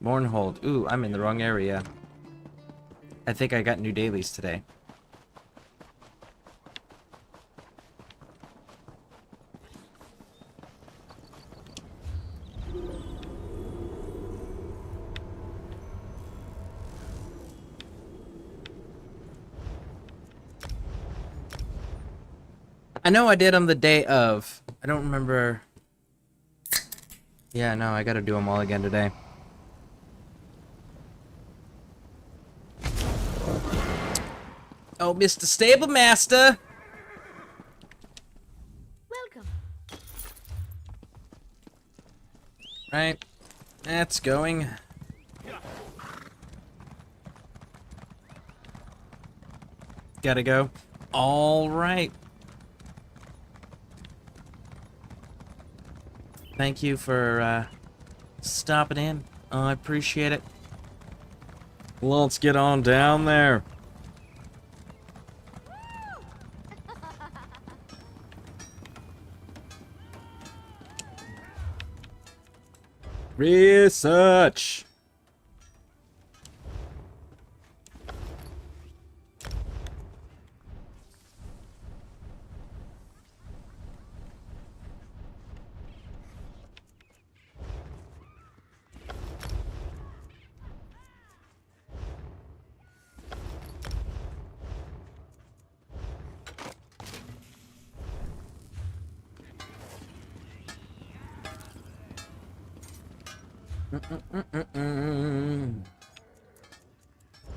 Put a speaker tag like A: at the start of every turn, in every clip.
A: Mournhold. Ooh, I'm in the wrong area. I think I got new dailies today. I know I did them the day of. I don't remember. Yeah, no, I gotta do them all again today. Oh, Mr. Stable Master!
B: Welcome.
A: Right. That's going. Gotta go. All right. Thank you for stopping in. I appreciate it. Let's get on down there. Research.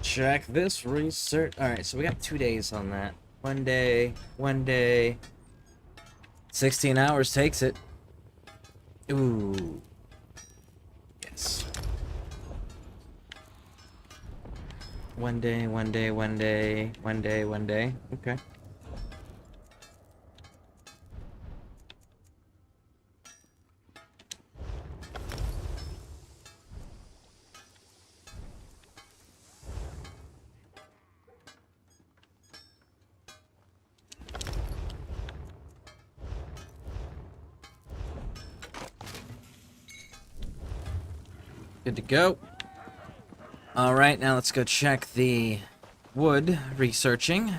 A: Check this research. Alright, so we got 2 days on that. 1 day. 16 hours takes it. Ooh. Yes. 1 day. Okay. Good to go. Alright, now let's go check the wood researching.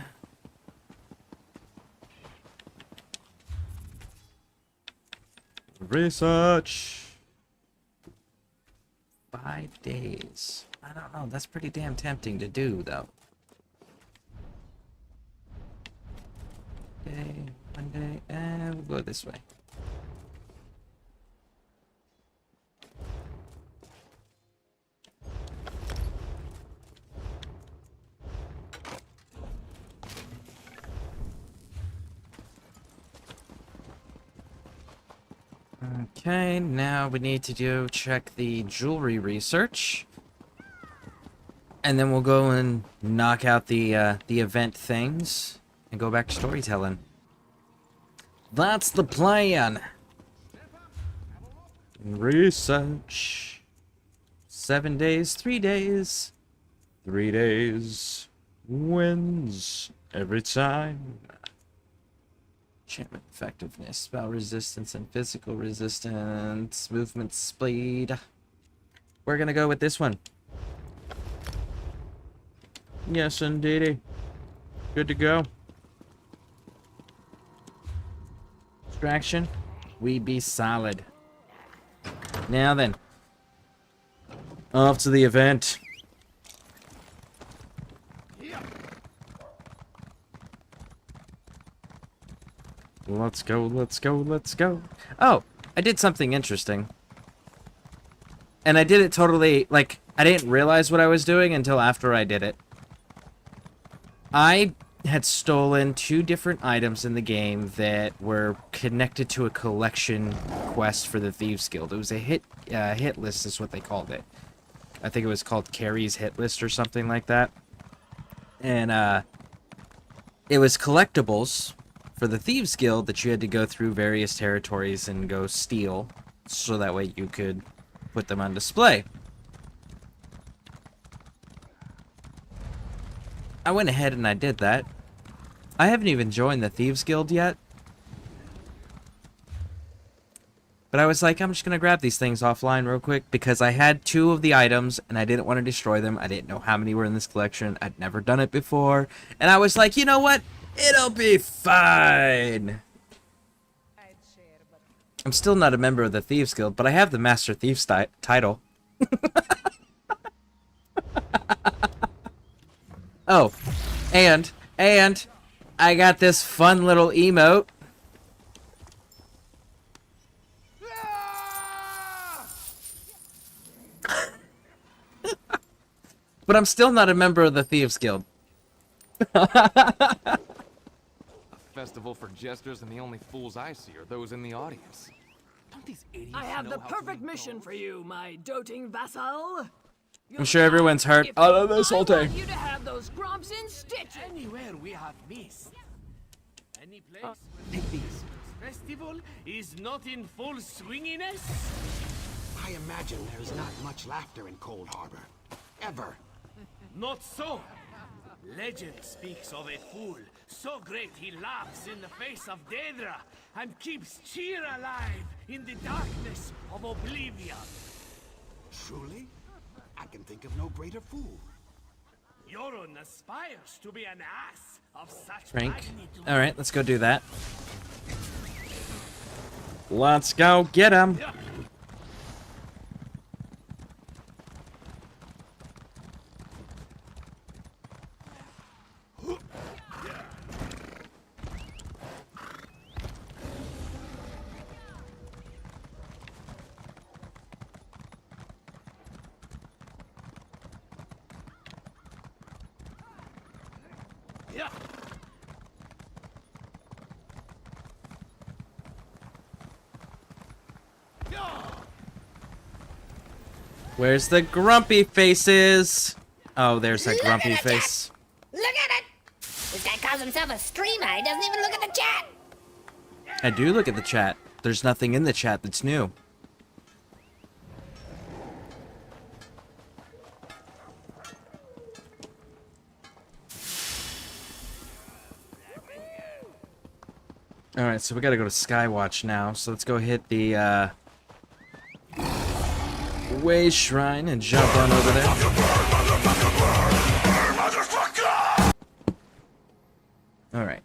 A: Research. 5 days. I don't know. That's pretty damn tempting to do, though. Day, 1 day, and we'll go this way. Okay, now we need to go check the jewelry research. And then we'll go and knock out the event things and go back to storytelling. That's the plan. Research. 7 days, 3 days. 3 days wins every time. Enchantment effectiveness, spell resistance, and physical resistance. Movement speed. We're gonna go with this one. Yes, indeedy. Good to go. Distraction. We be solid. Now then. Off to the event. Let's go. Oh, I did something interesting. And I did it totally, like, I didn't realize what I was doing until after I did it. I had stolen 2 different items in the game that were connected to a collection quest for the Thieves Guild. It was a hit list is what they called it. I think it was called Carrie's hit list or something like that. And, it was collectibles for the Thieves Guild that you had to go through various territories and go steal, so that way you could put them on display. I went ahead and I did that. I haven't even joined the Thieves Guild yet. But I was like, I'm just going to grab these things offline real quick because I had 2 of the items and I didn't want to destroy them. I didn't know how many were in this collection. I'd never done it before. And I was like, you know what? It'll be fine. I'm still not a member of the Thieves Guild, but I have the Master Thief's title. Oh, and I got this fun little emote. But I'm still not a member of the Thieves Guild.
B: A festival for jesters, and the only fools I see are those in the audience. Don't these idiots
C: I have
B: know
C: the
B: how to
C: perfect
B: read
C: mission
B: codes?
C: for you, my doting vassal.
A: I'm sure everyone's heard. Oh, this whole
C: I
A: day.
C: want you to have those grumps in stitches.
D: Anywhere we have missed. Any place where
B: Take these.
D: festival is not in full swinginess.
E: I imagine there's not much laughter in Cold Harbor. Ever.
D: Not so. Legend speaks of a fool so great he laughs in the face of Daedra and keeps cheer alive in the darkness of oblivion.
E: Truly? I can think of no greater fool.
D: Yorun aspires to be an ass of such
A: Frank.
D: magnitude.
A: Alright, let's go do that. Let's go get him.
D: Yeah. Yeah.
A: Where's the grumpy faces? Oh, there's a grumpy face.
F: Look at it! This guy calls himself a streamer. He doesn't even look at the chat.
A: I do look at the chat. There's nothing in the chat that's new. Alright, so we gotta go to Skywatch now. So let's go hit the, Way Shrine and jump on over there. Alright.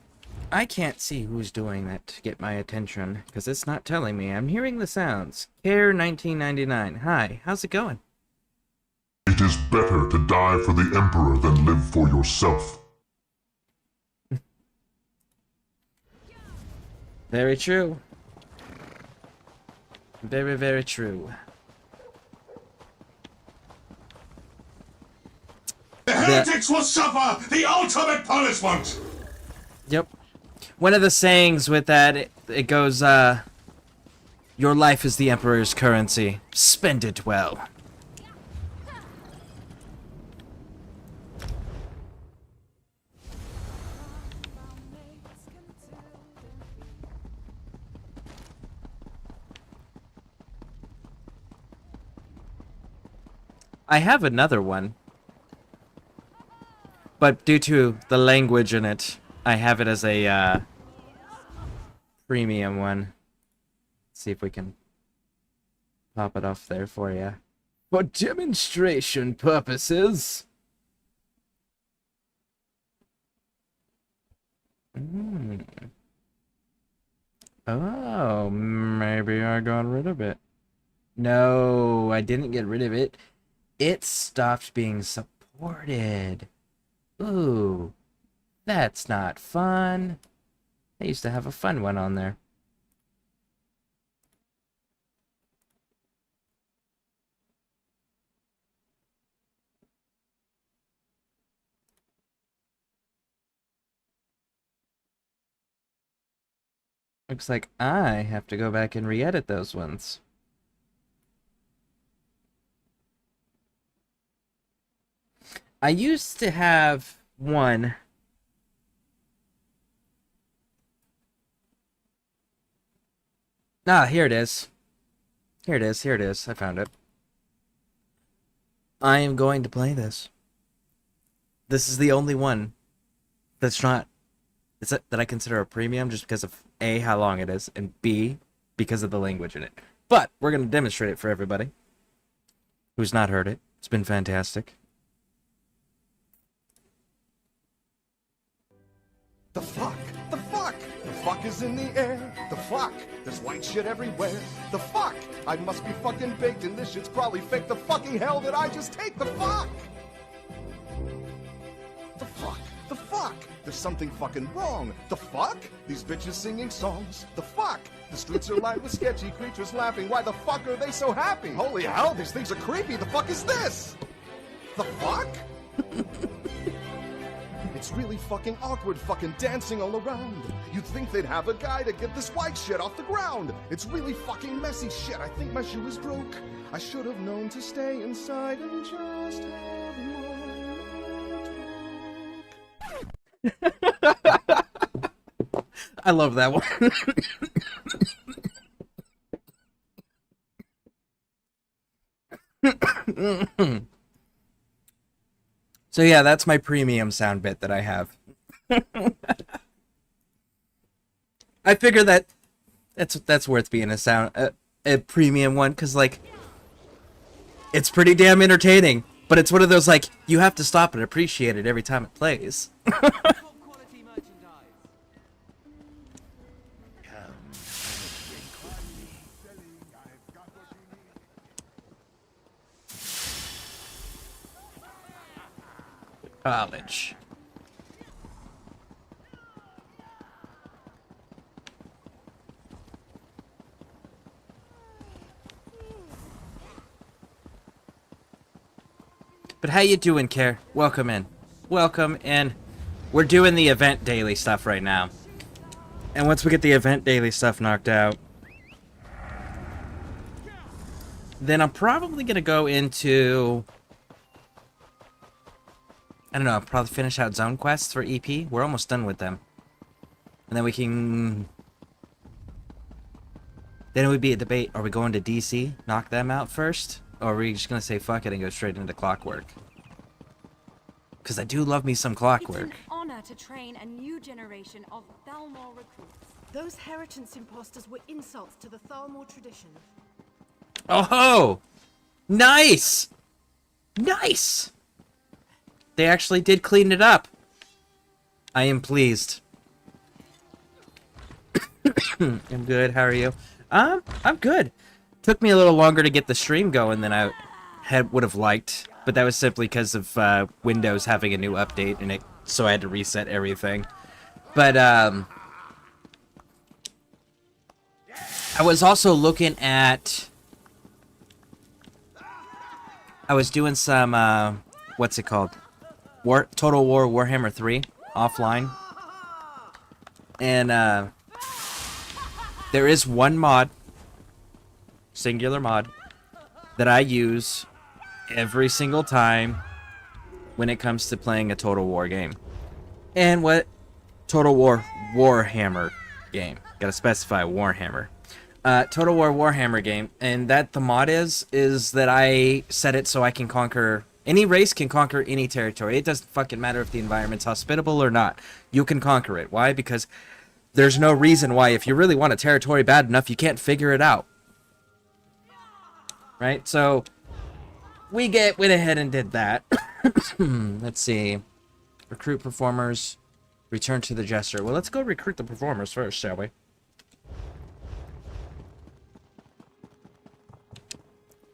A: I can't see who's doing that to get my attention, because it's not telling me. I'm hearing the sounds. Care 1999. Hi, how's it going?
G: It is better to die for the Emperor than live for yourself.
A: Very true. Very, very true.
G: The heretics will suffer the ultimate punishment!
A: Yep. One of the sayings with that, it goes, your life is the Emperor's currency. Spend it well. I have another one. But due to the language in it, I have it as a, premium one. Let's see if we can pop it off there for you. For demonstration purposes. Oh, maybe I got rid of it. No, I didn't get rid of it. It stopped being supported. Ooh, that's not fun. I used to have a fun one on there. Looks like I have to go back and re-edit those ones. I used to have one. Ah, here it is. Here it is, here it is. I found it. I am going to play this. This is the only one that's not that I consider a premium just because of A, how long it is, and B, because of the language in it. But we're going to demonstrate it for everybody who's not heard it. It's been fantastic.
H: The fuck? The fuck? The fuck is in the air. The fuck? There's white shit everywhere. The fuck? I must be fucking baked and this shit's probably fake. The fucking hell did I just take? The fuck? The fuck? The fuck? There's something fucking wrong. The fuck? These bitches singing songs. The fuck? The streets are lined with sketchy creatures laughing. Why the fuck are they so happy? Holy hell, these things are creepy. The fuck is this? The fuck? It's really fucking awkward fucking dancing all around. You'd think they'd have a guy to get this white shit off the ground. It's really fucking messy shit. I think my shoe is broke. I should have known to stay inside and just have my talk.
A: I love that one. So yeah, that's my premium sound bit that I have. I figure that's worth being a premium one, because like it's pretty damn entertaining, but it's one of those like you have to stop and appreciate it every time it plays. College. But how you doing, Care? Welcome in. Welcome in. We're doing the event daily stuff right now. And once we get the event daily stuff knocked out, then I'm probably going to go into... I don't know, I'll probably finish out zone quests for EP. We're almost done with them. And then we can... Then it would be a debate, are we going to DC, knock them out first? Or are we just going to say fuck it and go straight into Clockwork? Because I do love me some Clockwork.
I: It's an honor to train a new generation of Thalmor recruits.
C: Those Heritance imposters were insults to the Thalmor tradition.
A: Oh ho! Nice! Nice! They actually did clean it up. I am pleased. I'm good. How are you? I'm good. Took me a little longer to get the stream going than I would have liked, but that was simply because of Windows having a new update and so I had to reset everything. But I was also looking at. I was doing some what's it called? Total War Warhammer 3 offline, and there is one mod, singular mod, that I use every single time when it comes to playing a Total War game. And what Total War Warhammer game? Gotta specify Warhammer. Total War Warhammer game, and that the mod is that I set it so I can conquer. Any race can conquer any territory. It doesn't fucking matter if the environment's hospitable or not. You can conquer it. Why? Because there's no reason why, if you really want a territory bad enough, you can't figure it out. Right? So, went ahead and did that. Let's see. Recruit performers. Return to the Jester. Well, let's go recruit the performers first, shall we?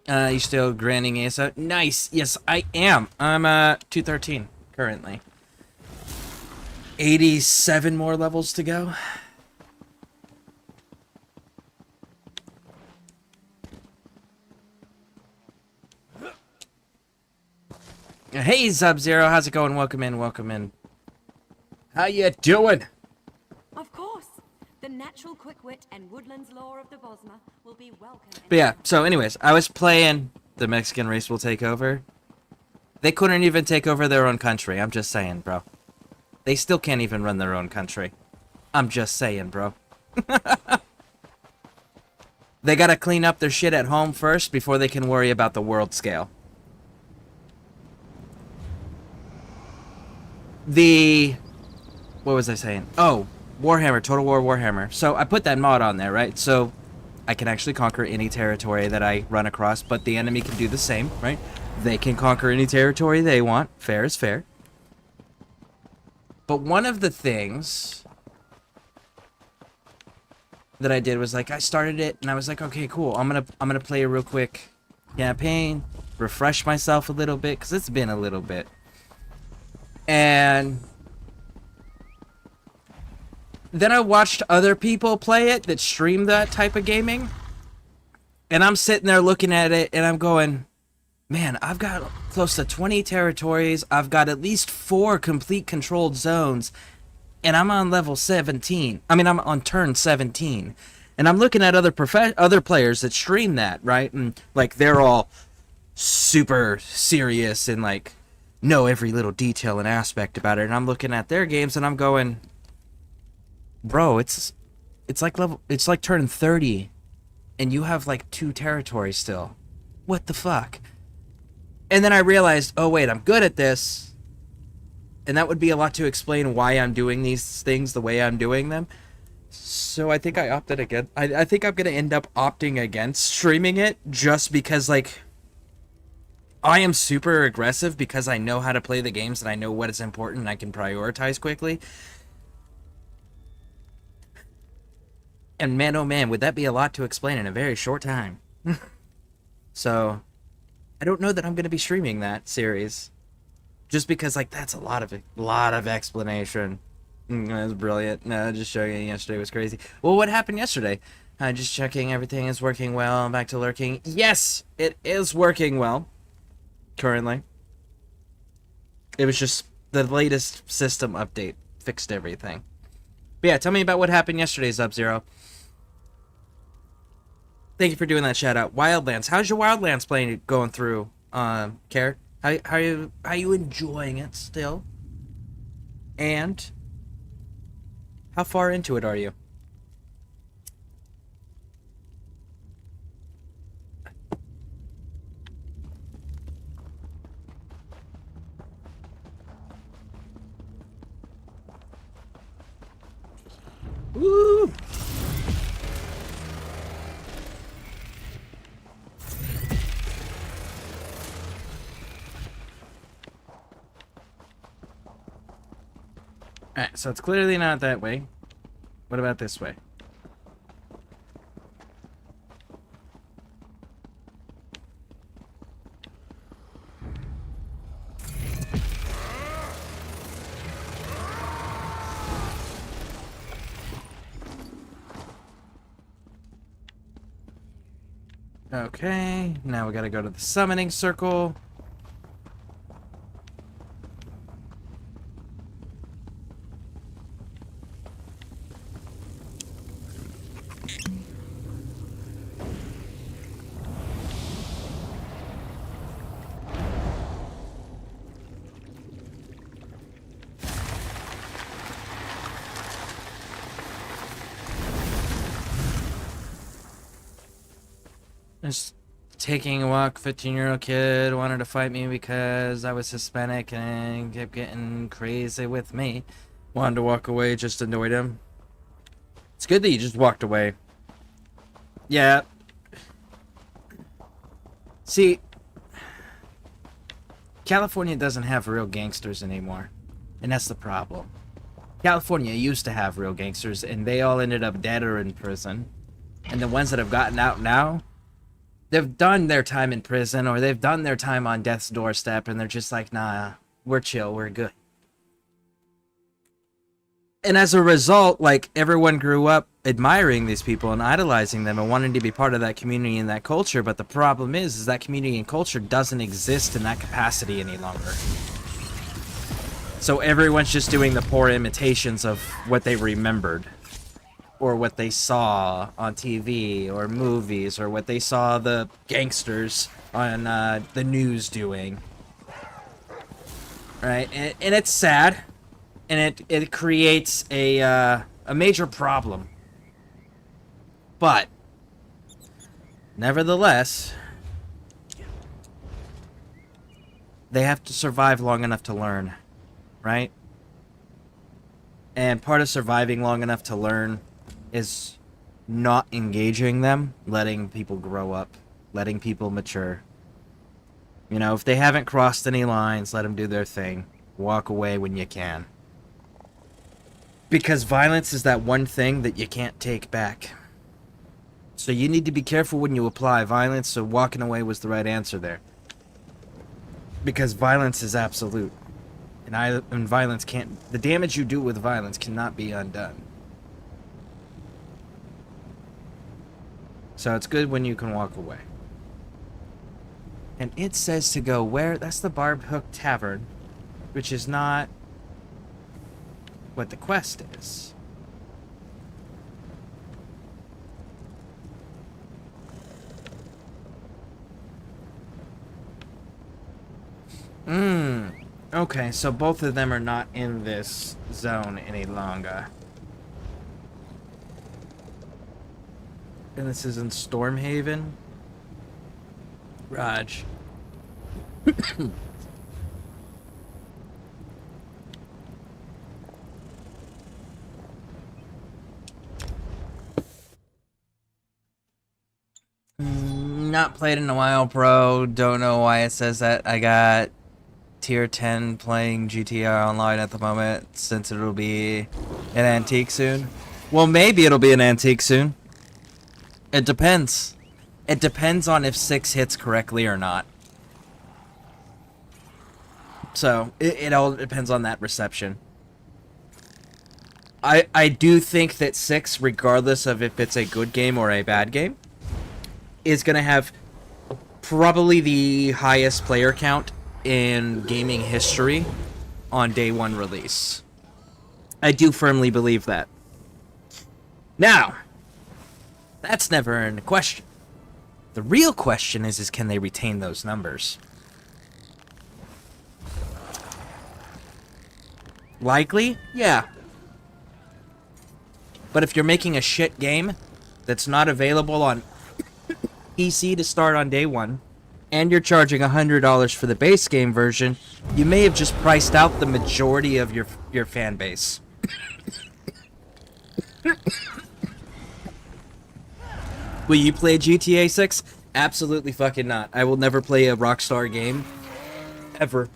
A: You still grinding ESO? Nice. Yes, I am. I'm 213 currently. 87 more levels to go. Hey, Sub-Zero. How's it going? Welcome in. Welcome in. How you doing?
I: Of course, the natural quick wit and woodlands lore of the Bosma will be welcome.
A: But yeah, so anyways, I was playing The Mexican Race Will Take Over. They couldn't even take over their own country. I'm just saying, bro. They still can't even run their own country. I'm just saying, bro. They gotta clean up their shit at home first before they can worry about the world scale. What was I saying? Oh, Warhammer, Total War Warhammer. So I put that mod on there, right? So I can actually conquer any territory that I run across, but the enemy can do the same, right? They can conquer any territory they want. Fair is fair. But one of the things that I did was like I started it and I was like, okay, cool. I'm gonna play a real quick campaign, refresh myself a little bit because it's been a little bit. And then I watched other people play it that stream that type of gaming. And I'm sitting there looking at it and I'm going, man, I've got close to 20 territories. I've got at least 4 complete controlled zones. And I'm on level 17. I mean, I'm on turn 17. And I'm looking at other players that stream that, right? And like they're all super serious and like know every little detail and aspect about it. And I'm looking at their games and I'm going, bro, it's like turn 30 and you have like 2 territories still. What the fuck? And then I realized, oh wait, I'm good at this. And that would be a lot to explain why I'm doing these things the way I'm doing them. So I think I opted again. I think I'm going to end up opting against streaming it just because, like, I am super aggressive because I know how to play the games and I know what is important and I can prioritize quickly. And man, oh man, would that be a lot to explain in a very short time. So I don't know that I'm going to be streaming that series. Just because, like, that's a lot of explanation. That's brilliant. No, just showing yesterday was crazy. Well, what happened yesterday? Just checking everything is working well. I'm back to lurking. Yes, it is working well. Currently. It was just the latest system update fixed everything. But yeah, tell me about what happened yesterday, Sub-Zero. Thank you for doing that shout out. Wildlands. How's your Wildlands playing going through, Care? How are you enjoying it still? And how far into it are you? Woo! Alright, so it's clearly not that way. What about this way? Okay, now we gotta go to the summoning circle. Just taking a walk, 15-year-old kid wanted to fight me because I was Hispanic and kept getting crazy with me. Wanted to walk away, just annoyed him. It's good that you just walked away. Yeah. See, California doesn't have real gangsters anymore. And that's the problem. California used to have real gangsters, and they all ended up dead or in prison. And the ones that have gotten out now, they've done their time in prison or they've done their time on death's doorstep and they're just like, nah, we're chill, we're good. And as a result, like, everyone grew up admiring these people and idolizing them and wanting to be part of that community and that culture. But the problem is that community and culture doesn't exist in that capacity any longer. So everyone's just doing the poor imitations of what they remembered. Or what they saw on TV or movies, or what they saw the gangsters on the news doing. Right? And it's sad. And it creates a major problem. But, nevertheless, they have to survive long enough to learn. Right? And part of surviving long enough to learn is not engaging them, letting people grow up, letting people mature. You know, if they haven't crossed any lines, let them do their thing. Walk away when you can. Because violence is that one thing that you can't take back. So you need to be careful when you apply violence, so walking away was the right answer there. Because violence is absolute. And violence can't... The damage you do with violence cannot be undone. So it's good when you can walk away. And it says to go where? That's the Barb Hook Tavern. Which is not what the quest is. Okay, so both of them are not in this zone any longer. And this is in Stormhaven. Raj. Not played in a while, bro. Don't know why it says that. I got tier 10 playing GTR online at the moment, since it'll be an antique soon. Well, maybe it'll be an antique soon. It depends. It depends on if 6 hits correctly or not. So, it all depends on that reception. I do think that 6, regardless of if it's a good game or a bad game, is going to have probably the highest player count in gaming history on day 1 release. I do firmly believe that. Now, that's never in question. The real question is can they retain those numbers? Likely? Yeah. But if you're making a shit game that's not available on PC to start on day 1, and you're charging $100 for the base game version, you may have just priced out the majority of your fan base. Will you play GTA 6? Absolutely fucking not. I will never play a Rockstar game ever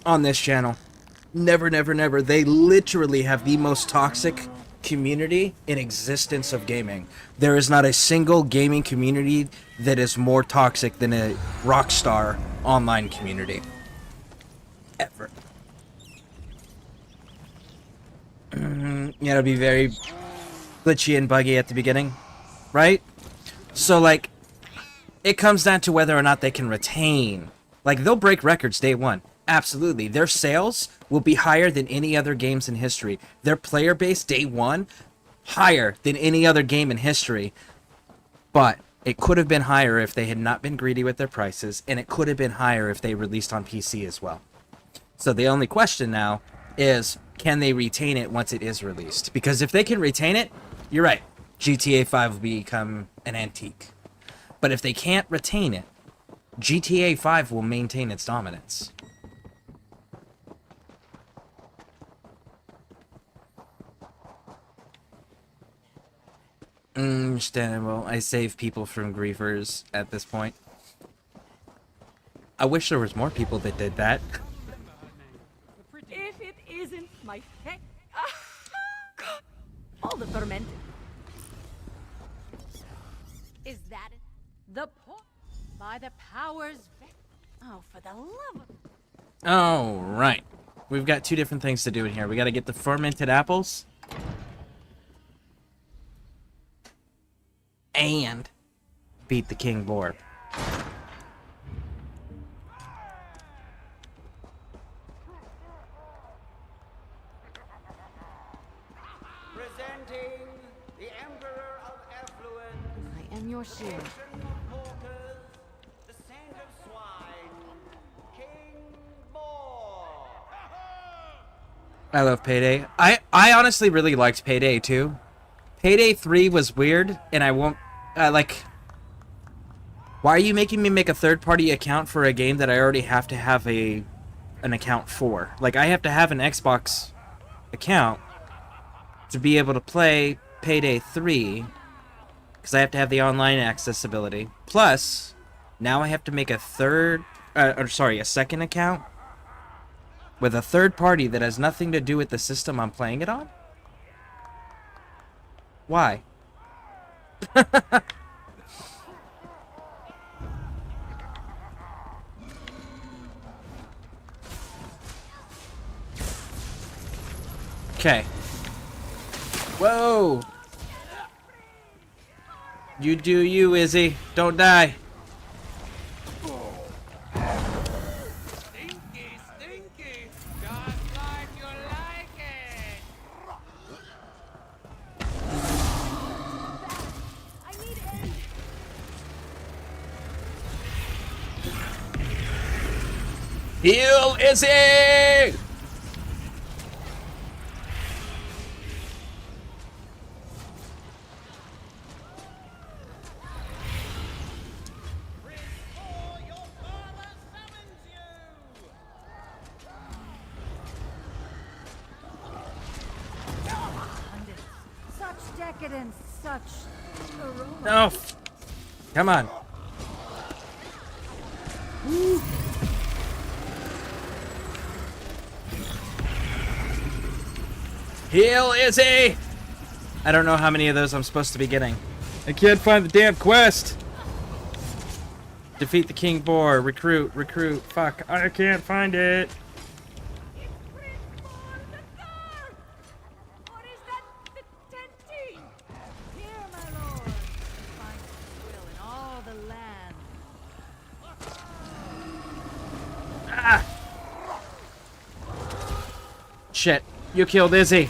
A: on this channel. Never, never, never. They literally have the most toxic community in existence of gaming. There is not a single gaming community that is more toxic than a Rockstar online community. Ever. Yeah, it'll be very glitchy and buggy at the beginning, right? So, like, it comes down to whether or not they can retain. Like, they'll break records day 1. Absolutely. Their sales will be higher than any other games in history. Their player base, day 1, higher than any other game in history. But it could have been higher if they had not been greedy with their prices, and it could have been higher if they released on PC as well. So the only question now is, can they retain it once it is released? Because if they can retain it, you're right. GTA 5 will become an antique. But if they can't retain it, GTA 5 will maintain its dominance. Understandable. I save people from griefers at this point. I wish there was more people that did that.
I: If it isn't my heck. All the fermented. Is that it? The pot by the powers. Oh, for the love of.
A: Oh, right. We've got 2 different things to do in here. We got to get the fermented apples. And beat the King Boar.
J: Presenting the Emperor of Effluence.
I: I am your shield.
J: The Saint of Swine, King Boar.
A: I love Payday. I honestly really liked Payday 2. Payday 3 was weird, and I won't... like... Why are you making me make a third-party account for a game that I already have to have an account for? Like, I have to have an Xbox account to be able to play Payday 3, because I have to have the online accessibility. Plus, now I have to make a second account with a third party that has nothing to do with the system I'm playing it on? Why? Okay. Whoa! You do you, Izzy. Don't die.
D: Stinky, stinky, just like you like it.
I: I need aid.
A: Heal, Izzy!
I: Such decadence, such aroma.
A: No. Come on. Heal, Izzy! I don't know how many of those I'm supposed to be getting. I can't find the damn quest. Defeat the King Boar. Recruit. Fuck. I can't find it.
I: What is that? The 10T? Here, my lord. Find will in all the land.
A: Shit. You killed Izzy.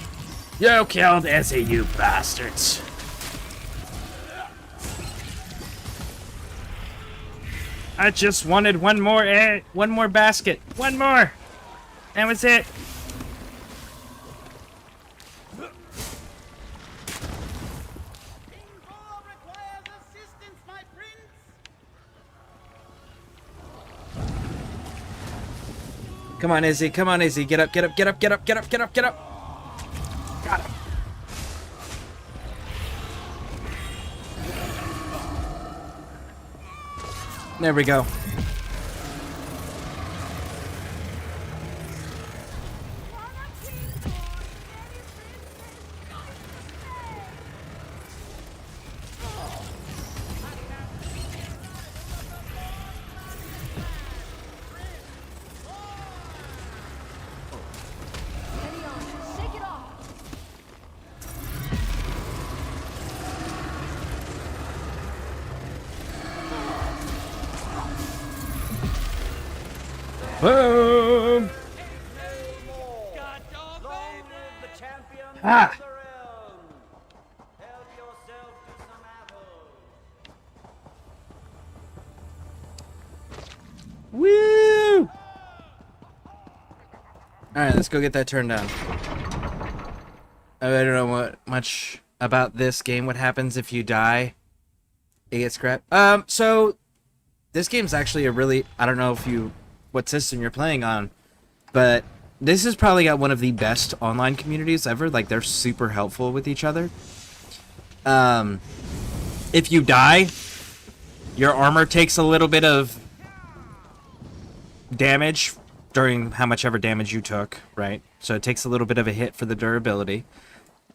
A: You killed Izzy, you bastards. I just wanted one more basket. One more. That was it. Come on, Izzy. Come on, Izzy. Get up, get up, get up, get up, get up, get up, get up. Got him. There we go.
I: Shake it off.
A: Boom!
J: Long live the champion
A: Ah!
J: of the realm. Help yourself to some apples.
A: Woo! Alright, let's go get that turned on. I don't know much about this game. What happens if you die? It gets scrapped. So this game's actually a really, I don't know what system you're playing on, but this has probably got one of the best online communities ever. Like, they're super helpful with each other. If you die, your armor takes a little bit of damage during how much ever damage you took, right? So it takes a little bit of a hit for the durability.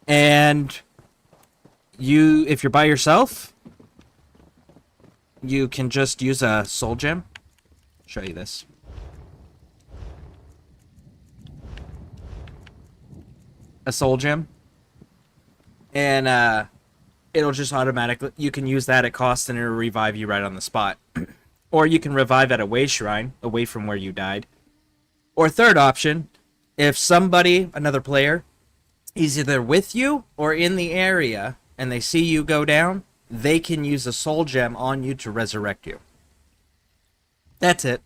A: And if you're by yourself, you can just use a soul gem. Show you this. A soul gem. And it'll just automatically, you can use that at cost and it'll revive you right on the spot. Or you can revive at a way shrine, away from where you died. Or third option, if somebody, another player, is either with you or in the area and they see you go down, they can use a soul gem on you to resurrect you. That's it.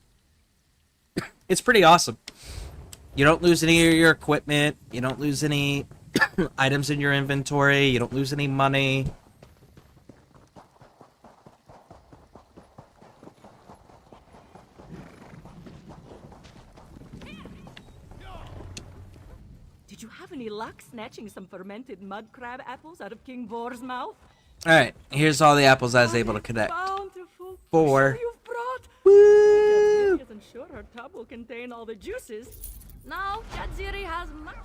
A: It's pretty awesome. You don't lose any of your equipment. You don't lose any items in your inventory. You don't lose any money.
C: Did you have any luck snatching some fermented mud crab apples out of King Boar's mouth?
A: Alright, here's all the apples I was able to connect.
C: Bountiful.
A: 4.
C: So you've brought.
A: Woo!
C: Isn't sure her tub will contain all the juices. Now Jadziri has much.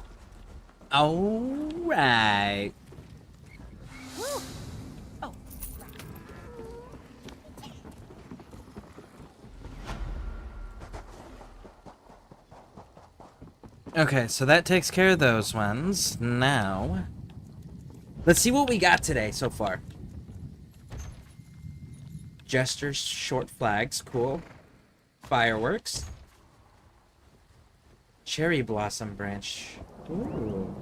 A: Alright.
C: Oh,
A: Okay, so that takes care of those ones. Now, let's see what we got today so far. Jesters, short flags, cool. Fireworks. Cherry blossom branch. Ooh.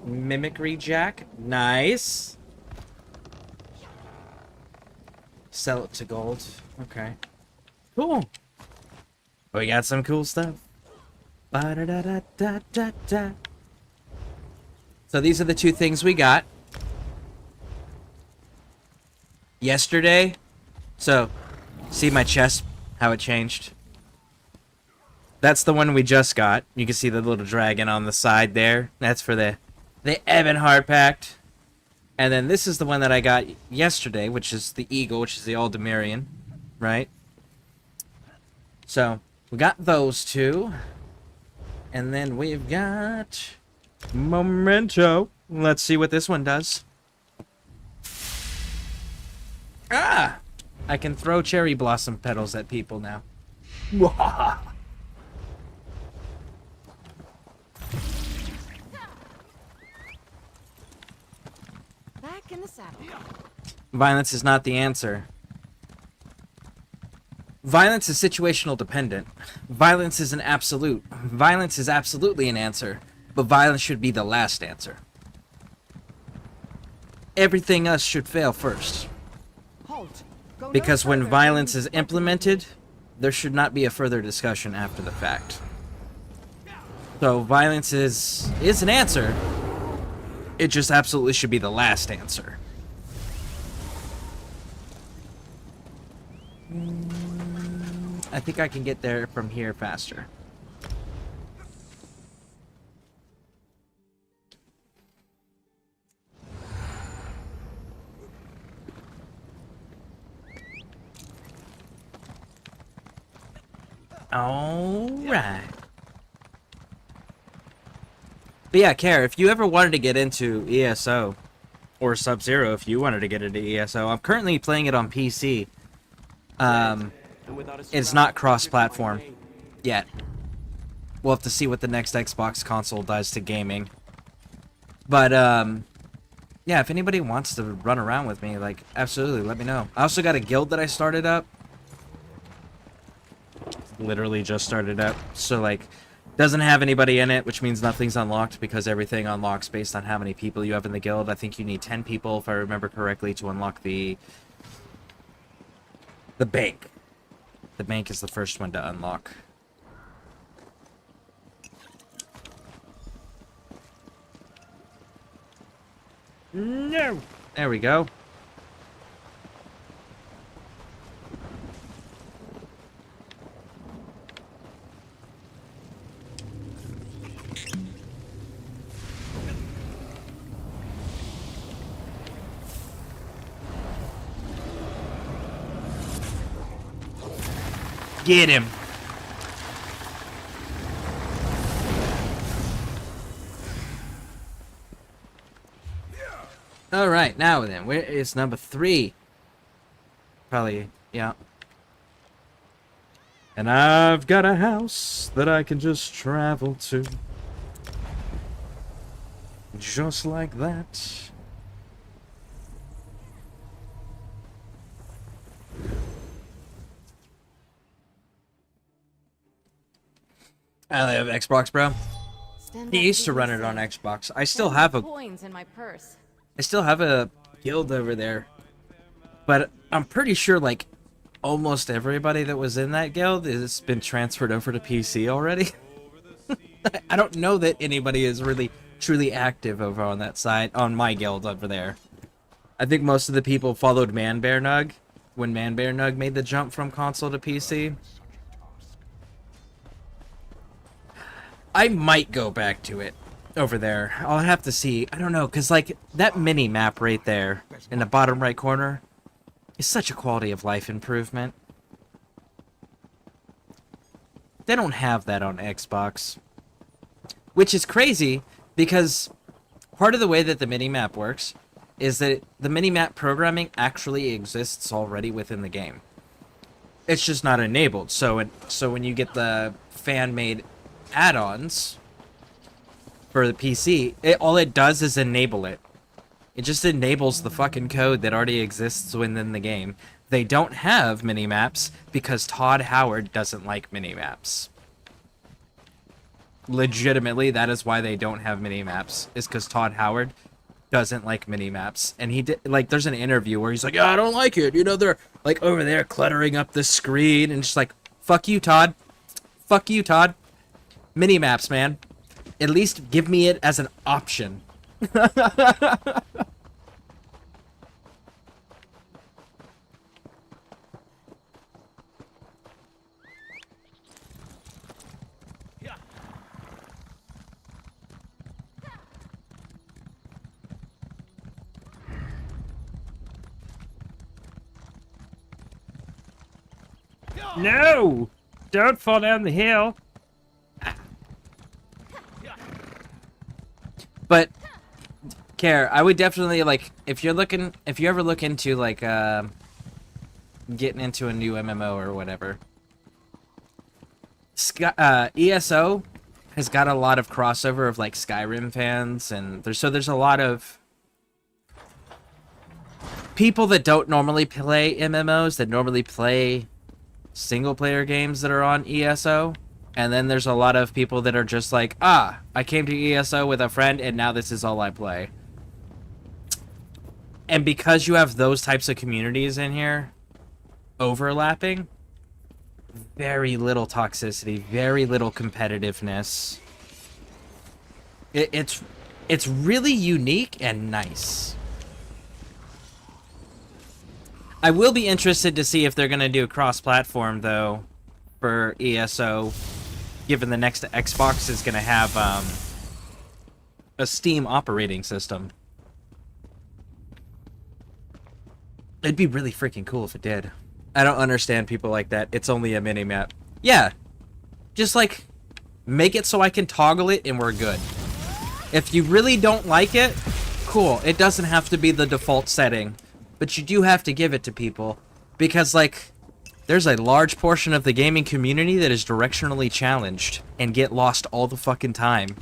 A: Mimicry jack, nice. Sell it to gold. Okay. Cool. We got some cool stuff. Ba-da-da-da-da-da-da. So these are the two things we got. Yesterday, so see my chest, how it changed? That's the one we just got. You can see the little dragon on the side there. That's for the Ebonheart Pact. And then this is the one that I got yesterday, which is the eagle, which is the Aldemarian, right? So we got those two. And then we've got Memento. Let's see what this one does. Ah! I can throw cherry blossom petals at people now.
I: Back in the saddle.
A: Violence is not the answer. Violence is situational dependent. Violence is an absolute. Violence is absolutely an answer, but violence should be the last answer. Everything else should fail first.
C: halt. Go no
A: Because when
C: further.
A: violence is implemented, there should not be a further discussion after the fact. So violence is an answer. It just absolutely should be the last answer. I think I can get there from here faster. Alright. But yeah, Kara, if you ever wanted to get into ESO, or Sub-Zero if you wanted to get into ESO, I'm currently playing it on PC. It's not cross-platform yet. We'll have to see what the next Xbox console does to gaming. But, yeah, if anybody wants to run around with me, like, absolutely, let me know. I also got a guild that I started up. Literally just started up. So, like, doesn't have anybody in it, which means nothing's unlocked because everything unlocks based on how many people you have in the guild. I think you need 10 people, if I remember correctly, to unlock the bank. The bank is the first one to unlock. No! There we go. Get him. All right, now then, where is number 3? Probably, yeah. And I've got a house that I can just travel to. Just like that. I have Xbox, bro. He used to run it on Xbox. I still have a
I: coins in my purse.
A: I still have a guild over there. But I'm pretty sure like almost everybody that was in that guild has been transferred over to PC already. I don't know that anybody is really truly active over on that side, on my guild over there. I think most of the people followed Manbearnug when Manbearnug made the jump from console to PC. I might go back to it. over there. I'll have to see. I don't know, because, like, that mini map right there in the bottom right corner is such a quality of life improvement. They don't have that on Xbox. Which is crazy, because part of the way that the mini map works is that the mini map programming actually exists already within the game. It's just not enabled. So when you get the fan-made add-ons for the PC, all it does is enable it. It just enables the fucking code that already exists within the game. They don't have mini-maps because Todd Howard doesn't like mini-maps. Legitimately, that is why they don't have mini-maps, is because Todd Howard doesn't like mini-maps. And he did, like, there's an interview where he's like, yeah, I don't like it. You know, they're, like, over there cluttering up the screen, and just like, fuck you, Todd. Fuck you, Todd. Mini-maps, man. At least give me it as an option.
K: No! Don't fall down the hill.
A: But, Care, I would definitely, like, if you ever look into, like, getting into a new MMO or whatever, ESO has got a lot of crossover of, like, Skyrim fans, and there's a lot of people that don't normally play MMOs, that normally play single-player games that are on ESO. And then there's a lot of people that are just like, I came to ESO with a friend, and now this is all I play. And because you have those types of communities in here, overlapping, very little toxicity, very little competitiveness. It's really unique and nice. I will be interested to see if they're going to do cross-platform, though, for ESO, given the next Xbox is going to have a Steam operating system. It'd be really freaking cool if it did. I don't understand people like that. It's only a mini-map. Yeah. Just, like, make it so I can toggle it and we're good. If you really don't like it, cool. It doesn't have to be the default setting. But you do have to give it to people. Because, like, there's a large portion of the gaming community that is directionally challenged and get lost all the fucking time.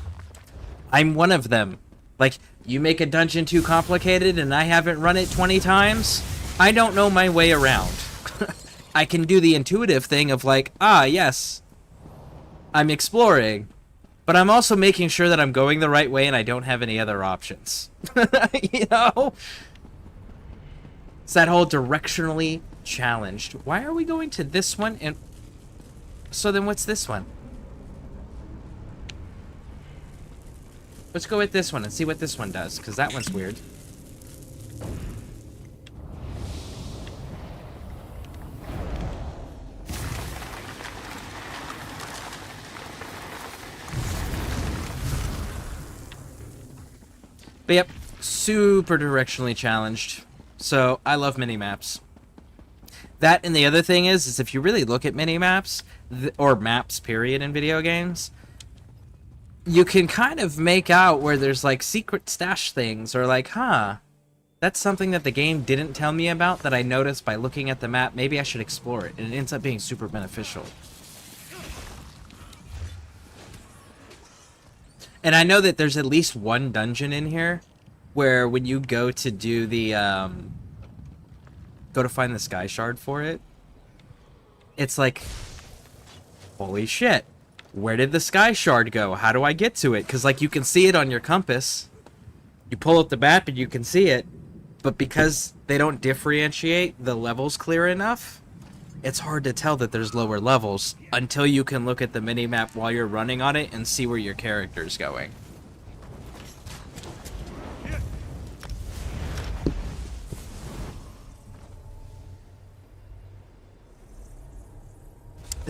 A: I'm one of them. Like, you make a dungeon too complicated and I haven't run it 20 times, I don't know my way around. I can do the intuitive thing of like, yes, I'm exploring, but I'm also making sure that I'm going the right way and I don't have any other options. You know? It's that whole directionally challenged. Why are we going to this one? And so then what's this one? Let's go with this one and see what this one does, because that one's weird. But yep, super directionally challenged. So I love mini-maps. That and the other thing is if you really look at mini-maps, or maps period in video games, you can kind of make out where there's like secret stash things, or like, that's something that the game didn't tell me about that I noticed by looking at the map. Maybe I should explore it. And it ends up being super beneficial. And I know that there's at least one dungeon in here where when you go to do the, go to find the Sky Shard for it, it's like, holy shit, where did the Sky Shard go? How do I get to it? Because, like, you can see it on your compass. You pull up the map and you can see it. But because they don't differentiate the levels clear enough, it's hard to tell that there's lower levels until you can look at the mini-map while you're running on it and see where your character's going.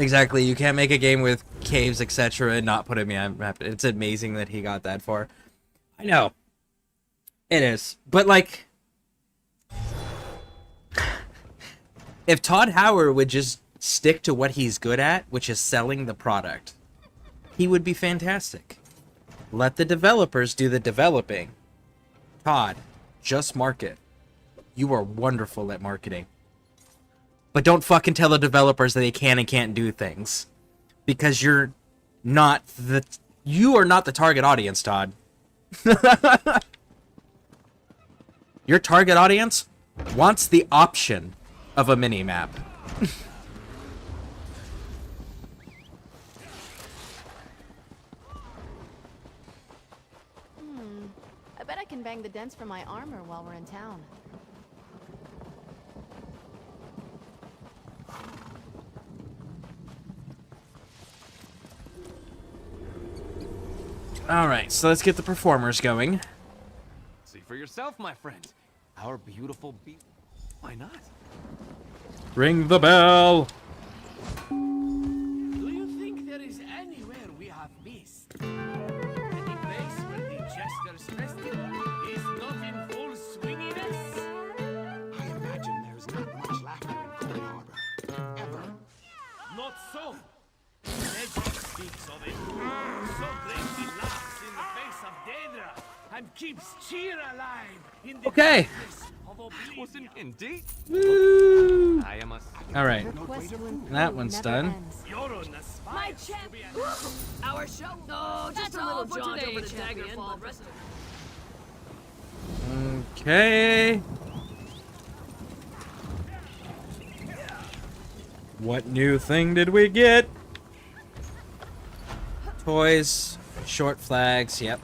A: Exactly. You can't make a game with caves, etc., and not put a map. It's amazing that he got that far. I know. It is. But, like, if Todd Howard would just stick to what he's good at, which is selling the product, he would be fantastic. Let the developers do the developing. Todd, just market. You are wonderful at marketing. But don't fucking tell the developers that they can and can't do things. Because you are not the target audience, Todd. Your target audience wants the option of a mini-map.
I: I bet I can bang the dents from my armor while we're in town.
A: Alright, so let's get the performers going.
B: See for yourself, my friend. Our beautiful Why not?
A: Ring the bell!
D: Do you think there is anywhere we have missed? Any place where the Jester's Festival is not in full swinginess?
E: I imagine there's not much laughter in Cold Harbor. Ever.
D: Not so. Legend speaks of it. So great he laughs in the face of Daedra and keeps cheer alive in the
A: Okay.
D: darkness of oblivion.
B: Wasn't indeed.
A: Woo!
B: I am a.
A: Alright, that one's done.
D: You're on the spot.
C: My champ. Our show. No, just a little jaunt over the Daggerfall. Rest
A: Okay. What new thing did we get? Toys, short flags, yep.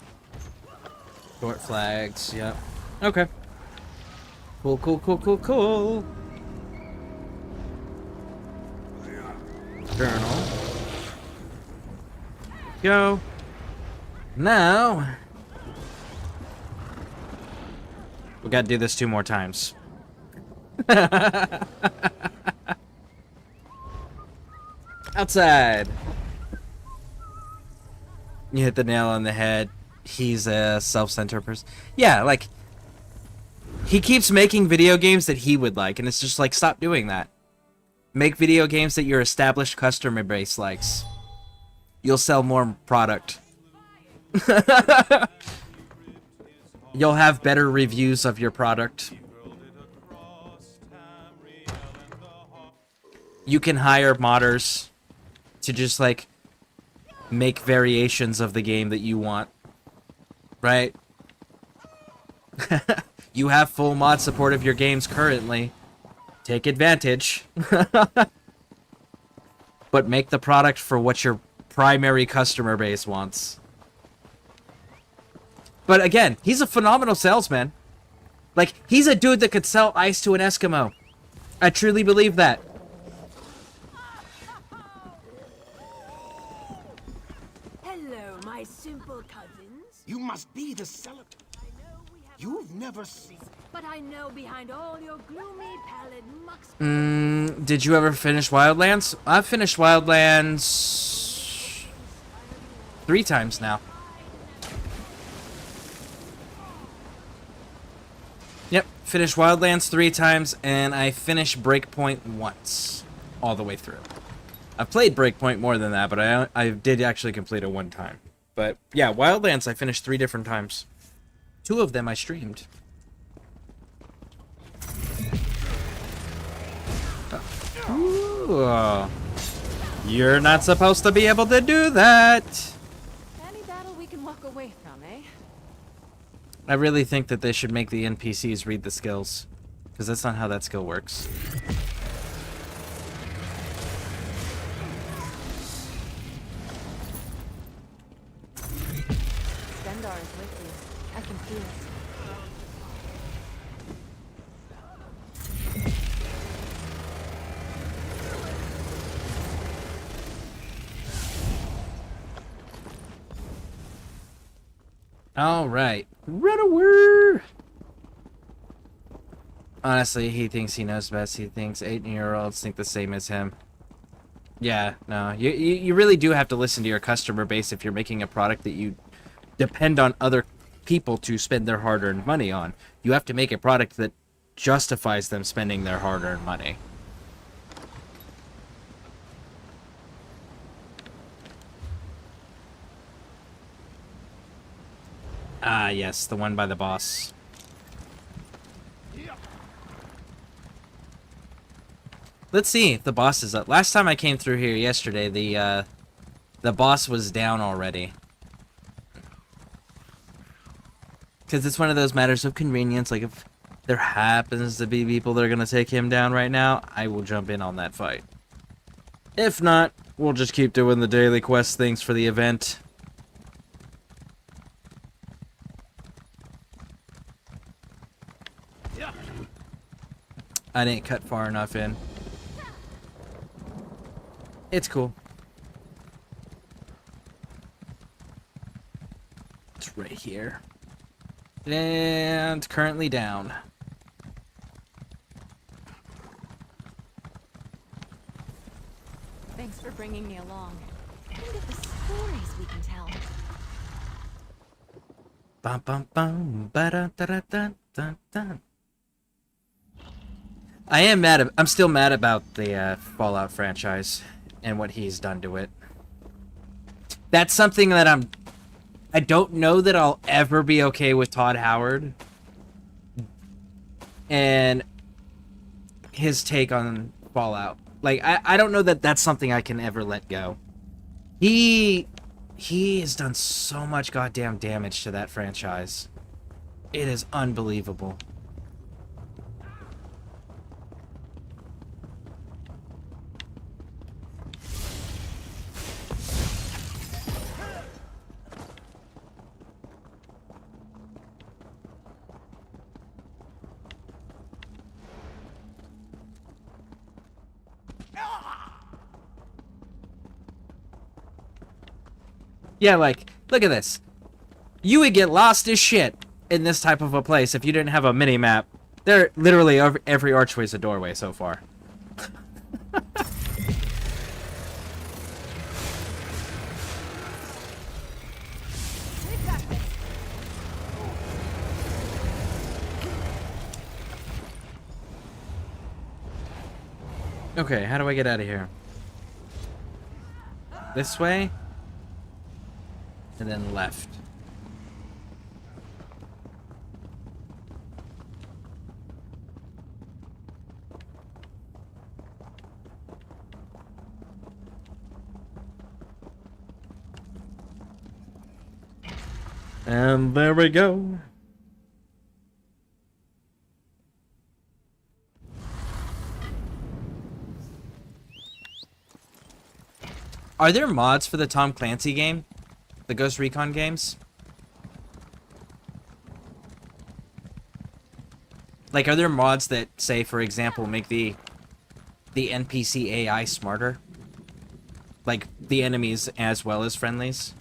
A: Short flags, yep. Okay. Cool, cool, cool, cool, cool. Journal. Go. Now. We gotta do this 2 more times. Outside. You hit the nail on the head. He's a self-centered person. Yeah, like, he keeps making video games that he would like, and it's just like, stop doing that. Make video games that your established customer base likes. You'll sell more product. You'll have better reviews of your product. You can hire modders to just, like, make variations of the game that you want. Right? You have full mod support of your games currently. Take advantage. But make the product for what your primary customer base wants. But again, he's a phenomenal salesman. Like, he's a dude that could sell ice to an Eskimo. I truly believe that.
C: Hello, my simple cousins.
E: You must be the celebrant. You've never seen.
C: But I know behind all your gloomy, pallid mucks.
A: Did you ever finish Wildlands? I've finished Wildlands 3 times now. Yep, finished Wildlands 3 times, and I finished Breakpoint once, all the way through. I've played Breakpoint more than that, but I did actually complete it 1 time. But yeah, Wildlands I finished 3 different times. 2 of them I streamed. Ooh. You're not supposed to be able to do that.
I: Any battle we can walk away from, eh?
A: I really think that they should make the NPCs read the skills, because that's not how that skill works.
I: Stendar is with you. I can feel it.
A: All right, run away. Honestly, he thinks he knows best. He thinks 8-year-olds think the same as him. Yeah, no, you really do have to listen to your customer base if you're making a product that you depend on other people to spend their hard-earned money on. You have to make a product that justifies them spending their hard-earned money. Ah, yes, the one by the boss. Let's see if the boss is up. Last time I came through here yesterday, the boss was down already. Because it's one of those matters of convenience. Like, if there happens to be people that are going to take him down right now, I will jump in on that fight. If not, we'll just keep doing the daily quest things for the event. I didn't cut far enough in. It's cool. It's right here. And currently down.
I: Thanks for bringing me along. Think of the stories we can tell.
A: Bum bum bum ba da da da da da da. I'm still mad about the Fallout franchise and what he's done to it. That's something that I don't know that I'll ever be okay with Todd Howard and his take on Fallout. Like, I don't know that that's something I can ever let go. He has done so much goddamn damage to that franchise. It is unbelievable. Yeah, like, look at this. You would get lost as shit in this type of a place if you didn't have a mini-map. There, literally, every archway is a doorway so far. Okay, how do I get out of here? This way? And then left. And there we go. Are there mods for the Tom Clancy game? The Ghost Recon games? Like, are there mods that say, for example, make the NPC AI smarter? Like, the enemies as well as friendlies?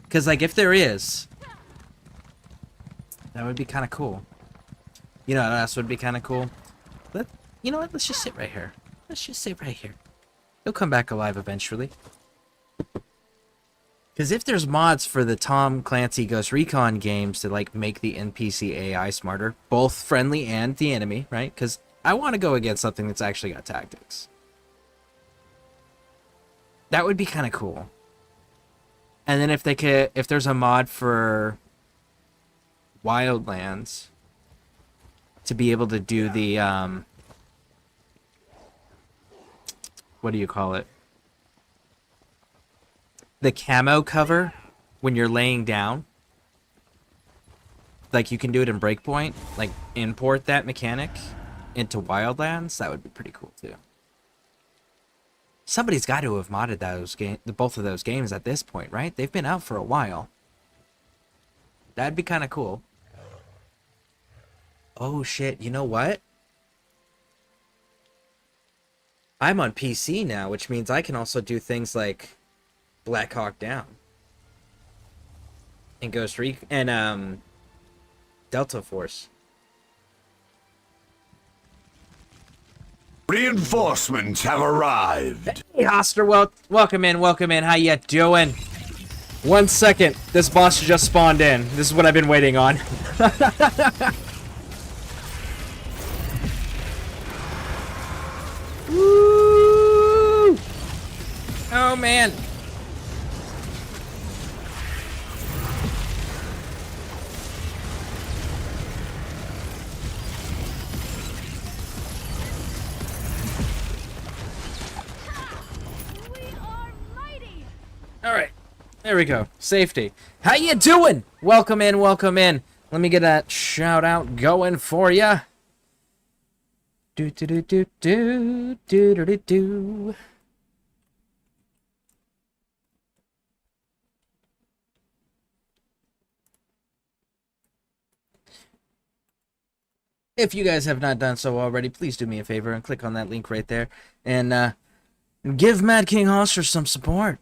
A: Because, like, if there is, that would be kind of cool. You know what else would be kind of cool? You know what? Let's just sit right here. Let's just sit right here. He'll come back alive eventually. Because if there's mods for the Tom Clancy Ghost Recon games to, like, make the NPC AI smarter, both friendly and the enemy, right? Because I want to go against something that's actually got tactics. That would be kind of cool. And then if there's a mod for Wildlands to be able to do the, what do you call it? The camo cover when you're laying down. Like, you can do it in Breakpoint. Like, import that mechanic into Wildlands. That would be pretty cool, too. Somebody's got to have modded both of those games at this point, right? They've been out for a while. That'd be kind of cool. Oh, shit. You know what? I'm on PC now, which means I can also do things like Black Hawk Down and Ghost Recon and Delta Force.
L: Reinforcements have arrived.
A: Hey, Hoster, welcome in, welcome in. How you doing? 1 second. This boss just spawned in. This is what I've been waiting on. Woo! Oh, man. All right, there we go. Safety. How you doing? Welcome in, welcome in. Let me get that shout out going for ya. Do do do do do do do do do. If you guys have not done so already, please do me a favor and click on that link right there and give Mad King Hoster some support.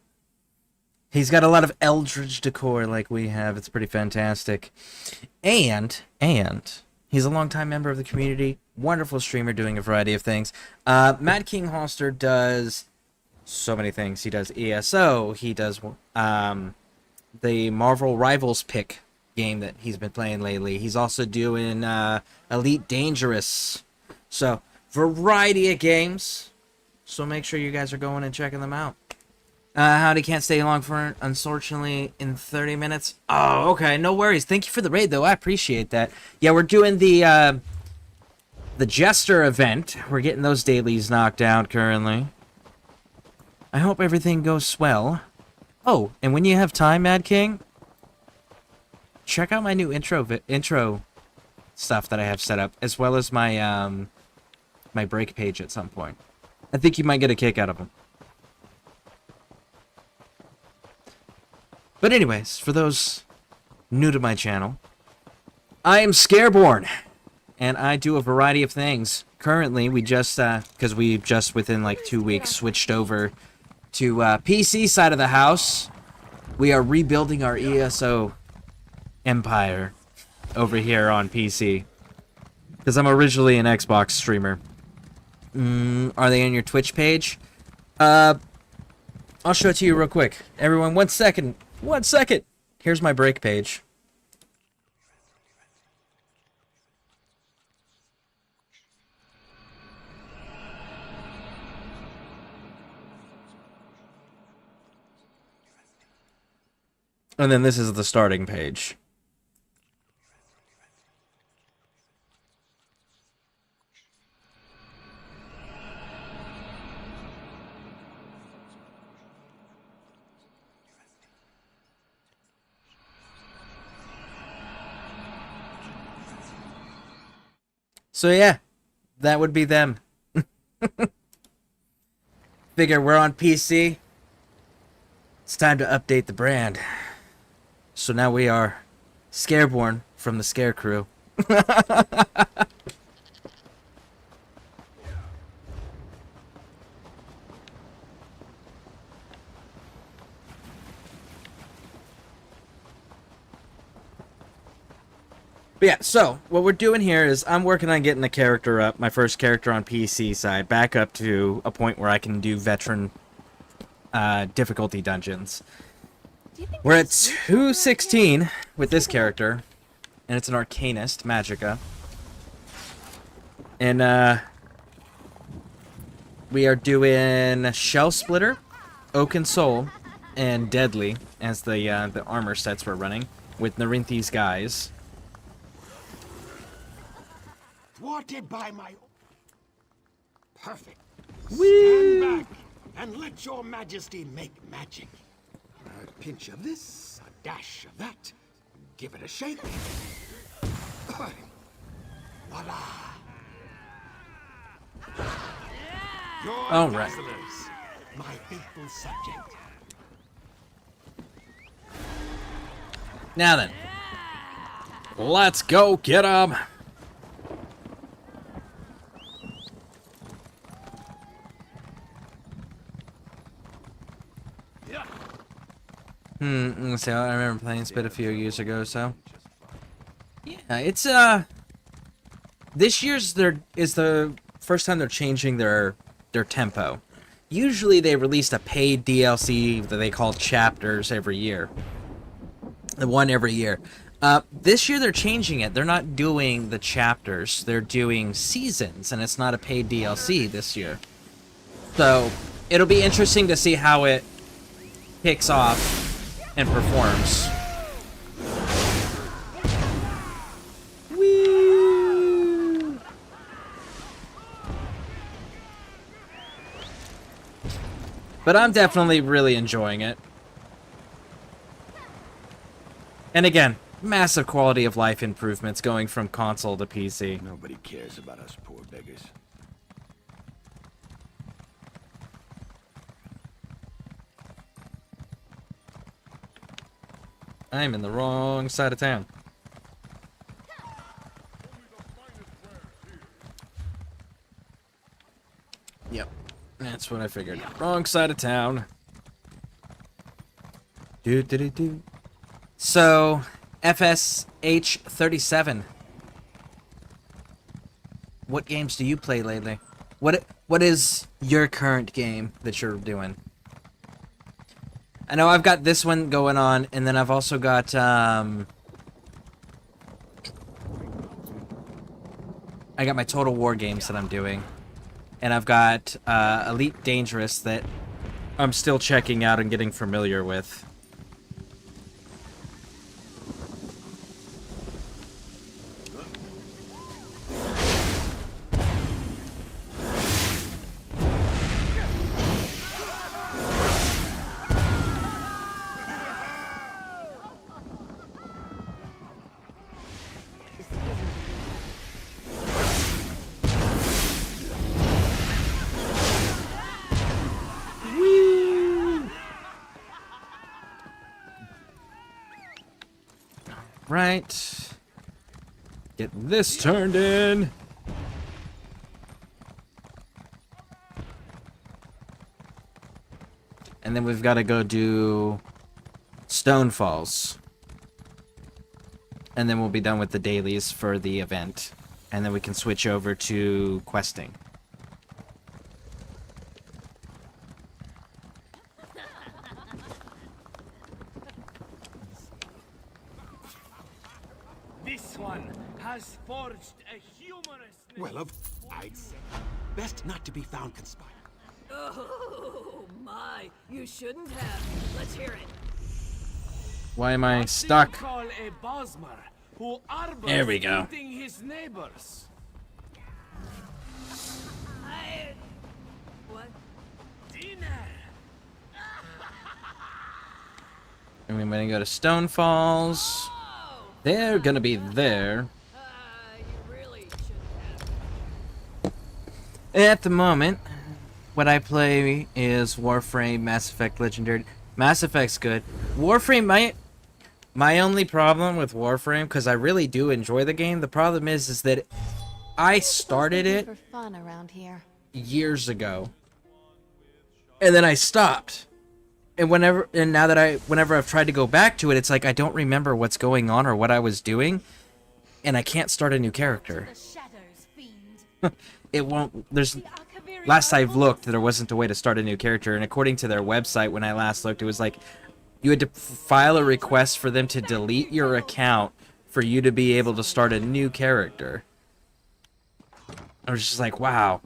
A: He's got a lot of Eldritch decor like we have. It's pretty fantastic. And he's a longtime member of the community. Wonderful streamer doing a variety of things. Mad King Hoster does so many things. He does ESO. He does the Marvel Rivals pick game that he's been playing lately. He's also doing Elite Dangerous. So, variety of games. So make sure you guys are going and checking them out. Howdy, can't stay long for, unfortunately, in 30 minutes. Oh, okay, no worries. Thank you for the raid, though. I appreciate that. Yeah, we're doing the Jester event. We're getting those dailies knocked out currently. I hope everything goes well. Oh, and when you have time, Mad King, check out my new intro stuff that I have set up, as well as my my break page at some point. I think you might get a kick out of them. But anyways, for those new to my channel, I am Scareborne, and I do a variety of things. Currently, we just, because we just within like 2 weeks switched over to PC side of the house. We are rebuilding our ESO empire over here on PC. Because I'm originally an Xbox streamer. Are they on your Twitch page? I'll show it to you real quick. Everyone, 1 second. 1 second. Here's my break page. And then this is the starting page. So yeah, that would be them. Figure we're on PC. It's time to update the brand. So now we are Scareborne from the Scare Crew. But yeah, so what we're doing here is I'm working on getting the character up, my first character on PC side, back up to a point where I can do veteran difficulty dungeons. We're at 216 with this character, and it's an Arcanist, Magicka. And we are doing Shell Splitter, Oaken Soul, and Deadly as the armor sets we're running with Narinthi's guys.
E: Thwarted by my... Perfect.
A: Whee!
E: Stand back and let your majesty make magic. A pinch of this, a dash of that. Give it a shake. Voila. Your
A: All right.
E: dazzlers, my faithful subject.
A: Now then, let's go get 'em. So I remember playing Spit a few years ago, so yeah, it's this year's is the first time they're changing their tempo. Usually they released a paid DLC that they call chapters every year. The one every year. This year they're changing it. They're not doing the chapters. They're doing seasons, and it's not a paid DLC this year. So it'll be interesting to see how it kicks off and performs. Whee! But I'm definitely really enjoying it. And again, massive quality of life improvements going from console to PC.
E: Nobody cares about us poor beggars.
A: I'm in the wrong side of town. Yep, that's what I figured. Wrong side of town. Do. So, FSH 37. What games do you play lately? What is your current game that you're doing? I know I've got this one going on, and then I've also got, I got my Total War games that I'm doing. And I've got, Elite Dangerous that I'm still checking out and getting familiar with. Right. Get this turned in. And then we've got to go do Stone Falls. And then we'll be done with the dailies for the event. And then we can switch over to questing.
D: This one has forged a humorous...
E: Well, I'd say best not to be found conspiring.
C: Oh, my. You shouldn't have. Let's hear it.
A: Why am I stuck?
D: Call a Bosmer who arbors
A: There we go.
D: eating his neighbors.
C: What?
D: Dinner.
A: And we're going to go to Stone Falls. They're going to be there.
C: You really shouldn't have.
A: At the moment, what I play is Warframe, Mass Effect Legendary. Mass Effect's good. Warframe, my only problem with Warframe, because I really do enjoy the game, the problem is that I started it
I: For fun around here.
A: years ago, and then I stopped. And whenever I've tried to go back to it, it's like I don't remember what's going on or what I was doing, and I can't start a new character.
I: The shadows, fiend.
A: It won't. Last I've looked, there wasn't a way to start a new character, and according to their website, when I last looked, it was like you had to file a request for them to delete your account for you to be able to start a new character. I was just like, wow,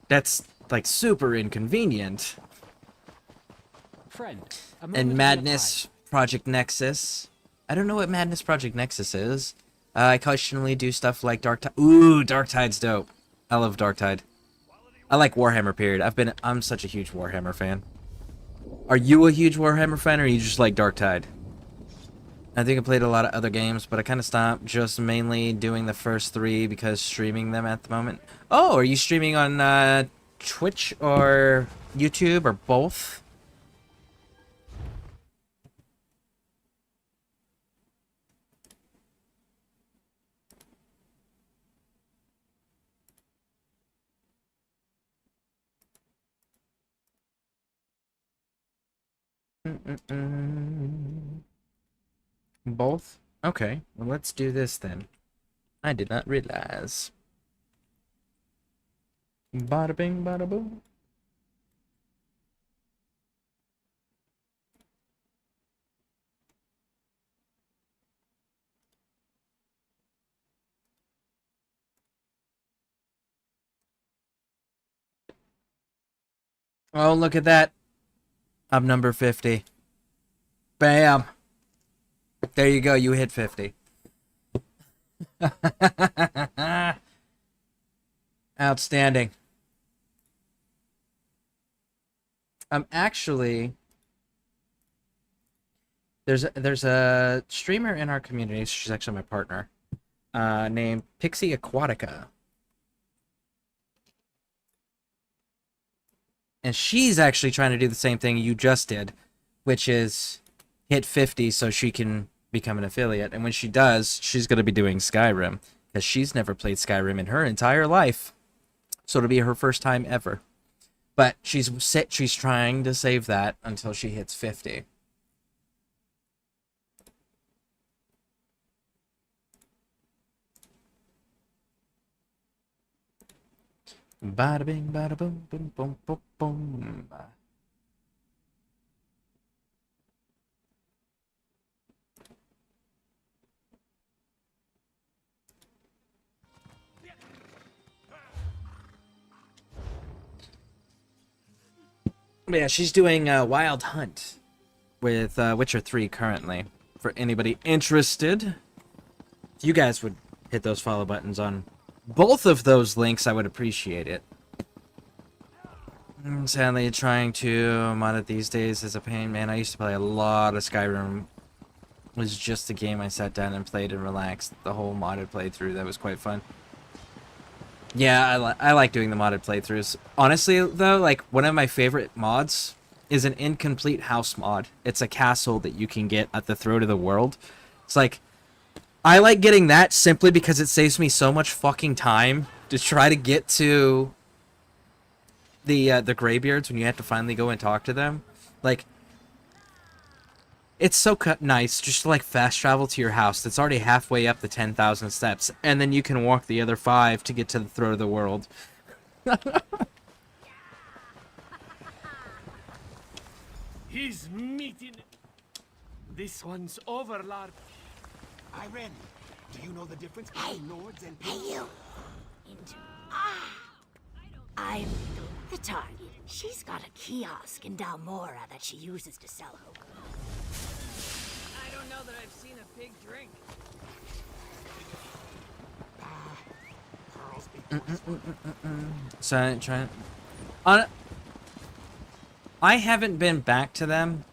A: that's like super inconvenient. And Madness Project Nexus. I don't know what Madness Project Nexus is. I occasionally do stuff like Darktide. Ooh, Darktide's dope. I love Darktide. I like Warhammer, period. I'm such a huge Warhammer fan. Are you a huge Warhammer fan, or are you just like Darktide? I think I played a lot of other games, but I kind of stopped just mainly doing the first 3 because streaming them at the moment. Oh, are you streaming on Twitch or YouTube or both? Both? Okay, well, let's do this then. I did not realize. Bada bing, bada boom. Oh, look at that. I'm number 50. Bam. There you go. You hit 50. Outstanding. I'm actually... There's a streamer in our community. She's actually my partner. Named Pixie Aquatica. And she's actually trying to do the same thing you just did, which is hit 50 so she can become an affiliate. And when she does, she's going to be doing Skyrim, because she's never played Skyrim in her entire life. So it'll be her first time ever. But she's trying to save that until she hits 50. Bada bing, bada boom, boom, boom, boom, boom. Yeah, she's doing Wild Hunt with Witcher 3 currently. For anybody interested, if you guys would hit those follow buttons on both of those links, I would appreciate it. Sadly, trying to mod it these days is a pain, man. I used to play a lot of Skyrim. It was just a game I sat down and played and relaxed. The whole modded playthrough, that was quite fun. Yeah, I like doing the modded playthroughs. Honestly, though, like, one of my favorite mods is an incomplete house mod. It's a castle that you can get at the throat of the world. It's like, I like getting that simply because it saves me so much fucking time to try to get to the Greybeards when you have to finally go and talk to them. Like, it's so nice just to, like, fast travel to your house that's already halfway up the 10,000 steps, and then you can walk the other 5 to get to the throat of the world.
D: He's meeting. This one's Overlord.
E: Irene, do you know the difference between lords and
F: Hey, you. I'm the target. She's got a kiosk in Dalmora that she uses to sell hookah.
C: I don't know that I've seen a pig drink.
A: So trying. I haven't been back to them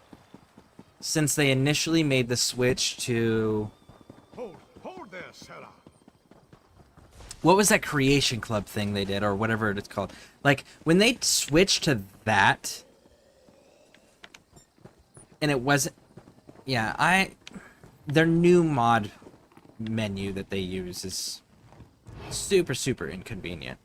A: since they initially made the switch to.
H: Hold there, Sarah.
A: What was that Creation Club thing they did, or whatever it's called? Like, when they switched to that, and it wasn't... Yeah, their new mod menu that they use is super, super inconvenient.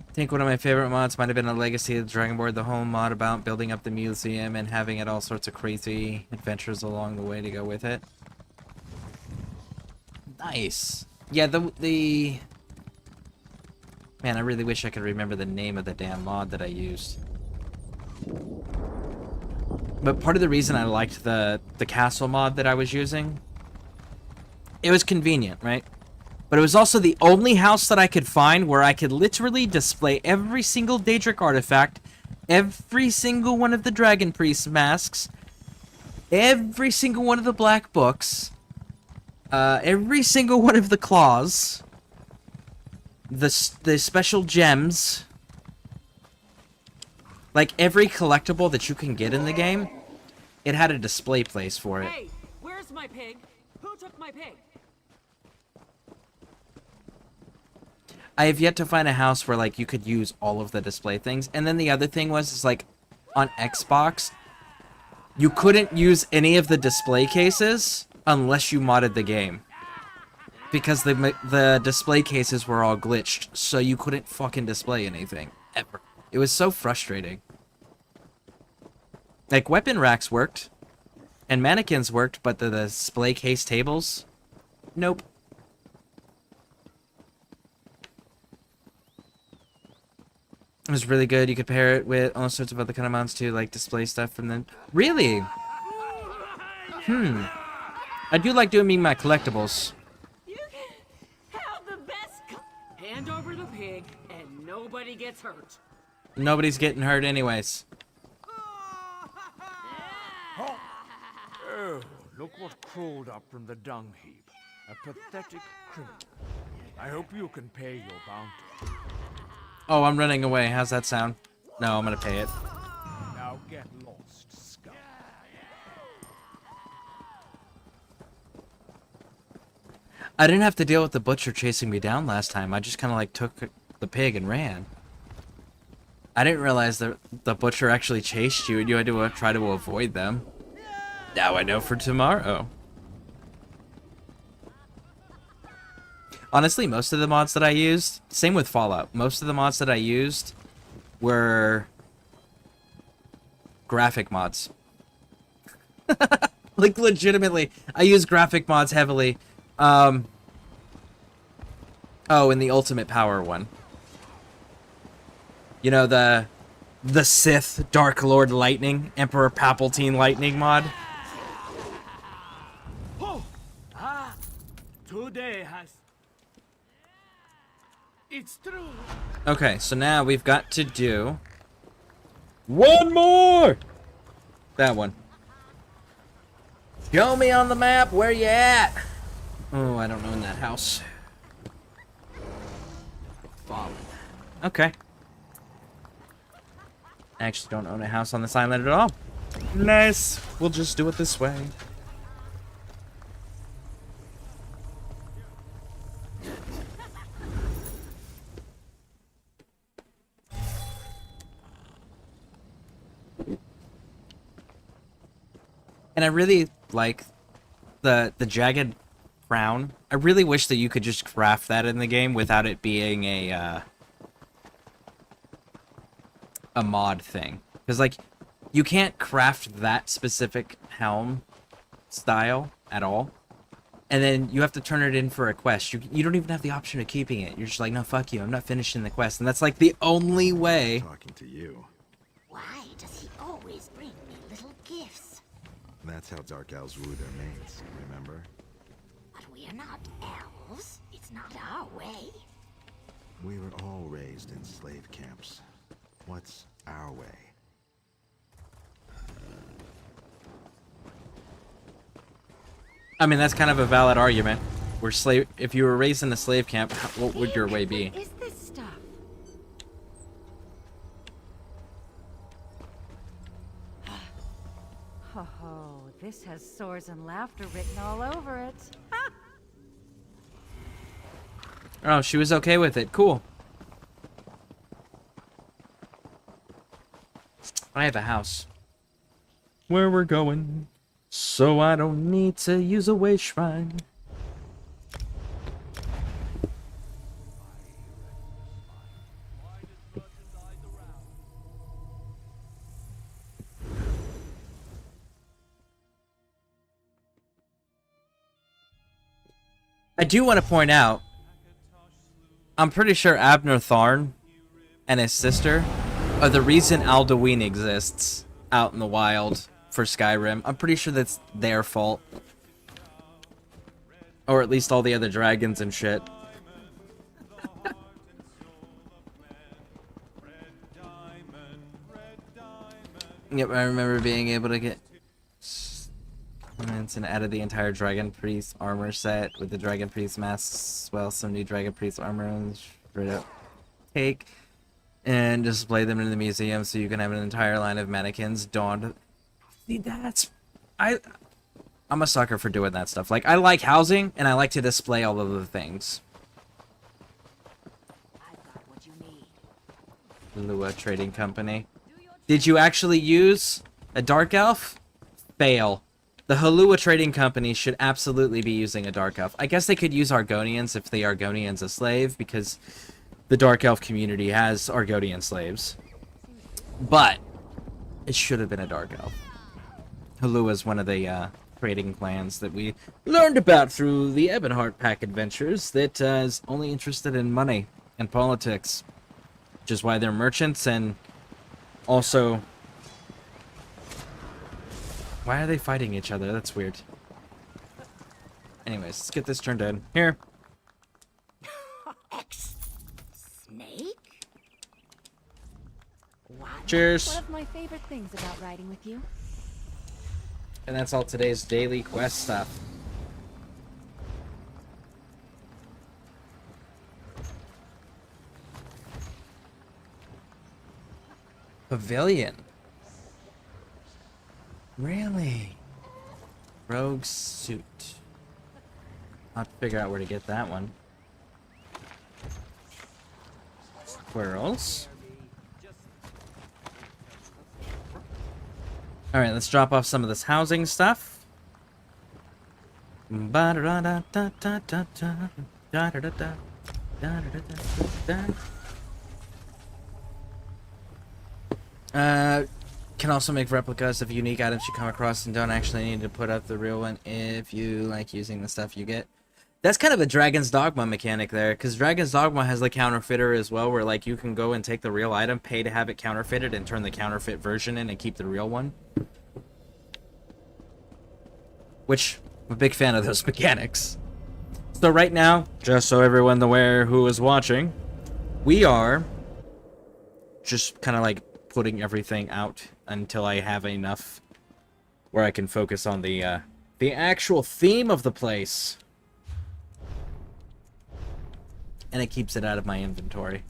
A: I think one of my favorite mods might have been a Legacy of the Dragonborn, the home mod about building up the museum and having it all sorts of crazy adventures along the way to go with it. Nice. Yeah, the man, I really wish I could remember the name of the damn mod that I used. But part of the reason I liked the castle mod that I was using, it was convenient, right? But it was also the only house that I could find where I could literally display every single Daedric artifact, every single one of the Dragon Priest masks, every single one of the black books, every single one of the claws, the special gems, like every collectible that you can get in the game, it had a display place for it.
C: Hey, where's my pig? Who took my pig?
A: I have yet to find a house where, like, you could use all of the display things. And then the other thing is like, on Xbox, you couldn't use any of the display cases unless you modded the game. because the display cases were all glitched, so you couldn't fucking display anything ever. It was so frustrating. Like, weapon racks worked, and mannequins worked, but the display case tables, nope. It was really good. You could pair it with all sorts of other kind of mounts too, like display stuff from then. Really? I do like doing my collectibles.
C: You can have the best. Hand over the pig, and nobody gets hurt.
A: Nobody's getting hurt anyways.
D: Oh, look what crawled up from the dung heap. A pathetic criminal. I hope you can pay your bounty.
A: Oh, I'm running away. How's that sound? No, I'm gonna pay it.
D: Now get lost, scum.
A: I didn't have to deal with the butcher chasing me down last time. I just kind of like took the pig and ran. I didn't realize that the butcher actually chased you and you had to try to avoid them. Now I know for tomorrow. Honestly, most of the mods that I used, same with Fallout, most of the mods that I used were graphic mods. Like, legitimately, I use graphic mods heavily. Oh, and the Ultimate Power one. You know, the Sith Dark Lord Lightning, Emperor Palpatine Lightning mod.
D: Oh, today has... It's true.
A: Okay, so now we've got to do one more. That one. Show me on the map where you at. Oh, I don't know in that house. Fallen. Okay. I actually don't own a house on this island at all. Nice. We'll just do it this way. And I really like the jagged crown. I really wish that you could just craft that in the game without it being a mod thing. Because, like, you can't craft that specific helm style at all. And then you have to turn it in for a quest. You don't even have the option of keeping it. You're just like, no, fuck you. I'm not finishing the quest. And that's, like, the only way.
H: Talking to you.
F: Why does he always bring me little gifts?
H: That's how Dark Elves woo their mates, remember?
F: But we're not elves. It's not our way.
H: We were all raised in slave camps. What's our way?
A: I mean, that's kind of a valid argument. If you were raised in a slave camp, what would your way be?
I: What is this stuff? Oh, this has swords and laughter written all over it.
A: Oh, she was okay with it. Cool. I have a house. Where we're going, so I don't need to use a way shrine. I do want to point out, I'm pretty sure Abner Tharn and his sister are the reason Alduin exists out in the wild for Skyrim. I'm pretty sure that's their fault. Or at least all the other dragons and shit. Yep, I remember being able to get and added the entire Dragon Priest armor set with the Dragon Priest masks as well, some new Dragon Priest armor and straight up take and display them in the museum so you can have an entire line of mannequins donned. See, that's I'm a sucker for doing that stuff. Like, I like housing and I like to display all of the things.
F: I've got what you need.
A: Lua Trading Company. Did you actually use a Dark Elf? Fail. The Halua Trading Company should absolutely be using a Dark Elf. I guess they could use Argonians if the Argonian's a slave, because the Dark Elf community has Argonian slaves. But it should have been a Dark Elf. Halua is one of the trading clans that we learned about through the Ebonheart Pack adventures that is only interested in money and politics. Which is why they're merchants, and also... Why are they fighting each other? That's weird. Anyways, let's get this turned in. Here.
F: Snake? What?
A: Cheers.
I: One of my favorite things about riding with you.
A: And that's all today's daily quest stuff. Pavilion. Really? Rogue suit. I'll have to figure out where to get that one. Squirrels. Alright, let's drop off some of this housing stuff. Can also make replicas of unique items you come across and don't actually need to put up the real one if you like using the stuff you get. That's kind of a Dragon's Dogma mechanic there, because Dragon's Dogma has the counterfeiter as well, where like you can go and take the real item, pay to have it counterfeited, and turn the counterfeit version in and keep the real one. Which, I'm a big fan of those mechanics. So right now, just so everyone's aware who is watching, we are just kind of like putting everything out until I have enough where I can focus on the actual theme of the place. And it keeps it out of my inventory.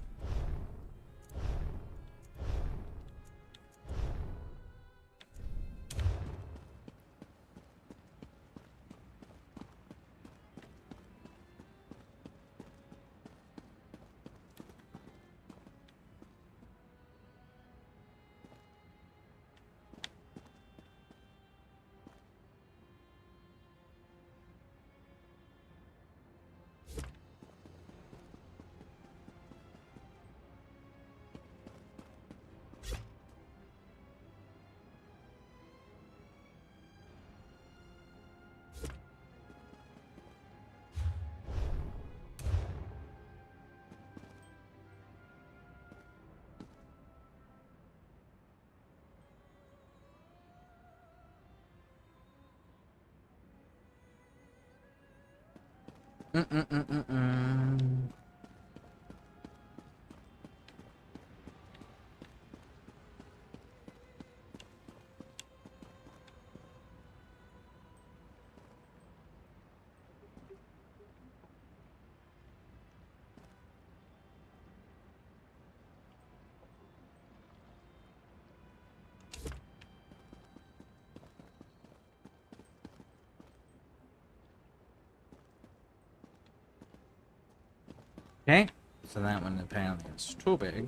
A: Okay, so that one apparently is too big.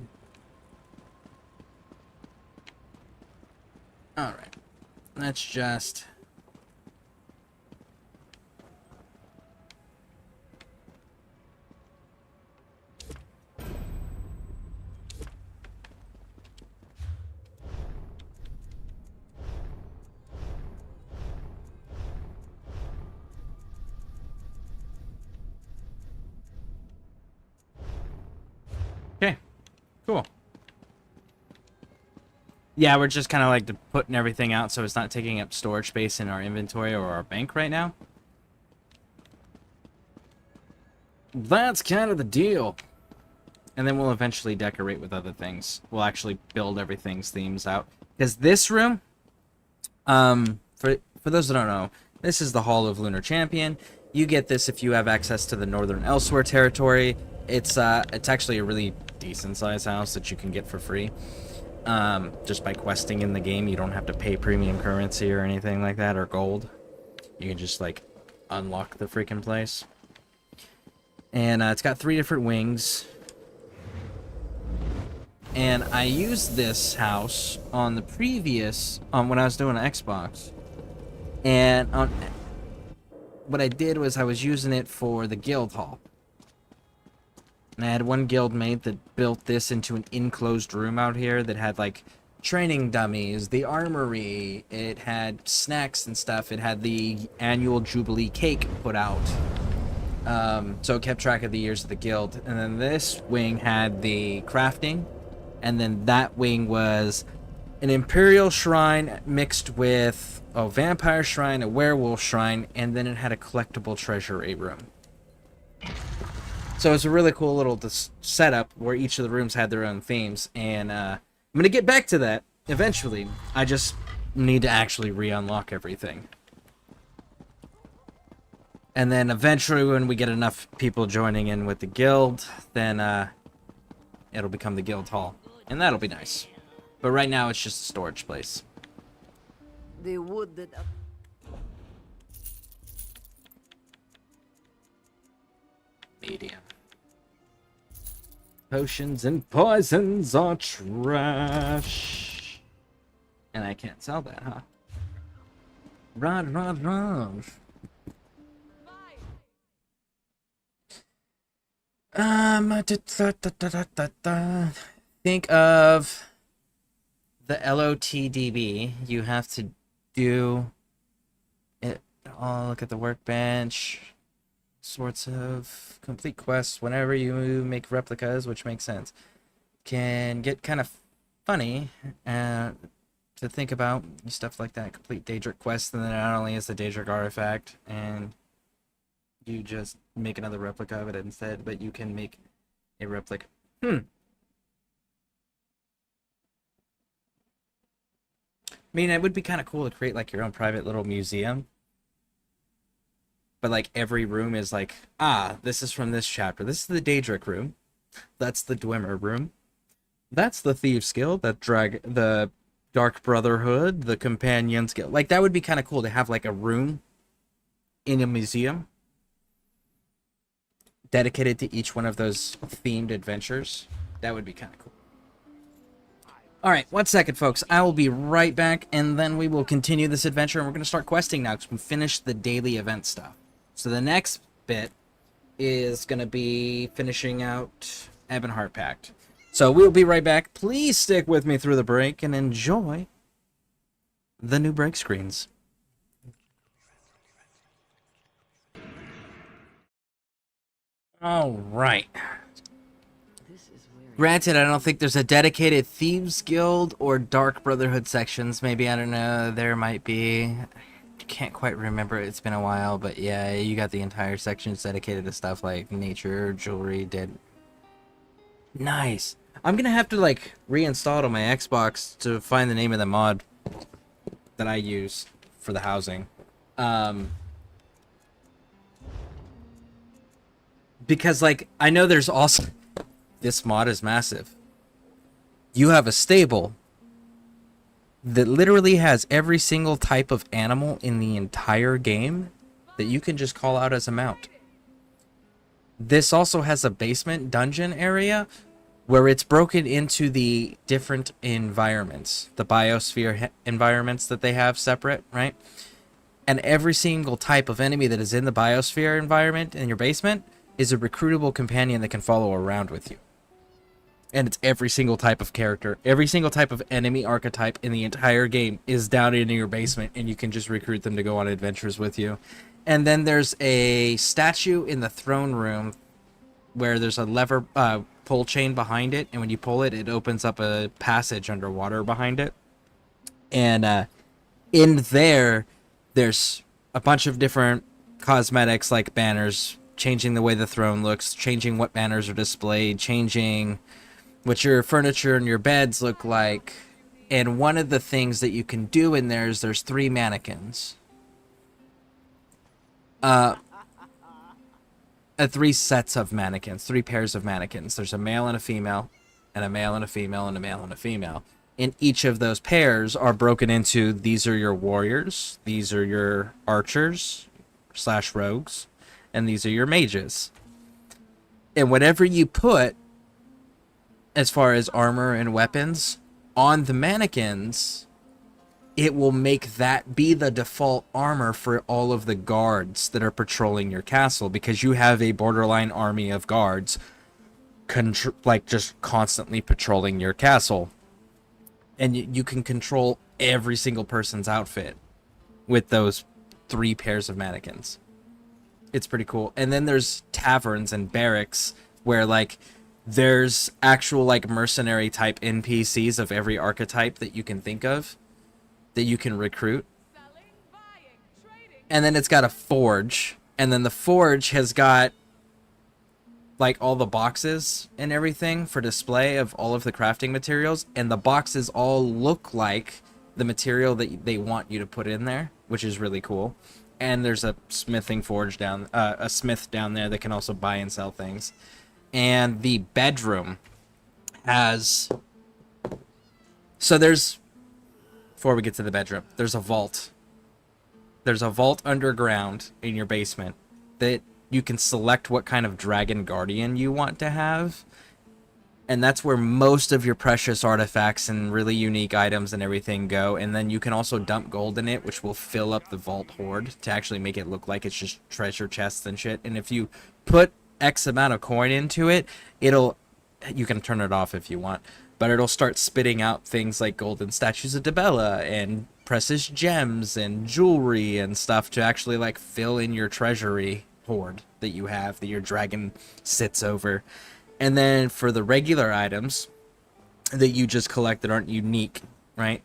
A: Alright, let's just... Okay, cool. Yeah, we're just kind of like putting everything out so it's not taking up storage space in our inventory or our bank right now. That's kind of the deal. And then we'll eventually decorate with other things. We'll actually build everything's themes out. Because this room, for those that don't know, this is the Hall of Lunar Champion. You get this if you have access to the Northern Elsewhere territory. It's actually a really decent sized house that you can get for free. Just by questing in the game. You don't have to pay premium currency or anything like that, or gold. You can just like unlock the freaking place. And it's got 3 different wings. And I used this house on the previous, when I was doing an Xbox. And what I did was I was using it for the guild hall. And I had one guild mate that built this into an enclosed room out here that had like training dummies, the armory, it had snacks and stuff, it had the annual Jubilee cake put out. So it kept track of the years of the guild. And then this wing had the crafting, and then that wing was an Imperial Shrine mixed with a Vampire Shrine, a Werewolf Shrine, and then it had a collectible treasury room. So it's a really cool little setup where each of the rooms had their own themes, and I'm going to get back to that eventually. I just need to actually re-unlock everything. And then eventually when we get enough people joining in with the guild, then it'll become the guild hall. And that'll be nice. But right now it's just a storage place.
C: The wood that...
A: Medium. Potions and poisons are trash. And I can't sell that, huh? Run. Think of the LOTDB. You have to do it. Oh, look at the workbench. Sorts of complete quests whenever you make replicas, which makes sense. Can get kind of funny to think about stuff like that. Complete Daedric quest, and then not only is the Daedric artifact, and you just make another replica of it instead, but you can make a replica. I mean, it would be kind of cool to create like your own private little museum. But like every room is like, this is from this chapter. This is the Daedric room. That's the Dwemer room. That's the Thieves Guild. The Dark Brotherhood. The Companions Guild. Like that would be kind of cool to have like a room in a museum dedicated to each one of those themed adventures. That would be kind of cool. Alright, 1 second, folks. I will be right back, and then we will continue this adventure, and we're going to start questing now, because we finished the daily event stuff. So the next bit is going to be finishing out Ebonheart Pact. So we'll be right back. Please stick with me through the break, and enjoy the new break screens. Alright. Granted, I don't think there's a dedicated Thieves Guild or Dark Brotherhood sections. Maybe, I don't know, there might be. Can't quite remember, it's been a while, but yeah, you got the entire sections dedicated to stuff like nature, jewelry, dead. Nice. I'm gonna have to like reinstall it on my Xbox to find the name of the mod that I use for the housing. Because like, I know there's also... This mod is massive. You have a stable that literally has every single type of animal in the entire game that you can just call out as a mount. This also has a basement dungeon area where it's broken into the different environments, the biosphere environments that they have separate, right? And every single type of enemy that is in the biosphere environment in your basement is a recruitable companion that can follow around with you. And it's every single type of character. Every single type of enemy archetype in the entire game is down in your basement, and you can just recruit them to go on adventures with you. And then there's a statue in the throne room where there's a lever pull chain behind it, and when you pull it, it opens up a passage underwater behind it. And in there's a bunch of different cosmetics like banners, changing the way the throne looks, changing what banners are displayed, changing what your furniture and your beds look like. And one of the things that you can do in there is there's 3 mannequins. 3 sets of mannequins, 3 pairs of mannequins. There's a male and a female, and a male and a female, and a male and a female. And each of those pairs are broken into, these are your warriors, these are your archers / rogues, and these are your mages. And whatever you put as far as armor and weapons on the mannequins, it will make that be the default armor for all of the guards that are patrolling your castle, because you have a borderline army of guards like just constantly patrolling your castle, and you can control every single person's outfit with those 3 pairs of mannequins. It's pretty cool. And then there's taverns and barracks where like there's actual like mercenary type NPCs of every archetype that you can think of that you can recruit. And then it's got a forge, and then the forge has got like all the boxes and everything for display of all of the crafting materials, and the boxes all look like the material that they want you to put in there, which is really cool. And there's a smithing forge a smith down there that can also buy and sell things. And the bedroom has, so there's, before we get to the bedroom, there's a vault. There's a vault underground in your basement that you can select what kind of dragon guardian you want to have. And that's where most of your precious artifacts and really unique items and everything go. And then you can also dump gold in it, which will fill up the vault hoard to actually make it look like it's just treasure chests and shit. And if you put X amount of coin into it, you can turn it off if you want, but it'll start spitting out things like golden statues of Dibella and precious gems and jewelry and stuff to actually like fill in your treasury hoard that you have, that your dragon sits over. And then for the regular items that you just collect that aren't unique, right?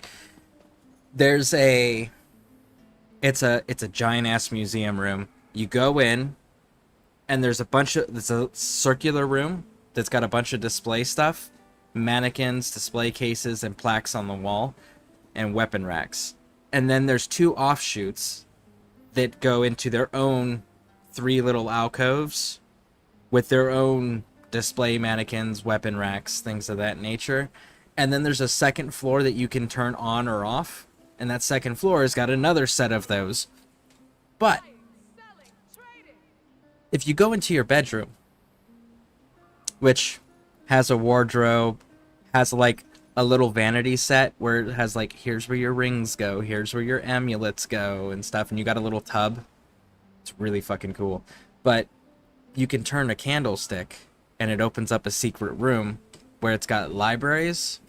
A: It's a giant ass museum room. You go in, and there's a circular room that's got a bunch of display stuff, mannequins, display cases, and plaques on the wall, and weapon racks. And then there's 2 offshoots that go into their own 3 little alcoves with their own display mannequins, weapon racks, things of that nature. And then there's a second floor that you can turn on or off, and that second floor has got another set of those. But if you go into your bedroom, which has a wardrobe, has like a little vanity set where it has like, here's where your rings go, here's where your amulets go and stuff, and you got a little tub. It's really fucking cool. But you can turn a candlestick and it opens up a secret room where it's got libraries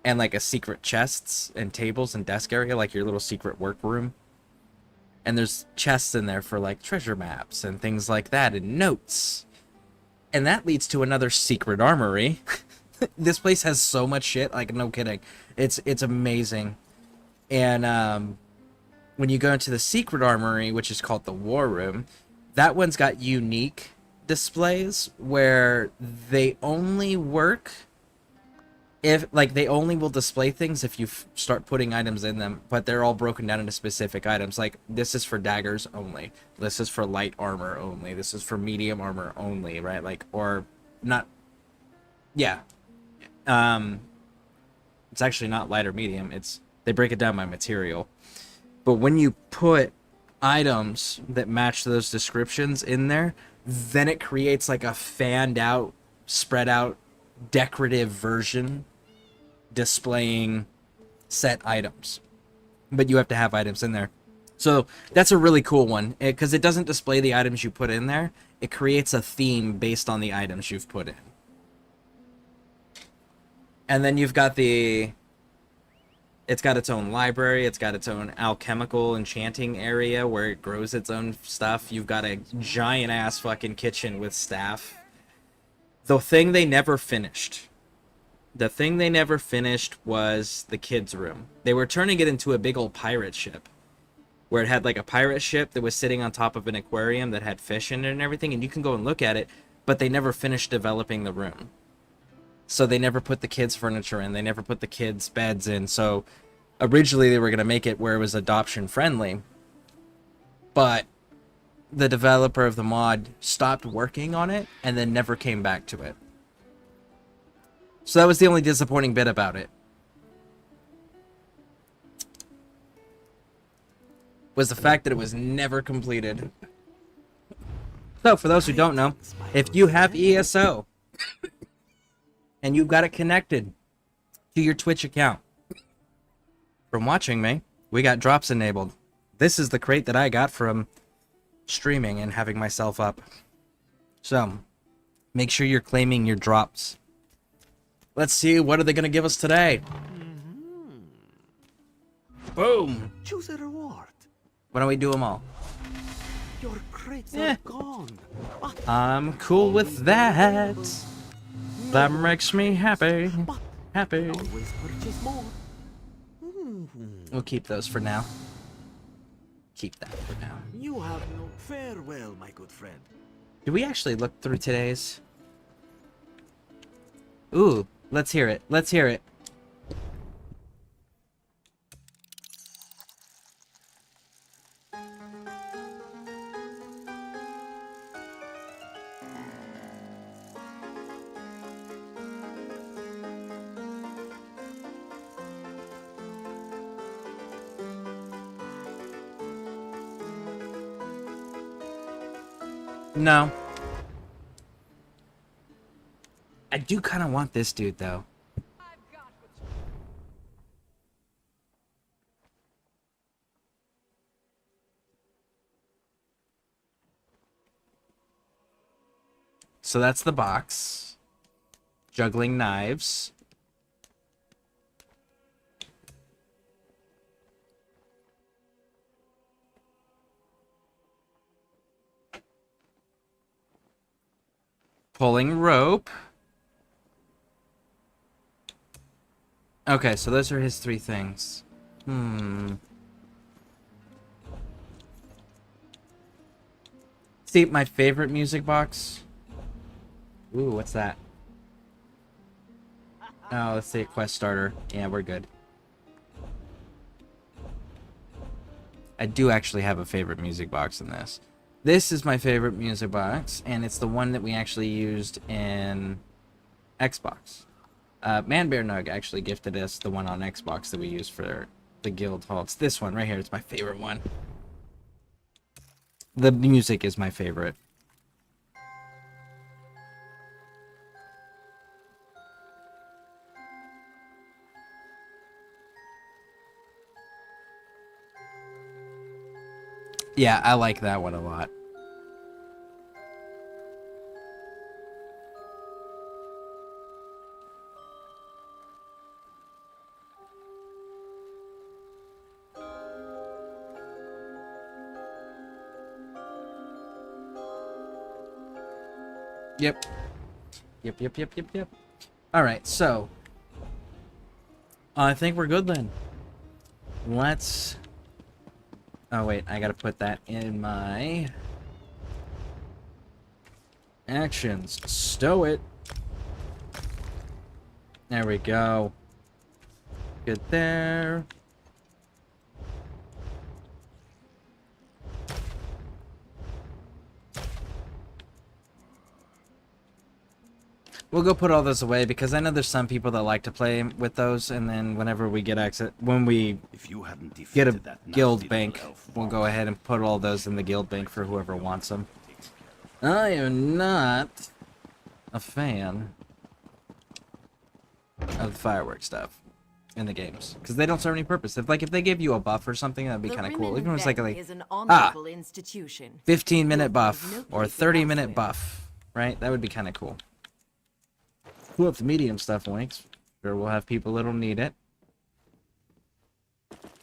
A: and like a secret chests and tables and desk area, like your little secret workroom. And there's chests in there for like treasure maps and things like that and notes. And that leads to another secret armory. This place has so much shit, like no kidding. It's amazing. And when you go into the secret armory, which is called the War Room, that one's got unique displays where they only work if, like, they only will display things if you start putting items in them, but they're all broken down into specific items. Like, this is for daggers only. This is for light armor only. This is for medium armor only, right? Like, or not. Yeah. It's actually not light or medium. They break it down by material. But when you put items that match those descriptions in there, then it creates like a fanned out, spread out, decorative version displaying set items. But you have to have items in there. So that's a really cool one, because it doesn't display the items you put in there. It creates a theme based on the items you've put in. And then you've got it's got its own library. It's got its own alchemical enchanting area where it grows its own stuff. You've got a giant ass fucking kitchen with staff. The thing they never finished was the kids' room. They were turning it into a big old pirate ship, where it had like a pirate ship that was sitting on top of an aquarium that had fish in it and everything, and you can go and look at it, but they never finished developing the room. So they never put the kids' furniture in, they never put the kids' beds in. So originally they were going to make it where it was adoption friendly, but the developer of the mod stopped working on it and then never came back to it. So that was the only disappointing bit about it. Was the fact that it was never completed. So for those who don't know, if you have ESO and you've got it connected to your Twitch account, from watching me, we got drops enabled. This is the crate that I got from streaming and having myself up. So, make sure you're claiming your drops. Let's see, what are they going to give us today? Boom!
E: Choose a reward.
A: Why don't we do them all?
E: Your crates are gone.
A: I'm cool with that. That makes me happy. Happy.
E: Always purchase more.
A: We'll keep those for now. Keep that for now.
E: You have no farewell, my good friend.
A: Did we actually look through today's? Ooh, let's hear it. Let's hear it. No. I do kind of want this dude, though. So that's the box. Juggling knives. Pulling rope. Okay, so those are his 3 things. See, my favorite music box. Ooh, what's that? Oh, let's see a quest starter. Yeah, we're good. I do actually have a favorite music box in this. This is my favorite music box, and it's the one that we actually used in Xbox. Man Bear Nug actually gifted us the one on Xbox that we used for the guild hall. It's this one right here. It's my favorite one. The music is my favorite. Yeah, I like that one a lot. Yep. Yep. Alright, so I think we're good then. Let's... Oh wait, I gotta put that in my actions. Stow it. There we go. Good there. We'll go put all those away because I know there's some people that like to play with those, and then whenever we get access, when we get a guild bank, we'll go ahead and put all those in the guild bank for whoever wants them. I am not a fan of the fireworks stuff in the games because they don't serve any purpose. If they give you a buff or something, that'd be kind of cool. Even if it's like 15-minute buff or 30-minute buff, right? That would be kind of cool. Cool up the medium stuff links. Sure, we'll have people that'll need it.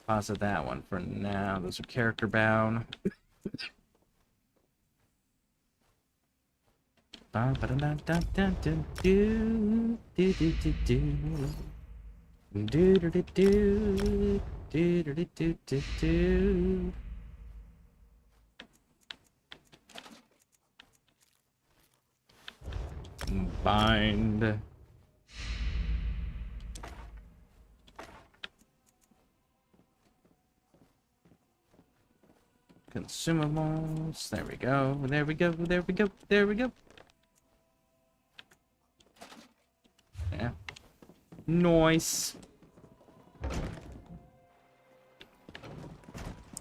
A: Pause at that one for now. Those are character bound. Bind. Consumables. There we go. There we go. There we go. There we go. Yeah. Nice.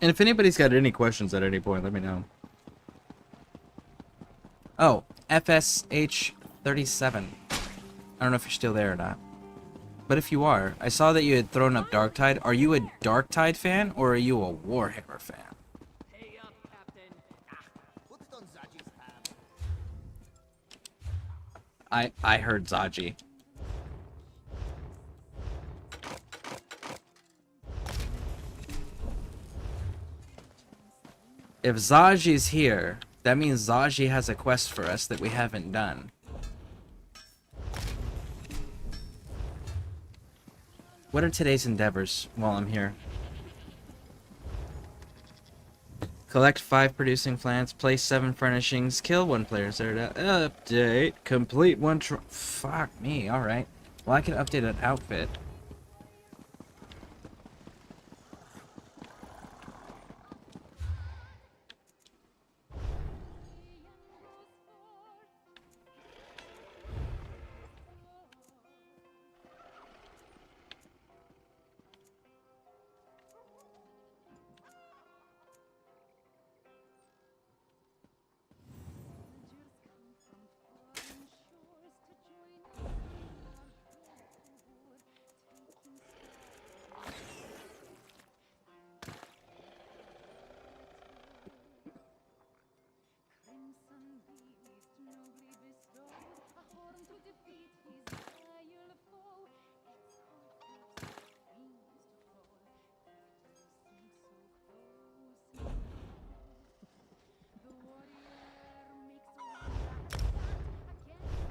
A: And if anybody's got any questions at any point, let me know. Oh, FSH 37. I don't know if you're still there or not. But if you are, I saw that you had thrown up Darktide. Are you a Darktide fan or are you a Warhammer fan?
C: Pay up, Captain.
J: Put it on Zaji's tab.
A: I heard Zaji. If Zaji's here, that means Zaji has a quest for us that we haven't done. What are today's endeavors while I'm here? Collect 5 producing plants, place 7 furnishings, kill 1 player. Update, complete 1 fuck me, alright. Well, I can update an outfit.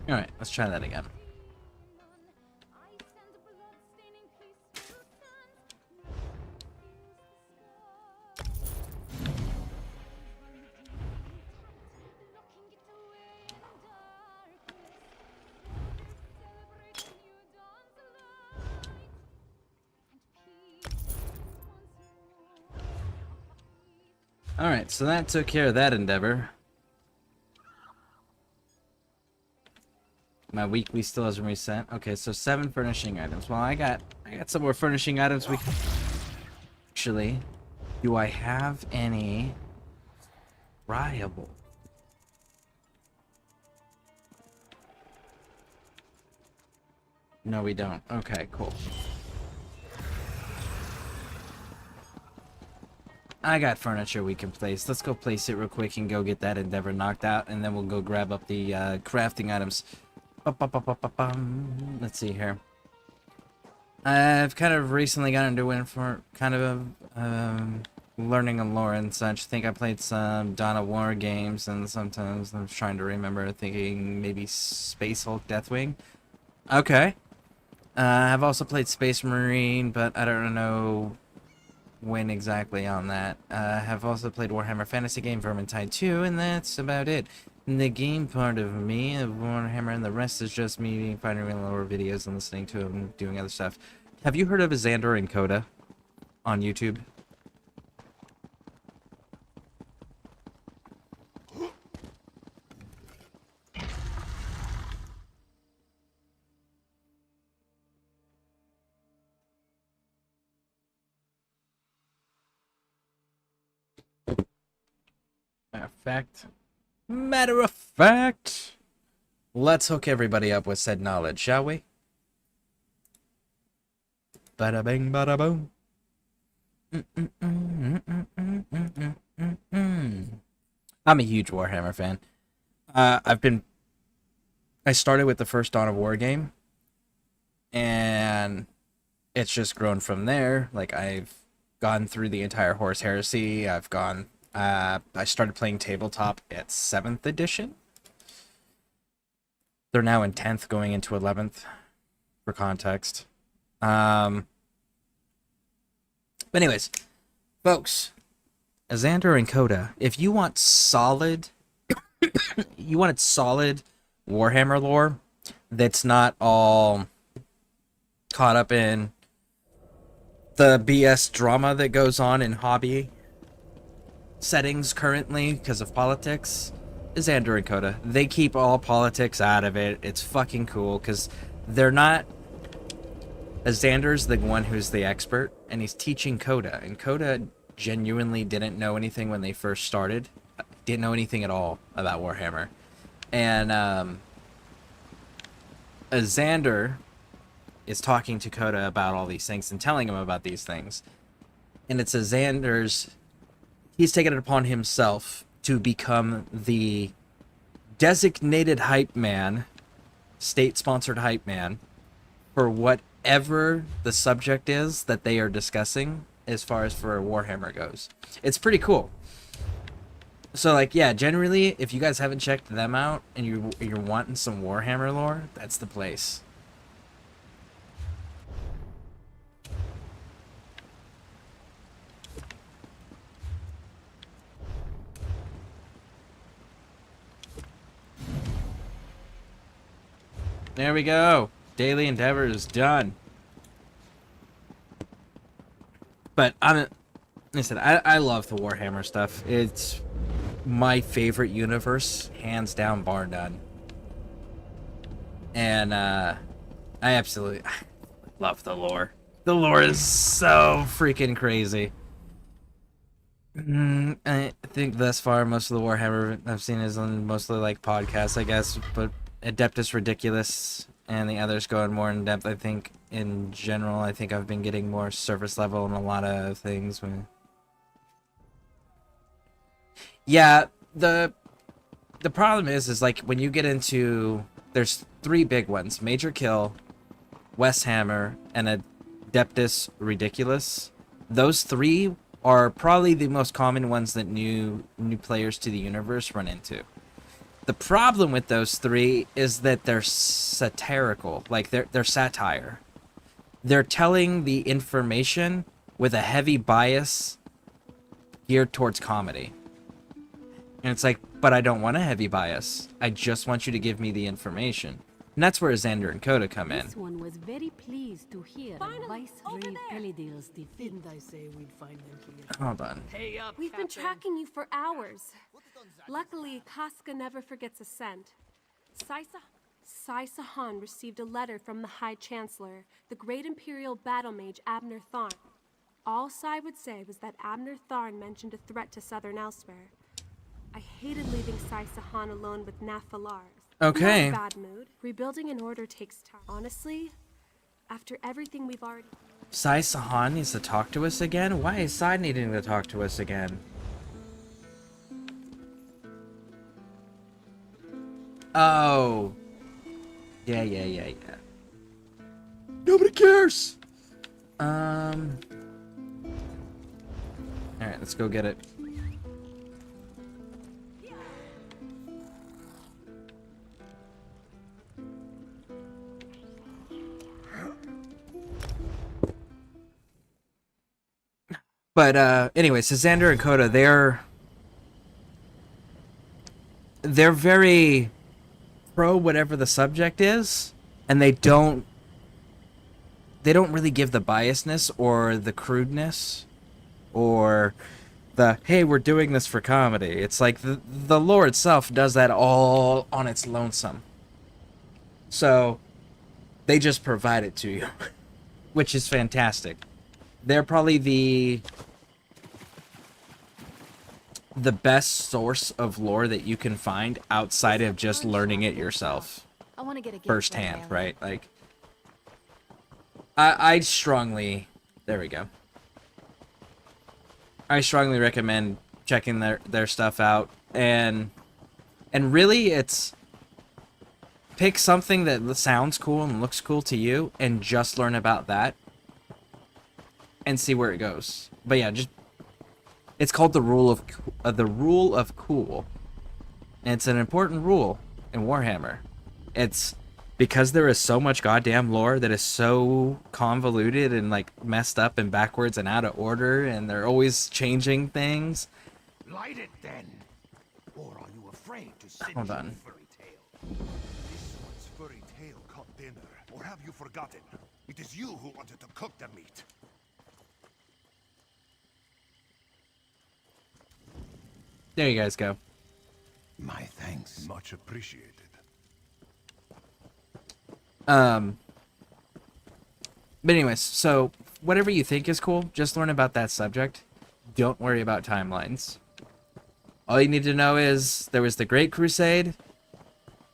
A: Alright, let's try that again. Alright, so that took care of that endeavor. My weekly still hasn't reset. Okay, so 7 furnishing items. Well, I got some more furnishing items we can... Actually, do I have any riable? No, we don't. Okay, cool. I got furniture we can place. Let's go place it real quick and go get that endeavor knocked out, and then we'll go grab up the crafting items. Let's see here. I've kind of recently gotten into it for kind of learning on lore and such. I think I played some Dawn of War games, and sometimes I'm trying to remember, thinking maybe Space Hulk Deathwing. Okay. I've also played Space Marine, but I don't know when exactly on that. I have also played Warhammer Fantasy game, Vermintide 2, and that's about it. The game part of me, of Warhammer, and the rest is just me finding lore videos and listening to them, doing other stuff. Have you heard of Xander and Coda on YouTube? Matter of fact, let's hook everybody up with said knowledge, shall we? Bada bing, bada boom. I'm a huge Warhammer fan. I started with the first Dawn of War game, and it's just grown from there. Like, I've gone through the entire Horus Heresy. I started playing tabletop at 7th edition. They're now in 10th, going into 11th, for context. But anyways, folks, Xander and Coda, if you want solid, solid Warhammer lore that's not all caught up in the BS drama that goes on in hobby settings currently because of politics, is Xander and Coda. They keep all politics out of it. It's fucking cool because they're not... Xander's the one who's the expert, and he's teaching Coda, and Coda genuinely didn't know anything when they first started. Didn't know anything at all about Warhammer. And Xander is talking to Coda about all these things and telling him about these things. And it says he's taken it upon himself to become the designated hype man, state-sponsored hype man, for whatever the subject is that they are discussing as far as for Warhammer goes. It's pretty cool. So, like, yeah, generally, if you guys haven't checked them out and you're wanting some Warhammer lore, that's the place. There we go. Daily Endeavor is done. But I love the Warhammer stuff. It's my favorite universe, hands down, bar none. And I absolutely love the lore. The lore is so freaking crazy. I think thus far most of the Warhammer I've seen is on mostly like podcasts, I guess, but Adeptus Ridiculous and the others going more in depth. I think in general, I think I've been getting more surface level on a lot of things. Yeah, the problem is like when you get into, there's 3 big ones: Major Kill, West Hammer, and Adeptus Ridiculous. Those 3 are probably the most common ones that new players to the universe run into. The problem with those 3 is that they're satirical, like they're satire. They're telling the information with a heavy bias geared towards comedy. And it's like, but I don't want a heavy bias. I just want you to give me the information. And that's where Xander and Coda come in.
L: This one was very pleased to hear Viceroy Pelidil's defeat.
D: Didn't I say we'd find them here?
A: Hold on.
D: Pay up,
L: We've been
D: Captain.
L: tracking you for hours. Luckily, Casca never forgets a scent. Sai Sahan received a letter from the High Chancellor, the great Imperial battle mage Abner Tharn. All Sai would say was that Abner Tharn mentioned a threat to Southern Elsewhere. I hated leaving Sai Sahan alone with Naphalars.
A: Okay.
L: Not a bad mood. Rebuilding an order takes time. Honestly, after everything we've already...
A: Sai Sahan needs to talk to us again? Why is Sai needing to talk to us again? Oh. Yeah. Nobody cares! Alright, let's go get it. But anyway, so Xander and Coda, they're very pro whatever the subject is, and they don't really give the biasness or the crudeness or the, hey, we're doing this for comedy. It's like the lore itself does that all on its lonesome. So they just provide it to you, which is fantastic. They're probably the best source of lore that you can find outside of just learning it yourself
I: I want to get a
A: firsthand, right? Like, I strongly, there we go. I strongly recommend checking their stuff out, and really it's pick something that sounds cool and looks cool to you and just learn about that and see where it goes. But yeah, just, it's called the rule of cool. And it's an important rule in Warhammer. It's because there is so much goddamn lore that is so convoluted and like messed up and backwards and out of order, and they're always changing things.
E: Light it then. Or are you afraid to sit
A: Hold on.
E: furry tail? This one's furry tail caught dinner. Or have you forgotten? It is you who wanted to cook the meat.
A: There you guys go.
E: My thanks. Much appreciated.
A: But anyways, so whatever you think is cool, just learn about that subject. Don't worry about timelines. All you need to know is there was the Great Crusade.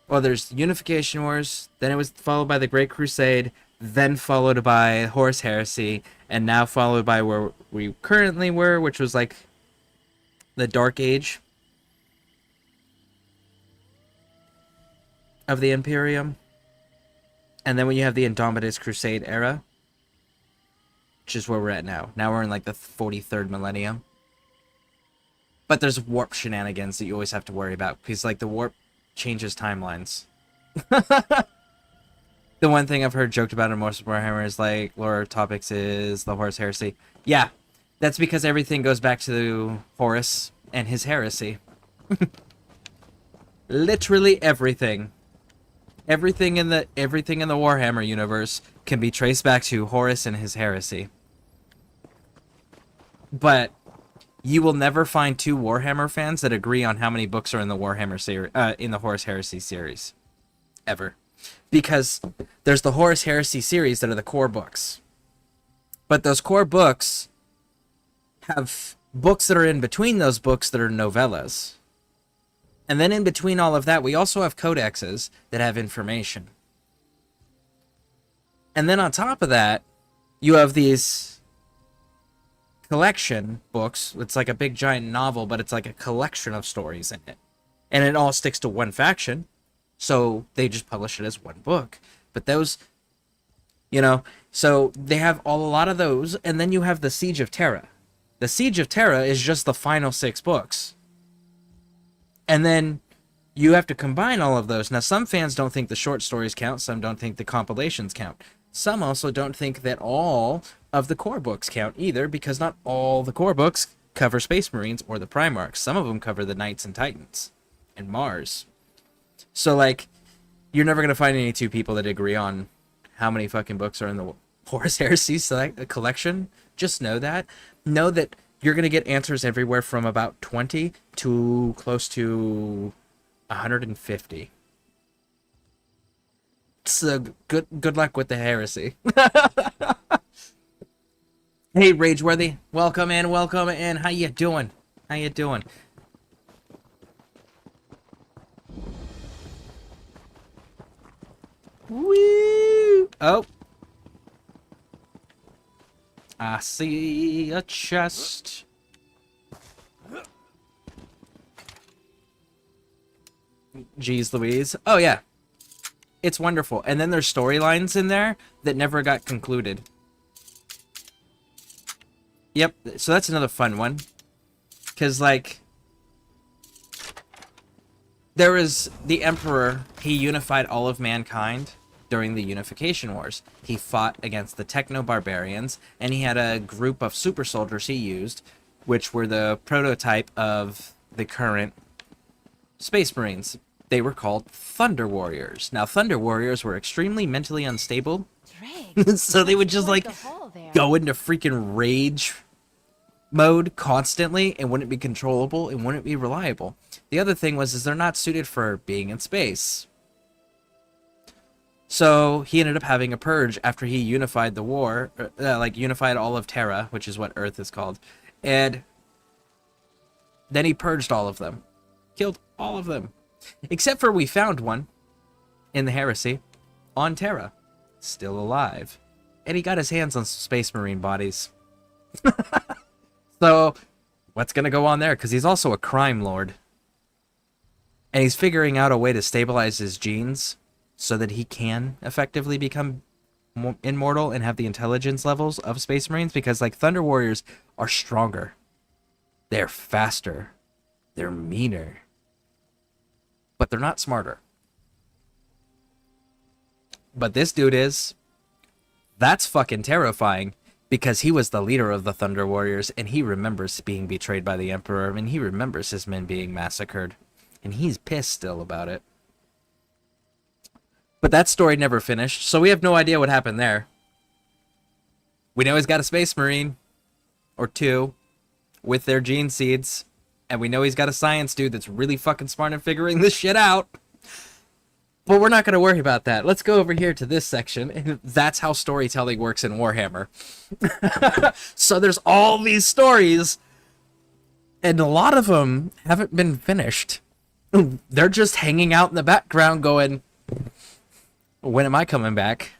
A: Well, there's Unification Wars, then it was followed by the Great Crusade, then followed by Horus Heresy, and now followed by where we currently were, which was like the Dark Age of the Imperium. And then when you have the Indomitus Crusade era, which is where we're at now. Now we're in like the 43rd millennium. But there's warp shenanigans that you always have to worry about, because like the warp changes timelines. The one thing I've heard joked about in most of Warhammer is like lore topics is the Horus Heresy. Yeah, that's because everything goes back to Horus and his heresy. Literally everything. Everything in the Warhammer universe can be traced back to Horus and his heresy. But you will never find two Warhammer fans that agree on how many books are in the Warhammer series, in the Horus Heresy series, ever. Because there's the Horus Heresy series that are the core books. But those core books have books that are in between those books that are novellas. And then in between all of that, we also have codexes that have information. And then on top of that, you have these collection books. It's like a big giant novel, but it's like a collection of stories in it. And it all sticks to one faction. So they just publish it as one book. But those, so they have a lot of those. And then you have the Siege of Terra. The Siege of Terra is just the final 6 books. And then you have to combine all of those. Now, some fans don't think the short stories count. Some don't think the compilations count. Some also don't think that all of the core books count either, because not all the core books cover Space Marines or the Primarchs. Some of them cover the Knights and Titans and Mars. So, like, you're never going to find any two people that agree on how many fucking books are in the Horus Heresy collection. Just know that. Know that you're going to get answers everywhere from about 20 to close to 150. So, good luck with the heresy. Hey, Rageworthy. Welcome in, welcome in. How you doing? How you doing? Woo! Oh. I see a chest. Jeez Louise. Oh, yeah. It's wonderful. And then there's storylines in there that never got concluded. Yep. So that's another fun one. Because, like, there was the Emperor. He unified all of mankind during the Unification Wars. He fought against the Techno-Barbarians, and he had a group of super soldiers he used, which were the prototype of the current Space Marines. They were called Thunder Warriors. Now, Thunder Warriors were extremely mentally unstable, so they would just, like, go into freaking rage mode constantly and wouldn't be controllable and wouldn't be reliable. The other thing was they're not suited for being in space. So he ended up having a purge after he unified the war, unified all of Terra, which is what Earth is called. And then he purged all of them. Killed all of them. Except for we found one in the Heresy on Terra. Still alive. And he got his hands on some Space Marine bodies. So, what's going to go on there? Because he's also a crime lord. And he's figuring out a way to stabilize his genes so that he can effectively become immortal and have the intelligence levels of Space Marines. Because, like, Thunder Warriors are stronger. They're faster. They're meaner. But they're not smarter. But this dude is. That's fucking terrifying. Because he was the leader of the Thunder Warriors, and he remembers being betrayed by the Emperor, and he remembers his men being massacred. And he's pissed still about it. But that story never finished, so we have no idea what happened there. We know he's got a Space Marine, or 2, with their gene seeds, and we know he's got a science dude that's really fucking smart at figuring this shit out. But we're not going to worry about that. Let's go over here to this section, and that's how storytelling works in Warhammer. So there's all these stories, and a lot of them haven't been finished. They're just hanging out in the background going, when am I coming back?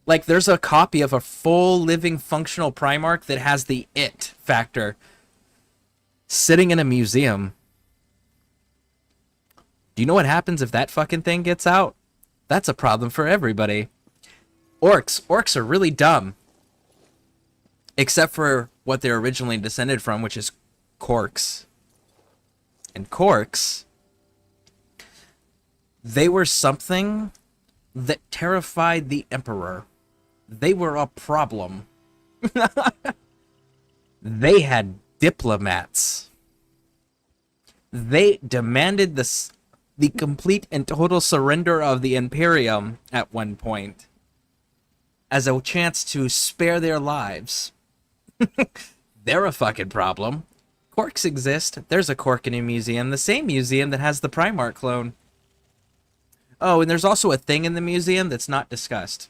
A: Like, there's a copy of a full living functional Primarch that has the it factor sitting in a museum. Do you know what happens if that fucking thing gets out? That's a problem for everybody. Orcs are really dumb. Except for what they're originally descended from, which is Corks. And Corks, they were something that terrified the Emperor. They were a problem. They had diplomats. They demanded the complete and total surrender of the Imperium at one point as a chance to spare their lives. They're a fucking problem. Corks exist. There's a Cork in a museum, the same museum that has the Primarch clone. Oh, and there's also a thing in the museum that's not discussed.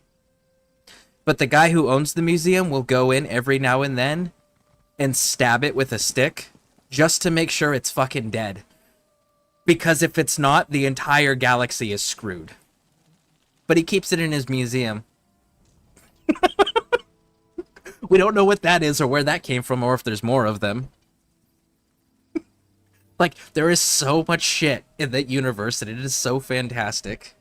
A: But the guy who owns the museum will go in every now and then and stab it with a stick just to make sure it's fucking dead. Because if it's not, the entire galaxy is screwed. But he keeps it in his museum. We don't know what that is or where that came from or if there's more of them. Like, there is so much shit in that universe and it is so fantastic.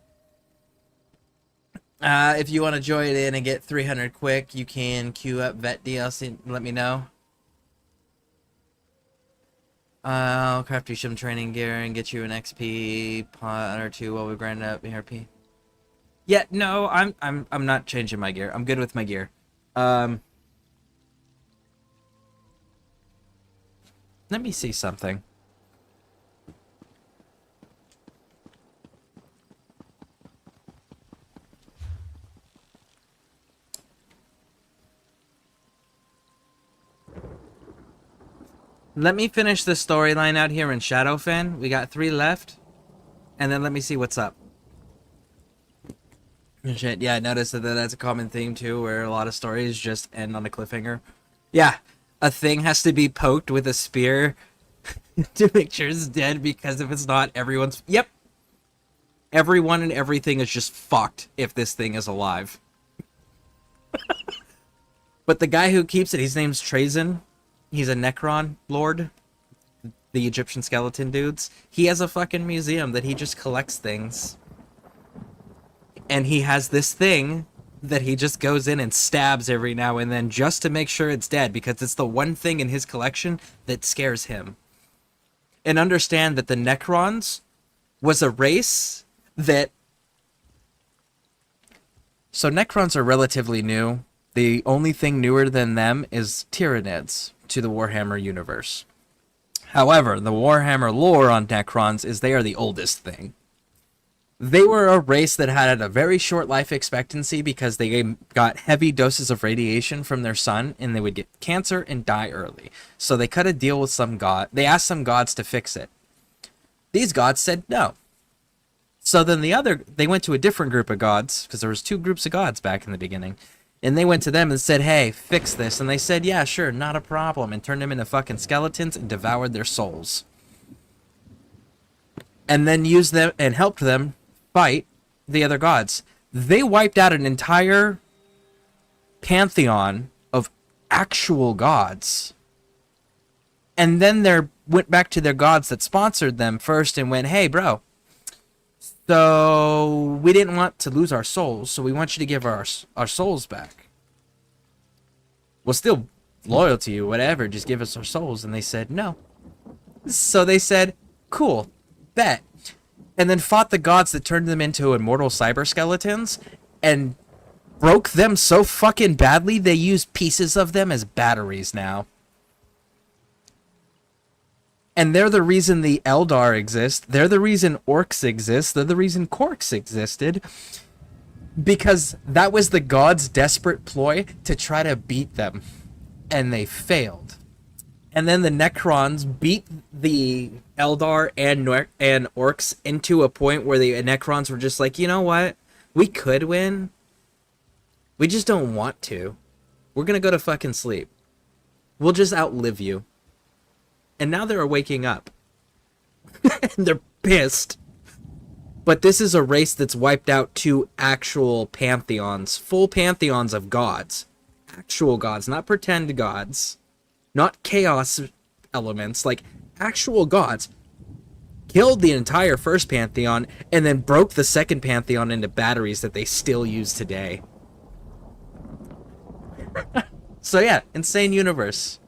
A: If you want to join in and get 300 quick, you can queue up Vet DLC and let me know. I'll craft you some training gear and get you an XP pot or two while we grind up ERP. Yeah, no, I'm not changing my gear. I'm good with my gear. Let me see something. Let me finish the storyline out here in Shadowfen. We got 3 left. And then let me see what's up. Shit, yeah, I noticed that that's a common theme too, where a lot of stories just end on a cliffhanger. Yeah, a thing has to be poked with a spear to make sure it's dead, because if it's not, everyone's... Yep! Everyone and everything is just fucked if this thing is alive. But the guy who keeps it, his name's Trazen. He's a Necron lord. The Egyptian skeleton dudes. He has a fucking museum that he just collects things. And he has this thing that he just goes in and stabs every now and then just to make sure it's dead, because it's the one thing in his collection that scares him. And understand that the Necrons was a race that... So Necrons are relatively new. The only thing newer than them is Tyranids to the Warhammer universe. However, the Warhammer lore on Necrons is they are the oldest thing. They were a race that had a very short life expectancy because they got heavy doses of radiation from their sun, and they would get cancer and die early. So they cut a deal with some god. They asked some gods to fix it. These gods said no. So then they went to a different group of gods, because there was 2 groups of gods back in the beginning. And they went to them and said, hey, fix this. And they said, yeah, sure, not a problem. And turned them into fucking skeletons and devoured their souls. And then used them and helped them fight the other gods. They wiped out an entire pantheon of actual gods. And then they went back to their gods that sponsored them first and went, hey, bro, so we didn't want to lose our souls, so we want you to give our souls back. We're still loyal to you, whatever, just give us our souls. And they said no. So they said, cool, bet. And then fought the gods that turned them into immortal cyber skeletons and broke them so fucking badly they use pieces of them as batteries now. And they're the reason the Eldar exist. They're the reason orcs exist. They're the reason Corks existed. Because that was the gods' desperate ploy to try to beat them. And they failed. And then the Necrons beat the Eldar and orcs into a point where the Necrons were just like, you know what? We could win. We just don't want to. We're gonna go to fucking sleep. We'll just outlive you. And now they're waking up. And they're pissed. But this is a race that's wiped out 2 actual pantheons, full pantheons of gods. Actual gods, not pretend gods. Not chaos elements, like actual gods. Killed the entire first pantheon, and then broke the second pantheon into batteries that they still use today. So yeah, insane universe.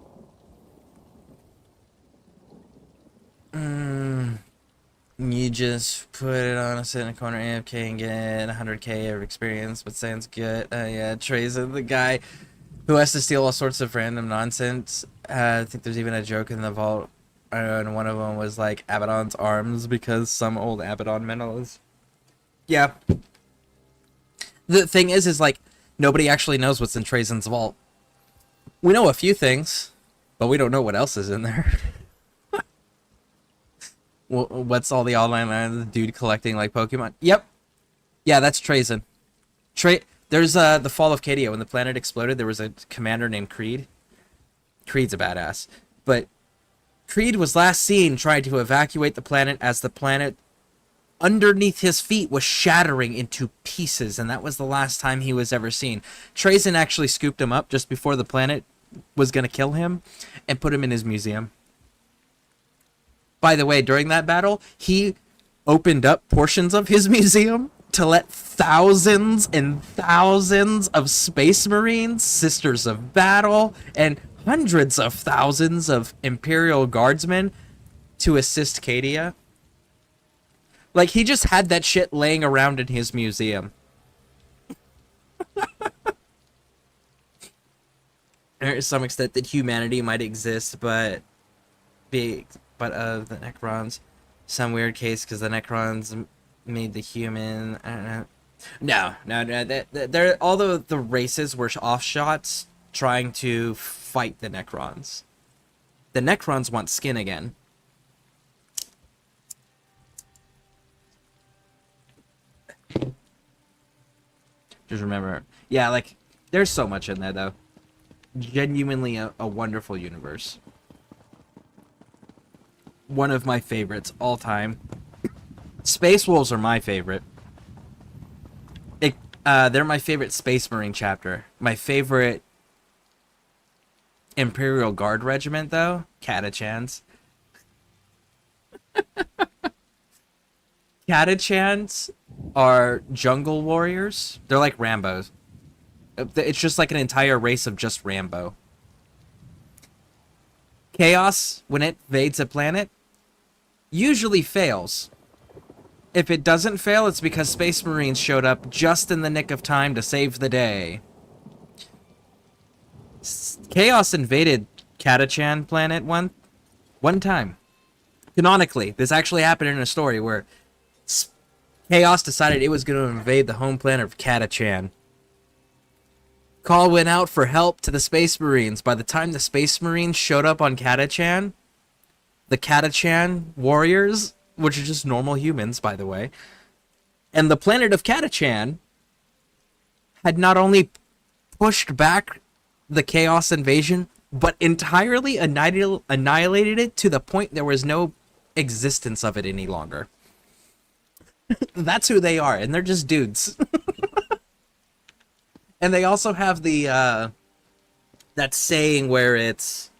A: You just put it on a sit in a corner AFK and get 100k of experience, but sounds good. Yeah, Trey's the guy who has to steal all sorts of random nonsense. I think there's even a joke in the vault, and one of them was like Abaddon's arms because some old Abaddon medal is. Yeah. The thing is like nobody actually knows what's in Trazen's vault. We know a few things, but we don't know what else is in there. What's all the online dude collecting like Pokemon? Yep. Yeah, that's Trazen. There's the fall of Cadia. When the planet exploded, there was a commander named Creed. Creed's a badass. But Creed was last seen trying to evacuate the planet as the planet underneath his feet was shattering into pieces, and that was the last time he was ever seen. Trazen actually scooped him up just before the planet was going to kill him and put him in his museum. By the way, during that battle, he opened up portions of his museum to let thousands and thousands of Space Marines, Sisters of Battle, and hundreds of thousands of Imperial Guardsmen to assist Cadia. Like, he just had that shit laying around in his museum. To some extent that humanity might exist, but the Necrons, some weird case because the Necrons made the human. I don't know. No. They're although the races were offshots trying to fight the Necrons. The Necrons want skin again. Just remember, yeah, like there's so much in there though. Genuinely a wonderful universe. One of my favorites all time. Space Wolves are my favorite. They're my favorite Space Marine chapter. My favorite Imperial Guard regiment, though, Catachans. Catachans are jungle warriors. They're like Rambos. It's just like an entire race of just Rambo. Chaos, when it invades a planet, usually fails. If it doesn't fail, it's because Space Marines showed up just in the nick of time to save the day. Chaos invaded Catachan planet one time. Canonically, this actually happened in a story where Chaos decided it was going to invade the home planet of Catachan. Call went out for help to the Space Marines. By the time the Space Marines showed up on Catachan, the Catachan warriors, which are just normal humans, by the way, and the planet of Catachan had not only pushed back the Chaos invasion, but entirely annihilated it to the point there was no existence of it any longer. That's who they are, and they're just dudes. And they also have the, that saying where it's...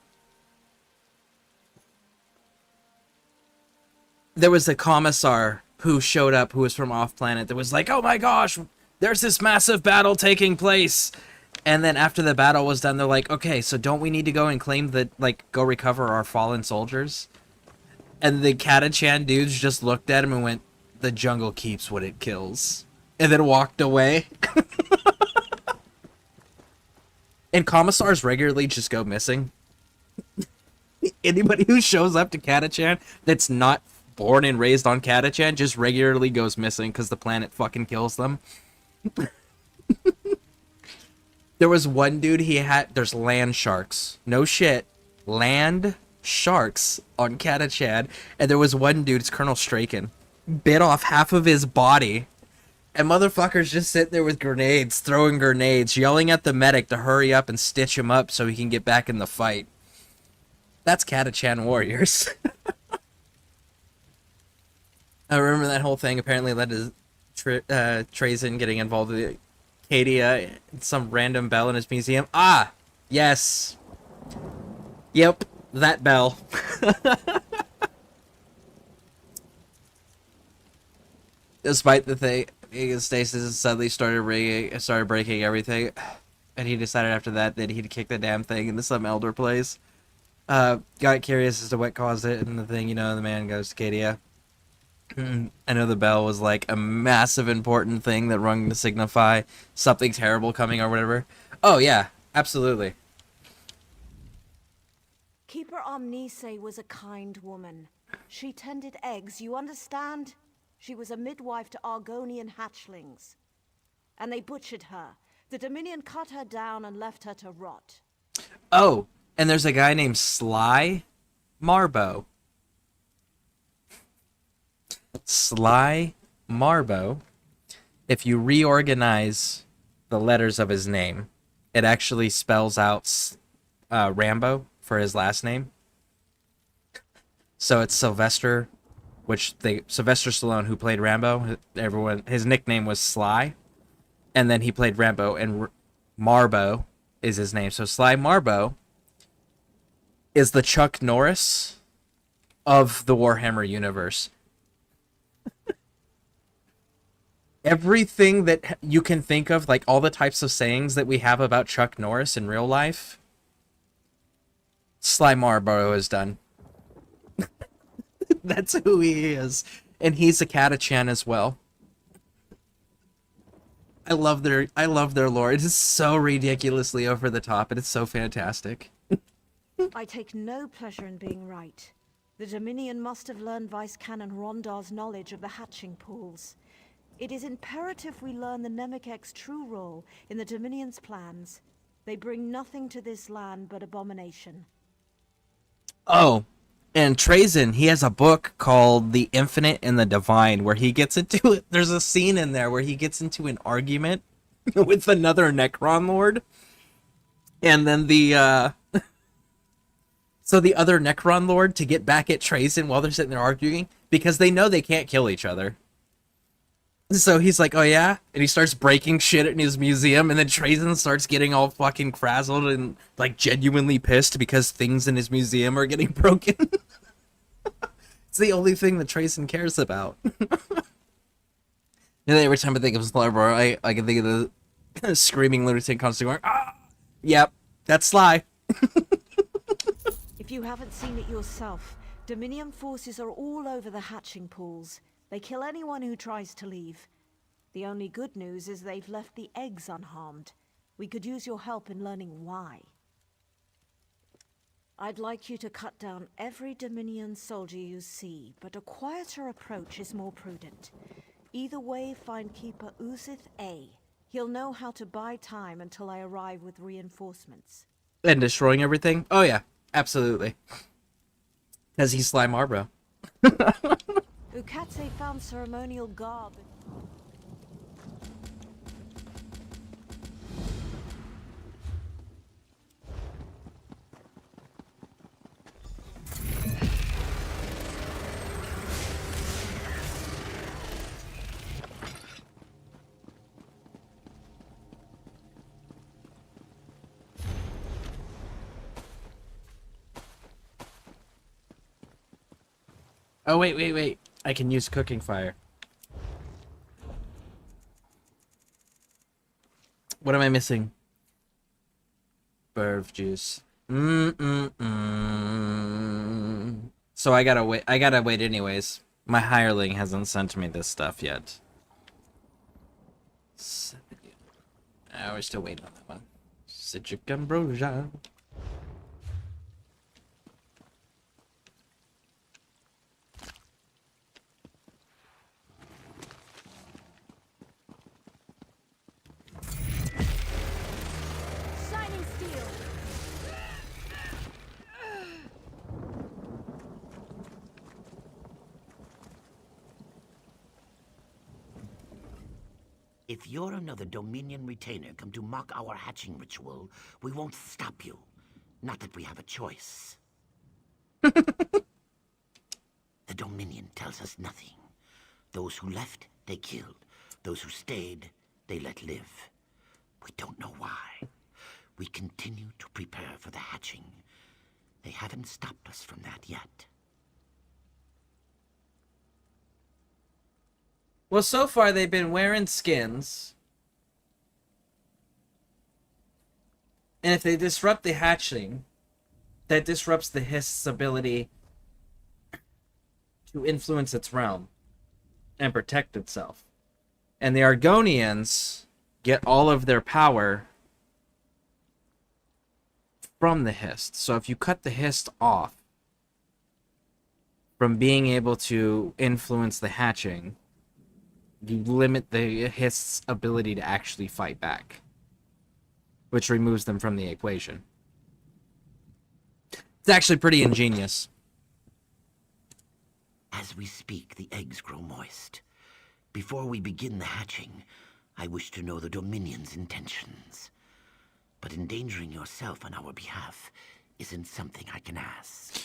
A: There was a commissar who showed up who was from off-planet that was like, oh my gosh, there's this massive battle taking place. And then after the battle was done, they're like, okay, so don't we need to go and claim that, like, go recover our fallen soldiers? And the Catachan dudes just looked at him and went, the jungle keeps what it kills. And then walked away. And commissars regularly just go missing. Anybody who shows up to Catachan that's not born and raised on Catachan just regularly goes missing because the planet fucking kills them. There was one dude there's land sharks. No shit. Land sharks on Catachan. And there was one dude, it's Colonel Straken, bit off half of his body. And motherfuckers just sit there with grenades, throwing grenades, yelling at the medic to hurry up and stitch him up so he can get back in the fight. That's Catachan warriors. I remember that whole thing apparently led to Trazen getting involved with Acadia, some random bell in his museum. Ah, yes. Yep, that bell. Despite the thing, Stasis suddenly started breaking everything, and he decided after that he'd kick the damn thing into some elder place. Got curious as to what caused it, and the thing, the man goes to Cadia. I know the bell was like a massive important thing that rung to signify something terrible coming or whatever. Oh yeah, absolutely.
M: Keeper Omnise was a kind woman. She tended eggs, you understand? She was a midwife to Argonian hatchlings. And they butchered her. The Dominion cut her down and left her to rot.
A: Oh, and there's a guy named Sly Marbo. Sly Marbo. If you reorganize the letters of his name, it actually spells out Rambo for his last name. So it's Sylvester, Sylvester Stallone, who played Rambo. His nickname was Sly, and then he played Rambo, and Marbo is his name. So Sly Marbo is the Chuck Norris of the Warhammer universe. Everything that you can think of, like all the types of sayings that we have about Chuck Norris in real life, Sly Marlboro has done. That's who he is. And he's a Catachan as well. I love their lore. It is so ridiculously over the top, and it's so fantastic.
M: I take no pleasure in being right. The Dominion must have learned Vice Canon Rondar's knowledge of the hatching pools. It is imperative we learn the Nemekek's true role in the Dominion's plans. They bring nothing to this land but abomination.
A: Oh, and Trazen, he has a book called The Infinite and the Divine, where he gets into it. There's a scene in there where he gets into an argument with another Necron Lord. And then so the other Necron Lord, to get back at Trazen while they're sitting there arguing, because they know they can't kill each other. So he's like, oh yeah? And he starts breaking shit in his museum, and then Trazen starts getting all fucking frazzled and, like, genuinely pissed because things in his museum are getting broken. It's the only thing that Trazen cares about. And every time I think of Sly, I can think of the screaming lunatic constantly going, ah! Yep, that's Sly.
M: If you haven't seen it yourself, Dominion forces are all over the hatching pools. They kill anyone who tries to leave. The only good news is they've left the eggs unharmed. We could use your help in learning why. I'd like you to cut down every Dominion soldier you see, but a quieter approach is more prudent. Either way, find Keeper Uzith A. He'll know how to buy time until I arrive with reinforcements.
A: And destroying everything? Oh yeah, absolutely. Because he's Sly Marbro.
M: Ukatse found ceremonial garb.
A: Oh, wait. I can use cooking fire. What am I missing? Burv juice. So I gotta wait anyways. My hireling hasn't sent me this stuff yet. We're still waiting on that one. Citric ambrosia.
N: If you're another Dominion retainer come to mock our hatching ritual, we won't stop you. Not that we have a choice. The Dominion tells us nothing. Those who left, they killed. Those who stayed, they let live. We don't know why. We continue to prepare for the hatching. They haven't stopped us from that yet.
A: Well, so far they've been wearing skins. And if they disrupt the hatching, that disrupts the Hist's ability to influence its realm and protect itself. And the Argonians get all of their power from the Hist. So if you cut the Hist off from being able to influence the hatching, you limit the Hist's ability to actually fight back, which removes them from the equation. It's actually pretty ingenious.
N: As we speak, the eggs grow moist. Before we begin the hatching, I wish to know the Dominion's intentions. But endangering yourself on our behalf isn't something I can ask.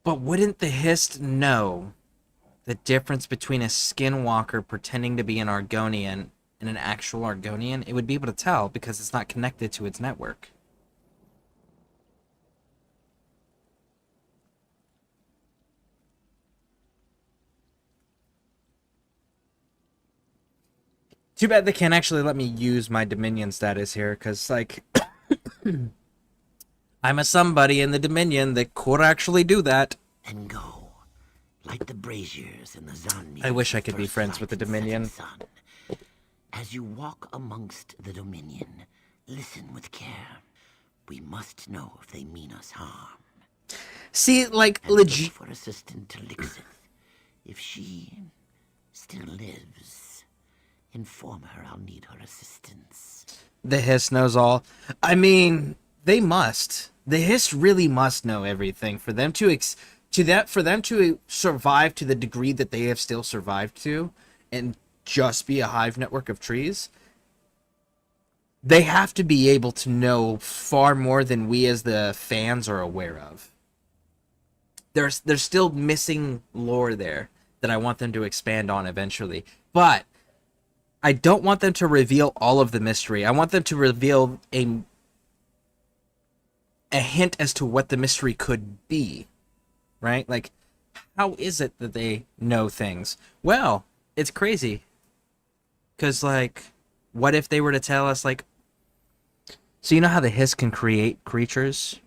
A: But wouldn't the Hist know the difference between a skinwalker pretending to be an Argonian and an actual Argonian? It would be able to tell because it's not connected to its network. Too bad they can't actually let me use my Dominion status here, because, like, I'm a somebody in the Dominion that could actually do that.
N: Then go. Light the braziers in the Zan.
A: I wish I could be friends with the Dominion.
N: As you walk amongst the Dominion, listen with care. We must know if they mean us harm.
A: See, like,
N: And
A: legit.
N: for Assistant to Lixith. If she still lives, inform her I'll need her assistance.
A: The Hist knows all. I mean, they must. The Hist really must know everything for them to for them to survive to the degree that they have still survived to, and just be a hive network of trees. They have to be able to know far more than we as the fans are aware of. There's still missing lore there that I want them to expand on eventually. But I don't want them to reveal all of the mystery. I want them to reveal a hint as to what the mystery could be. Right? Like, how is it that they know things? Well, it's crazy. Because, like, what if they were to tell us, like, so you know how the Hist can create creatures?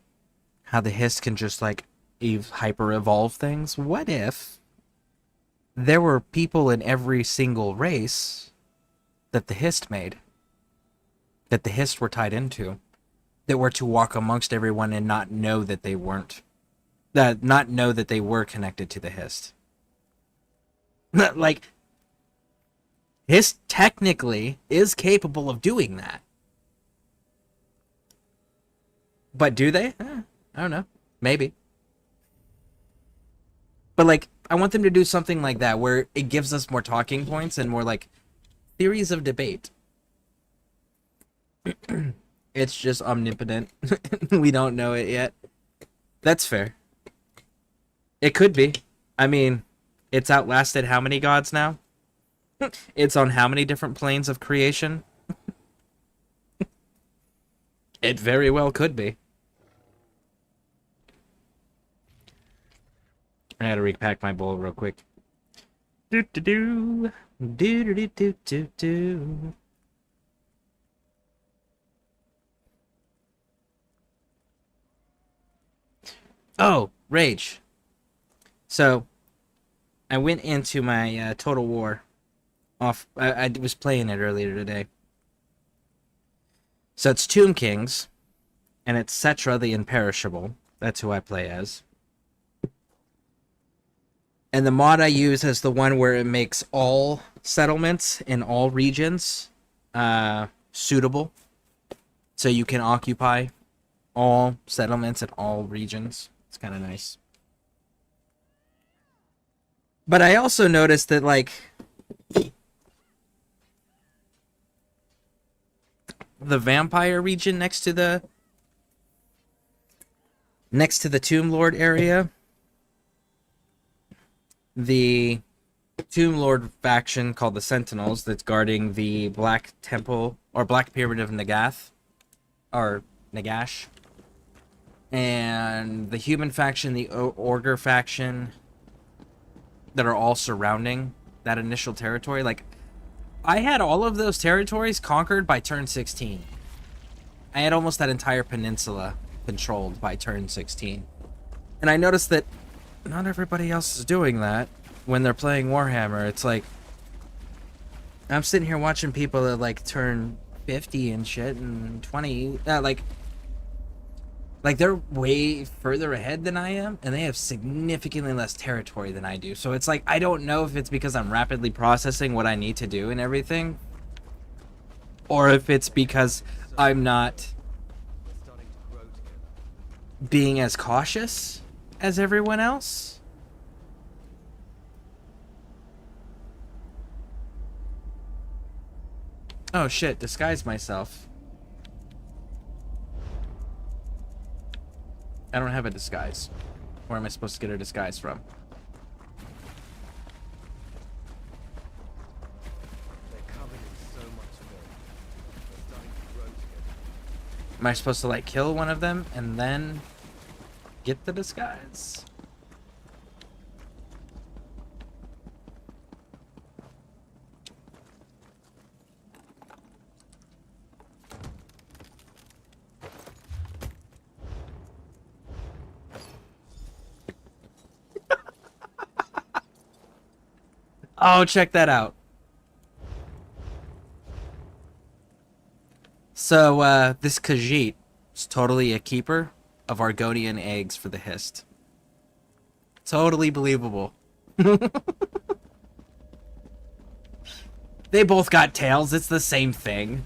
A: How the Hist can just, like, hyper-evolve things? What if there were people in every single race that the Hist made? That the Hist were tied into? That were to walk amongst everyone and not know that they weren't. Not know that they were connected to the Hist. Like, Hist technically is capable of doing that. But do they? I don't know. Maybe. But, like, I want them to do something like that, where it gives us more talking points and more, like, theories of debate. It's just omnipotent. We don't know it yet. That's fair. It could be. I mean, it's outlasted how many gods now? It's on how many different planes of creation? It very well could be. I gotta repack my bowl real quick. Do-do-do. Do-do-do-do-do-do. Oh, Rage. So, I went into my Total War. I was playing it earlier today. So it's Tomb Kings, and it's Cetra the Imperishable. That's who I play as. And the mod I use is the one where it makes all settlements in all regions suitable. So you can occupy all settlements in all regions. It's kind of nice. But I also noticed that, like, the vampire region next to the Next to the Tomb Lord area, the Tomb Lord faction called the Sentinels that's guarding the Black Temple or Black Pyramid of Nagath or Nagash, and the human faction, the Orger faction, that are all surrounding that initial territory. Like, I had all of those territories conquered by turn 16. I had almost that entire peninsula controlled by turn 16. And I noticed that not everybody else is doing that when they're playing Warhammer. It's like, I'm sitting here watching people that, like, turn 50 and shit and 20, like they're way further ahead than I am, and they have significantly less territory than I do. So it's like, I don't know if it's because I'm rapidly processing what I need to do and everything, or if it's because I'm not being as cautious as everyone else. Oh shit, disguise myself. I don't have a disguise. Where am I supposed to get a disguise from? Am I supposed to, like, kill one of them and then get the disguise? Oh, check that out. So, this Khajiit is totally a keeper of Argonian eggs for the Hist. Totally believable. They both got tails. It's the same thing.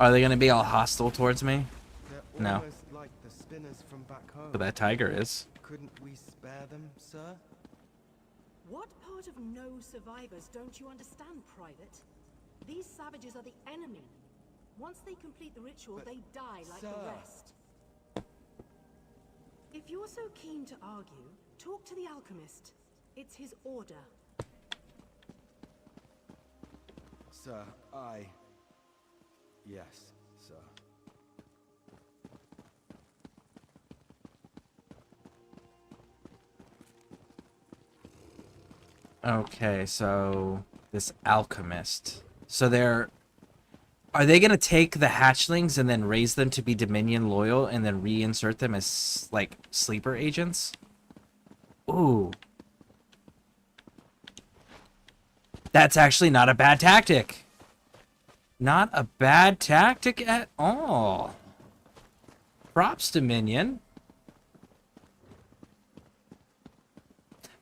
A: Are they going to be all hostile towards me? No.
O: Like the spinners from back home.
A: But that tiger is.
O: Couldn't we spare them, sir?
P: What part of no survivors don't you understand, Private? These savages are the enemy. Once they complete the ritual, they die like the rest. If you're so keen to argue, talk to the alchemist. It's his order.
O: Sir, Yes, sir.
A: Okay, so this alchemist. So are they going to take the hatchlings and then raise them to be Dominion loyal and then reinsert them as, like, sleeper agents? Ooh. That's actually not a bad tactic. Not a bad tactic at all. Props, Dominion.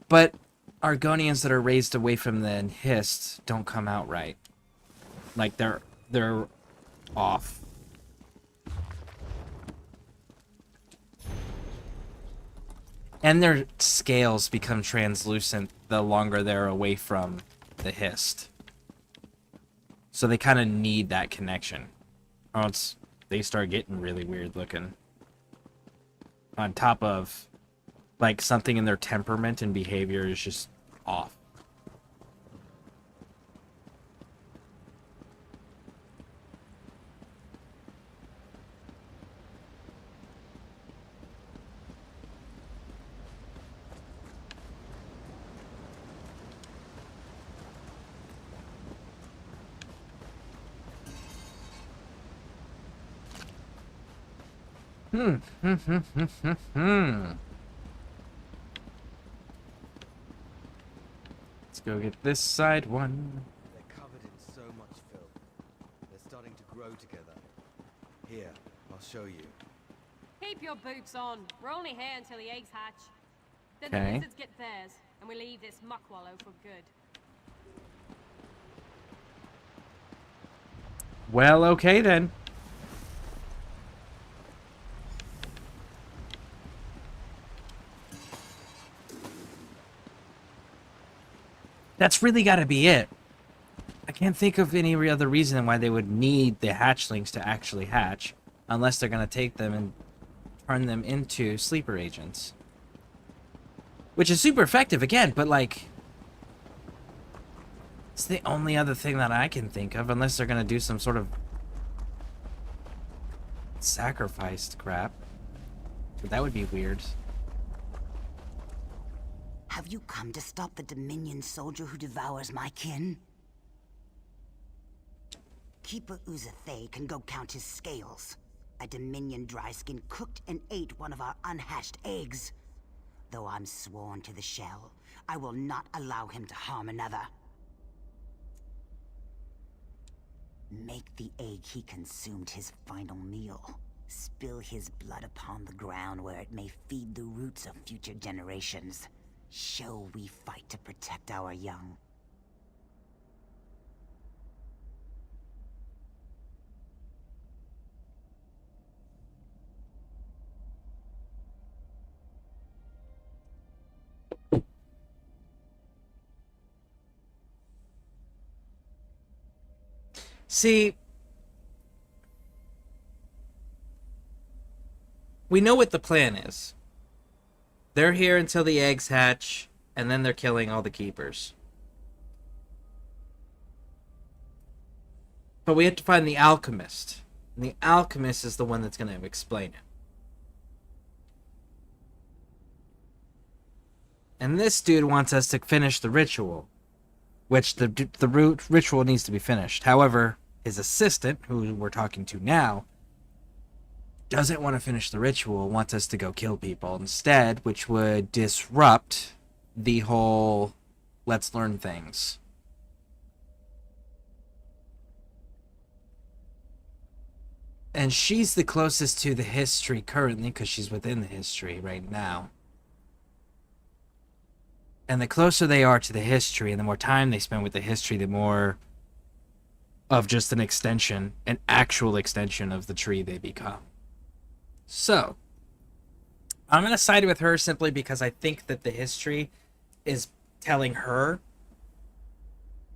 A: But Argonians that are raised away from the Hist don't come out right. Like, they're off. And their scales become translucent the longer they're away from the Hist. So they kind of need that connection. Or else they start getting really weird looking. On top of, like, something in their temperament and behavior is just off. Let's go get this side one.
O: They're covered in so much filth. They're starting to grow together. Here, I'll show you.
I: Keep your boots on. We're only here until the eggs hatch. Then
A: Okay.
I: the lizards get theirs, and we leave this muckwallow for good.
A: Well, okay then. That's really got to be it. I can't think of any other reason why they would need the hatchlings to actually hatch, unless they're going to take them and turn them into sleeper agents. Which is super effective, again, but, like, it's the only other thing that I can think of, unless they're going to do some sort of sacrificed crap. But that would be weird.
F: Have you come to stop the Dominion soldier who devours my kin? Keeper Uzathay can go count his scales. A Dominion dryskin cooked and ate one of our unhatched eggs. Though I'm sworn to the shell, I will not allow him to harm another. Make the egg he consumed his final meal. Spill his blood upon the ground where it may feed the roots of future generations. Show we fight to protect our young.
A: See, we know what the plan is. They're here until the eggs hatch, and then they're killing all the keepers. But we have to find the alchemist. And the alchemist is the one that's going to explain it. And this dude wants us to finish the ritual. Which the ritual needs to be finished. However, his assistant, who we're talking to now, doesn't want to finish the ritual, wants us to go kill people instead, which would disrupt the whole let's learn things. And she's the closest to the history currently, because she's within the history right now. And the closer they are to the history, and the more time they spend with the history, the more of just an extension, an actual extension of the tree they become. So, I'm going to side with her simply because I think that the history is telling her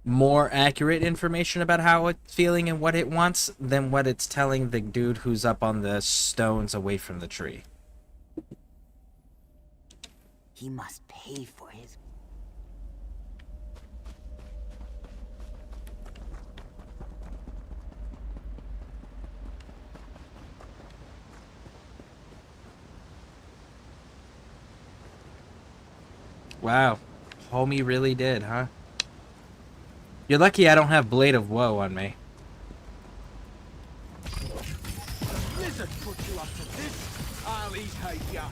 A: more accurate information about how it's feeling and what it wants than what it's telling the dude who's up on the stones away from the tree.
F: He must pay for his...
A: Wow. Homie really did, huh? You're lucky I don't have Blade of Woe on me.
D: Lizard put you up to this. I'll eat her young.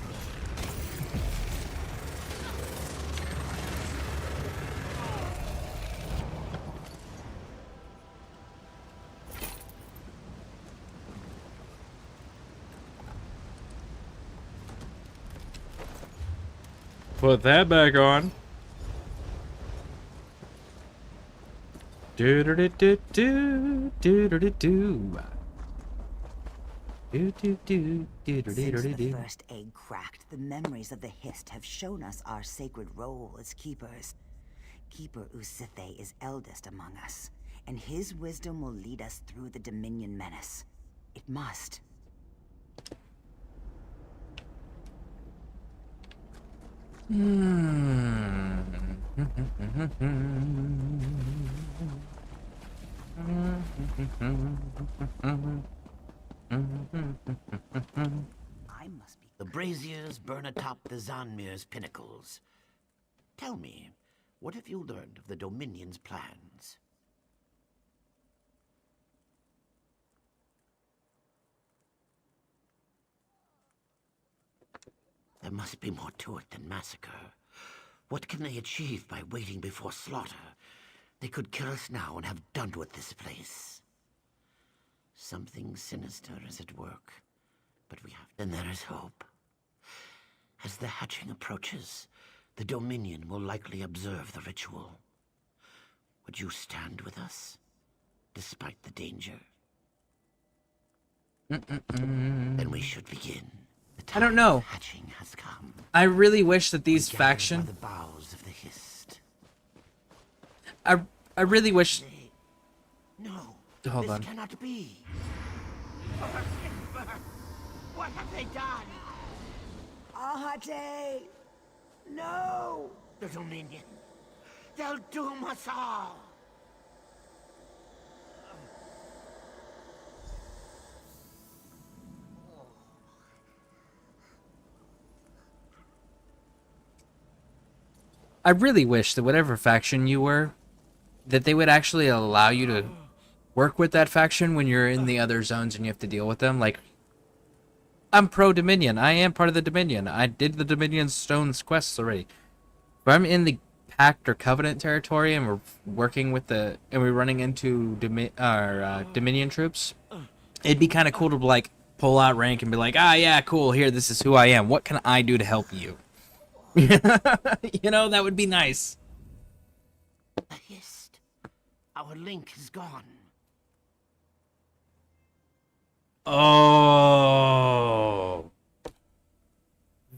K: Put that back on. Do do do do do do do do do.
F: Since the first egg cracked, the memories of the Hist have shown us our sacred role as keepers. Keeper Uzathay is eldest among us, and his wisdom will lead us through the Dominion menace. It must.
N: The braziers burn atop the Zanmir's pinnacles. Tell me, what have you learned of the Dominion's plans? There must be more to it than massacre. What can they achieve by waiting before slaughter? They could kill us now and have done with this place. Something sinister is at work, but we have... Then there is hope. As the hatching approaches, the Dominion will likely observe the ritual. Would you stand with us, despite the danger? Then we should begin.
A: I don't know.
N: Hatching has come.
A: I really wish that these faction...
N: The boughs of the Hist.
A: I really wish.
N: No,
A: Hold
N: this
A: on.
N: cannot be.
F: What have they done? Ahate! No!
N: The Dominion. They'll doom us all.
A: I really wish that whatever faction you were, that they would actually allow you to work with that faction when you're in the other zones and you have to deal with them. Like, I'm pro Dominion. I am part of the Dominion. I did the Dominion Stones quests already. If I'm in the Pact or Covenant territory and we're working with and we're running into Dominion troops, it'd be kind of cool to like pull out rank and be like, ah, yeah, cool. Here, this is who I am. What can I do to help you? You know, that would be nice.
N: The Hist. Our link is gone.
A: Oh.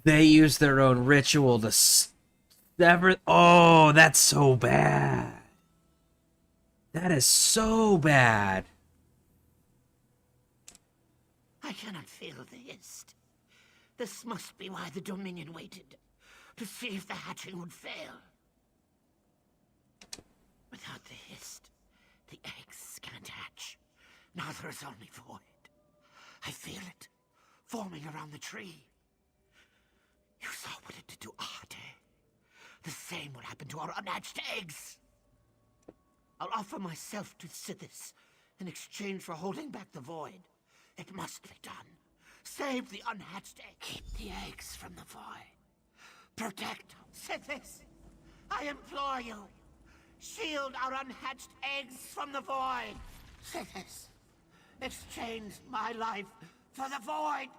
A: They use their own ritual to sever. Oh, that's so bad. That is so bad.
N: I cannot feel the Hist. This must be why the Dominion waited. To see if the hatching would fail. Without the Hist, the eggs can't hatch. Now there is only void. I feel it, forming around the tree. You saw what it did to Ahate. The same would happen to our unhatched eggs. I'll offer myself to Sithis in exchange for holding back the void. It must be done. Save the unhatched egg. Keep the eggs from the void. Protect Sithis. I implore you. Shield our unhatched eggs from the void. Sithis, exchange my life for the void.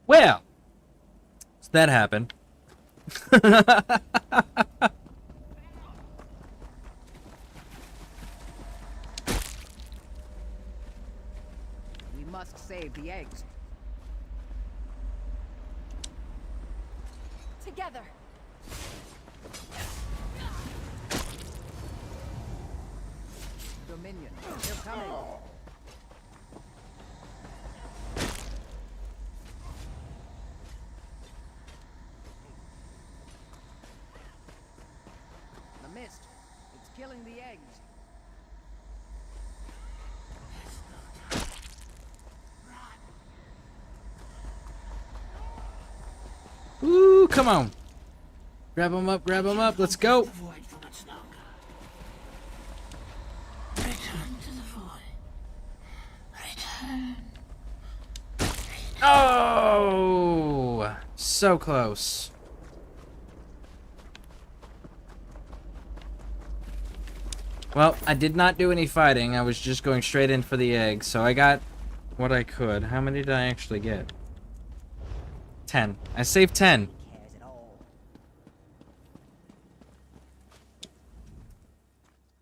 A: Well, so that happened.
Q: We must save the eggs.
I: Together.
Q: Dominion, they're coming. The mist, it's killing the eggs.
A: Ooh, come on. Grab him up, let's go. Oh, so close. Well, I did not do any fighting. I was just going straight in for the egg, so I got what I could. How many did I actually get? 10. I saved 10.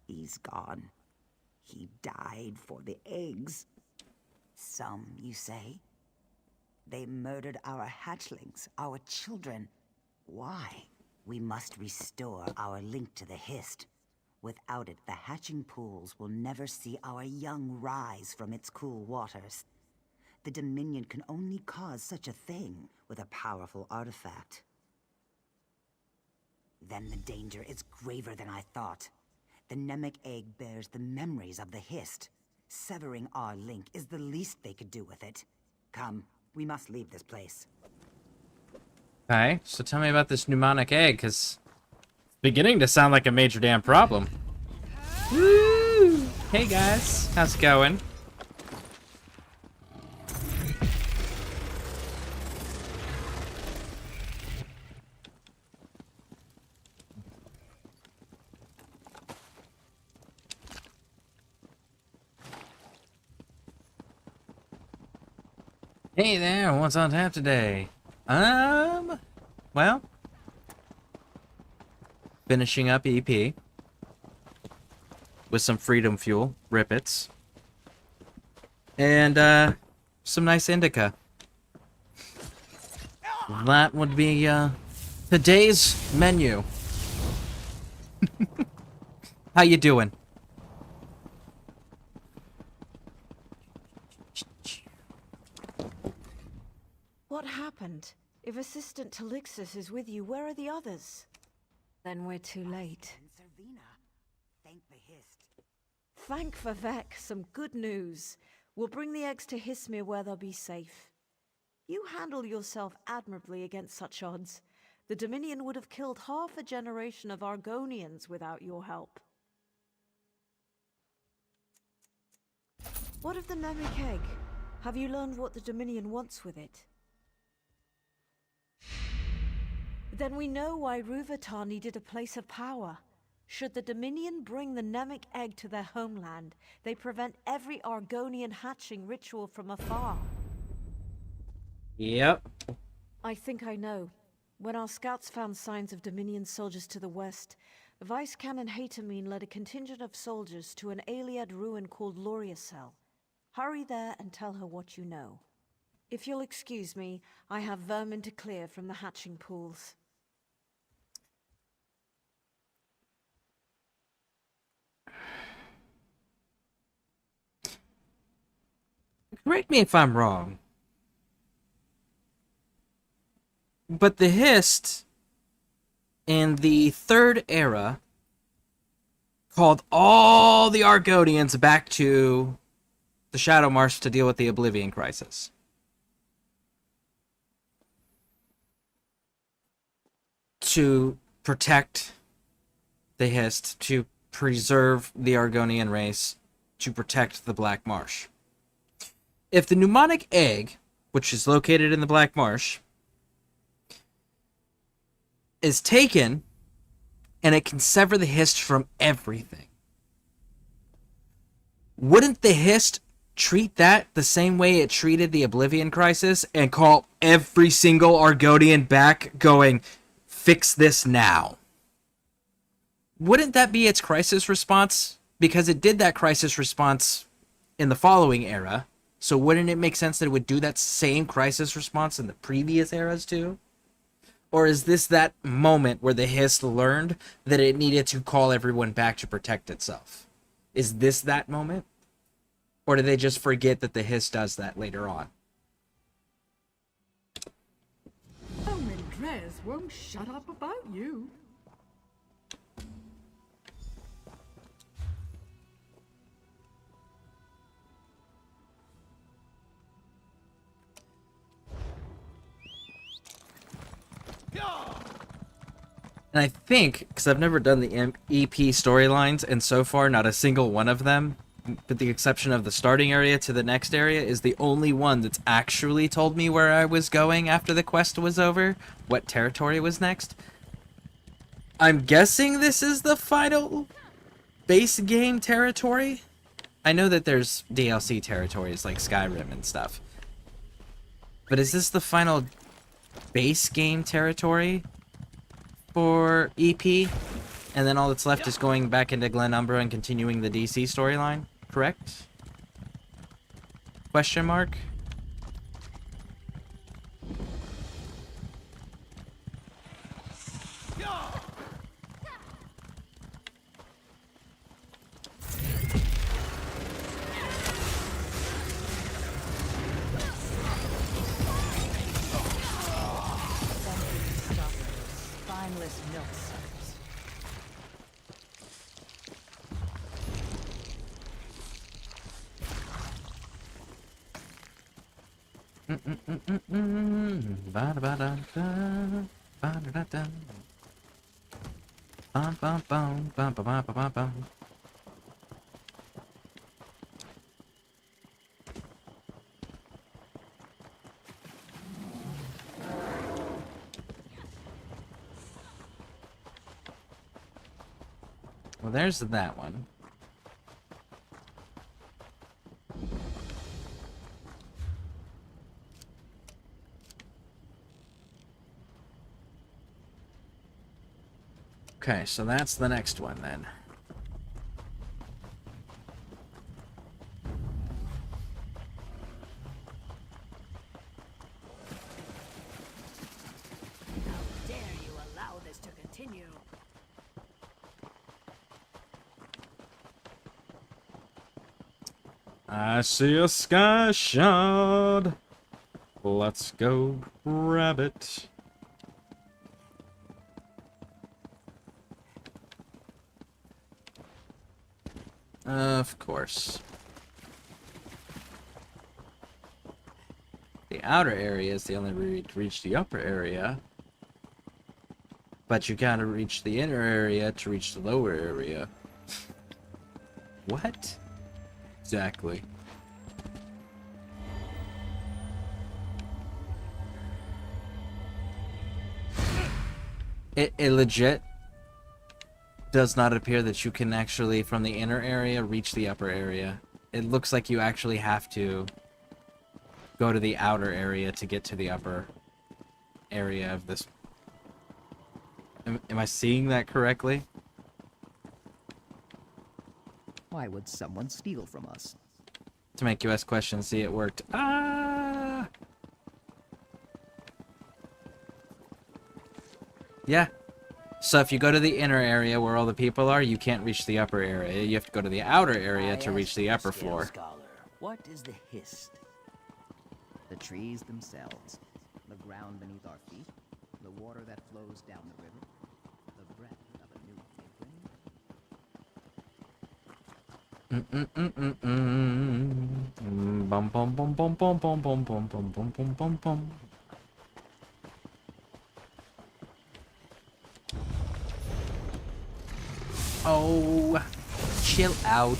F: He's gone. He died for the eggs. Some, you say? They murdered our hatchlings, our children. Why? We must restore our link to the Hist. Without it, the hatching pools will never see our young rise from its cool waters. The Dominion can only cause such a thing with a powerful artifact. Then the danger is graver than I thought. The Nemec egg bears the memories of the Hist. Severing our link is the least they could do with it. Come, we must leave this place.
A: Okay, so tell me about this mnemonic egg, because it's beginning to sound like a major damn problem. Woo! Hey guys, how's it going? Hey there, what's on tap today? Well, finishing up EP with some Freedom Fuel, Rippets, and some nice indica. that would be today's menu. How you doing?
M: What happened? If Assistant Talixis is with you, where are the others? Then we're too late.
F: Thank the Hist.
M: Thank Vivek, some good news. We'll bring the eggs to Hismir where they'll be safe. You handle yourself admirably against such odds. The Dominion would have killed half a generation of Argonians without your help. What of the Namek egg? Have you learned what the Dominion wants with it? Then we know why Ruvatar needed a place of power. Should the Dominion bring the Namek egg to their homeland, they prevent every Argonian hatching ritual from afar.
A: Yep.
M: I think I know. When our scouts found signs of Dominion soldiers to the west, Vice Canon Hatamine led a contingent of soldiers to an Aliad ruin called Loriacel. Hurry there and tell her what you know. If you'll excuse me, I have vermin to clear from the hatching pools.
A: Correct me if I'm wrong, but the Hist in the Third Era called all the Argonians back to the Shadow Marsh to deal with the Oblivion Crisis. To protect the Hist, to preserve the Argonian race, to protect the Black Marsh. If the mnemonic egg, which is located in the Black Marsh, is taken and it can sever the Hist from everything, wouldn't the Hist treat that the same way it treated the Oblivion Crisis and call every single Argonian back going, fix this now? Wouldn't that be its crisis response? Because it did that crisis response in the following era. So wouldn't it make sense that it would do that same crisis response in the previous eras too? Or is this that moment where the Hist learned that it needed to call everyone back to protect itself? Is this that moment? Or do they just forget that the Hist does that later on?
Q: Oh, Mendrez won't shut up about you.
A: And I think, because I've never done the EP storylines, and so far not a single one of them, with the exception of the starting area to the next area, is the only one that's actually told me where I was going after the quest was over, what territory was next. I'm guessing this is the final base game territory. I know that there's DLC territories like Skyrim and stuff. But is this the final base game territory for EP? And then all that's left is going back into Glen Umbra and continuing the DC storyline, correct? Question mark?
Q: Spineless milksuckers.
A: Well, there's that one. Okay, so that's the next one then.
K: I see a sky shard. Let's go grab it.
A: Of course. The outer area is the only way to reach the upper area. But you gotta reach the inner area to reach the lower area. What? Exactly. It legit does not appear that you can actually, from the inner area, reach the upper area. It looks like you actually have to go to the outer area to get to the upper area of this. Am I seeing that correctly?
R: Why would someone steal from us?
A: To make you ask questions, see, it worked. Ah! Yeah. So if you go to the inner area where all the people are, you can't reach the upper area. You have to go to the outer area to reach the upper floor.
R: Scholar, what is the hist? The trees themselves, the ground beneath our feet, the water that flows down the river, the breath of a new
A: Bum bum bum bum bum bum bum bum bum bum bum bum bum. Oh, chill out.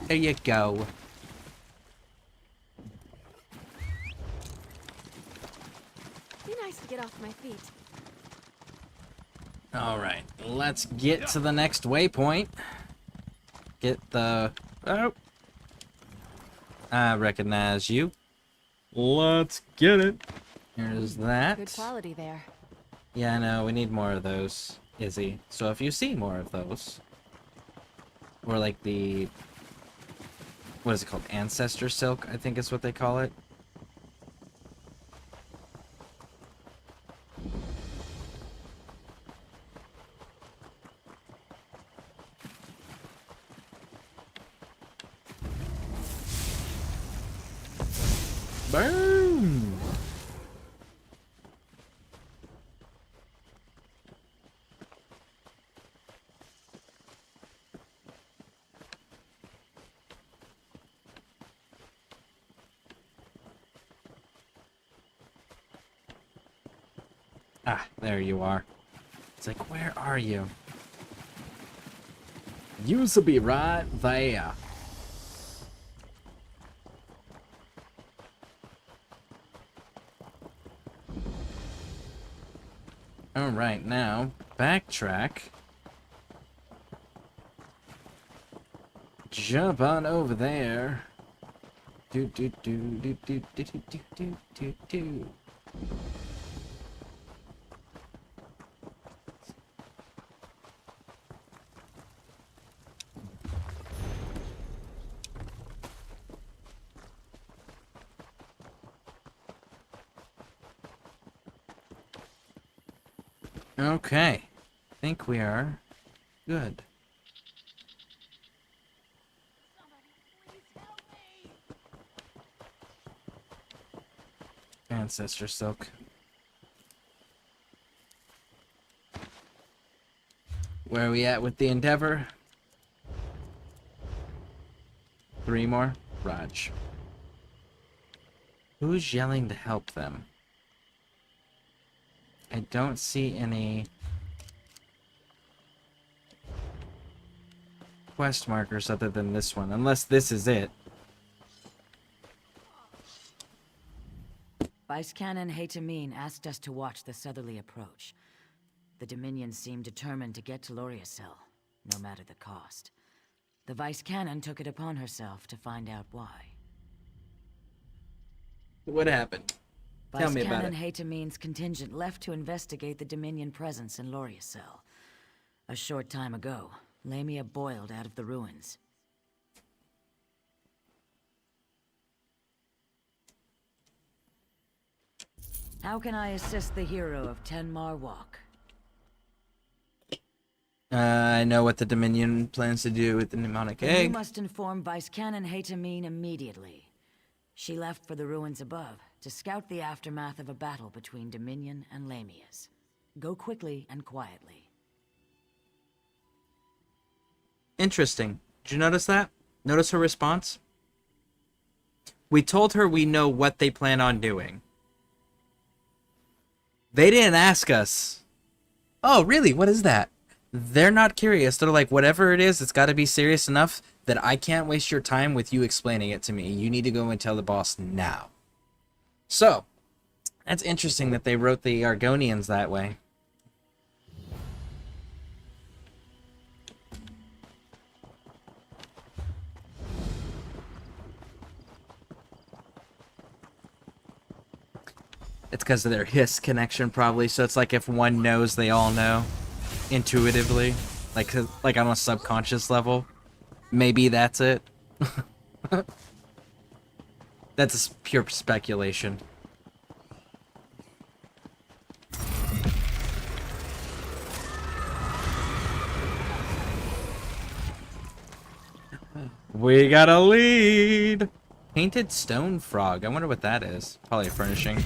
A: There you go.
L: Be nice to get off my feet.
A: All right, let's get to the next waypoint. Get the... Oh. I recognize you.
K: Let's get it.
A: Here's that.
I: Good quality there.
A: Yeah, I know. We need more of those, Izzy. So if you see more of those, or like the... What is it called? Ancestor silk, I think is what they call it. Boom! Ah, there you are. It's like, where are you? You'll be right there. Alright, now, backtrack. Jump on over there. Do do do do do do do do do do do. Okay, I think we are good. Ancestor silk. Where are we at with the Endeavor? 3 more? Raj. Who's yelling to help them? I don't see any quest markers other than this one, unless this is it.
S: Vice Canon Haytamine asked us to watch the southerly approach. The Dominion seemed determined to get to Loriacel, no matter the cost. The Vice Canon took it upon herself to find out why.
A: What happened? Tell me
S: Vice
A: about
S: Canon
A: it.
S: Haytamine's contingent left to investigate the Dominion presence in Loriacel. A short time ago, Lamia boiled out of the ruins. How can I assist the hero of Tenmar Walk?
A: I know what the Dominion plans to do with the mnemonic
S: Then you
A: egg.
S: must inform Vice Canon Hatamine immediately. She left for the ruins above to scout the aftermath of a battle between Dominion and Lamias. Go quickly and quietly.
A: Interesting. Did you notice that? Notice her response? We told her we know what they plan on doing. They didn't ask us. Oh, really? What is that? They're not curious. They're like, whatever it is, it's got to be serious enough that I can't waste your time with you explaining it to me. You need to go and tell the boss now. So, that's interesting that they wrote the Argonians that way. It's because of their hiss connection, probably. So it's like if one knows, they all know. Intuitively. Like on a subconscious level. Maybe that's it. That's pure speculation. We got a lead! Painted stone frog. I wonder what that is. Probably a furnishing.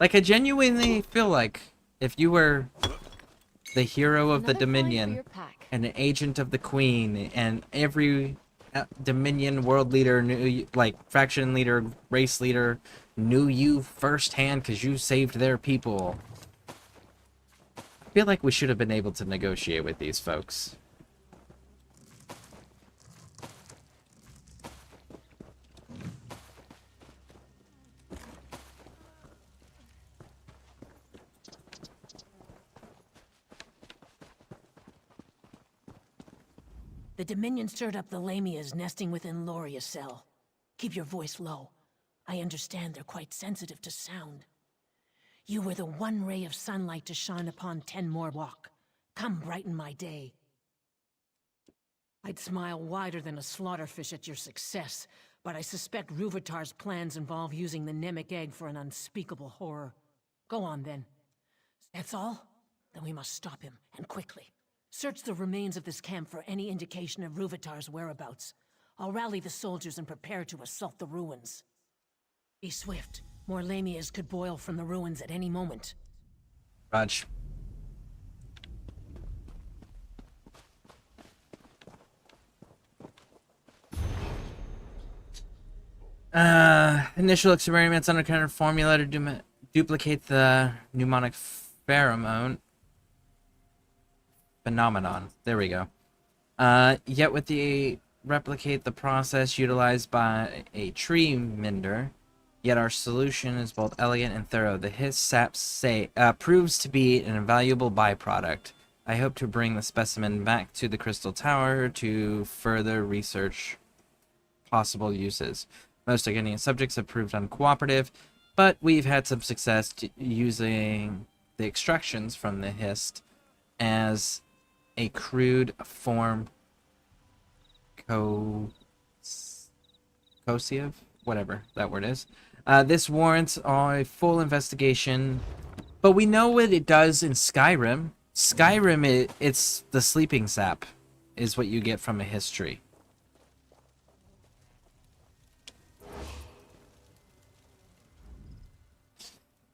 A: Like, I genuinely feel like if you were the hero of the Dominion and an agent of the Queen and every Dominion world leader knew, like faction leader, race leader knew you firsthand because you saved their people, I feel like we should have been able to negotiate with these folks.
C: The Dominion stirred up the Lamias nesting within Loria's cell. Keep your voice low. I understand they're quite sensitive to sound. You were the one ray of sunlight to shine upon 10 more walk. Come brighten my day. I'd smile wider than a slaughterfish at your success, but I suspect Ruvatar's plans involve using the Nemic egg for an unspeakable horror. Go on then. That's all? Then we must stop him, and quickly. Search the remains of this camp for any indication of Ruvatar's whereabouts. I'll rally the soldiers and prepare to assault the ruins. Be swift. More Lamias could boil from the ruins at any moment.
A: Raj. Initial experiments under current formula to duplicate the mnemonic phenomenon. There we go. Yet with the replicate the process utilized by a tree mender. Yet our solution is both elegant and thorough. The hiss sap proves to be an invaluable byproduct. I hope to bring the specimen back to the Crystal Tower to further research possible uses. Most Argonian subjects have proved uncooperative, but we've had some success using the extractions from the hist as a crude form cohesive, whatever that word is. This warrants a full investigation, but we know what it does in Skyrim. Skyrim, it's the sleeping sap is what you get from a history.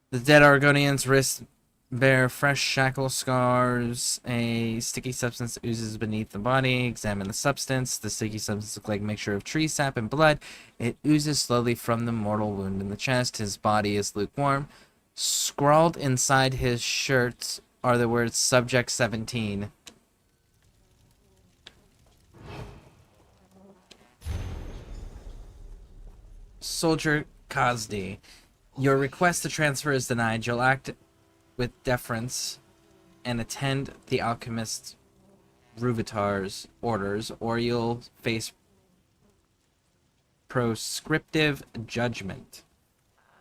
A: The dead Argonians' wrists bear fresh shackle scars. A sticky substance oozes beneath the body. Examine the substance. The sticky substance looks like a mixture of tree sap and blood. It oozes slowly from the mortal wound in the chest. His body is lukewarm. Scrawled inside his shirt are the words Subject 17. Soldier Kazdi. Your request to transfer is denied. You'll act with deference and attend the alchemist Ruvatar's orders, or you'll face proscriptive judgment.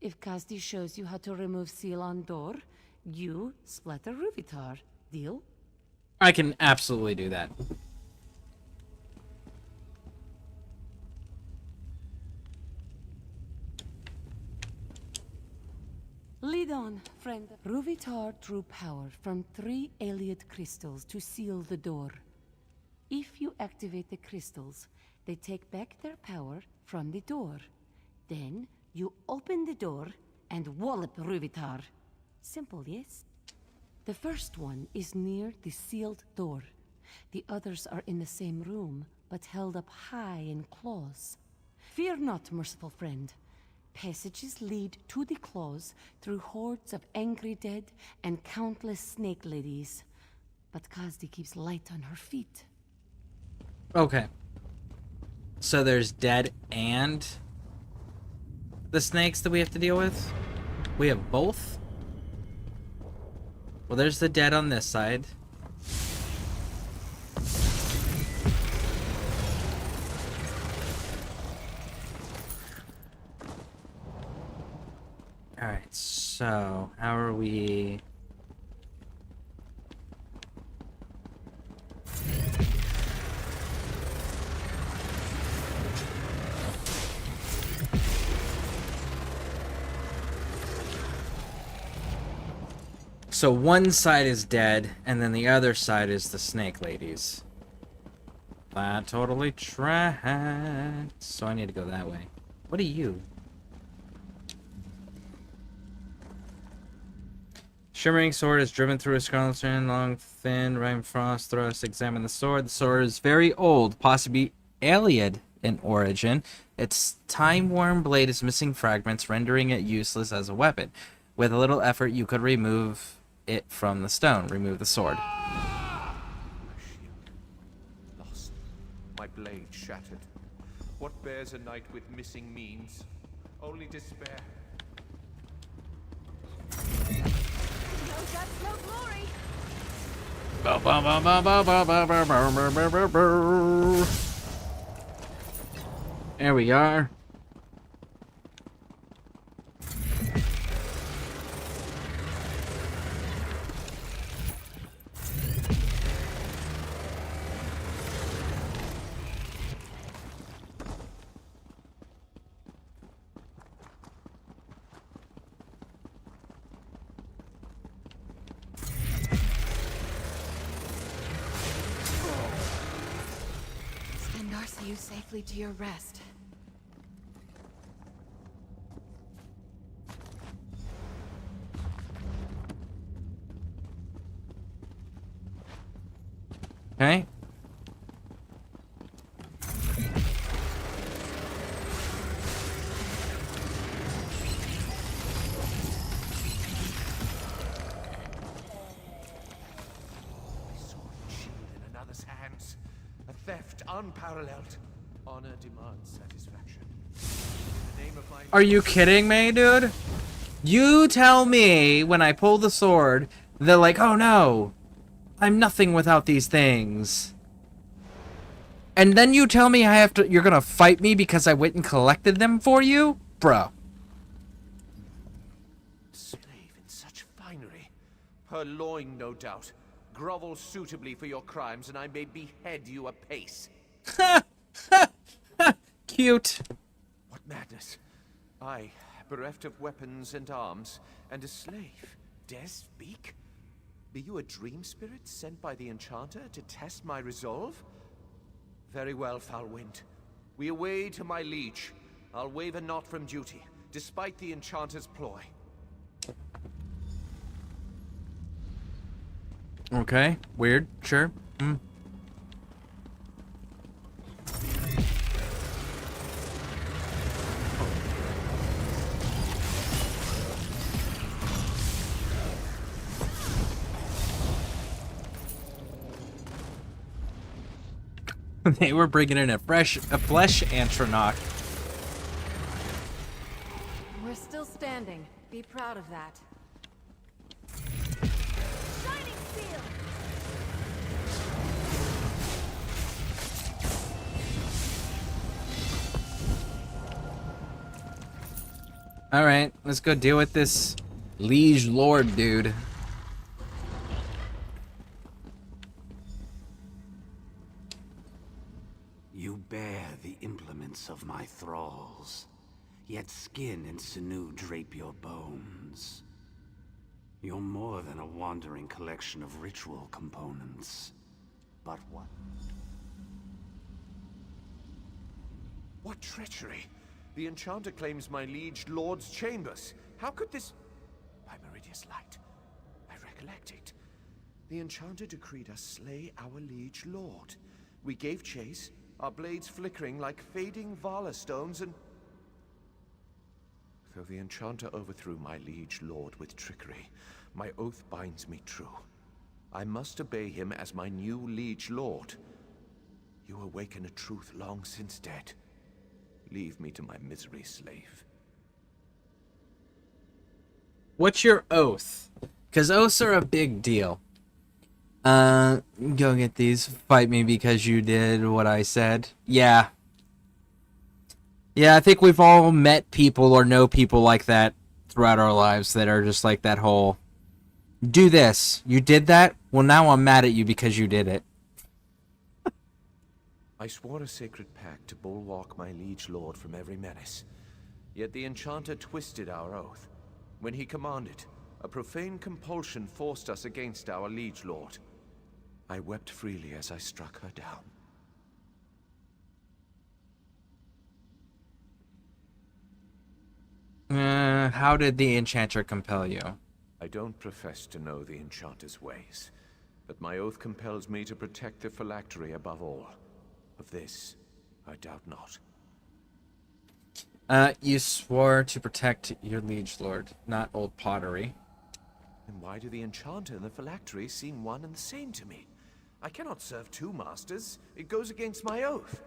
T: If Kazdi shows you how to remove seal on door, you splatter Ruvitar. Deal?
A: I can absolutely do that.
T: Lead on, friend. Ruvitar drew power from 3 Eliot crystals to seal the door. If you activate the crystals, they take back their power from the door. Then, you open the door and wallop Ruvitar. Simple, yes? The first one is near the sealed door. The others are in the same room, but held up high in claws. Fear not, merciful friend. Passages lead to the claws through hordes of angry dead and countless snake ladies. But Kazdi keeps light on her feet.
A: Okay. So there's dead and the snakes that we have to deal with? We have both? Well, there's the dead on this side. Alright, so how are we... So one side is dead, and then the other side is the snake ladies. That totally tracks. So I need to go that way. What are you? Shimmering sword is driven through a skeleton, long, thin, rime frost thrust. Examine the sword. The sword is very old, possibly alien in origin. Its time-worn blade is missing fragments, rendering it useless as a weapon. With a little effort, you could remove it from the stone. Remove the sword.
U: Lost. My blade shattered. What bears a knight with missing means? Only despair.
I: No guts, no glory.
A: There we are.
T: You safely to your rest.
A: Okay.
U: In another's hands. A theft unparalleled. Honor demands satisfaction. In the name of my...
A: Are you kidding me, dude? You tell me when I pull the sword, they're like, oh no, I'm nothing without these things. And then you tell me you're gonna fight me because I went and collected them for you? Bro.
U: Slave in such finery. Purloined, no doubt. Grovel suitably for your crimes, and I may behead you apace.
A: Cute.
U: What madness. I, bereft of weapons and arms, and a slave, dare speak? Be you a dream spirit sent by the enchanter to test my resolve? Very well, foul wind. We away to my liege. I'll waver not from duty, despite the enchanter's ploy.
A: Okay, weird, sure. They were bringing in a flesh Antronach.
C: We're still standing. Be proud of that.
I: Shining Seal!
A: Alright, let's go deal with this liege lord dude.
E: You bear the implements of my thralls, yet skin and sinew drape your bones. You're more than a wandering collection of ritual components. But what?
U: What treachery! The Enchanter claims my liege lord's chambers. How could this... By Meridia's light. I recollect it. The Enchanter decreed us slay our liege lord. We gave chase, our blades flickering like fading Vala stones, and... Though the Enchanter overthrew my liege lord with trickery, my oath binds me true. I must obey him as my new liege lord. You awaken a truth long since dead. Leave me to my misery, slave.
A: What's your oath? Because oaths are a big deal. Go get these. Fight me because you did what I said. Yeah. Yeah, I think we've all met people or know people like that throughout our lives that are just like that whole, do this. You did that? Well, now I'm mad at you because you did it.
U: I swore a sacred pact to bulwark my liege lord from every menace. Yet the Enchanter twisted our oath. When he commanded, a profane compulsion forced us against our liege lord. I wept freely as I struck her down.
A: How did the Enchanter compel you?
U: I don't profess to know the Enchanter's ways, but my oath compels me to protect the phylactery above all. Of this, I doubt not.
A: You swore to protect your liege lord, not old pottery.
U: Then why do the Enchanter and the phylactery seem one and the same to me? I cannot serve two masters. It goes against my oath.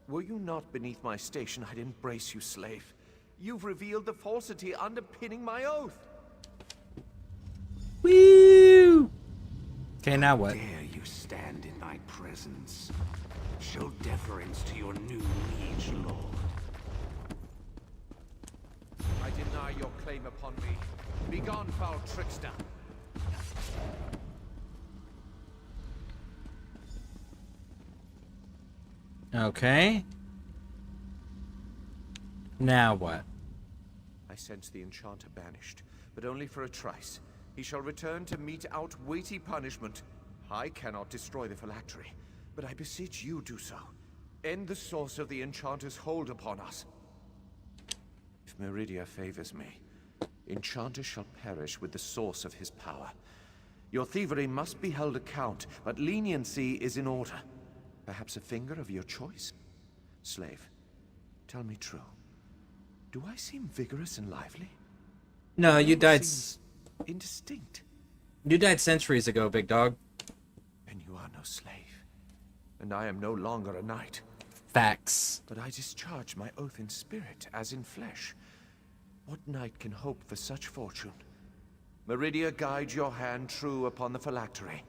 U: Were you not beneath my station, I'd embrace you, slave. You've revealed the falsity underpinning my oath.
A: Woo! Okay, now what?
E: Dare you stand in my presence? Show deference to your new liege lord.
U: I deny your claim upon me. Begone, foul trickster.
A: Okay. Now what?
U: I sense the Enchanter banished, but only for a trice. He shall return to mete out weighty punishment. I cannot destroy the phylactery, but I beseech you do so. End the source of the Enchanter's hold upon us. If Meridia favors me, Enchanter shall perish with the source of his power. Your thievery must be held account, but leniency is in order. Perhaps a finger of your choice? Slave, tell me true. Do I seem vigorous and lively?
A: No, you died.
U: Indistinct.
A: You died centuries ago, big dog.
U: And you are no slave. And I am no longer a knight.
A: Facts.
U: But I discharge my oath in spirit, as in flesh. What knight can hope for such fortune? Meridia, guide your hand true upon the phylactery.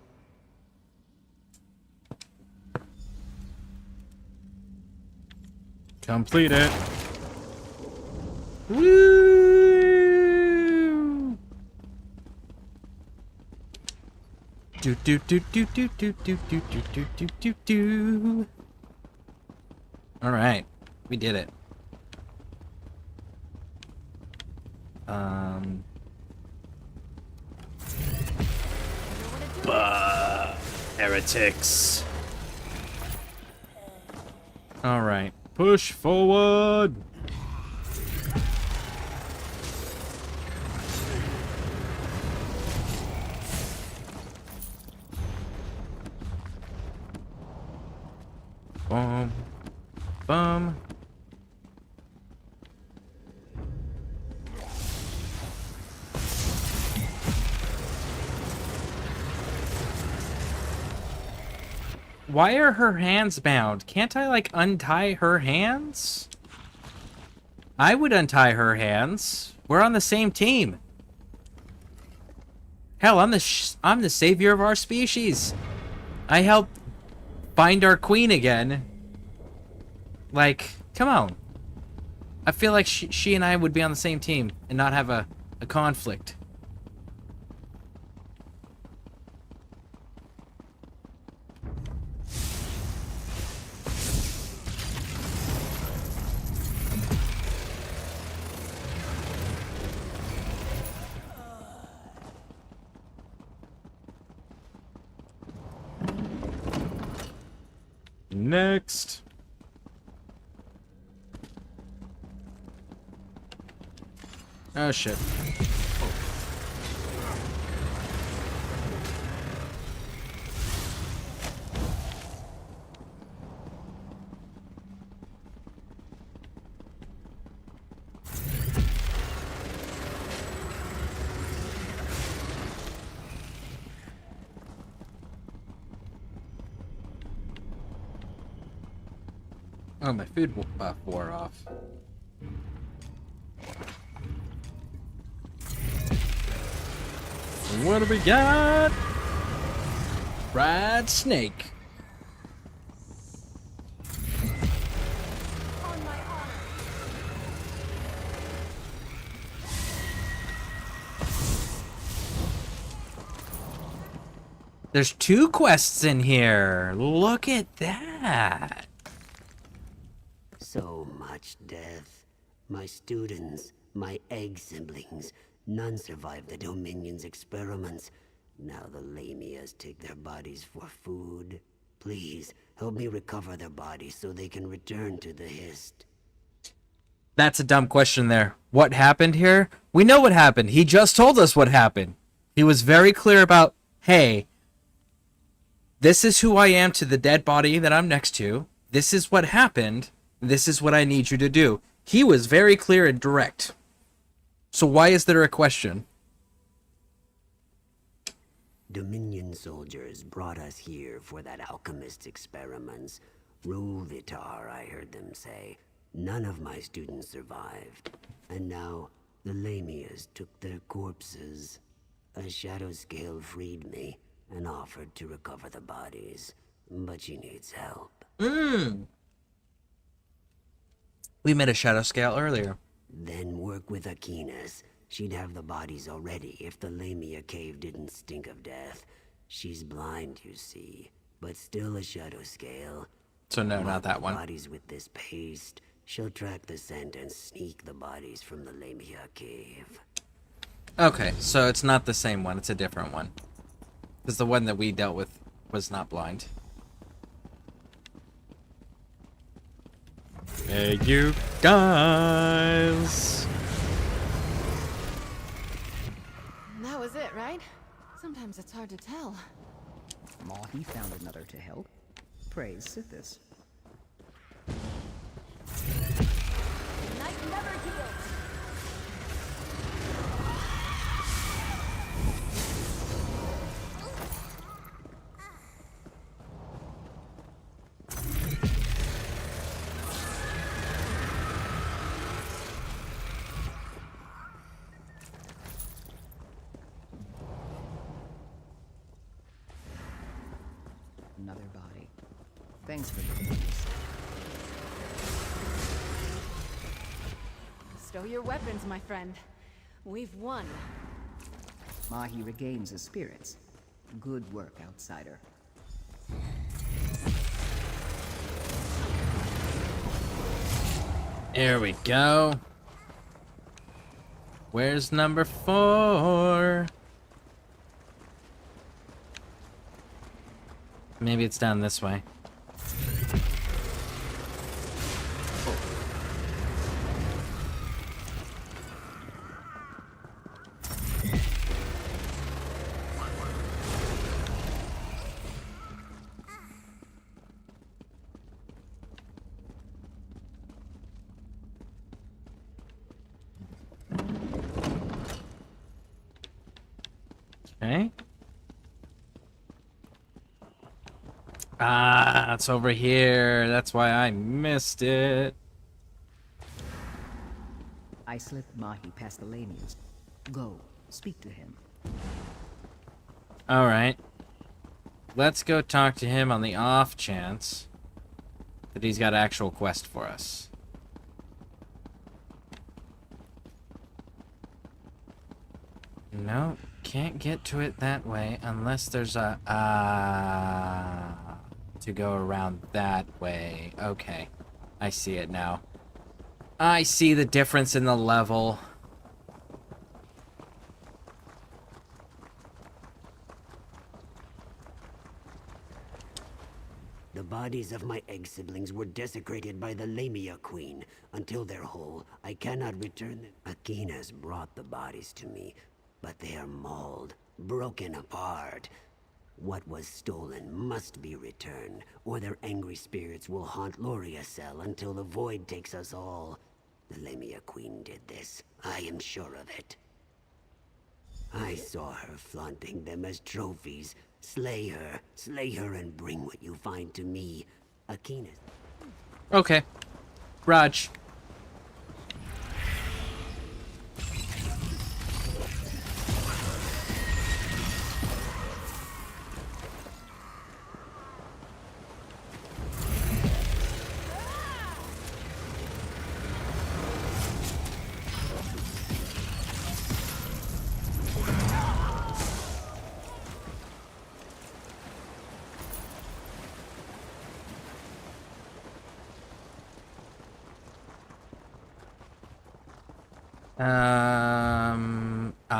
K: Complete it.
A: Woo! Do do do do do do do do do do do do do. All right, we did it. Heretics.
K: All right, push forward.
A: Boom. Boom. Why are her hands bound? Can't I, like, untie her hands? I would untie her hands. We're on the same team. Hell, I'm the savior of our species. I helped find our queen again. Like, come on. I feel like she and I would be on the same team and not have a conflict.
K: Next.
A: Oh shit.
K: Oh, my food wore off. What do we got?
A: Fried snake. There's 2 quests in here. Look at that.
N: So much death. My students, my egg siblings, none survived the Dominion's experiments. Now the Lamias take their bodies for food. Please, help me recover their bodies so they can return to the Hist.
A: That's a dumb question there. What happened here? We know what happened. He just told us what happened. He was very clear about, hey, this is who I am to the dead body that I'm next to. This is what happened. This is what I need you to do. He was very clear and direct. So why is there a question?
N: Dominion soldiers brought us here for that alchemist's experiments. Ruvitar, I heard them say. None of my students survived. And now, the Lamias took their corpses. A shadow scale freed me and offered to recover the bodies. But she needs help.
A: We met a shadow scale earlier.
N: Then work with Aquinas. She'd have the bodies already if the Lamia cave didn't stink of death. She's blind, you see, but still a shadow scale.
A: So no, not that one.
N: Bodies with this paste. She'll track the scent and sneak the bodies from the Lamia cave.
A: Okay, so it's not the same one. It's a different one. Because the one that we dealt with was not blind.
K: Hey, you guys.
T: That was it, right? Sometimes it's hard to tell.
R: Mahi found another to help. Praise Sithis.
I: Night never heals.
R: Another body. Thanks for the news.
T: Stow your weapons, my friend. We've won.
R: Mahi regains his spirits. Good work, outsider.
A: There we go. Where's number 4? Maybe it's down this way. Okay. Ah, it's over here. That's why I missed it.
R: I slipped Mahi past the Lamias. Go, speak to him.
A: Alright. Let's go talk to him on the off chance that he's got an actual quest for us. No, can't get to it that way unless there's a to go around that way. Okay, I see it now. I see the difference in the level.
G: The bodies of my egg siblings were desecrated by the Lamia Queen. Until they're whole, I cannot return them. Akinas brought the bodies to me, but they are mauled, broken apart. What was stolen must be returned, or their angry spirits will haunt Loriacel until the void takes us all. The Lamia Queen did this. I am sure of it. I saw her flaunting them as trophies. Slay her and bring what you find to me. Akinas.
A: Okay. Raj.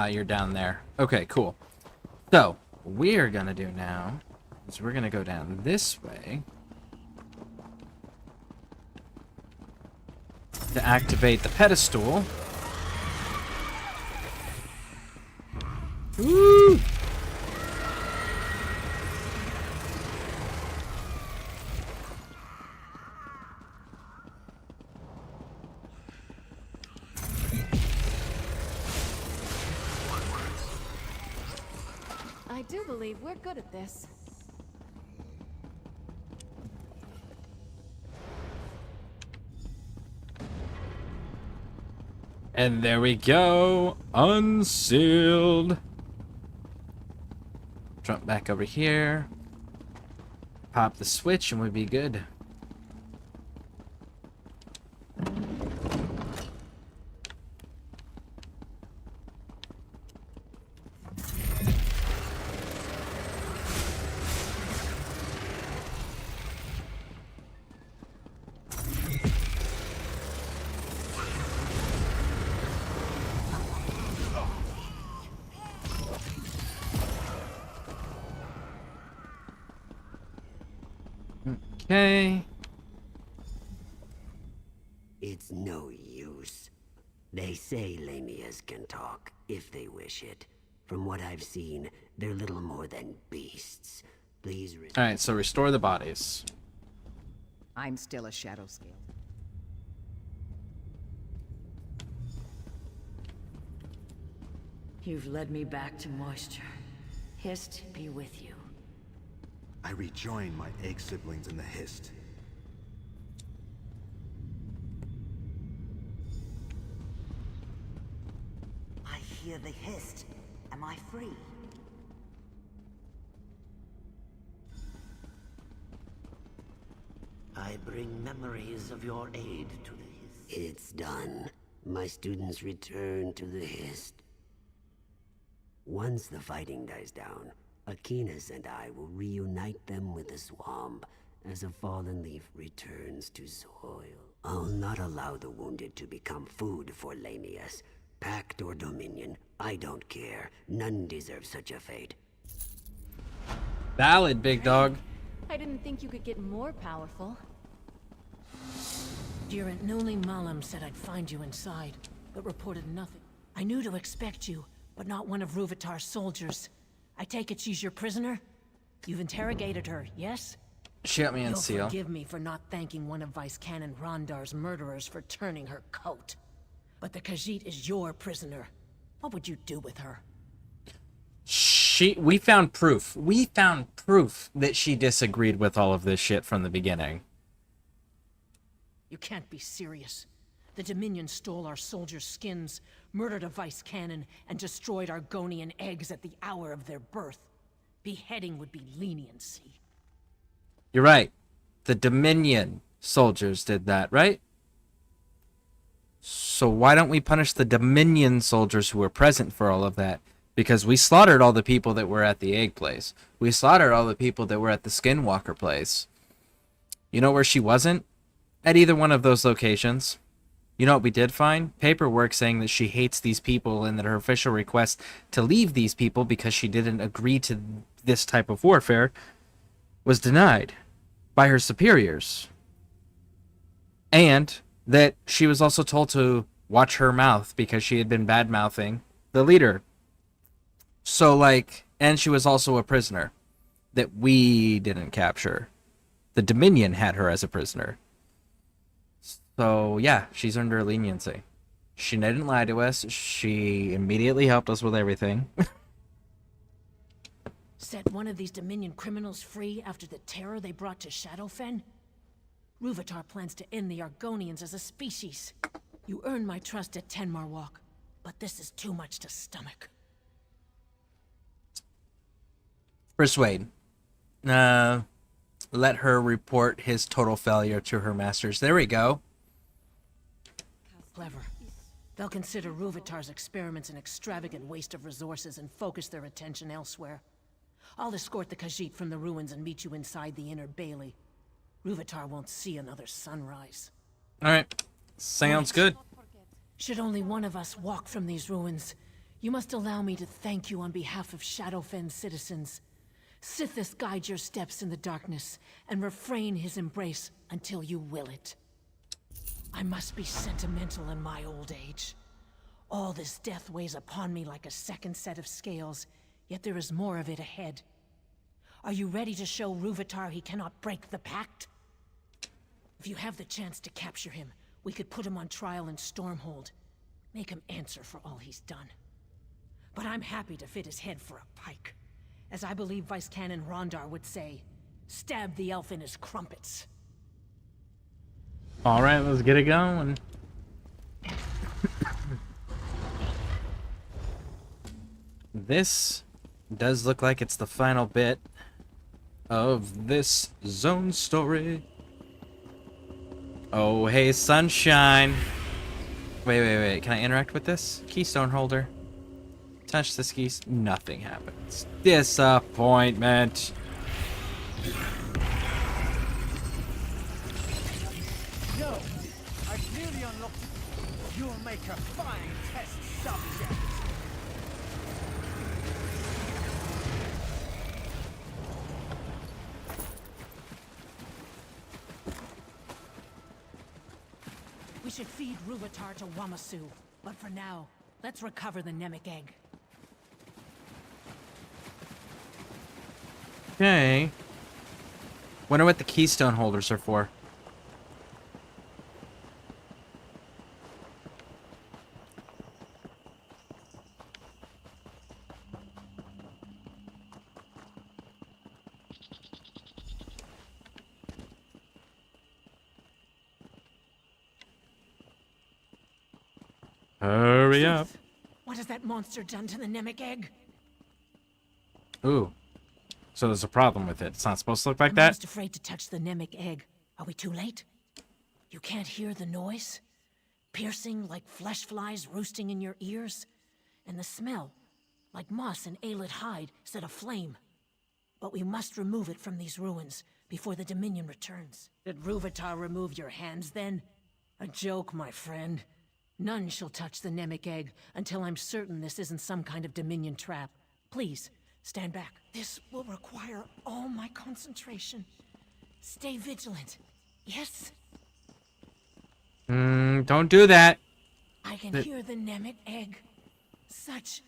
A: You're down there. Okay, cool. So, what we're gonna do now is we're gonna go down this way to activate the pedestal. Woo!
I: I do believe we're good at this.
K: And there we go. Unsealed.
A: Jump back over here. Pop the switch and we'll be good. Okay.
G: It's no use. They say Lamias can talk, if they wish it. From what I've seen, they're little more than beasts. Please
A: Alright, so restore the bodies.
R: I'm still a shadow scale.
S: You've led me back to moisture. Hist be with you.
H: I rejoin my egg siblings in the Hist.
F: I hear the Hist. Am I free?
N: I bring memories of your aid to the Hist.
G: It's done. My students return to the Hist. Once the fighting dies down, Akinas and I will reunite them with the swamp as a fallen leaf returns to soil. I'll not allow the wounded to become food for Lamias. Pact or Dominion, I don't care. None deserve such a fate.
A: Valid, big dog.
I: I didn't think you could get more powerful.
C: Dear Aunt Noli Malam said I'd find you inside, but reported nothing. I knew to expect you, but not one of Ruvitar's soldiers. I take it she's your prisoner? You've interrogated her, yes?
A: She got me in
C: You'll
A: seal.
C: forgive me for not thanking one of Vice Canon Rondar's murderers for turning her coat. But the Khajiit is your prisoner. What would you do with her?
A: We found proof. We found proof that she disagreed with all of this shit from the beginning.
C: You can't be serious. The Dominion stole our soldiers' skins, murdered a Vice Canon, and destroyed Argonian eggs at the hour of their birth. Beheading would be leniency.
A: You're right. The Dominion soldiers did that, right? So why don't we punish the Dominion soldiers who were present for all of that? Because we slaughtered all the people that were at the egg place. We slaughtered all the people that were at the skinwalker place. You know where she wasn't? At either one of those locations. You know what we did find? Paperwork saying that she hates these people and that her official request to leave these people because she didn't agree to this type of warfare was denied by her superiors. And that she was also told to watch her mouth because she had been bad-mouthing the leader. So, like, and she was also a prisoner that we didn't capture. The Dominion had her as a prisoner. So, yeah, she's under leniency. She didn't lie to us. She immediately helped us with everything.
C: Set one of these Dominion criminals free after the terror they brought to Shadowfen? Ruvitar plans to end the Argonians as a species. You earned my trust at Tenmar Walk, but this is too much to stomach.
A: Persuade. Let her report his total failure to her masters. There we go.
C: Clever. They'll consider Ruvitar's experiments an extravagant waste of resources and focus their attention elsewhere. I'll escort the Khajiit from the ruins and meet you inside the inner Bailey. Ruvitar won't see another sunrise.
A: Alright. Sounds good.
C: Should only one of us walk from these ruins, you must allow me to thank you on behalf of Shadowfen's citizens. Sithis guide your steps in the darkness, and refrain his embrace until you will it. I must be sentimental in my old age. All this death weighs upon me like a second set of scales, yet there is more of it ahead. Are you ready to show Ruvitar he cannot break the pact? If you have the chance to capture him, we could put him on trial in Stormhold. Make him answer for all he's done. But I'm happy to fit his head for a pike. As I believe Vice Canon Rondar would say, stab the elf in his crumpets.
A: Alright, let's get it going. This does look like it's the final bit of this zone story. Oh, hey, sunshine. Wait. Can I interact with this? Keystone holder. Touch this keys. Nothing happens. Disappointment.
D: Yo, I've nearly unlocked it. You'll make a fine test subject.
C: We should feed Ruvitar to Wamasu, but for now, let's recover the Nemic egg.
A: Okay. Wonder what the keystone holders are for. Hurry up.
C: What has that monster done to the Nemic egg?
A: Ooh. So there's a problem with it. It's not supposed to look like
C: I'm
A: that?
C: almost afraid to touch the Nemic egg. Are we too late? You can't hear the noise? Piercing like flesh flies roosting in your ears? And the smell, like moss and ailed hide set aflame. But we must remove it from these ruins before the Dominion returns. Did Ruvitar remove your hands then? A joke, my friend. None shall touch the Nemic egg until I'm certain this isn't some kind of Dominion trap. Please, stand back. This will require all my concentration. Stay vigilant. Yes?
A: Don't do that.
C: I can hear the Nemic egg. Such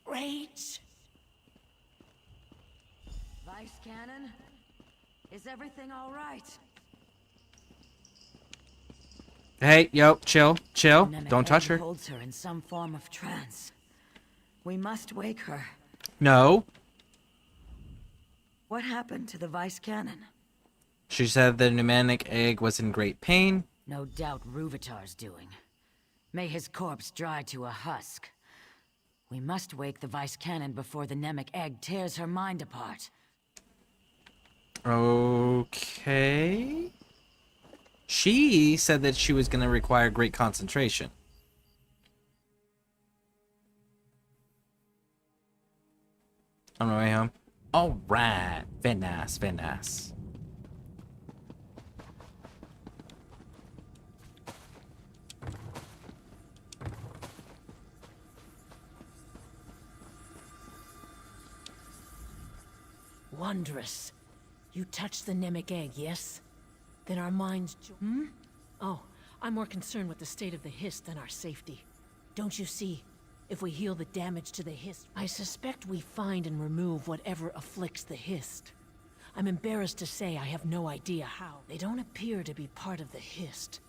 C: rage.
S: Vice Cannon, is everything all right?
A: Hey, yo, chill.
S: Nemic
A: Don't touch
S: egg
A: her.
S: holds her in some form of trance. We must wake her.
A: No.
S: What happened to the Vice Cannon?
A: She said the pneumonic egg was in great pain.
S: No doubt Ruvitar's doing. May his corpse dry to a husk. We must wake the Vice Cannon before the Nemic egg tears her mind apart.
A: Okay. She said that she was going to require great concentration. On my way home. Alright. Very nice, very nice.
C: Wondrous. You touched the Nemic egg, yes? Then our minds Oh, I'm more concerned with the state of the Hist than our safety. Don't you see? If we heal the damage to the Hist, I suspect we find and remove whatever afflicts the Hist. I'm embarrassed to say I have no idea how. They don't appear to be part of the Hist.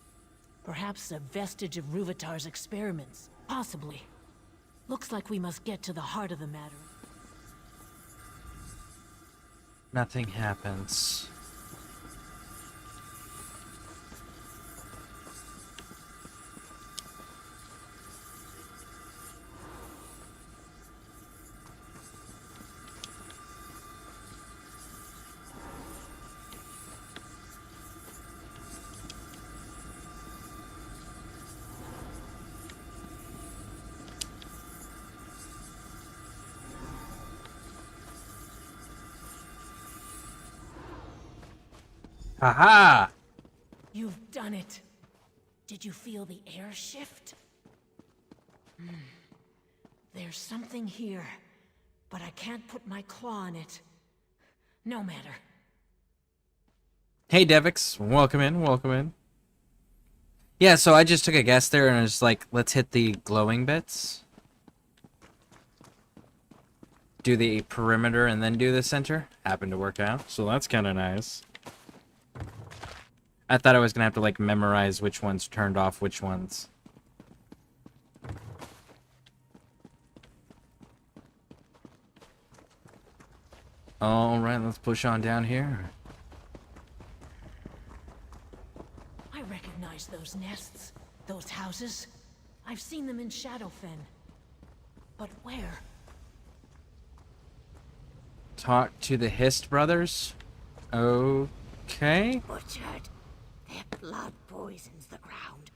C: Perhaps a vestige of Ruvitar's experiments. Possibly. Looks like we must get to the heart of the matter.
A: Nothing happens. Haha!
C: You've done it. Did you feel the air shift? There's something here, but I can't put my claw on it. No matter.
A: Hey Devix, welcome in, welcome in. Yeah, so I just took a guess there and I was like, let's hit the glowing bits. Do the perimeter and then do the center. Happened to work out.
K: So that's kind of nice.
A: I thought I was gonna have to like memorize which ones turned off which ones. Alright, let's push on down here.
C: I recognize those nests, those houses. I've seen them in Shadowfen. But where?
A: Talk to the Hist brothers? Okay.
F: Butchered. Their blood poisons the ground.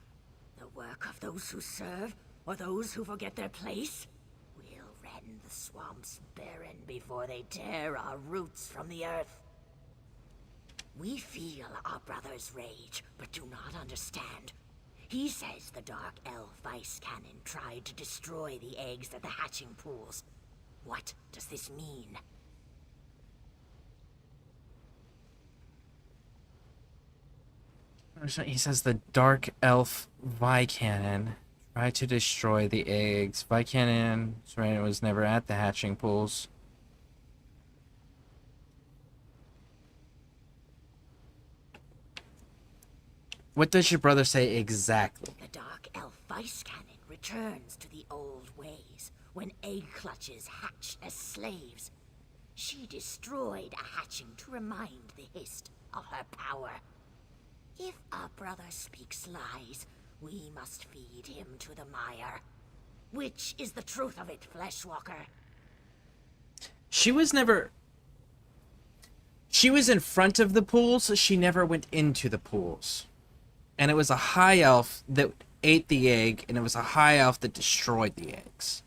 F: The work of those who serve, or those who forget their place? We'll rend the swamps barren before they tear our roots from the earth. We feel our brother's rage, but do not understand. He says the Dark Elf Vice Cannon tried to destroy the eggs at the hatching pools. What does this mean?
A: He says the Dark Elf Viccannon tried to destroy the eggs. Viccannon was never at the hatching pools. What does your brother say exactly?
F: The Dark Elf Vice Cannon returns to the old ways, when egg clutches hatched as slaves. She destroyed a hatching to remind the Hist of her power. If our brother speaks lies, we must feed him to the mire. Which is the truth of it, Fleshwalker?
A: She was never... She was in front of the pools, she never went into the pools. And it was a high elf that ate the egg, and it was a high elf that destroyed the eggs.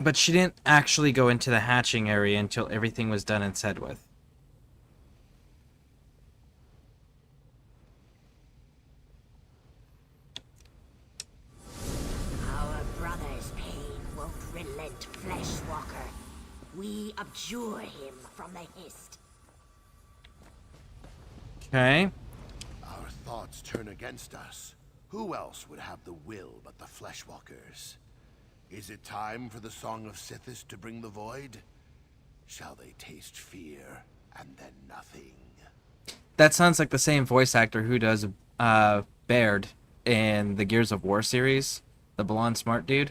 A: But she didn't actually go into the hatching area until everything was done and said with.
F: Our brother's pain won't relent, Fleshwalker. We abjure him from the Hist.
A: Okay.
B: Our thoughts turn against us. Who else would have the will but the Fleshwalkers? Is it time for the Song of Sithis to bring the void? Shall they taste fear and then nothing?
A: That sounds like the same voice actor who does Baird in the Gears of War series. The blonde smart dude.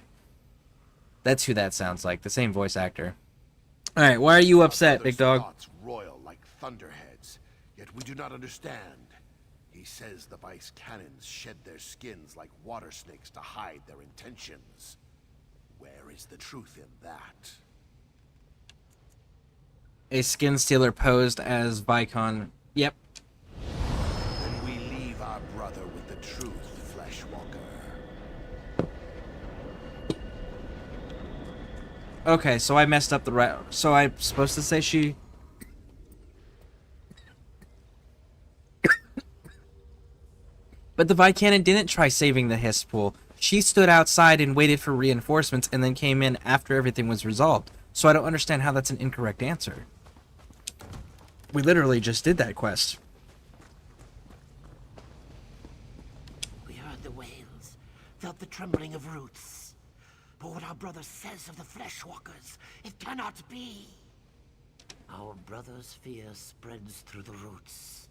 A: That's who that sounds like. The same voice actor. Alright, why are you upset, big dog?
B: Thoughts royal like thunderheads, yet we do not understand. He says the Vice Cannons shed their skins like water snakes to hide their intentions. Where is the truth in that?
A: A skin stealer posed as Vicon. Yep.
B: our brother with the truth, Fleshwalker.
A: Okay, so I messed up the right. So I'm supposed to say she. But the Vicana didn't try saving the Hiss pool. She stood outside and waited for reinforcements and then came in after everything was resolved. So I don't understand how that's an incorrect answer. We literally just did that quest.
N: We heard the wails, felt the trembling of roots. But what our brother says of the Fleshwalkers, it cannot be. Our brother's fear spreads through the roots.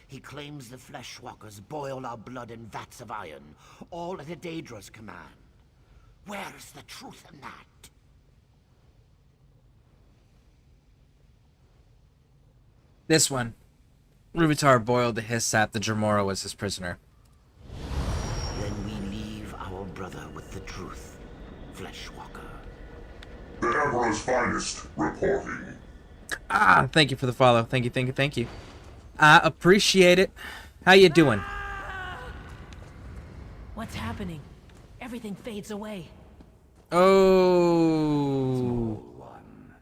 N: He claims the Fleshwalkers boil our blood in vats of iron, all at a Daedra's command. Where is the truth in that?
A: This one. Ruvitar boiled the Hiss sap. The Dremora was his prisoner.
N: Then we leave our brother with the truth, Fleshwalker.
J: The Emperor's finest reporting.
A: Ah, thank you for the follow. Thank you, thank you, thank you. I appreciate it. How you doing?
C: What's happening? Everything fades away.
A: Oh.
E: Small one,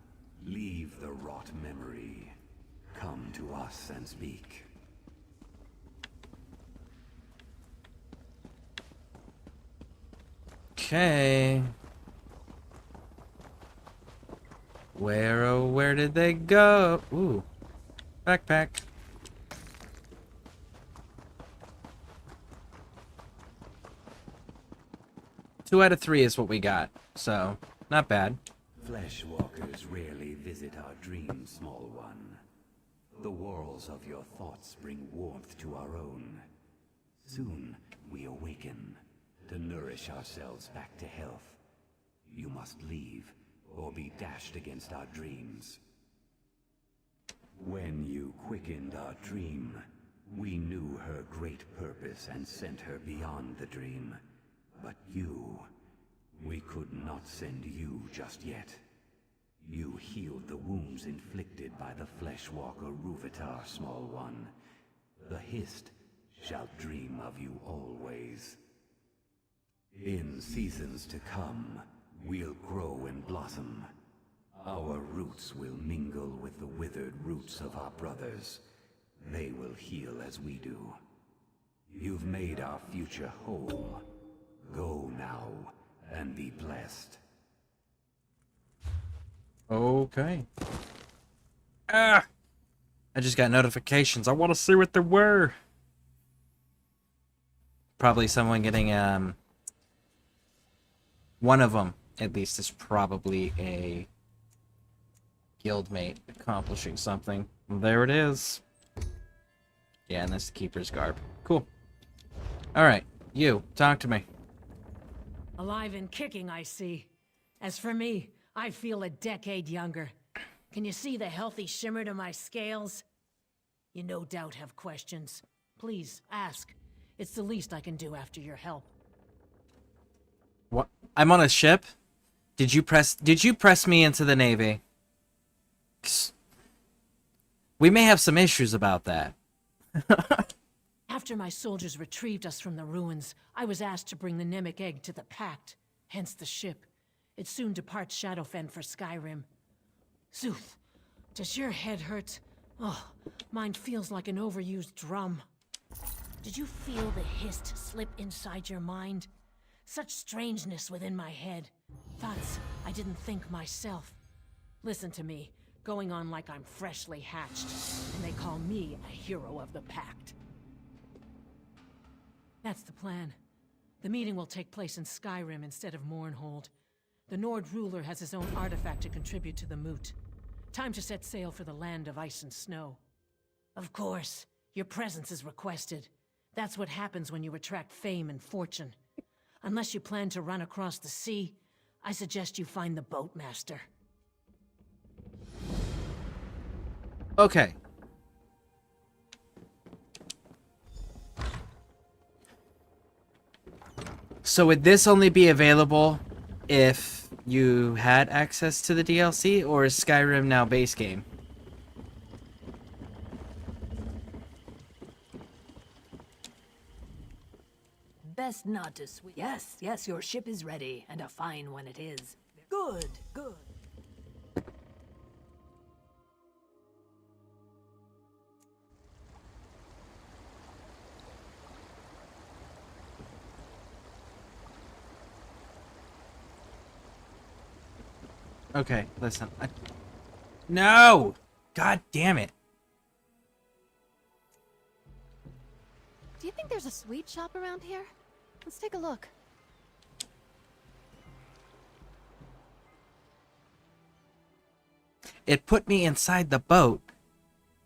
E: leave the rot memory. Come to us and speak.
A: Okay. Where, oh, where did they go? Ooh. Backpack. Two out of 3 is what we got, so not bad.
E: Fleshwalkers rarely visit our dreams, small one. The walls of your thoughts bring warmth to our own. Soon we awaken to nourish ourselves back to health. You must leave or be dashed against our dreams. When you quickened our dream, we knew her great purpose and sent her beyond the dream. But you, we could not send you just yet. You healed the wounds inflicted by the Fleshwalker Ruvitar, small one. The Hist shall dream of you always. In seasons to come, we'll grow and blossom. Our roots will mingle with the withered roots of our brothers. They will heal as we do. You've made our future whole. Go now, and be blessed.
A: Okay. Ah! I just got notifications. I want to see what they were. Probably someone getting, one of them, at least, is probably a guildmate accomplishing something. There it is. Yeah, and that's the Keeper's Garb. Cool. Alright, you, talk to me.
C: Alive and kicking, I see. As for me, I feel a decade younger. Can you see the healthy shimmer to my scales? You no doubt have questions. Please, ask. It's the least I can do after your help.
A: What? I'm on a ship? Did you press me into the Navy? We may have some issues about that.
C: After my soldiers retrieved us from the ruins, I was asked to bring the Nemic egg to the Pact, hence the ship. It soon departs Shadowfen for Skyrim. Zuth, does your head hurt? Oh, mine feels like an overused drum. Did you feel the Hist slip inside your mind? Such strangeness within my head. Thoughts I didn't think myself. Listen to me, going on like I'm freshly hatched, and they call me a hero of the Pact. That's the plan. The meeting will take place in Skyrim instead of Mournhold. The Nord ruler has his own artifact to contribute to the moot. Time to set sail for the land of ice and snow. Of course, your presence is requested. That's what happens when you attract fame and fortune. Unless you plan to run across the sea, I suggest you find the boatmaster.
A: Okay. So would this only be available if you had access to the DLC, or is Skyrim now base game?
P: not to sweet. Yes, yes, your ship is ready, and a fine one it is. Good, good.
A: Okay, listen. No! God damn it.
I: Do you think there's a sweet shop around here? Let's take a look.
A: It put me inside the boat.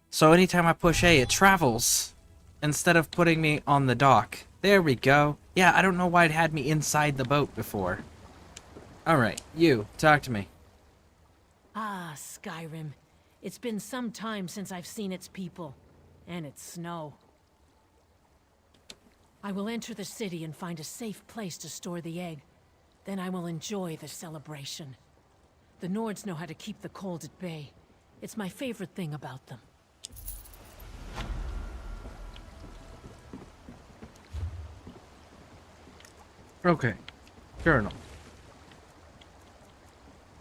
A: So anytime I push A, it travels. Instead of putting me on the dock. There we go. Yeah, I don't know why it had me inside the boat before. Alright, you, talk to me.
C: Ah, Skyrim. It's been some time since I've seen its people. And its snow. I will enter the city and find a safe place to store the egg. Then I will enjoy the celebration. The Nords know how to keep the cold at bay. It's my favorite thing about them.
A: Okay. Journal.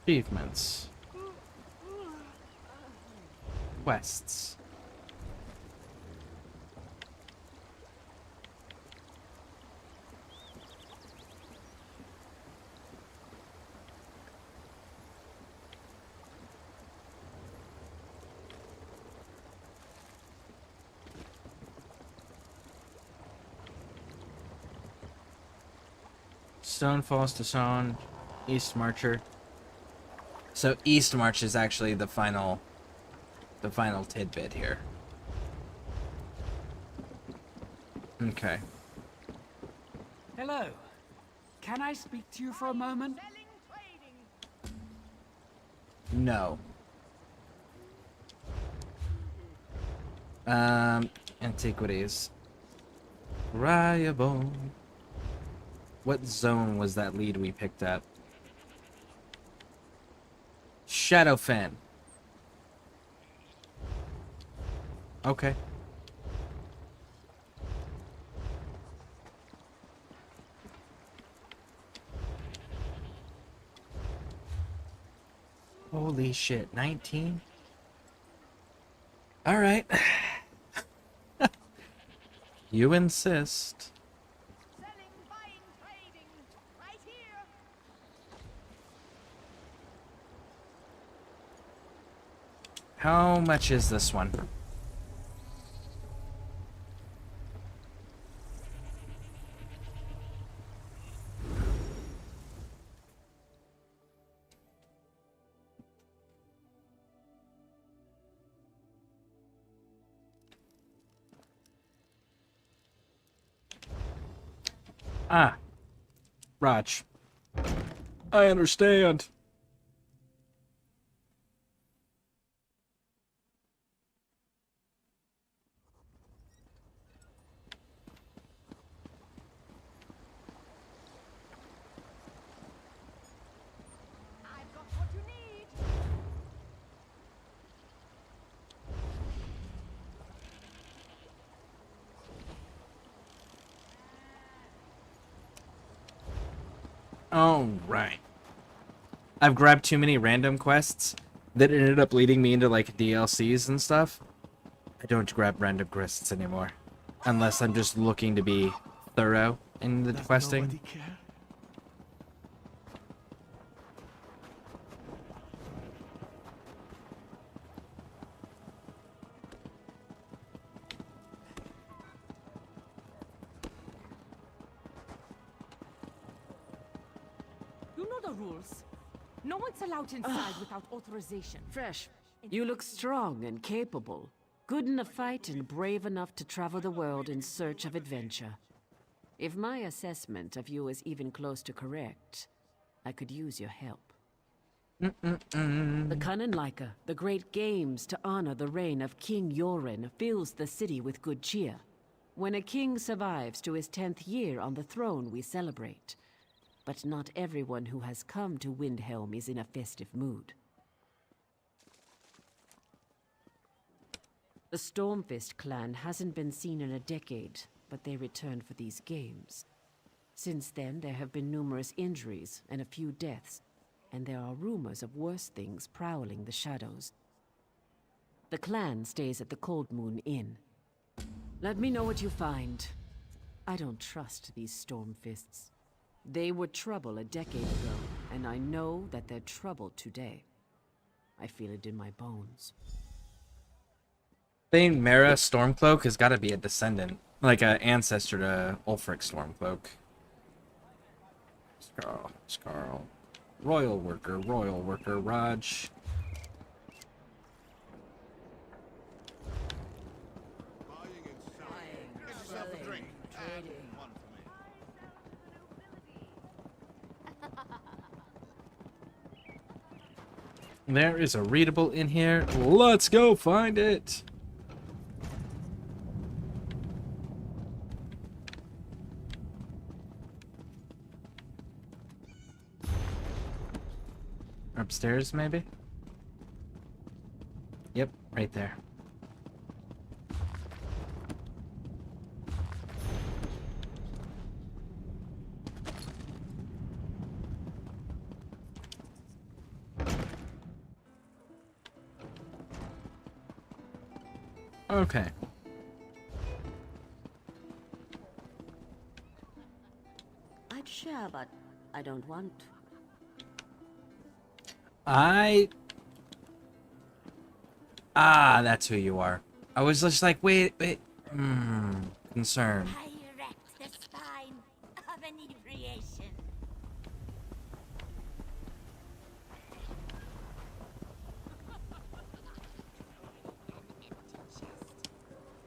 A: Achievements. Quests. Stone falls to Stone, East Marcher. So East March is actually the final tidbit here. Okay.
V: Hello. Can I speak to you for a moment?
A: No. Antiquities. Riable. What zone was that lead we picked up? Shadowfen. Okay. Holy shit, 19? Alright. You insist. How much is this one? Ah. Raj. I understand. Oh, right. I've grabbed too many random quests that ended up leading me into, like, DLCs and stuff. I don't grab random quests anymore. Unless I'm just looking to be thorough in the questing.
T: You know the rules. No one's allowed inside without authorization.
W: Fresh. You look strong and capable. Good in a fight and brave enough to travel the world in search of adventure. If my assessment of you is even close to correct, I could use your help. The Kananlaika, the great games to honor the reign of King Yoren, fills the city with good cheer. When a king survives to his 10th year on the throne, we celebrate. But not everyone who has come to Windhelm is in a festive mood. The Stormfist clan hasn't been seen in a decade, but they returned for these games. Since then, there have been numerous injuries and a few deaths, and there are rumors of worse things prowling the shadows. The clan stays at the Cold Moon Inn. Let me know what you find. I don't trust these Stormfists. They were trouble a decade ago, and I know that they're trouble today. I feel it in my bones.
A: Thane Mara Stormcloak has got to be a descendant, like an ancestor to Ulfric Stormcloak. Scarl. Royal worker, Raj. There is a readable in here. Let's go find it. Upstairs, maybe? Yep, right there. Okay.
F: I'd share, but I don't want to.
A: That's who you are. I was just like, wait. Concerned.
I: I erect the spine of inebriation.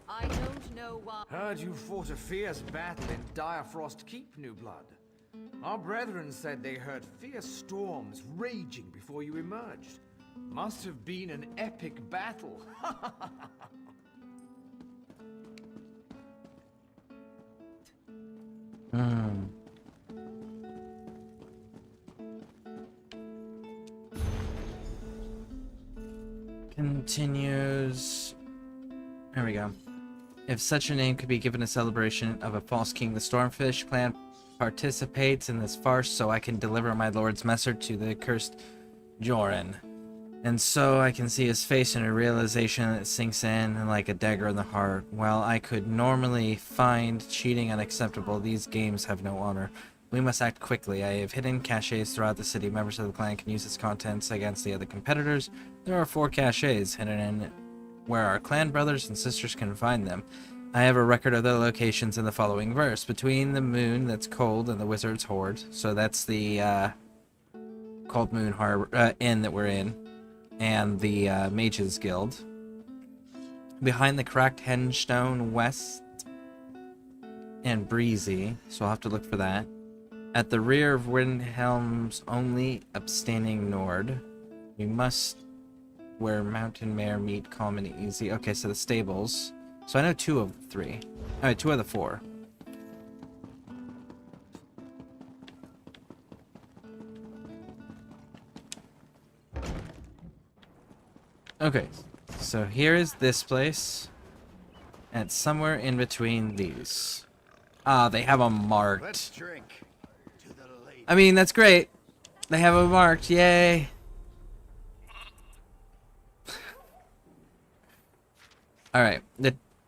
T: I don't know why.
M: Heard you fought a fierce battle in Dire Frost Keep, New Blood. Our brethren said they heard fierce storms raging before you emerged. Must have been an epic battle.
A: Continues. There we go. If such a name could be given a celebration of a false king, the Stormfish clan participates in this farce so I can deliver my lord's message to the accursed Joran. And so I can see his face and a realization that sinks in like a dagger in the heart. While I could normally find cheating unacceptable, these games have no honor. We must act quickly. I have hidden caches throughout the city. Members of the clan can use its contents against the other competitors. There are 4 caches hidden in where our clan brothers and sisters can find them. I have a record of their locations in the following verse. Between the moon that's cold and the wizard's hoard. So that's the Cold Moon Harbor inn that we're in. And the Mages Guild. Behind the cracked Henstone West and Breezy. So I'll have to look for that. At the rear of Windhelm's only abstaining Nord. We must where Mountain Mare meet calm and easy. Okay, so the stables. So I know 2 of the 3. Alright, 2 of the 4. Okay, so here is this place. And it's somewhere in between these. They have them marked.
B: Let's drink to the lady.
A: I mean, that's great. They have them marked, yay. Alright,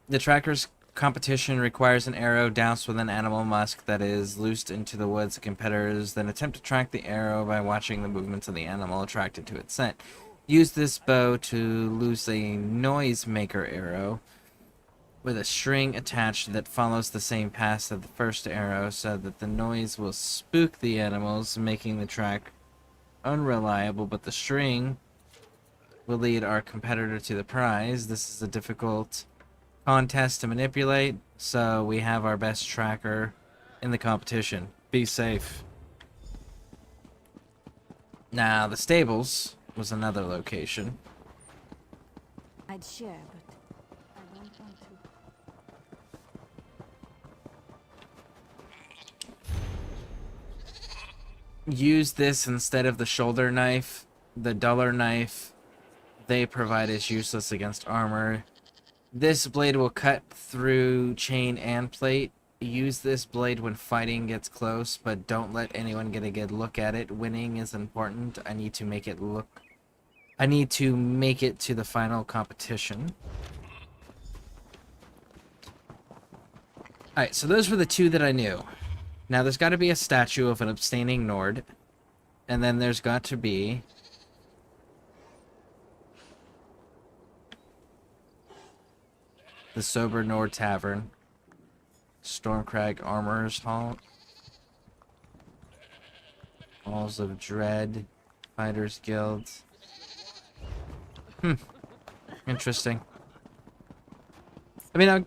A: the tracker's competition requires an arrow doused with an animal musk that is loosed into the woods. The competitors then attempt to track the arrow by watching the movements of the animal attracted to its scent. Use this bow to loose a noisemaker arrow with a string attached that follows the same path as the first arrow so that the noise will spook the animals, making the track unreliable, but the string will lead our competitor to the prize. This is a difficult contest to manipulate, so we have our best tracker in the competition. Be safe. Now, the stables was another location.
F: I'd share, but I don't want to.
A: Use this instead of the shoulder knife. The duller knife they provide is useless against armor. This blade will cut through chain and plate. use this blade when fighting gets close, but don't let anyone get a good look at it. Winning is important. I need to make it to the final competition. Alright, so those were the two that I knew. Now there's got to be a statue of an abstaining Nord. And then there's got to be... the Sober Nord Tavern. Stormcrag Armorer's Hall. Halls of Dread. Fighters Guild. Interesting. I mean,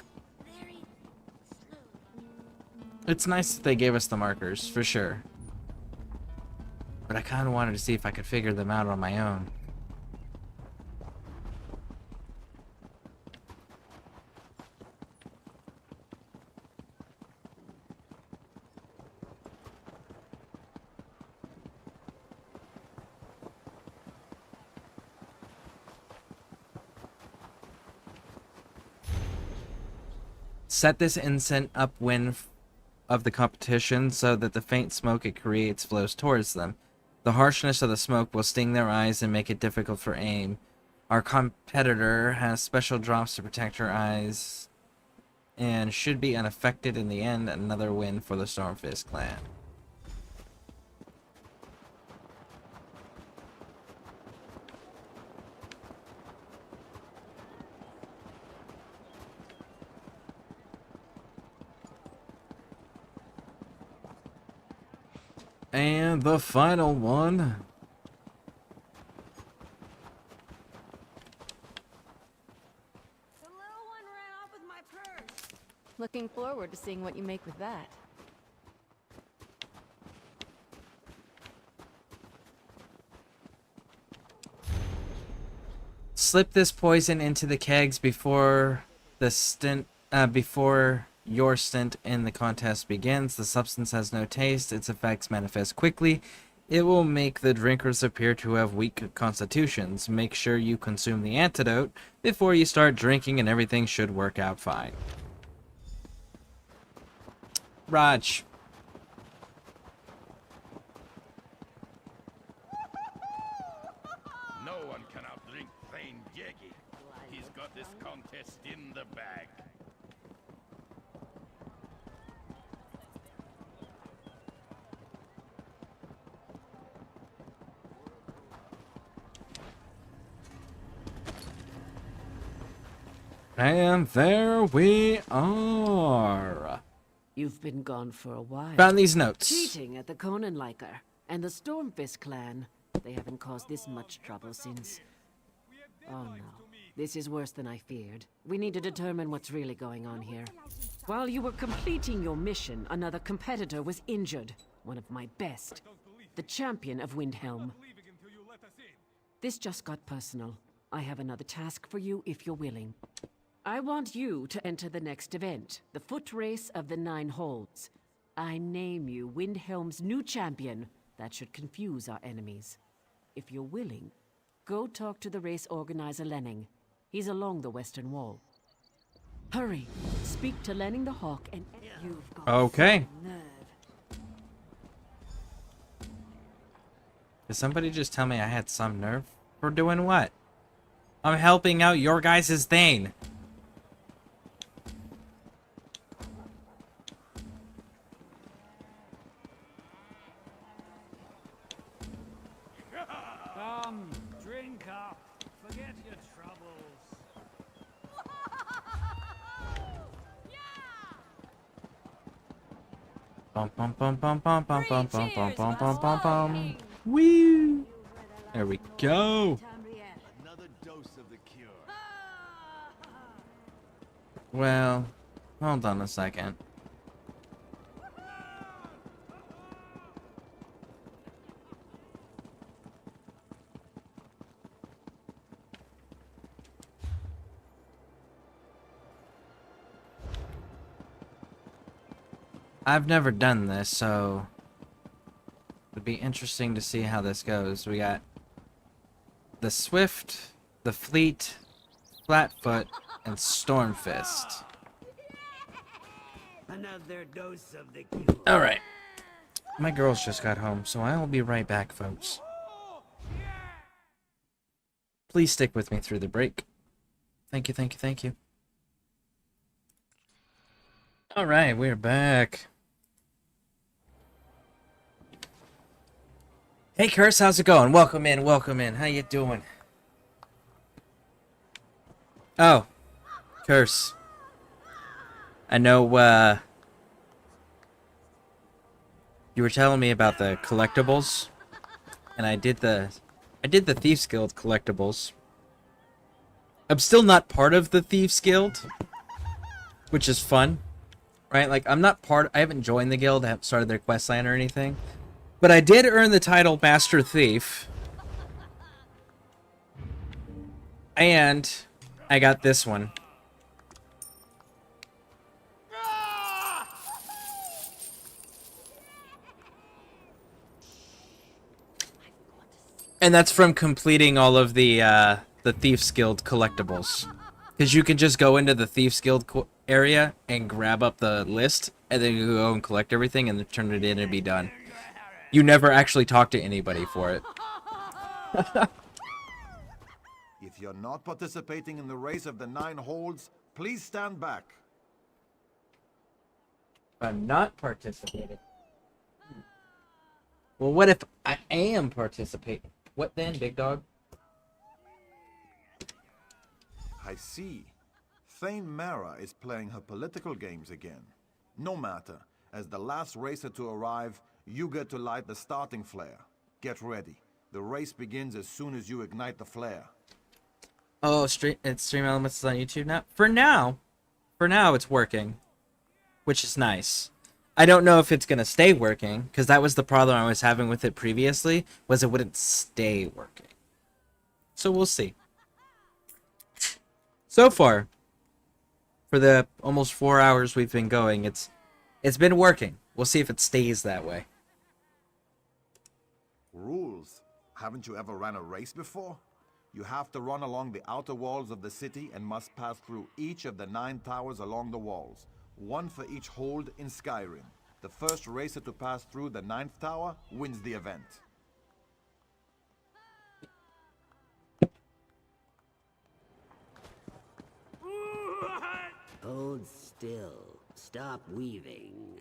A: it's nice that they gave us the markers, for sure. But I kind of wanted to see if I could figure them out on my own. Set this incense upwind of the competition so that the faint smoke it creates flows towards them. The harshness of the smoke will sting their eyes and make it difficult for aim. Our competitor has special drops to protect her eyes and should be unaffected in the end. Another win for the Stormfist clan. And the final one.
I: Looking forward to seeing what you make with that.
A: Slip this poison into the kegs before your stint in the contest begins. The substance has no taste. Its effects manifest quickly. It will make the drinkers appear to have weak constitutions. Make sure you consume the antidote before you start drinking and everything should work out fine. Raj.
L: No one can outdrink Thane Yegi. He's got this contest in the bag.
A: And there we are.
W: You've been gone for a while.
A: Found these notes.
W: Cheating at the Conanliker and the Stormfist clan. They haven't caused this much trouble since... Oh no. This is worse than I feared. We need to determine what's really going on here. While you were completing your mission, another competitor was injured. One of my best. The champion of Windhelm. This just got personal. I have another task for you if you're willing. I want you to enter the next event, the foot race of the 9 holds. I name you Windhelm's new champion. That should confuse our enemies. If you're willing, go talk to the race organizer Lenning. He's along the western wall. Hurry, speak to Lenning the Hawk and you've got
A: Okay.
W: some nerve.
A: Did somebody just tell me I had some nerve? For doing what? I'm helping out your guys' Thane.
V: Come, drink up. Forget your troubles.
A: Bum bum bum bum bum bum bum bum bum bum bum bum bum. Woo! There we go.
B: Another dose of the cure.
A: Well, hold on a second. I've never done this, so it'd be interesting to see how this goes. We got the Swift, the Fleet, Flatfoot, and Stormfist.
G: Another dose of the cure.
A: Alright. My girls just got home, so I'll be right back, folks. Please stick with me through the break. Thank you, thank you, thank you. Alright, we're back. Hey, Curse, how's it going? Welcome in, welcome in. How you doing? Oh, Curse. I know, you were telling me about the collectibles, and I did the Thieves Guild collectibles. I'm still not part of the Thieves Guild, which is fun, right? Like, I haven't joined the guild, I haven't started their quest line or anything, but I did earn the title Master Thief, and I got this one. And that's from completing all of the Thieves Guild collectibles. Because you can just go into the Thieves Guild area and grab up the list, and then you go and collect everything and then turn it in and be done. You never actually talk to anybody for it.
H: If you're not participating in the race of the 9 holds, please stand back.
A: I'm not participating. Well, what if I am participating? What then, big dog?
H: I see. Thane Mara is playing her political games again. No matter. As the last racer to arrive, you get to light the starting flare. Get ready. The race begins as soon as you ignite the flare.
A: Oh, Stream Elements is on YouTube now? For now, it's working. Which is nice. I don't know if it's going to stay working, because that was the problem I was having with it previously, was it wouldn't stay working. So we'll see. So far, for the almost 4 hours we've been going, it's been working. We'll see if it stays that way.
H: Rules? Haven't you ever ran a race before? You have to run along the outer walls of the city and must pass through each of the 9 towers along the walls. 1 for each hold in Skyrim. The first racer to pass through the 9th tower wins the event.
G: Hold still. Stop weaving.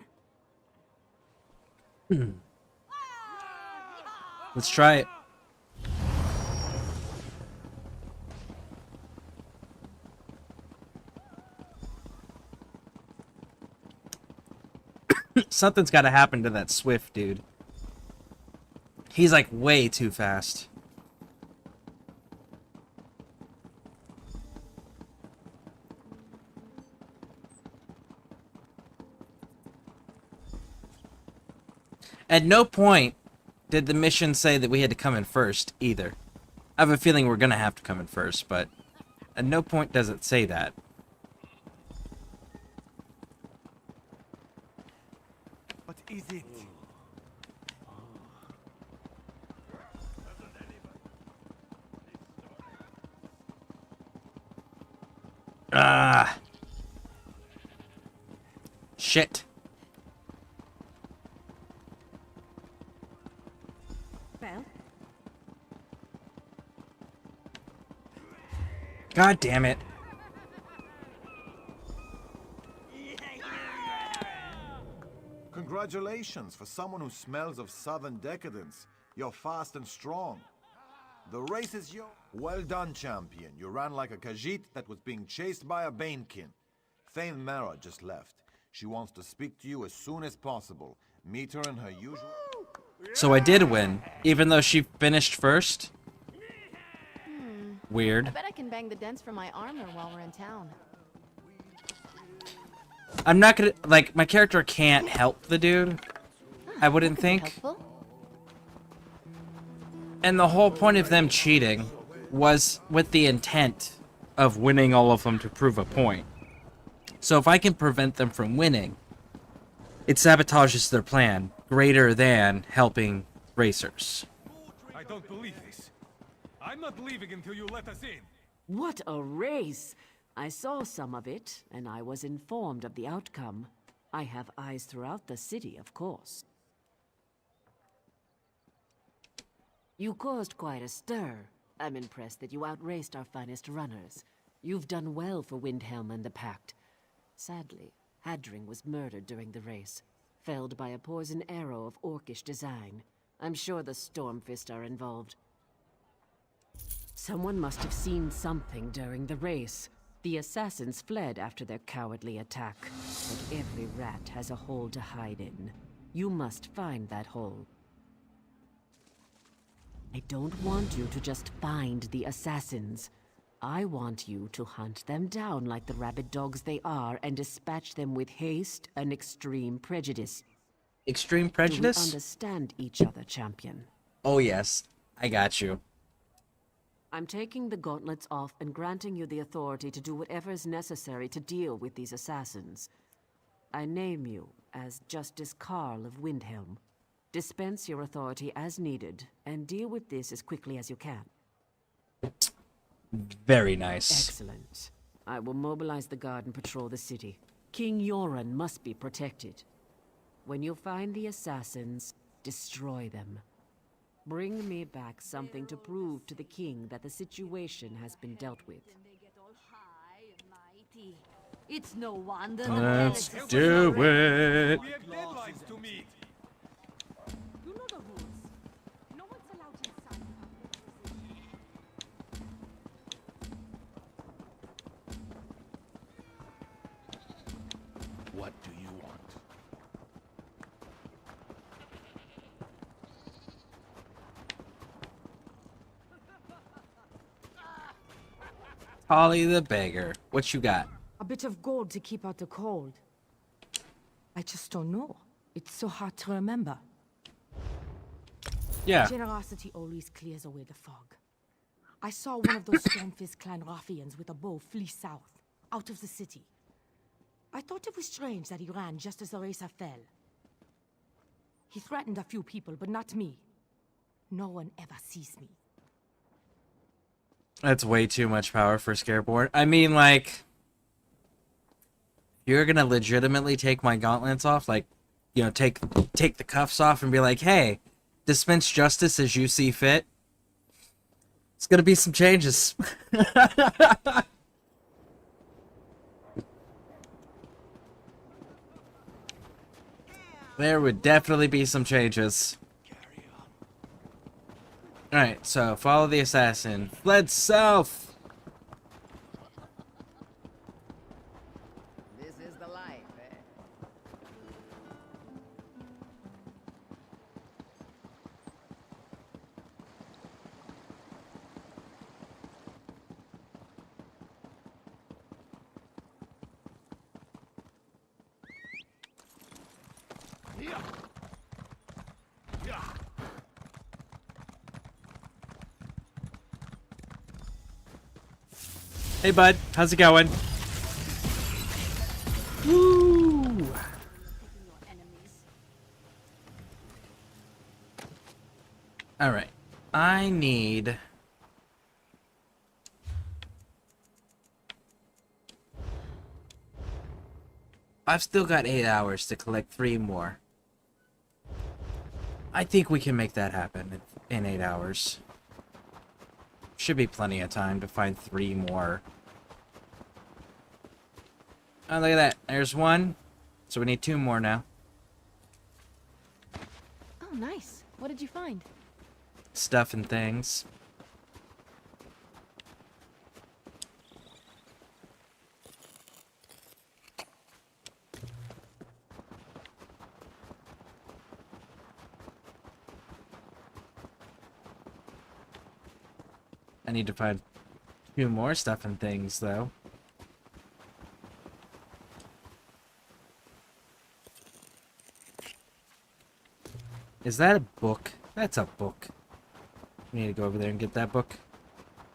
A: Let's try it. Something's got to happen to that Swift dude. He's like way too fast. At no point did the mission say that we had to come in first either. I have a feeling we're gonna have to come in first, but at no point does it say that.
D: What is it?
A: Ah. Shit.
T: Well,
A: God damn it.
H: Congratulations, for someone who smells of southern decadence. You're fast and strong. The race is yours. Well done, champion. You ran like a Khajiit that was being chased by a Banekin. Thane Mara just left. She wants to speak to you as soon as possible. Meet her in her usual...
A: So I did win, even though she finished first? Weird.
I: I bet I can bang the dents from my armor while we're in town.
A: I'm not gonna, like, my character can't help the dude, I wouldn't think.
I: Helpful?
A: And the whole point of them cheating was with the intent of winning all of them to prove a point. So if I can prevent them from winning, it sabotages their plan greater than helping racers.
O: I don't believe this. I'm not leaving until you let us in.
W: What a race! I saw some of it, and I was informed of the outcome. I have eyes throughout the city, of course. You caused quite a stir. I'm impressed that you outraced our finest runners. You've done well for Windhelm and the Pact. Sadly, Hadring was murdered during the race, felled by a poison arrow of orcish design. I'm sure the Stormfist are involved. Someone must have seen something during the race. The assassins fled after their cowardly attack. But every rat has a hole to hide in. You must find that hole. I don't want you to just find the assassins. I want you to hunt them down like the rabid dogs they are and dispatch them with haste and extreme prejudice.
A: Extreme
W: Do
A: prejudice?
W: we understand each other, champion?
A: Oh yes, I got you.
W: I'm taking the gauntlets off and granting you the authority to do whatever is necessary to deal with these assassins. I name you as Justice Carl of Windhelm. Dispense your authority as needed, and deal with this as quickly as you can.
A: Very nice.
W: Excellent. I will mobilize the guard and patrol the city. King Yoren must be protected. When you find the assassins, destroy them. Bring me back something to prove to the king that the situation has been dealt with.
I: It's no wonder
K: Let's
I: the
K: do it.
O: We have deadlines to meet.
I: You know the rules. No one's allowed inside.
B: What do you want?
A: Holly the beggar. What you got?
Q: A bit of gold to keep out the cold. I just don't know. It's so hard to remember.
A: Yeah.
Q: Generosity always clears away the fog. I saw one of those Stormfist clan ruffians with a bow flee south, out of the city. I thought it was strange that he ran just as the racer fell. He threatened a few people, but not me. No one ever sees me.
A: That's way too much power for Scareborne. I mean, like, you're gonna legitimately take my gauntlets off, like, you know, take the cuffs off and be like, hey, dispense justice as you see fit. It's gonna be some changes. There would definitely be some changes. Alright, so follow the assassin. Fled south!
R: This is the life, eh?
A: Hey bud, how's it going? Woo! Alright, I need... I've still got 8 hours to collect 3 more. I think we can make that happen in 8 hours. Should be plenty of time to find 3 more. Oh, look at that. There's 1. So we need 2 more now.
U: Oh, nice. What did you find?
A: Stuff and things. I need to find 2 more stuff and things, though. Is that a book? That's a book. We need to go over there and get that book.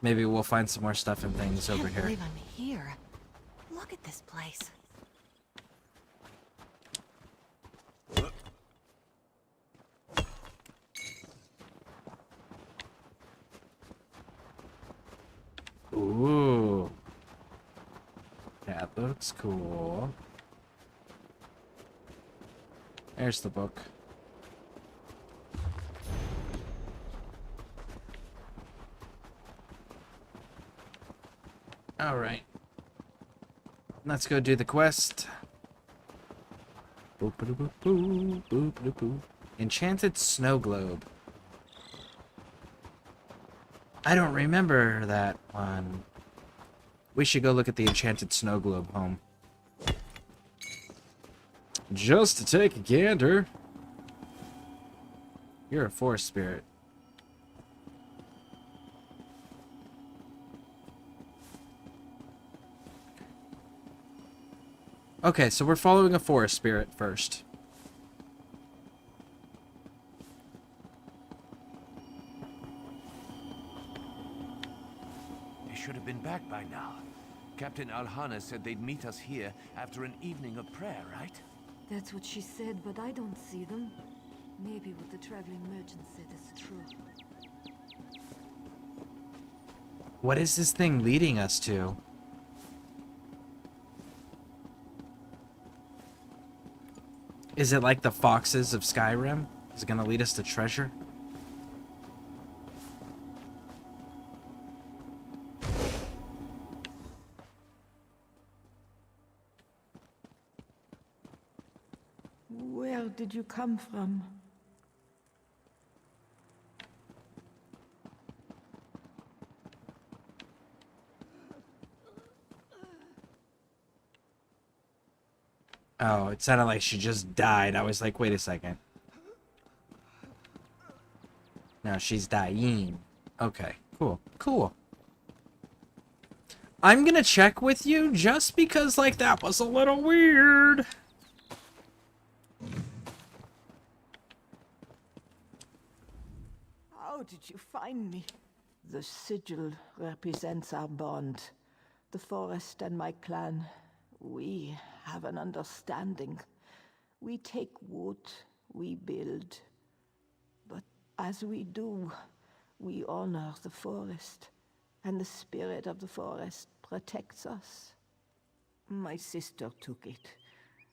A: Maybe we'll find some more stuff and things over here.
U: I can't believe I'm here. Look at this place.
A: Ooh. That looks cool. There's the book. Alright. Let's go do the quest. Boop -a -boop -boop, boop -a -boop. Enchanted snow globe. I don't remember that one. We should go look at the enchanted snow globe home. Just to take a gander. You're a forest spirit. Okay, so we're following a forest spirit first.
N: They should have been back by now. Captain Alhana said they'd meet us here after an evening of prayer, right?
R: That's what she said, but I don't see them. Maybe what the traveling merchant said is true.
A: What is this thing leading us to? Is it like the foxes of Skyrim? Is it gonna lead us to treasure?
Q: Where did you come from?
A: Oh, it sounded like she just died. I was like, wait a second. No, she's dying. Okay, cool. Cool. I'm gonna check with you just because, like, that was a little weird.
Q: How did you find me? The sigil represents our bond. The forest and my clan. We have an understanding. We take wood, we build. But as we do, we honor the forest, and the spirit of the forest protects us. My sister took it.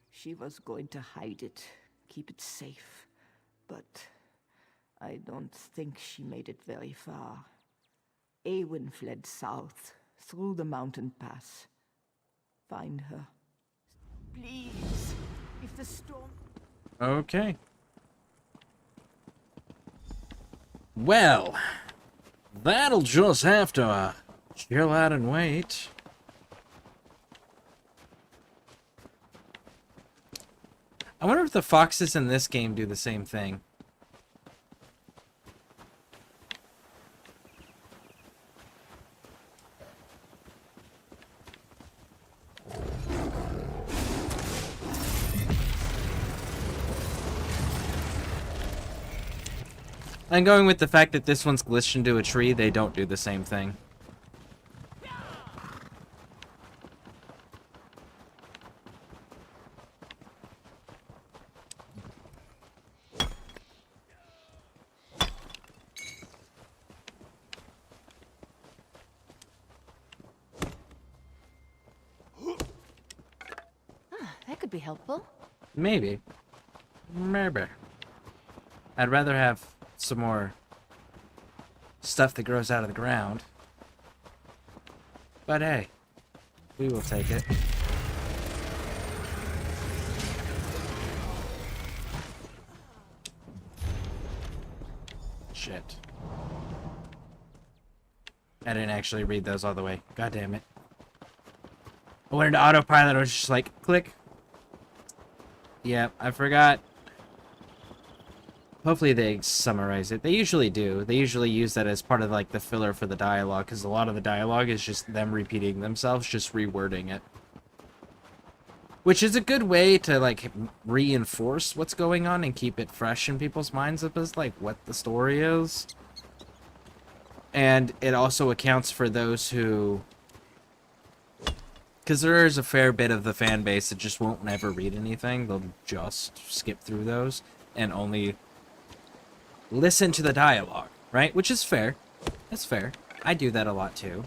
Q: She was going to hide it, keep it safe. But I don't think she made it very far. Eowyn fled south, through the mountain pass. Find her. Please, if the storm...
A: Okay. Well, that'll just have to chill out and wait. I wonder if the foxes in this game do the same thing. I'm going with the fact that this one's glitched into a tree. They don't do the same thing.
U: That could be helpful.
A: Maybe. Maybe. I'd rather have some more stuff that grows out of the ground. But hey, we will take it. Shit. I didn't actually read those all the way. God damn it. I went into autopilot, I was just like, click. Yep, I forgot. Hopefully they summarize it. They usually do. They usually use that as part of like the filler for the dialogue, because a lot of the dialogue is just them repeating themselves, just rewording it. Which is a good way to like reinforce what's going on and keep it fresh in people's minds as like what the story is. And it also accounts for those who... Because there is a fair bit of the fan base that just won't never read anything. They'll just skip through those and only listen to the dialogue, right? Which is fair. That's fair. I do that a lot too.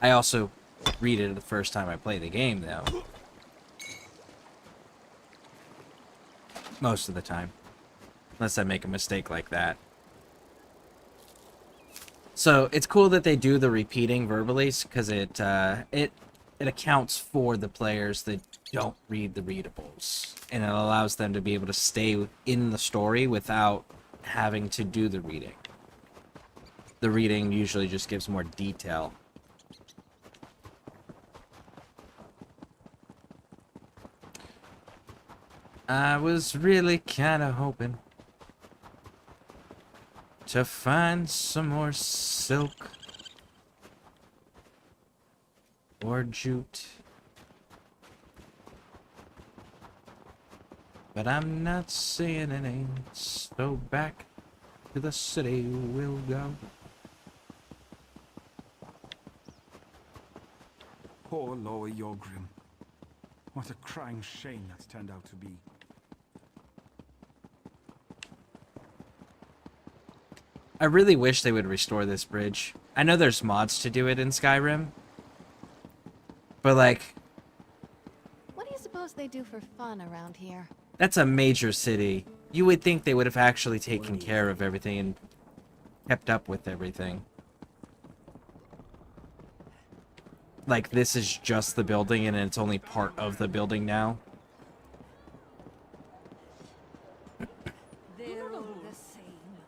A: I also read it the first time I play the game, though. Most of the time. Unless I make a mistake like that. So it's cool that they do the repeating verbally, because it accounts for the players that don't read the readables, and it allows them to be able to stay in the story without having to do the reading. The reading usually just gives more detail. I was really kind of hoping to find some more silk or jute, but I'm not saying it ain't, so back to the city we'll go.
V: Poor Lower Yorgrim. What a crying shame that's turned out to be.
A: I really wish they would restore this bridge. I know there's mods to do it in Skyrim, but like,
U: What do you suppose they do for fun around here?
A: that's a major city. You would think they would have actually taken care of everything and kept up with everything. Like, this is just the building and it's only part of the building now.
Q: They're all the same.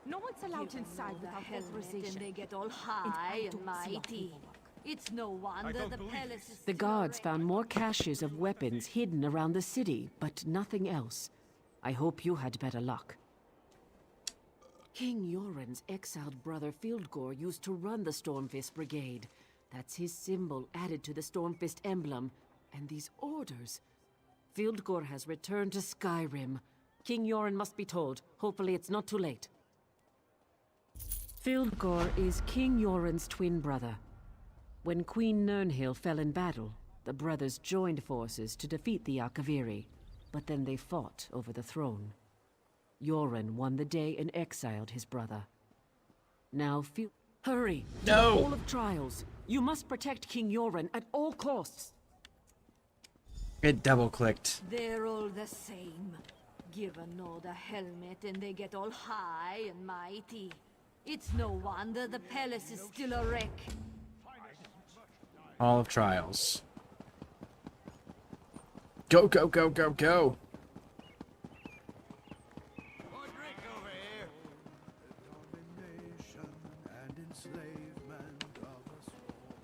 Q: No one's allowed inside without authorization.
I: They get all high and mighty. It's no wonder the palace is...
W: The guards found more caches of weapons hidden around the city, but nothing else. I hope you had better luck. King Yoren's exiled brother Fieldgore used to run the Stormfist Brigade. That's his symbol added to the Stormfist emblem. And these orders. Fieldgore has returned to Skyrim. King Yoren must be told. Hopefully it's not too late. Fieldgore is King Yoren's twin brother. When Queen Nirnhill fell in battle, the brothers joined forces to defeat the Akaviri, but then they fought over the throne. Yoren won the day and exiled his brother. Now hurry! To
A: No!
W: the Hall of Trials. You must protect King Yoren at all costs.
A: It double-clicked.
I: They're all the same. Give a nod a helmet and they get all high and mighty. It's no wonder the palace is still a wreck.
A: Hall of Trials. Go, go, go, go, go!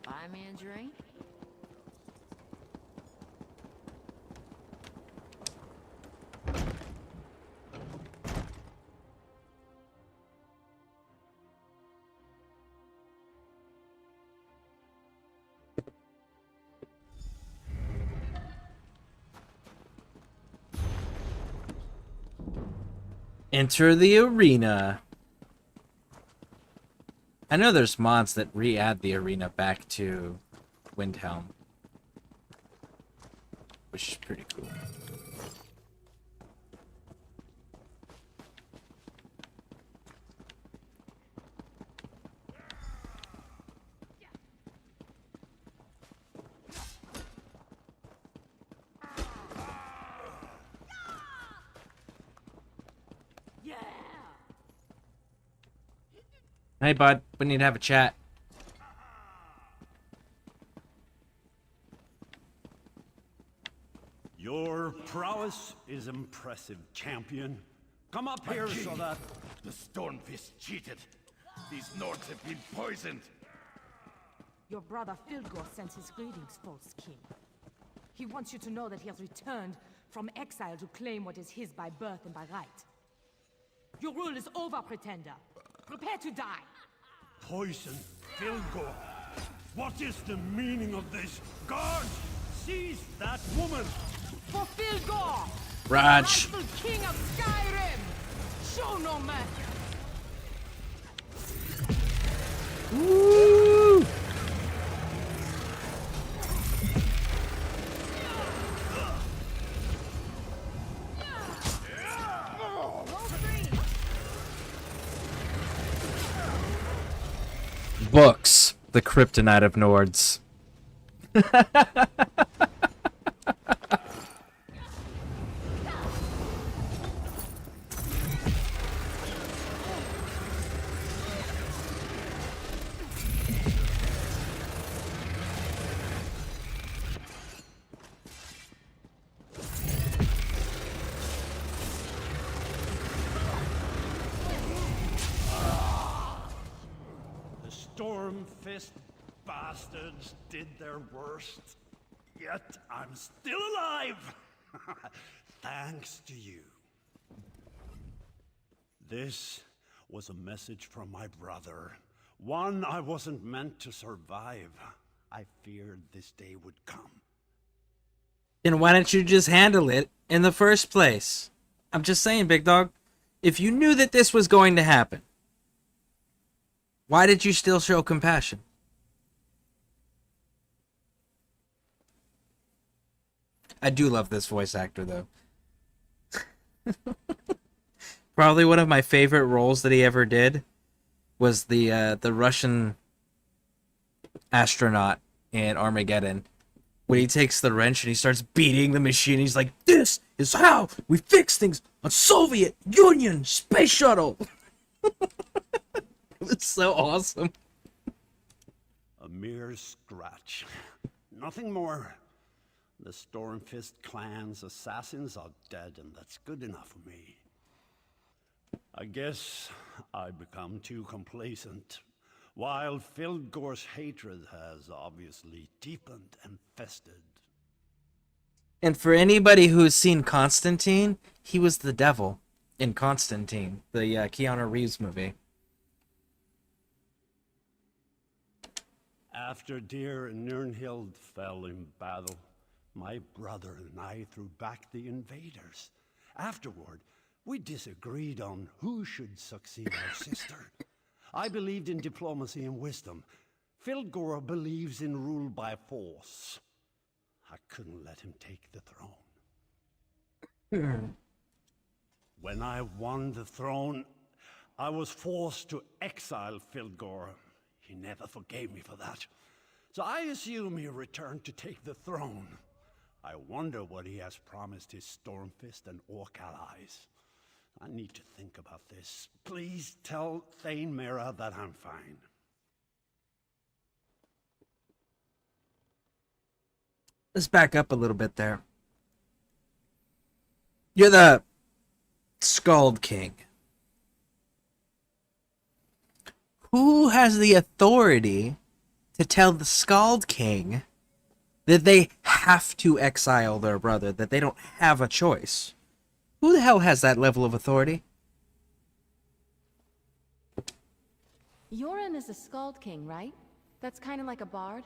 I: Buy me a drink?
A: Enter the arena. I know there's mods that re-add the arena back to Windhelm, which is pretty cool. Hey, bud. We need to have a chat.
E: Your prowess is impressive, champion. Come up here so that...
L: The Stormfist cheated. These Nords have been poisoned.
Q: Your brother Fieldgore sends his greetings, false king. He wants you to know that he has returned from exile to claim what is his by birth and by right. Your rule is over, pretender. Prepare to die.
E: Poison, Fieldgore. What is the meaning of this? Guards, seize that woman!
Q: For Fieldgore!
A: Raj.
Q: Rightful king of Skyrim! Show no mercy!
A: Woo! Books, the kryptonite of Nords.
E: Stormfist bastards did their worst. Yet I'm still alive! Thanks to you. This was a message from my brother. One I wasn't meant to survive. I feared this day would come.
A: Then why didn't you just handle it in the first place? I'm just saying, big dog. If you knew that this was going to happen, why did you still show compassion? I do love this voice actor, though. Probably one of my favorite roles that he ever did was the Russian astronaut in Armageddon. When he takes the wrench and he starts beating the machine, he's like, "This is how we fix things on Soviet Union space shuttle." It was so awesome.
E: A mere scratch. Nothing more. The Stormfist clan's assassins are dead, and that's good enough for me. I guess I've become too complacent. While Fildgor's hatred has obviously deepened and festered.
A: And for anybody who's seen Constantine, he was the devil in Constantine, the Keanu Reeves movie.
E: After dear Nirnhild fell in battle, my brother and I threw back the invaders. Afterward, we disagreed on who should succeed our sister. I believed in diplomacy and wisdom. Fildgor believes in rule by force. I couldn't let him take the throne. When I won the throne, I was forced to exile Fildgor. He never forgave me for that. So I assume he returned to take the throne. I wonder what he has promised his Stormfist and Orc allies. I need to think about this. Please tell Thane Mera that I'm fine.
A: Let's back up a little bit there. You're the Skald King. Who has the authority to tell the Skald King that they have to exile their brother, that they don't have a choice? Who the hell has that level of authority?
U: Yoren is a Skald King, right? That's kind of like a bard.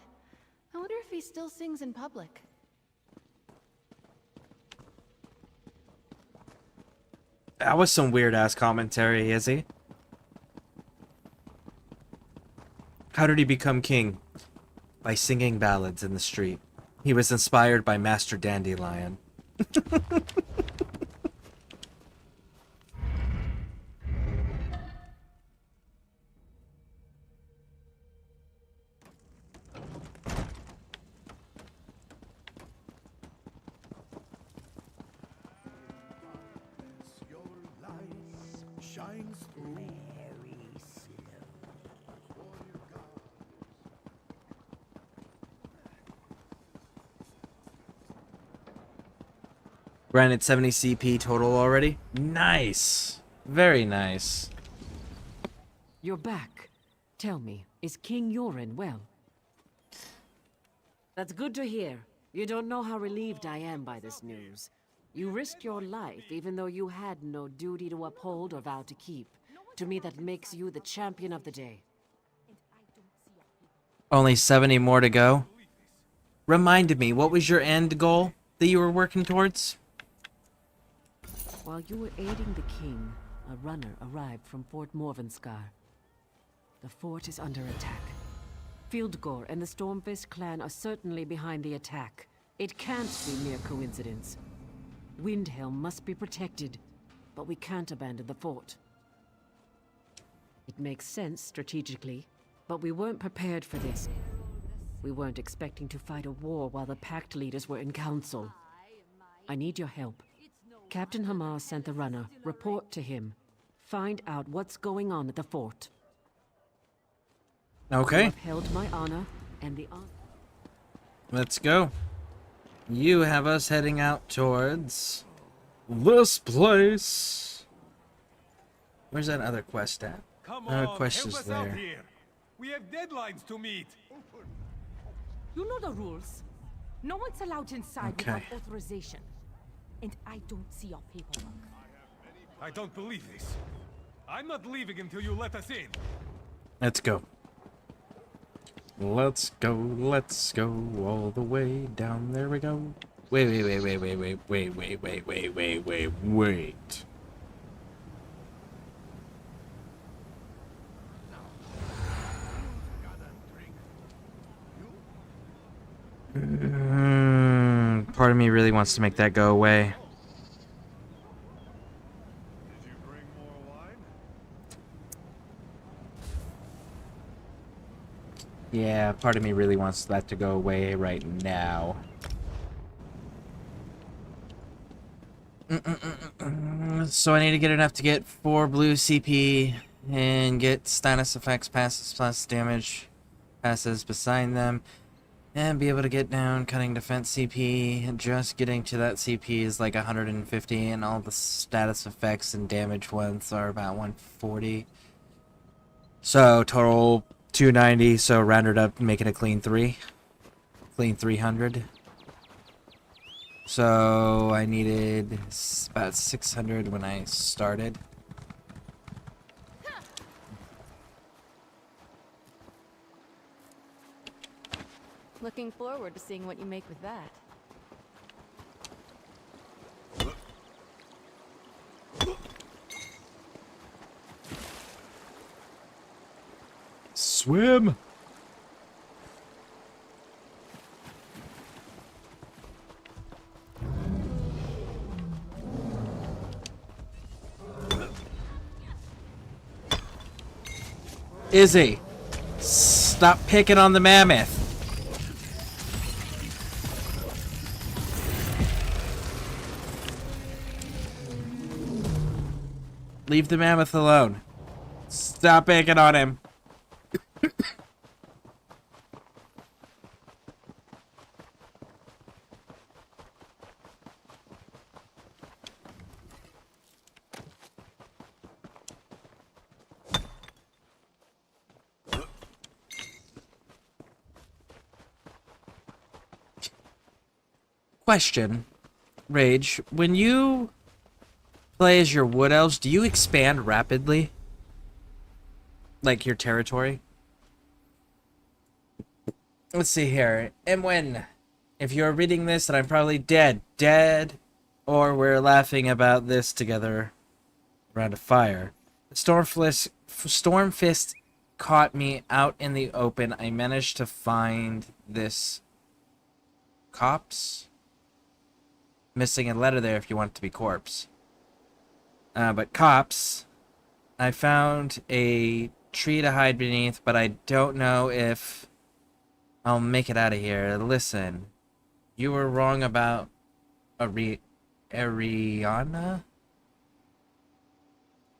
U: I wonder if he still sings in public.
A: That was some weird-ass commentary, is he? How did he become king? By singing ballads in the street. He was inspired by Master Dandelion.
B: Shines through.
A: Granted 70 CP total already. Nice. Very nice.
W: You're back. Tell me, is King Yoren well? That's good to hear. You don't know how relieved I am by this news. You risked your life even though you had no duty to uphold or vow to keep. To me, that makes you the champion of the day.
A: Only 70 more to go. Remind me, what was your end goal that you were working towards?
W: While you were aiding the king, a runner arrived from Fort Morvenskar. The fort is under attack. Fildgor and the Stormfist clan are certainly behind the attack. It can't be mere coincidence. Windhelm must be protected, but we can't abandon the fort. It makes sense strategically, but we weren't prepared for this. We weren't expecting to fight a war while the Pact leaders were in council. I need your help. Captain Hamas sent the runner. Report to him. Find out what's going on at the fort.
A: Okay.
W: You upheld my honor and the honor.
A: Let's go. You have us heading out towards this place. Where's that other quest at?
O: Come
A: Another
O: on,
A: quest
O: help
A: is
O: us out
A: there.
O: here. We have deadlines to meet.
Q: You know the rules. No one's allowed inside
A: Okay.
Q: without authorization. And I don't see your paperwork.
O: I don't believe this. I'm not leaving until you let us in.
A: Let's go. Let's go all the way down. There we go. Wait. Part of me really wants to make that go away. Yeah, part of me really wants that to go away right now. So I need to get enough to get 4 blue CP and get status effects, passes plus damage passes beside them, and be able to get down cutting defense CP. Just getting to that CP is like 150, and all the status effects and damage ones are about 140. So total 290, so rounded up, make it a clean 3. Clean 300. So I needed about 600 when I started.
U: Looking forward to seeing what you make with that.
K: Swim!
A: Izzy, stop picking on the mammoth. Leave the mammoth alone. Stop picking on him. Question, Rage, when you play as your wood elves, do you expand rapidly? Like your territory? Let's see here. And when, if you're reading this, then I'm probably dead, or we're laughing about this together around a fire. Stormfist caught me out in the open. I managed to find this copse. Missing a letter there if you want it to be corpse. But cops, I found a tree to hide beneath, but I don't know if I'll make it out of here. Listen, you were wrong about Ariana.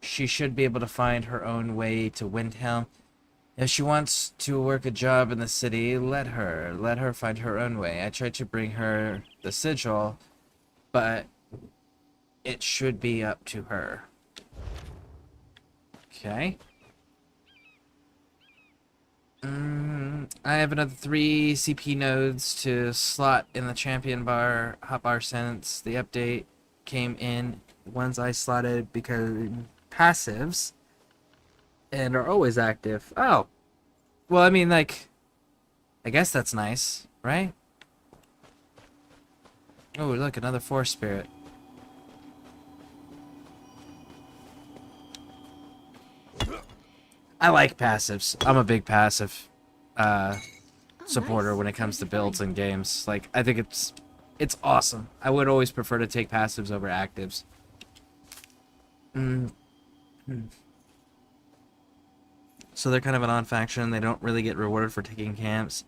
A: She should be able to find her own way to Windhelm. If she wants to work a job in the city, let her find her own way. I tried to bring her the sigil, but it should be up to her. Okay. I have another 3 CP nodes to slot in the champion bar, hotbar since the update came in. Ones I slotted because passives and are always active. Oh. Well, I mean, like, I guess that's nice, right? Oh, look, another force spirit. I like passives. I'm a big passive supporter when it comes to builds and games. Like, I think it's awesome. I would always prefer to take passives over actives. So they're kind of an odd faction. They don't really get rewarded for taking camps.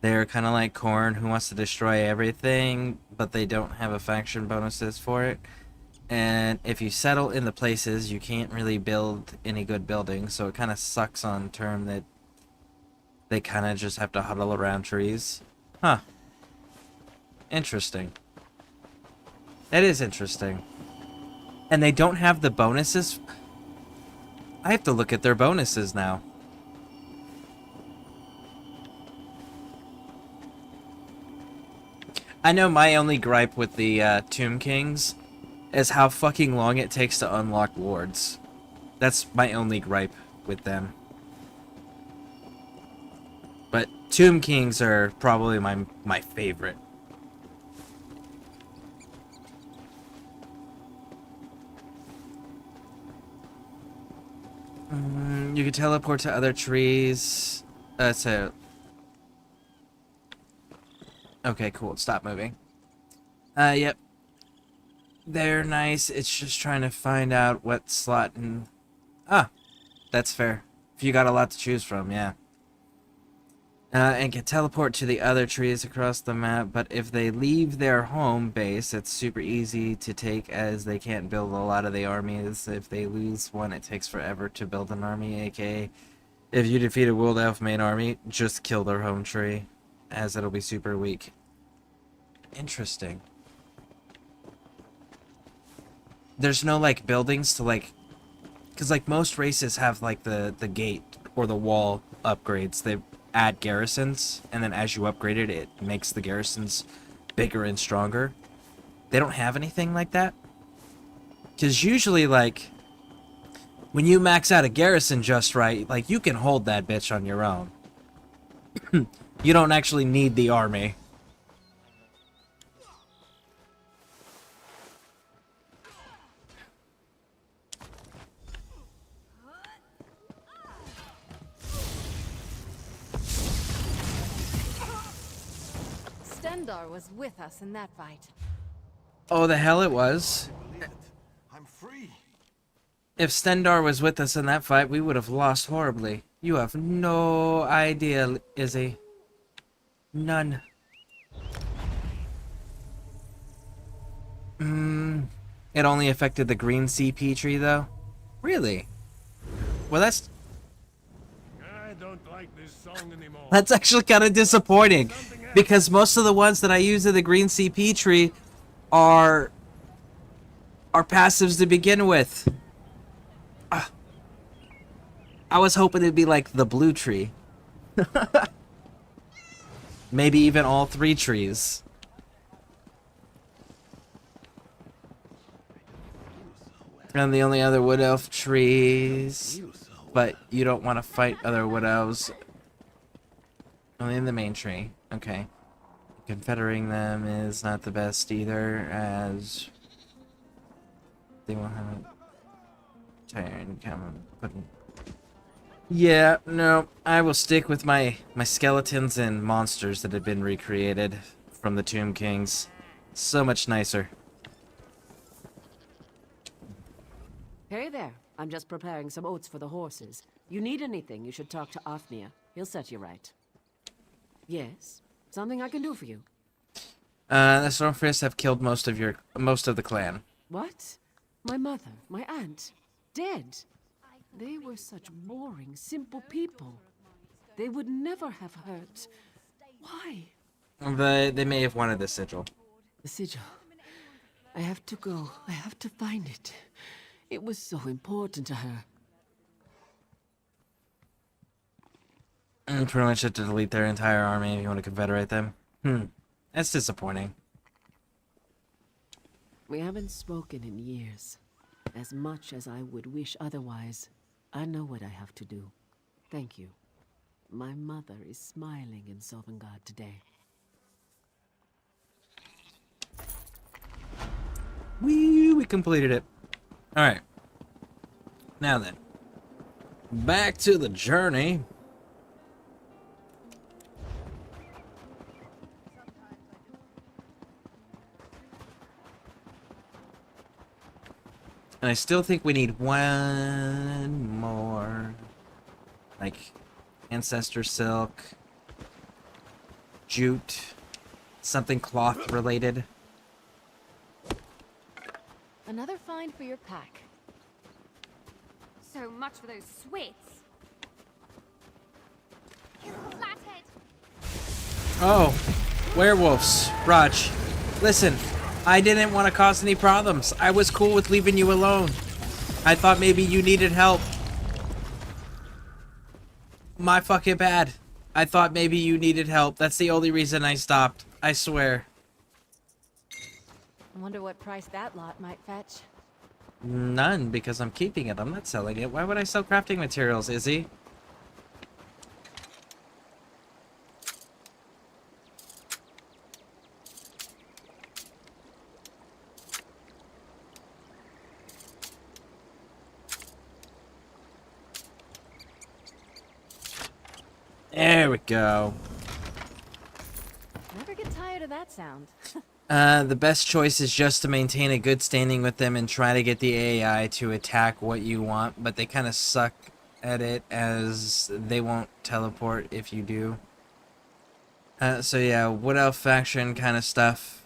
A: They're kind of like Korn, who wants to destroy everything, but they don't have a faction bonuses for it. And if you settle in the places, you can't really build any good buildings, so it kind of sucks on term that they kind of just have to huddle around trees. Huh. Interesting. That is interesting. And they don't have the bonuses? I have to look at their bonuses now. I know my only gripe with the Tomb Kings is how fucking long it takes to unlock lords. That's my only gripe with them. But Tomb Kings are probably my favorite. You can teleport to other trees. Okay, cool. Stop moving. Yep. They're nice. It's just trying to find out what slot and... Ah, that's fair. If you got a lot to choose from, yeah. And can teleport to the other trees across the map, but if they leave their home base, it's super easy to take as they can't build a lot of the armies. If they lose one, it takes forever to build an army, aka if you defeat a World Elf main army, just kill their home tree, as it'll be super weak. Interesting. There's no, like, buildings to, like... Because, like, most races have, like, the gate or the wall upgrades. They add garrisons, and then as you upgrade it, it makes the garrisons bigger and stronger. They don't have anything like that. Because usually, like, when you max out a garrison just right, like, you can hold that bitch on your own. You don't actually need the army.
U: Stendar was with us in that fight.
A: Oh, the hell it was.
L: I'm free.
A: If Stendar was with us in that fight, we would have lost horribly. You have no idea, Izzy. None. It only affected the green CP tree, though? Really? Well, that's...
L: I don't like this song anymore.
A: That's actually kind of disappointing. Because most of the ones that I use in the green CP tree are passives to begin with. I was hoping it'd be like the blue tree. Maybe even all 3 trees. And the only other wood elf trees. But you don't want to fight other wood elves. Only in the main tree. Okay. Confederating them is not the best either, as they will have a turn come putting. Yeah, no, I will stick with my skeletons and monsters that have been recreated from the Tomb Kings. So much nicer.
W: Hey there. I'm just preparing some oats for the horses. You need anything, you should talk to Ofnir. He'll set you right. Yes? Something I can do for you?
A: The Stormfist have killed most of the clan.
W: What? My mother, my aunt, dead. They were such boring, simple people. They would never have hurt. Why?
A: They may have wanted the sigil.
W: The sigil. I have to go. I have to find it. It was so important to her.
A: And pretty much have to delete their entire army if you want to confederate them. That's disappointing.
W: We haven't spoken in years. As much as I would wish otherwise, I know what I have to do. Thank you. My mother is smiling in Sovngarde today.
A: We completed it. Alright. Now then. Back to the journey. And I still think we need one more, like, ancestor silk, jute, something cloth related.
U: Another find for your pack. So much for those sweats. Flathead.
A: Oh, werewolves. Raj, listen. I didn't want to cause any problems. I was cool with leaving you alone. I thought maybe you needed help. My fucking bad. I thought maybe you needed help. That's the only reason I stopped. I swear.
U: I wonder what price that lot might fetch.
A: None, because I'm keeping it. I'm not selling it. Why would I sell crafting materials, Izzy? There we go.
U: Never get tired of that sound.
A: The best choice is just to maintain a good standing with them and try to get the AI to attack what you want, but they kind of suck at it as they won't teleport if you do. So yeah, Wood Elf faction kind of stuff.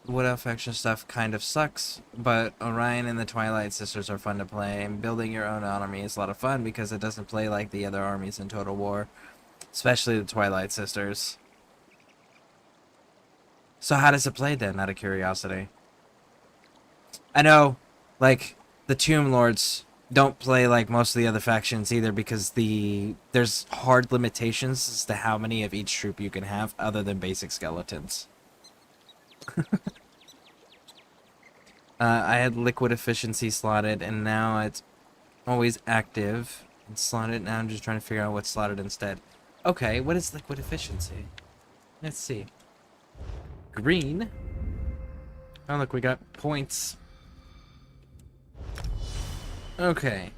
A: Wood Elf faction stuff kind of sucks, but Orion and the Twilight Sisters are fun to play, and building your own army is a lot of fun because it doesn't play like the other armies in Total War, especially the Twilight Sisters. So how does it play then, out of curiosity? I know, like, the Tomb Lords don't play like most of the other factions either because there's hard limitations as to how many of each troop you can have other than basic skeletons. I had liquid efficiency slotted and now it's always active and slotted. Now I'm just trying to figure out what's slotted instead. Okay, what is liquid efficiency? Let's see. Green. Oh look, we got points. Okay.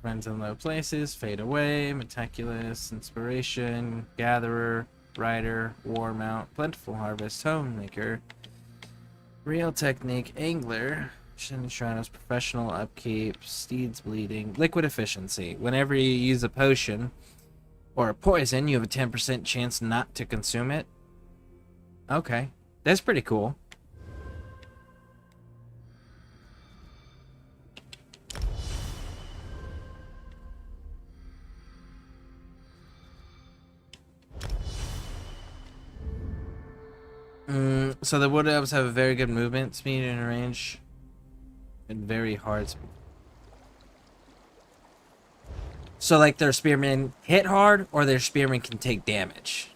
A: Friends in low places, fade away, meticulous, inspiration, gatherer, rider, war mount, plentiful harvest, homemaker, real technique, angler, Shin Shrinos, professional upkeep, steeds bleeding, liquid efficiency. Whenever you use a potion or a poison, you have a 10% chance not to consume it. Okay, that's pretty cool. So the Wood Elves have a very good movement speed and range, and very hard speed. So like their spearmen hit hard, or their spearmen can take damage.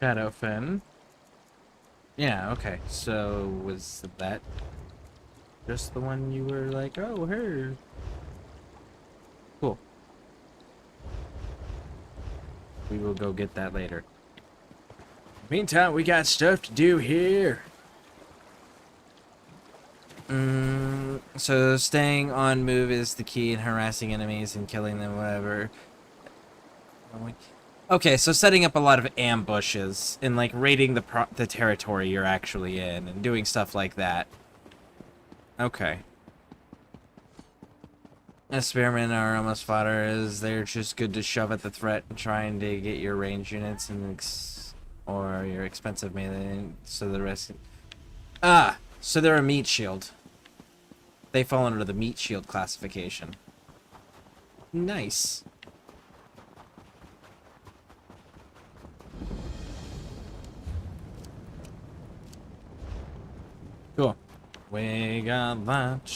A: Shadowfen. Yeah, okay. So was that just the one you were like, oh, her? Cool. We will go get that later. Meantime, we got stuff to do here. So staying on move is the key in harassing enemies and killing them, whatever. Okay, so setting up a lot of ambushes and like raiding the territory you're actually in and doing stuff like that. Okay. Spearmen are almost fodder, as they're just good to shove at the threat and trying to get your range units and or your expensive melee. So the rest. Ah, so they're a meat shield. They fall under the meat shield classification. Nice. Cool. We got that.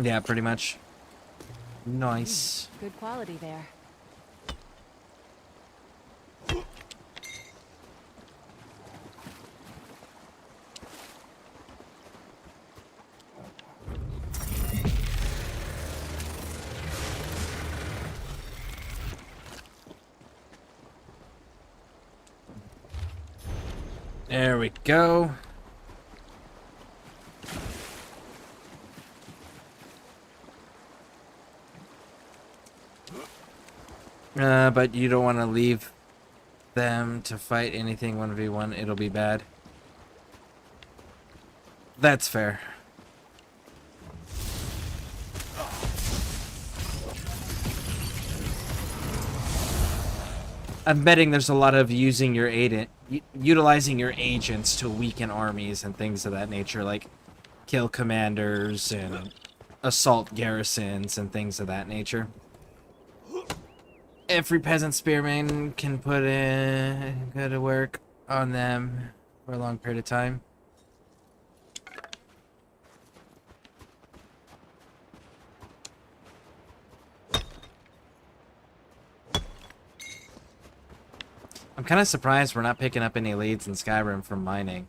A: Yeah, pretty much. Nice.
U: Good quality there.
A: There we go. But you don't want to leave them to fight anything 1v1, it'll be bad. That's fair. I'm betting there's a lot of utilizing your agents to weaken armies and things of that nature, like kill commanders and assault garrisons and things of that nature. Every peasant spearman can put in good work on them for a long period of time. I'm kind of surprised we're not picking up any leads in Skyrim from mining.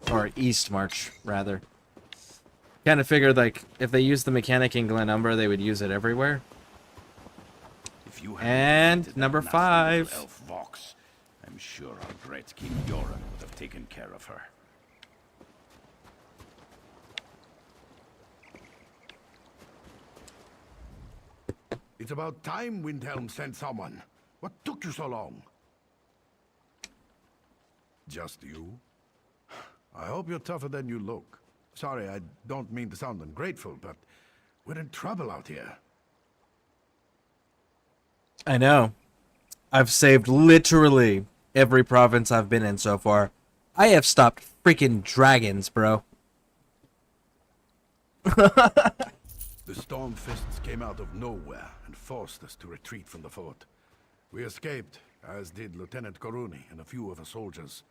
A: Or East March, rather. Kind of figured, like, if they used the mechanic in Glenumbra, they would use it everywhere. And number 5.
L: Elf Vox, I'm sure our great King Yoren would have taken care of her.
B: It's about time Windhelm sent someone. What took you so long? Just you? I hope you're tougher than you look. Sorry, I don't mean to sound ungrateful, but we're in trouble out here.
A: I know. I've saved literally every province I've been in so far. I have stopped freaking dragons, bro.
B: The Stormfists came out of nowhere and forced us to retreat from the fort. We escaped, as did Lieutenant Koruni and a few of the soldiers.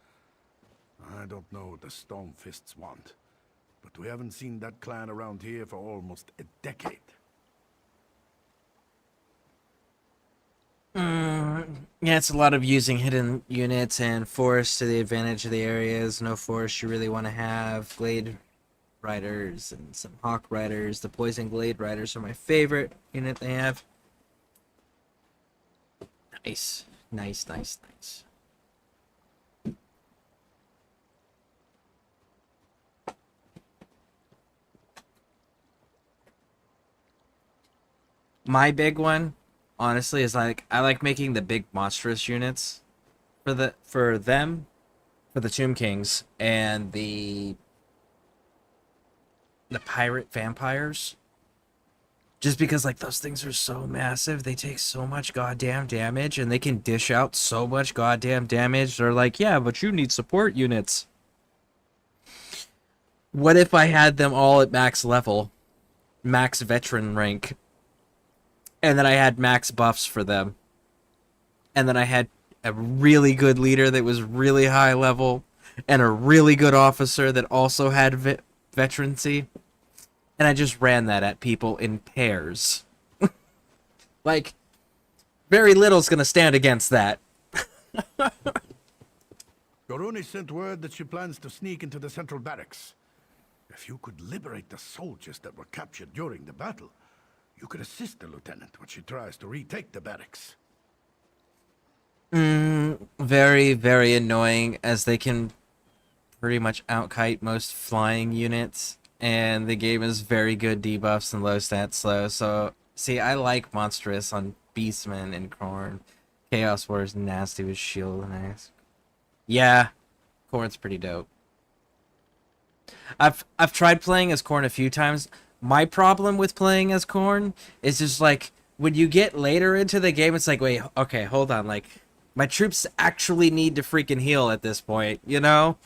B: I don't know what the Stormfists want, but we haven't seen that clan around here for almost a decade.
A: Yeah, it's a lot of using hidden units and forests to the advantage of the areas. No forest you really want to have. Glade Riders and some Hawk Riders. The Poison Glade Riders are my favorite unit they have. Nice. Nice, nice, nice. My big one, honestly, is like I like making the big monstrous units for the Tomb Kings and the pirate vampires. Just because like those things are so massive, they take so much goddamn damage and they can dish out so much goddamn damage. They're like, yeah, but you need support units. What if I had them all at max level, max veteran rank? And then I had max buffs for them. And then I had a really good leader that was really high level. And a really good officer that also had veterancy. And I just ran that at people in pairs. Like, very little's gonna stand against that.
B: Goruni sent word that she plans to sneak into the central barracks. If you could liberate the soldiers that were captured during the battle, you could assist the lieutenant when she tries to retake the barracks.
A: Very, very annoying, as they can pretty much outkite most flying units, and the game is very good debuffs and low stats slow. So, see, I like monstrous on Beastmen and Khorne. Chaos War is nasty with shield and axe. Yeah, Khorne's pretty dope. I've tried playing as Khorne a few times. My problem with playing as Khorne is just like when you get later into the game, it's like, wait, okay, hold on, like my troops actually need to freaking heal at this point, you know?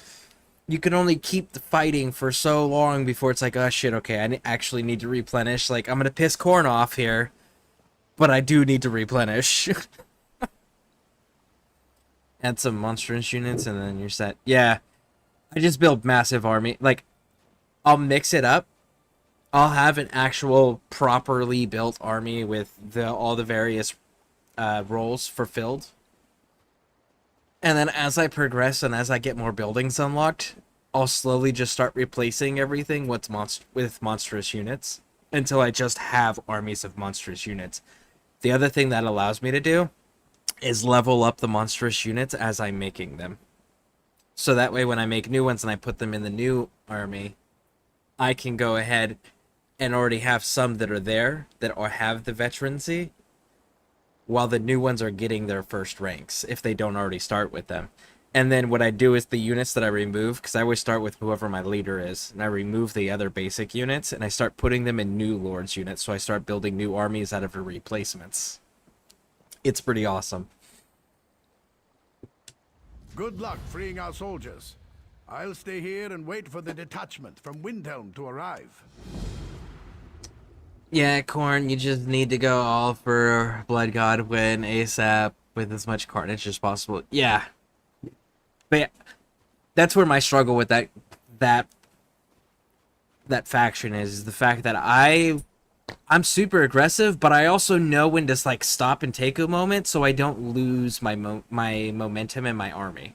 A: You can only keep the fighting for so long before it's like, oh shit, okay, I actually need to replenish. Like, I'm gonna piss Khorne off here, but I do need to replenish. Add some monstrous units and then you're set. Yeah, I just build massive army. Like, I'll mix it up. I'll have an actual properly built army with all the various roles fulfilled. And then as I progress and as I get more buildings unlocked, I'll slowly just start replacing everything with monstrous units until I just have armies of monstrous units. The other thing that allows me to do is level up the monstrous units as I'm making them. So that way when I make new ones and I put them in the new army, I can go ahead and already have some that are there that have the veterancy while the new ones are getting their first ranks if they don't already start with them. And then what I do is the units that I remove, because I always start with whoever my leader is, and I remove the other basic units, and I start putting them in new Lords units, so I start building new armies out of the replacements. It's pretty awesome.
B: Good luck freeing our soldiers. I'll stay here and wait for the detachment from Windhelm to arrive.
A: Yeah, Corn, you just need to go all for Blood God win ASAP with as much carnage as possible. Yeah. But yeah, that's where my struggle with that faction is the fact that I'm super aggressive, but I also know when to like stop and take a moment so I don't lose my momentum in my army.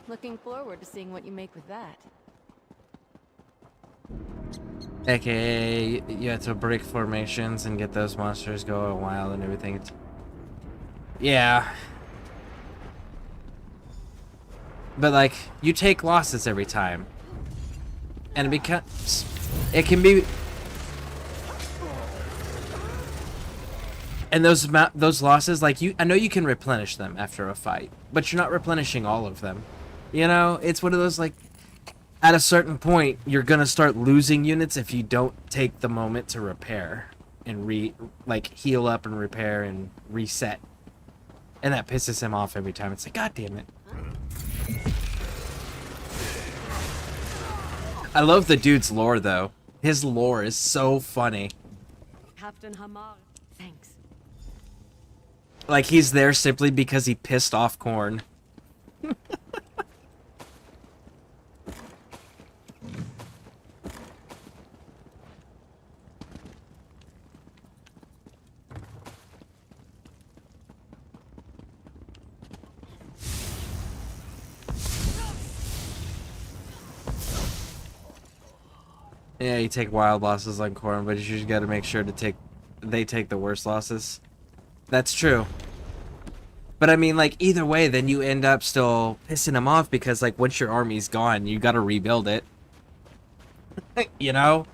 U: Looking forward to seeing what you make with that.
A: AKA, you have to break formations and get those monsters going wild and everything. Yeah. But, like, you take losses every time. And it can be... And those losses, like, I know you can replenish them after a fight, but you're not replenishing all of them. You know, it's one of those, like, at a certain point, you're gonna start losing units if you don't take the moment to repair and heal up and repair and reset. And that pisses him off every time. It's like, God damn it. I love the dude's lore, though. His lore is so funny.
Q: Captain Hamar, thanks.
A: Like, he's there simply because he pissed off Korn. Yeah, you take wild losses on Korn, but you just gotta make sure they take the worst losses. That's true. But I mean, like, either way, then you end up still pissing them off because, like, once your army's gone, you gotta rebuild it. You know?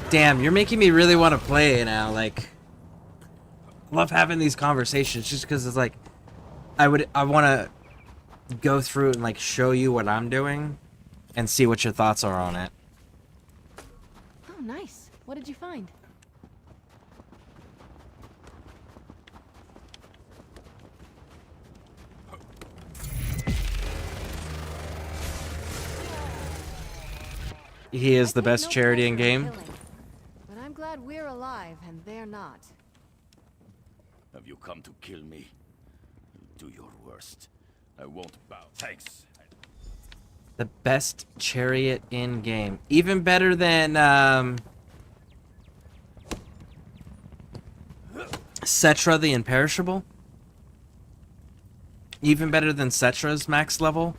A: Damn, you're making me really want to play now. Like, I love having these conversations just because it's like, I want to go through and like show you what I'm doing and see what your thoughts are on it.
U: Oh, nice. What did you find?
A: He is the best charity in game.
U: But I'm glad we're alive and they're not.
L: Have you come to kill me? Do your worst. I won't bow. Thanks.
A: The best chariot in game. Even better than Cetra the Imperishable. Even better than Cetra's max level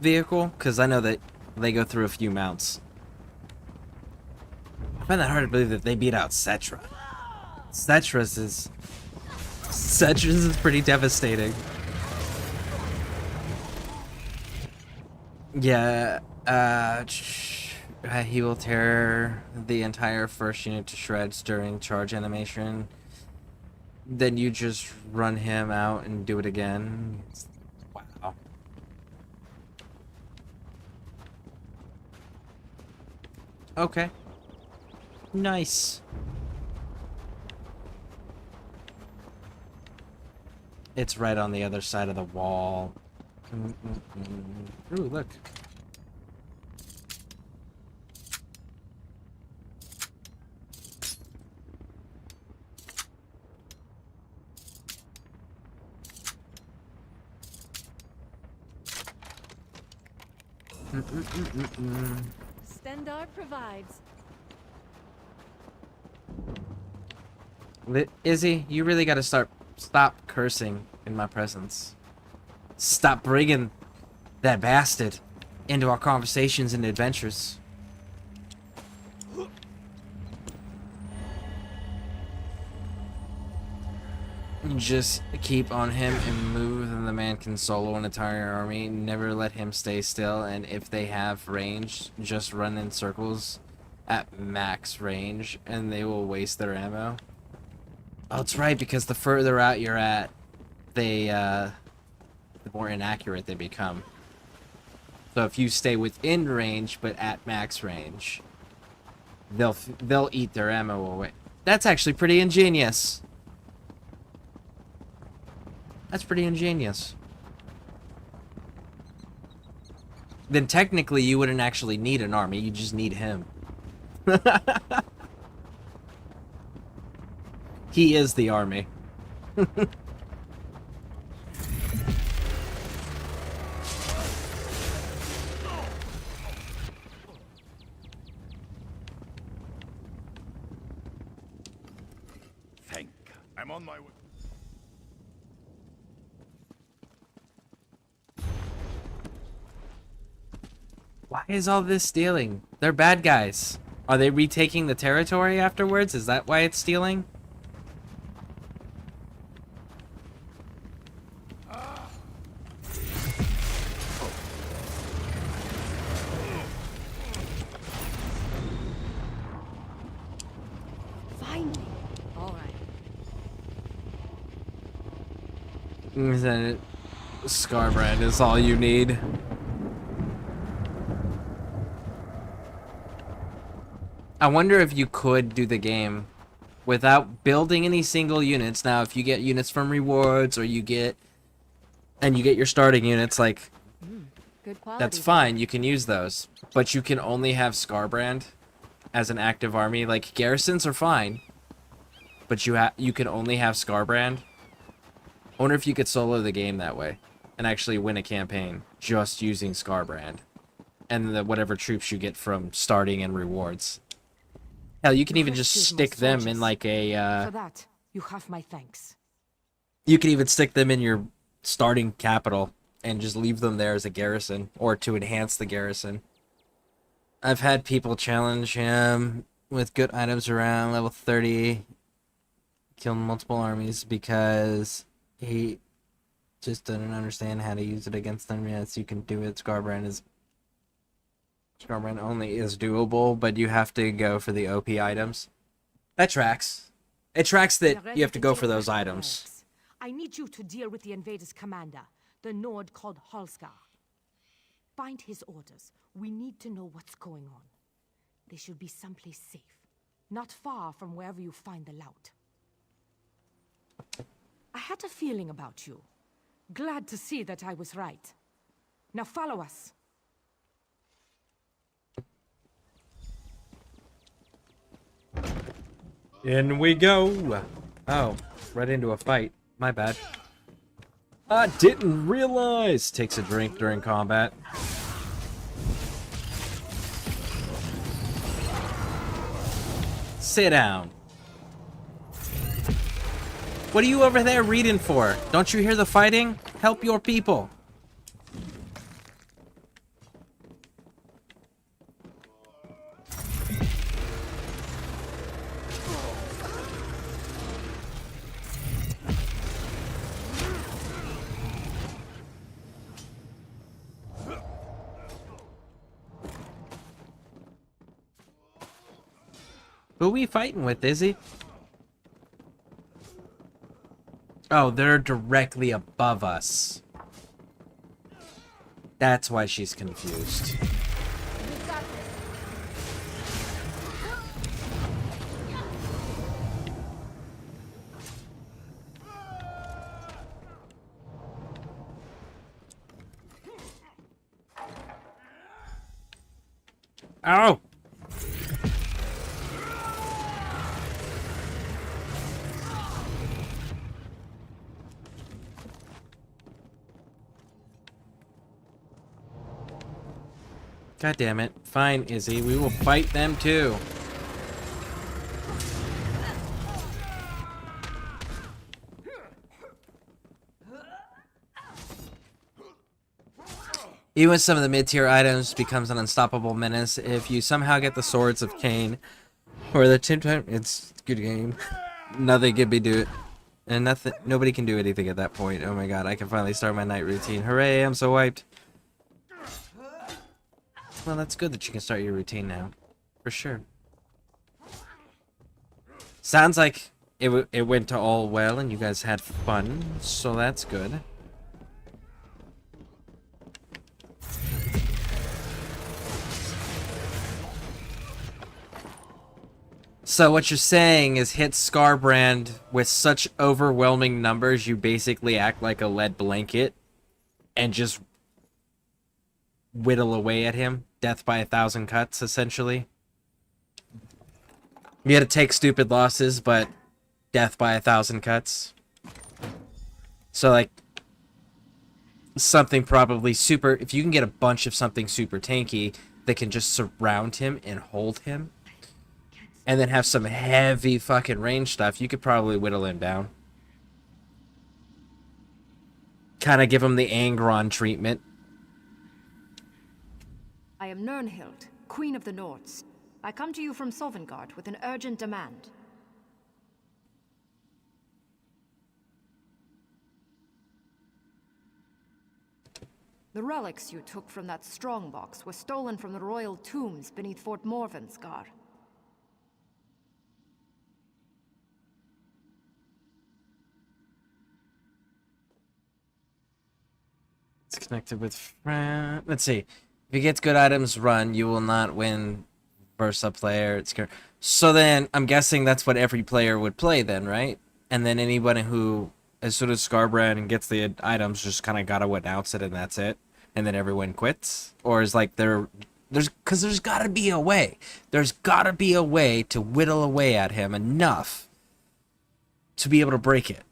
A: vehicle, because I know that they go through a few mounts. I find that hard to believe that they beat out Cetra. Cetra's is pretty devastating. Yeah, he will tear the entire first unit to shreds during charge animation. Then you just run him out and do it again. Wow. Okay. Nice. It's right on the other side of the wall. Ooh, look.
U: Stendar provides.
A: Izzy, you really gotta stop cursing. in my presence. Stop bringing that bastard into our conversations and adventures. Just keep on him and move, and the man can solo an entire army. Never let him stay still, and if they have range, just run in circles at max range, and they will waste their ammo. Oh, that's right, because the further out you're at, the more inaccurate they become. So if you stay within range, but at max range, they'll eat their ammo away. That's actually pretty ingenious. That's pretty ingenious. Then technically you wouldn't actually need an army, you just need him. He is the army.
L: I'm on my way.
A: Why is all this stealing? They're bad guys. Are they retaking the territory afterwards? Is that why it's stealing?
Q: Finally. All right.
A: Then Scareborne is all you need. I wonder if you could do the game without building any single units. Now, if you get units from rewards or you get your starting units, like,
U: Good quality.
A: that's fine. You can use those. But you can only have Scareborne as an active army. Like, garrisons are fine, but you can only have Scareborne. I wonder if you could solo the game that way and actually win a campaign just using Scareborne and whatever troops you get from starting and rewards. Hell, you can even just stick them in like a,
Q: For that, you have my thanks.
A: you can even stick them in your starting capital and just leave them there as a garrison or to enhance the garrison. I've had people challenge him with good items around level 30, kill multiple armies because he just doesn't understand how to use it against them. Yes, you can do it. Scareborne only is doable, but you have to go for the OP items. That tracks. It tracks that you have to go for those items.
Q: I need you to deal with the invaders' commander, the Nord called Halskar. Find his orders. We need to know what's going on. They should be someplace safe, not far from wherever you find the lout. I had a feeling about you. Glad to see that I was right. Now follow us.
A: In we go. Oh, right into a fight. My bad. I didn't realize. Takes a drink during combat. Sit down. What are you over there reading for? Don't you hear the fighting? Help your people. Who we fighting with, is he? Oh, they're directly above us. That's why she's confused. Ow! God damn it. Fine, Izzy. We will fight them too. Even with some of the mid-tier items, becomes an unstoppable menace. If you somehow get the Swords of Cain or the Tin, it's a good game. Nothing can be do it, and nobody can do anything at that point. Oh my god, I can finally start my night routine. Hooray! I'm so wiped. Well, that's good that you can start your routine now, for sure. Sounds like it went all well and you guys had fun, so that's good. So what you're saying is hit Scareborne with such overwhelming numbers, you basically act like a lead blanket and just whittle away at him. Death by 1,000 cuts, essentially. You had to take stupid losses, but death by 1,000 cuts. So, like, something probably super... If you can get a bunch of something super tanky that can just surround him and hold him, and then have some heavy fucking range stuff, you could probably whittle him down. Kind of give him the Angron treatment.
J: I am Nirnhild, Queen of the Nords. I come to you from Sovngarde with an urgent demand. The relics you took from that strongbox were stolen from the royal tombs beneath Fort Morvenskar.
A: It's connected with friend. Let's see. If he gets good items run, you will not win versus player. It's so then I'm guessing that's what every player would play then, right? And then anybody who, as soon as Scareborne gets the items, just kind of gotta announce it and that's it, and then everyone quits, or is like there's gotta be a way. There's gotta be a way to whittle away at him enough to be able to break it.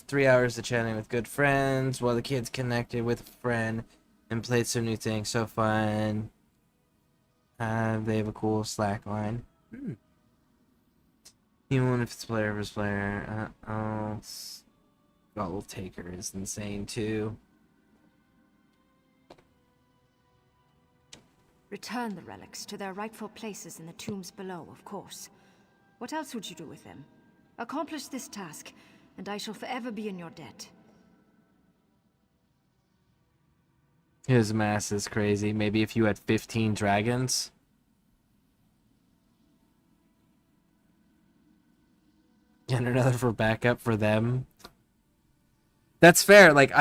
A: 3 hours of chatting with good friends while the kids connected with a friend and played some new things. So fun. They have a cool Slack line. Even if it's player versus player. Goal Taker is insane too.
J: Return the relics to their rightful places in the tombs below, of course. What else would you do with them? Accomplish this task, and I shall forever be in your debt.
A: His mass is crazy. Maybe if you had 15 dragons. And another for backup for them. That's fair. Like,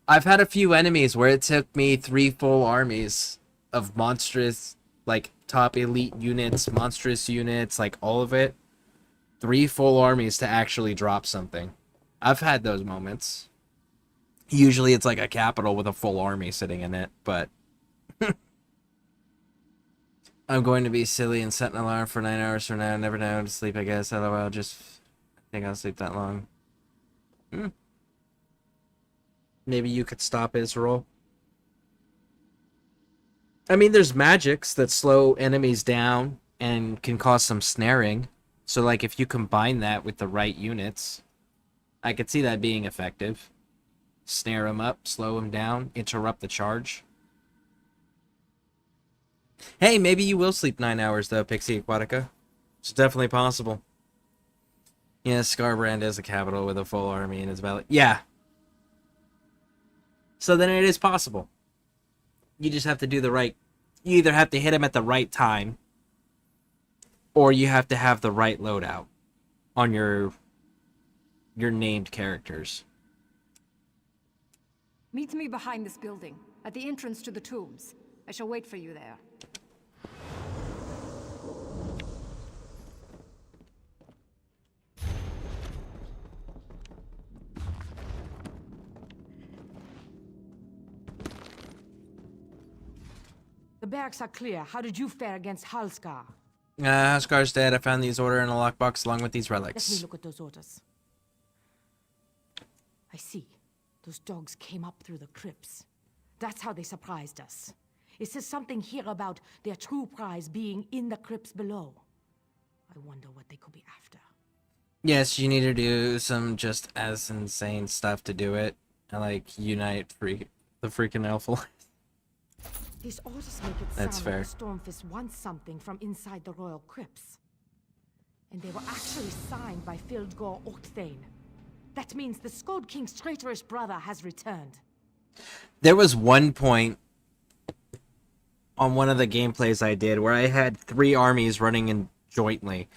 A: I've had a few enemies where it took me 3 full armies of monstrous, like, top elite units, monstrous units, like, all of it. 3 full armies to actually drop something. I've had those moments. Usually it's like a capital with a full army sitting in it, but... I'm going to be silly and set an alarm for 9 hours from now. Never know to sleep, I guess. LOL, just... I think I'll sleep that long. Maybe you could stop his roll. I mean, there's magics that slow enemies down and can cause some snaring. So, like, if you combine that with the right units, I could see that being effective. Snare him up, slow him down, interrupt the charge. Hey, maybe you will sleep 9 hours, though, Pixie Aquatica. It's definitely possible. Yeah, Scareborne is a capital with a full army and it's valid. Yeah. So then it is possible. You just have to do the right... You either have to hit him at the right time, or you have to have the right loadout on your named characters.
J: Meet me behind this building, at the entrance to the tombs. I shall wait for you there.
Q: The barracks are clear. How did you fare against Halskar?
A: Halskar's dead. I found these order in a lockbox along with these relics.
Q: Let me look at those orders. I see. Those dogs came up through the crypts. That's how they surprised us. It says something here about their true prize being in the crypts below. I wonder what they could be after.
A: Yes, you need to do some just as insane stuff to do it. I like unite the freaking elf.
Q: These orders make it
A: That's
Q: sound
A: fair.
Q: like the Stormfist wants something from inside the royal crypts. And they were actually signed by Fildgor Octhain. That means the Skald King's traitorous brother has returned.
A: There was one point on one of the gameplays I did where I had 3 armies running in jointly.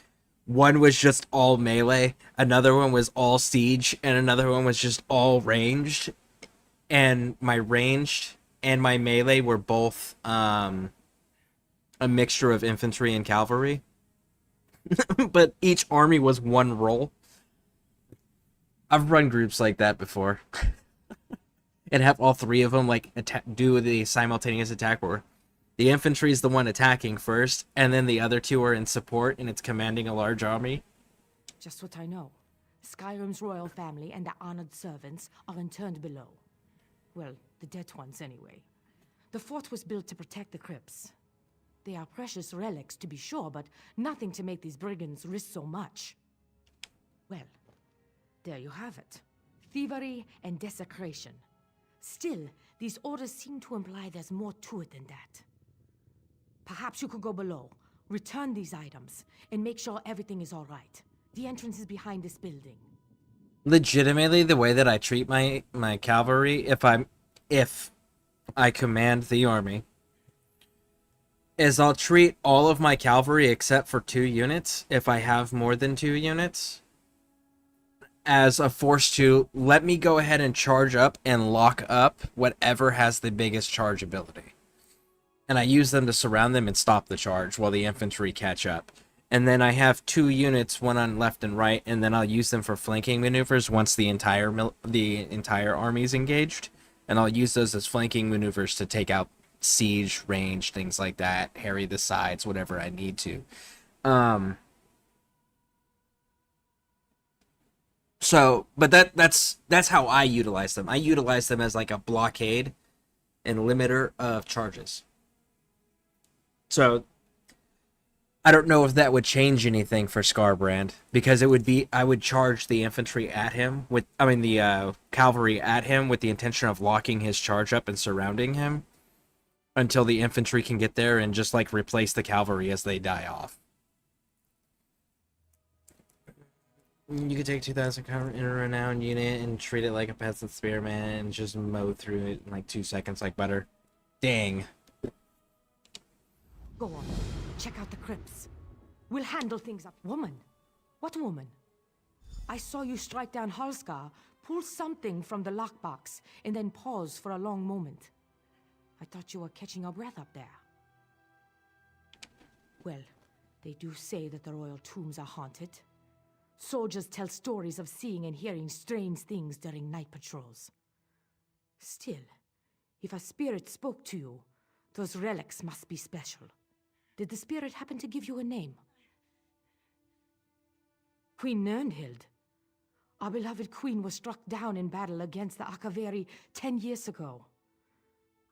A: One was just all melee, another one was all siege, and another one was just all ranged. And my ranged and my melee were both a mixture of infantry and cavalry. But each army was one role. I've run groups like that before. And have all 3 of them like do the simultaneous attack where the infantry is the one attacking first, and then the other 2 are in support, and it's commanding a large army.
Q: Just what I know. Skyrim's royal family and the honored servants are interned below. Well, the dead ones anyway. The fort was built to protect the crypts. They are precious relics, to be sure, but nothing to make these brigands risk so much. Well, there you have it. Thievery and desecration. Still, these orders seem to imply there's more to it than that. Perhaps you could go below, return these items, and make sure everything is all right. The entrance is behind this building.
A: Legitimately, the way that I treat my cavalry, if I command the army, is I'll treat all of my cavalry except for 2 units, if I have more than 2 units, as a force to let me go ahead and charge up and lock up whatever has the biggest charge ability. And I use them to surround them and stop the charge while the infantry catch up. And then I have 2 units, one on left and right, and then I'll use them for flanking maneuvers once the entire army is engaged. And I'll use those as flanking maneuvers to take out siege, range, things like that, harry the sides, whatever I need to. But that's how I utilize them. I utilize them as like a blockade and limiter of charges. So I don't know if that would change anything for Scareborne, because it would be I would charge the infantry at him with the cavalry at him with the intention of locking his charge up and surrounding him until the infantry can get there and just like replace the cavalry as they die off. You could take 2,000 in a renowned unit and treat it like a peasant spearman and just mow through it in like 2 seconds like butter. Dang.
Q: Go on. Check out the crypts. We'll handle things up. Woman? What woman? I saw you strike down Halskar, pull something from the lockbox, and then pause for a long moment. I thought you were catching your breath up there. Well, they do say that the royal tombs are haunted. Soldiers tell stories of seeing and hearing strange things during night patrols. Still, if a spirit spoke to you, those relics must be special. Did the spirit happen to give you a name? Queen Nirnhild. Our beloved queen was struck down in battle against the Akaveri 10 years ago.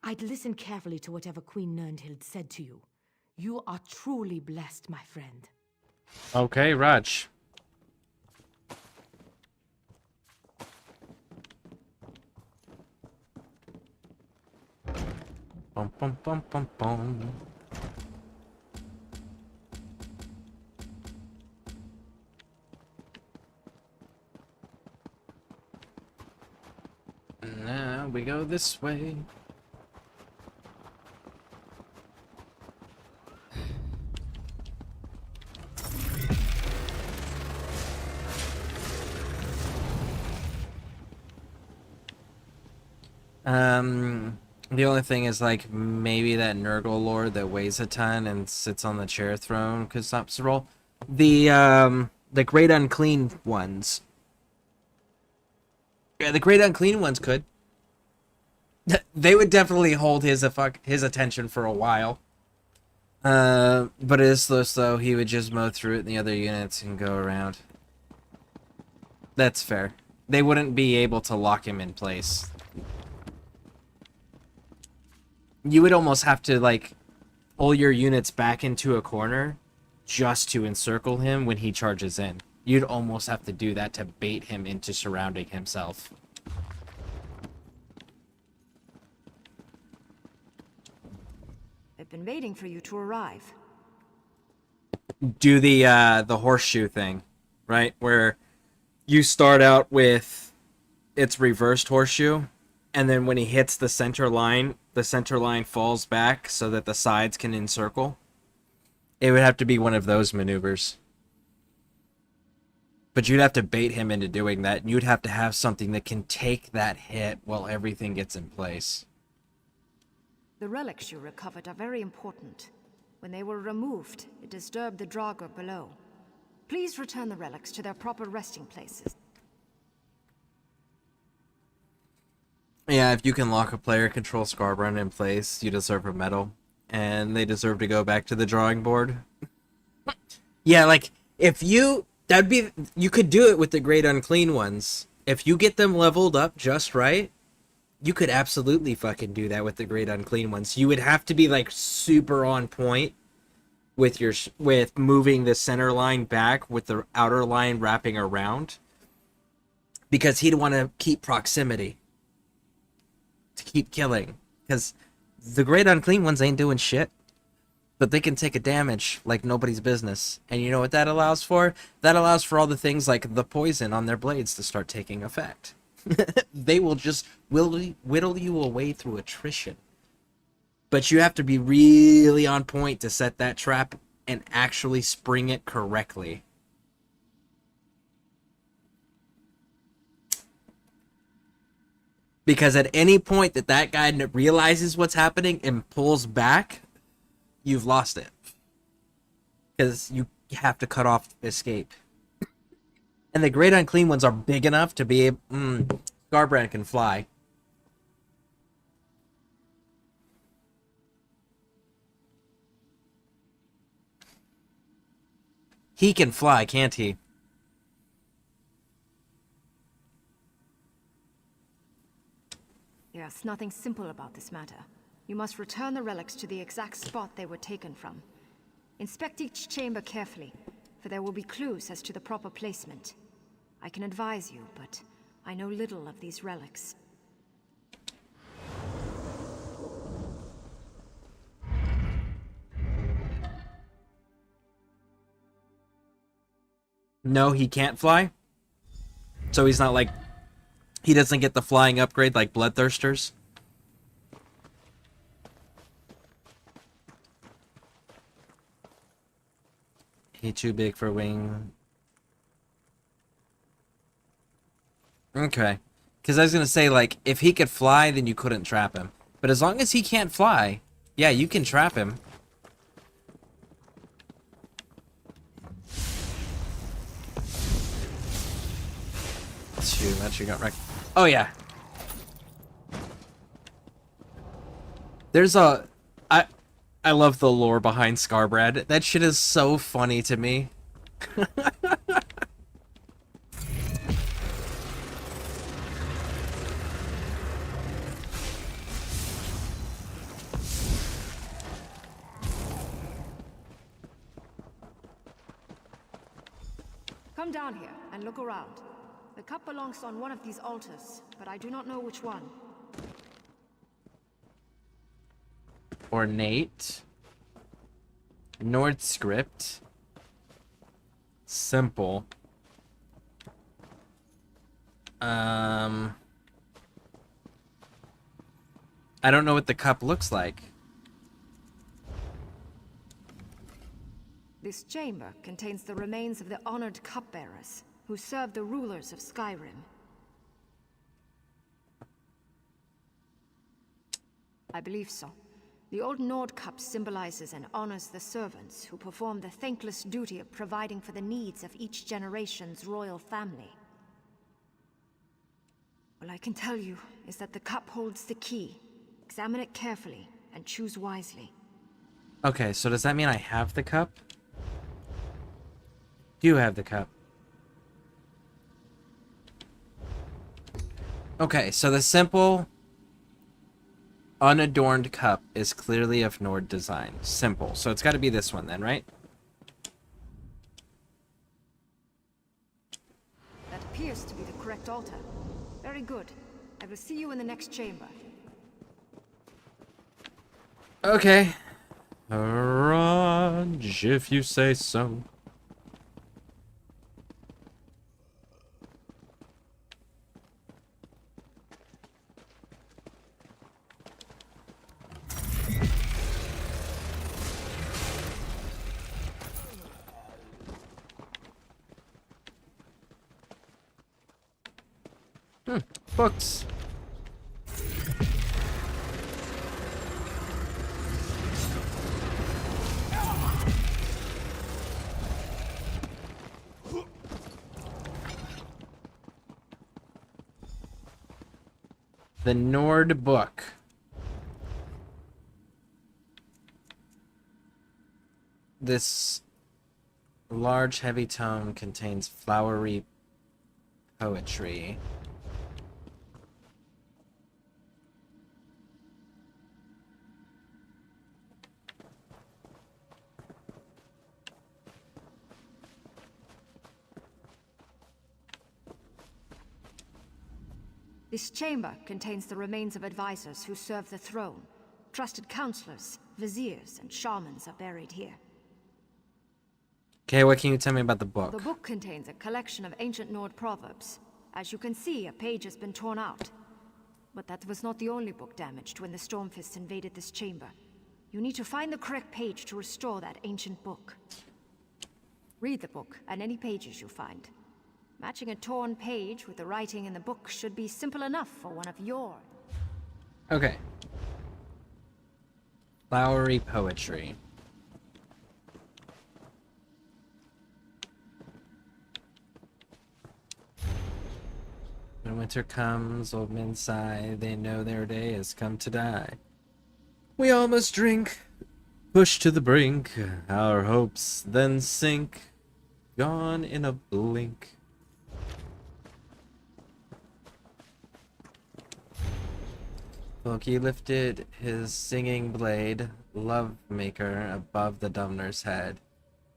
Q: I'd listen carefully to whatever Queen Nirnhild said to you. You are truly blessed, my friend.
A: Okay, Raj. Bum bum bum bum bum. Now we go this way. The only thing is, like, maybe that Nurgle lord that weighs a ton and sits on the chair throne could stop the roll. The Great Unclean ones. Yeah, the Great Unclean ones could. They would definitely hold his attention for a while. But it is though he would just mow through it in the other units and go around. That's fair. They wouldn't be able to lock him in place. You would almost have to, like, pull your units back into a corner just to encircle him when he charges in. You'd almost have to do that to bait him into surrounding himself.
J: I've been waiting for you to arrive.
A: Do the horseshoe thing, right? Where you start out with its reversed horseshoe, and then when he hits the center line falls back so that the sides can encircle. It would have to be one of those maneuvers. But you'd have to bait him into doing that, and you'd have to have something that can take that hit while everything gets in place.
J: The relics you recovered are very important. When they were removed, it disturbed the Draugr below. Please return the relics to their proper resting places.
A: Yeah, if you can lock a player control Scareborne in place, you deserve a medal. And they deserve to go back to the drawing board. Yeah, like, if you... You could do it with the Great Unclean Ones. If you get them leveled up just right, you could absolutely fucking do that with the Great Unclean Ones. You would have to be, like, super on point with moving the center line back with the outer line wrapping around. Because he'd want to keep proximity. To keep killing. Because the Great Unclean Ones ain't doing shit. But they can take a damage like nobody's business. And you know what that allows for? That allows for all the things like the poison on their blades to start taking effect. They will just whittle you away through attrition. But you have to be really on point to set that trap and actually spring it correctly. Because at any point that guy realizes what's happening and pulls back, you've lost it. Because you have to cut off escape. And the Great Unclean Ones are big enough to be able... Scareborne can fly. He can fly, can't he?
J: There's nothing simple about this matter. You must return the relics to the exact spot they were taken from. Inspect each chamber carefully, for there will be clues as to the proper placement. I can advise you, but I know little of these relics.
A: No, he can't fly? So he's not like... He doesn't get the flying upgrade like Bloodthirsters? He too big for wing. Okay. Because I was going to say, like, if he could fly, then you couldn't trap him. But as long as he can't fly, yeah, you can trap him. Shoot, that shit got wrecked. Oh, yeah. There's a... I love the lore behind Scareborne. That shit is so funny to me.
J: Come down here and look around. The cup belongs on one of these altars, but I do not know which one.
A: Ornate. Nord script. Simple. I don't know what the cup looks like.
J: This chamber contains the remains of the honored cupbearers who served the rulers of Skyrim. I believe so. The old Nord cup symbolizes and honors the servants who perform the thankless duty of providing for the needs of each generation's royal family. All I can tell you is that the cup holds the key. Examine it carefully and choose wisely.
A: Okay, so does that mean I have the cup? Do you have the cup? Okay, so the simple, unadorned cup is clearly of Nord design. Simple. So it's got to be this one then, right?
J: That appears to be the correct altar. Very good. I will see you in the next chamber.
A: Okay.
K: Raj, if you say so. Books. The Nord Book. This large, heavy tome contains flowery poetry.
J: This chamber contains the remains of advisors who served the throne. Trusted counselors, viziers, and shamans are buried here.
A: Okay, what can you tell me about the book?
J: The book contains a collection of ancient Nord proverbs. As you can see, a page has been torn out. But that was not the only book damaged when the Stormfists invaded this chamber. You need to find the correct page to restore that ancient book. Read the book and any pages you find. Matching a torn page with the writing in the book should be simple enough for one of your...
A: Okay. Flowery poetry. When winter comes, old men sigh, they know their day has come to die. We all must drink, push to the brink, our hopes then sink, gone in a blink. Loki lifted his singing blade, love maker, above the Dumner's head.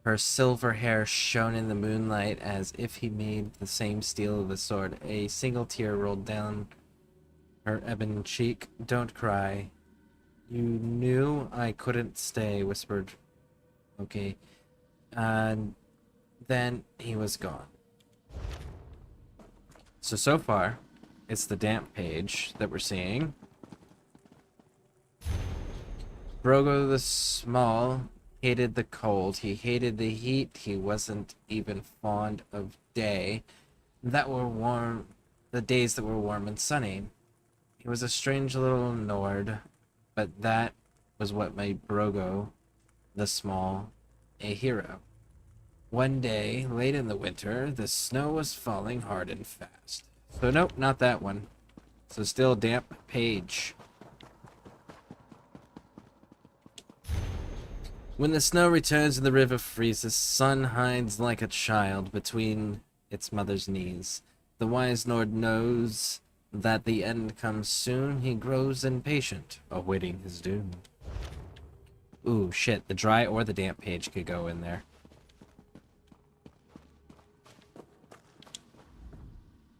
A: Her silver hair shone in the moonlight as if he made the same steel of the sword. A single tear rolled down her ebon cheek. Don't cry. You knew I couldn't stay, whispered Loki. And then he was gone. So far, it's the damp page that we're seeing. Brogo the Small hated the cold. He hated the heat. He wasn't even fond of day that were warm, the days that were warm and sunny. He was a strange little Nord, but that was what made Brogo the Small a hero. One day, late in the winter, the snow was falling hard and fast. So nope, not that one. So still damp page. When the snow returns and the river freezes, sun hides like a child between its mother's knees. The wise Nord knows that the end comes soon. He grows impatient, awaiting his doom. Ooh, shit, the dry or the damp page could go in there.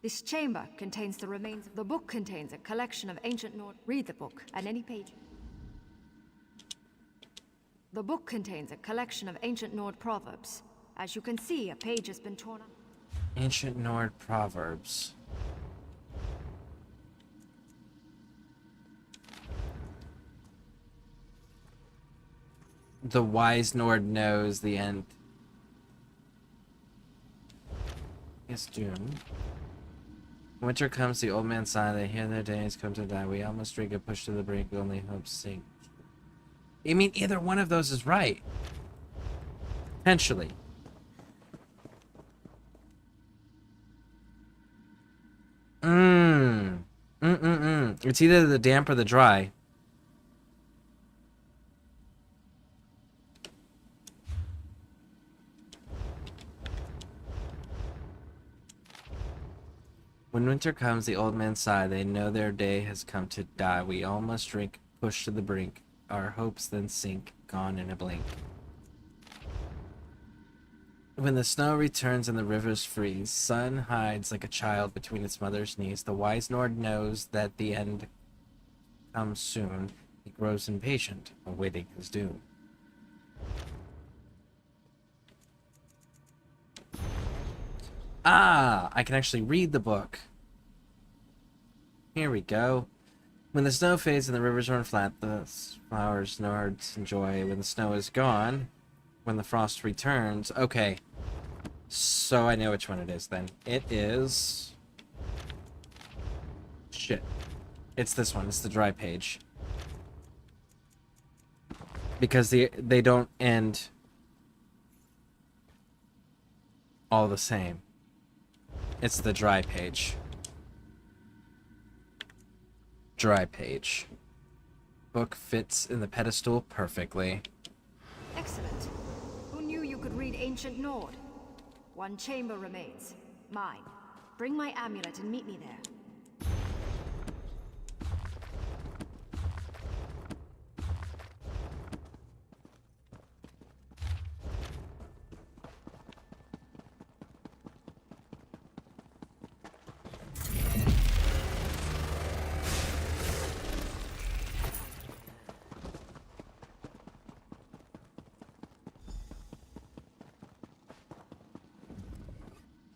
J: This chamber contains the remains of... The book contains a collection of ancient Nord... Read the book and any page. The book contains a collection of ancient Nord proverbs. As you can see, a page has been torn up.
A: Ancient Nord proverbs. The wise Nord knows the end. It's June. Winter comes, the old man sigh, they hear their days come to die. We almost drink and push to the brink, only hope sink. I mean, either one of those is right. Potentially. It's either the damp or the dry. When winter comes, the old men sigh. They know their day has come to die. We all must drink, push to the brink. Our hopes then sink, gone in a blink. When the snow returns and the rivers freeze, sun hides like a child between its mother's knees. The wise Nord knows that the end comes soon. He grows impatient, awaiting his doom. Ah, I can actually read the book. Here we go. When the snow fades and the rivers run flat, the flowers no hearts enjoy. When the snow is gone, when the frost returns. Okay. So I know which one it is then. It is... Shit. It's this one. It's the dry page. Because they don't end all the same. It's the dry page. Dry page. Book fits in the pedestal perfectly.
J: Excellent. Who knew you could read ancient Nord? One chamber remains. Mine. Bring my amulet and meet me there.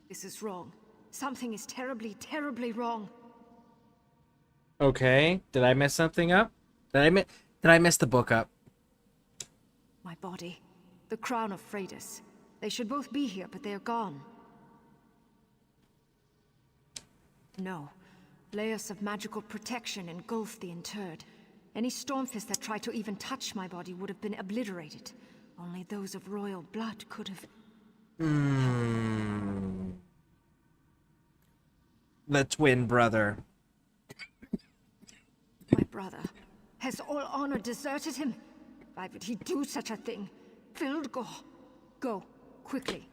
J: This is wrong. Something is terribly, terribly wrong.
A: Okay. Did I mess something up? Did I mess the book up?
J: My body. The crown of Freydis. They should both be here, but they are gone. No. Layers of magical protection engulfed the interred. Any Stormfist that tried to even touch my body would have been obliterated. Only those of royal blood could have...
A: The twin brother.
J: My brother. Has all honor deserted him? Why would he do such a thing? Fildgor. Go, quickly.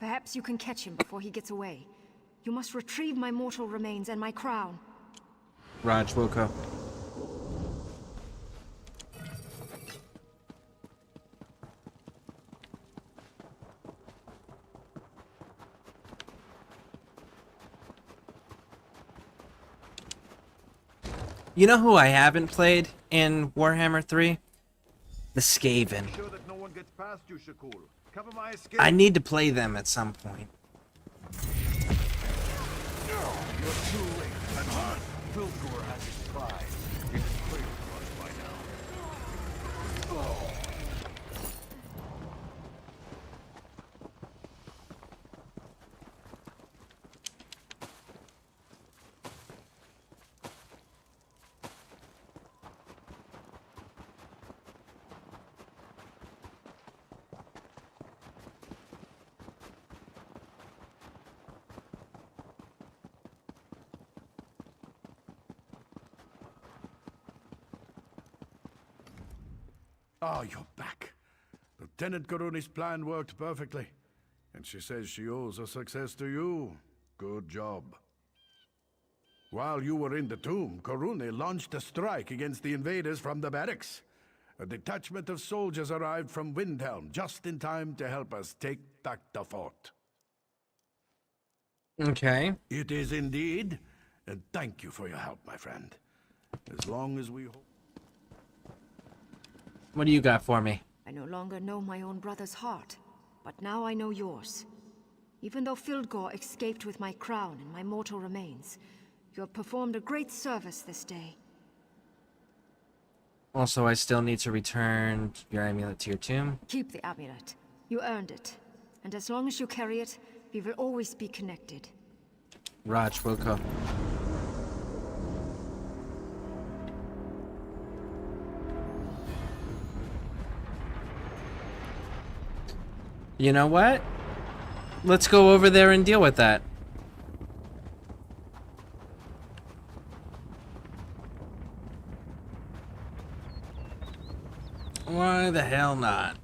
J: Perhaps you can catch him before he gets away. You must retrieve my mortal remains and my crown.
A: Raj Wilco. You know who I haven't played in Warhammer 3? The Skaven. I need to play them at some point.
L: You're too late, Penton. Fildgor has his pride. It is clear to us by now.
B: Ah, you're back. Lieutenant Karuni's plan worked perfectly. And she says she owes her success to you. Good job. While you were in the tomb, Karuni launched a strike against the invaders from the barracks. A detachment of soldiers arrived from Windhelm just in time to help us take back the fort.
A: Okay.
B: It is indeed. And thank you for your help, my friend. As long as we hope...
A: What do you got for me?
J: I no longer know my own brother's heart, but now I know yours. Even though Fildgor escaped with my crown and my mortal remains, you have performed a great service this day.
A: Also, I still need to return your amulet to your tomb.
J: Keep the amulet. You earned it. And as long as you carry it, we will always be connected.
A: Raj Wilco. You know what? Let's go over there and deal with that. Why the hell not?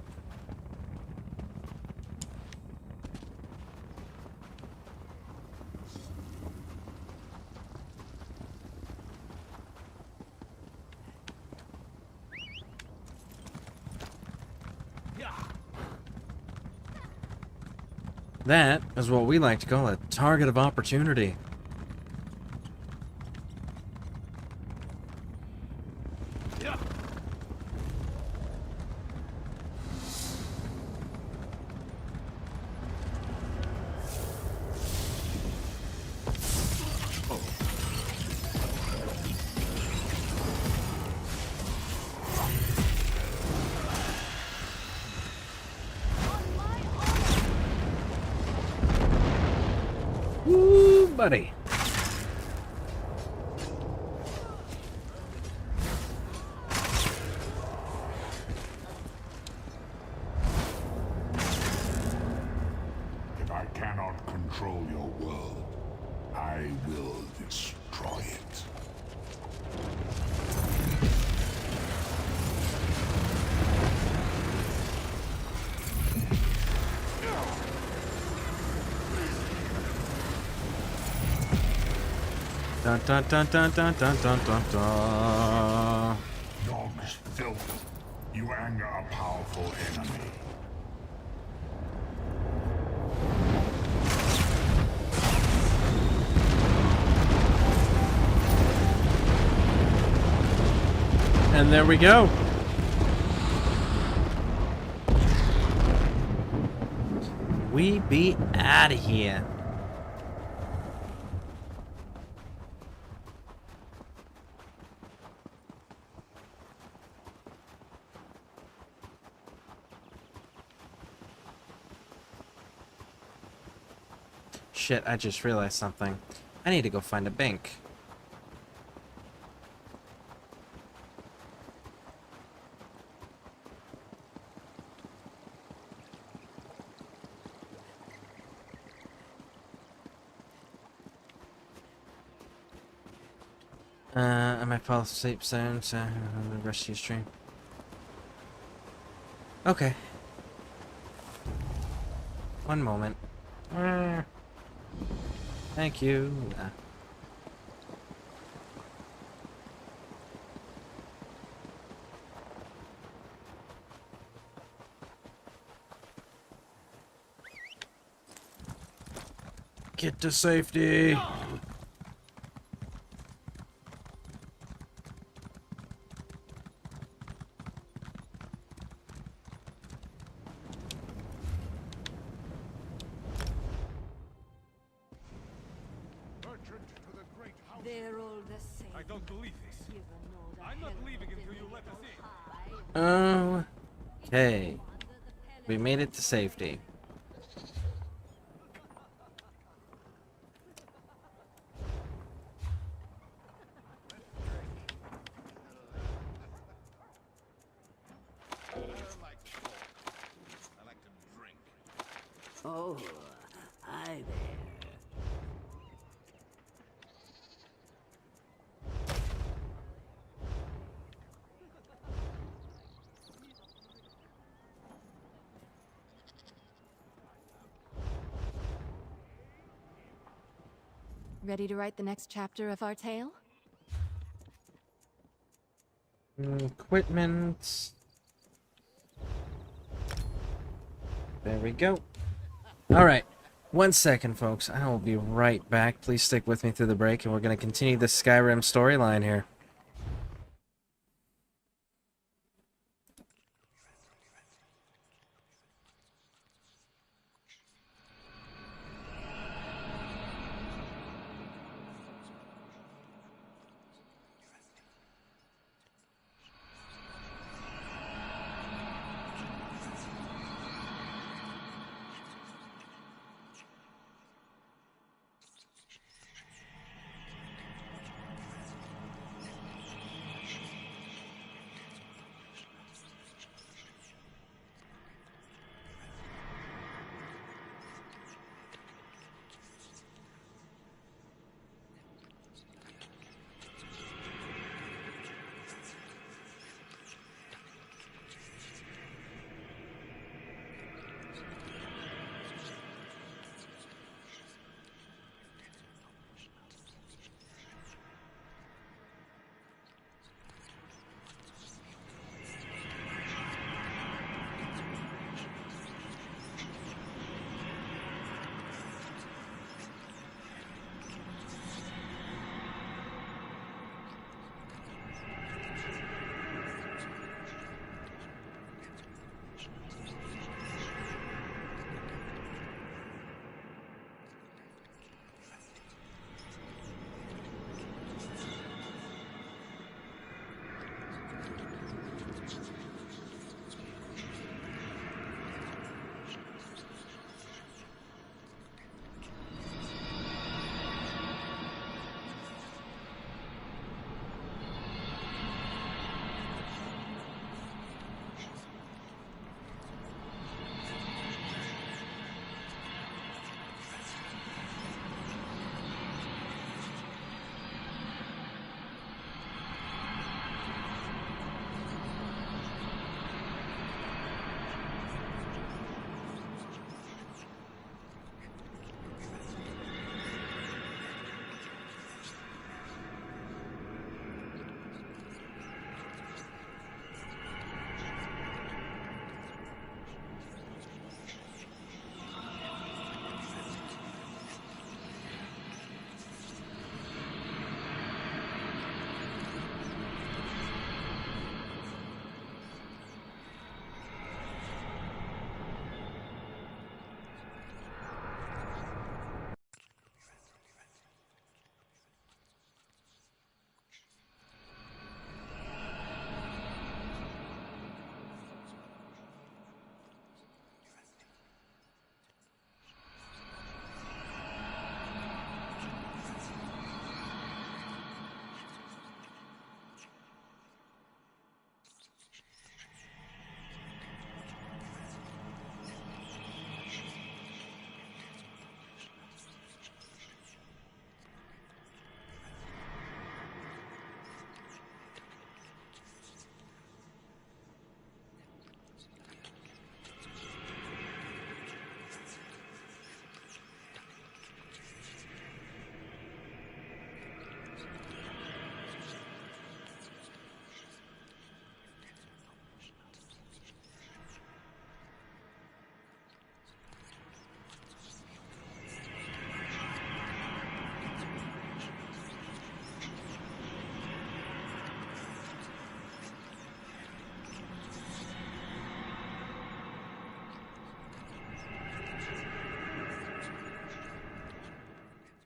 A: That is what we like to call a target of opportunity. buddy.
C: If I cannot control your world, I will destroy it.
A: Dun dun dun dun dun dun dun dun dun.
C: Dog's filth. You anger a powerful enemy.
A: And there we go. We be out of here. Shit, I just realized something. I need to go find a bank. I might fall asleep soon, so the rest of your stream. Okay. One moment. Thank you. Get to safety.
I: They're all the same.
O: I don't believe this. I'm not leaving until you let us in.
A: Okay. We made it to safety.
G: Oh, hi there.
U: Ready to write the next chapter of our tale?
A: Equipment. There we go. Alright. 1 second, folks. I will be right back. Please stick with me through the break, and we're going to continue the Skyrim storyline here.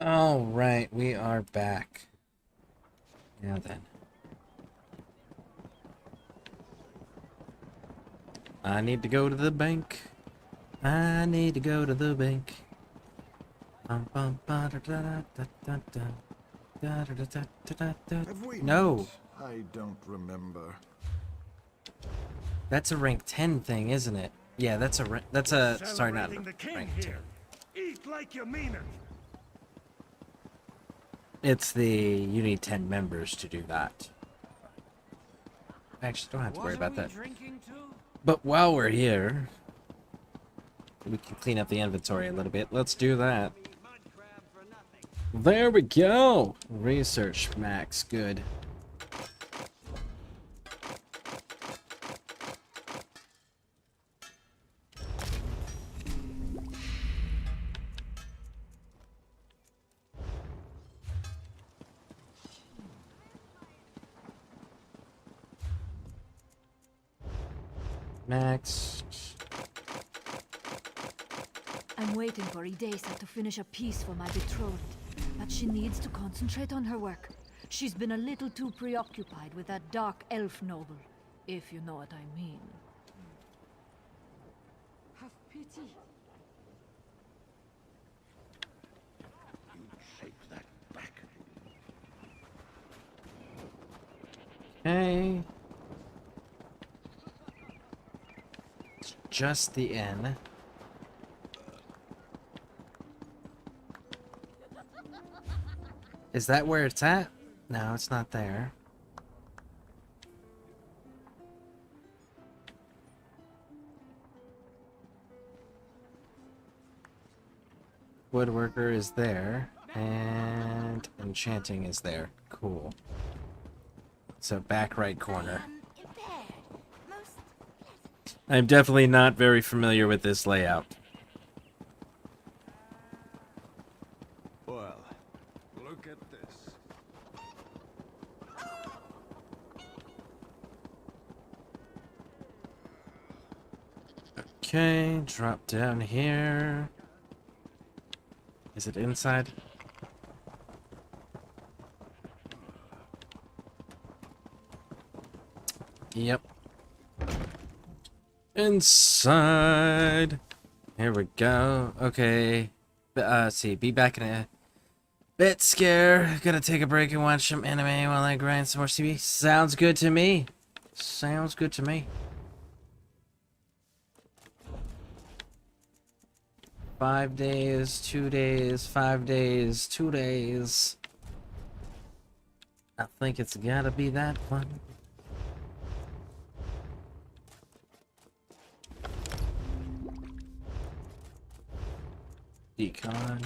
A: All right, we are back. Now then. I need to go to the bank. I need to go to the bank.
H: Have we
A: No.
H: met? I don't remember.
A: That's a rank 10 thing, isn't it? Yeah, that's a sorry, not
E: Celebrating the king
A: rank 10.
E: here. Eat like you mean it.
A: It's the you need 10 members to do that. Actually, don't have to worry about that. But while we're here, we can clean up the inventory a little bit. Let's do that. There we go. Research max, good. Max.
I: I'm waiting for Idesa to finish a piece for my betrothed, but she needs to concentrate on her work. She's been a little too preoccupied with that dark elf noble, if you know what I mean.
Q: Have pity.
B: You take that back.
A: Okay. It's just the inn. Is that where it's at? No, it's not there. Woodworker is there, and enchanting is there. Cool. So back right corner. I'm definitely not very familiar with this layout.
L: Well, look at this.
A: Okay, drop down here. Is it inside? Yep. Inside. Here we go. Okay. Let's see. Be back in a bit. Scare. Gonna take a break and watch some anime while I grind some more CB. Sounds good to me. Sounds good to me. 5 days, 2 days, 5 days, 2 days. I think it's gotta be that one. Decon.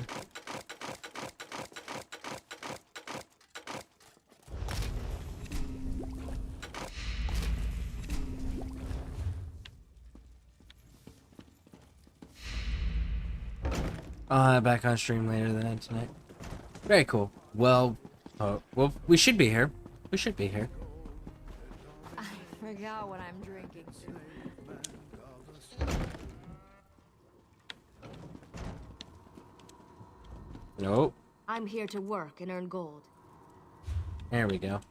A: I'll have back on stream later than tonight. Very cool. Well, we should be here. We should be here.
I: I forgot what I'm drinking.
A: Nope.
J: I'm here to work and earn gold.
A: There we go.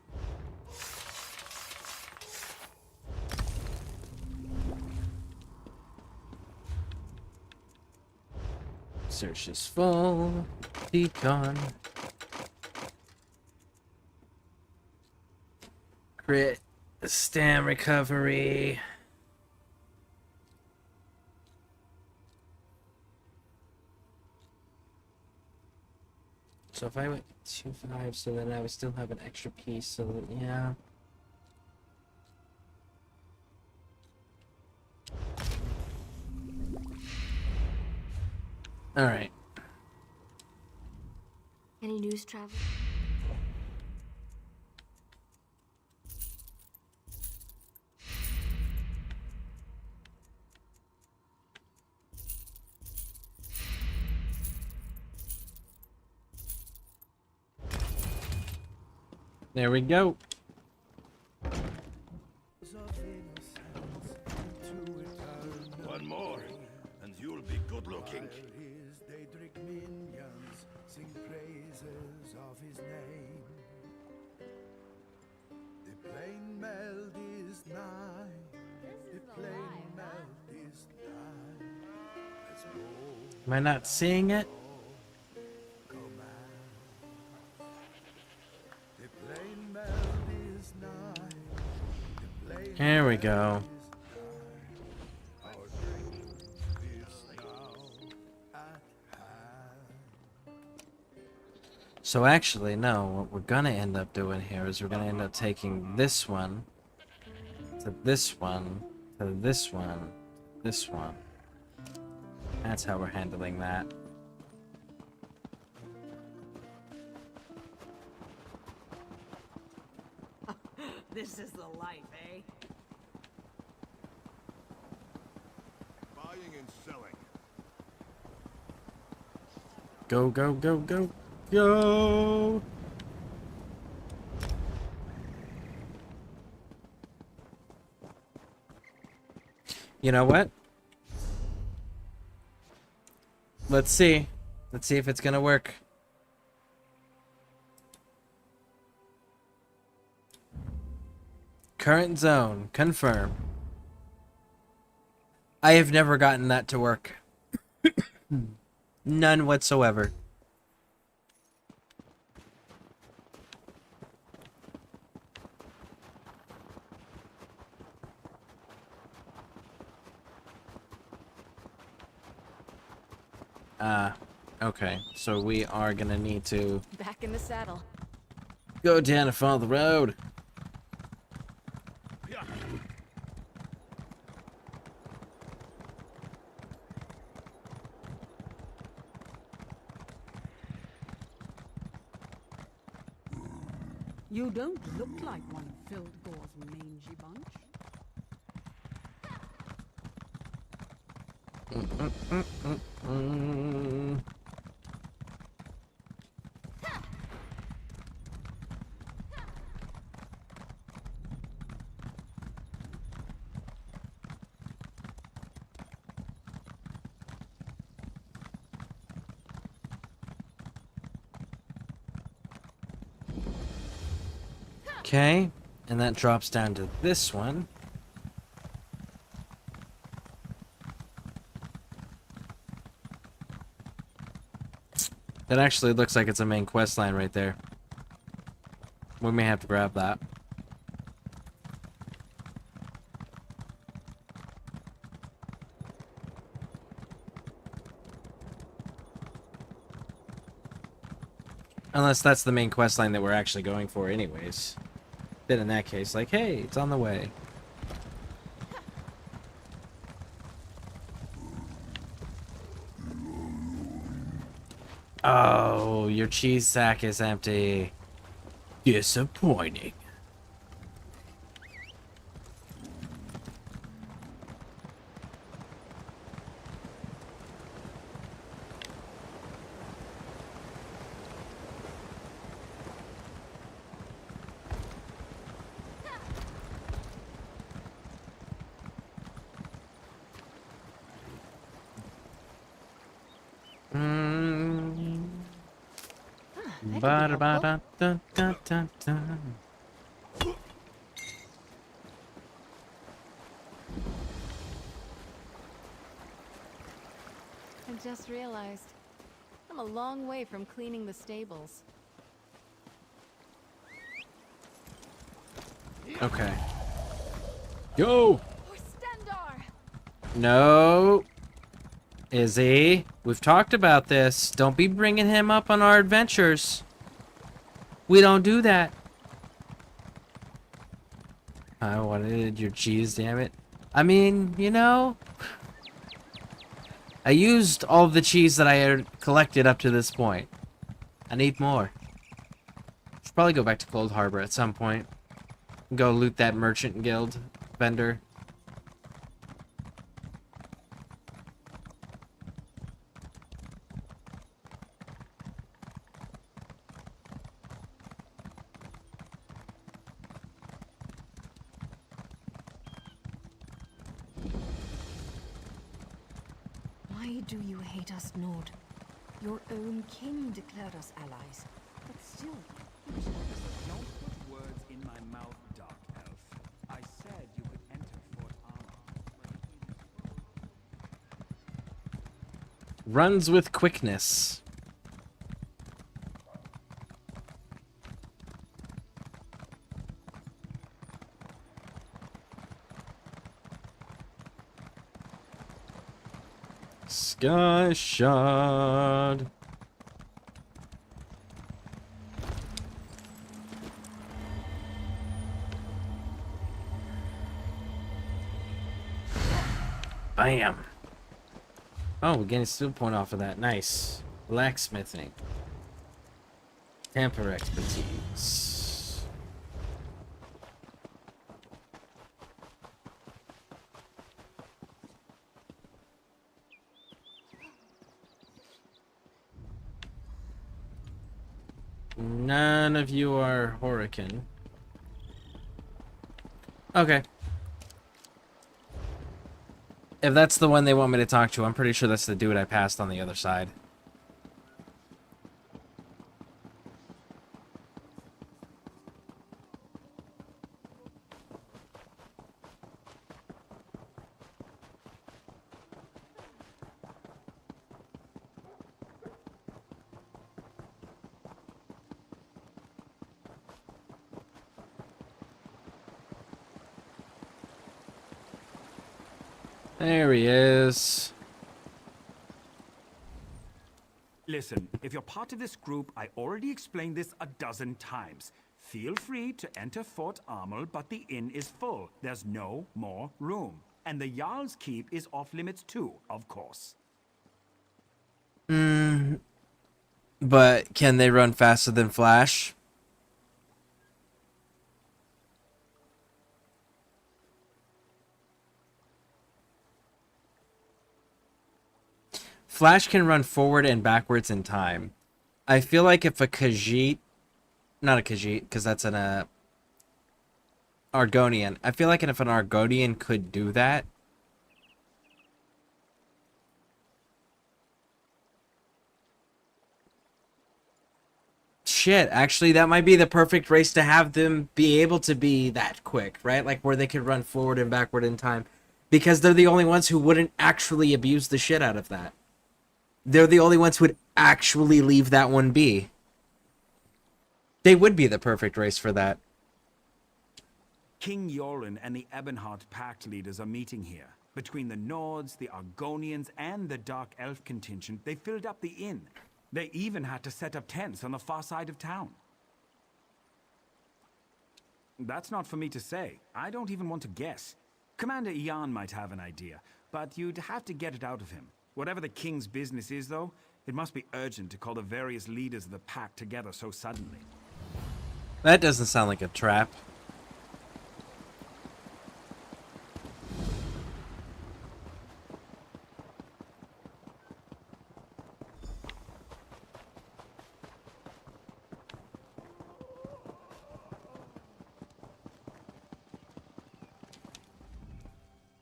A: Search is full. Decon. Crit. Stam recovery. So if I went 2-5, so then I would still have an extra piece, so that, yeah. Alright.
J: Any news, travel?
A: There we go.
B: One more, and you'll be good looking.
E: They drink minions, sing praise
A: Am I not seeing it? Here we go. So actually, no, what we're gonna end up doing here is we're gonna end up taking this one to this one to this one, this one. That's how we're handling that.
Q: This is the life, eh?
H: Buying and selling.
A: Go, go, go, go, go! You know what? Let's see. Let's see if it's gonna work. Current zone. Confirm. I have never gotten that to work. None whatsoever. Okay. So we are gonna need to
U: Back in the saddle.
A: go down and follow the road.
Q: You don't look like one of Fildgore's mangy bunch.
A: Okay, and that drops down to this one. That actually looks like it's a main quest line right there. We may have to grab that. Unless that's the main quest line that we're actually going for anyways. Then in that case, like, hey, it's on the way. Oh, your cheese sack is empty. Disappointing. Ba-da-ba-da-da-da-da-da.
U: I just realized I'm a long way from cleaning the stables.
A: Okay. Go!
U: For Stendar!
A: No. Izzy, we've talked about this. Don't be bringing him up on our adventures. We don't do that. I wanted your cheese, damn it. I mean, you know, I used all the cheese that I had collected up to this point. I need more. Should probably go back to Cold Harbor at some point. Go loot that merchant guild vendor.
R: Why do you hate us, Nord? Your own king declared us allies. But still,
L: Don't put words in my mouth, Dark Elf. I said you could enter Fort Armor.
A: Runs with quickness. Sky shot. Bam. Oh, we're getting a skill point off of that. Nice. Blacksmithing. Tamper expertise. None of you are Hurricane. Okay. If that's the one they want me to talk to, I'm pretty sure that's the dude I passed on the other side. There he is.
L: Listen, if you're part of this group, I already explained this a dozen times. Feel free to enter Fort Armel, but the inn is full. There's no more room. And the Jarl's Keep is off limits too, of course.
A: But can they run faster than Flash? Flash can run forward and backwards in time. I feel like if a Khajiit, not a Khajiit, because that's an Argonian. I feel like if an Argonian could do that, shit, actually that might be the perfect race to have them be able to be that quick, right? Like where they could run forward and backward in time, because they're the only ones who wouldn't actually abuse the shit out of that. They're the only ones who would actually leave that one be. They would be the perfect race for that.
L: King Yoren and the Ebonheart Pact leaders are meeting here. Between the Nords, the Argonians, and the Dark Elf contingent, they filled up the inn. They even had to set up tents on the far side of town. That's not for me to say. I don't even want to guess. Commander Ian might have an idea, but you'd have to get it out of him. Whatever the king's business is, though, it must be urgent to call the various leaders of the pack together so suddenly.
A: That doesn't sound like a trap.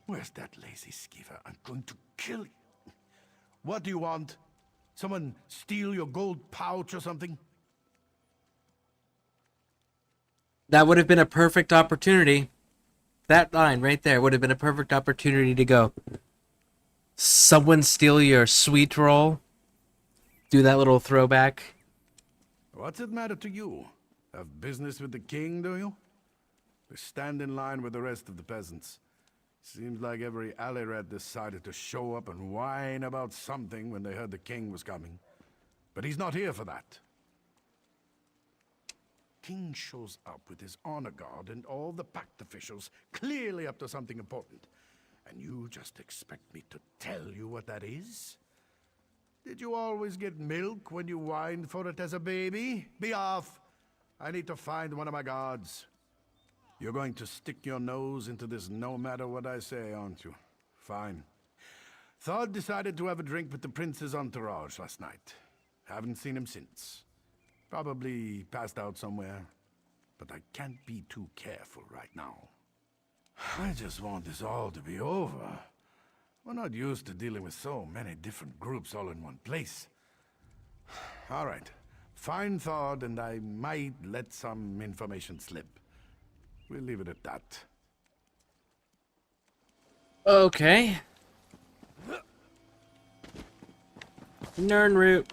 B: Where's that lazy skeever? I'm going to kill you. What do you want? Someone steal your gold pouch or something?
A: That would have been a perfect opportunity. That line right there would have been a perfect opportunity to go. Someone steal your sweet roll. Do that little throwback.
B: What's it matter to you? Have business with the king, do you? Or stand in line with the rest of the peasants. Seems like every alley rat decided to show up and whine about something when they heard the king was coming. But he's not here for that. King shows up with his honor guard and all the pact officials, clearly up to something important. And you just expect me to tell you what that is? Did you always get milk when you whined for it as a baby? Be off! I need to find one of my guards. You're going to stick your nose into this no matter what I say, aren't you? Fine. Thod decided to have a drink with the prince's entourage last night. Haven't seen him since. Probably passed out somewhere. But I can't be too careful right now. I just want this all to be over. We're not used to dealing with so many different groups all in one place. All right. Find Thod and I might let some information slip. We'll leave it at that.
A: Okay. Nernroot.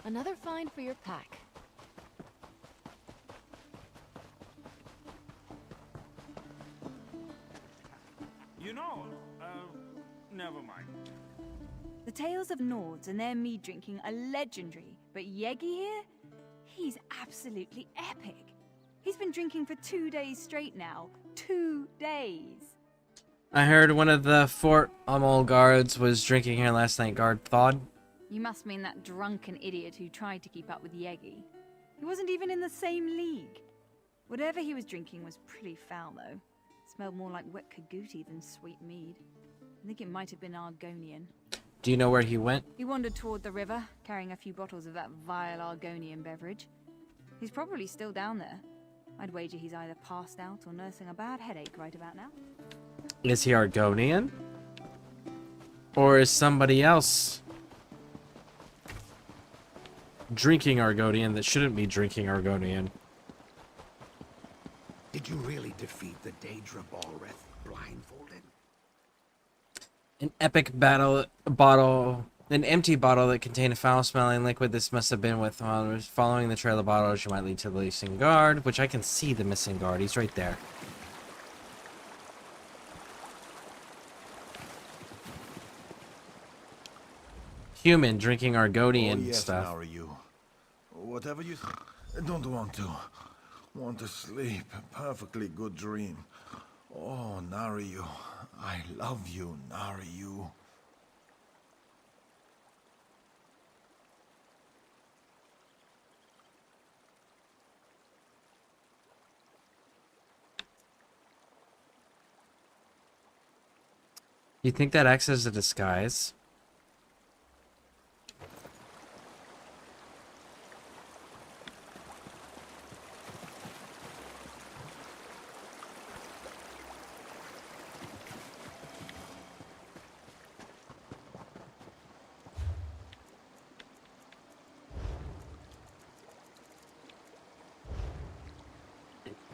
U: Another find for your pack.
L: You know, never mind.
M: The tales of Nords and their mead drinking are legendary, but Yegi here? He's absolutely epic. He's been drinking for 2 days straight now. 2 days.
A: I heard one of the Fort Amol guards was drinking here last night, guard Thawd.
M: You must mean that drunken idiot who tried to keep up with Yegi. He wasn't even in the same league. Whatever he was drinking was pretty foul, though. Smelled more like wet caguti than sweet mead. I think it might have been Argonian.
A: Do you know where he went?
M: He wandered toward the river, carrying a few bottles of that vile Argonian beverage. He's probably still down there. I'd wager he's either passed out or nursing a bad headache right about now.
A: Is he Argonian? Or is somebody else drinking Argonian that shouldn't be drinking Argonian?
P: Did you really defeat the Daedra Balrith blindfolded?
A: An epic bottle, an empty bottle that contained a foul-smelling liquid. This must have been with following the trail of bottles. You might lead to the missing guard, which I can see the missing guard. He's right there. Human drinking Argonian stuff.
H: How are you? Whatever you... don't want to. Want to sleep. A perfectly good dream. Oh, Nariyu. I love you, Nariyu.
A: You think that acts as a disguise?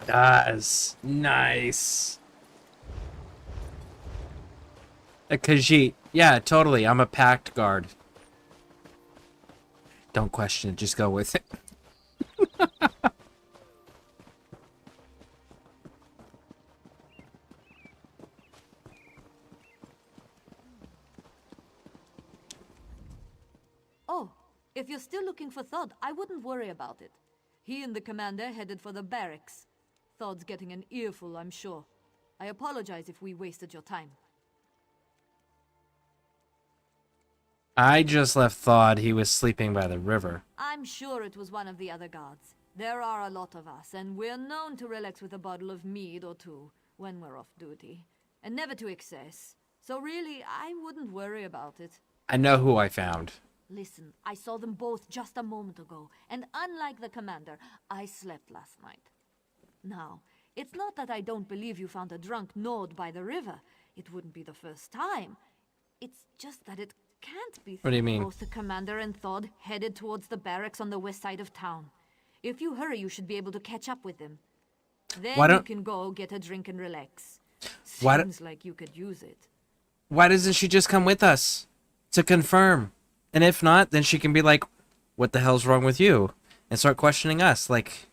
A: Does. Nice. A Khajiit. Yeah, totally. I'm a pact guard. Don't question it. Just go with it.
I: Oh, if you're still looking for Thod, I wouldn't worry about it. He and the commander headed for the barracks. Thod's getting an earful, I'm sure. I apologize if we wasted your time.
A: I just left Thawd. He was sleeping by the river.
I: I'm sure it was one of the other guards. There are a lot of us, and we're known to relax with a bottle of mead or two when we're off duty. And never to excess. So really, I wouldn't worry about it.
A: I know who I found.
I: Listen, I saw them both just a moment ago, and unlike the commander, I slept last night. Now, it's not that I don't believe you found a drunk Nord by the river. It wouldn't be the first time. It's just that it can't be.
A: What do you mean?
I: Both the commander and Thod headed towards the barracks on the west side of town. If you hurry, you should be able to catch up with them. Then you can go get a drink and relax. Seems like you could use it.
A: Why doesn't she just come with us to confirm? And if not, then she can be like, what the hell's wrong with you? And start questioning us. Like,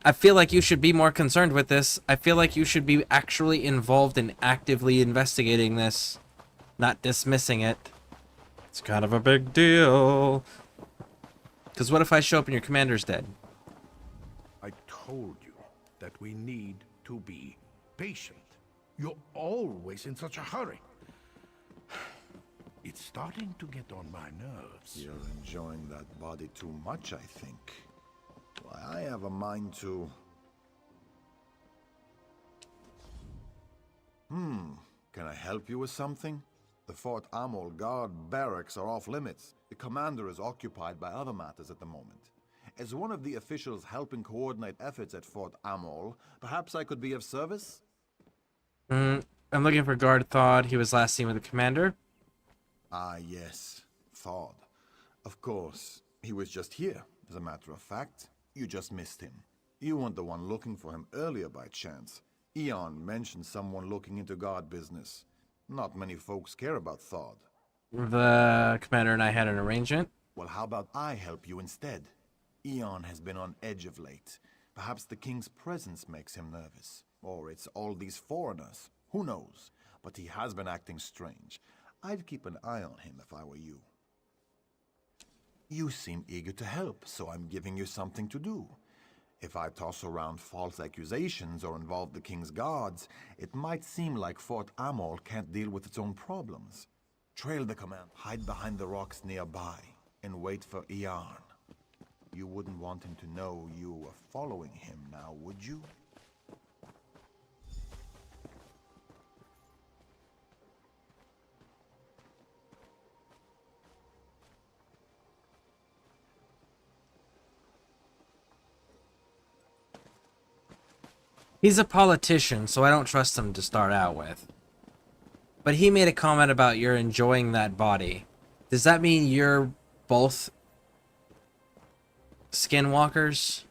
A: I feel like you should be more concerned with this. I feel like you should be actually involved in actively investigating this, not dismissing it. It's kind of a big deal. Because what if I show up and your commander's dead?
P: I told you that we need to be patient. You're always in such a hurry. It's starting to get on my nerves.
H: You're enjoying that body too much, I think. Why, I have a mind to... Can I help you with something? The Fort Amol guard barracks are off limits. The commander is occupied by other matters at the moment. As one of the officials helping coordinate efforts at Fort Amol, perhaps I could be of service?
A: I'm looking for guard Thawd. He was last seen with the commander.
H: Ah, yes. Thawd. Of course. He was just here, as a matter of fact. You just missed him. You weren't the one looking for him earlier by chance. Eon mentioned someone looking into God business. Not many folks care about Thod.
A: The commander and I had an arrangement.
H: Well, how about I help you instead? Eon has been on edge of late. Perhaps the king's presence makes him nervous. Or it's all these foreigners. Who knows? But he has been acting strange. I'd keep an eye on him if I were you. You seem eager to help, so I'm giving you something to do. If I toss around false accusations or involve the king's guards, it might seem like Fort Amol can't deal with its own problems. Trail the command, hide behind the rocks nearby, and wait for Earn. You wouldn't want him to know you were following him now, would you?
A: He's a politician, so I don't trust him to start out with. But he made a comment about you're enjoying that body. Does that mean you're both skinwalkers?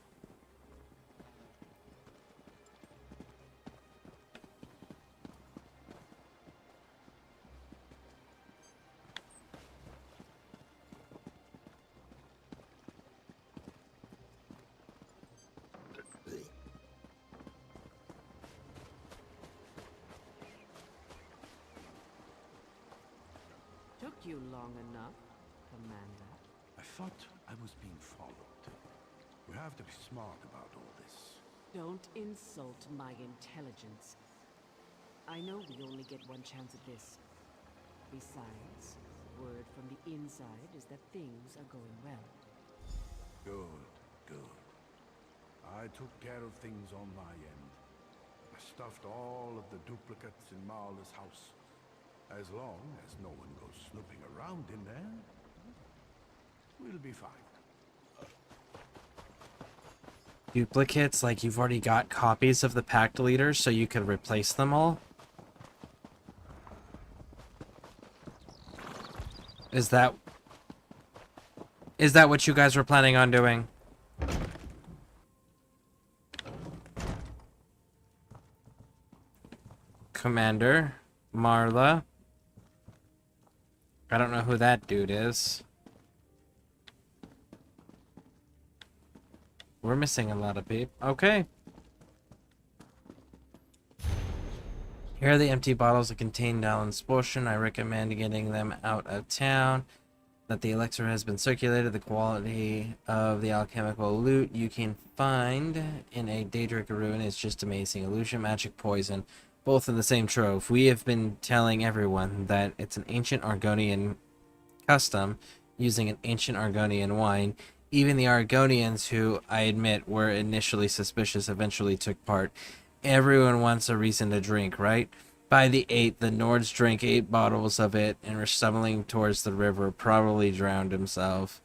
W: Took you long enough, Commander.
P: I thought I was being followed. We have to be smart about all this.
W: Don't insult my intelligence. I know we only get one chance at this. Besides, word from the inside is that things are going well.
P: Good, good. I took care of things on my end. I stuffed all of the duplicates in Marla's house. As long as no one goes snooping around in there, we'll be fine.
A: Duplicates, like you've already got copies of the Pact Leaders so you could replace them all? Is that what you guys were planning on doing? Commander, Marla. I don't know who that dude is. We're missing a lot of people. Okay. Here are the empty bottles that contain Dalin's potion. I recommend getting them out of town. That the elixir has been circulated. The quality of the alchemical loot you can find in a Daedric ruin is just amazing. Illusion, magic, poison, both in the same trove. We have been telling everyone that it's an ancient Argonian custom using an ancient Argonian wine. Even the Argonians, who I admit were initially suspicious, eventually took part. Everyone wants a reason to drink, right? By the 8th, the Nords drank 8 bottles of it and were stumbling towards the river, probably drowned himself.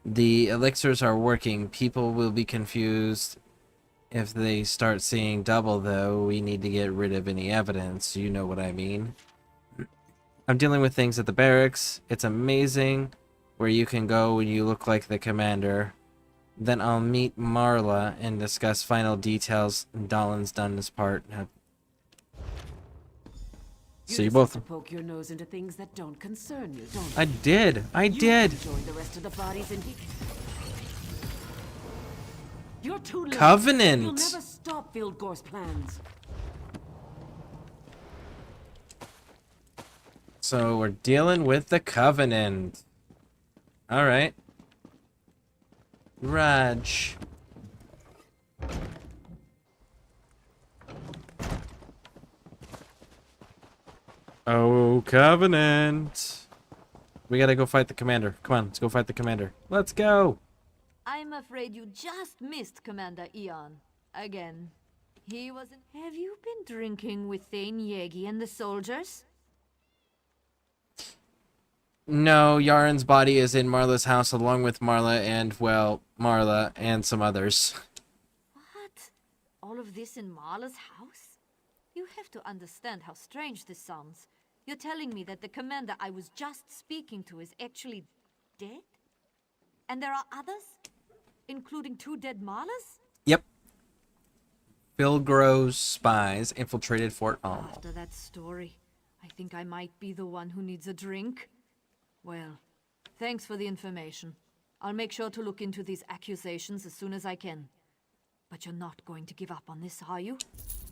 A: The elixirs are working. People will be confused if they start seeing double, though. We need to get rid of any evidence. You know what I mean. I'm dealing with things at the barracks. It's amazing where you can go when you look like the commander. Then I'll meet Marla and discuss final details. Dalin's done his part. So you both
W: poke your nose into things that don't concern you, don't you?
A: I did.
W: Join the rest of the bodies and you're too late.
A: Covenant.
W: You'll never stop Fieldgore's plans.
A: So we're dealing with the Covenant. All right. Raj. Oh, Covenant. We gotta go fight the commander. Come on, let's go fight the commander. Let's go.
I: I'm afraid you just missed Commander Eon. Again. He wasn't... Have you been drinking with Thane Yegi and the soldiers?
A: No, Yaren's body is in Marla's house along with Marla and, well, Marla and some others.
I: What? All of this in Marla's house? You have to understand how strange this sounds. You're telling me that the commander I was just speaking to is actually dead? And there are others? Including 2 dead Marlas?
A: Yep. Philgro's spies infiltrated Fort Almo.
I: After that story, I think I might be the one who needs a drink. Well, thanks for the information. I'll make sure to look into these accusations as soon as I can. But you're not going to give up on this, are you?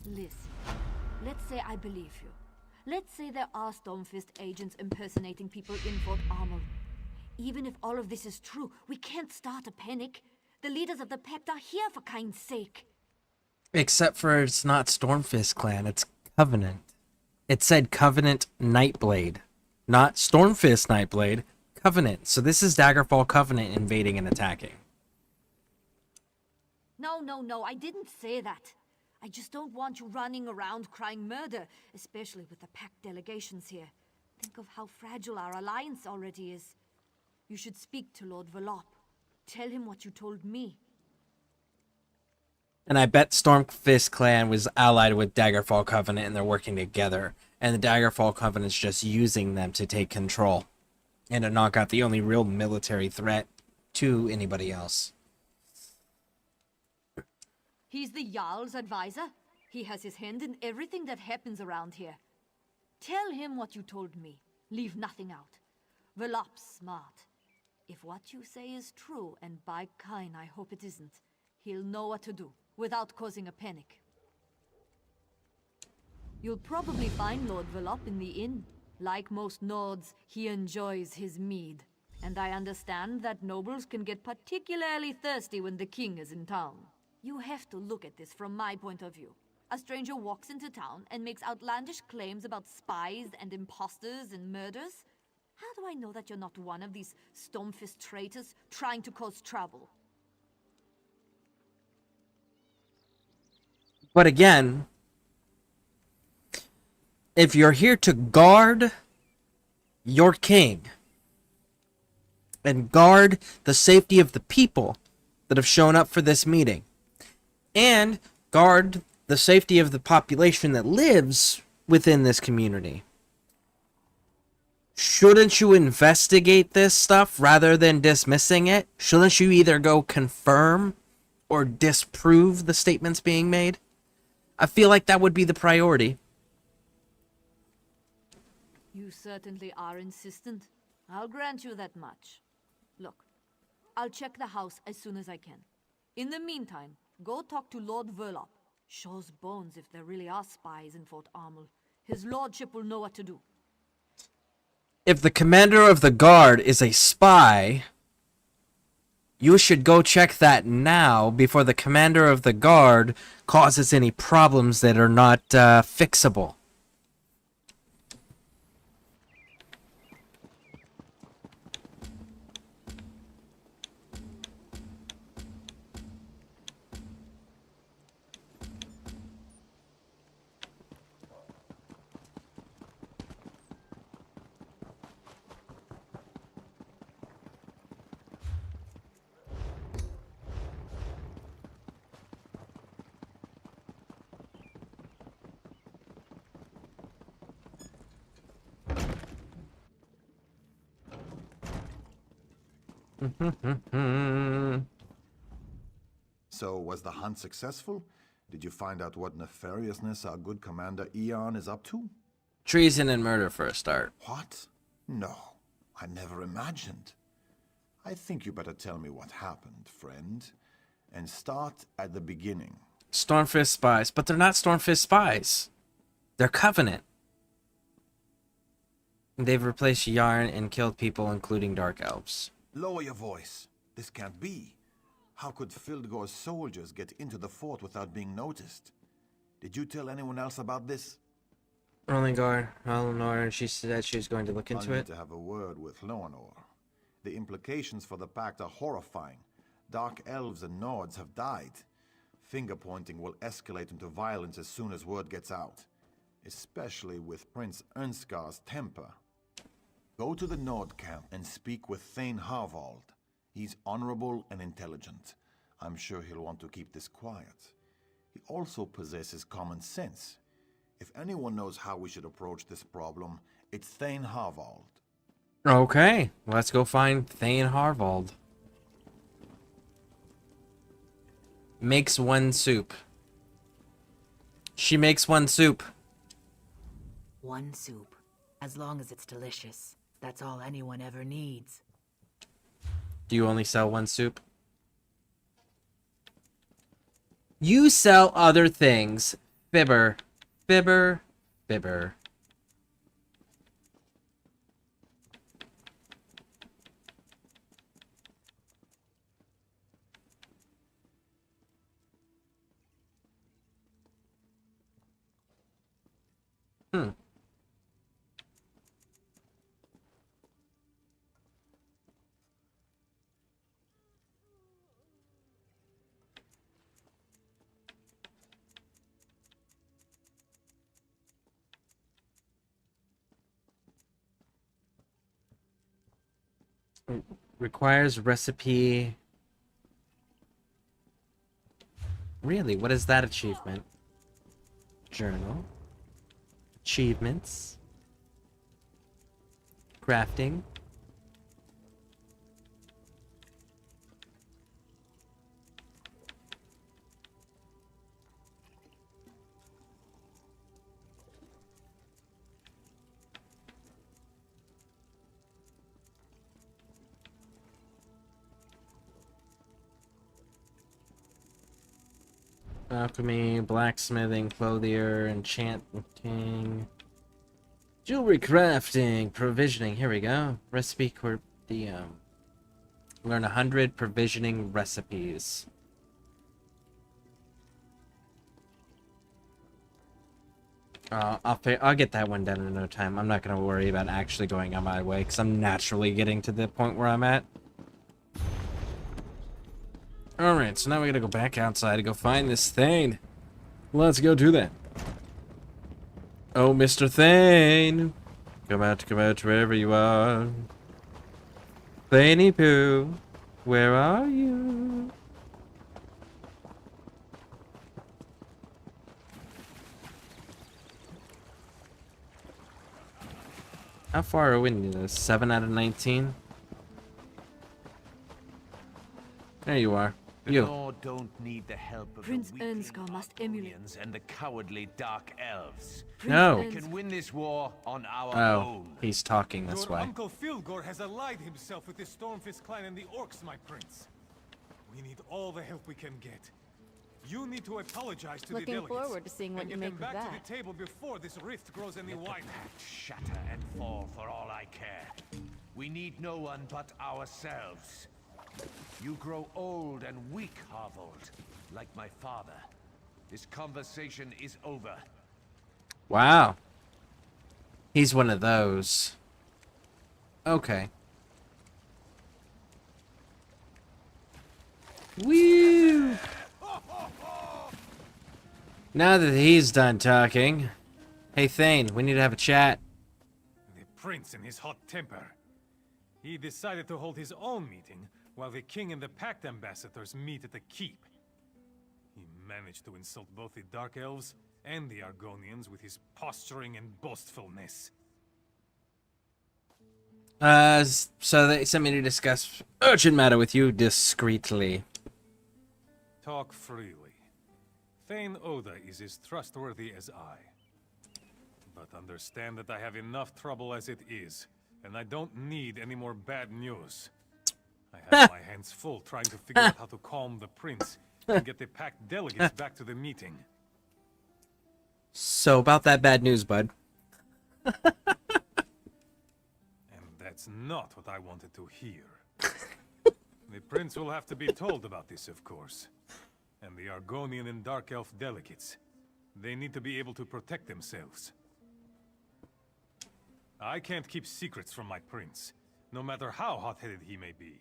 I: Listen, let's say I believe you. Let's say there are Stormfist agents impersonating people in Fort Almo. Even if all of this is true, we can't start a panic. The leaders of the Pact are here, for kind's sake.
A: Except for it's not Stormfist clan, it's Covenant. It said Covenant Nightblade. Not Stormfist Nightblade, Covenant. So this is Daggerfall Covenant invading and attacking.
I: No, I didn't say that. I just don't want you running around crying murder, especially with the Pact delegations here. Think of how fragile our alliance already is. You should speak to Lord Velop. Tell him what you told me.
A: And I bet Stormfist clan was allied with Daggerfall Covenant and they're working together. And the Daggerfall Covenant's just using them to take control. And to knock out the only real military threat to anybody else.
I: He's the Jarl's advisor. He has his hand in everything that happens around here. Tell him what you told me. Leave nothing out. Velop's smart. If what you say is true, and by Kain I hope it isn't, he'll know what to do, without causing a panic. You'll probably find Lord Velop in the inn. Like most Nords, he enjoys his mead. And I understand that nobles can get particularly thirsty when the king is in town. You have to look at this from my point of view. A stranger walks into town and makes outlandish claims about spies and imposters and murders. How do I know that you're not one of these Stormfist traitors trying to cause trouble?
A: But again, if you're here to guard your king and guard the safety of the people that have shown up for this meeting and guard the safety of the population that lives within this community, shouldn't you investigate this stuff rather than dismissing it? Shouldn't you either go confirm or disprove the statements being made? I feel like that would be the priority.
I: You certainly are insistent. I'll grant you that much. Look, I'll check the house as soon as I can. In the meantime, go talk to Lord Velop. Show's bones if there really are spies in Fort Armel. His lordship will know what to do.
A: If the commander of the guard is a spy, you should go check that now before the commander of the guard causes any problems that are not fixable.
H: So, was the hunt successful? Did you find out what nefariousness our good Commander Eon is up to?
A: Treason and murder for a start.
H: What? No, I never imagined. I think you better tell me what happened, friend. And start at the beginning.
A: Stormfist spies, but they're not Stormfist spies. They're Covenant. They've replaced Yarn and killed people, including Dark Elves.
H: Lower your voice. This can't be. How could Fildgor's soldiers get into the fort without being noticed? Did you tell anyone else about this?
A: Erlingar, Eleanor, and she said she was going to look into
H: I
A: it.
H: need to have a word with Loanor. The implications for the Pact are horrifying. Dark Elves and Nords have died. Finger-pointing will escalate into violence as soon as word gets out. Especially with Prince Ernskar's temper. Go to the Nord camp and speak with Thane Harvald. He's honorable and intelligent. I'm sure he'll want to keep this quiet. He also possesses common sense. If anyone knows how we should approach this problem, it's Thane Harvald.
A: Okay, let's go find Thane Harvald. Makes one soup. She makes one soup.
D: One soup. As long as it's delicious. That's all anyone ever needs.
A: Do you only sell one soup? You sell other things. Fibber. Fibber. Fibber. Hmm. Requires recipe. Really? What is that achievement? Journal. Achievements. Crafting. Alchemy, blacksmithing, clothier, enchanting, jewelry crafting, provisioning. Here we go. Recipe Cordium. Learn 100 provisioning recipes. I'll get that one done in no time. I'm not gonna worry about actually going on my way because I'm naturally getting to the point where I'm at. Alright, so now we gotta go back outside to go find this Thane. Let's go do that. Oh, Mr. Thane. Come out wherever you are. Thaney Poo, where are you? How far are we into this? 7 out of 19? There you are. You.
N: Lord don't need the help of
I: Prince
N: the weakling
I: Ernskar must emulate.
N: Argonians and the cowardly Dark Elves.
A: No.
N: We can win this war on our
A: Oh,
N: own.
A: he's talking this
O: Your
A: way.
O: Uncle Filgor has allied himself with the Stormfist clan and the Orcs, my prince. We need all the help we can get. You need to apologize to
U: Looking
O: the delegates.
U: forward to seeing what
O: and
U: you
O: get
U: make
O: them
U: of
O: back
U: that.
O: to the table before this rift grows any wider.
N: Shatter and fall for all I care. We need no one but ourselves. You grow old and weak, Harvold, like my father. This conversation is over.
A: Wow. He's one of those. Okay. Woo! Now that he's done talking. Hey Thane, we need to have a chat.
O: The prince in his hot temper. He decided to hold his own meeting while the king and the Pact ambassadors meet at the keep. He managed to insult both the Dark Elves and the Argonians with his posturing and boastfulness.
A: So they sent me to discuss urgent matter with you discreetly.
O: Talk freely. Thane Oda is as trustworthy as I. But understand that I have enough trouble as it is, and I don't need any more bad news. I have my hands full trying to figure out how to calm the prince and get the Pact delegates back to the meeting.
A: So about that bad news, bud.
O: And that's not what I wanted to hear. The prince will have to be told about this, of course. And the Argonian and Dark Elf delegates. They need to be able to protect themselves. I can't keep secrets from my prince, no matter how hot-headed he may be.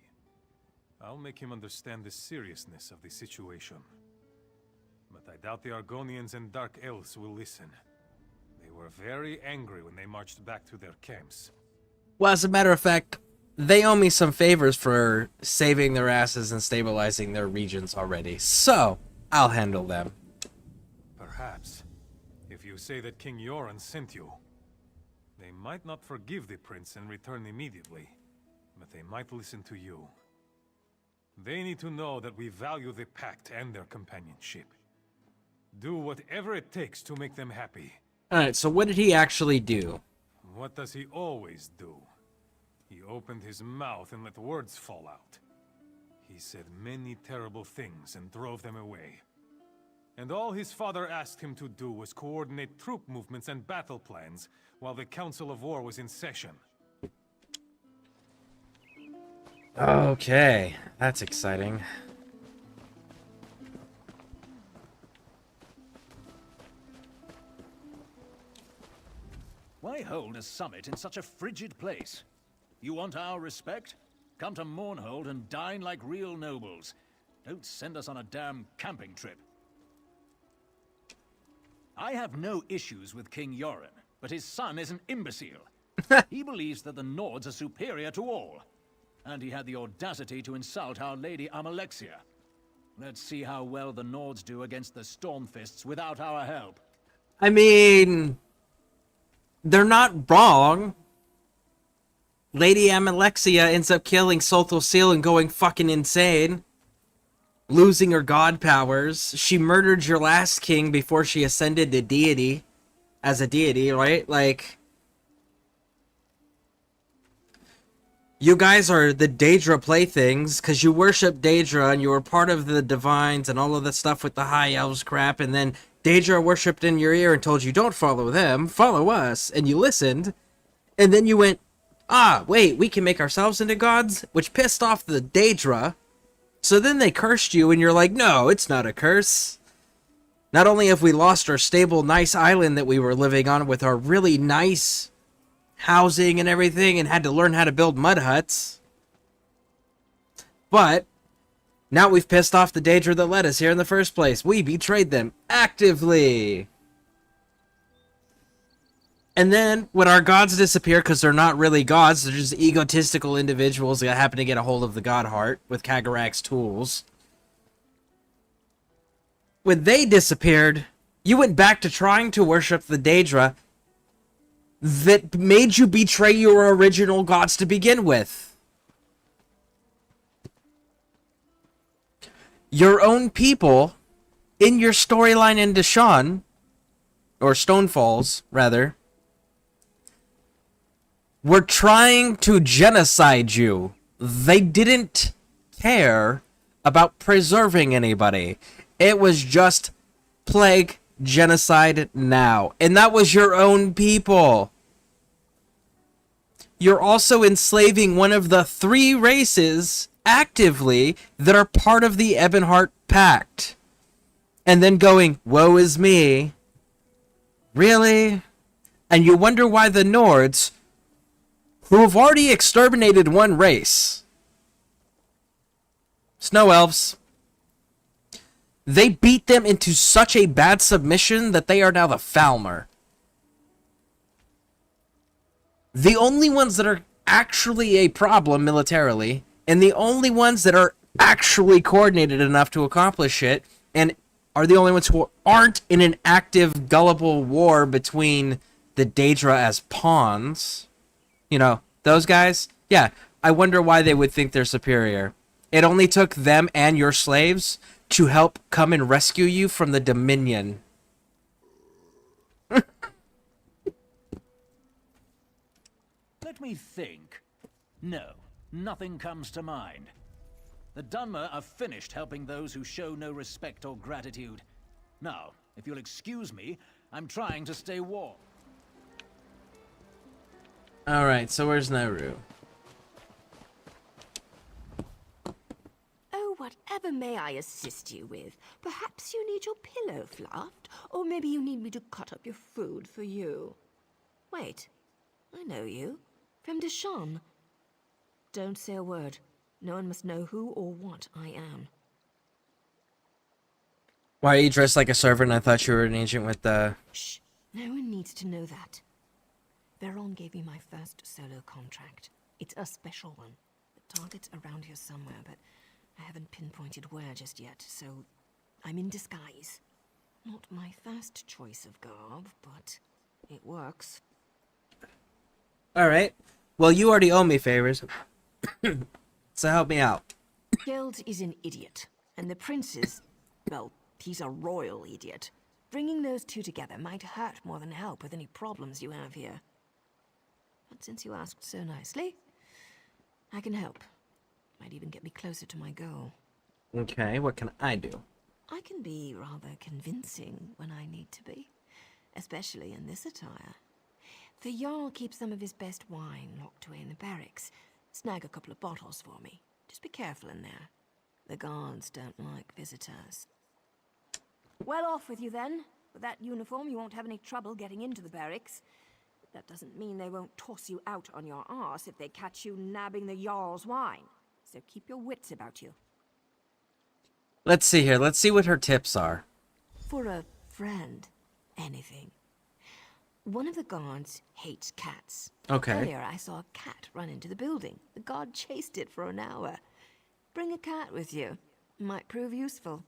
O: I'll make him understand the seriousness of the situation. But I doubt the Argonians and Dark Elves will listen. They were very angry when they marched back to their camps.
A: Well, as a matter of fact, they owe me some favors for saving their asses and stabilizing their regions already. So, I'll handle them.
O: Perhaps, if you say that King Yoren sent you, they might not forgive the prince and return immediately, but they might listen to you. They need to know that we value the Pact and their companionship. Do whatever it takes to make them happy.
A: Alright, so what did he actually do?
O: What does he always do? He opened his mouth and let words fall out. He said many terrible things and drove them away. And all his father asked him to do was coordinate troop movements and battle plans while the Council of War was in session.
A: Okay, that's exciting.
F: Why hold a summit in such a frigid place? You want our respect? Come to Mournhold and dine like real nobles. Don't send us on a damn camping trip. I have no issues with King Yoren, but his son is an imbecile. He believes that the Nords are superior to all. And he had the audacity to insult Our Lady Amalexia. Let's see how well the Nords do against the Stormfists without our help.
A: I mean, they're not wrong. Lady Amalexia ends up killing Solthal Seal and going fucking insane. Losing her god powers. She murdered your last king before she ascended to deity. As a deity, right? Like, you guys are the Daedra playthings because you worship Daedra and you were part of the divines and all of the stuff with the high elves crap, and then Daedra worshipped in your ear and told you, don't follow them, follow us, and you listened, and then you went, ah, wait, we can make ourselves into gods, which pissed off the Daedra. So then they cursed you, and you're like, no, it's not a curse. Not only have we lost our stable, nice island that we were living on with our really nice housing and everything, and had to learn how to build mud huts, but now we've pissed off the Daedra that led us here in the first place. We betrayed them actively. And then, when our gods disappear, because they're not really gods, they're just egotistical individuals that happen to get a hold of the god heart with Kagarak's tools. When they disappeared, you went back to trying to worship the Daedra that made you betray your original gods to begin with. Your own people, in your storyline in Deshaun, or Stonefalls, rather, were trying to genocide you. They didn't care about preserving anybody. It was just plague, genocide now. And that was your own people. You're also enslaving one of the 3 races actively that are part of the Ebonheart Pact. And then going, woe is me. Really? And you wonder why the Nords, who have already exterminated one race, Snow Elves, they beat them into such a bad submission that they are now the Falmer. The only ones that are actually a problem militarily, and the only ones that are actually coordinated enough to accomplish it, and are the only ones who aren't in an active, gullible war between the Daedra as pawns, you know, those guys, yeah, I wonder why they would think they're superior. It only took them and your slaves to help come and rescue you from the Dominion.
F: Let me think. No, nothing comes to mind. The Dunmer are finished helping those who show no respect or gratitude. Now, if you'll excuse me, I'm trying to stay warm.
A: Alright, so where's Nauru?
R: Oh, whatever may I assist you with? Perhaps you need your pillow fluffed, or maybe you need me to cut up your food for you. Wait, I know you. From Deshaun. Don't say a word. No one must know who or what I am.
A: Why are you dressed like a servant? I thought you were an agent with the...
R: Shh, no one needs to know that. Veron gave me my first solo contract. It's a special one. The target's around here somewhere, but I haven't pinpointed where just yet, so I'm in disguise. Not my first choice of garb, but it works.
A: Alright. Well, you already owe me favors. So help me out.
R: Geld is an idiot, and the prince is, well, he's a royal idiot. Bringing those two together might hurt more than help with any problems you have here. But since you asked so nicely, I can help. Might even get me closer to my goal.
A: Okay, what can I do?
R: I can be rather convincing when I need to be, especially in this attire. The Jarl keeps some of his best wine locked away in the barracks. Snag a couple of bottles for me. Just be careful in there. The guards don't like visitors. Well, off with you then. With that uniform, you won't have any trouble getting into the barracks. That doesn't mean they won't toss you out on your arse if they catch you nabbing the Jarl's wine. So keep your wits about you.
A: Let's see here. Let's see what her tips are.
R: For a friend, anything. One of the guards hates cats.
A: Okay.
R: Earlier, I saw a cat run into the building. The guard chased it for an hour. Bring a cat with you. Might prove useful.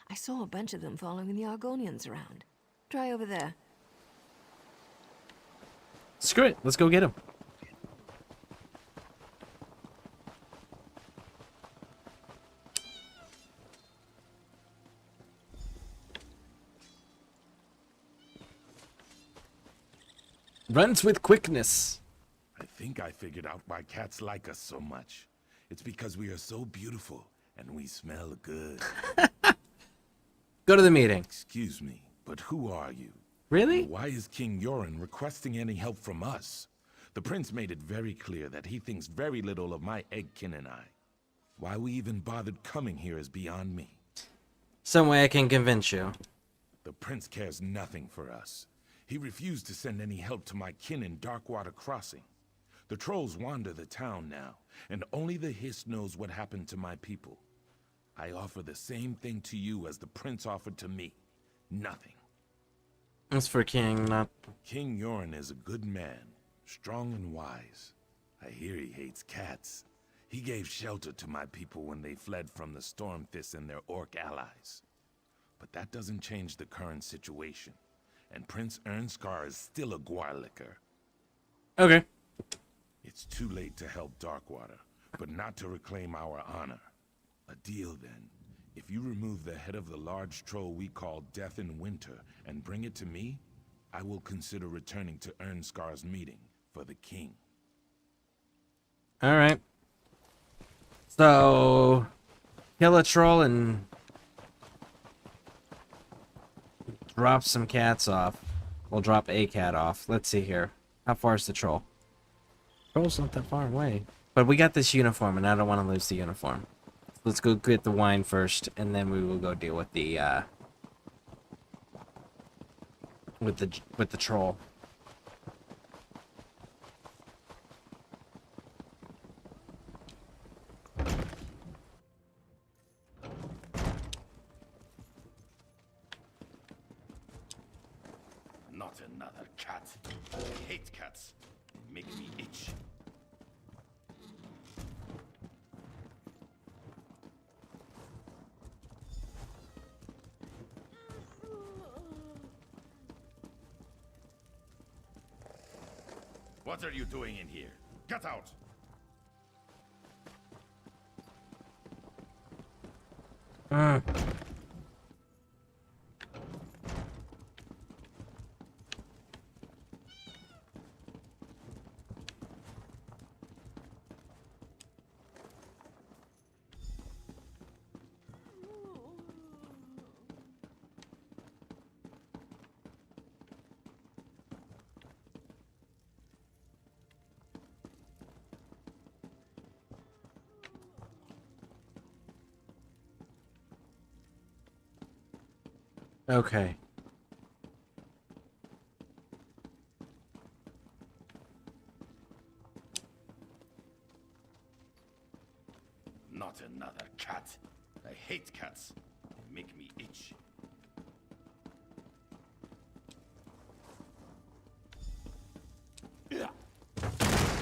R: I saw a bunch of them following the Argonians around. Try over there.
A: Screw it. Let's go get him. Runs with quickness.
P: I think I figured out why cats like us so much. It's because we are so beautiful and we smell good.
A: Go to the meeting.
P: Excuse me, but who are you?
A: Really?
P: And why is King Yoren requesting any help from us? The prince made it very clear that he thinks very little of my eggkin and I. Why we even bothered coming here is beyond me.
A: Some way I can convince you.
P: The prince cares nothing for us. He refused to send any help to my kin in Darkwater Crossing. The trolls wander the town now, and only the Hiss knows what happened to my people. I offer the same thing to you as the prince offered to me. Nothing.
A: That's for King, not...
P: King Yoren is a good man, strong and wise. I hear he hates cats. He gave shelter to my people when they fled from the Stormfists and their orc allies. But that doesn't change the current situation. And Prince Ernskar is still a Gwarlicker.
A: Okay.
P: It's too late to help Darkwater, but not to reclaim our honor. A deal, then. If you remove the head of the large troll we call Death in Winter and bring it to me, I will consider returning to Ernskar's meeting for the king.
A: Alright. So... kill a troll and... drop some cats off. We'll drop a cat off. Let's see here. How far is the troll? Troll's not that far away. But we got this uniform, and I don't want to lose the uniform. Let's go get the wine first, and then we will go deal with the with the troll.
P: Not another cat. I hate cats. They make me itch. What are you doing in here? Get out!
A: Okay.
P: Not another cat. I hate cats. They make me itch.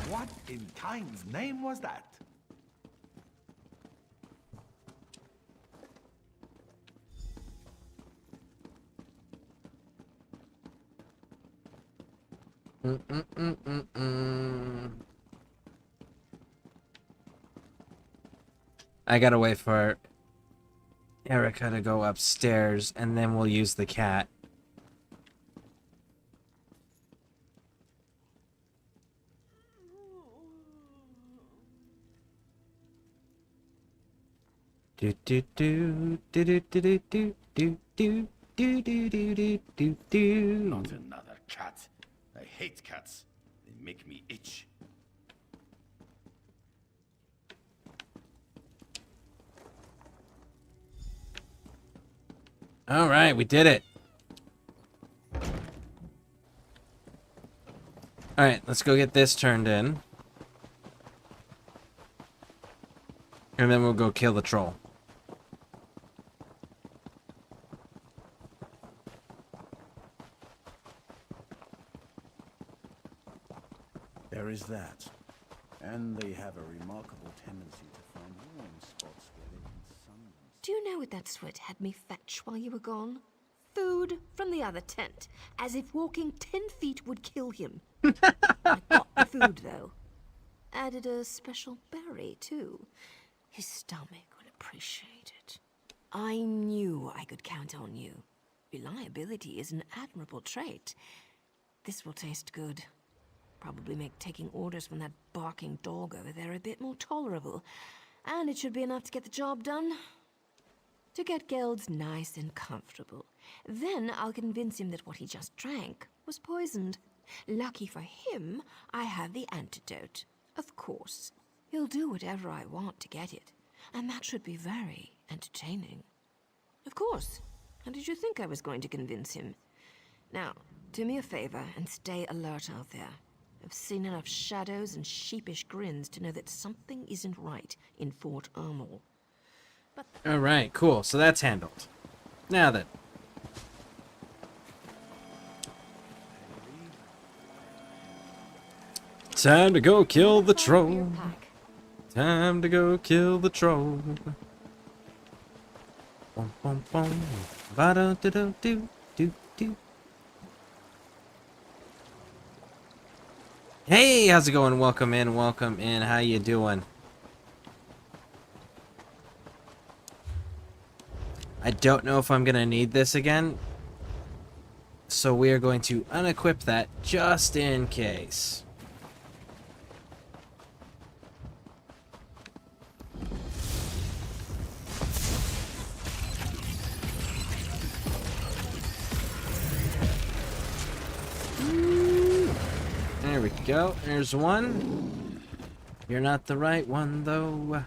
N: What in Kind's name was that?
A: I gotta wait for Erica to go upstairs, and then we'll use the cat Do do do do do do do do do do do do do do do do.
P: Not another cat. I hate cats. They make me itch.
A: All right, we did it. All right, let's go get this turned in. And then we'll go kill the troll.
E: There is that. And they have a remarkable tendency to find warm spots where they can sun themselves.
R: Do you know what that sweat had me fetch while you were gone? Food from the other tent, as if walking 10 feet would kill him. I got the food, though. Added a special berry, too. His stomach will appreciate it. I knew I could count on you. Reliability is an admirable trait. This will taste good. Probably make taking orders from that barking dog over there a bit more tolerable. And it should be enough to get the job done. To get Gelds nice and comfortable. Then I'll convince him that what he just drank was poisoned. Lucky for him, I have the antidote. Of course. He'll do whatever I want to get it. And that should be very entertaining. Of course. How did you think I was going to convince him? Now, do me a favor and stay alert out there. I've seen enough shadows and sheepish grins to know that something isn't right in Fort Armel.
A: All right, cool. So that's handled. Now then. Time to go kill the troll. Time to go kill the troll. Bum, bum, bum. Ba-da-da-da-do-do-do. Hey, how's it going? Welcome in, welcome in. How you doing? I don't know if I'm gonna need this again, so we are going to unequip that just in case. There we go. There's one. You're not the right one, though.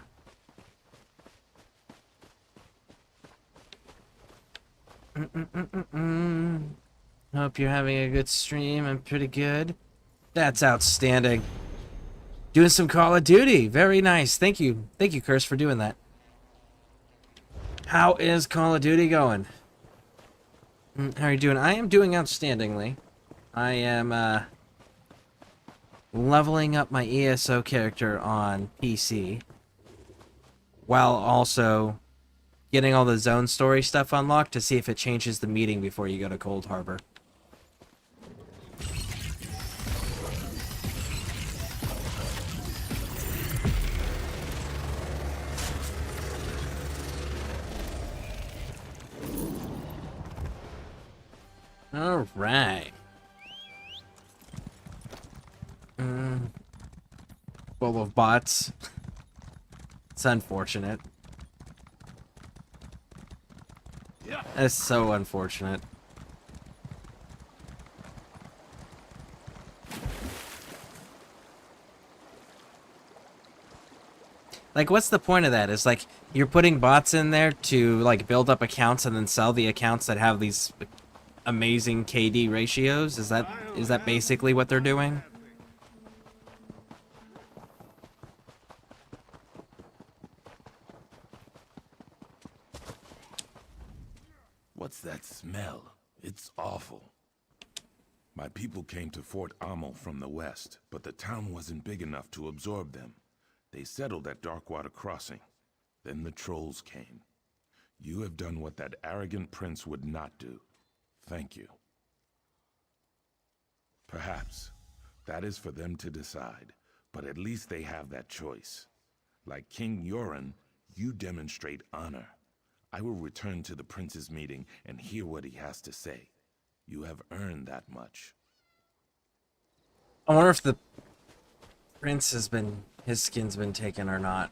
A: Hope you're having a good stream. I'm pretty good. That's outstanding. Doing some Call of Duty. Very nice. Thank you. Thank you, Curse, for doing that. How is Call of Duty going? How are you doing? I am doing outstandingly. I am, leveling up my ESO character on PC. While also getting all the zone story stuff unlocked to see if it changes the meeting before you go to Cold Harbor. All right. Full of bots. It's unfortunate. That's so unfortunate. Like, what's the point of that? It's like you're putting bots in there to like build up accounts and then sell the accounts that have these amazing KD ratios. Is that basically what they're doing?
P: What's that smell? It's awful. My people came to Fort Amel from the west, but the town wasn't big enough to absorb them. They settled at Darkwater Crossing. Then the trolls came. You have done what that arrogant prince would not do. Thank you. Perhaps that is for them to decide, but at least they have that choice. Like King Yoren, you demonstrate honor. I will return to the prince's meeting and hear what he has to say. You have earned that much.
A: I wonder if the prince has been, his skin's been taken or not.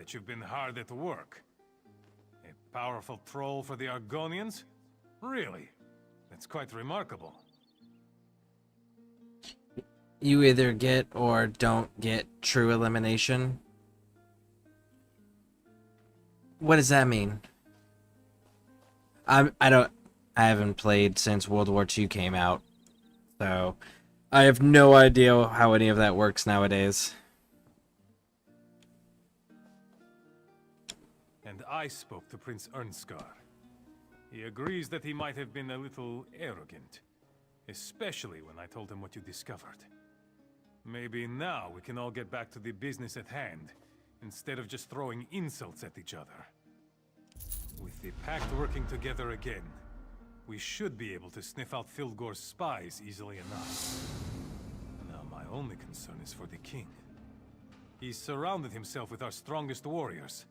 O: that you've been hard at work. A powerful troll for the Argonians? Really? That's quite remarkable.
A: You either get or don't get true elimination. What does that mean? I haven't played since World War II came out, so I have no idea how any of that works nowadays.
O: And I spoke to Prince Ernskar. He agrees that he might have been a little arrogant, especially when I told him what you discovered. Maybe now we can all get back to the business at hand, instead of just throwing insults at each other. With the Pact working together again, we should be able to sniff out Fildgor's spies easily enough. Now my only concern is for the king. He's surrounded himself with our strongest warriors,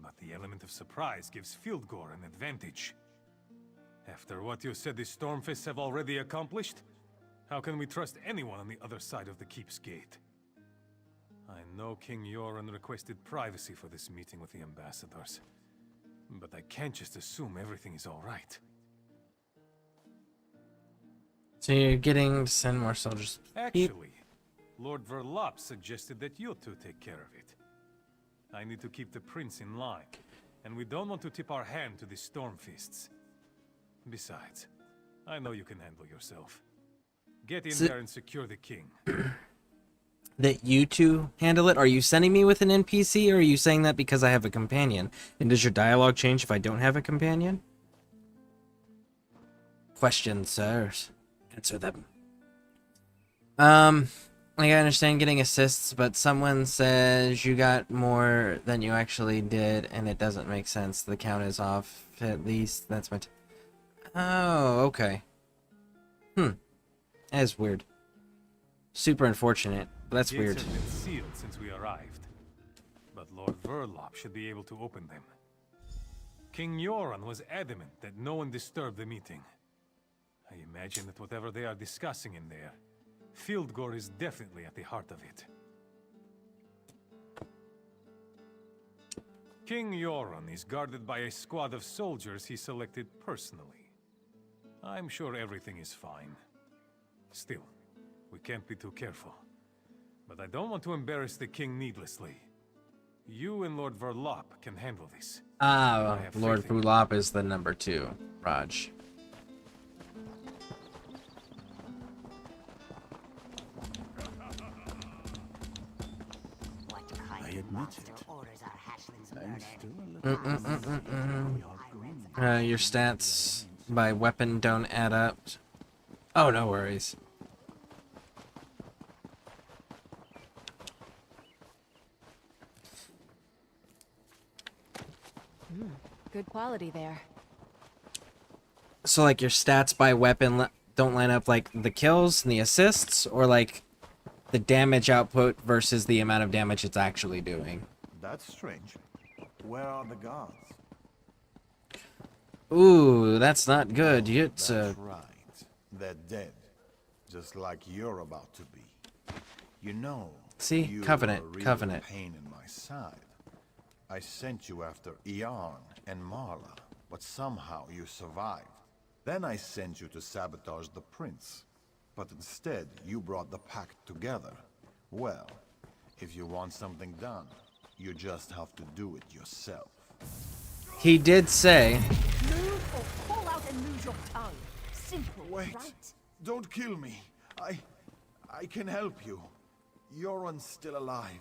O: but the element of surprise gives Fildgor an advantage. After what you said the Stormfists have already accomplished, how can we trust anyone on the other side of the keep's gate? I know King Yoren requested privacy for this meeting with the ambassadors, but I can't just assume everything is all right.
A: So you're getting to send more soldiers.
O: Actually, Lord Verlop suggested that you two take care of it. I need to keep the prince in line, and we don't want to tip our hand to the Stormfists. Besides, I know you can handle yourself. Get in there and secure the king.
A: That you two handle it? Are you sending me with an NPC, or are you saying that because I have a companion? And does your dialogue change if I don't have a companion? Questions, sirs. Answer them. Like, I understand getting assists, but someone says you got more than you actually did, and it doesn't make sense. The count is off, at least. That's my... Oh, okay. That is weird. Super unfortunate. That's weird.
O: Gates have been sealed since we arrived, but Lord Verlop should be able to open them. King Yoren was adamant that no one disturb the meeting. I imagine that whatever they are discussing in there, Fildgor is definitely at the heart of it. King Yoren is guarded by a squad of soldiers he selected personally. I'm sure everything is fine. Still, we can't be too careful. But I don't want to embarrass the king needlessly. You and Lord Verlop can handle this.
A: Ah, Lord Verlop is the number 2, Raj.
P: I admit it. I'm still a little...
A: Your stats by weapon don't add up. Oh, no worries.
U: Good quality there.
A: So, like, your stats by weapon don't line up, like, the kills and the assists, or, like, the damage output versus the amount of damage it's actually doing?
P: That's strange. Where are the guards?
A: Ooh, that's not good. It's
P: That's right. They're dead. Just like you're about to be. You know,
A: See?
P: you
A: Covenant.
P: were a real
A: Covenant.
P: pain in my side. I sent you after Iarn and Marla, but somehow you survived. Then I sent you to sabotage the prince. But instead, you brought the pact together. Well, if you want something done, you just have to do it yourself.
A: He did say...
Q: Move or call out and lose your tongue. Simple,
P: Wait.
Q: right?
P: Don't kill me. I can help you. Yoren's still alive.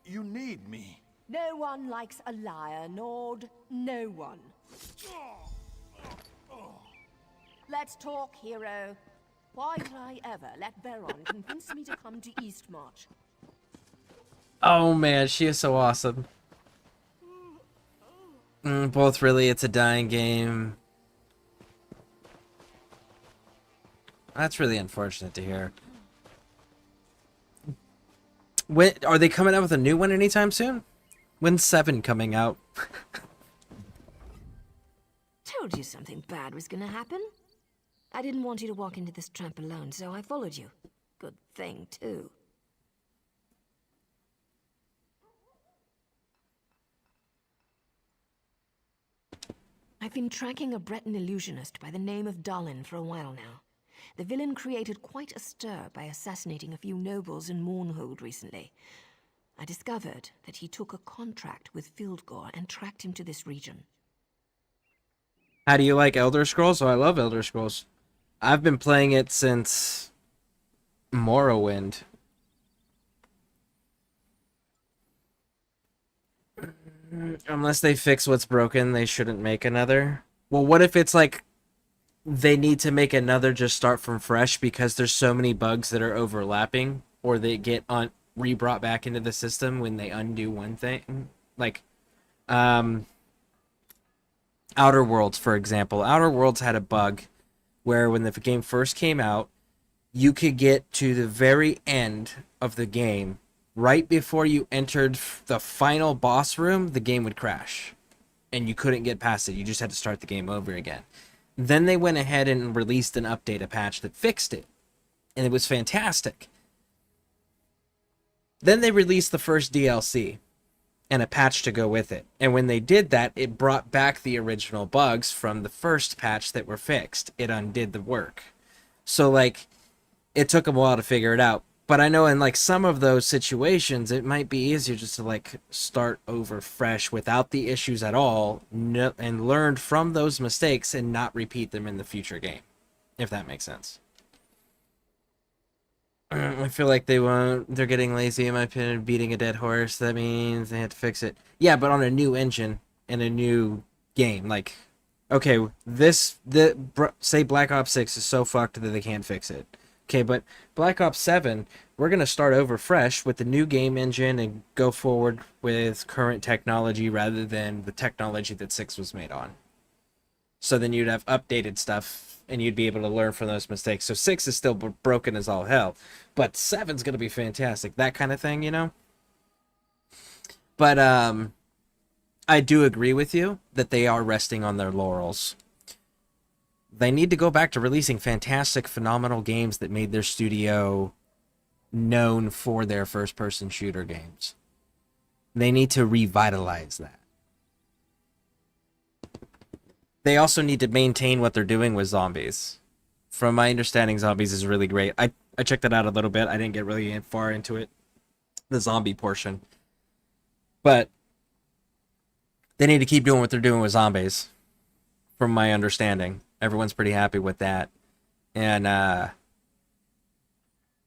P: You need me.
Q: No one likes a liar, Nord. No one. Let's talk, hero. Why did I ever let Baron convince me to come to Eastmarch?
A: Oh, man, she is so awesome. Both really, it's a dying game. That's really unfortunate to hear. When are they coming out with a new one anytime soon? When's 7 coming out?
R: Told you something bad was gonna happen. I didn't want you to walk into this trap alone, so I followed you. Good thing, too. I've been tracking a Breton illusionist by the name of Dalin for a while now. The villain created quite a stir by assassinating a few nobles in Mournhold recently. I discovered that he took a contract with Fildgore and tracked him to this region.
A: How do you like Elder Scrolls? Oh, I love Elder Scrolls. I've been playing it since Morrowind. Unless they fix what's broken, they shouldn't make another. Well, what if it's like they need to make another just start from fresh because there's so many bugs that are overlapping, or they get re-brought back into the system when they undo one thing? Like, Outer Worlds, for example. Outer Worlds had a bug where when the game first came out, you could get to the very end of the game. Right before you entered the final boss room, the game would crash. And you couldn't get past it. You just had to start the game over again. Then they went ahead and released an update, a patch that fixed it. And it was fantastic. Then they released the first DLC and a patch to go with it. And when they did that, it brought back the original bugs from the first patch that were fixed. It undid the work. So, like, it took them a while to figure it out. But I know in, like, some of those situations, it might be easier just to, like, start over fresh without the issues at all and learn from those mistakes and not repeat them in the future game, if that makes sense. I feel like they're getting lazy, in my opinion, beating a dead horse. That means they had to fix it. Yeah, but on a new engine and a new game. Like, okay, say Black Ops 6 is so fucked that they can't fix it. Okay, but Black Ops 7, we're going to start over fresh with the new game engine and go forward with current technology rather than the technology that 6 was made on. So then you'd have updated stuff and you'd be able to learn from those mistakes. So 6 is still broken as all hell, but 7's going to be fantastic. That kind of thing, you know? But I do agree with you that they are resting on their laurels. They need to go back to releasing fantastic, phenomenal games that made their studio known for their first-person shooter games. They need to revitalize that. They also need to maintain what they're doing with zombies. From my understanding, zombies is really great. I checked it out a little bit. I didn't get really far into it, the zombie portion. But they need to keep doing what they're doing with zombies, from my understanding. Everyone's pretty happy with that. And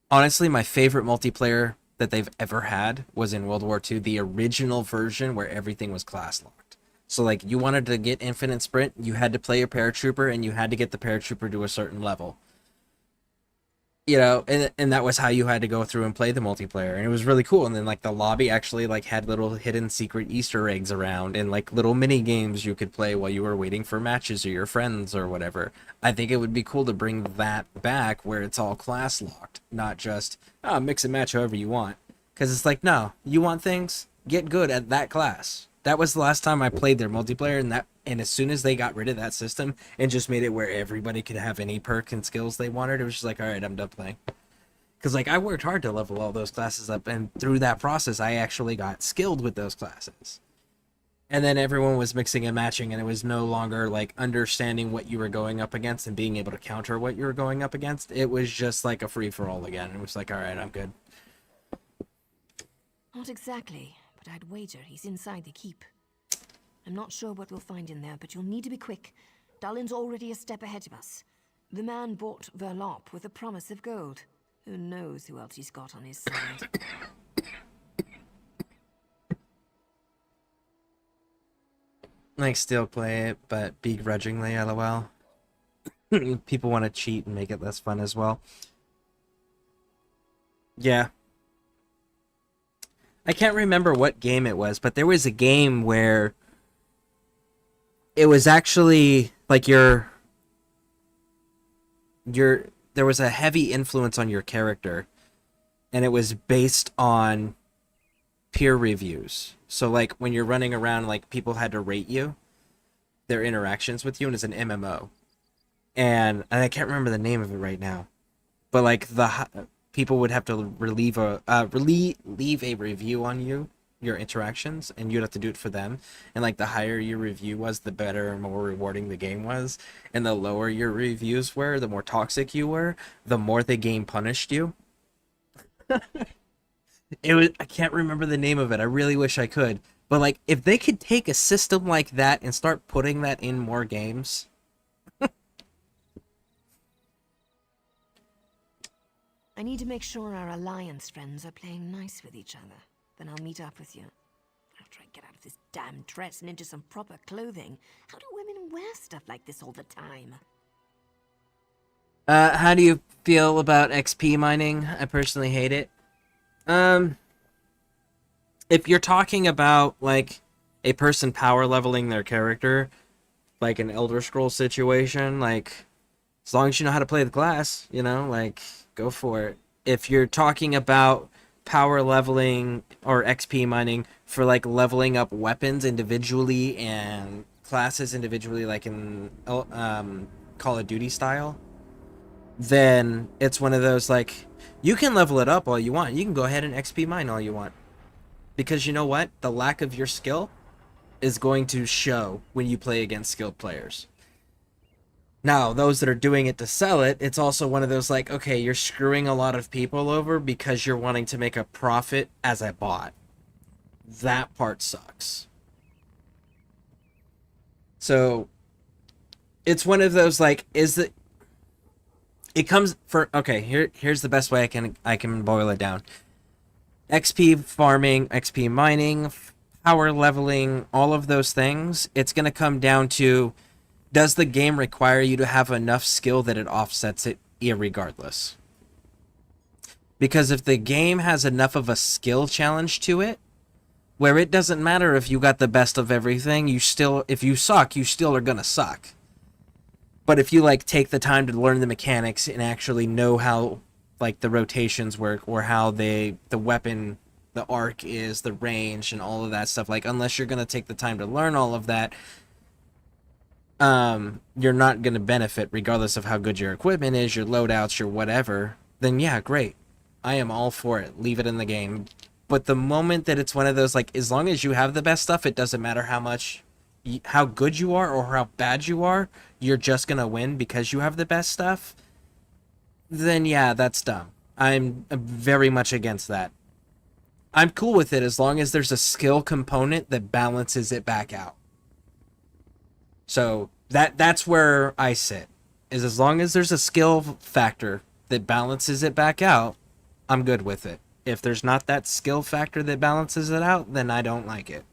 A: honestly, my favorite multiplayer that they've ever had was in World War II, the original version where everything was class locked. So, like, you wanted to get infinite sprint, you had to play a paratrooper, and you had to get the paratrooper to a certain level. You know, and that was how you had to go through and play the multiplayer, and it was really cool. And then, like, the lobby actually, like, had little hidden secret Easter eggs around, and, like, little mini games you could play while you were waiting for matches or your friends or whatever. I think it would be cool to bring that back where it's all class locked, not just, mix and match however you want. Because it's like, no, you want things, get good at that class. That was the last time I played their multiplayer, and as soon as they got rid of that system and just made it where everybody could have any perk and skills they wanted, it was just like, all right, I'm done playing. Because, like, I worked hard to level all those classes up, and through that process, I actually got skilled with those classes. And then everyone was mixing and matching, and it was no longer, like, understanding what you were going up against and being able to counter what you were going up against. It was just like a free-for-all again. It was like, all right, I'm good.
R: Not exactly, but I'd wager he's inside the keep. I'm not sure what we'll find in there, but you'll need to be quick. Dalin's already a step ahead of us. The man bought Verlop with a promise of gold. Who knows who else he's got on his side.
A: Like, still play it, but begrudgingly, lol. People want to cheat and make it less fun as well. Yeah. I can't remember what game it was, but there was a game where it was actually like there was a heavy influence on your character, and it was based on peer reviews. So, like, when you're running around, like, people had to rate you, their interactions with you, and it's an MMO. And I can't remember the name of it right now, but, like, people would have to leave a review on you your interactions, and you'd have to do it for them. And like the higher your review was, the better and more rewarding the game was. And the lower your reviews were, the more toxic you were, the more the game punished you. I can't remember the name of it. I really wish I could. But like, if they could take a system like that and start putting that in more games.
R: I need to make sure our Alliance friends are playing nice with each other. Then I'll meet up with you. After I get out of this damn dress and into some proper clothing. How do women wear stuff like this all the time?
A: How do you feel about XP mining? I personally hate it. If you're talking about, like, a person power leveling their character, like an Elder Scrolls situation, like, as long as you know how to play the class, you know, like, go for it. If you're talking about power leveling or XP mining for, like, leveling up weapons individually and classes individually, like in Call of Duty style, then it's one of those, like, you can level it up all you want. You can go ahead and XP mine all you want. Because you know what? The lack of your skill is going to show when you play against skilled players. Now, those that are doing it to sell it, it's also one of those, like, okay, you're screwing a lot of people over because you're wanting to make a profit as a bot. That part sucks. So, it's one of those, like, it comes for, okay, here's the best way I can boil it down. XP farming, XP mining, power leveling, all of those things, it's going to come down to, does the game require you to have enough skill that it offsets it irregardless? Because if the game has enough of a skill challenge to it, where it doesn't matter if you got the best of everything, if you suck, you still are going to suck. But if you, like, take the time to learn the mechanics and actually know how, like, the rotations work, or how the weapon, the arc is, the range, and all of that stuff, like, unless you're going to take the time to learn all of that, you're not going to benefit regardless of how good your equipment is, your loadouts, your whatever, then yeah, great. I am all for it. Leave it in the game. But the moment that it's one of those, like, as long as you have the best stuff, it doesn't matter how good you are or how bad you are, you're just going to win because you have the best stuff, then yeah, that's dumb. I'm very much against that. I'm cool with it as long as there's a skill component that balances it back out. So that's where I sit. Is as long as there's a skill factor that balances it back out, I'm good with it. If there's not that skill factor that balances it out, then I don't like it.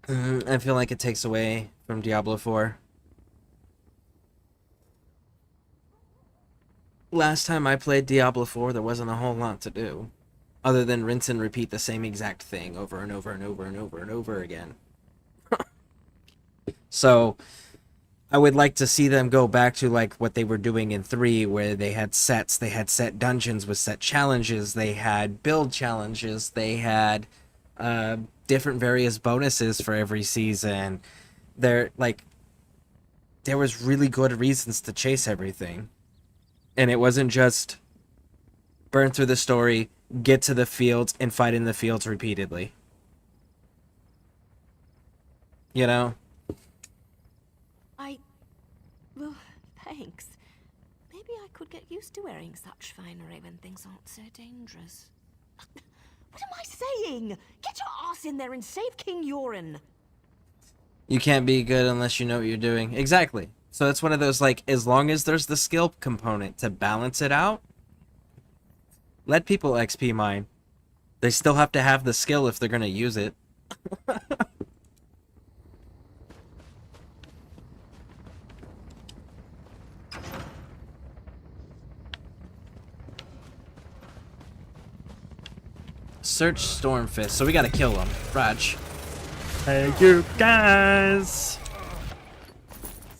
A: I feel like it takes away from Diablo 4. Last time I played Diablo 4, there wasn't a whole lot to do, other than rinse and repeat the same exact thing over and over and over and over and over again. So, I would like to see them go back to, like, what they were doing in 3, where they had sets, they had set dungeons with set challenges, they had build challenges, they had different various bonuses for every season. There was really good reasons to chase everything. And it wasn't just burn through the story, get to the fields, and fight in the fields repeatedly. You know?
R: Well, thanks. Maybe I could get used to wearing such finery when things aren't so dangerous. What am I saying? Get your ass in there and save King Yoren!
A: You can't be good unless you know what you're doing. Exactly. So it's one of those, like, as long as there's the skill component to balance it out, let people XP mine. They still have to have the skill if they're going to use it. Search Stormfist. So we gotta kill him. Raj.
K: Hey, you guys!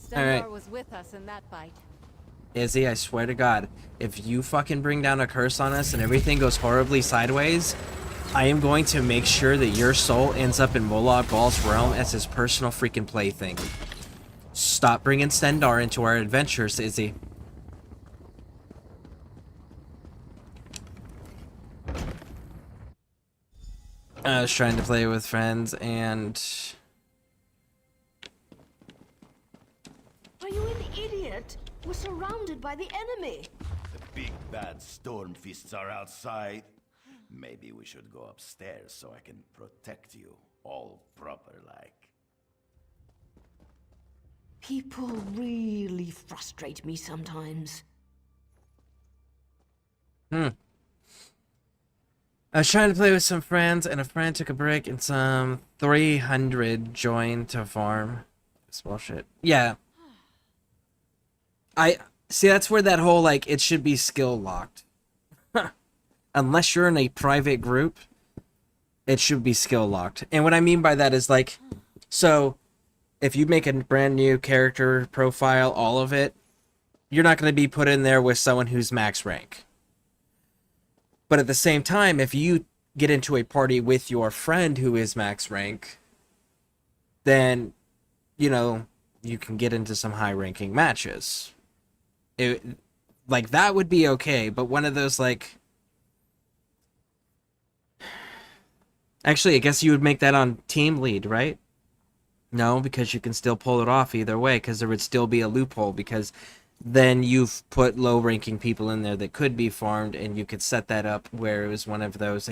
W: Stengar was with us in that fight.
A: Izzy, I swear to God, if you fucking bring down a curse on us and everything goes horribly sideways, I am going to make sure that your soul ends up in Molag Bal's realm as his personal freaking plaything. Stop bringing Stengar into our adventures, Izzy. I was trying to play with friends, and
S: Are you an idiot? We're surrounded by the enemy.
T: The big bad storm fists are outside. Maybe we should go upstairs so I can protect you, all proper like.
S: People really frustrate me sometimes.
A: I was trying to play with some friends, and a friend took a break, and some 300 joined to farm. It's bullshit. Yeah. I see, that's where that whole, like, it should be skill locked. Unless you're in a private group, it should be skill locked. And what I mean by that is, like, so if you make a brand new character profile, all of it, you're not going to be put in there with someone who's max rank. But at the same time, if you get into a party with your friend who is max rank, then, you know, you can get into some high ranking matches. Like, that would be okay, but one of those, like... Actually, I guess you would make that on team lead, right? No, because you can still pull it off either way, because there would still be a loophole, because then you've put low-ranking people in there that could be farmed, and you could set that up where it was one of those,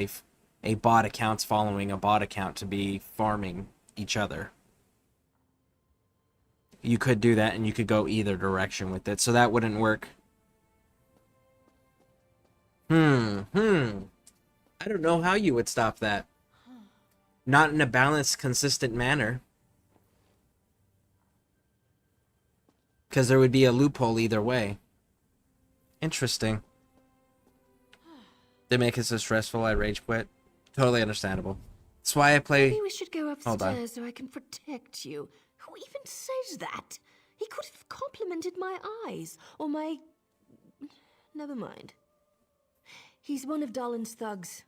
A: a bot account's following a bot account to be farming each other. You could do that, and you could go either direction with it, so that wouldn't work. I don't know how you would stop that. Not in a balanced, consistent manner. Because there would be a loophole either way. Interesting. They make it so stressful, I rage quit. Totally understandable. That's why I play...
S: Maybe we should go upstairs so I can protect you. Who even says that? He could have complimented my eyes, or my... Never mind. He's one of Dalin's thugs.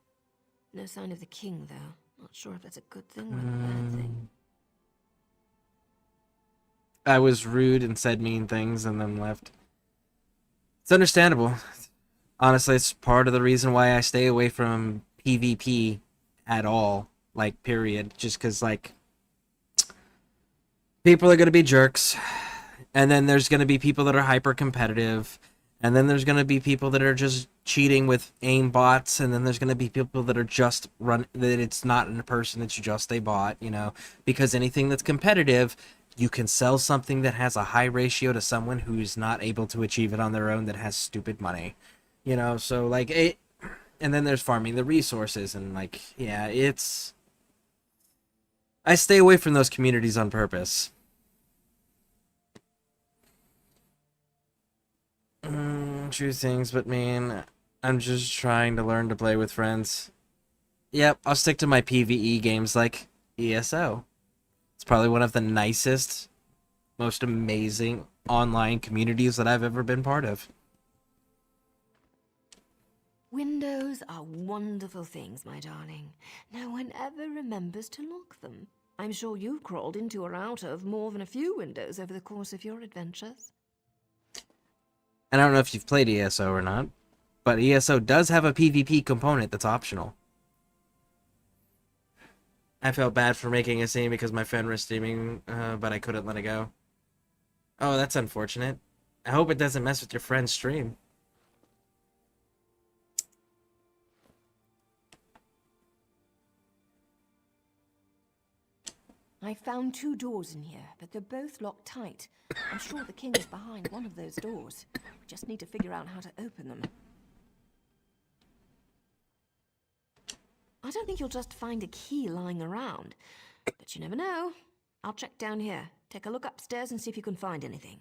S: No sign of the king, though. Not sure if that's a good thing or a bad thing.
A: I was rude and said mean things and then left. It's understandable. Honestly, it's part of the reason why I stay away from PvP at all. Like, period. Just because, like, people are going to be jerks. And then there's going to be people that are hyper competitive. And then there's going to be people that are just cheating with aim bots. And then there's going to be people that are just that it's not in a person, it's just a bot, you know. Because anything that's competitive, you can sell something that has a high ratio to someone who's not able to achieve it on their own that has stupid money. You know, so, like, it... And then there's farming the resources, and, like, yeah, it's... I stay away from those communities on purpose. True things, but mean, I'm just trying to learn to play with friends. Yep, I'll stick to my PvE games like ESO. It's probably one of the nicest, most amazing online communities that I've ever been part of.
S: Windows are wonderful things, my darling. No one ever remembers to lock them. I'm sure you've crawled into or out of more than a few windows over the course of your adventures.
A: And I don't know if you've played ESO or not, but ESO does have a PvP component that's optional. I felt bad for making a scene because my friend was streaming, but I couldn't let it go. Oh, that's unfortunate. I hope it doesn't mess with your friend's stream.
S: I found 2 doors in here, but they're both locked tight. I'm sure the king is behind one of those doors. We just need to figure out how to open them. I don't think you'll just find a key lying around, but you never know. I'll check down here. Take a look upstairs and see if you can find anything.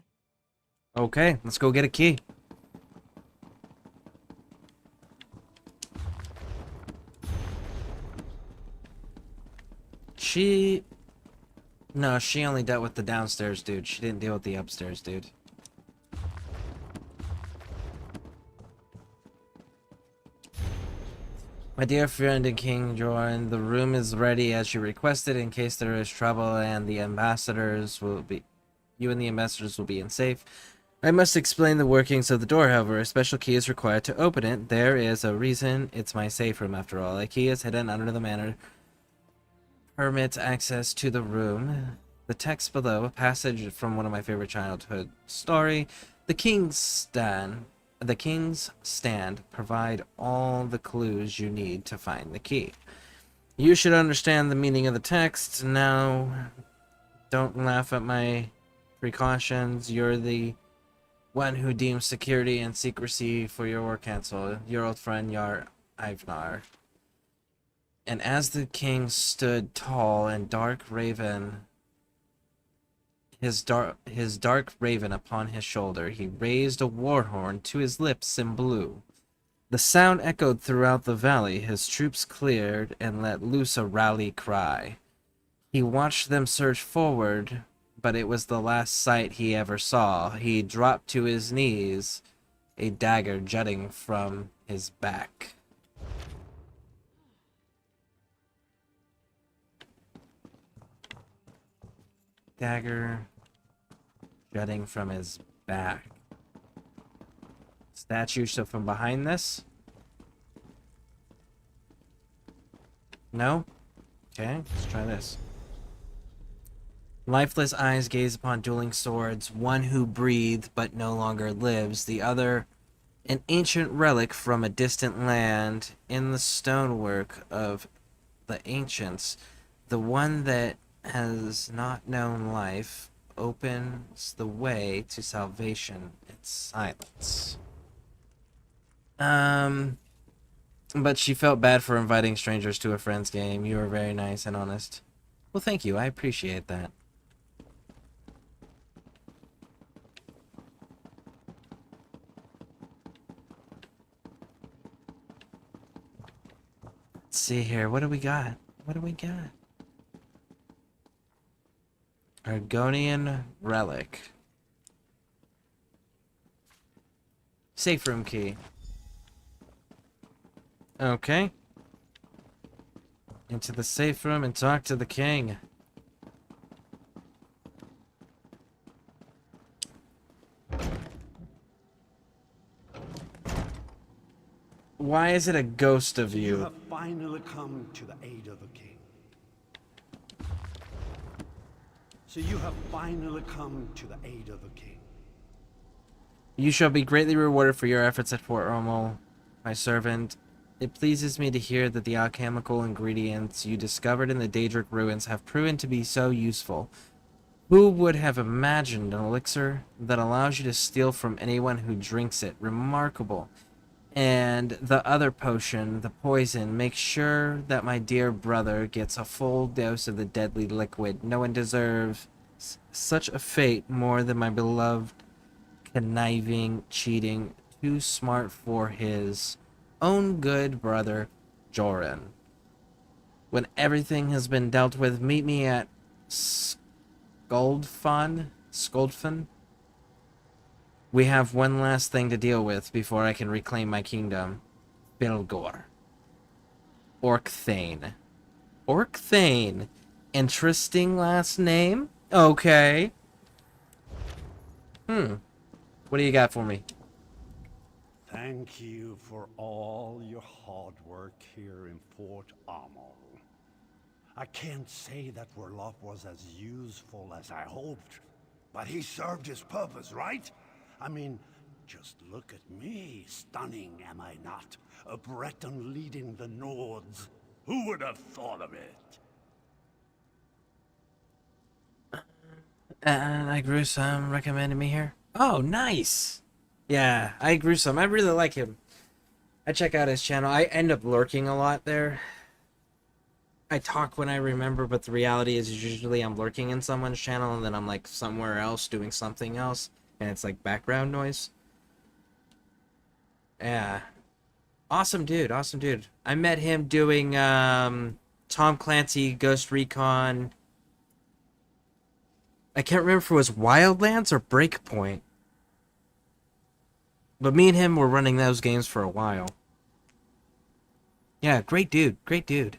A: Okay, let's go get a key. No, she only dealt with the downstairs dude. She didn't deal with the upstairs dude. My dear friend and King Jordan, the room is ready as you requested in case there is trouble and the ambassadors will be... You and the ambassadors will be in safe. I must explain the workings of the door, however. A special key is required to open it. There is a reason. It's my safe room, after all. A key is hidden under the manor permits access to the room. The text below, a passage from one of my favorite childhood story, The King's Stand. The King's Stand provide all the clues you need to find the key. You should understand the meaning of the text. Now, don't laugh at my precautions. You're the one who deems security and secrecy for your war council. Your old friend, Yar Ivnar. And as the king stood tall and dark raven, his dark raven upon his shoulder, he raised a war horn to his lips and blew. The sound echoed throughout the valley. His troops cleared and let loose a rally cry. He watched them surge forward, but it was the last sight he ever saw. He dropped to his knees, a dagger jutting from his back. Dagger jutting from his back. Statue, so from behind this? No? Okay, let's try this. Lifeless eyes gaze upon dueling swords, one who breathed but no longer lives, the other an ancient relic from a distant land. In the stonework of the ancients, the one that has not known life opens the way to salvation in silence. But she felt bad for inviting strangers to a friend's game. You were very nice and honest. Well, thank you. I appreciate that. Let's see here. What do we got? What do we got? Argonian relic. Safe room key. Okay. Into the safe room and talk to the king. Why is it a ghost of you?
E: You have finally come to the aid of the king. So you have finally come to the aid of the king.
A: You shall be greatly rewarded for your efforts at Fort Rommel, my servant. It pleases me to hear that the alchemical ingredients you discovered in the Daedric ruins have proven to be so useful. Who would have imagined an elixir that allows you to steal from anyone who drinks it? Remarkable. And the other potion, the poison, make sure that my dear brother gets a full dose of the deadly liquid. No one deserves such a fate more than my beloved, conniving, cheating, too smart for his own good brother, Joran. When everything has been dealt with, meet me at Skoldfan? We have one last thing to deal with before I can reclaim my kingdom. Bilgor. Orcthane. Orcthane. Interesting last name? Okay. What do you got for me?
E: Thank you for all your hard work here in Fort Rommel. I can't say that Werloff was as useful as I hoped, but he served his purpose, right? I mean, just look at me. Stunning, am I not? A Breton leading the Nords. Who would have thought of it?
A: Igrusom recommended me here. Oh, nice. Yeah, Igrusom. I really like him. I check out his channel. I end up lurking a lot there. I talk when I remember, but the reality is usually I'm lurking in someone's channel and then I'm like somewhere else doing something else. And it's like background noise. Yeah. Awesome dude, awesome dude. I met him doing Tom Clancy Ghost Recon. I can't remember if it was Wildlands or Breakpoint. But me and him were running those games for a while. Yeah, great dude, great dude.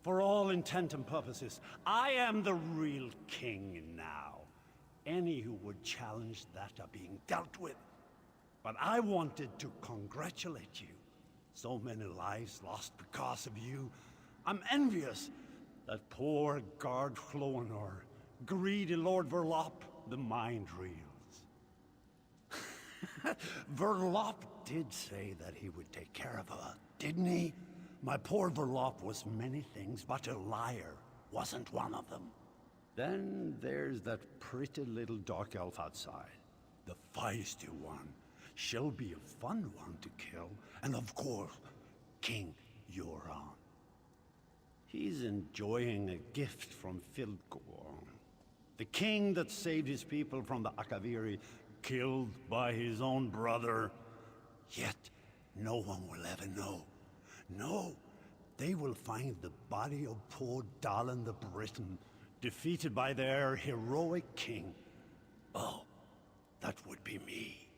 E: For all intent and purposes, I am the real king now. Any who would challenge that are being dealt with. But I wanted to congratulate you. So many lives lost because of you. I'm envious. That poor guard Floanor, greedy Lord Verlop, the mind reels. Verlop did say that he would take care of her, didn't he? My poor Verlop was many things, but a liar wasn't one of them. Then there's that pretty little dark elf outside, the feisty one. She'll be a fun one to kill, and of course, King Euron. He's enjoying a gift from Fildgor, the king that saved his people from the Akaviri, killed by his own brother. Yet, no one will ever know. No, they will find the body of poor Dalen the Briton, defeated by their heroic king. Oh, that would be me.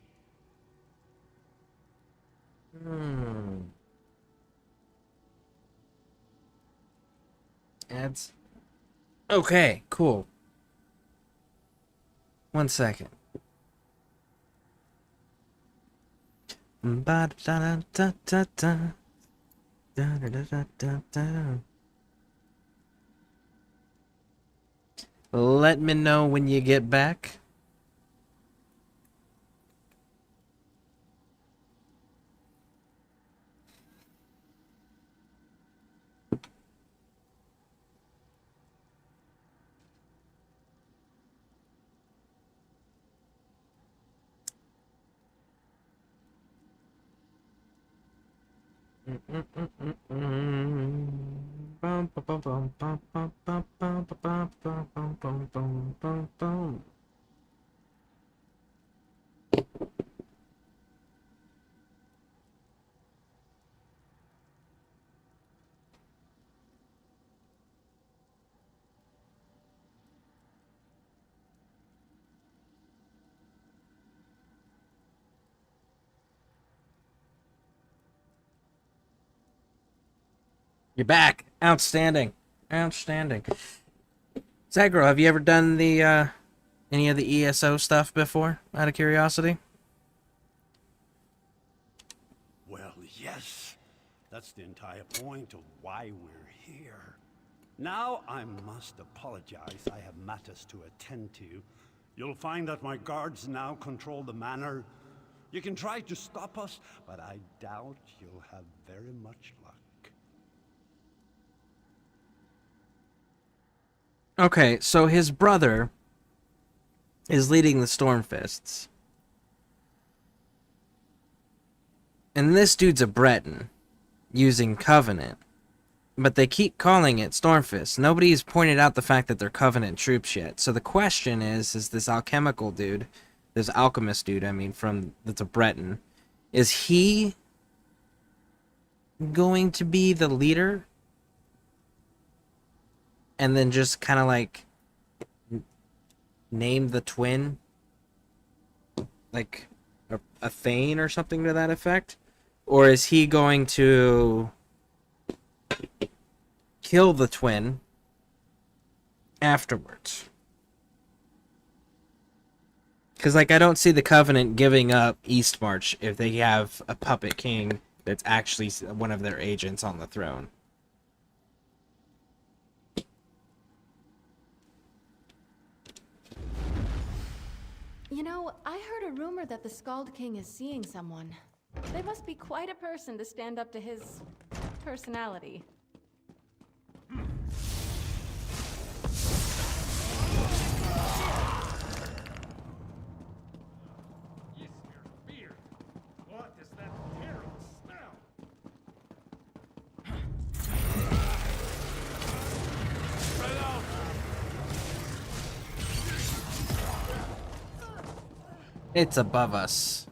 A: Ads. Okay, cool. 1 second. Ba-da-da-da-da-da. Da-da-da-da-da-da. Let me know when you get back. You're back. Outstanding. Outstanding. Zagro, have you ever done the any of the ESO stuff before, out of curiosity?
E: Well, yes. That's the entire point of why we're here. Now I must apologize. I have matters to attend to. You'll find that my guards now control the manor. You can try to stop us, but I doubt you'll have very much luck.
A: Okay, so his brother is leading the Stormfists. And this dude's a Breton, using Covenant. But they keep calling it Stormfist. Nobody's pointed out the fact that they're Covenant troops yet. So the question is this alchemical dude, this alchemist dude, I mean, that's a Breton, is he going to be the leader? And then just kind of like name the twin like a Thane or something to that effect? Or is he going to kill the twin afterwards? Because, like, I don't see the Covenant giving up Eastmarch if they have a puppet king that's actually one of their agents on the throne.
U: You know, I heard a rumor that the Skald King is seeing someone. They must be quite a person to stand up to his personality.
O: What is that terrible smell?
A: It's above us.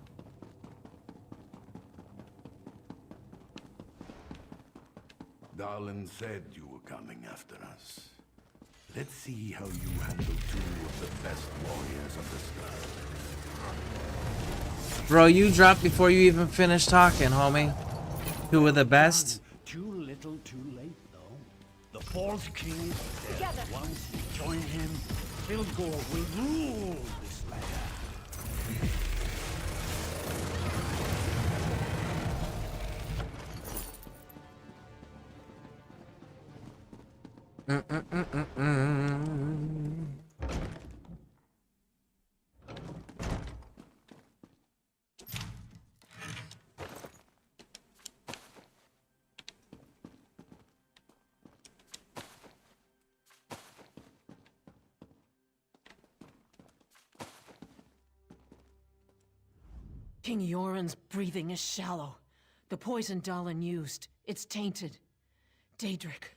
B: Darlin said you were coming after us. Let's see how you handle two of the best warriors of the sky.
A: Bro, you dropped before you even finished talking, homie. Who were the best?
E: Too little, too late, though. The false king is dead. Once we join him, Fildgor will rule this land.
Q: King Yoren's breathing is shallow. The poison Dalin used, it's tainted. Daedric,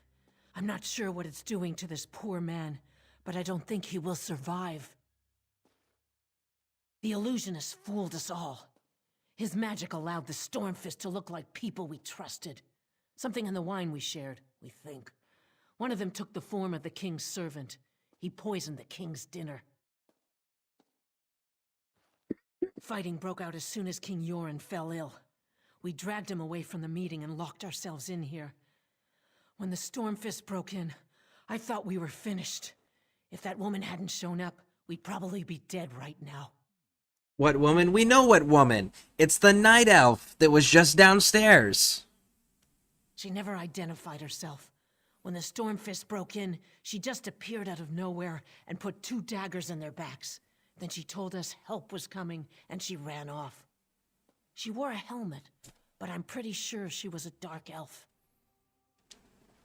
Q: I'm not sure what it's doing to this poor man, but I don't think he will survive. The illusionist fooled us all. His magic allowed the Stormfist to look like people we trusted. Something in the wine we shared, we think. One of them took the form of the king's servant. He poisoned the king's dinner. Fighting broke out as soon as King Yoren fell ill. We dragged him away from the meeting and locked ourselves in here. When the Stormfist broke in, I thought we were finished. If that woman hadn't shown up, we'd probably be dead right now.
A: What woman? We know what woman. It's the night elf that was just downstairs.
Q: She never identified herself. When the Stormfist broke in, she just appeared out of nowhere and put 2 daggers in their backs. Then she told us help was coming, and she ran off. She wore a helmet, but I'm pretty sure she was a dark elf.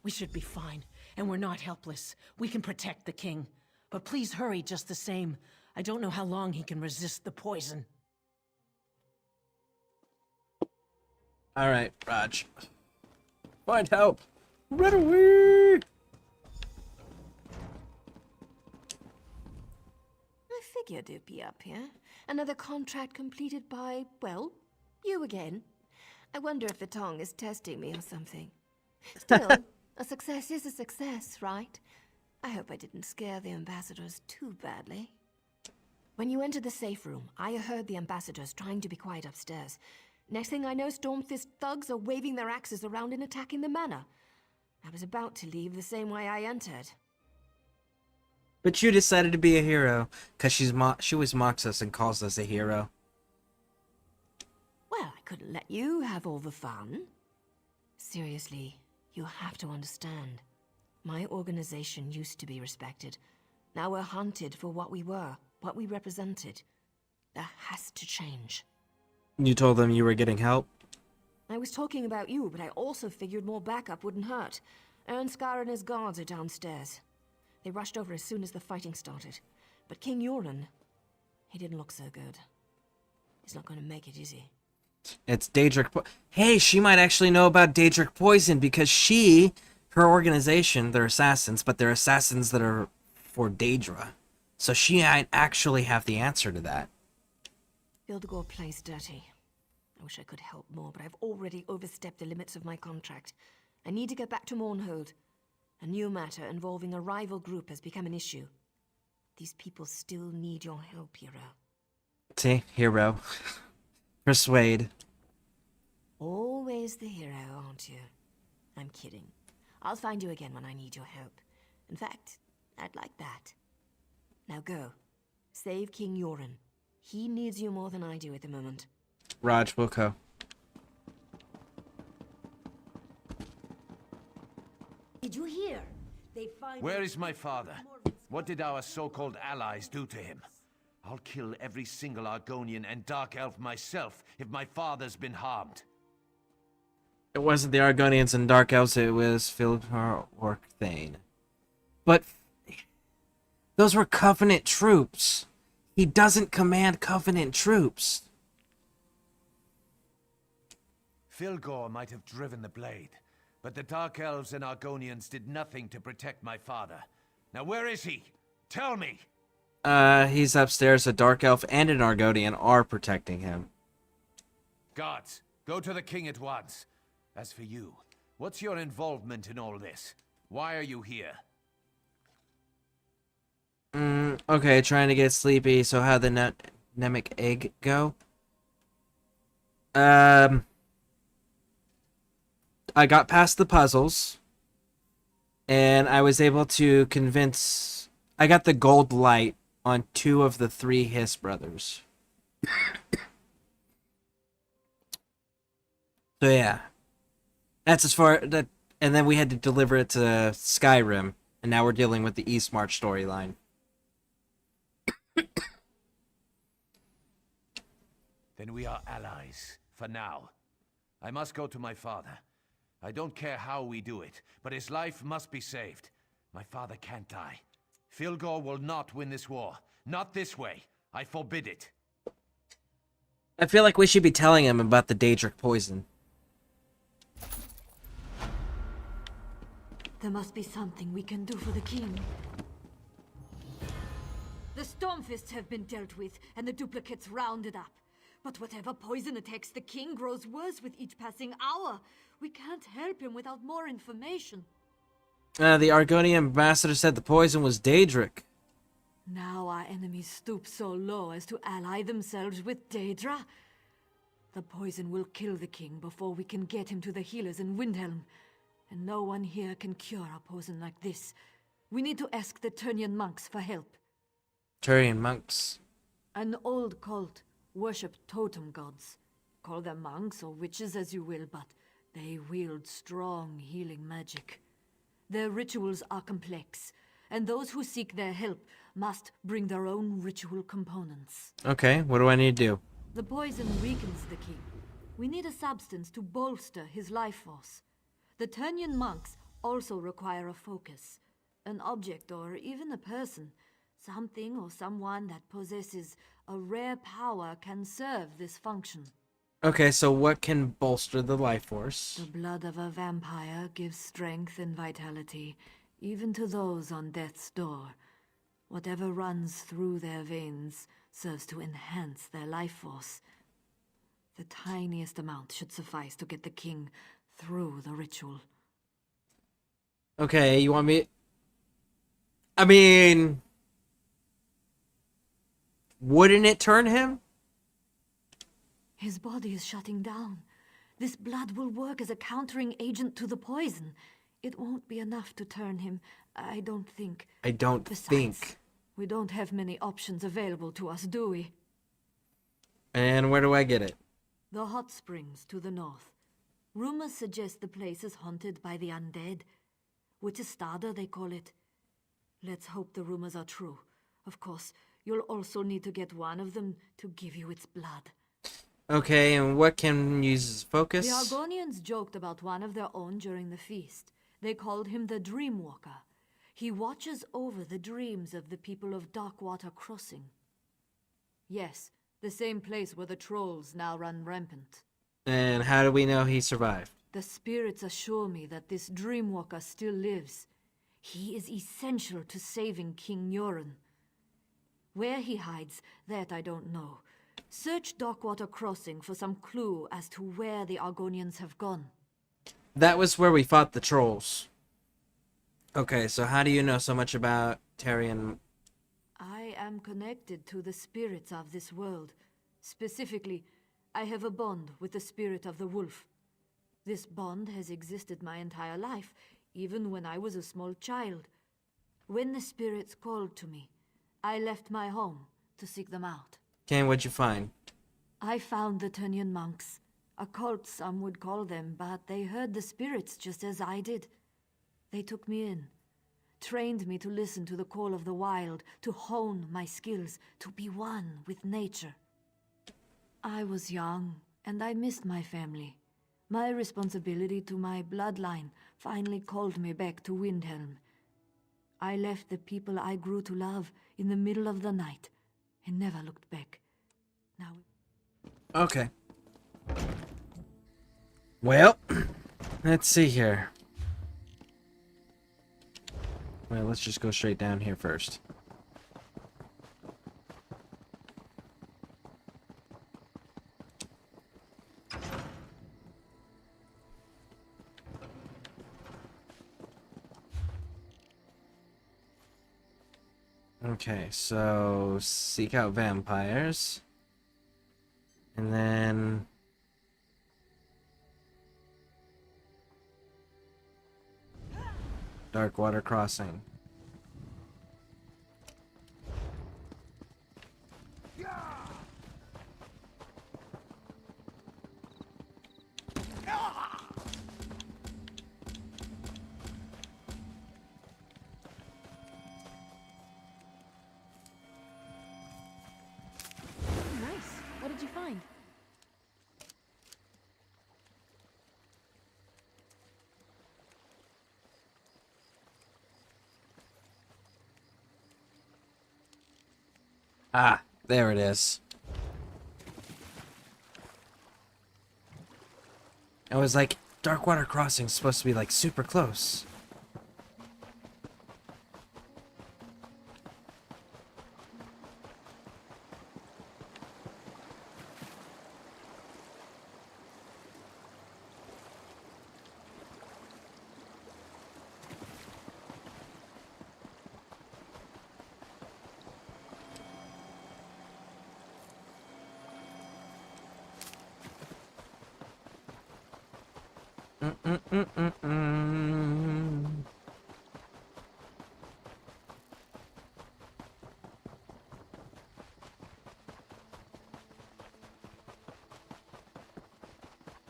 Q: We should be fine, and we're not helpless. We can protect the king. But please hurry just the same. I don't know how long he can resist the poison.
A: Alright, Raj. Find help. Run away!
S: I figured you'd be up here. Another contract completed by, well, you again. I wonder if the tongue is testing me or something. Still, a success is a success, right? I hope I didn't scare the ambassadors too badly. When you entered the safe room, I heard the ambassadors trying to be quiet upstairs. Next thing I know, Stormfist thugs are waving their axes around and attacking the manor. I was about to leave the same way I entered.
A: But you decided to be a hero, because she always mocks us and calls us a hero.
S: Well, I couldn't let you have all the fun. Seriously, you have to understand. My organization used to be respected. Now we're hunted for what we were, what we represented. That has to change.
A: You told them you were getting help?
S: I was talking about you, but I also figured more backup wouldn't hurt. Ernskar and his guards are downstairs. They rushed over as soon as the fighting started. But King Yoren, he didn't look so good. He's not going to make it, is he?
A: It's Daedric. Hey, she might actually know about Daedric poison because her organization, they're assassins, but they're assassins that are for Daedra. So she might actually have the answer to that.
S: Fildgor plays dirty. I wish I could help more, but I've already overstepped the limits of my contract. I need to get back to Mournhold. A new matter involving a rival group has become an issue. These people still need your help, hero.
A: See? Hero. Persuade.
S: Always the hero, aren't you? I'm kidding. I'll find you again when I need your help. In fact, I'd like that. Now go. Save King Yoren. He needs you more than I do at the moment.
A: Raj will go.
C: Did you hear? They find.
N: Where is my father? What did our so-called allies do to him? I'll kill every single Argonian and Dark Elf myself if my father's been harmed.
A: It wasn't the Argonians and Dark Elves, it was Fildgor or Thane. But those were Covenant troops. He doesn't command Covenant troops.
N: Fildgor might have driven the blade, but the Dark Elves and Argonians did nothing to protect my father. Now where is he? Tell me!
A: He's upstairs. A Dark Elf and an Argonian are protecting him.
N: Guards, go to the king at once. As for you, what's your involvement in all this? Why are you here?
A: Okay, trying to get sleepy, so how'd the Nemic egg go? I got past the puzzles, and I was able to convince... I got the gold light on 2 of the 3 Hiss brothers. So yeah. That's as far... and then we had to deliver it to Skyrim. And now we're dealing with the East March storyline.
N: Then we are allies, for now. I must go to my father. I don't care how we do it, but his life must be saved. My father can't die. Filgor will not win this war. Not this way. I forbid it.
A: I feel like we should be telling him about the Daedric poison.
I: There must be something we can do for the king. The Stormfists have been dealt with, and the duplicates rounded up. But whatever poison attacks the king grows worse with each passing hour. We can't help him without more information.
A: The Argonian ambassador said the poison was Daedric.
I: Now our enemies stoop so low as to ally themselves with Daedra. The poison will kill the king before we can get him to the healers in Windhelm. And no one here can cure a poison like this. We need to ask the Turnian monks for help.
A: Turian monks.
I: An old cult worship totem gods. Call them monks or witches as you will, but they wield strong healing magic. Their rituals are complex, and those who seek their help must bring their own ritual components.
A: Okay, what do I need to do?
I: The poison weakens the king. We need a substance to bolster his life force. The Turnian monks also require a focus. An object or even a person. Something or someone that possesses a rare power can serve this function.
A: Okay, so what can bolster the life force?
I: The blood of a vampire gives strength and vitality, even to those on death's door. Whatever runs through their veins serves to enhance their life force. The tiniest amount should suffice to get the king through the ritual.
A: Okay, you want me... I mean... Wouldn't it turn him?
I: His body is shutting down. This blood will work as a countering agent to the poison. It won't be enough to turn him, I don't think.
A: I don't think.
I: We don't have many options available to us, do we?
A: And where do I get it?
I: The hot springs to the north. Rumors suggest the place is haunted by the undead. Witchestada, they call it. Let's hope the rumors are true. Of course, you'll also need to get one of them to give you its blood.
A: Okay, and what can use as focus?
I: The Argonians joked about one of their own during the feast. They called him the Dreamwalker. He watches over the dreams of the people of Darkwater Crossing. Yes, the same place where the trolls now run rampant.
A: And how do we know he survived?
I: The spirits assure me that this Dreamwalker still lives. He is essential to saving King Yoren. Where he hides, that I don't know. Search Darkwater Crossing for some clue as to where the Argonians have gone.
A: That was where we fought the trolls. Okay, so how do you know so much about Tarian?
I: I am connected to the spirits of this world. Specifically, I have a bond with the spirit of the wolf. This bond has existed my entire life, even when I was a small child. When the spirits called to me, I left my home to seek them out.
A: Okay, what'd you find?
I: I found the Turnian monks. A cult, some would call them, but they heard the spirits just as I did. They took me in, trained me to listen to the call of the wild, to hone my skills, to be one with nature. I was young, and I missed my family. My responsibility to my bloodline finally called me back to Windhelm. I left the people I grew to love in the middle of the night, and never looked back. Now...
A: Okay. Well, let's see here. Well, let's just go straight down here first. Okay, so seek out vampires. And then... Darkwater Crossing. Ah, there it is. I was like, Darkwater Crossing is supposed to be like super close.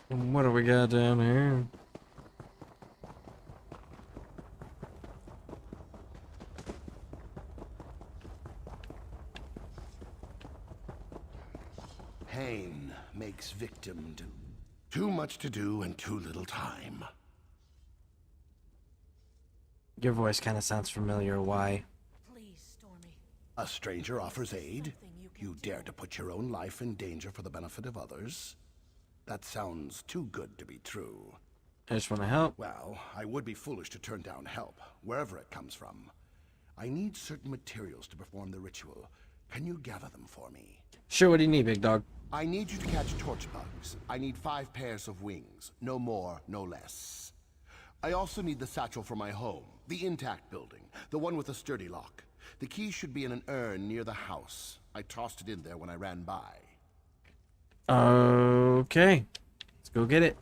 A: What do we got down here?
B: Pain makes victim do. Too much to do and too little time.
A: Your voice kind of sounds familiar. Why?
B: A stranger offers aid. You dare to put your own life in danger for the benefit of others? That sounds too good to be true.
A: I just want to help.
B: Well, I would be foolish to turn down help, wherever it comes from. I need certain materials to perform the ritual. Can you gather them for me?
A: Sure, what do you need, big dog?
B: I need you to catch torch bugs. I need 5 pairs of wings. No more, no less. I also need the satchel for my home. The intact building. The one with a sturdy lock. The key should be in an urn near the house. I tossed it in there when I ran by.
A: Okay. Let's go get it.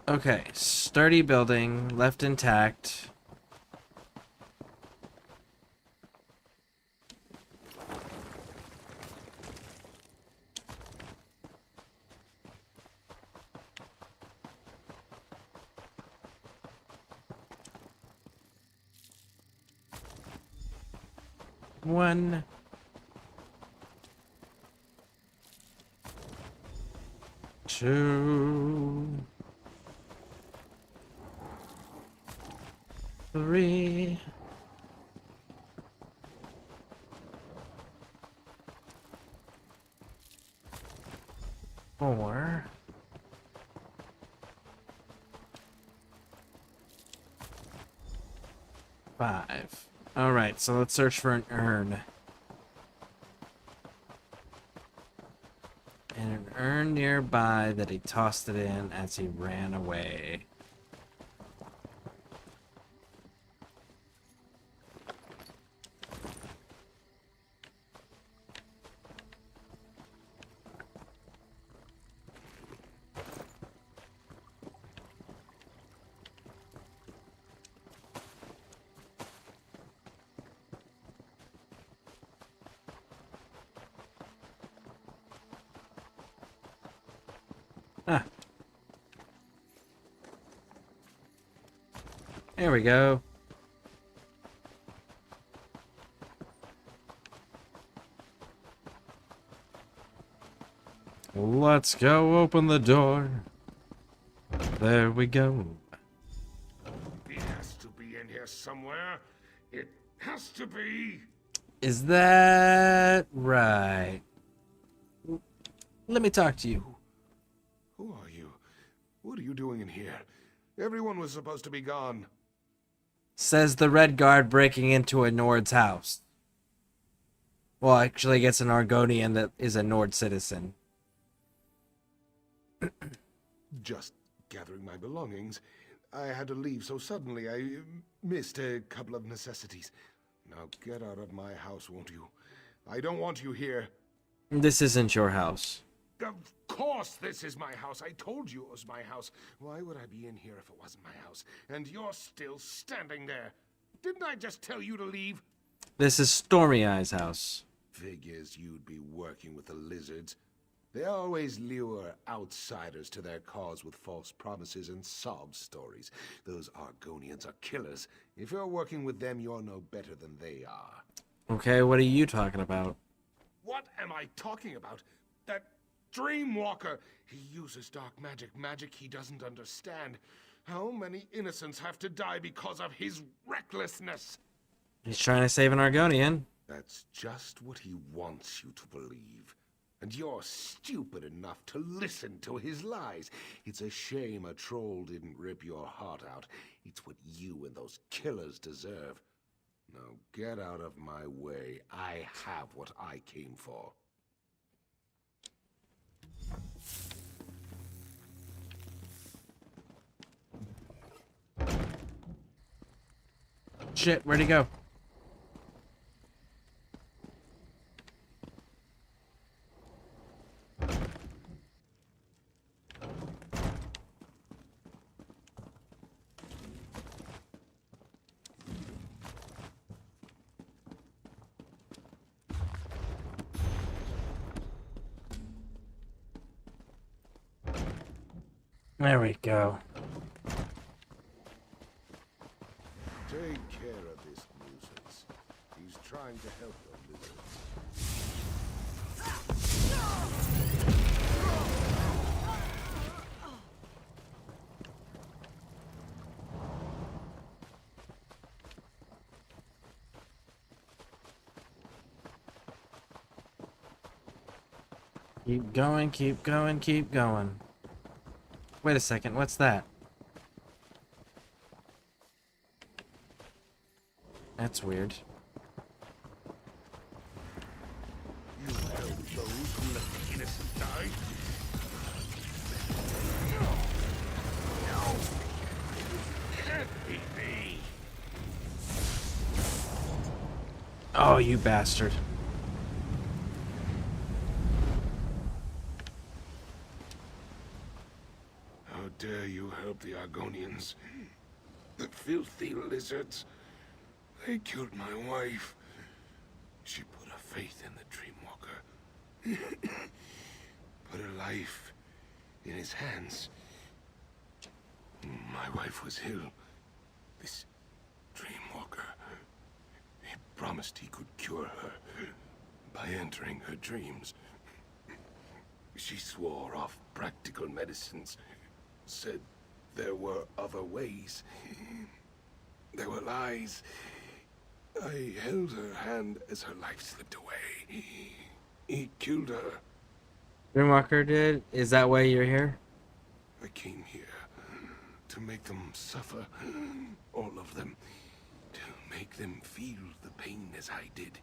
A: Okay, sturdy building, left intact. One. Two. 3. 4. 5. Alright, so let's search for an urn. And an urn nearby that he tossed it in as he ran away. Ah. There we go. Let's go open the door. There we go.
G: It has to be in here somewhere. It has to be.
A: Is that right? Let me talk to you.
G: Who are you? What are you doing in here? Everyone was supposed to be gone.
A: Says the Red Guard breaking into a Nord's house. Well, actually, it's an Argonian that is a Nord citizen.
G: Just gathering my belongings. I had to leave so suddenly I missed a couple of necessities. Now get out of my house, won't you? I don't want you here.
A: This isn't your house.
G: Of course this is my house. I told you it was my house. Why would I be in here if it wasn't my house? And you're still standing there. Didn't I just tell you to leave?
A: This is Stormy Eye's house.
G: Figures you'd be working with the lizards. They always lure outsiders to their cause with false promises and sob stories. Those Argonians are killers. If you're working with them, you're no better than they are.
A: Okay, what are you talking about?
G: What am I talking about? That Dreamwalker! He uses dark magic he doesn't understand. How many innocents have to die because of his recklessness?
A: He's trying to save an Argonian.
G: That's just what he wants you to believe. And you're stupid enough to listen to his lies. It's a shame a troll didn't rip your heart out. It's what you and those killers deserve. Now get out of my way. I have what I came for.
A: Shit, where'd he go? There we go.
G: Take care of this nuisance. He's trying to help the lizards.
A: Keep going, keep going, keep going. Wait a second, what's that? That's weird.
G: You help those who let the innocent die? No! Can't be me!
A: Oh, you bastard.
G: How dare you help the Argonians? The filthy lizards. They killed my wife. She put her faith in the Dreamwalker. Put her life in his hands. My wife was ill. This Dreamwalker, he promised he could cure her by entering her dreams. She swore off practical medicines, said there were other ways. There were lies. I held her hand as her life slipped away. He killed her.
A: Dreamwalker did? Is that why you're here?
G: I came here to make them suffer. All of them. To make them feel the pain as I did.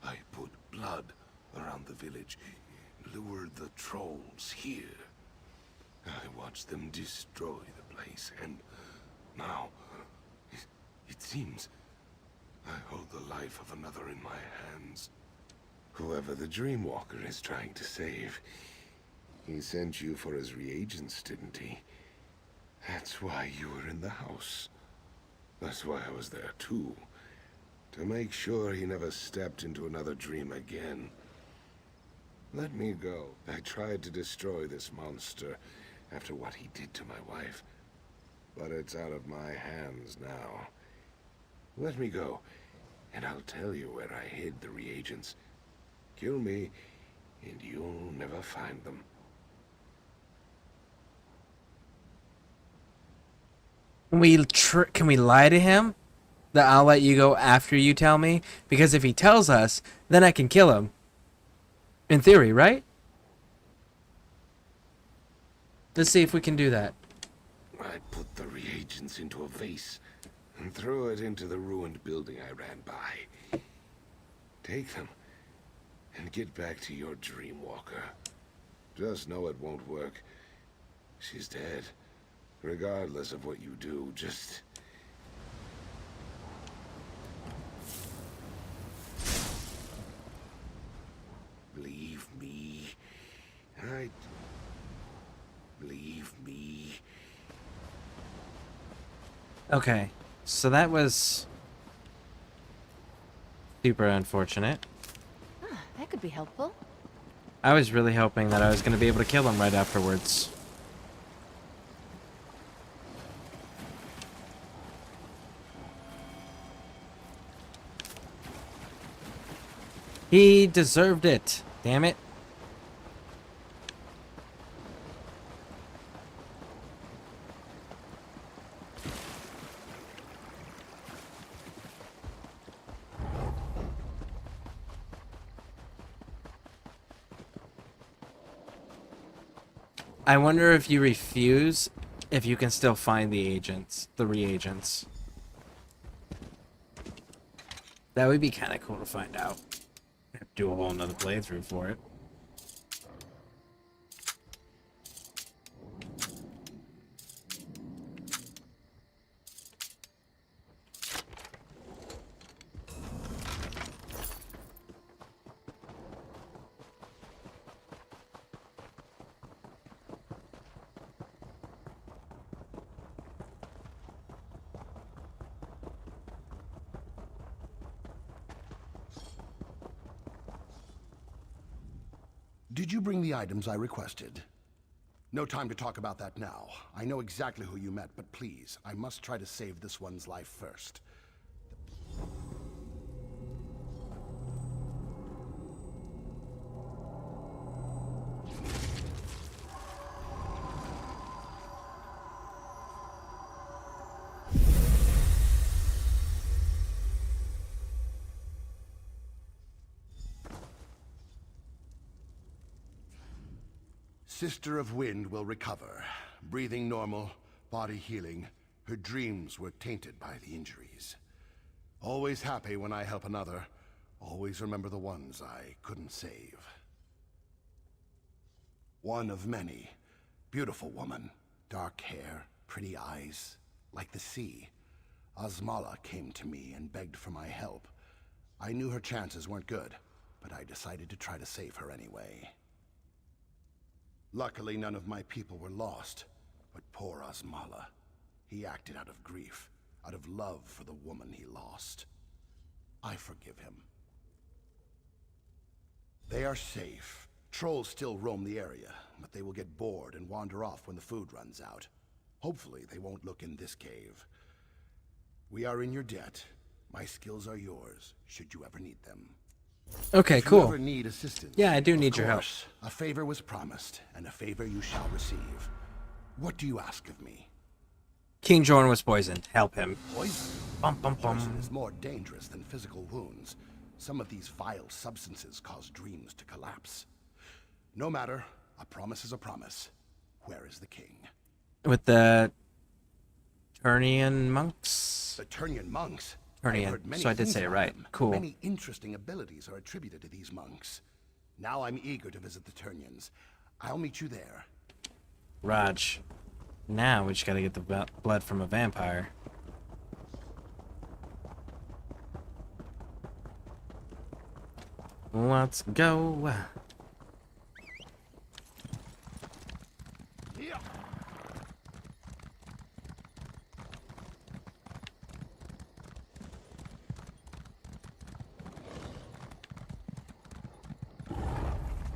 G: I put blood around the village. Lured the trolls here. I watched them destroy the place, and now it seems I hold the life of another in my hands. Whoever the Dreamwalker is trying to save. He sent you for his reagents, didn't he? That's why you were in the house. That's why I was there too. To make sure he never stepped into another dream again. Let me go. I tried to destroy this monster after what he did to my wife. But it's out of my hands now. Let me go, and I'll tell you where I hid the reagents. Kill me, and you'll never find them.
A: Can we lie to him? That I'll let you go after you tell me? Because if he tells us, then I can kill him. In theory, right? Let's see if we can do that.
G: I put the reagents into a vase and threw it into the ruined building I ran by. Take them and get back to your Dreamwalker. Just know it won't work. She's dead. Regardless of what you do, just... leave me. Leave me.
A: Okay, so that was super unfortunate.
U: That could be helpful.
A: I was really hoping that I was going to be able to kill him right afterwards. He deserved it. Damn it. I wonder if you refuse, if you can still find the agents, the reagents. That would be kind of cool to find out. Do a whole nother playthrough for it.
B: Did you bring the items I requested? No time to talk about that now. I know exactly who you met, but please, I must try to save this one's life first. Sister of Wind will recover. Breathing normal, body healing. Her dreams were tainted by the injuries. Always happy when I help another. Always remember the ones I couldn't save. One of many. Beautiful woman. Dark hair, pretty eyes, like the sea. Osmala came to me and begged for my help. I knew her chances weren't good, but I decided to try to save her anyway. Luckily, none of my people were lost, but poor Osmala. He acted out of grief, out of love for the woman he lost. I forgive him. They are safe. Trolls still roam the area, but they will get bored and wander off when the food runs out. Hopefully, they won't look in this cave. We are in your debt. My skills are yours, should you ever need them.
A: Okay,
B: if
A: cool.
B: You ever need assistance,
A: yeah, I do need your help.
B: Course, a favor was promised, and a favor you shall receive. What do you ask of me?
A: King Jorn was poisoned. Help him.
B: Poison?
A: Bum, bum, bum.
B: Poison is more dangerous than physical wounds. Some of these vile substances cause dreams to collapse. No matter, a promise is a promise. Where is the king?
A: With the Turnian monks?
B: The Turnian monks?
A: Turnian, so I did say it right. Cool.
B: Many interesting abilities are attributed to these monks. Now I'm eager to visit the Turnians. I'll meet you there.
A: Raj. Now we just gotta get the blood from a vampire. Let's go.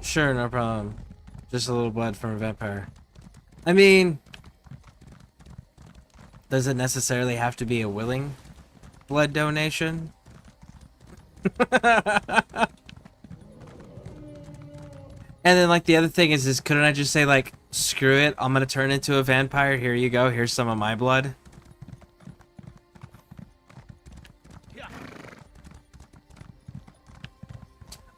A: Sure, no problem. Just a little blood from a vampire. I mean, does it necessarily have to be a willing blood donation? And then, like, the other thing is couldn't I just say, like, screw it, I'm gonna turn into a vampire, here you go, here's some of my blood?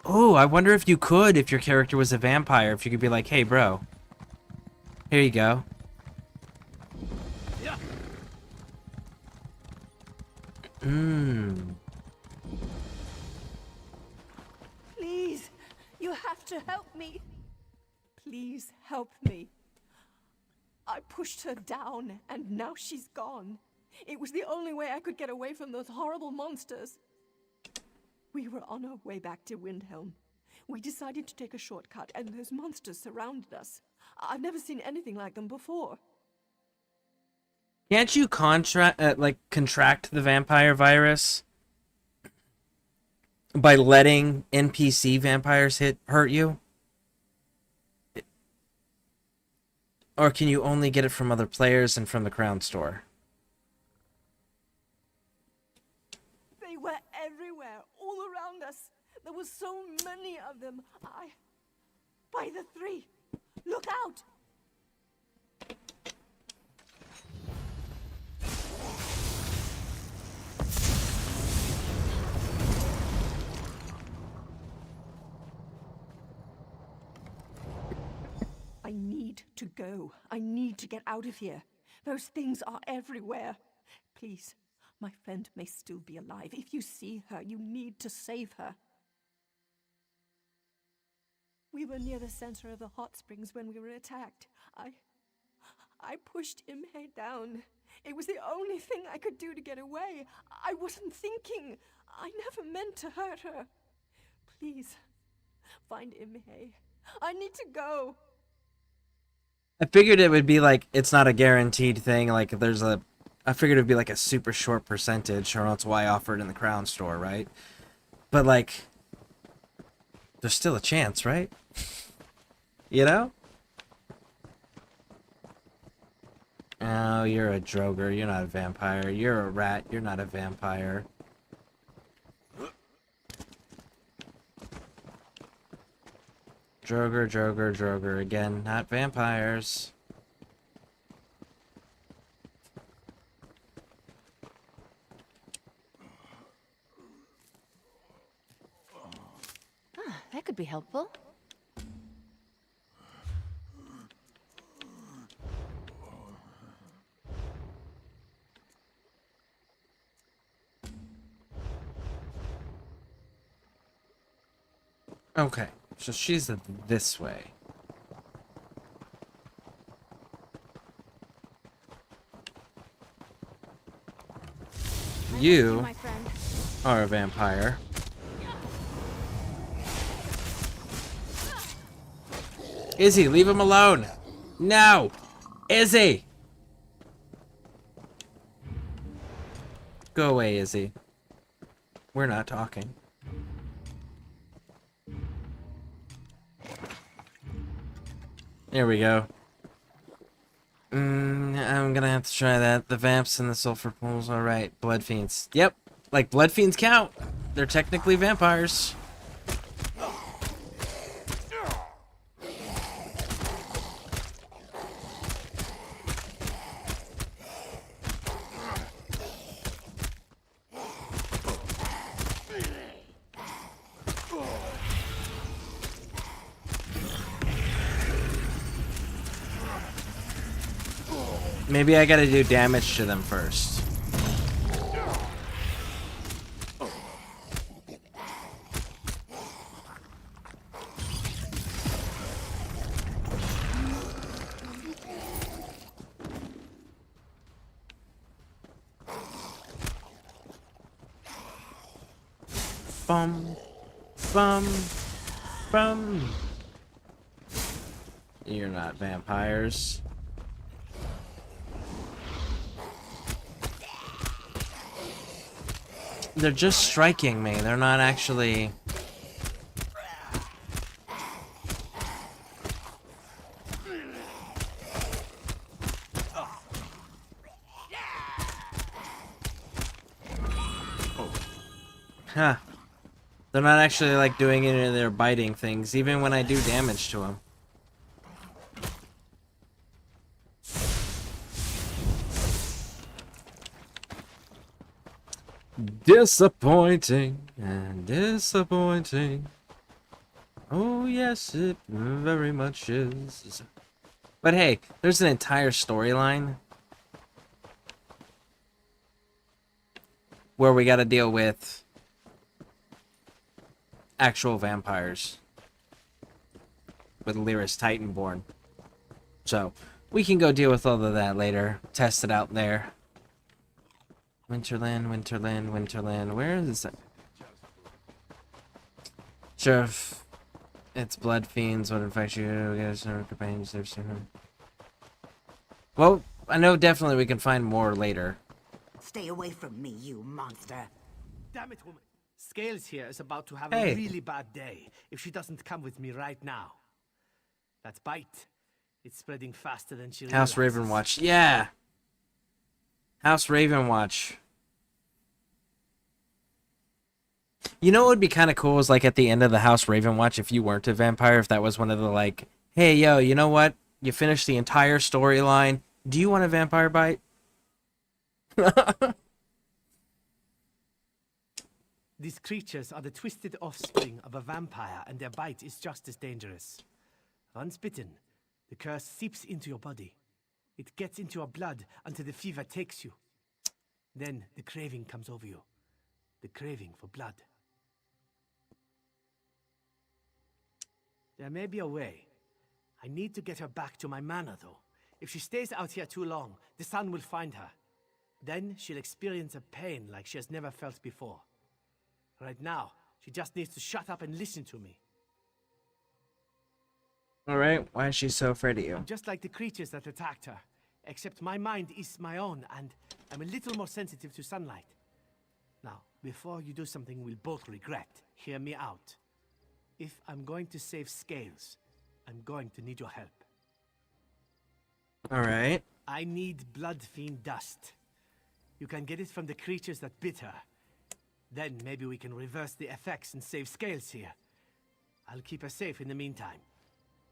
A: Oh, I wonder if you could, if your character was a vampire, if you could be like, hey, bro, here you go.
U: Please, you have to help me. Please help me. I pushed her down, and now she's gone. It was the only way I could get away from those horrible monsters. We were on our way back to Windhelm. We decided to take a shortcut, and those monsters surrounded us. I've never seen anything like them before.
A: Can't you contract the vampire virus by letting NPC vampires hurt you? Or can you only get it from other players and from the Crown Store?
U: They were everywhere, all around us. There were so many of them. By the three. Look out! I need need to go. I need to get out of here. Those things are everywhere. Please, my friend may still be alive. If you see her, you need to save her. We were near the center of the hot springs when we were attacked. I pushed Imhe down. It was the only thing I could do to get away. I wasn't thinking. I never meant to hurt her. Please, find Imhe. I need to go.
A: I figured it would be like, it's not a guaranteed thing, like there's a, I figured it'd be like a super short percentage, or else why offer it in the Crown store, right? But like, there's still a chance, right? You know? Oh, you're a droger, you're not a vampire. You're a rat, you're not a vampire. Droger, droger, droger. Again, not vampires.
D: That could be helpful.
A: Okay, so she's this way. You are a vampire. Izzy, leave him alone. No! Izzy! Go away, Izzy. We're not talking. There we go. I'm gonna have to try that. The vamps and the sulfur pools. Alright, blood fiends. Yep, like blood fiends count. They're technically vampires. Maybe I gotta do damage to them first. Bum, bum, bum. You're not vampires. They're just striking me. They're not actually... Huh. They're not actually like doing any of their biting things, even when I do damage to them. Disappointing and disappointing. Oh yes, it very much is. But hey, there's an entire storyline where we gotta deal with actual vampires with Lyris Titanborn. So, we can go deal with all of that later. Test it out there. Winterland, Winterland, Winterland. Where is it? Sheriff, it's blood fiends. What infects you? Get some companions there soon. Well, I know definitely we can find more later.
J: Stay away from me, you monster.
L: Damn it, woman. Scales here is about to have
A: Hey.
L: a really bad day if she doesn't come with me right now. That bite, it's spreading faster than she
A: House
L: realizes.
A: Ravenwatch. Yeah. House Ravenwatch. You know what would be kind of cool is like at the end of the House Ravenwatch if you weren't a vampire, if that was one of the like, hey, yo, you know what? You finished the entire storyline. Do you want a vampire bite?
L: These creatures are the twisted offspring of a vampire, and their bite is just as dangerous. Once bitten, The curse seeps into your body. It gets into your blood until the fever takes you. Then the craving comes over you. The craving for blood. There may be a way. I need to get her back to my manor, though. If she stays out here too long, the sun will find her. Then she'll experience a pain like she has never felt before. Right now, she just needs to shut up and listen to me.
A: Alright, why is she so afraid of you?
L: I'm just like the creatures that attacked her, except my mind is my own, and I'm a little more sensitive to sunlight. Now, before you do something we'll both regret, hear me out. If I'm going to save Scales, I'm going to need your help.
A: Alright.
L: I need blood fiend dust. You can get it from the creatures that bit her. Then maybe we can reverse the effects and save Scales here. I'll keep her safe in the meantime.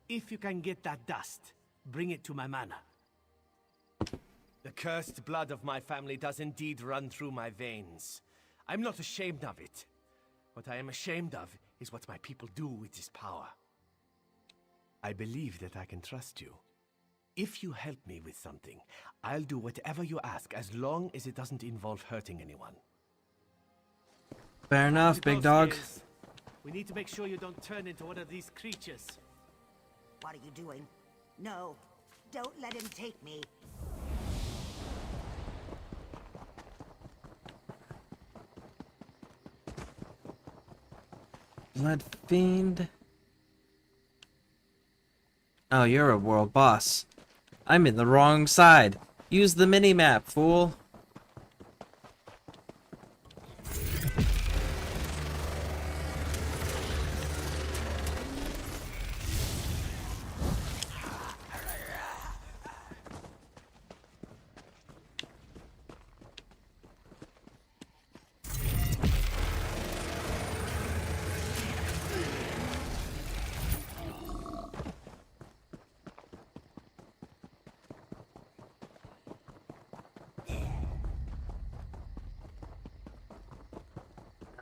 L: If you can get that dust, bring it to my manor. The cursed blood of my family does indeed run through my veins. I'm not ashamed of it. What I am ashamed of is what my people do with this power. I believe that I can trust you. If you help me with something, I'll do whatever you ask as long as it doesn't involve hurting anyone.
A: Fair enough, big dog.
L: Scales. We need to make sure you don't turn into one of these creatures.
J: What are you doing? No, don't let him take me.
A: Blood fiend. Oh, you're a world boss. I'm in the wrong side. Use the mini-map, fool.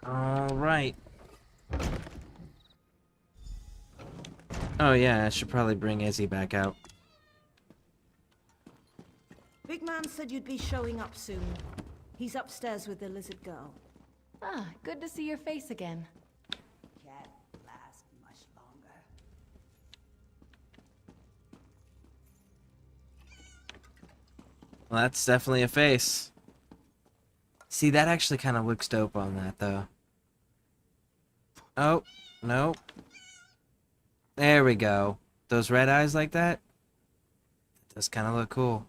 A: Alright. Oh yeah, I should probably bring Izzy back out.
C: Big man said you'd be showing up soon. He's upstairs with the lizard girl.
I: Ah, good to see your face again.
J: Can't last much longer.
A: Well, that's definitely a face. See, that actually kind of looks dope on that, though. Oh, no. There we go. Those red eyes like that? Does kind of look cool.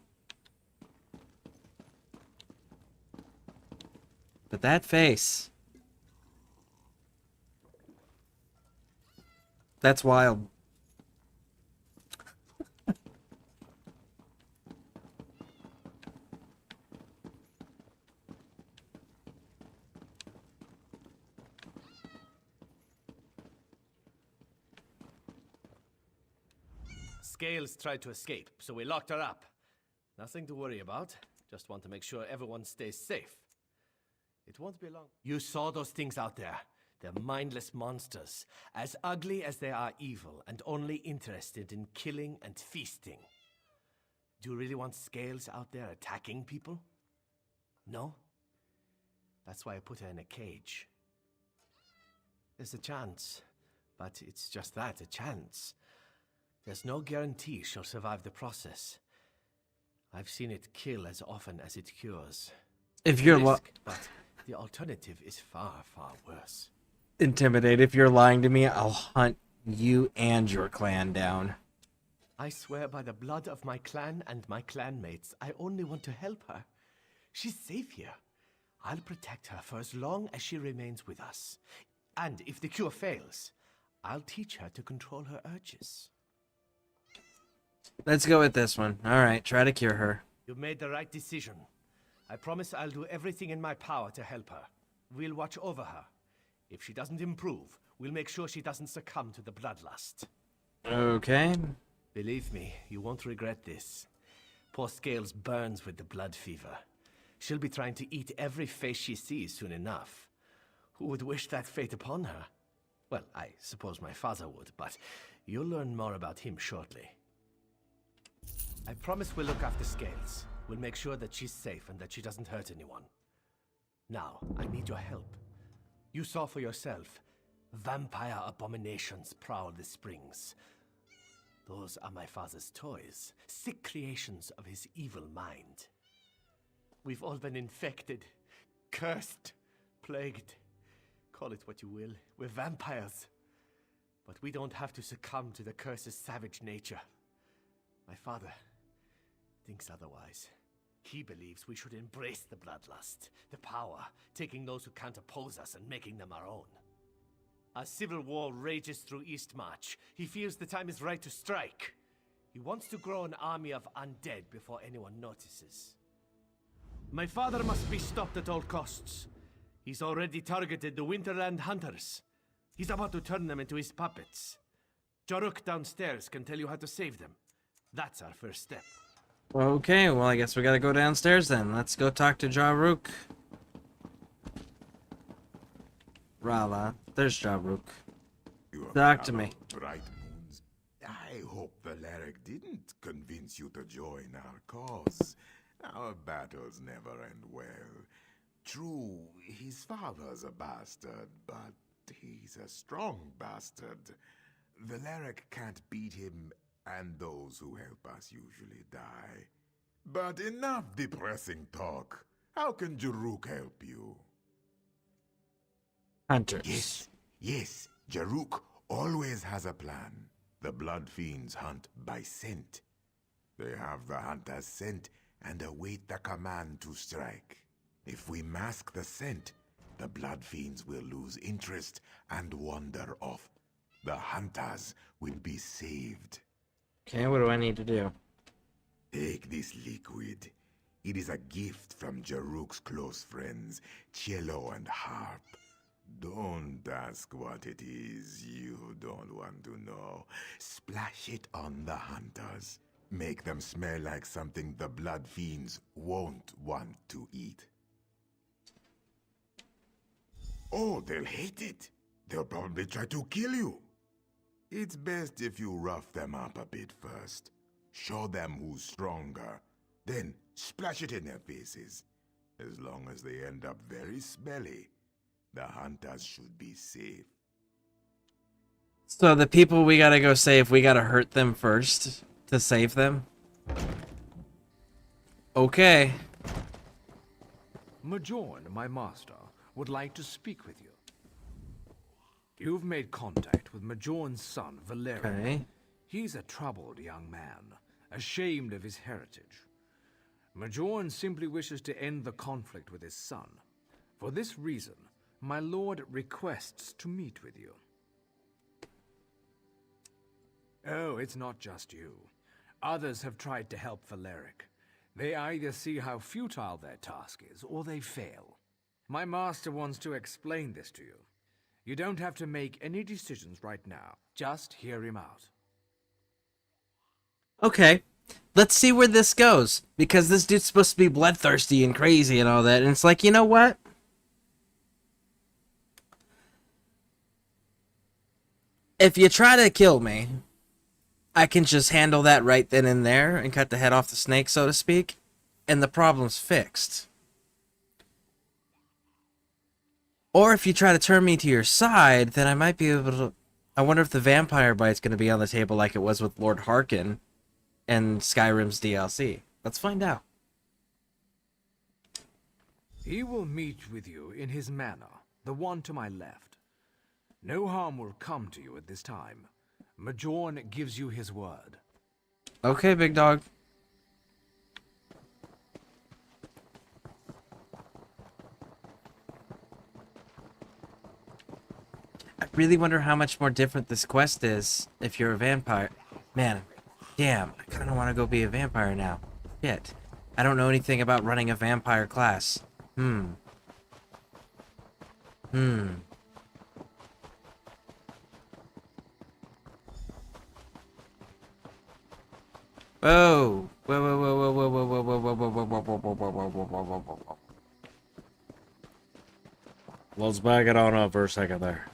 A: But that face. That's wild.
L: Scales tried to escape, so we locked her up. Nothing to worry about. Just want to make sure everyone stays safe. It won't be long. You saw those things out there. They're mindless monsters, as ugly as they are evil, and only interested in killing and feasting. Do you really want Scales out there attacking people? No? That's why I put her in a cage. There's a chance, but it's just that, a chance. There's no guarantee she'll survive the process. I've seen it kill as often as it cures.
A: If you're
L: but the alternative is far, far worse.
A: intimidated, if you're lying to me, I'll hunt you and your clan down.
L: I swear by the blood of my clan and my clanmates, I only want to help her. She's safe here. I'll protect her for as long as she remains with us. And if the cure fails, I'll teach her to control her urges.
A: Let's go with this one. Alright, try to cure her.
L: You've made the right decision. I promise I'll do everything in my power to help her. We'll watch over her. If she doesn't improve, we'll make sure she doesn't succumb to the bloodlust.
A: Okay.
L: Believe me, you won't regret this. Poor Scales burns with the blood fever. She'll be trying to eat every face she sees soon enough. Who would wish that fate upon her? Well, I suppose my father would, but you'll learn more about him shortly. I promise we'll look after Scales. We'll make sure that she's safe and that she doesn't hurt anyone. Now, I need your help. You saw for yourself. Vampire abominations prowl the springs. Those are my father's toys, sick creations of his evil mind. We've all been infected, cursed, plagued. Call it what you will. We're vampires. But we don't have to succumb to the curse's savage nature. My father thinks otherwise. He believes we should embrace the bloodlust, the power, taking those who can't oppose us and making them our own. As civil war rages through Eastmarch, he feels the time is right to strike. He wants to grow an army of undead before anyone notices. My father must be stopped at all costs. He's already targeted the Winterland Hunters. He's about to turn them into his puppets. Jaruk downstairs can tell you how to save them. That's our first step.
A: Okay, well, I guess we gotta go downstairs then. Let's go talk to Jaruk. Rala, there's Jaruk. Talk to me.
H: Bright moons. I hope Valeric didn't convince you to join our cause. Our battles never end well. True, his father's a bastard, but he's a strong bastard. Valeric can't beat him, and those who help us usually die. But enough depressing talk. How can Jaruk help you?
A: Hunters.
H: Yes, Jaruk always has a plan. The Blood Fiends hunt by scent. They have the hunter's scent and await the command to strike. If we mask the scent, the Blood Fiends will lose interest and wander off. The hunters will be saved.
A: Okay, what do I need to do?
H: Take this liquid. It is a gift from Jaruk's close friends, Cello and Harp. Don't ask what it is. You don't want to know. Splash it on the hunters. Make them smell like something the Blood Fiends won't want to eat. Oh, they'll hate it. They'll probably try to kill you. It's best if you rough them up a bit first. Show them who's stronger. Then splash it in their faces. As long as they end up very smelly, the hunters should be safe.
A: So the people we gotta go save, we gotta hurt them first to save them? Okay.
N: Majorn, my master, would like to speak with you. You've made contact with Majorn's son, Valeric.
A: Okay.
N: He's a troubled young man, ashamed of his heritage. Majorn simply wishes to end the conflict with his son. For this reason, my lord requests to meet with you. Oh, it's not just you. Others have tried to help Valeric. They either see how futile their task is, or they fail. My master wants to explain this to you. You don't have to make any decisions right now. Just hear him out.
A: Okay. Let's see where this goes. Because this dude's supposed to be bloodthirsty and crazy and all that. And it's like, you know what? If you try to kill me, I can just handle that right then and there and cut the head off the snake, so to speak. And the problem's fixed. Or if you try to turn me to your side, then I might be able to... I wonder if the vampire bite's going to be on the table like it was with Lord Harkin and Skyrim's DLC. Let's find out.
N: He will meet with you in his manor, the one to my left. No harm will come to you at this time. Majorn gives you his word.
A: Okay, big dog. I really wonder how much more different this quest is if you're a vampire. Man, damn, I kind of want to go be a vampire now. Shit. I don't know anything about running a vampire class. Whoa. Whoa, whoa, whoa, whoa, whoa, whoa, whoa, whoa, whoa, whoa, whoa, whoa, whoa, whoa, whoa, whoa, whoa, whoa, whoa.
K: Let's back it on up for a second there.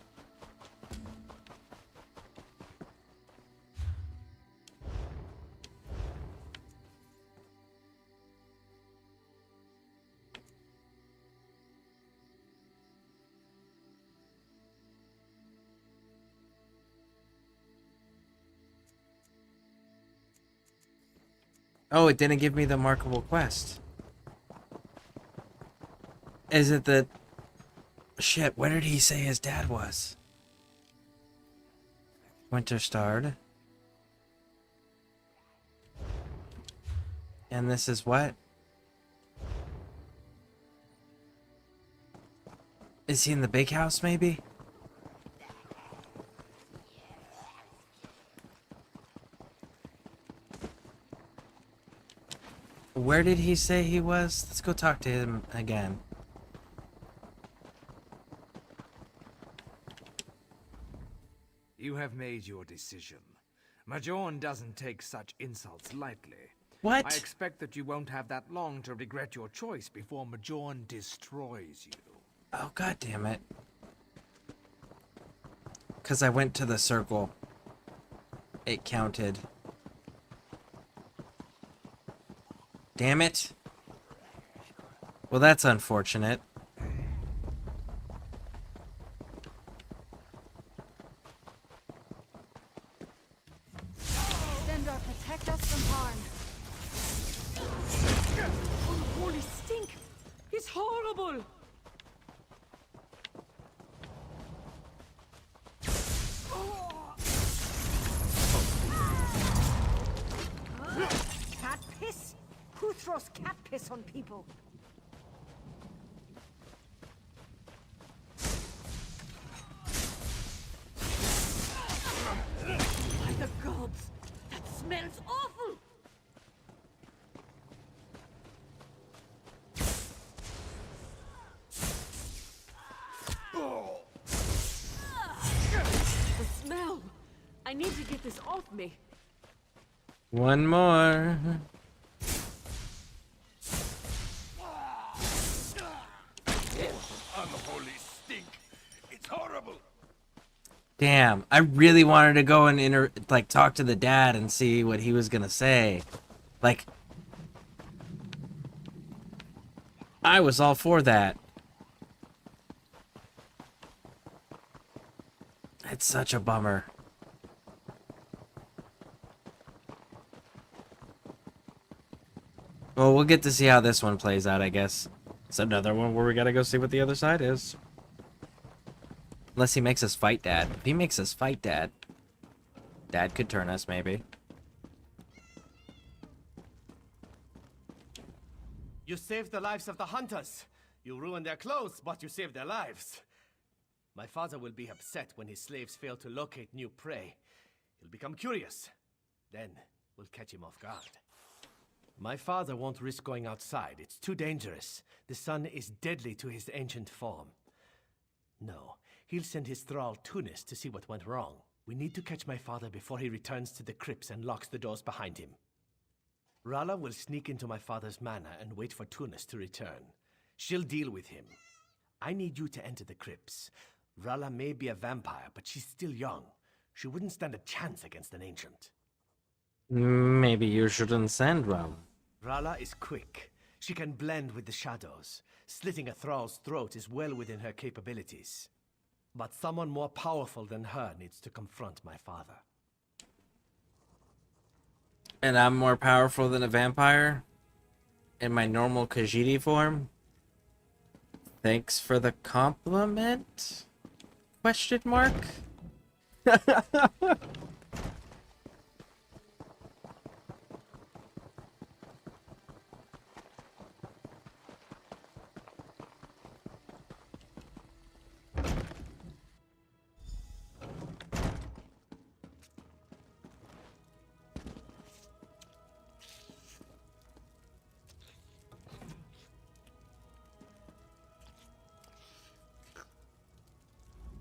A: Oh, it didn't give me the markable quest. Is it the... Shit, where did he say his dad was? Winterstarred. And this is what? Is he in the big house, maybe? Where did he say he was? Let's go talk to him again.
F: You have made your decision. Majoran doesn't take such insults lightly.
A: What?
F: I expect that you won't have that long to regret your choice before Majoran destroys you.
A: Oh, god damn it. Because I went to the circle. It counted. Damn it. Well, that's unfortunate.
I: Defender, protect us from harm.
U: Oh, holy stink! It's horrible!
C: Cat piss? Who throws cat piss on people?
U: By the gods! That smells awful!
W: The smell! I need to get this off me.
A: One more.
N: Unholy stink. It's horrible.
A: Damn, I really wanted to go and talk to the dad and see what he was gonna say. Like, I was all for that. It's such a bummer. Well, we'll get to see how this one plays out, I guess. It's another one where we gotta go see what the other side is. Unless he makes us fight Dad. If he makes us fight Dad, Dad could turn us, maybe.
L: You saved the lives of the hunters. You ruined their clothes, but you saved their lives. My father will be upset when his slaves fail to locate new prey. He'll become curious. Then we'll catch him off guard. My father won't risk going outside. It's too dangerous. The sun is deadly to his ancient form. No, he'll send his thrall Tunis to see what went wrong. We need to catch my father before he returns to the crypts and locks the doors behind him. Rala will sneak into my father's manor and wait for Tunis to return. She'll deal with him. I need you to enter the crypts. Rala may be a vampire, but she's still young. She wouldn't stand a chance against an ancient.
A: Maybe you shouldn't send Rala.
L: Rala is quick. She can blend with the shadows. Slitting a thrall's throat is well within her capabilities. But someone more powerful than her needs to confront my father.
A: And I'm more powerful than a vampire? In my normal Khajiit form? Thanks for the compliment? Question mark?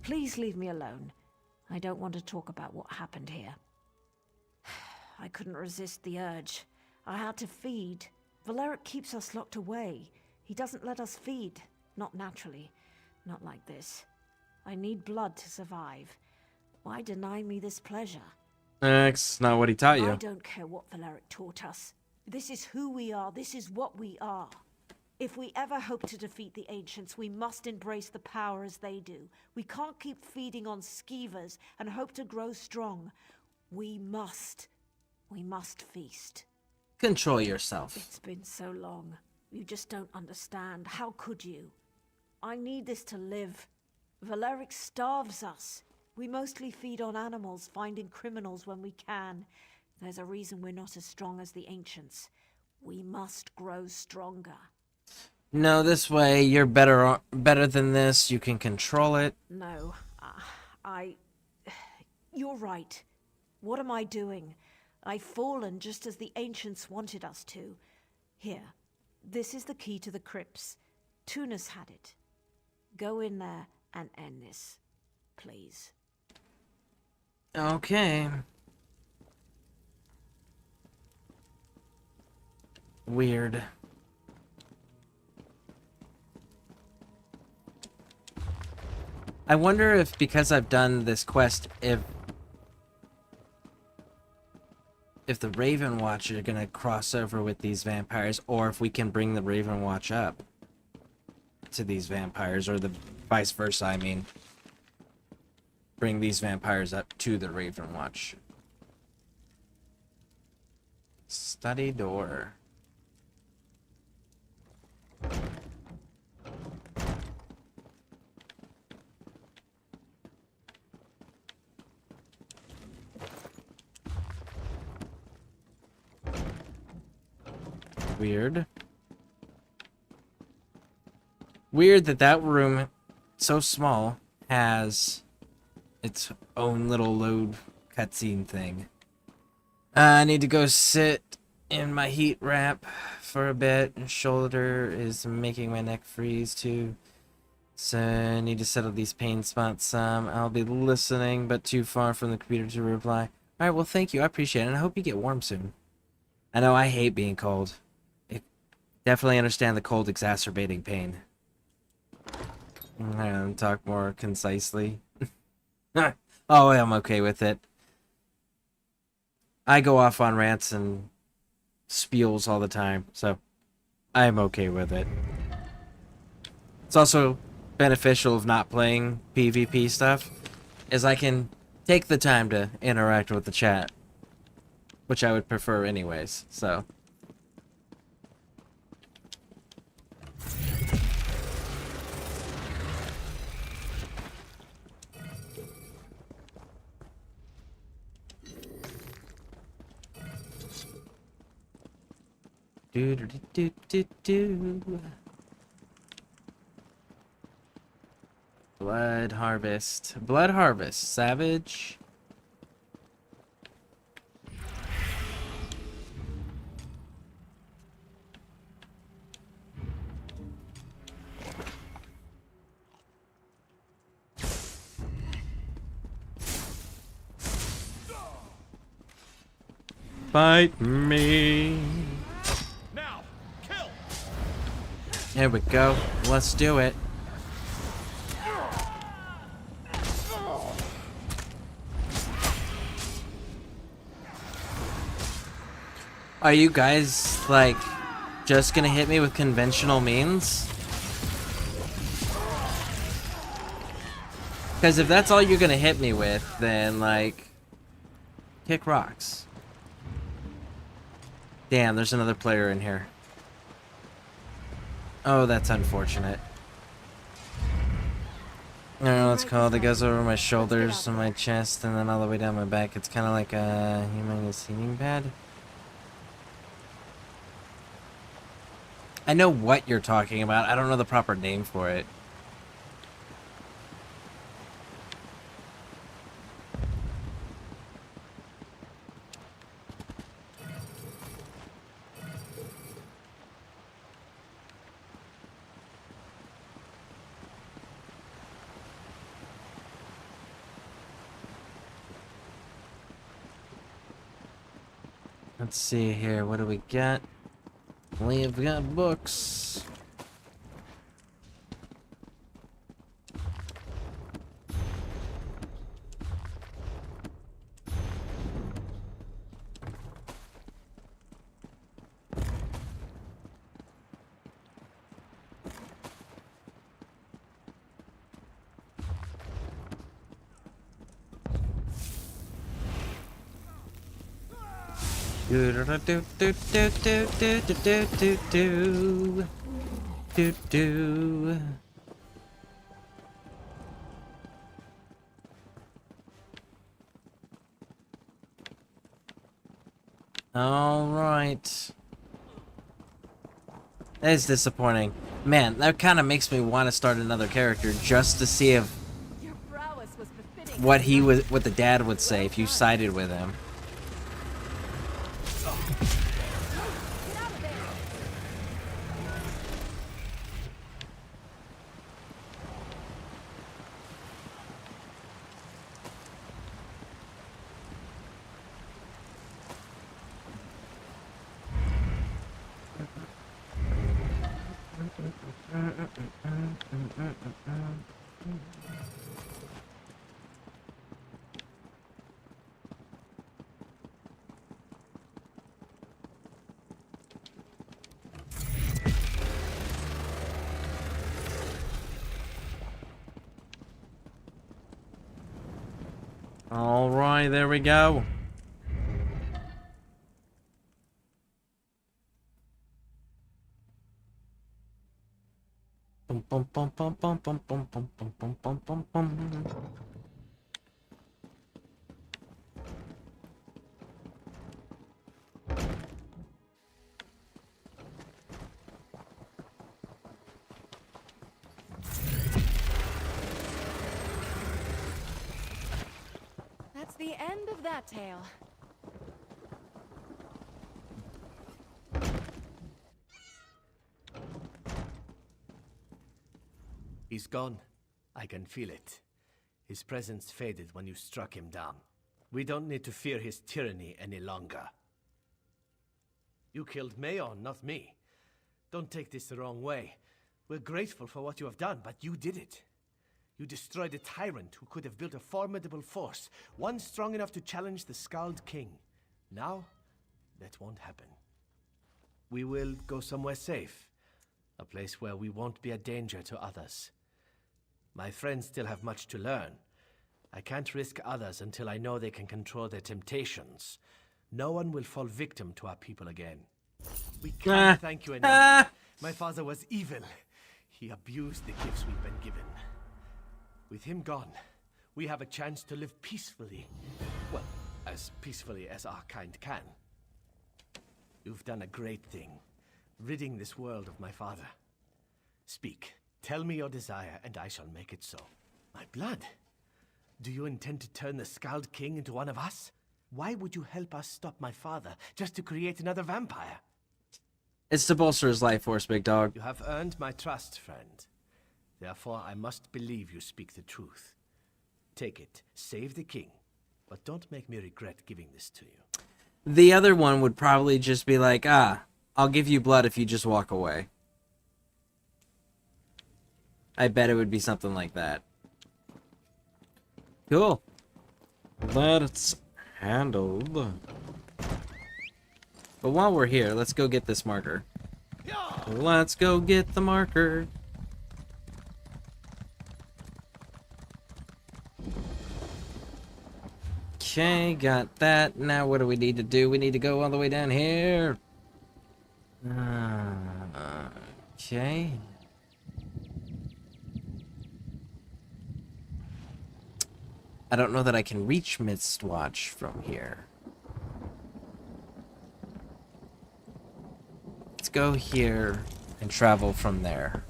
C: Please leave me alone. I don't want to talk about what happened here. I couldn't resist the urge. I had to feed. Valeric keeps us locked away. He doesn't let us feed. Not naturally. Not like this. I need blood to survive. Why deny me this pleasure?
A: That's not what he taught you.
C: I don't care what Valeric taught us. This is who we are. This is what we are. If we ever hope to defeat the Ancients, we must embrace the power as they do. We can't keep feeding on skeevers and hope to grow strong. We must feast.
A: Control yourself.
C: It's been so long. You just don't understand. How could you? I need this to live. Valeric starves us. We mostly feed on animals, finding criminals when we can. There's a reason we're not as strong as the ancients. We must grow stronger.
A: No, this way you're better than this. You can control it.
C: No, You're right. What am I doing? I've fallen just as the ancients wanted us to. Here, this is the key to the crypts. Tunas had it. Go in there and end this, please.
A: Okay. Weird. I wonder if, because I've done this quest, if the Raven Watch are gonna cross over with these vampires, or if we can bring the Raven Watch up to these vampires, or the vice versa, I mean. Bring these vampires up to the Raven Watch. Study door. Weird. Weird that that room, so small, has its own little load cutscene thing. I need to go sit in my heat wrap for a bit. Shoulder is making my neck freeze too. So I need to settle these pain spots some. I'll be listening, but too far from the computer to reply. Alright, well thank you. I appreciate it, and I hope you get warm soon. I know I hate being cold. Definitely understand the cold exacerbating pain. And talk more concisely. Oh, I'm okay with it. I go off on rants and spiels all the time, so I'm okay with it. It's also beneficial of not playing PvP stuff, is I can take the time to interact with the chat, which I would prefer anyways, so... Do do do do do. Blood harvest. Blood harvest. Savage.
K: Fight me.
L: Now, kill.
A: There we go. Let's do it. Are you guys, like, just gonna hit me with conventional means? Because if that's all you're gonna hit me with, then, like, kick rocks. Damn, there's another player in here. Oh, that's unfortunate. I don't know what it's called. It goes over my shoulders and my chest and then all the way down my back. It's kind of like a humongous heating pad. I know what you're talking about. I don't know the proper name for it. Let's see here. What do we got? We've got books. Do do do do do do do do do do do do. All right. That is disappointing. Man, that kind of makes me want to start another character just to see if what the dad would say if you sided with him. All right, there we go. Bum, bum, bum, bum, bum, bum, bum, bum, bum, bum, bum, bum.
M: That's the end of that tale.
L: He's gone. I can feel it. His presence faded when you struck him down. We don't need to fear his tyranny any longer. You killed Mayon, not me. Don't take this the wrong way. We're grateful for what you have done, but you did it. You destroyed a tyrant who could have built a formidable force, one strong enough to challenge the Skald King. Now, that won't happen. We will go somewhere safe, a place where we won't be a danger to others. My friends still have much to learn. I can't risk others until I know they can control their temptations. No one will fall victim to our people again. We can't thank you enough. My father was evil. He abused the gifts we've been given. With him gone, we have a chance to live peacefully. Well, as peacefully as our kind can. You've done a great thing, ridding this world of my father. Speak. Tell me your desire, and I shall make it so. My blood? Do you intend to turn the Skald King into one of us? Why would you help us stop my father, just to create another vampire?
A: It's to bolster his life force, big dog.
L: You have earned my trust, friend. Therefore, I must believe you speak the truth. Take it, save the king, but don't make me regret giving this to you.
A: The other one would probably just be like, I'll give you blood if you just walk away. I bet it would be something like that. Cool.
K: Let's handle.
A: But while we're here, let's go get this marker. Let's go get the marker. Okay, got that. Now what do we need to do? We need to go all the way down here. Okay. I don't know that I can reach Mistwatch from here. Let's go here and travel from there.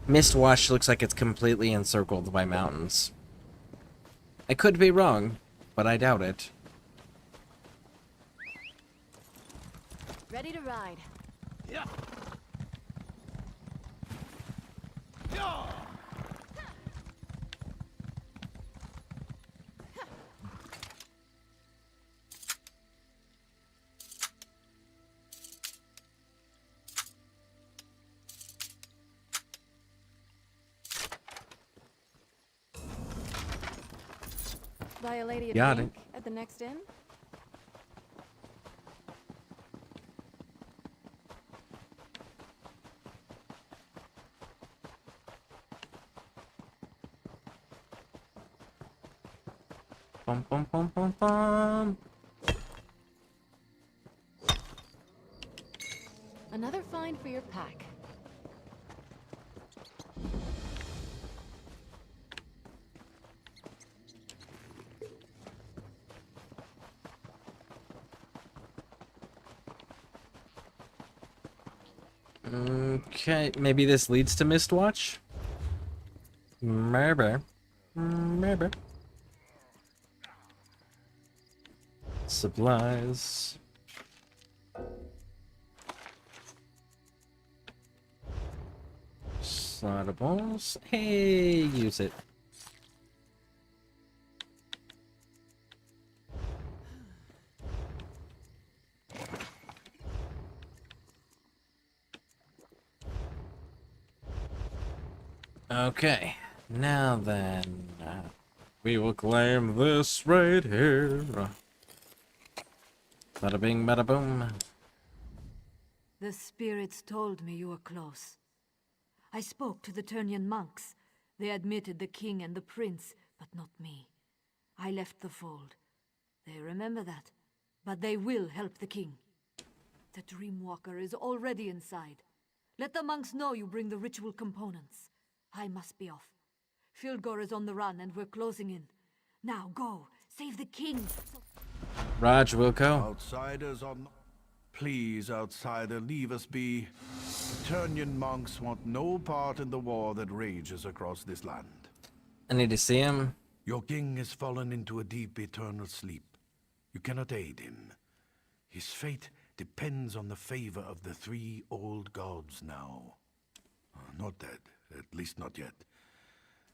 A: Mistwatch looks like it's completely encircled by mountains. I could be wrong, but I doubt it.
M: Ready to ride.
L: Yeah.
M: Buy a lady a
A: Got
M: drink at the next inn?
A: Bum, bum, bum, bum, bum.
M: Another find for your pack.
A: Okay, maybe this leads to Mistwatch? Maybe. Maybe. Supplies. Slaughtables. Hey, use it. Okay, now then, we will claim this right here. Bada bing, bada boom.
I: The spirits told me you were close. I spoke to the Turnian monks. They admitted the king and the prince, but not me. I left the fold. They remember that, but they will help the king. The Dreamwalker is already inside. Let the monks know you bring the ritual components. I must be off. Filgor is on the run and we're closing in. Now go, save the king!
A: Raj, Wilco.
B: Outsiders on... Please, outsider, leave us be. The Turnian monks want no part in the war that rages across this land.
A: I need to see him.
B: Your king has fallen into a deep eternal sleep. You cannot aid him. His fate depends on the favor of the three old gods now. Not dead, at least not yet.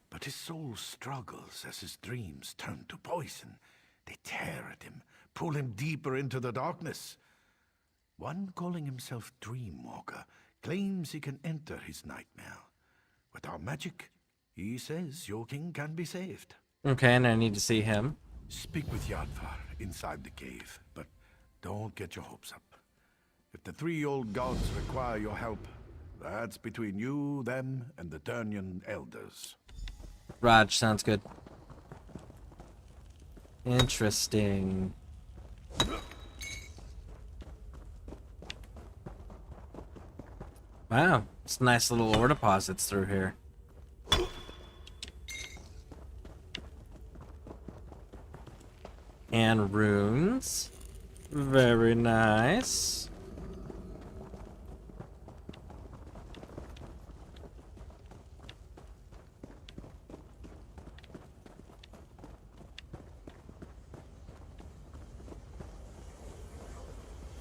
B: But his soul struggles as his dreams turn to poison. They tear at him, pull him deeper into the darkness. One calling himself Dreamwalker claims he can enter his nightmare. With our magic, he says your king can be saved.
A: Okay, and I need to see him.
B: Speak with Yadvar inside the cave, but don't get your hopes up. If the three old gods require your help, that's between you, them, and the Turnian elders.
A: Raj, sounds good. Interesting. Wow, it's nice little ore deposits through here. And runes. Very nice.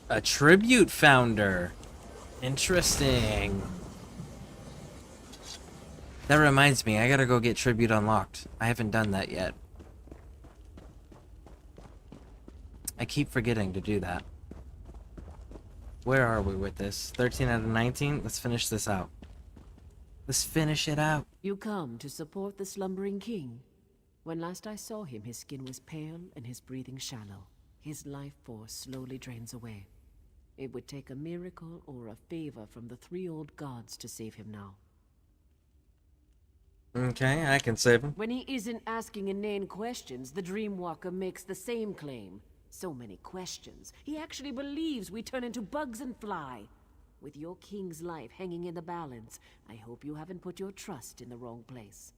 A: A tribute founder. Interesting. That reminds me, I gotta go get tribute unlocked. I haven't done that yet. I keep forgetting to do that. Where are we with this? 13 out of 19? Let's finish this out. Let's finish it out.
W: You come to support the slumbering king. When last I saw him, his skin was pale and his breathing shallow. His life force slowly drains away. It would take a miracle or a favor from the three old gods to save him now.
A: Okay, I can save him.
W: When he isn't asking inane questions, the Dreamwalker makes the same claim. So many questions. He actually believes we turn into bugs and fly. With your king's life hanging in the balance, I hope you haven't put your trust in the wrong place.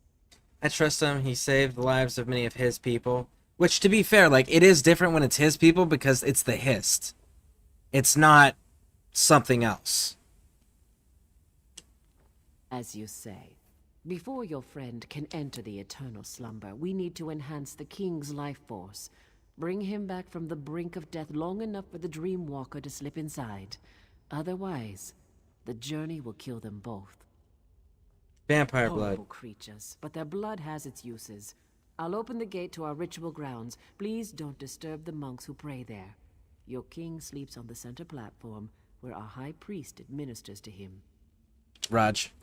A: I trust him. He saved the lives of many of his people. Which, to be fair, like, it is different when it's his people because it's the Hist. It's not something else.
W: As you say, before your friend can enter the eternal slumber, we need to enhance the king's life force. Bring him back from the brink of death long enough for the Dreamwalker to slip inside. Otherwise, the journey will kill them both.
A: Vampire
W: Horrible
A: blood.
W: creatures, but their blood has its uses. I'll open the gate to our ritual grounds. Please don't disturb the monks who pray there. Your king sleeps on the center platform, where our high priest administers to him.
A: Raj.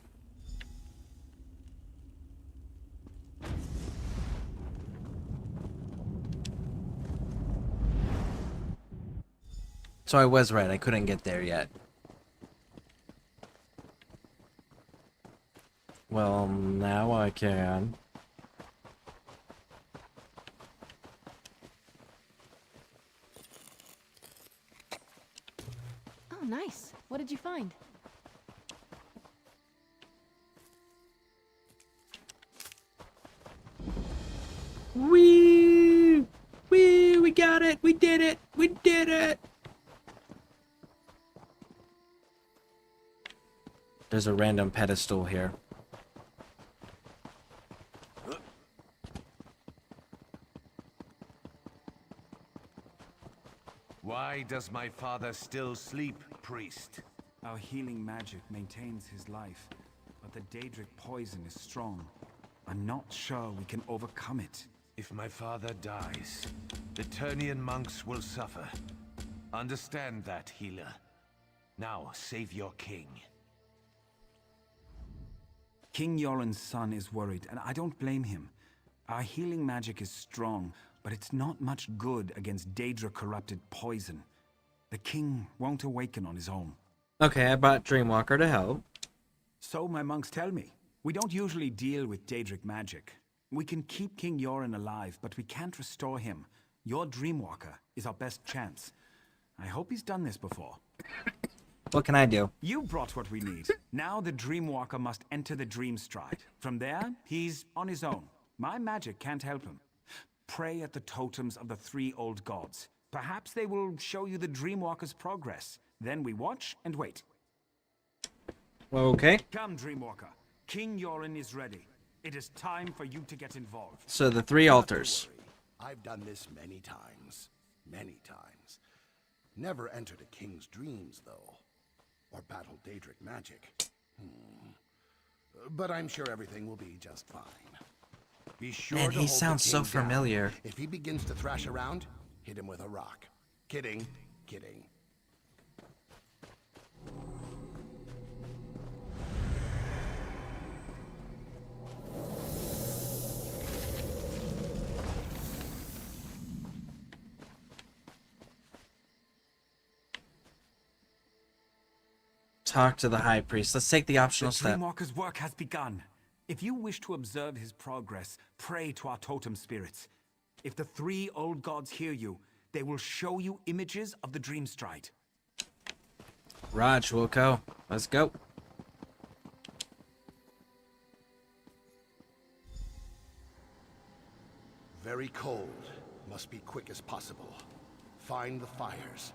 A: So I was right, I couldn't get there yet. Well, now I can.
M: nice. What did you find?
A: Wee! Wee! We got it! We did it! We did it! There's a random pedestal here.
N: Why does my father still sleep, priest?
P: Our healing magic maintains his life, but the Daedric poison is strong. I'm not sure we can overcome it.
N: If my father dies, the Turnian monks will suffer. Understand that, healer. Now, save your king.
P: King Yoren's son is worried, and I don't blame him. Our healing magic is strong, but it's not much good against Daedra-corrupted poison. The king won't awaken on his own.
A: Okay, I brought Dreamwalker to help.
P: So my monks tell me. We don't usually deal with Daedric magic. We can keep King Yoren alive, but we can't restore him. Your Dreamwalker is our best chance. I hope he's done this before.
A: What can I do?
P: You brought what we need. Now the Dreamwalker must enter the Dream Stride. From there, he's on his own. My magic can't help him. Pray at the totems of the 3 old gods. Perhaps they will show you the Dreamwalker's progress. Then we watch and wait.
A: Okay.
P: Come, Dreamwalker. King Yoren is ready. It is time for you to get involved.
A: So the 3 altars.
B: I've done this many times. Many times. Never entered a king's dreams, though. Or battled Daedric magic. But I'm sure everything will be just fine. Be sure
A: Man,
B: to
A: he
B: hold the
A: sounds so
B: king down.
A: familiar.
B: If he begins to thrash around, hit him with a rock. Kidding. Kidding.
A: Talk to the High Priest. Let's take the optional
P: The
A: step.
P: Dreamwalker's work has begun. If you wish to observe his progress, pray to our totem spirits. If the 3 old gods hear you, they will show you images of the Dream Stride.
A: Raj, we'll go. Let's go.
B: Very cold. Must be quick as possible. Find the fires.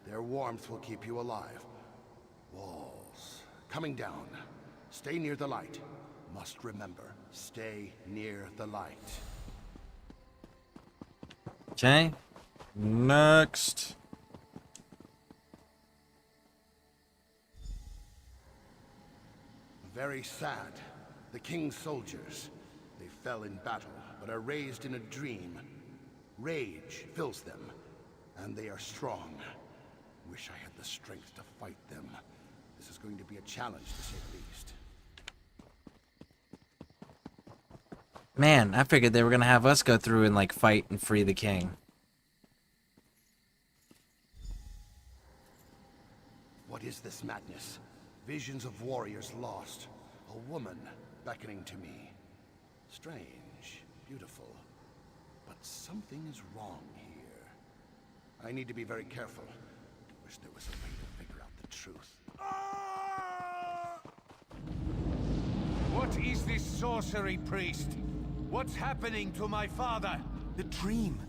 B: Their warmth will keep you alive. Walls. Coming down. Stay near the light. Must remember, stay near the light.
A: Okay. Next.
B: Very sad. The king's soldiers. They fell in battle, but are raised in a dream. Rage fills them, and they are strong. Wish I had the strength to fight them. This is going to be a challenge, to say the least.
A: Man, I figured they were gonna have us go through and like fight and free the king.
B: What is this madness? Visions of warriors lost. A woman beckoning to me. Strange, beautiful. But something is wrong here. I need to be very careful. Wish there was a way to figure out the truth.
N: What is this sorcery, priest? What's happening to my father?
P: The dream.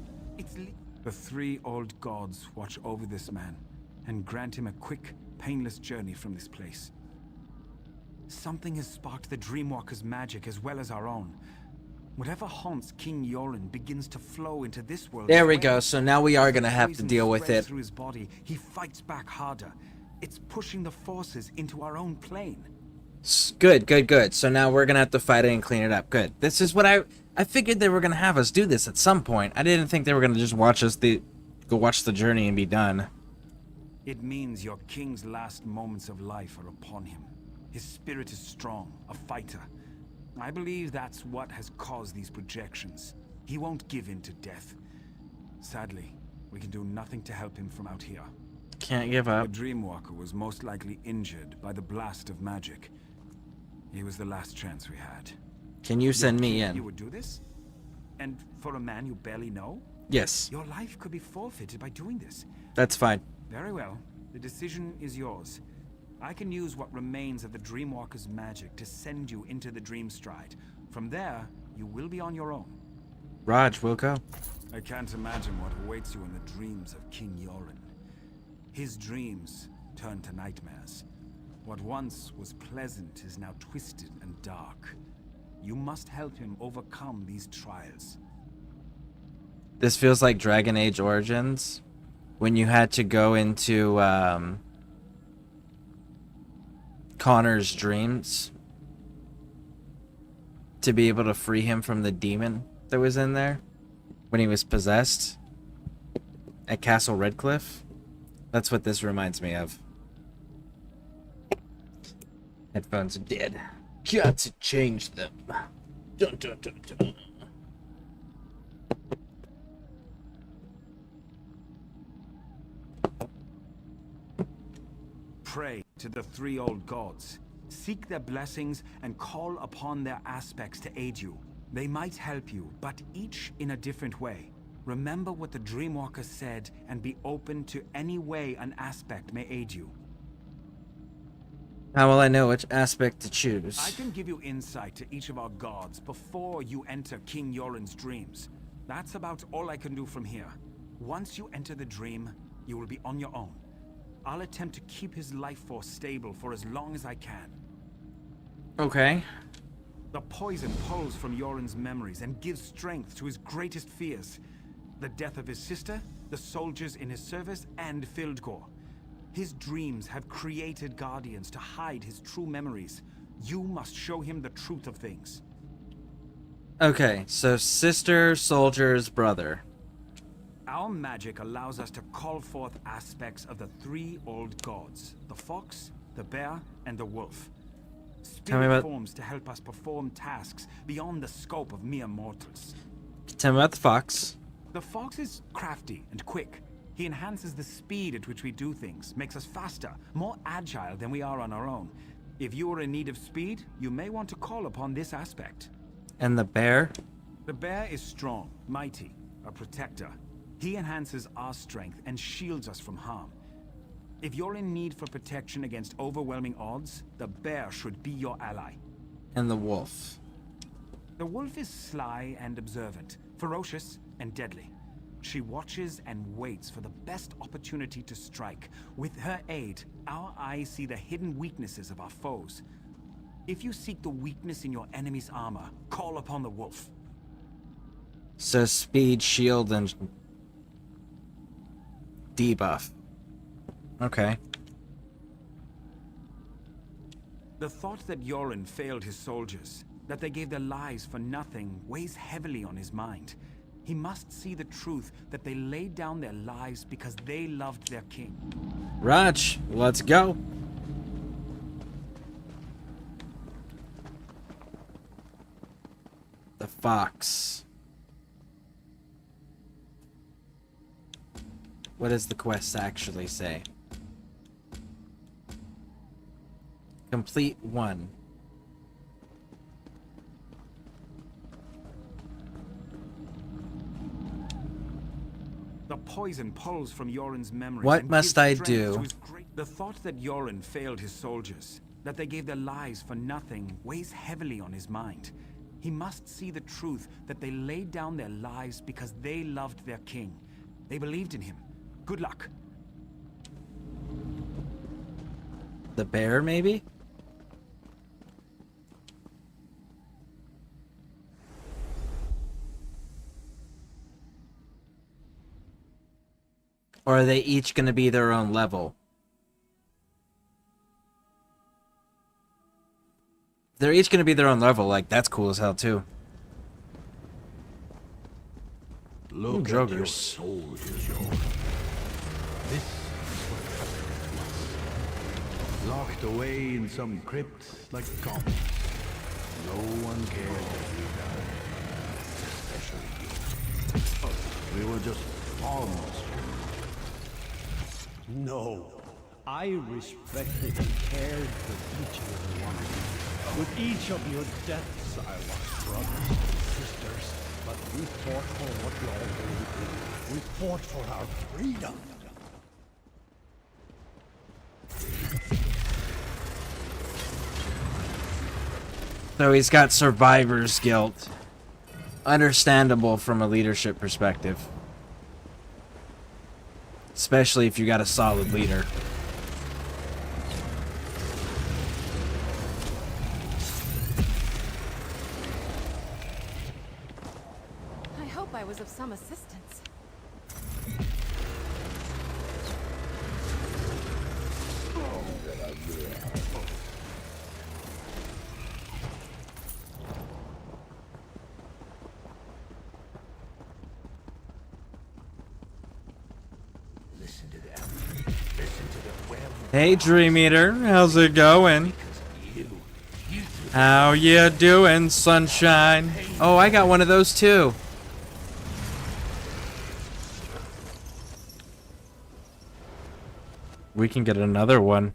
P: The 3 old gods watch over this man and grant him a quick, painless journey from this place. Something has sparked the Dreamwalker's magic as well as our own. Whatever haunts King Yoren begins to flow into this world.
A: There we go. So now we are gonna have to deal with it.
P: Through his body, he fights back harder. It's pushing the forces into our own plane.
A: Good, good, good. So now we're gonna have to fight it and clean it up. Good. This is what I figured they were gonna have us do this at some point. I didn't think they were gonna just watch us go watch the journey and be done.
P: It means your king's last moments of life are upon him. His spirit is strong, a fighter. I believe that's what has caused these projections. He won't give in to death. Sadly, we can do nothing to help him from out here.
A: Can't give up.
P: The Dreamwalker was most likely injured by the blast of magic. He was the last chance we had.
A: Can you send me
P: You
A: in?
P: would do this? And for a man you barely know?
A: Yes.
P: Your life could be forfeited by doing this.
A: That's fine.
P: Very well. The decision is yours. I can use what remains of the Dreamwalker's magic to send you into the Dreamstride. From there, you will be on your own.
A: Raj, we'll go.
P: I can't imagine what awaits you in the dreams of King Yoren. His dreams turn to nightmares. What once was pleasant is now twisted and dark. You must help him overcome these trials.
A: This feels like Dragon Age Origins, when you had to go into Connor's dreams to be able to free him from the demon that was in there when he was possessed at Castle Redcliffe. That's what this reminds me of. Headphones are dead. Got to change them. Dun, dun, dun, dun.
P: Pray to the three old gods. Seek their blessings and call upon their aspects to aid you. They might help you, but each in a different way. Remember what the Dreamwalker said and be open to any way an aspect may aid you.
A: How will I know which aspect to choose?
P: I can give you insight to each of our gods before you enter King Yoren's dreams. That's about all I can do from here. Once you enter the dream, you will be on your own. I'll attempt to keep his life force stable for as long as I can.
A: Okay.
P: The poison pulls from Yoren's memories and gives strength to his greatest fears. The death of his sister, the soldiers in his service, and Fildgor. His dreams have created guardians to hide his true memories. You must show him the truth of things.
A: Okay, so sister, soldiers, brother.
P: Our magic allows us to call forth aspects of the three old gods. The fox, the bear, and the wolf. Spirit forms to help us perform tasks beyond the scope of mere mortals.
A: Tell me about the fox.
P: The fox is crafty and quick. He enhances the speed at which we do things, makes us faster, more agile than we are on our own. If you are in need of speed, you may want to call upon this aspect.
A: And the bear?
P: The bear is strong, mighty, a protector. He enhances our strength and shields us from harm. If you're in need for protection against overwhelming odds, the bear should be your ally.
A: And the wolf?
P: The wolf is sly and observant, ferocious and deadly. She watches and waits for the best opportunity to strike. With her aid, our eyes see the hidden weaknesses of our foes. If you seek the weakness in your enemy's armor, call upon the wolf.
A: So speed, shield, and debuff. Okay.
P: The thought that Yoren failed his soldiers, that they gave their lives for nothing, weighs heavily on his mind. He must see the truth that they laid down their lives because they loved their king.
A: Raj, let's go. The fox. What does the quest actually say? Complete 1.
P: The poison pulls from Yoren's memory.
A: What must I do?
P: The thought that Yoren failed his soldiers, that they gave their lives for nothing, weighs heavily on his mind. He must see the truth that they laid down their lives because they loved their king. They believed in him. Good luck.
A: The bear, maybe? Or are they each going to be their own level? They're each going to be their own level. Like, that's cool as hell, too.
E: Look
A: Ooh,
E: at your
A: Drogers.
E: soldiers, Yoren. This is what happened to us. Locked away in some crypt like goblins. No one cared that we died. Especially you. We were just pawns.
L: No. I respected and cared for each and every one of you. With each of your deaths, I lost brothers and sisters. But we fought for what we all believed in. We fought for our freedom.
A: So he's got survivor's guilt. Understandable from a leadership perspective. Especially if you got a solid leader.
M: I hope I was of some assistance.
K: Hey, Dream Eater, how's it going? How you doing, sunshine?
A: Oh, I got one of those too.
K: We can get another one.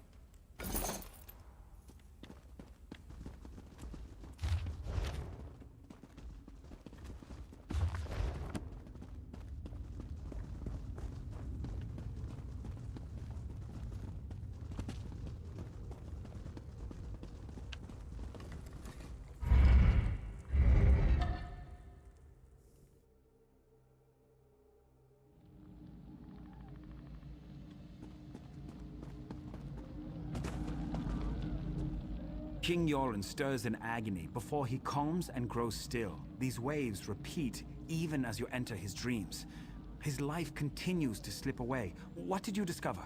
P: King Yoren stirs in agony before he calms and grows still. These waves repeat even as you enter his dreams. His life continues to slip away. What did you discover?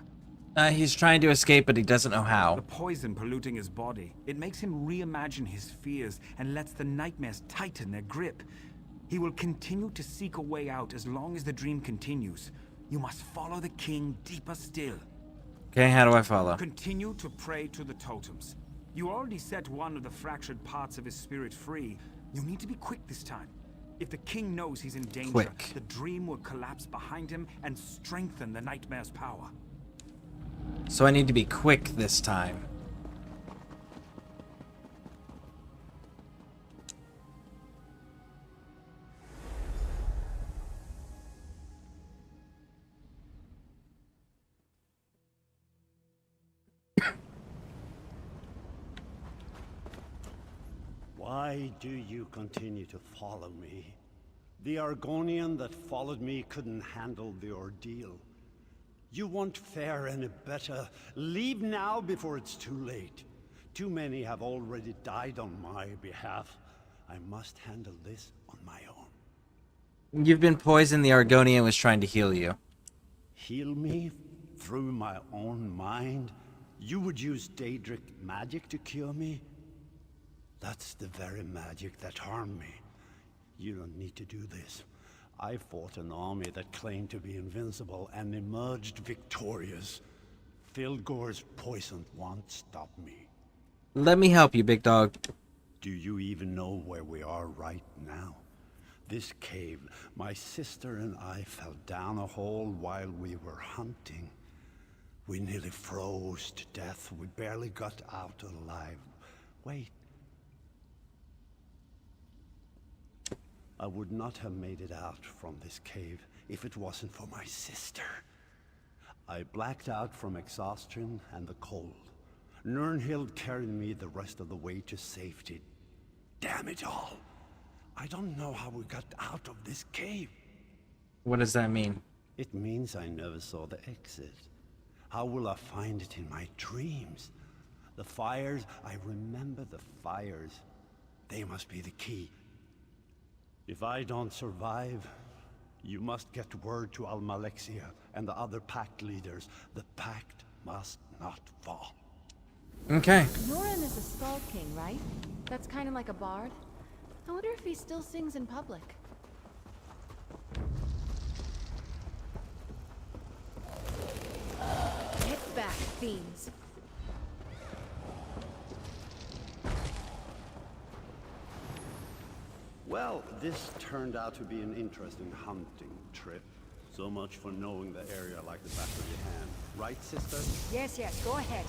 A: He's trying to escape, but he doesn't know how.
P: The poison polluting his body. It makes him reimagine his fears and lets the nightmares tighten their grip. He will continue to seek a way out as long as the dream continues. You must follow the king deeper still.
A: Okay, how do I follow?
P: Continue to pray to the totems. You already set one of the fractured parts of his spirit free. You need to be quick this time. If the king knows he's in danger, the dream will collapse behind him and strengthen the nightmare's power.
A: So I need to be quick this time.
E: Why do you continue to follow me? The Argonian that followed me couldn't handle the ordeal. You want fair and better. Leave now before it's too late. Too many have already died on my behalf. I must handle this on my own.
A: You've been poisoned. The Argonian was trying to heal you.
E: Heal me through my own mind? You would use Daedric magic to cure me? That's the very magic that harmed me. You don't need to do this. I fought an army that claimed to be invincible and emerged victorious. Fildgor's poison won't stop me.
A: Let me help you, big dog.
E: Do you even know where we are right now? This cave, my sister and I fell down a hole while we were hunting. We nearly froze to death. We barely got out alive. Wait. I would not have made it out from this cave if it wasn't for my sister. I blacked out from exhaustion and the cold. Nirnhild carried me the rest of the way to safety. Damn it all! I don't know how we got out of this cave.
A: What does that mean?
E: It means I never saw the exit. How will I find it in my dreams? The fires, I remember the fires. They must be the key. If I don't survive, you must get word to Almalexia and the other pact leaders. The pact must not fall.
A: Okay.
M: Yoren is a Skull King, right? That's kind of like a bard. I wonder if he still sings in public. Get back, fiends.
E: Well, this turned out to be an interesting hunting trip. So much for knowing the area like the back of your hand. Right, sister?
C: Yes, yes, go ahead.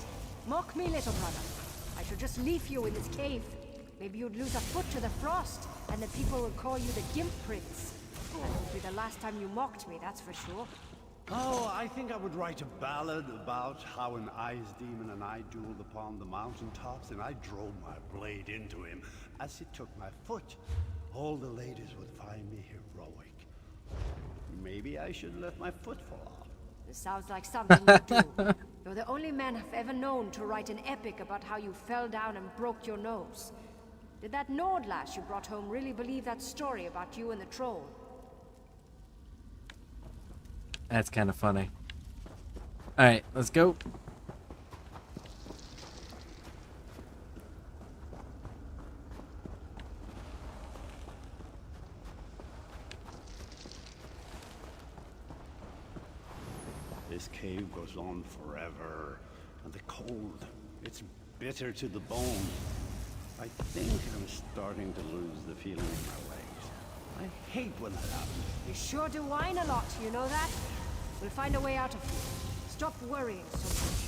C: Mock me, little brother. I should just leave you in this cave. Maybe you'd lose a foot to the frost, and the people would call you the Gimp Prince. That would be the last time you mocked me, that's for sure.
E: Oh, I think I would write a ballad about how an ice demon and I dueled upon the mountaintops, and I drove my blade into him as he took my foot. All the ladies would find me heroic. Maybe I should let my foot fall off.
U: This sounds like something you do. You're the only man I've ever known to write an epic about how you fell down and broke your nose. Did that Nord lass you brought home really believe that story about you and the troll?
A: That's kind of funny. Alright, let's go.
E: This cave goes on forever, and the cold, it's bitter to the bone. I think I'm starting to lose the feeling in my legs. I hate when that happens.
U: You sure do whine a lot, you know that? We'll find a way out of here. Stop worrying so much.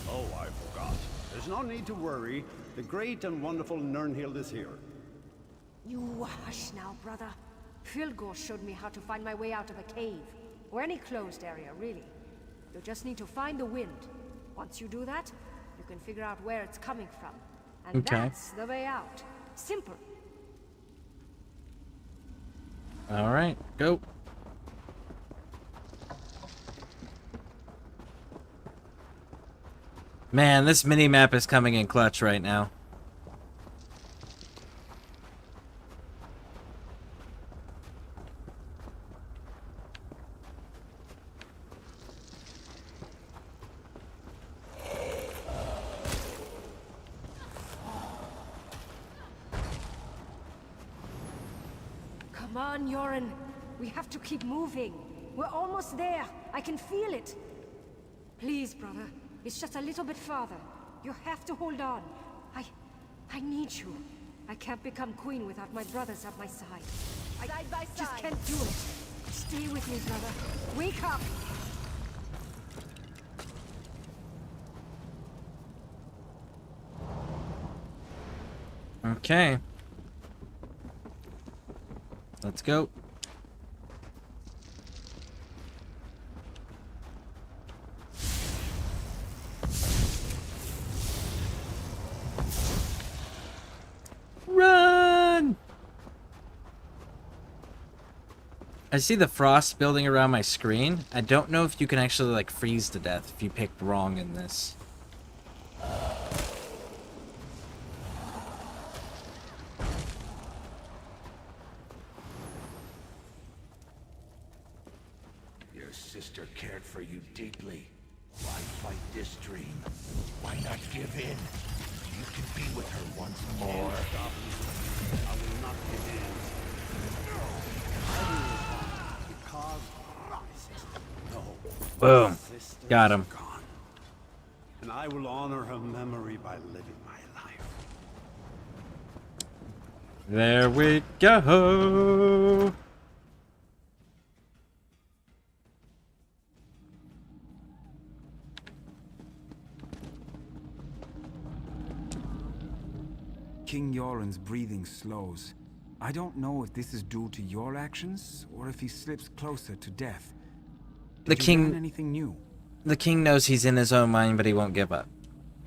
E: Oh, I forgot. There's no need to worry. The great and wonderful Nirnhild is here.
U: You hush now, brother. Filgor showed me how to find my way out of a cave. Or any closed area, really. You just need to find the wind. Once you do that, you can figure out where it's coming from. And that's the way out. Simple.
A: Alright, go. Man, this mini-map is coming in clutch right now.
U: Come on, Yoren. We have to keep moving. We're almost there. I can feel it. Please, brother. It's just a little bit farther. You have to hold on. I need you. I can't become queen without my brothers at my side. Side by just side. can't do it. Stay with me, brother. Wake up!
A: Okay. Let's go. Run! I see the frost building around my screen. I don't know if you can actually like freeze to death if you picked wrong in this.
N: Your sister cared for you deeply. Why fight this dream? Why not give in? You can be with her once more.
E: I will not give in. I will because my sister. No.
A: Boom.
E: My sister
A: Got
E: is
A: him.
E: gone. And I will honor her memory by living my life.
A: There we go.
P: King Yoren's breathing slows. I don't know if this is due to your actions, or if he slips closer to death. Did you learn anything new?
A: The king knows he's in his own mind, but he won't give up.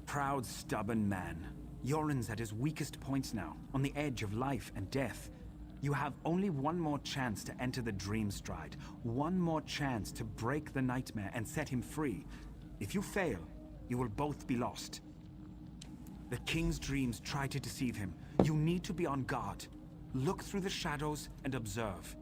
P: Proud, stubborn man. Yoren's at his weakest points now, on the edge of life and death. You have only one more chance to enter the Dream Stride. One more chance to break the nightmare and set him free. If you fail, you will both be lost. The king's dreams try to deceive him. You need to be on guard. Look through the shadows and observe.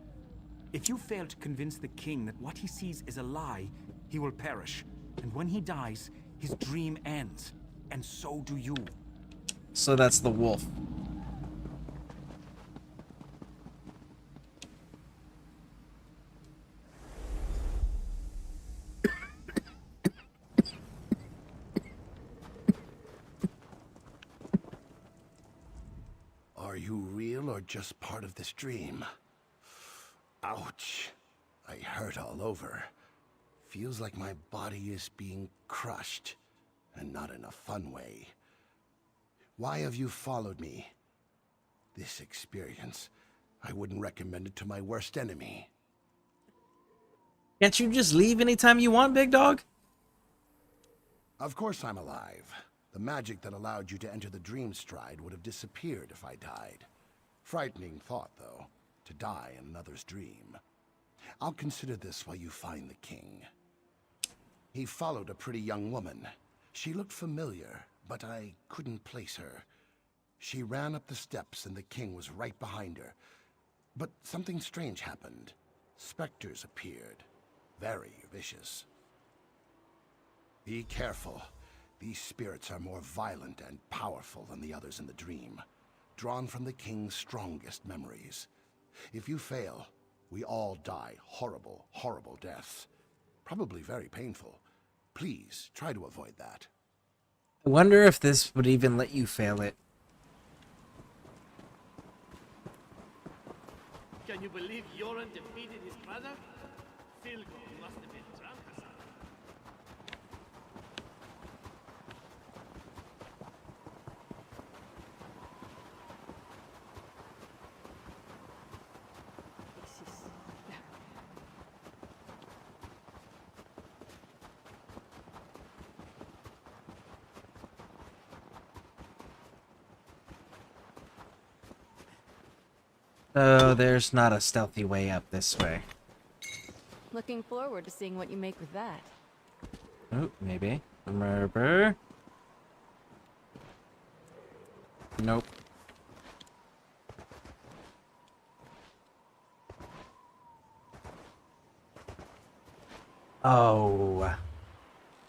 P: If you fail to convince the king that what he sees is a lie, he will perish. And when he dies, his dream ends. And so do you.
A: So that's the wolf.
B: Are you real or just part of this dream? Ouch. I hurt all over. Feels like my body is being crushed, and not in a fun way. Why have you followed me? This experience, I wouldn't recommend it to my worst enemy.
A: Can't you just leave anytime you want, big dog?
B: Of course I'm alive. The magic that allowed you to enter the dream stride would have disappeared if I died. Frightening thought, though, to die in another's dream. I'll consider this while you find the king. He followed a pretty young woman. She looked familiar, but I couldn't place her. She ran up the steps and the king was right behind her. But something strange happened. Specters appeared. Very vicious. Be careful. These spirits are more violent and powerful than the others in the dream, drawn from the king's strongest memories. If you fail, we all die horrible, horrible deaths. Probably very painful. Please, try to avoid that.
A: I wonder if this would even let you fail it.
L: Can you believe Yoren defeated his brother? Filgo must have been drunk or something.
A: So there's not a stealthy way up this way.
M: Looking forward to seeing what you make with that.
A: Oh, maybe. Murder. Nope. Oh.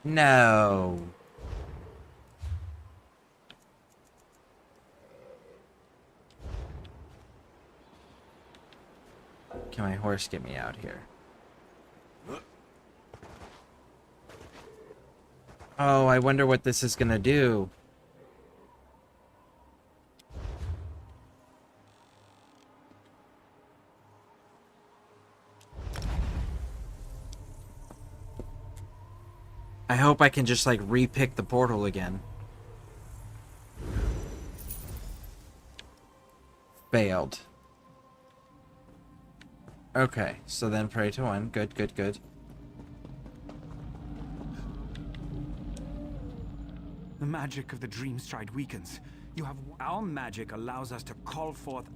A: No. Can my horse get me out here? Oh, I wonder what this is gonna do. I hope I can just like re-pick the portal again. Failed. Okay, so then pray to one. Good, good, good.
P: The magic of the dream stride weakens. You have our magic allows us to call forth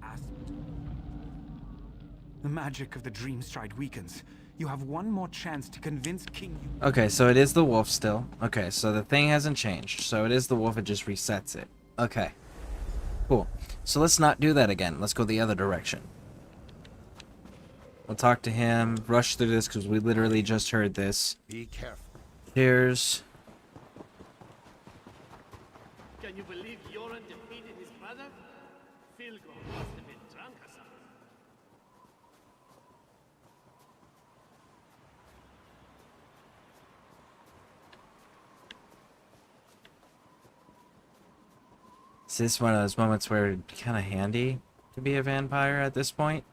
P: the magic of the dream stride weakens. You have one more chance to convince King.
A: Okay, so it is the wolf still. Okay, so the thing hasn't changed. So it is the wolf, it just resets it. Okay. Cool. So let's not do that again. Let's go the other direction. We'll talk to him, rush through this because we literally just heard this.
B: Be careful.
A: Cheers.
L: Can you believe Yoren defeated his brother? Filgo must have been drunk or something.
A: Is this one of those moments where it'd be kind of handy to be a vampire at this point?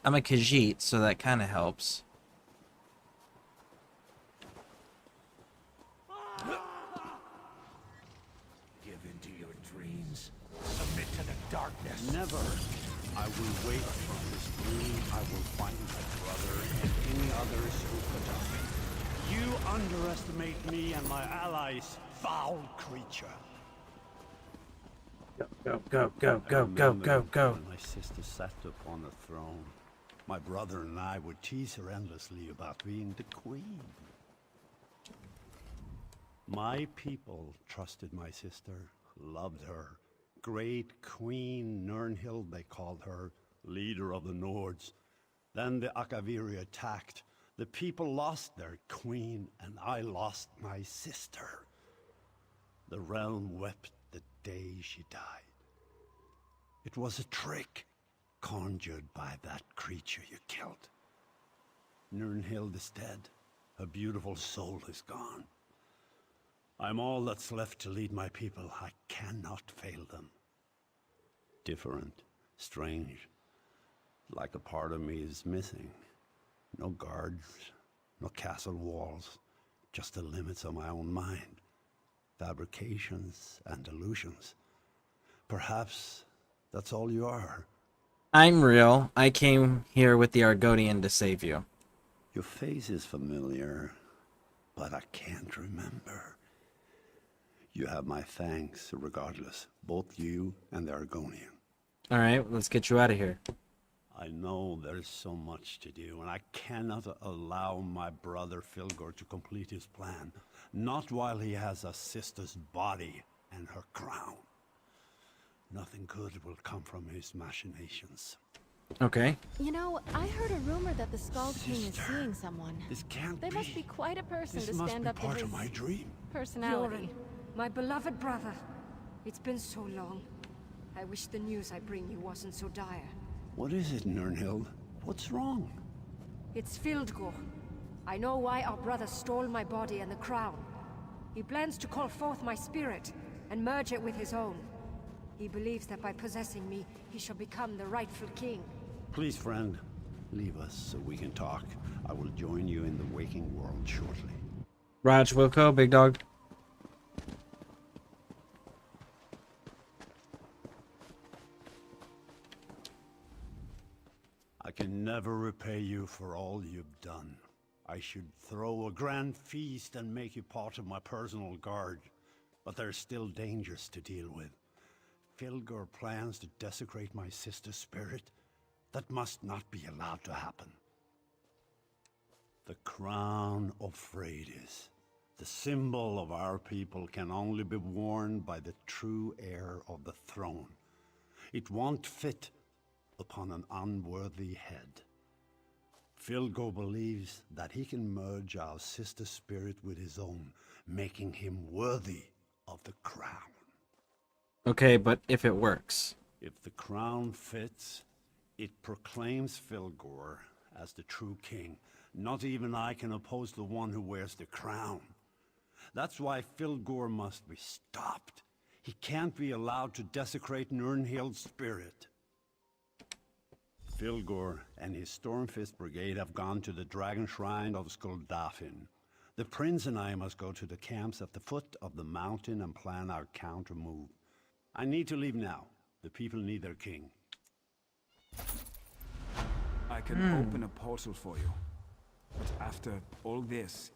A: I'm a Khajiit, so that kind of helps.
N: Give into your dreams. Submit to the darkness.
E: Never. I will wake from this dream. I will find my brother and any others who put up. You underestimate me and my allies, foul creature.
A: Go, go, go, go, go, go, go.
E: When my sister sat upon the throne, my brother and I would tease her endlessly about being the queen. My people trusted my sister, loved her. Great Queen Nirnhild, they called her, leader of the Nords. Then the Akaviri attacked. The people lost their queen, and I lost my sister. The realm wept the day she died. It was a trick conjured by that creature you killed. Nirnhild is dead. Her beautiful soul is gone. I'm all that's left to lead my people. I cannot fail them. Different, strange, like a part of me is missing. No guards, no castle walls, just the limits of my own mind. Fabrications and illusions. Perhaps that's all you are.
A: I'm real. I came here with the Argonian to save you.
R: Your face is familiar, but I can't remember. You have my thanks regardless, both you and the Argonian.
A: Alright, let's get you out of here.
R: I know there's so much to do, and I cannot allow my brother Filgor to complete his plan. Not while he has a sister's body and her crown. Nothing good will come from his machinations.
A: Okay.
M: You know, I heard a rumor that the Skald King is seeing someone.
R: This can't
M: They
R: be.
M: must be quite a person
R: This
M: to
R: must
M: stand
R: be
M: up to
R: part
M: his
R: of my dream.
M: personality.
T: Yoren, my beloved brother. It's been so long. I wish the news I bring you wasn't so dire.
R: What is it, Nirnhild? What's wrong?
T: It's Fildgor. I know why our brother stole my body and the crown. He plans to call forth my spirit and merge it with his own. He believes that by possessing me, he shall become the rightful king.
R: Please, friend, leave us so we can talk. I will join you in the waking world shortly.
A: Raj Wilco, big dog.
R: I can never repay you for all you've done. I should throw a grand feast and make you part of my personal guard. But there's still dangers to deal with. Filgor plans to desecrate my sister's spirit. That must not be allowed to happen. The crown of Freydis, the symbol of our people, can only be worn by the true heir of the throne. It won't fit upon an unworthy head. Filgor believes that he can merge our sister's spirit with his own, making him worthy of the crown.
A: Okay, but if it works.
R: If the crown fits, it proclaims Filgor as the true king. Not even I can oppose the one who wears the crown. That's why Filgor must be stopped. He can't be allowed to desecrate Nirnhild's spirit. Filgor and his Stormfist Brigade have gone to the Dragon Shrine of Skuldafn. The prince and I must go to the camps at the foot of the mountain and plan our counter move. I need to leave now. The people need their king.
P: I can open a portal for you. But after all this,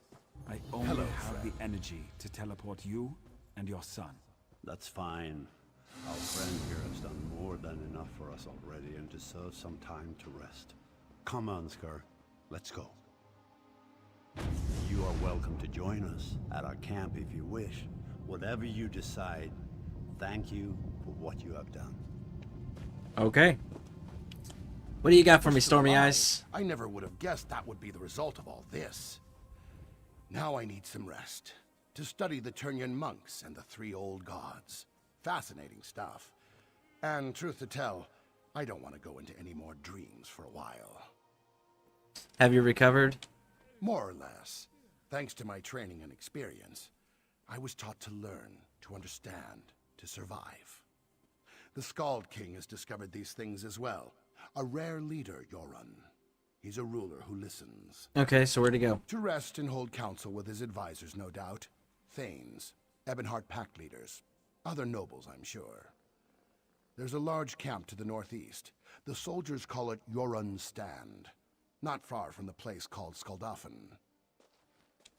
P: I only have the energy to teleport you and your son.
R: That's fine. Our friend here has done more than enough for us already and deserves some time to rest. Come on, Skar. Let's go. You are welcome to join us at our camp if you wish. Whatever you decide, thank you for what you have done.
A: Okay. What do you got for me, Stormy Eyes?
B: I never would have guessed that would be the result of all this. Now I need some rest. To study the Turnian monks and the three old gods. Fascinating stuff. And truth to tell, I don't want to go into any more dreams for a while.
A: Have you recovered?
B: More or less. Thanks to my training and experience, I was taught to learn, to understand, to survive. The Skald King has discovered these things as well. A rare leader, Yoren. He's a ruler who listens.
A: Okay, so where to go?
B: To rest and hold council with his advisors, no doubt. Thanes, Ebonheart pack leaders, other nobles, I'm sure. There's a large camp to the northeast. The soldiers call it Yoren's Stand. Not far from the place called Skuldafn.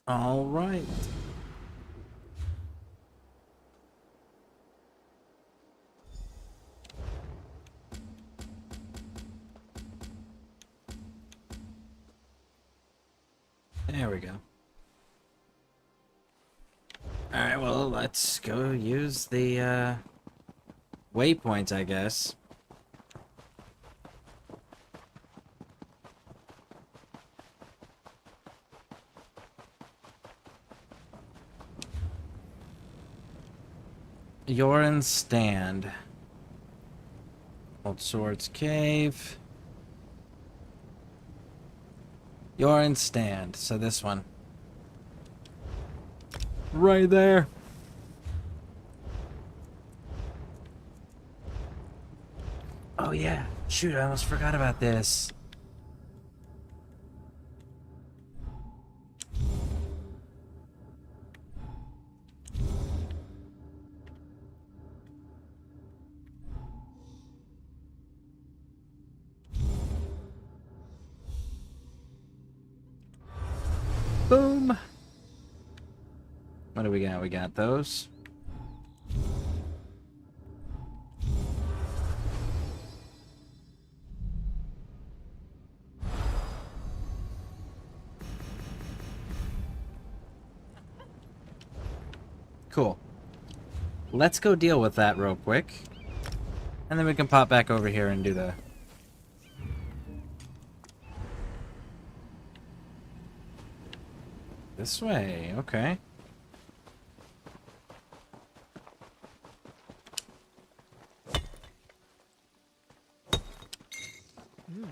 A: All right. There we go. Alright, well, let's go use the waypoint, I guess. Yoren's Stand. Old Swords Cave. Yoren's Stand. So this one. Right there. Oh yeah. Shoot, I almost forgot about this. Boom! What do we got? We got those. Cool. Let's go deal with that real quick. And then we can pop back over here and do the... This way, okay.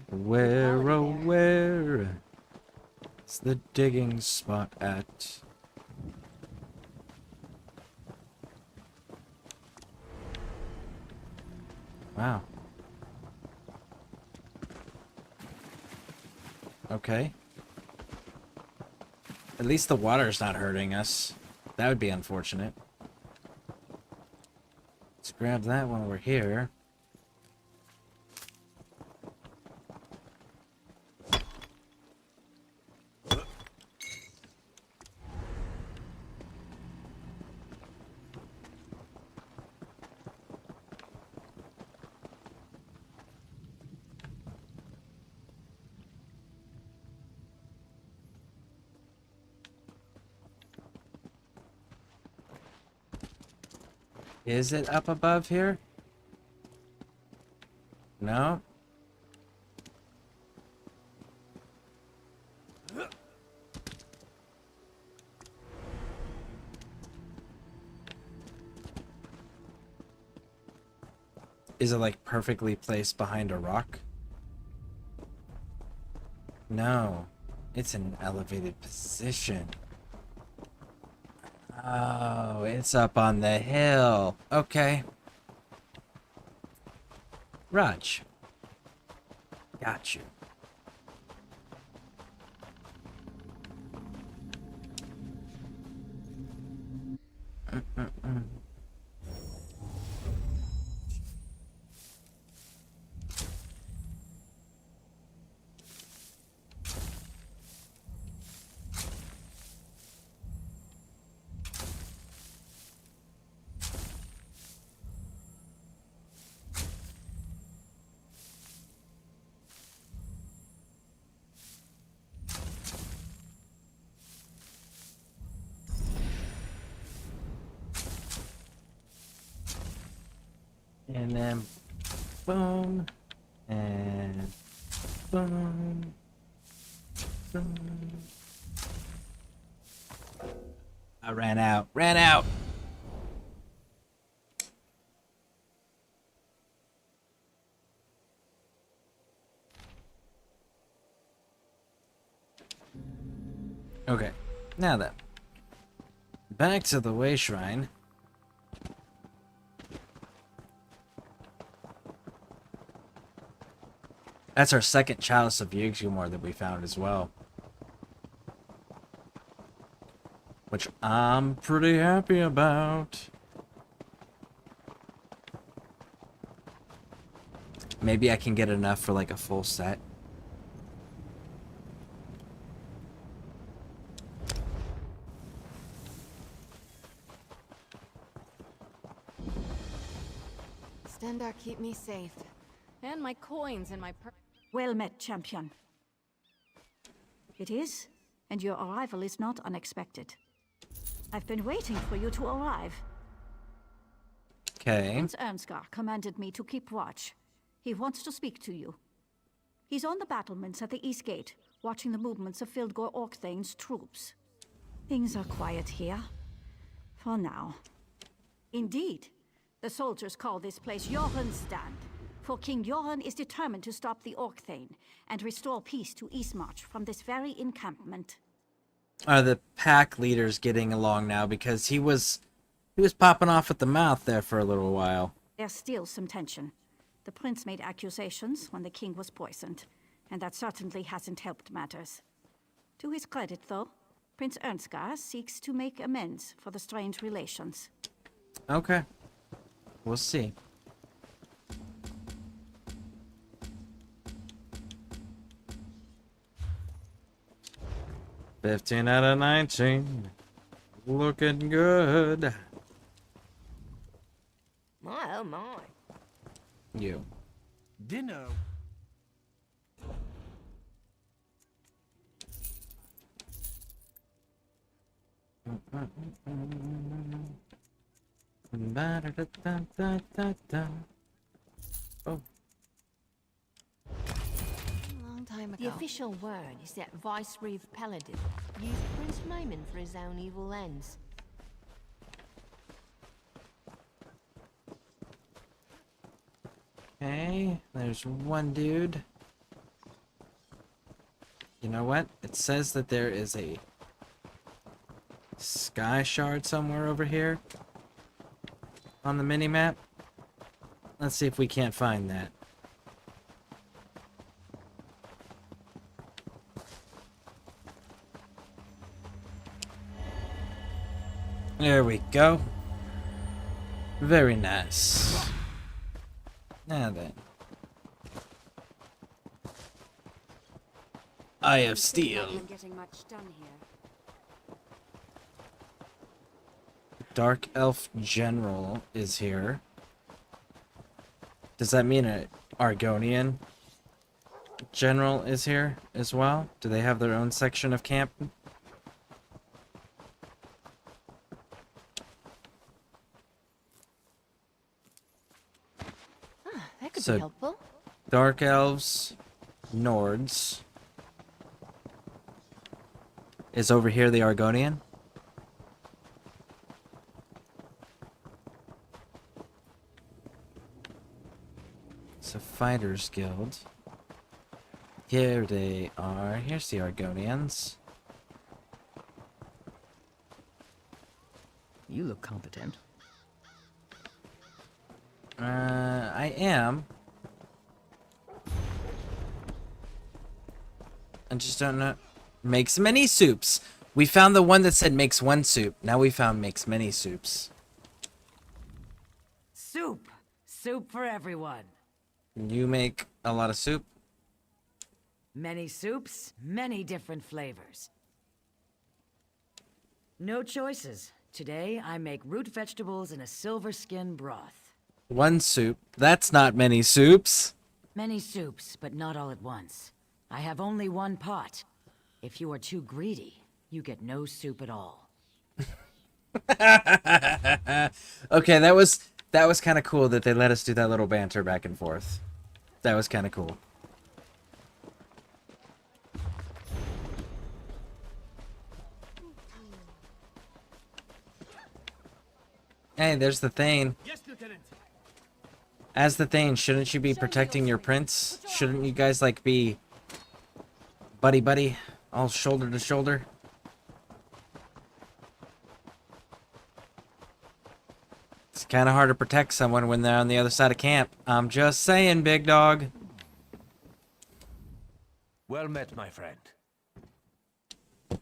A: Where, oh, where is the digging spot at? Wow. Okay. At least the water's not hurting us. That would be unfortunate. Let's grab that while we're here. Is it up above here? No? Is it like perfectly placed behind a rock? No. It's an elevated position. Oh, it's up on the hill. Okay. Raj. Got you. And then boom and boom. Boom. I ran out. Ran out. Okay. Now then. Back to the Way Shrine. That's our second Chalice of Yggdrasil that we found as well. Which I'm pretty happy about. Maybe I can get enough for like a full set.
M: Stendar, keep me safe. And my coins in my
C: Well met, champion. It is, and your arrival is not unexpected. I've been waiting for you to arrive.
A: Okay.
C: Prince Ernskar commanded me to keep watch. He wants to speak to you. He's on the battlements at the East Gate, watching the movements of Fildgor Orkthane's troops. Things are quiet here. For now. Indeed. The soldiers call this place Joran's Stand. For King Joran is determined to stop the Orkthane and restore peace to Eastmarch from this very encampment.
A: Are the pack leaders getting along now? Because he was popping off at the mouth there for a little while.
C: There's still some tension. The prince made accusations when the king was poisoned, and that certainly hasn't helped matters. To his credit, though, Prince Ernskar seeks to make amends for the strained relations.
A: Okay. We'll see.
K: 15 out of 19. Looking good.
J: My oh my.
K: You.
L: Dinner.
K: Oh.
M: Long time ago.
U: The official word is that Vice Reeve Paladin used Prince Maimon for his own evil ends.
A: Okay, there's one dude. You know what? It says that there is a sky shard somewhere over here on the mini-map. Let's see if we can't find that. There we go. Very nice. Now then. Eye of Steel.
I: Getting much done here.
A: Dark Elf General is here. Does that mean an Argonian General is here as well? Do they have their own section of camp?
U: That could
A: So,
U: be helpful.
A: Dark Elves, Nords. Is over here the Argonian? It's a Fighters Guild. Here they are. Here's the Argonians.
D: You look competent.
A: I am. I just don't know. Makes many soups. We found the one that said makes one soup. Now we found makes many soups.
W: Soup. Soup for everyone.
A: You make a lot of soup?
W: Many soups, many different flavors. No choices. Today, I make root vegetables in a silver skin broth.
A: One soup. That's not many soups.
W: Many soups, but not all at once. I have only one pot. If you are too greedy, you get no soup at all.
A: Okay, that was kind of cool that they let us do that little banter back and forth. That was kind of cool. Hey, there's the Thane.
L: Yes, Lieutenant.
A: As the Thane, shouldn't you be protecting your prince? Shouldn't you guys, like, be buddy-buddy, all shoulder to shoulder? It's kind of hard to protect someone when they're on the other side of camp. I'm just saying, big dog.
N: Well met, my friend.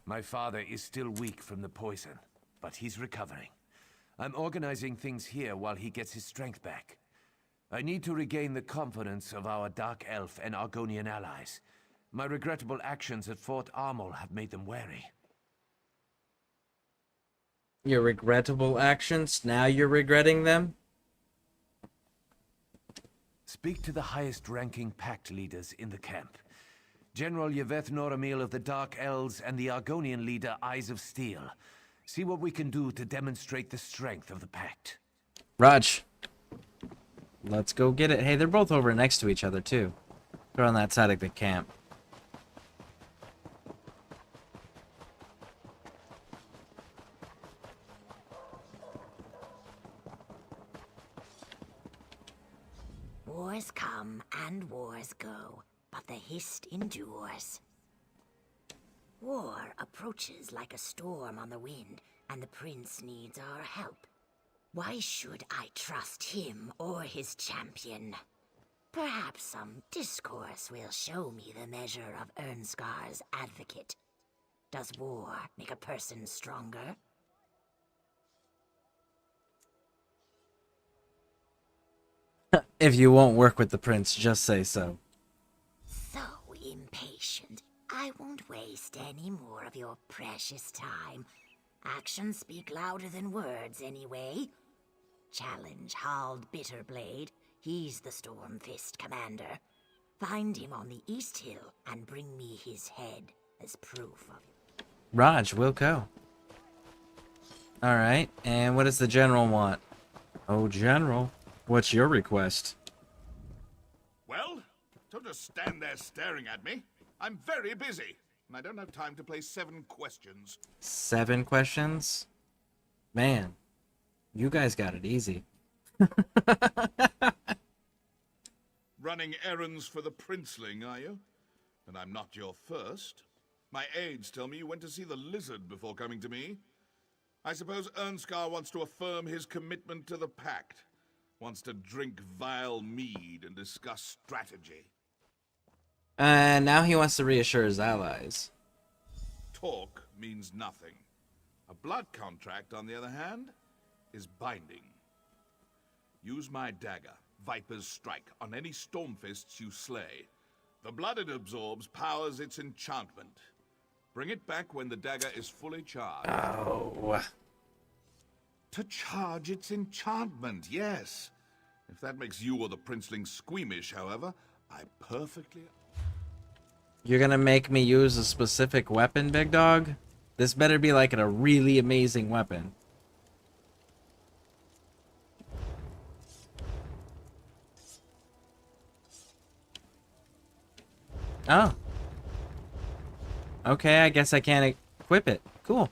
N: My father is still weak from the poison, but he's recovering. I'm organizing things here while he gets his strength back. I need to regain the confidence of our Dark Elf and Argonian allies. My regrettable actions at Fort Armel have made them wary.
A: Your regrettable actions? Now you're regretting them?
N: Speak to the highest-ranking pact leaders in the camp. General Yveth Noramil of the Dark Elves and the Argonian leader Eyes of Steel. See what we can do to demonstrate the strength of the pact.
A: Raj. Let's go get it. Hey, they're both over next to each other, too. They're on that side of the camp.
J: Wars come and wars go, but the hist endures. War approaches like a storm on the wind, and the prince needs our help. Why should I trust him or his champion? Perhaps some discourse will show me the measure of Ernskar's advocate. Does war make a person stronger?
A: If you won't work with the prince, just say so.
J: So impatient. I won't waste any more of your precious time. Actions speak louder than words, anyway. Challenge Hald Bitterblade. He's the Stormfist commander. Find him on the East Hill and bring me his head as proof of it.
A: Raj, we'll go. Alright, and what does the general want? Oh, General, what's your request?
B: Well, don't just stand there staring at me. I'm very busy, and I don't have time to play 7 questions.
A: 7 questions? Man, you guys got it easy.
B: Running errands for the princeling, are you? And I'm not your first. My aides tell me you went to see the lizard before coming to me. I suppose Ernskar wants to affirm his commitment to the pact. Wants to drink vile mead and discuss strategy.
A: And now he wants to reassure his allies.
B: Talk means nothing. A blood contract, on the other hand, is binding. Use my dagger, Viper's Strike, on any Stormfists you slay. The blood it absorbs powers its enchantment. Bring it back when the dagger is fully charged.
A: Oh.
B: To charge its enchantment, yes. If that makes you or the princeling squeamish, however, I perfectly...
A: You're gonna make me use a specific weapon, big dog? This better be like a really amazing weapon. Oh. Okay, I guess I can't equip it. Cool.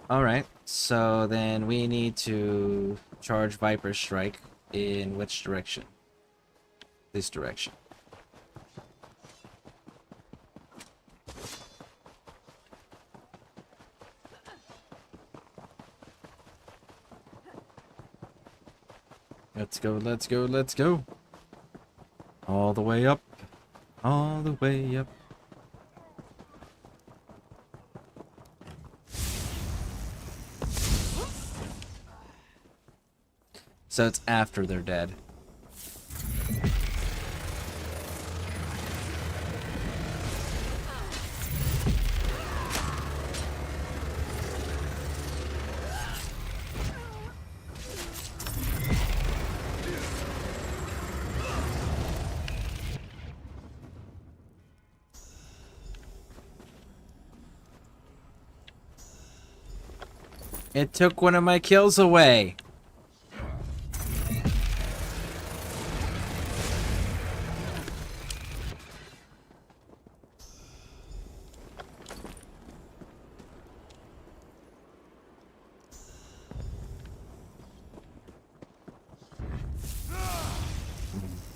A: Alright, so then we need to charge Viper Strike in which direction? This direction. Let's go, let's go, let's go. All the way up. All the way up. So it's after they're dead. It took one of my kills away.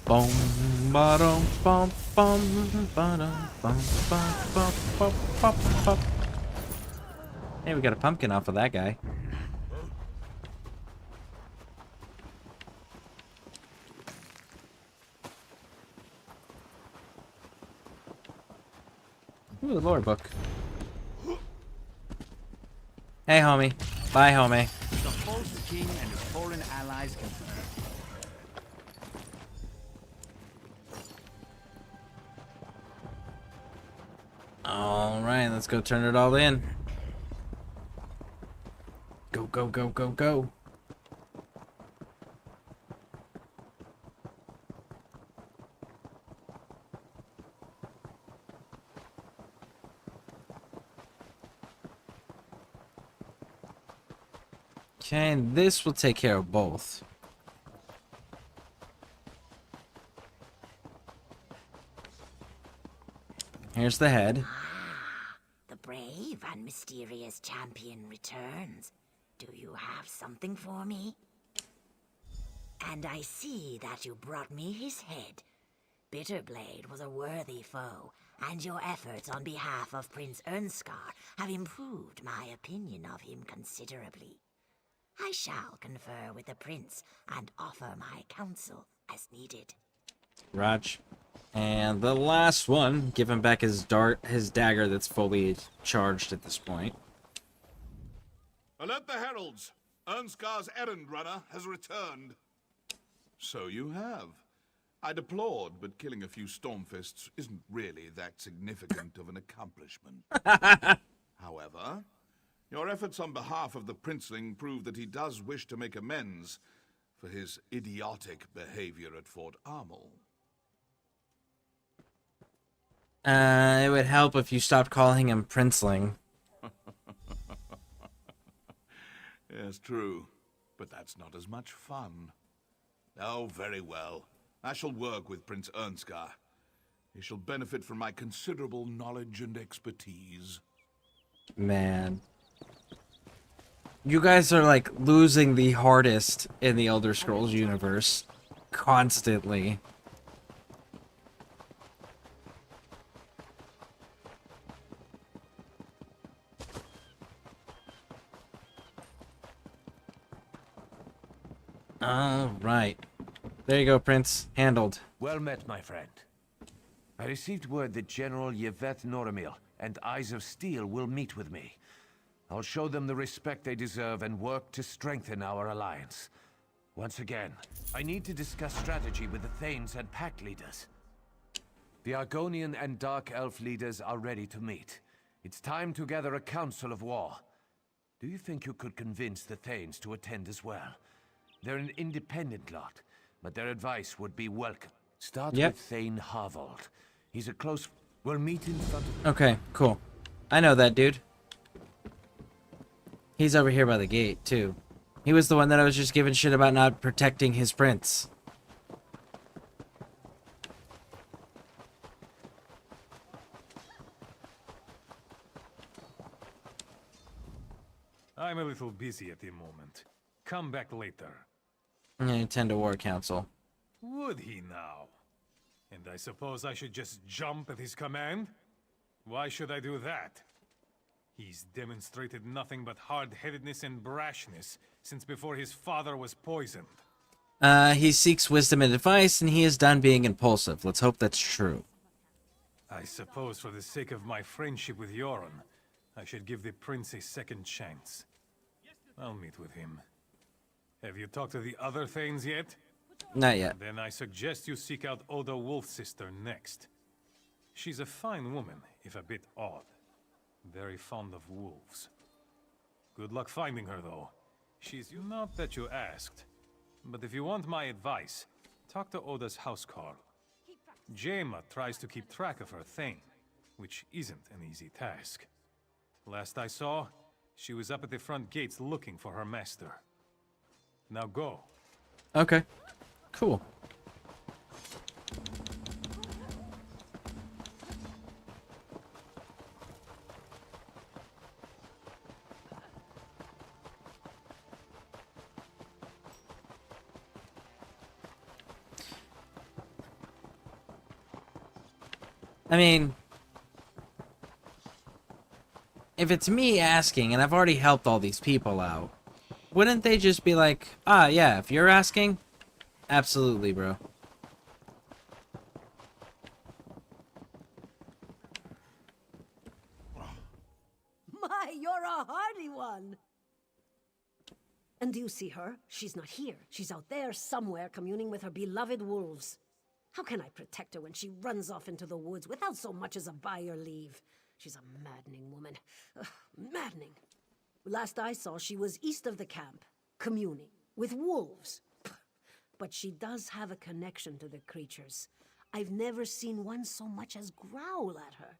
A: Boom, ba-dum, bum, bum, ba-dum, bum, bum, bum, bum, bum, bum. Hey, we got a pumpkin off of that guy. Ooh, lore book. Hey, homie. Bye, homie.
O: The false king and his foreign allies confirmed.
A: Alright, let's go turn it all in. Go, go, go, go, go. Okay, and this will take care of both. Here's the head.
J: The brave and mysterious champion returns. Do you have something for me? And I see that you brought me his head. Bitterblade was a worthy foe, and your efforts on behalf of Prince Ernskar have improved my opinion of him considerably. I shall confer with the prince and offer my counsel as needed.
A: Raj. And the last one, give him back his dagger that's fully charged at this point.
B: Alert the heralds. Ernskar's errand runner has returned. So you have.
Q: I deplored, but killing a few Stormfists isn't really that significant of an accomplishment. However, your efforts on behalf of the Princeling prove that he does wish to make amends for his idiotic behavior at Fort Armel.
A: It would help if you stopped calling him Princeling.
Q: Yes, true. But that's not as much fun. Oh, very well. I shall work with Prince Ernskar. He shall benefit from my considerable knowledge and expertise.
A: Man. You guys are like losing the hardest in the Elder Scrolls universe. Constantly. Alright. There you go, Prince. Handled.
N: Well met, my friend. I received word that General Yeveth Noramil and Eyes of Steel will meet with me. I'll show them the respect they deserve and work to strengthen our alliance. Once again, I need to discuss strategy with the Thanes and Pact leaders. The Argonian and Dark Elf leaders are ready to meet. It's time to gather a council of war. Do you think you could convince the Thanes to attend as well? They're an independent lot, but their advice would be welcome. Start with Thane Harvold. He's a close... We'll meet in front of...
A: Okay, cool. I know that dude. He's over here by the gate, too. He was the one that I was just giving shit about not protecting his prince.
S: I'm a little busy at the moment. Come back later.
A: I'm gonna attend a war council.
S: Would he now? And I suppose I should just jump at his command? Why should I do that? He's demonstrated nothing but hard-headedness and brashness since before his father was poisoned.
A: He seeks wisdom and advice, and he is done being impulsive. Let's hope that's true.
S: I suppose for the sake of my friendship with Yoren, I should give the prince a second chance. I'll meet with him. Have you talked to the other Thanes yet?
A: Not yet.
S: Then I suggest you seek out Oda Wolfsister next. She's a fine woman, if a bit odd. Very fond of wolves. Good luck finding her, though. She's... Not that you asked. But if you want my advice, talk to Oda's housecarl. Jaima tries to keep track of her Thane, which isn't an easy task. Last I saw, she was up at the front gates looking for her master. Now go.
A: Okay. Cool. I mean, if it's me asking, and I've already helped all these people out, wouldn't they just be like, ah, yeah, if you're asking, absolutely, bro.
C: My, you're a hardy one! And do you see her? She's not here. She's out there somewhere communing with her beloved wolves. How can I protect her when she runs off into the woods without so much as a by your leave? She's a maddening woman. Ugh, maddening. Last I saw, she was east of the camp, communing with wolves. But she does have a connection to the creatures. I've never seen one so much as growl at her.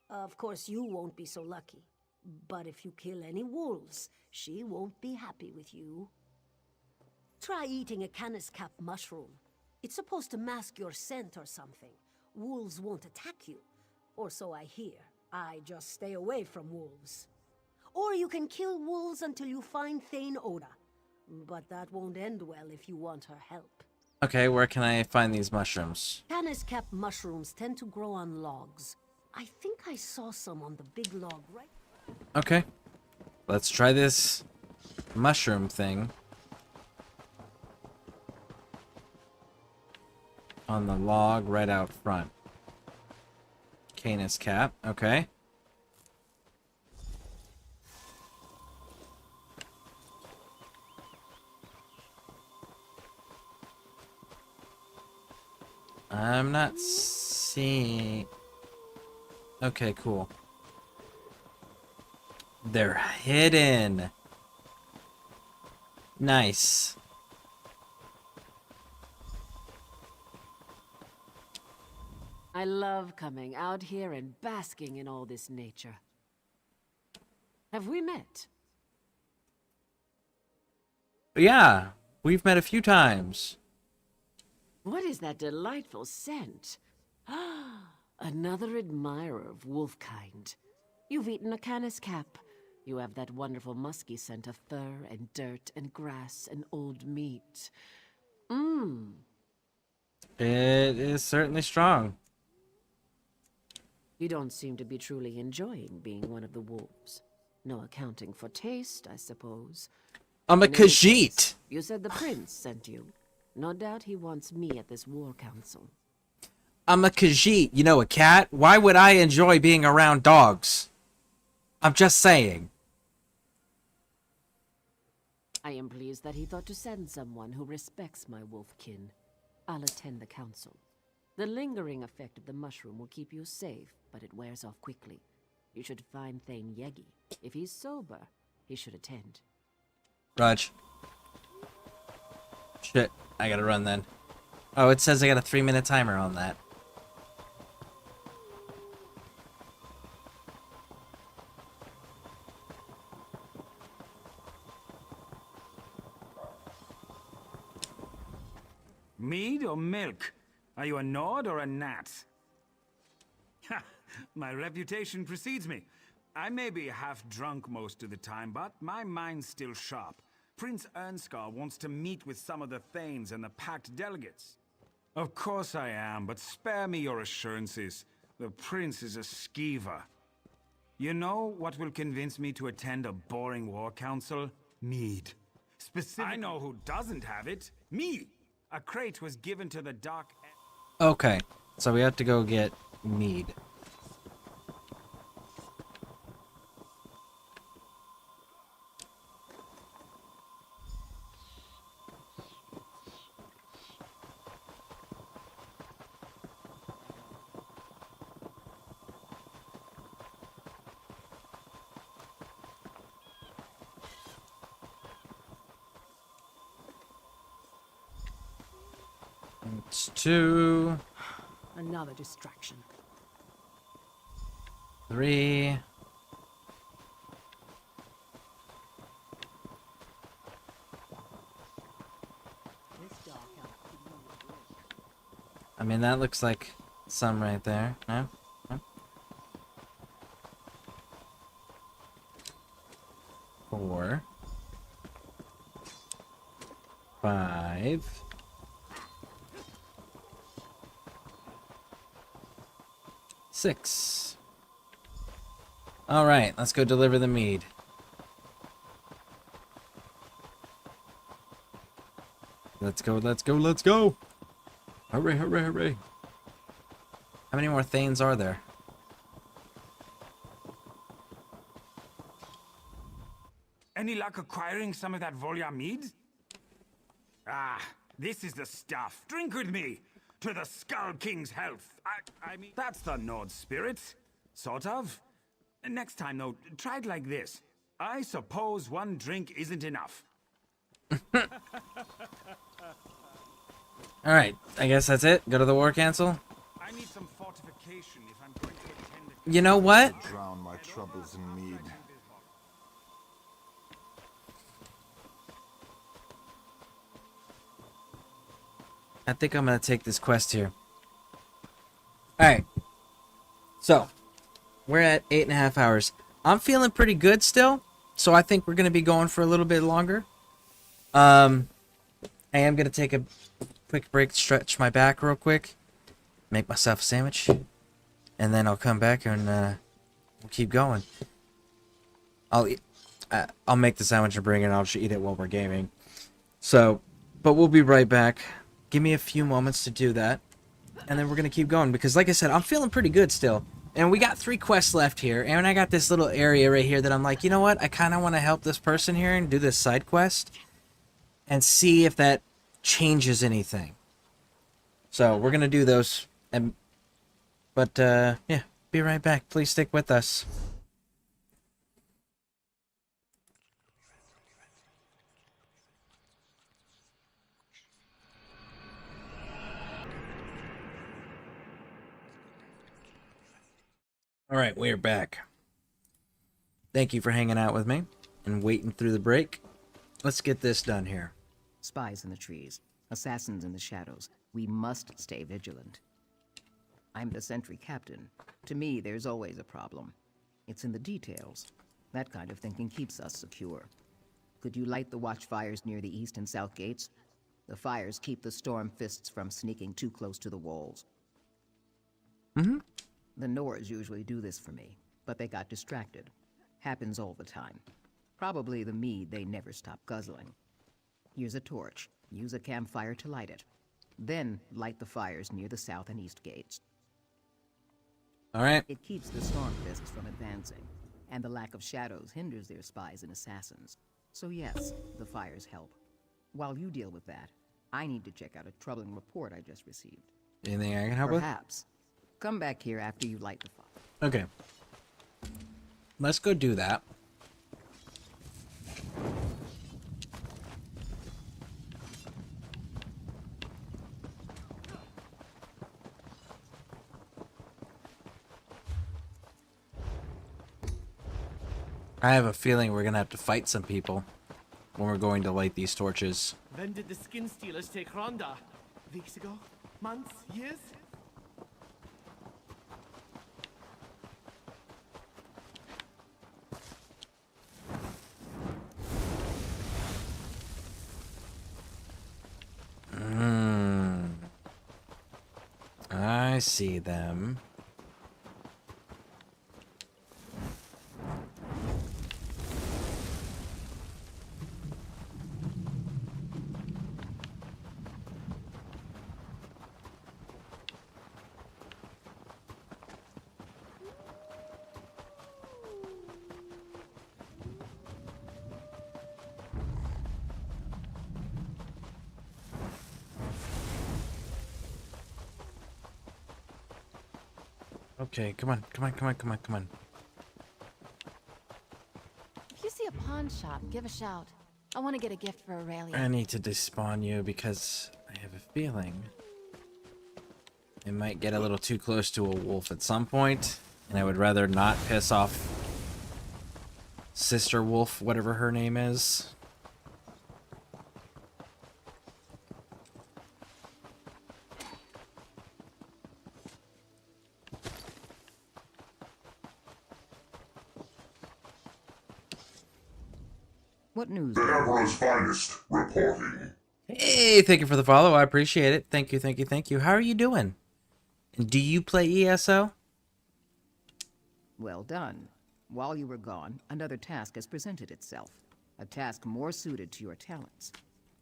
C: Of course, you won't be so lucky. But if you kill any wolves, she won't be happy with you. Try eating a canis cap mushroom. It's supposed to mask your scent or something. Wolves won't attack you. Or so I hear. I just stay away from wolves. Or you can kill wolves until you find Thane Oda. But that won't end well if you want her help.
A: Okay, where can I find these mushrooms?
C: Canis cap mushrooms tend to grow on logs. I think I saw some on the big log right...
A: Okay. Let's try this mushroom thing. On the log right out front. Canis cap, okay. I'm not seeing... Okay, cool. They're hidden. Nice.
W: I love coming out here and basking in all this nature. Have we met?
A: Yeah, we've met a few times.
W: What is that delightful scent? Another admirer of wolfkind. You've eaten a canis cap. You have that wonderful musky scent of fur and dirt and grass and old meat. Mmm.
A: It is certainly strong.
W: You don't seem to be truly enjoying being one of the wolves. No accounting for taste, I suppose.
A: I'm a
W: In any
A: Khajiit.
W: case, you said the prince sent you. No doubt he wants me at this war council.
A: I'm a Khajiit, you know, a cat. Why would I enjoy being around dogs? I'm just saying.
W: I am pleased that he thought to send someone who respects my wolfkin. I'll attend the council. The lingering effect of the mushroom will keep you safe, but it wears off quickly. You should find Thane Yegi. If he's sober, he should attend.
A: Raj. Shit, I gotta run then. Oh, it says I got a 3-minute timer on that.
P: Mead or milk? Are you a Nord or a Nat? Ha! My reputation precedes me. I may be half drunk most of the time, but my mind's still sharp. Prince Ernskar wants to meet with some of the Thanes and the packed delegates. Of course I am, but spare me your assurances. The prince is a skeever. You know what will convince me to attend a boring war council? Mead. I know who doesn't have it. Me! A crate was given to the dark...
A: Okay, so we have to go get mead. It's 2.
D: Another distraction.
A: 3. I mean, that looks like some right there. No? No? 4. 5. 6. All right, let's go deliver the mead. Let's go, let's go, let's go! Hooray, hooray, hooray. How many more Thanes are there?
P: Any luck acquiring some of that Volya mead? Ah, this is the stuff. Drink with me. To the Skull King's health. I mean, that's the Nord spirit. Sort of. Next time, though, try it like this. I suppose one drink isn't enough.
A: Alright, I guess that's it. Go to the war council.
P: I need some fortification if I'm going to attend the...
A: You know what?
Q: Drown my troubles in mead.
A: I think I'm gonna take this quest here. Alright. So, we're at 8.5 hours. I'm feeling pretty good still, so I think we're gonna be going for a little bit longer. I am gonna take a quick break, stretch my back real quick, make myself a sandwich, and then I'll come back and we'll keep going. I'll make the sandwich and bring it, and I'll just eat it while we're gaming. So, but we'll be right back. Give me a few moments to do that, and then we're gonna keep going, because like I said, I'm feeling pretty good still. And we got 3 quests left here, and I got this little area right here that I'm like, you know what? I kind of want to help this person here and do this side quest and see if that changes anything. So we're gonna do those, but yeah, be right back. Please stick with us. All right, we're back. Thank you for hanging out with me and waiting through the break. Let's get this done here.
G: Spies in the trees, assassins in the shadows. We must stay vigilant. I'm the sentry captain. To me, there's always a problem. It's in the details. That kind of thinking keeps us secure. Could you light the watchfires near the east and south gates? The fires keep the storm fists from sneaking too close to the walls.
A: Mm-hmm.
G: The Nords usually do this for me, but they got distracted. Happens all the time. Probably the mead they never stop guzzling. Here's a torch. Use a campfire to light it. Then light the fires near the south and east gates.
A: All right.
G: It keeps the storm fists from advancing, and the lack of shadows hinders their spies and assassins. So yes, the fires help. While you deal with that, I need to check out a troubling report I just received.
A: Anything I can help with?
G: Perhaps. Come back here after you light the fire.
A: Okay. Let's go do that. I have a feeling we're gonna have to fight some people when we're going to light these torches.
L: When did the skin stealers take Ronda? Weeks ago? Months? Years?
A: I see them. Okay, come on, come on, come on, come on, come on.
M: If you see a pawn shop, give a shout. I want to get a gift for Aurelia.
A: I need to despawn you because I have a feeling it might get a little too close to a wolf at some point, and I would rather not piss off Sister Wolf, whatever her name is.
G: What news?
H: The Emperor's finest reporting.
A: Hey, thank you for the follow. I appreciate it. Thank you, thank you, thank you. How are you doing? And do you play ESO?
G: Well done. While you were gone, another task has presented itself. A task more suited to your talents.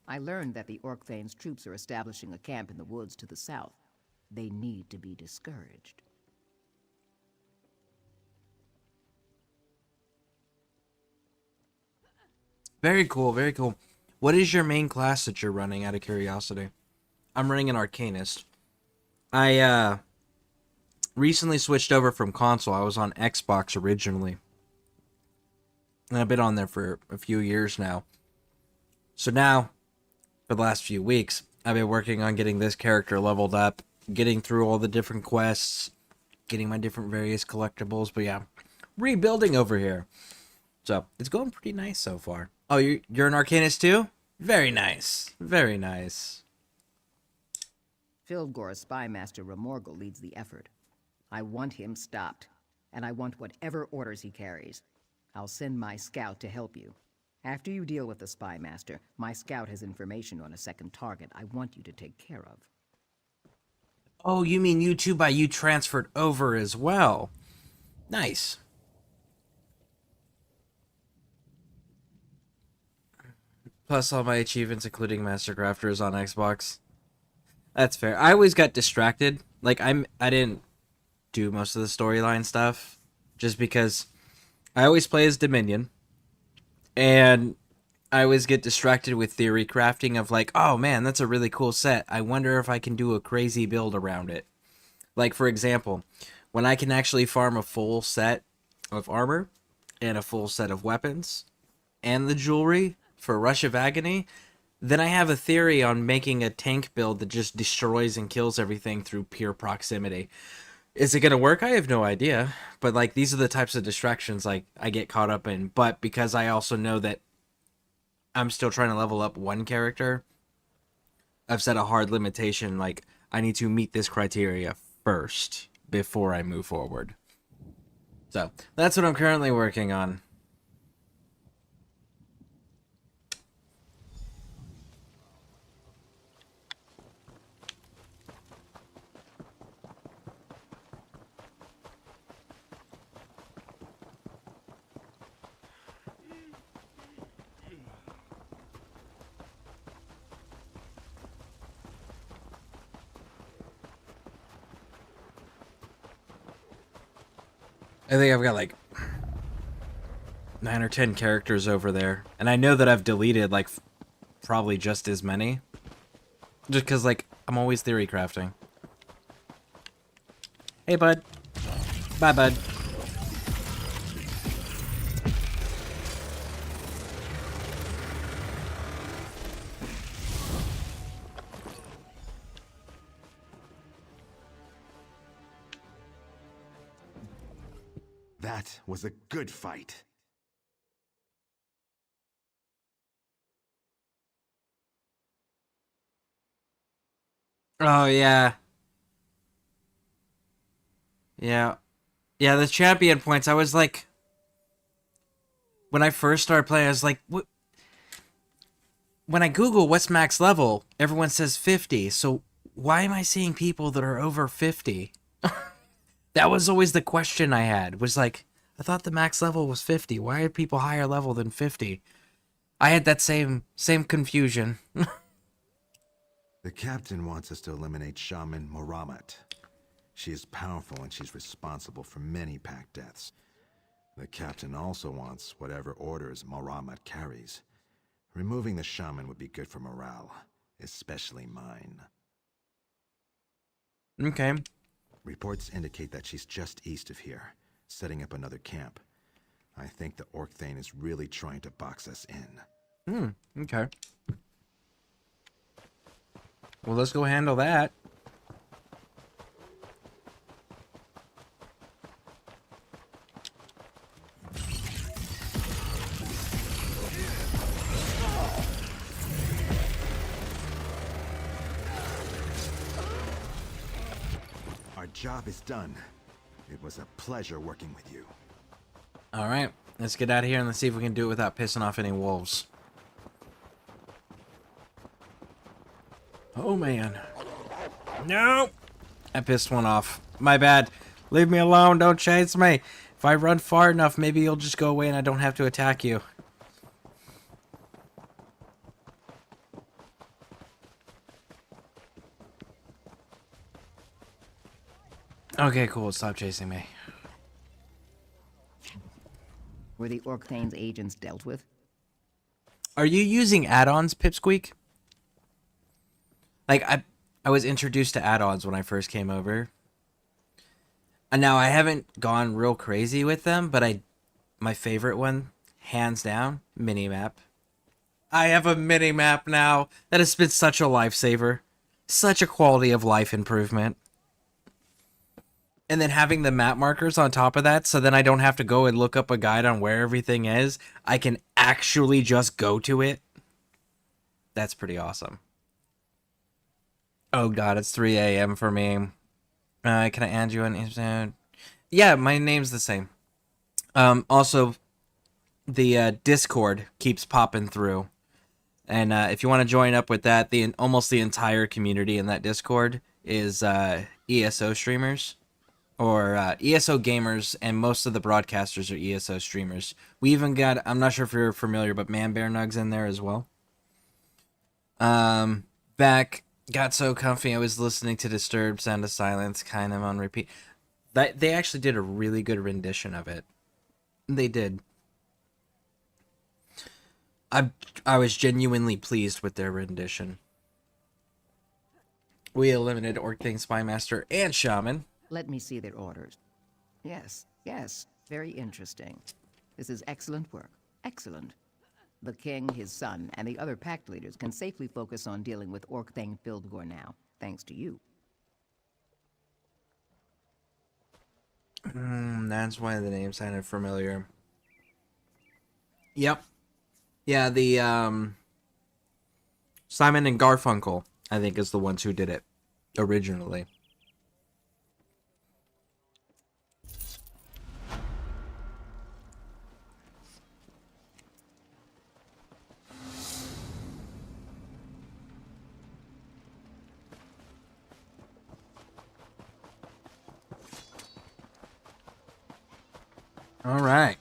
G: I learned that the Orc Thane's troops are establishing a camp in the woods to the south. They need to be discouraged.
A: Very cool, very cool. What is your main class that you're running, out of curiosity? I'm running an Arcanist. I recently switched over from console. I was on Xbox originally. And I've been on there for a few years now. So now, for the last few weeks, I've been working on getting this character leveled up, getting through all the different quests, getting my different various collectibles. But yeah, rebuilding over here. So, it's going pretty nice so far. Oh, you're an Arcanist too? Very nice. Very nice.
G: Fildgor's spymaster Remorgel leads the effort. I want him stopped, and I want whatever orders he carries. I'll send my scout to help you. After you deal with the spymaster, my scout has information on a second target I want you to take care of.
A: Oh, you mean you transferred over as well? Nice. Plus all my achievements, including Master Crafters on Xbox. That's fair. I always got distracted. Like, I didn't do most of the storyline stuff, just because I always play as Dominion, and I always get distracted with theory crafting of like, oh man, that's a really cool set. I wonder if I can do a crazy build around it. Like, for example, when I can actually farm a full set of armor and a full set of weapons and the jewelry for Rush of Agony, then I have a theory on making a tank build that just destroys and kills everything through pure proximity. Is it going to work? I have no idea. But, like, these are the types of distractions, like, I get caught up in. But because I also know that I'm still trying to level up one character, I've set a hard limitation, like, I need to meet this criteria first before I move forward. So, that's what I'm currently working on. I think I've got like 9 or 10 characters over there. And I know that I've deleted like probably just as many. Just because like I'm always theory crafting. Hey bud. Bye bud.
E: That was a good fight.
A: Oh yeah. Yeah. Yeah, the champion points, I was like, when I first started playing, I was like, what? When I Google what's max level, everyone says 50. So why am I seeing people that are over 50? That was always the question I had, was like, I thought the max level was 50. Why are people higher level than 50? I had that same confusion.
E: The captain wants us to eliminate Shaman Moramat. She is powerful and she's responsible for many pack deaths. The captain also wants whatever orders Moramat carries. Removing the shaman would be good for morale, especially mine.
A: Okay.
E: Reports indicate that she's just east of here, setting up another camp. I think the Orc Thane is really trying to box us in.
A: Okay. Well, let's go handle that.
E: Our job is done. It was a pleasure working with you.
A: All right, let's get out of here and let's see if we can do it without pissing off any wolves. Oh, man. No! I pissed one off. My bad. Leave me alone. Don't chase me. If I run far enough, maybe you'll just go away and I don't have to attack you. Okay, cool. Stop chasing me.
G: Were the Orc Thane's agents dealt with?
A: Are you using add-ons, Pipsqueak? Like, I was introduced to add-ons when I first came over. And now I haven't gone real crazy with them, but my favorite one, hands down, minimap. I have a minimap now. That has been such a lifesaver. Such a quality of life improvement. And then having the map markers on top of that, so then I don't have to go and look up a guide on where everything is. I can actually just go to it. That's pretty awesome. Oh god, it's 3 a.m. for me. Can I add you on Instagram? Yeah, my name's the same. Also, the Discord keeps popping through. And if you want to join up with that, almost the entire community in that Discord is ESO streamers. Or ESO gamers, and most of the broadcasters are ESO streamers. We even got, I'm not sure if you're familiar, but Man Bear Nugs in there as well. Back, got so comfy, I was listening to Disturbed, Sound of Silence, kind of on repeat. They actually did a really good rendition of it. They did. I was genuinely pleased with their rendition. We eliminated Orc Thing, Spymaster, and Shaman.
G: Let me see their orders. Yes, yes, very interesting. This is excellent work. Excellent. The king, his son, and the other pact leaders can safely focus on dealing with Orc Thing Fildgor now, thanks to you.
A: That's why the name sounded familiar. Yep. Yeah, the Simon and Garfunkel, I think, is the ones who did it originally. All right.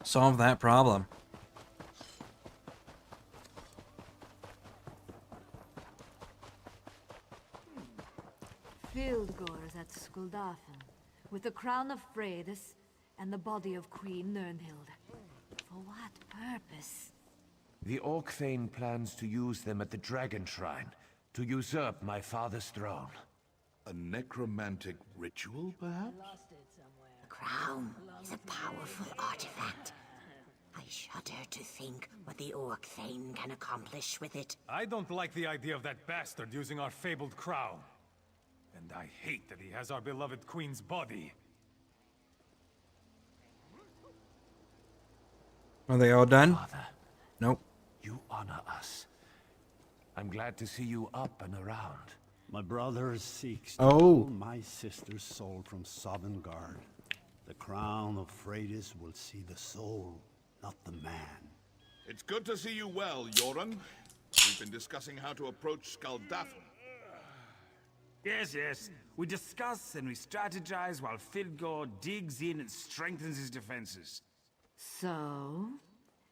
A: Solve that problem.
I: Fildgor is at Skuldafen, with the crown of Freydis and the body of Queen Nirnhild. For what purpose?
N: The Orcthane plans to use them at the Dragon Shrine to usurp my father's throne.
Q: A necromantic ritual, perhaps?
J: The crown is a powerful artifact. I shudder to think what the Orcthane can accomplish with it.
S: I don't like the idea of that bastard using our fabled crown. And I hate that he has our beloved queen's body.
A: Are they all done?
N: Father,
A: nope.
N: You honor us. I'm glad to see you up and around.
R: My brother seeks to
A: pull
R: my sister's soul from Sovngarde. The crown of Freydis will see the soul, not the man.
Q: It's good to see you well, Yoren. We've been discussing how to approach Skaldafen.
O: Yes, yes. We discuss and we strategize while Fildgor digs in and strengthens his defenses.
I: So,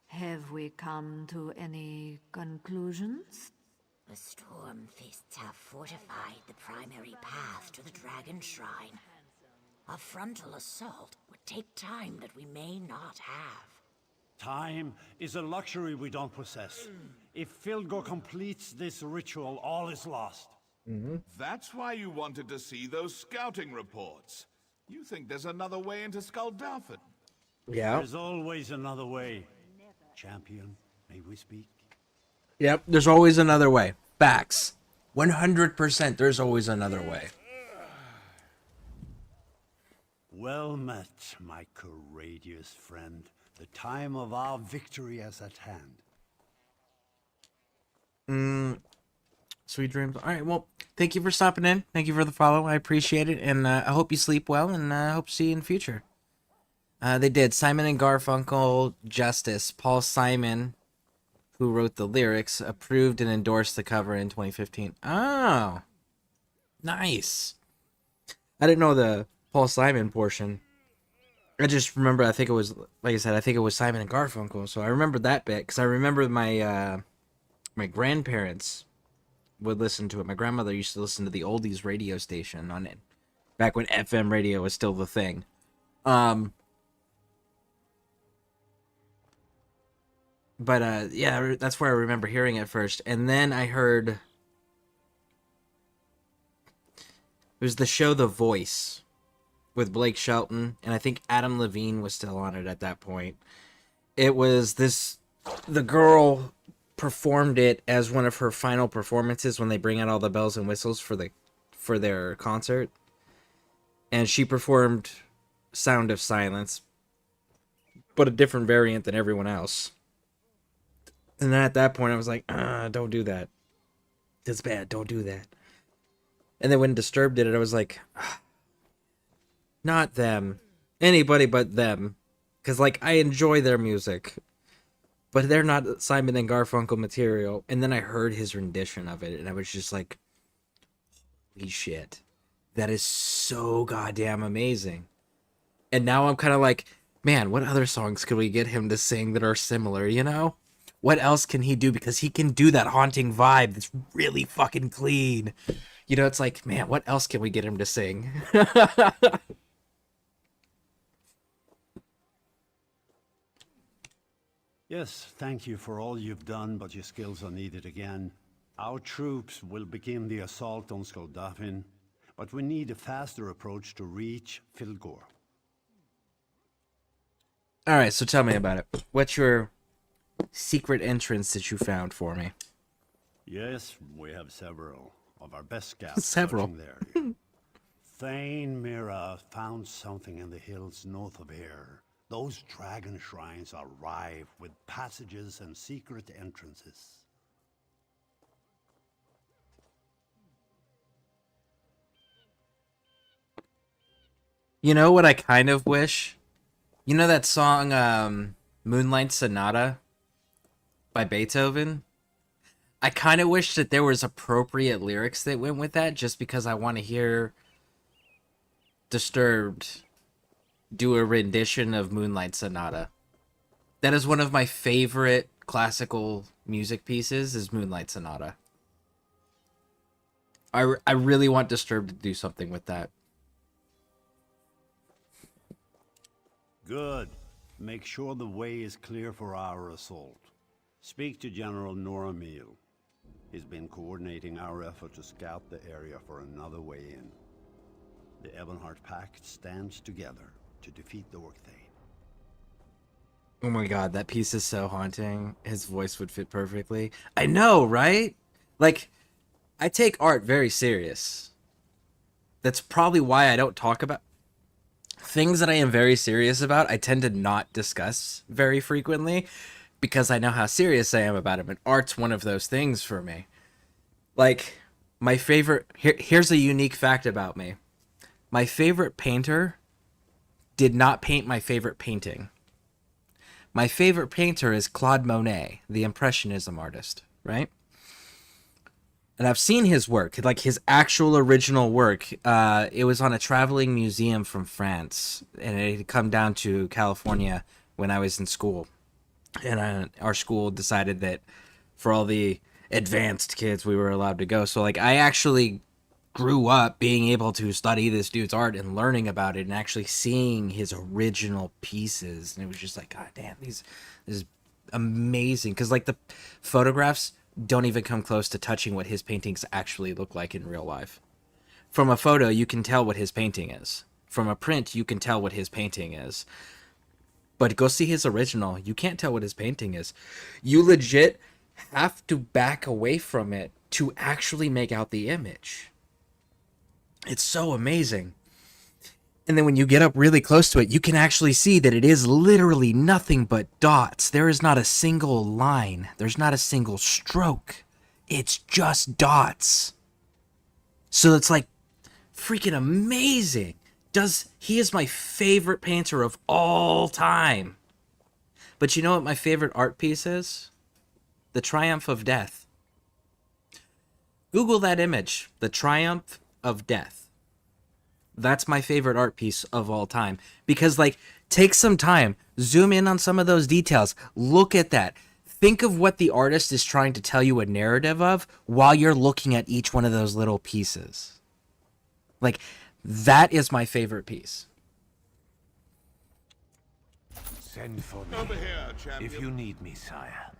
I: have we come to any conclusions?
J: The Stormfists have fortified the primary path to the Dragon Shrine. A frontal assault would take time that we may not have.
R: Time is a luxury we don't possess. If Fildgor completes this ritual, all is lost.
Q: That's why you wanted to see those scouting reports. You think there's another way into Skaldafen.
A: Yeah.
R: There's always another way. Champion, may we speak?
A: Yep, there's always another way. Facts. 100% there's always another way.
R: Well met, my courageous friend. The time of our victory is at hand.
A: Sweet dreams. All right, well, thank you for stopping in. Thank you for the follow. I appreciate it, and I hope you sleep well, and I hope to see you in the future. They did Simon and Garfunkel Justice. Paul Simon, who wrote the lyrics, approved and endorsed the cover in 2015. Oh, nice. I didn't know the Paul Simon portion. I just remember, I think it was, like I said, I think it was Simon and Garfunkel, so I remember that bit, because I remember my, my grandparents would listen to it. My grandmother used to listen to the oldies radio station on it, back when FM radio was still the thing. But yeah, that's where I remember hearing it first. And then I heard it was the show The Voice with Blake Shelton, and I think Adam Levine was still on it at that point. It was the girl performed it as one of her final performances when they bring out all the bells and whistles for their concert. And she performed Sound of Silence, but a different variant than everyone else. And then at that point I was like, don't do that. It's bad, don't do that. And then when Disturbed did it, I was like, not them. Anybody but them. Because, like, I enjoy their music, but they're not Simon and Garfunkel material. And then I heard his rendition of it, and I was just like, holy shit. That is so goddamn amazing. And now I'm kind of like, man, what other songs could we get him to sing that are similar, you know? What else can he do? Because he can do that haunting vibe that's really fucking clean. You know, it's like, man, what else can we get him to sing?
R: Yes, thank you for all you've done, but your skills are needed again. Our troops will begin the assault on Skuldafn, but we need a faster approach to reach Filgor.
A: Alright, so tell me about it. What's your secret entrance that you found for me?
R: Yes, we have several of our best scouts
A: Several.
R: searching the area. Thane Mira found something in the hills north of here. Those dragon shrines are rife with passages and secret entrances.
A: You know what I kind of wish? You know that song, Moonlight Sonata by Beethoven? I kind of wish that there was appropriate lyrics that went with that, just because I want to hear Disturbed do a rendition of Moonlight Sonata. That is one of my favorite classical music pieces, is Moonlight Sonata. I really want Disturbed to do something with that.
R: Good. Make sure the way is clear for our assault. Speak to General Noramil. He's been coordinating our effort to scout the area for another way in. The Ebonheart Pact stands together to defeat the Orcthane.
A: Oh my god, that piece is so haunting. His voice would fit perfectly. I know, right? Like, I take art very serious. That's probably why I don't talk about things that I am very serious about. I tend to not discuss very frequently because I know how serious I am about it. And art's one of those things for me. Like, my favorite... Here's a unique fact about me. My favorite painter did not paint my favorite painting. My favorite painter is Claude Monet, the Impressionism artist, right? And I've seen his work, like his actual original work. It was on a traveling museum from France, and it had come down to California when I was in school. And our school decided that for all the advanced kids, we were allowed to go. So, like, I actually grew up being able to study this dude's art and learning about it and actually seeing his original pieces. And it was just like, god damn, this is amazing. Because, like, the photographs don't even come close to touching what his paintings actually look like in real life. From a photo, you can tell what his painting is. From a print, you can tell what his painting is. But go see his original. You can't tell what his painting is. You legit have to back away from it to actually make out the image. It's so amazing. And then when you get up really close to it, you can actually see that it is literally nothing but dots. There is not a single line. There's not a single stroke. It's just dots. So it's like freaking amazing. He is my favorite painter of all time. But you know what my favorite art piece is? The Triumph of Death. Google that image. The Triumph of Death. That's my favorite art piece of all time. Because, like, take some time. Zoom in on some of those details. Look at that. Think of what the artist is trying to tell you a narrative of while you're looking at each one of those little pieces. Like, that is my favorite piece.
N: Send for me.
Q: Over here, champion.
N: If you need me, sire.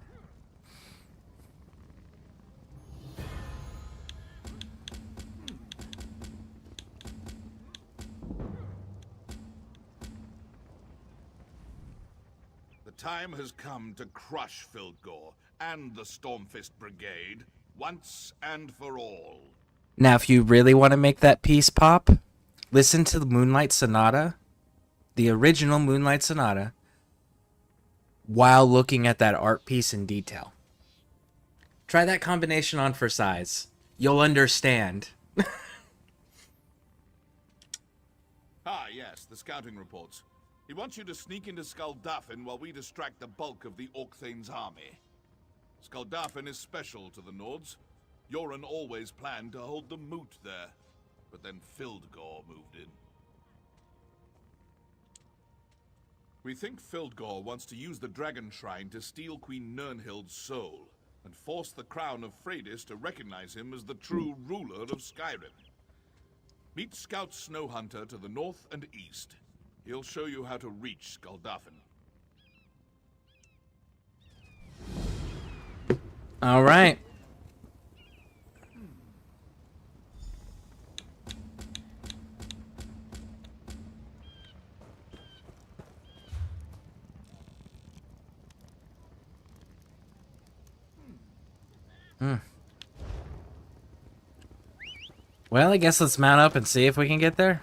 Q: The time has come to crush Filgor and the Stormfist Brigade once and for all.
A: Now, if you really want to make that piece pop, listen to the Moonlight Sonata, the original Moonlight Sonata, while looking at that art piece in detail. Try that combination on for size. You'll understand.
Q: Ah, yes, the scouting reports. He wants you to sneak into Skuldafn while we distract the bulk of the Orcthane's army. Skuldafn is special to the Nords. Yoren always planned to hold the moot there, but then Fildgor moved in. We think Fildgor wants to use the Dragon Shrine to steal Queen Nirnhild's soul, and force the crown of Freydis to recognize him as the true ruler of Skyrim. Meet Scout Snowhunter to the north and east. He'll show you how to reach Skuldafn.
A: All right. Hmm. Well, I guess let's mount up and see if we can get there.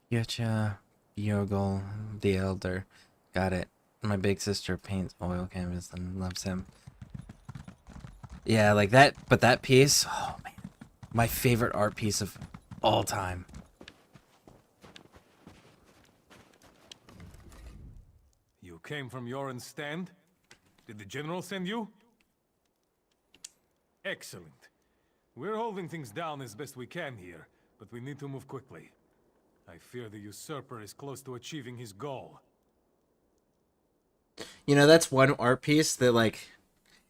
A: Getcha, Yogol, the Elder. Got it. My big sister paints oil canvas and loves him. Yeah, like that, but that piece, oh man, my favorite art piece of all time.
S: You came from Yoren's stand? Did the general send you? Excellent. We're holding things down as best we can here, but we need to move quickly. I fear the usurper is close to achieving his goal.
A: You know, that's one art piece that, like,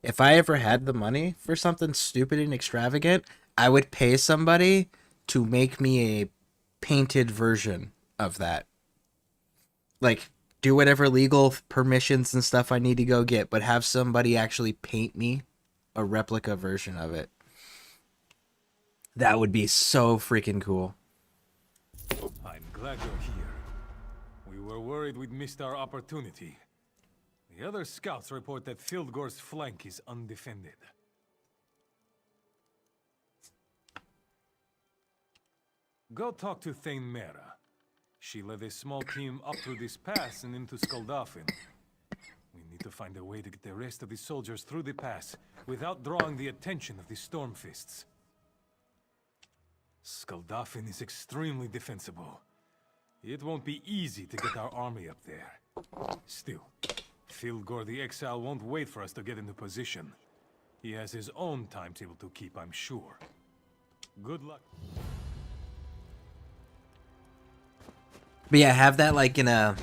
A: if I ever had the money for something stupid and extravagant, I would pay somebody to make me a painted version of that. Like, do whatever legal permissions and stuff I need to go get, but have somebody actually paint me a replica version of it. That would be so freaking cool.
S: I'm glad you're here. We were worried we'd missed our opportunity. The other scouts report that Fildgor's flank is undefended. Go talk to Thane Mera. She led a small team up through this pass and into Skuldafn. We need to find a way to get the rest of the soldiers through the pass without drawing the attention of the Stormfists. Skuldafn is extremely defensible. It won't be easy to get our army up there. Still, Fildgor the Exile won't wait for us to get into position. He has his own timetable to keep, I'm sure. Good luck.
A: But yeah, have that like in a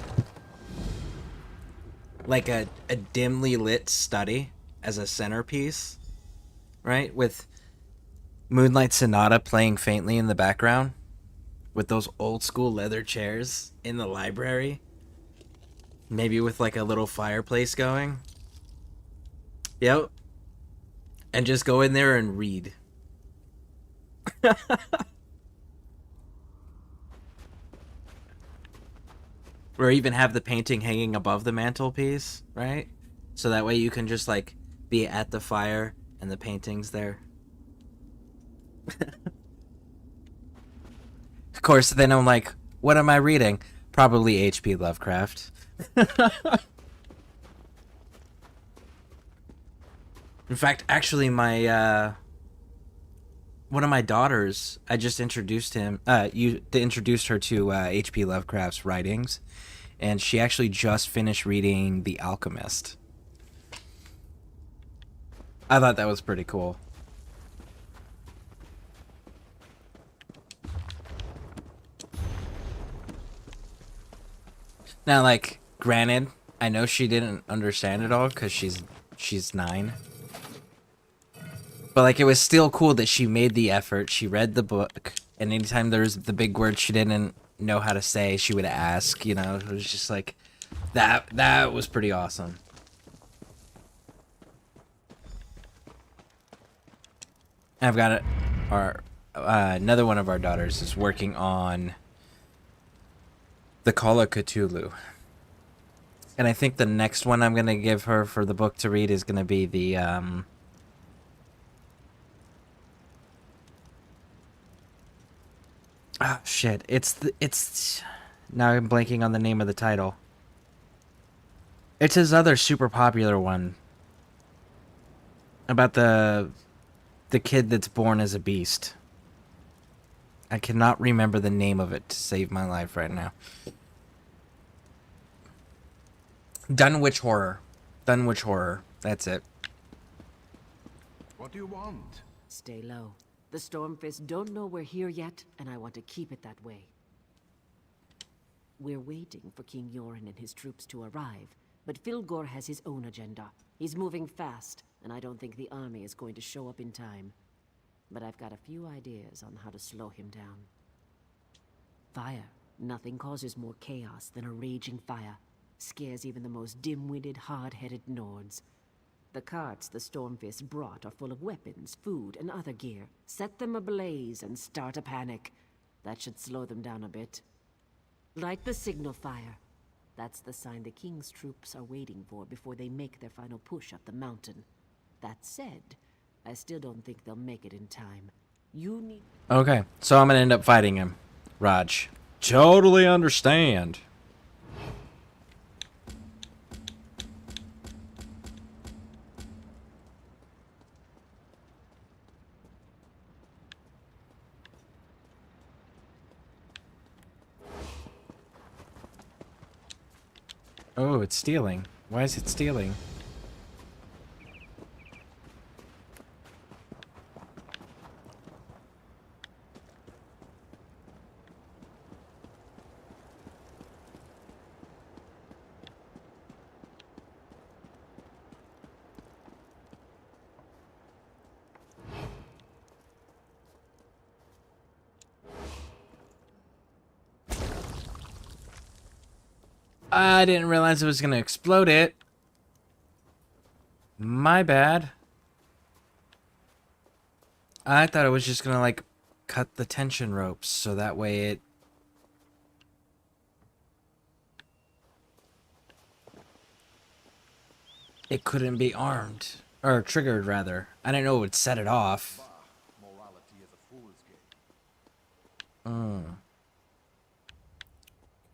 A: dimly lit study as a centerpiece, right? With Moonlight Sonata playing faintly in the background, with those old school leather chairs in the library, maybe with like a little fireplace going. Yep. And just go in there and read. Or even have the painting hanging above the mantelpiece, right? So that way you can just like be at the fire and the painting's there. Of course, then I'm like, what am I reading? Probably H.P. Lovecraft. In fact, actually, my one of my daughters, I just introduced introduced her to H.P. Lovecraft's writings, and she actually just finished reading The Alchemist. I thought that was pretty cool. Now, like, granted, I know she didn't understand it all because she's 9. But, like, it was still cool that she made the effort. She read the book, and anytime there was the big words she didn't know how to say, she would ask, you know? It was just like, that was pretty awesome. I've got another one of our daughters is working on The Call of Cthulhu. And I think the next one I'm going to give her for the book to read is going to be the, oh, shit. It's... Now I'm blanking on the name of the title. It's his other super popular one. About the kid that's born as a beast. I cannot remember the name of it to save my life right now. Dunwich Horror. Dunwich Horror. That's it.
N: What do you want?
W: Stay low. The Stormfists don't know we're here yet, and I want to keep it that way. We're waiting for King Yoren and his troops to arrive, but Filgor has his own agenda. He's moving fast, and I don't think the army is going to show up in time. But I've got a few ideas on how to slow him down. Fire. Nothing causes more chaos than a raging fire. Scares even the most dim-witted, hard-headed Nords. The carts the Stormfist brought are full of weapons, food, and other gear. Set them ablaze and start a panic. That should slow them down a bit. Light the signal fire. That's the sign the King's troops are waiting for before they make their final push up the mountain. That said, I still don't think they'll make it in time. You need...
A: Okay, so I'm gonna end up fighting him. Raj.
K: Totally understand.
A: Oh, it's stealing. Why is it stealing? I didn't realize it was going to explode it. My bad. I thought it was just going to, like, cut the tension ropes so that way it couldn't be armed. Or triggered, rather. I didn't know it would set it off.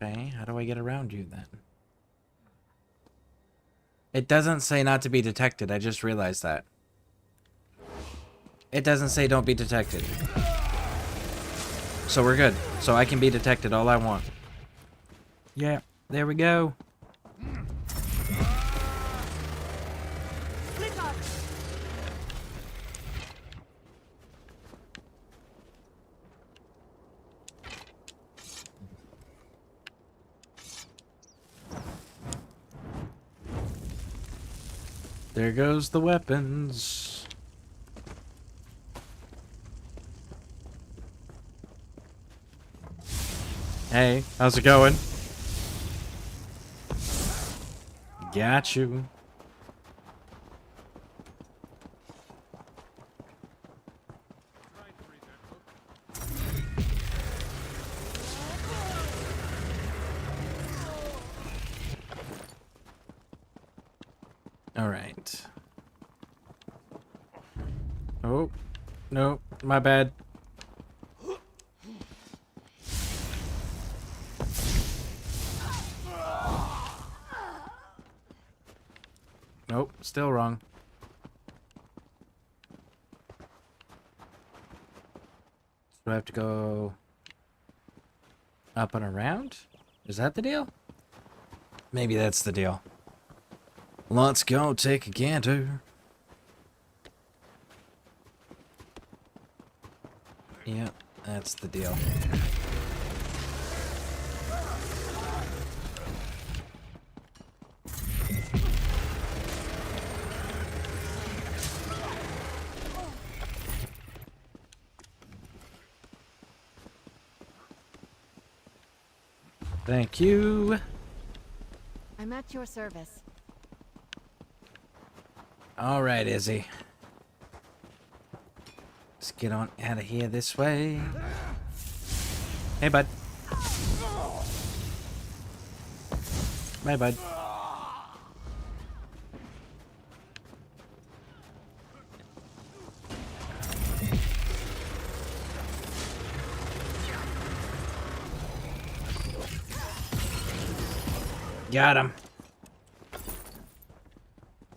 A: Okay, how do I get around you then? It doesn't say not to be detected, I just realized that. It doesn't say don't be detected. So we're good. So I can be detected all I want. Yeah, there we go. There goes the weapons. Hey, how's it going? Got you. All right. Oh, no, my bad. Nope, still wrong. Do I have to go up and around? Is that the deal? Maybe that's the deal. Let's go take a gander. Yep, that's the deal. Thank you.
M: I'm at your service.
A: All right, Izzy. Let's get on out of here this way. Hey, bud. Bye, bud. Got him.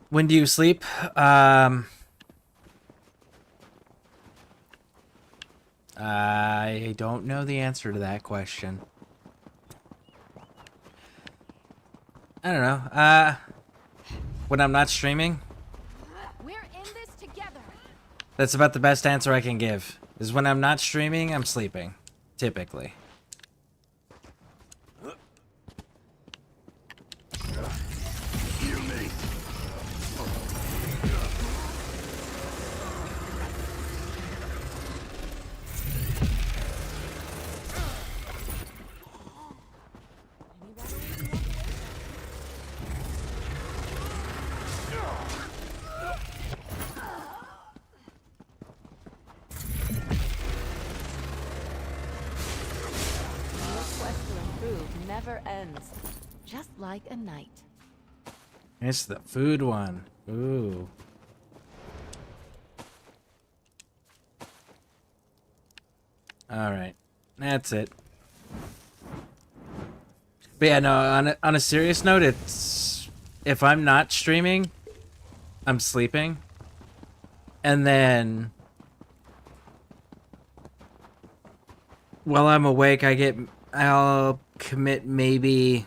A: When do you sleep? I don't know the answer to that question. I don't know. When I'm not streaming?
M: We're in this together.
A: That's about the best answer I can give. Is when I'm not streaming, I'm sleeping. Typically.
M: never ends. Just like a night.
A: It's the food one. Ooh. Alright. That's it. But yeah, no, on a serious note, it's... If I'm not streaming, I'm sleeping. And then... while I'm awake, I'll commit maybe...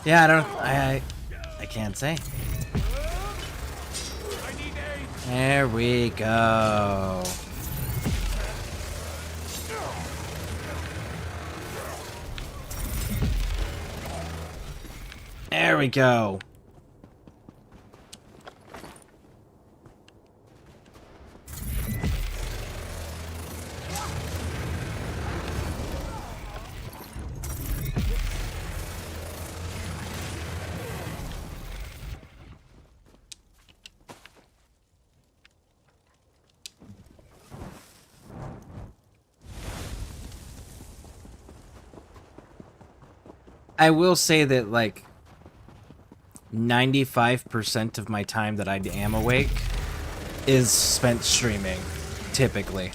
A: Yeah, I can't say. There we go. There we go. I will say that, like, 95% of my time that I am awake is spent streaming, typically.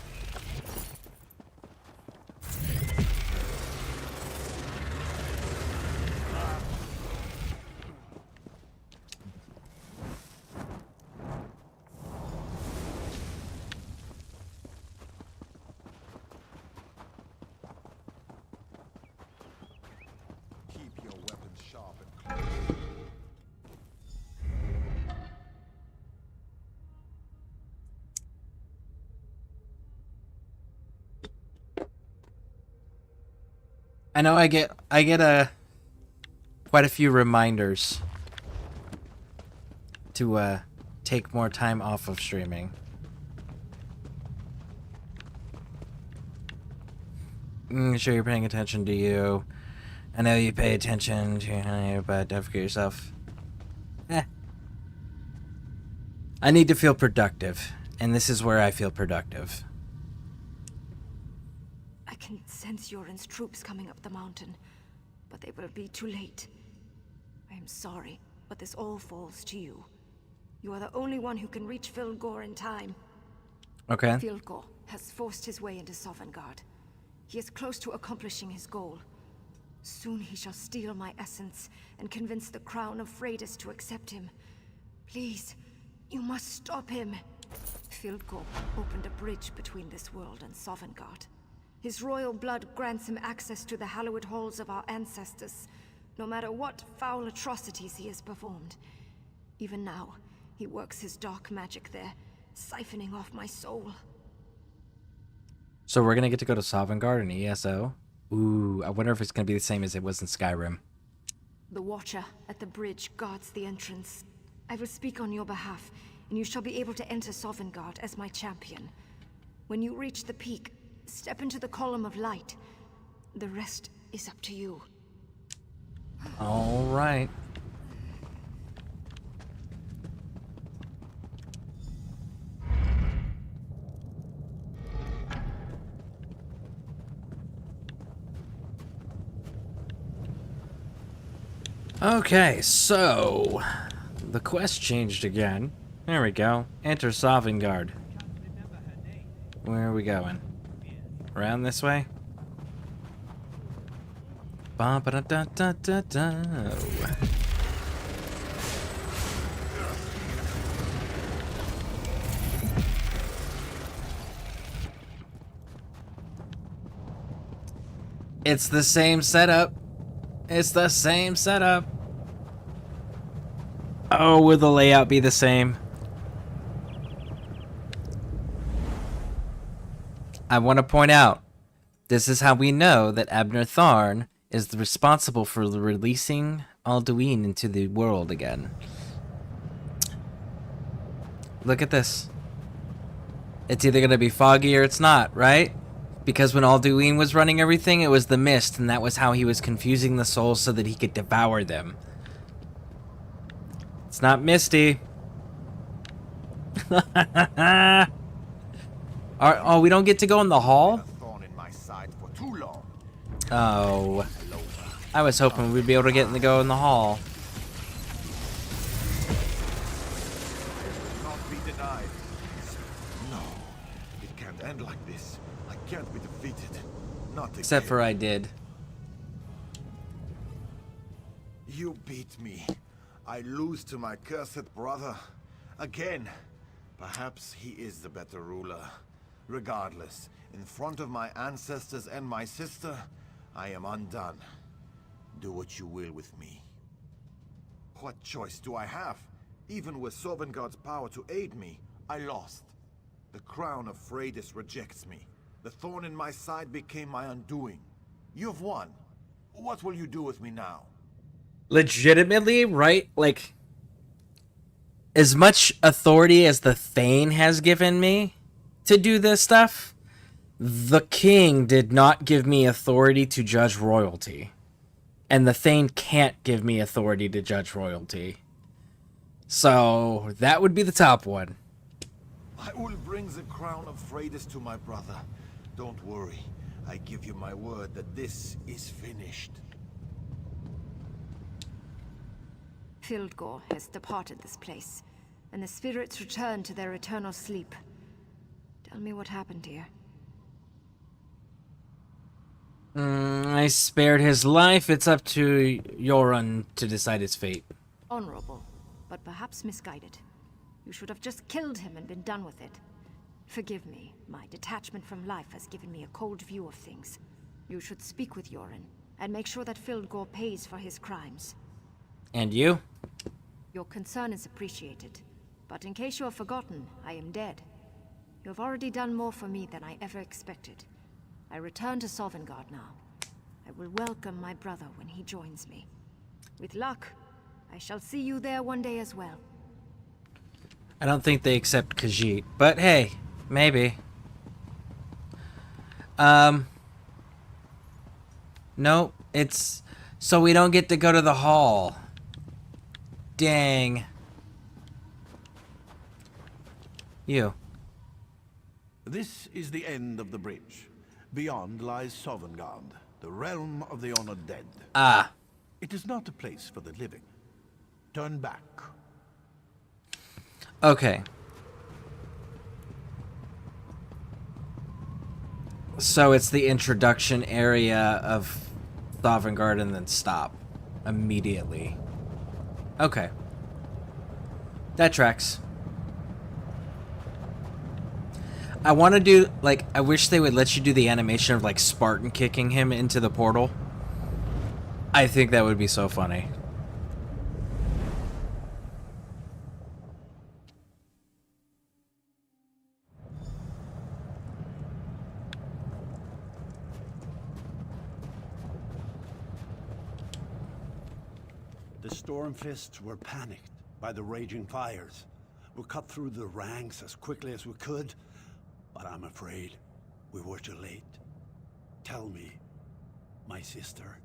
A: I know I get quite a few reminders to take more time off of streaming. Sure you're paying attention to you. I know you pay attention to you, but don't forget yourself. I need to feel productive, and this is where I feel productive.
C: I can sense Yoren's troops coming up the mountain, but they will be too late. I am sorry, but this all falls to you. You are the only one who can reach Vilgor in time.
A: Okay.
C: Vilgor has forced his way into Sovngarde. He is close to accomplishing his goal. Soon he shall steal my essence and convince the crown of Freydis to accept him. Please, you must stop him. Vilgor opened a bridge between this world and Sovngarde. His royal blood grants him access to the hallowed halls of our ancestors, no matter what foul atrocities he has performed. Even now, he works his dark magic there, siphoning off my soul.
A: So we're gonna get to go to Sovngarde and ESO? Ooh, I wonder if it's gonna be the same as it was in Skyrim.
C: The Watcher at the bridge guards the entrance. I will speak on your behalf, and you shall be able to enter Sovngarde as my champion. When you reach the peak, step into the column of light. The rest is up to you.
A: All right. Okay, so the quest changed again. There we go. Enter Sovngarde. Where are we going? Around this way? Ba ba da da da da da. It's the same setup. It's the same setup. Oh, will the layout be the same? I want to point out, this is how we know that Abner Tharn is responsible for releasing Alduin into the world again. Look at this. It's either going to be foggy or it's not, right? Because when Alduin was running everything, it was the mist, and that was how he was confusing the souls so that he could devour them. It's not misty. Oh, we don't get to go in the hall?
B: Thorn in my side for too long.
A: Oh. I was hoping we'd be able to go in the hall.
B: Not be denied. No, it can't end like this. I can't be defeated. Not again.
A: Except for I did.
B: You beat me. I lose to my cursed brother. Again. Perhaps he is the better ruler. Regardless, in front of my ancestors and my sister, I am undone. Do what you will with me. What choice do I have? Even with Sovngarde's power to aid me, I lost. The crown of Freydis rejects me. The thorn in my side became my undoing. You've won. What will you do with me now?
A: Legitimately, right? Like, as much authority as the Thane has given me to do this stuff, the king did not give me authority to judge royalty. And the Thane can't give me authority to judge royalty. So, that would be the top one.
B: I will bring the crown of Freydis to my brother. Don't worry. I give you my word that this is finished.
U: Fildgor has departed this place, and the spirits return to their eternal sleep. Tell me what happened here.
A: I spared his life. It's up to Yoren to decide his fate.
U: Honorable, but perhaps misguided. You should have just killed him and been done with it. Forgive me. My detachment from life has given me a cold view of things. You should speak with Yoren, and make sure that Fildgor pays for his crimes.
A: And you?
U: Your concern is appreciated, but in case you have forgotten, I am dead. You have already done more for me than I ever expected. I return to Sovngarde now. I will welcome my brother when he joins me. With luck, I shall see you there one day as well.
A: I don't think they accept Khajiit, but hey, maybe. No, it's... So we don't get to go to the hall. Dang. You.
B: This is the end of the bridge. Beyond lies Sovngarde, the realm of the honored dead.
A: Ah.
B: It is not a place for the living. Turn back.
A: Okay. So it's the introduction area of Sovngarde and then stop immediately. Okay. That tracks. I want to do, like, I wish they would let you do the animation of, like, Spartan kicking him into the portal. I think that would be so funny.
R: The Stormfists were panicked by the raging fires. We cut through the ranks as quickly as we could, but I'm afraid we were too late. Tell me, my sister.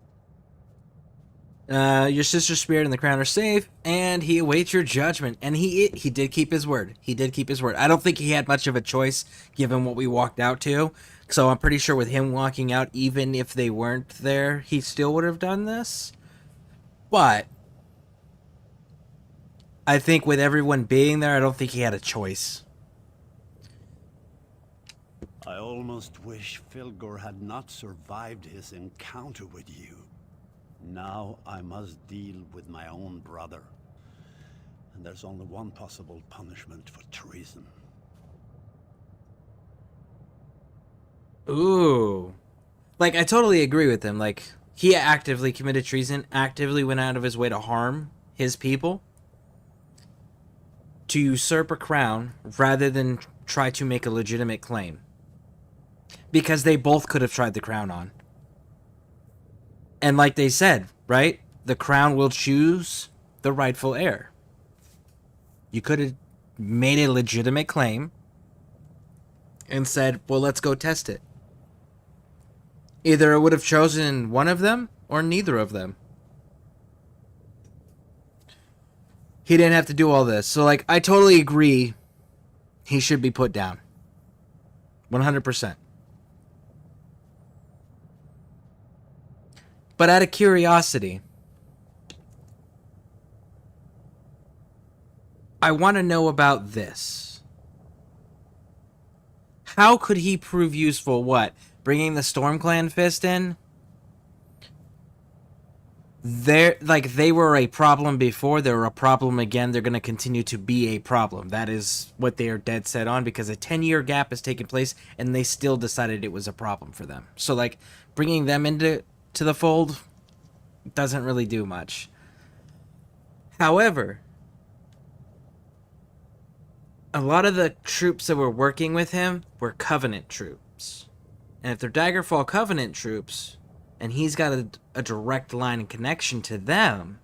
A: Your sister's spirit and the crown are safe, and he awaits your judgment. And he did keep his word. He did keep his word. I don't think he had much of a choice given what we walked out to. So I'm pretty sure with him walking out, even if they weren't there, he still would have done this. But I think with everyone being there, I don't think he had a choice.
R: I almost wish Fildgor had not survived his encounter with you. Now I must deal with my own brother. And there's only one possible punishment for treason.
A: Ooh. Like, I totally agree with him. Like, he actively committed treason, actively went out of his way to harm his people, to usurp a crown, rather than try to make a legitimate claim. Because they both could have tried the crown on. And like they said, right? The crown will choose the rightful heir. You could have made a legitimate claim and said, well, let's go test it. Either it would have chosen one of them or neither of them. He didn't have to do all this. So, like, I totally agree He should be put down. 100%. But out of curiosity, I want to know about this. How could he prove useful? What? Bringing the Stormclan fist in? They were a problem before, they're a problem again, they're going to continue to be a problem. That is what they are dead set on, because a 10-year gap has taken place and they still decided it was a problem for them. So like bringing them into the fold doesn't really do much. However, a lot of the troops that were working with him were Covenant troops. And if they're Daggerfall Covenant troops, and he's got a direct line and connection to them,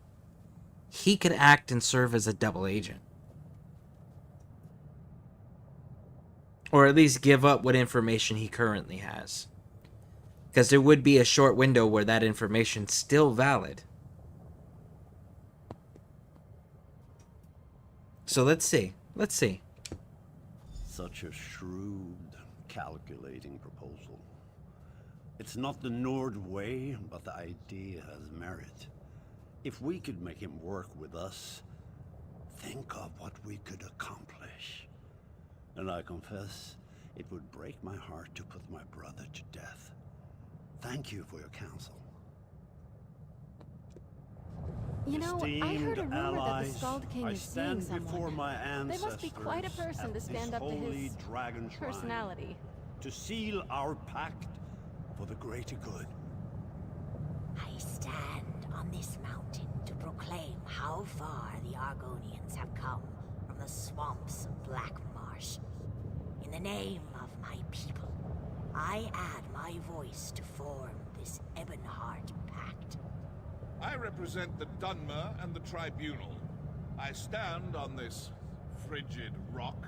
A: he could act and serve as a double agent. Or at least give up what information he currently has. Because there would be a short window where that information's still valid. So let's see. Let's see.
R: Such a shrewd, calculating proposal. It's not the Nord way, but the idea has merit. If we could make him work with us, think of what we could accomplish. And I confess, it would break my heart to put my brother to death. Thank you for your counsel.
M: You know, I heard a rumor
R: allies,
M: that the Skald King
R: I
M: is seeing
R: stand before
M: someone.
R: my
M: They must be quite a person to stand up to his personality.
R: To seal our pact for the greater good.
J: I stand on this mountain to proclaim how far the Argonians have come from the swamps of Black Marsh. In the name of my people, I add my voice to form this Ebonheart Pact.
Q: I represent the Dunmer and the Tribunal. I stand on this frigid rock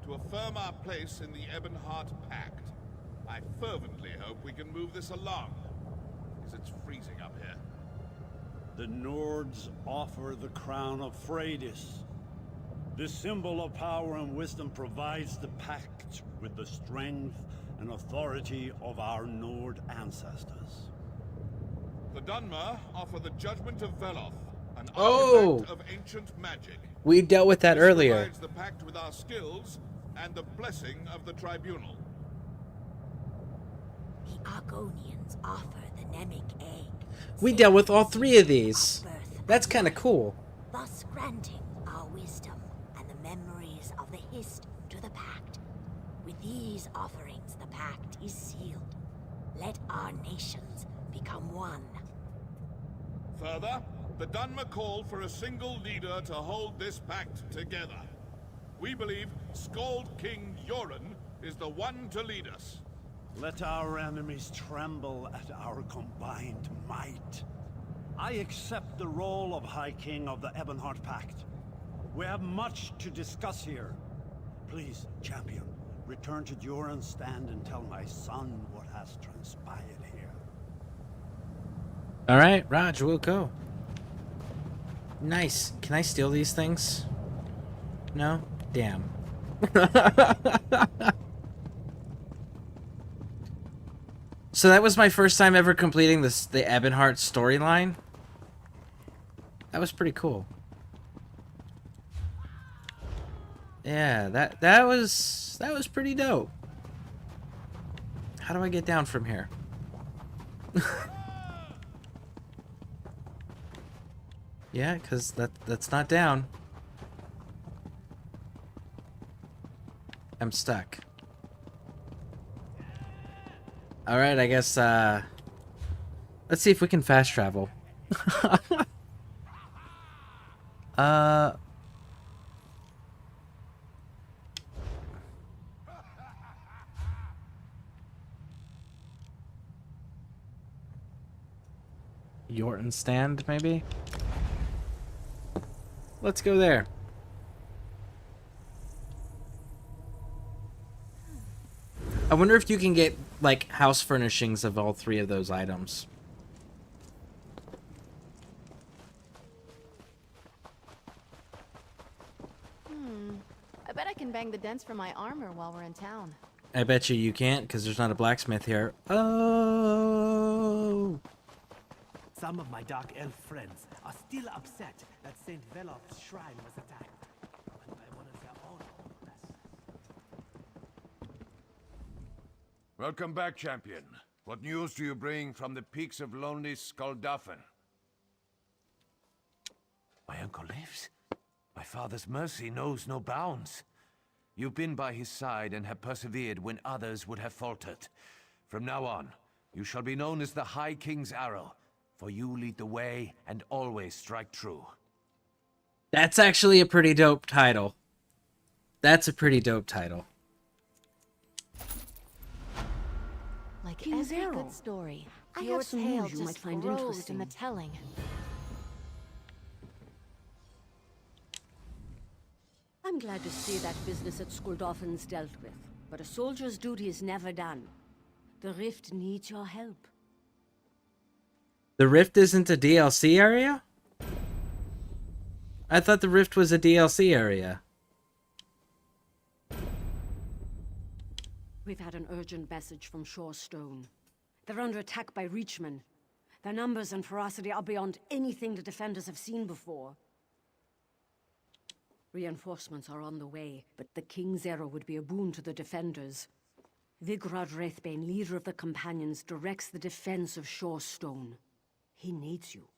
Q: to affirm our place in the Ebonheart Pact. I fervently hope we can move this along, because it's freezing up here.
R: The Nords offer the crown of Freydis. This symbol of power and wisdom provides the pact with the strength and authority of our Nord ancestors.
Q: The Dunmer offer the judgment of Veloth, an
A: Oh!
Q: artifact of ancient magic.
A: We dealt with that
Q: This
A: earlier.
Q: provides the pact with our skills and the blessing of the Tribunal.
J: The Argonians offer the Nemic egg,
A: We dealt with all three of these. That's kind of cool.
J: thus granting our wisdom and the memories of the Hist to the pact. With these offerings, the pact is sealed. Let our nations become one.
Q: Further, the Dunmer call for a single leader to hold this pact together. We believe Skald King Yoren is the one to lead us.
R: Let our enemies tremble at our combined might. I accept the role of High King of the Ebonheart Pact. We have much to discuss here. Please, champion, return to Joran's stand and tell my son what has transpired here.
A: All right, Raj, we'll go. Nice. Can I steal these things? No? Damn. So that was my first time ever completing the Ebonheart storyline. That was pretty cool. Yeah, that was pretty dope. How do I get down from here? Yeah, because that's not down. I'm stuck. Alright, I guess, let's see if we can fast travel. Yorton stand, maybe? Let's go there. I wonder if you can get, like, house furnishings of all three of those items.
M: I bet I can bang the dents from my armor while we're in town.
A: I bet you can't, because there's not a blacksmith here. Oh!
L: Some of my dark elf friends are still upset that St. Velof's shrine was attacked by one of their own.
N: Welcome back, champion. What news do you bring from the peaks of lonely Skuldafn?
L: My uncle lives. My father's mercy knows no bounds. You've been by his side and have persevered when others would have faltered. From now on, you shall be known as the High King's Arrow, for you lead the way and always strike true.
A: That's actually a pretty dope title. That's a pretty dope title.
M: Like
C: King's
M: every
C: Arrow.
M: good story,
C: I
M: your
C: have some
M: tale
C: news you might
M: just
C: find
M: grows
C: interesting.
M: in the telling.
F: I'm glad to see that business at Skuldafn's dealt with, but a soldier's duty is never done. The Rift needs your help.
A: The Rift isn't a DLC area? I thought the Rift was a DLC area.
F: We've had an urgent message from Shorestone. They're under attack by Reachmen. Their numbers and ferocity are beyond anything the defenders have seen before. Reinforcements are on the way, but the King's Arrow would be a boon to the defenders. Vigrad Wraithbane, leader of the Companions, directs the defense of Shorestone. He needs you.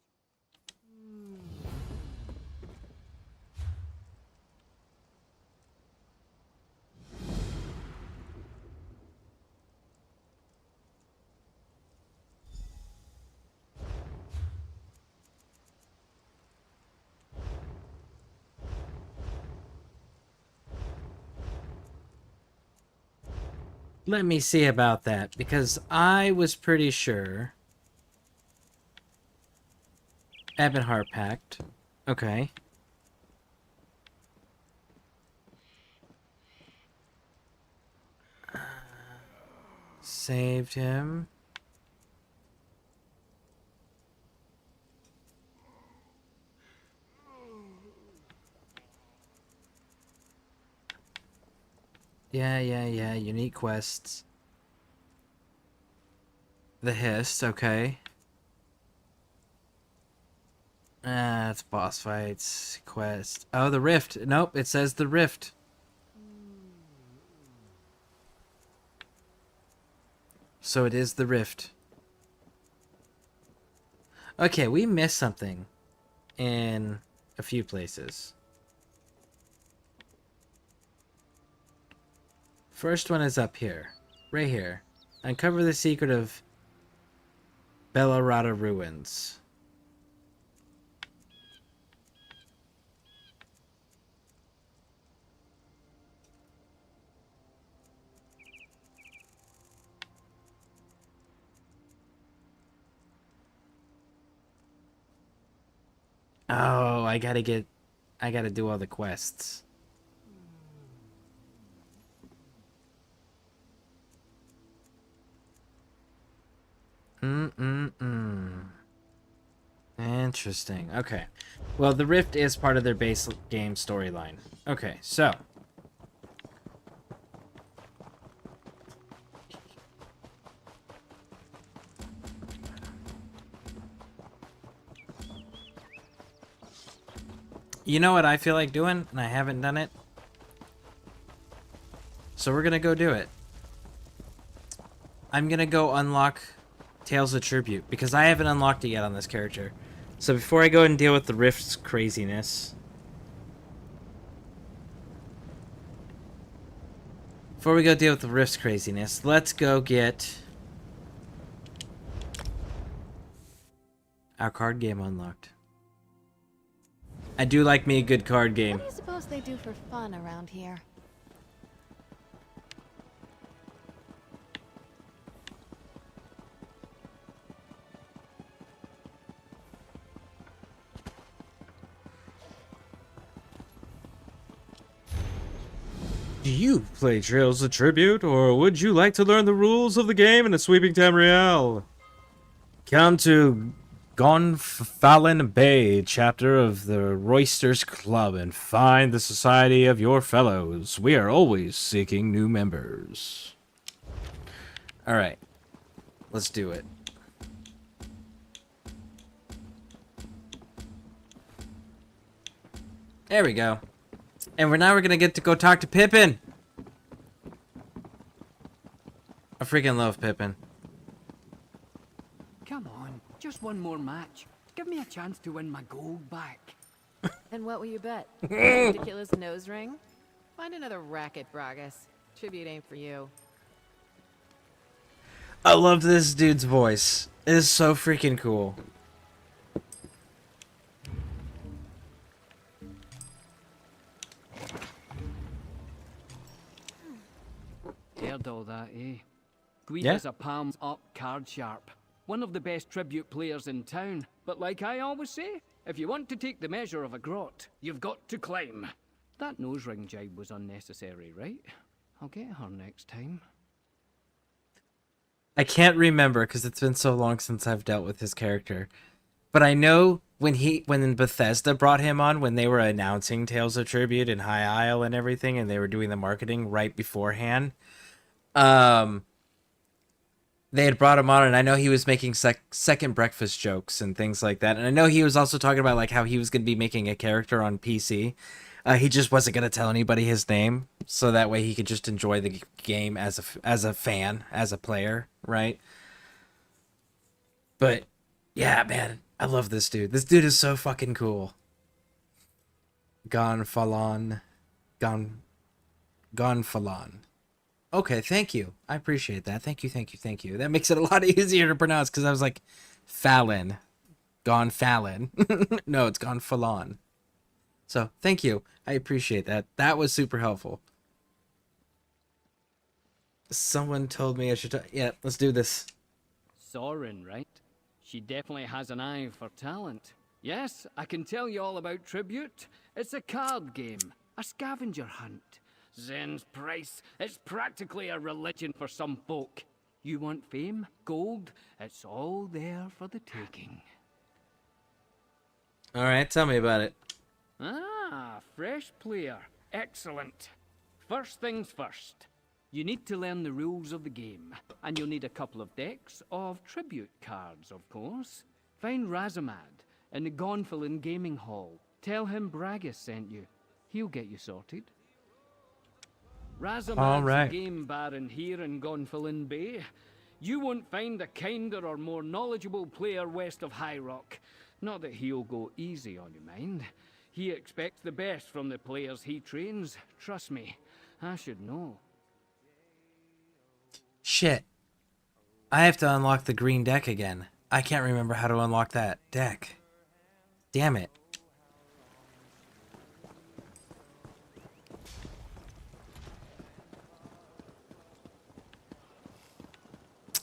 A: Let me see about that, because I was pretty sure... Ebonheart Pact. Okay. Saved him. Yeah, unique quests. The Hiss, okay. It's boss fights, quest. Oh, the Rift. Nope, it says the Rift. So it is the Rift. Okay, we missed something in a few places. First one is up here. Right here. Uncover the secret of Bellarata Ruins. Oh, I gotta do all the quests. Interesting. Okay. Well, the Rift is part of their base game storyline. Okay, so. You know what I feel like doing, and I haven't done it? So we're gonna go do it. I'm gonna go unlock Tales of Tribute, because I haven't unlocked it yet on this character. So before I go and deal with the Rift's craziness... Before we go deal with the Rift's craziness, let's go get... our card game unlocked. I do like me a good card game.
M: What do you suppose they do for fun around here?
K: Do you play Trails of Tribute, or would you like to learn the rules of the game in a sweeping Tamriel? Come to Gonfalon Bay chapter of the Roysters Club and find the society of your fellows. We are always seeking new members.
A: Alright. Let's do it. There we go. And we're gonna get to go talk to Pippin. I freaking love Pippin.
D: Come on, just one more match. Give me a chance to win my gold back.
M: And what will you bet? Ridiculous nose ring? Find another racket, Bragus. Tribute ain't for you.
A: I love this dude's voice. It is so freaking cool.
D: Heard all that, eh?
A: Yeah.
D: Guida's a palms up card sharp. One of the best tribute players in town. But like I always say, if you want to take the measure of a grot, you've got to climb. That nose ring jibe was unnecessary, right? I'll get her next time.
A: I can't remember because it's been so long since I've dealt with his character. But I know when Bethesda brought him on, when they were announcing Tales of Tribute and High Isle and everything, and they were doing the marketing right beforehand, they had brought him on, and I know he was making second breakfast jokes and things like that. And I know he was also talking about like how he was going to be making a character on PC. He just wasn't going to tell anybody his name, so that way he could just enjoy the game as a fan, as a player, right? But yeah, man, I love this dude. This dude is so fucking cool. Gonfalon. Okay, thank you. I appreciate that. Thank you. That makes it a lot easier to pronounce because I was like, Fallon. Gonfalon. No, it's Gonfalon. So, thank you. I appreciate that. That was super helpful. Someone told me I should... Yeah, let's do this.
D: Sorin, right? She definitely has an eye for talent. Yes, I can tell you all about Tribute. It's a card game, a scavenger hunt. Zen's price, it's practically a religion for some folk. You want fame, gold, it's all there for the taking.
A: Alright, tell me about it.
D: Ah, fresh player. Excellent. First things first. You need to learn the rules of the game, and you'll need a couple of decks of tribute cards, of course. Find Razamad in the Gonfalon Gaming Hall. Tell him Bragus sent you. He'll get you sorted. Razamad's the game baron here in Gonfalon Bay. You won't find a kinder or more knowledgeable player west of High Rock. Not that he'll go easy on your mind. He expects the best from the players he trains. Trust me, I should know.
A: Shit. I have to unlock the green deck again. I can't remember how to unlock that deck. Damn it.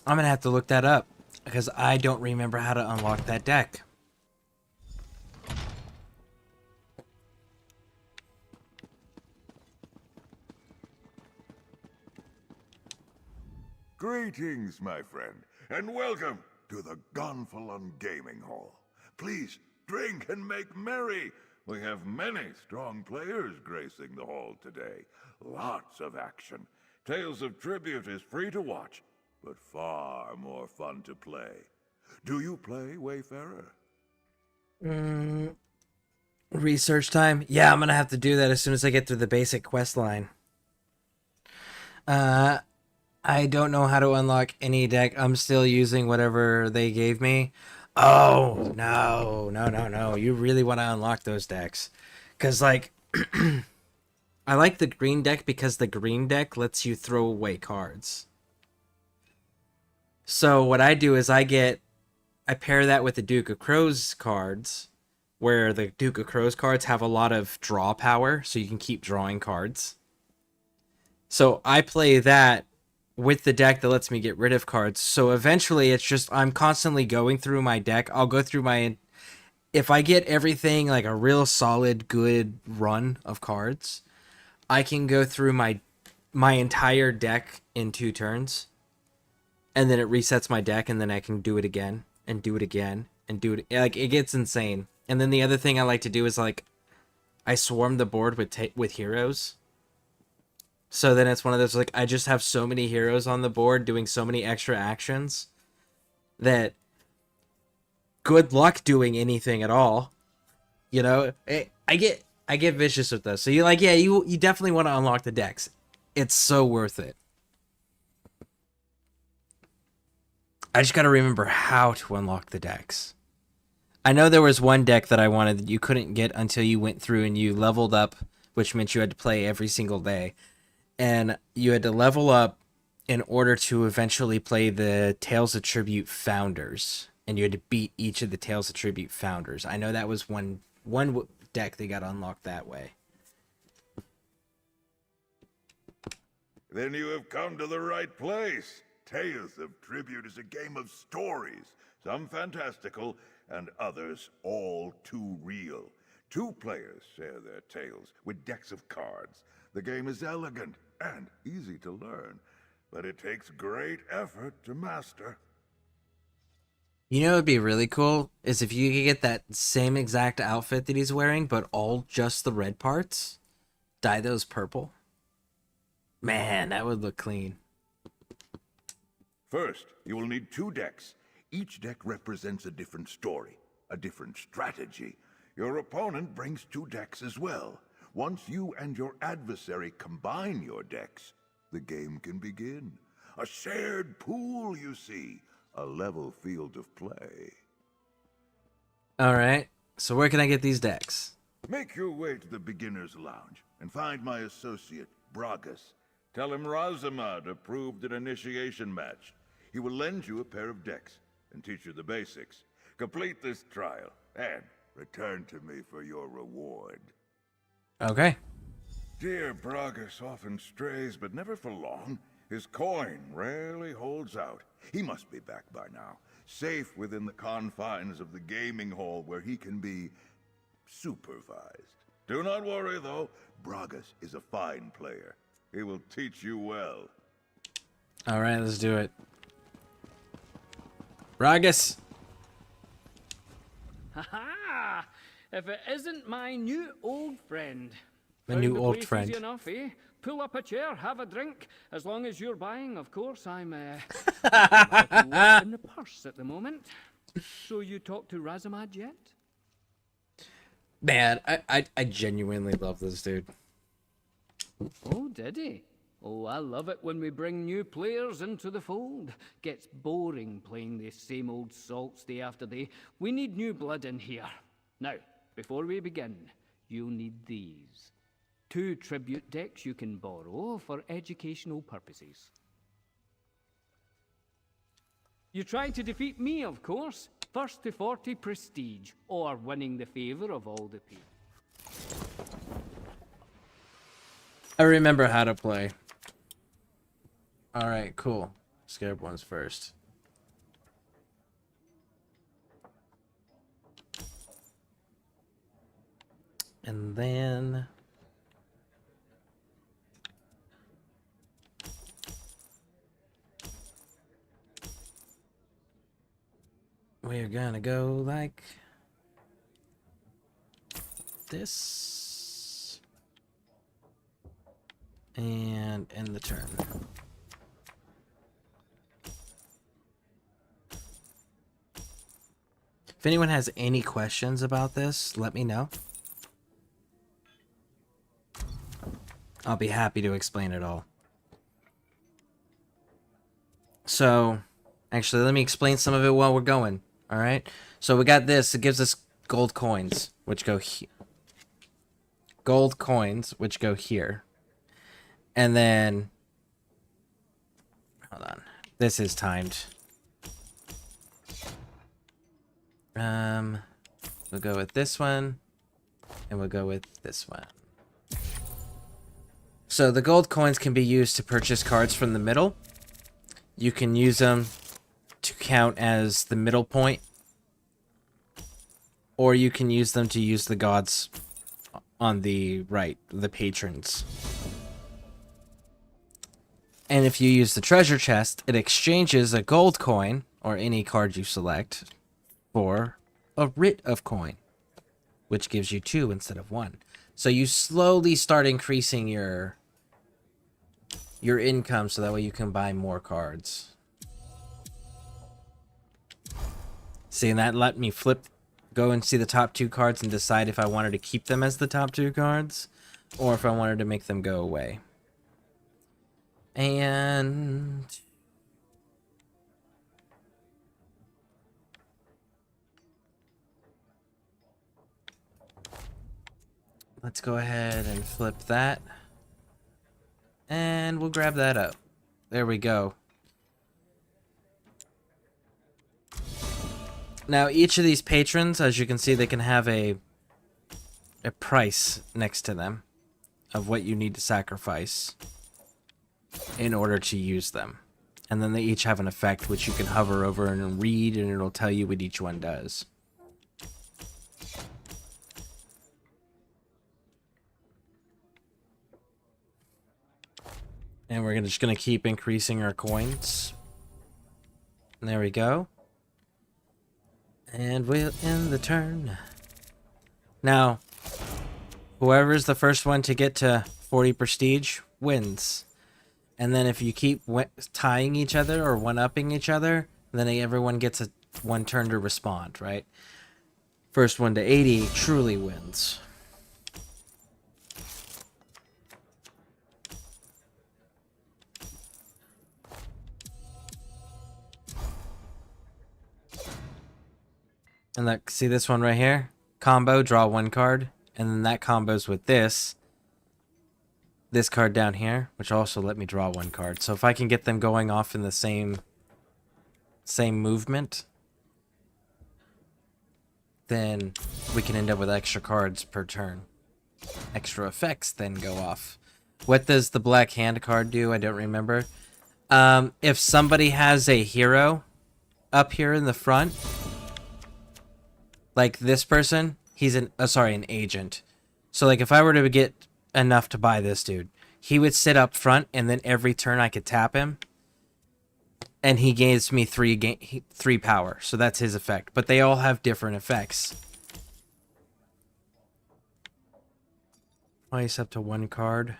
A: I'm gonna have to look that up because I don't remember how to unlock that deck.
H: Greetings, my friend, and welcome to the Gonfalon Gaming Hall. Please drink and make merry. We have many strong players gracing the hall today. Lots of action. Tales of Tribute is free to watch, but far more fun to play. Do you play, Wayfarer?
A: Research time? Yeah, I'm gonna have to do that as soon as I get through the basic quest line. I don't know how to unlock any deck. I'm still using whatever they gave me. Oh, no. You really want to unlock those decks. Because, like, I like the green deck because the green deck lets you throw away cards. So what I do is I pair that with the Duke of Crows cards, where the Duke of Crows cards have a lot of draw power, so you can keep drawing cards. So I play that with the deck that lets me get rid of cards. So eventually it's just, I'm constantly going through my deck. I'll go through if I get everything like a real solid, good run of cards, I can go through my entire deck in 2 turns. And then it resets my deck, and then I can do it again, and do it again, and do it. Like, it gets insane. And then the other thing I like to do is, like, I swarm the board with heroes. So then it's one of those, like, I just have so many heroes on the board doing so many extra actions that good luck doing anything at all. You know, I get vicious with those. So you're like, yeah, you definitely want to unlock the decks. It's so worth it. I just got to remember how to unlock the decks. I know there was one deck that I wanted that you couldn't get until you went through and you leveled up, which meant you had to play every single day. And you had to level up in order to eventually play the Tales of Tribute Founders. And you had to beat each of the Tales of Tribute Founders. I know that was one deck that got unlocked that way.
H: Then you have come to the right place. Tales of Tribute is a game of stories, some fantastical and others all too real. Two players share their tales with decks of cards. The game is elegant and easy to learn, but it takes great effort to master.
A: You know what would be really cool is if you could get that same exact outfit that he's wearing, but all just the red parts. Dye those purple. Man, that would look clean.
H: First, you will need 2 decks. Each deck represents a different story, a different strategy. Your opponent brings 2 decks as well. Once you and your adversary combine your decks, the game can begin. A shared pool, you see. A level field of play.
A: Alright, so where can I get these decks?
H: Make your way to the beginner's lounge and find my associate, Bragas. Tell him Razamad approved an initiation match. He will lend you a pair of decks and teach you the basics. Complete this trial and return to me for your reward.
A: Okay.
H: Dear Bragas often strays, but never for long. His coin rarely holds out. He must be back by now, safe within the confines of the gaming hall where he can be supervised. Do not worry, though. Bragas is a fine player. He will teach you well.
A: Alright, let's do it. Bragas!
D: Ha-ha! If it isn't my new old friend.
A: My
D: Found
A: new
D: the
A: old
D: place
A: friend.
D: easy enough, eh? Pull up a chair, have a drink. As long as you're buying, of course, I'm in the purse at the moment. So you talked to Razamad yet?
A: Man, I genuinely love this dude.
D: Oh, did he? Oh, I love it when we bring new players into the fold. Gets boring playing the same old salts day after day. We need new blood in here. Now, before we begin, you'll need these. 2 tribute decks you can borrow for educational purposes. You try to defeat me, of course. First to 40 prestige, or winning the favor of all the people.
A: I remember how to play. Alright, cool. Scareborne's first. And then... we're gonna go like this. And end the turn. If anyone has any questions about this, let me know. I'll be happy to explain it all. So, actually, let me explain some of it while we're going. Alright? So we got this. It gives us gold coins, which go here. Gold coins, which go here. And then... hold on. This is timed. We'll go with this one. And we'll go with this one. So the gold coins can be used to purchase cards from the middle. You can use them to count as the middle point. Or you can use them to use the gods on the right, the patrons. And if you use the treasure chest, it exchanges a gold coin, or any card you select, for a writ of coin, which gives you 2 instead of 1. So you slowly start increasing your income so that way you can buy more cards. See, and that let me go and see the top 2 cards and decide if I wanted to keep them as the top 2 cards or if I wanted to make them go away. And let's go ahead and flip that. And we'll grab that up. There we go. Now, each of these patrons, as you can see, they can have a price next to them of what you need to sacrifice in order to use them. And then they each have an effect which you can hover over and read, and it'll tell you what each one does. And we're just going to keep increasing our coins. And there we go. And we'll end the turn. Now, whoever's the first one to get to 40 prestige wins. And then if you keep tying each other or one-upping each other, then everyone gets one turn to respond, right? First one to 80 truly wins. And look, see this one right here? Combo, draw 1 card. And then that combos with this card down here, which also let me draw 1 card. So if I can get them going off in the same movement, then we can end up with extra cards per turn. Extra effects then go off. What does the black hand card do? I don't remember. If somebody has a hero up here in the front, like this person, he's an agent. So like if I were to get enough to buy this dude, he would sit up front, and then every turn I could tap him, and he gains me 3 power. So that's his effect. But they all have different effects. Twice up to 1 card.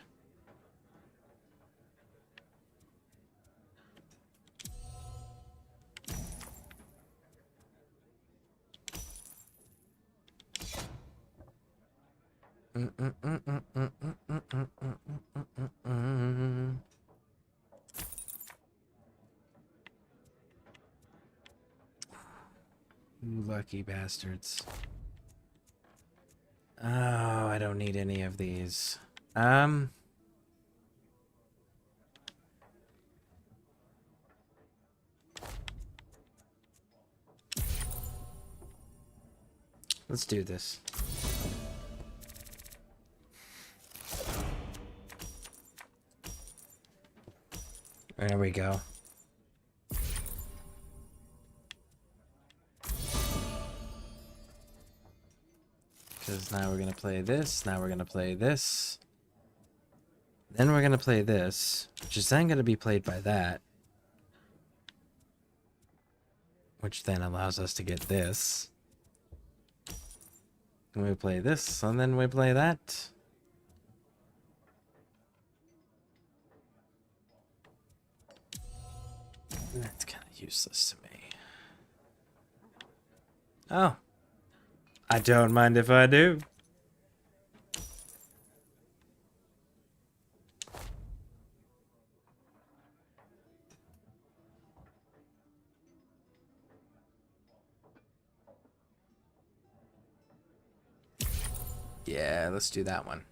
A: You lucky bastards. Oh, I don't need any of these. Let's do this. There we go. Because now we're going to play this, now we're going to play this. Then we're going to play this, which is then going to be played by that. Which then allows us to get this. And we play this, and then we play that. That's kind of useless to me. Oh. I don't mind if I do. Yeah, let's do that one.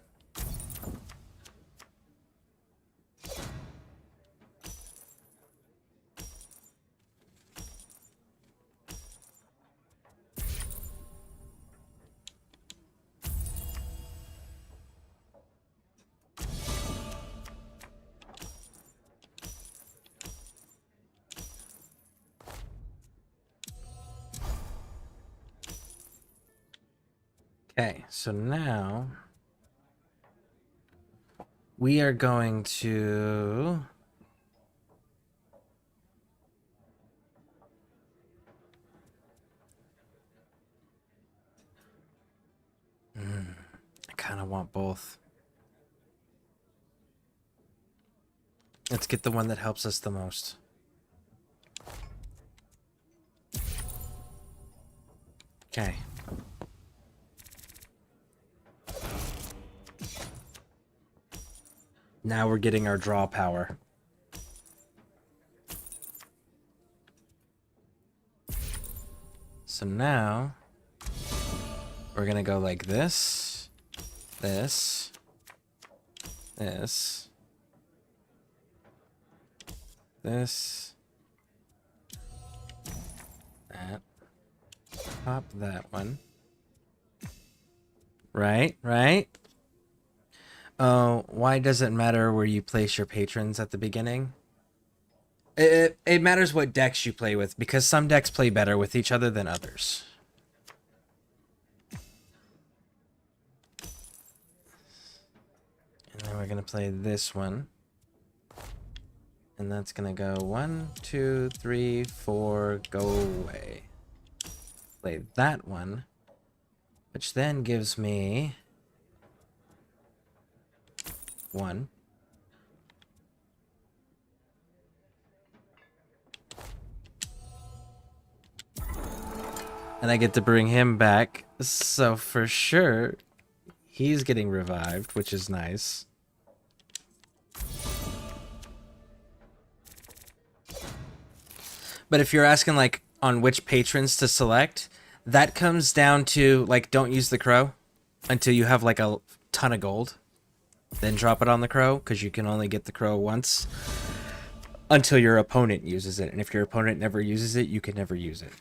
A: Okay, so now we are going to kind of want both. Let's get the one that helps us the most. Okay. Now we're getting our draw power. So now we're gonna go like this, this, this, this, that, pop that one. Right, right? Oh, why does it matter where you place your patrons at the beginning? It matters what decks you play with, because some decks play better with each other than others. And then we're going to play this one. And that's going to go 1, 2, 3, 4, go away. Play that one, which then gives me 1. And I get to bring him back, so for sure, he's getting revived, which is nice. But if you're asking, like, on which patrons to select, that comes down to, like, don't use the crow until you have, like, a ton of gold. Then drop it on the crow, because you can only get the crow once until your opponent uses it. And if your opponent never uses it, you can never use it.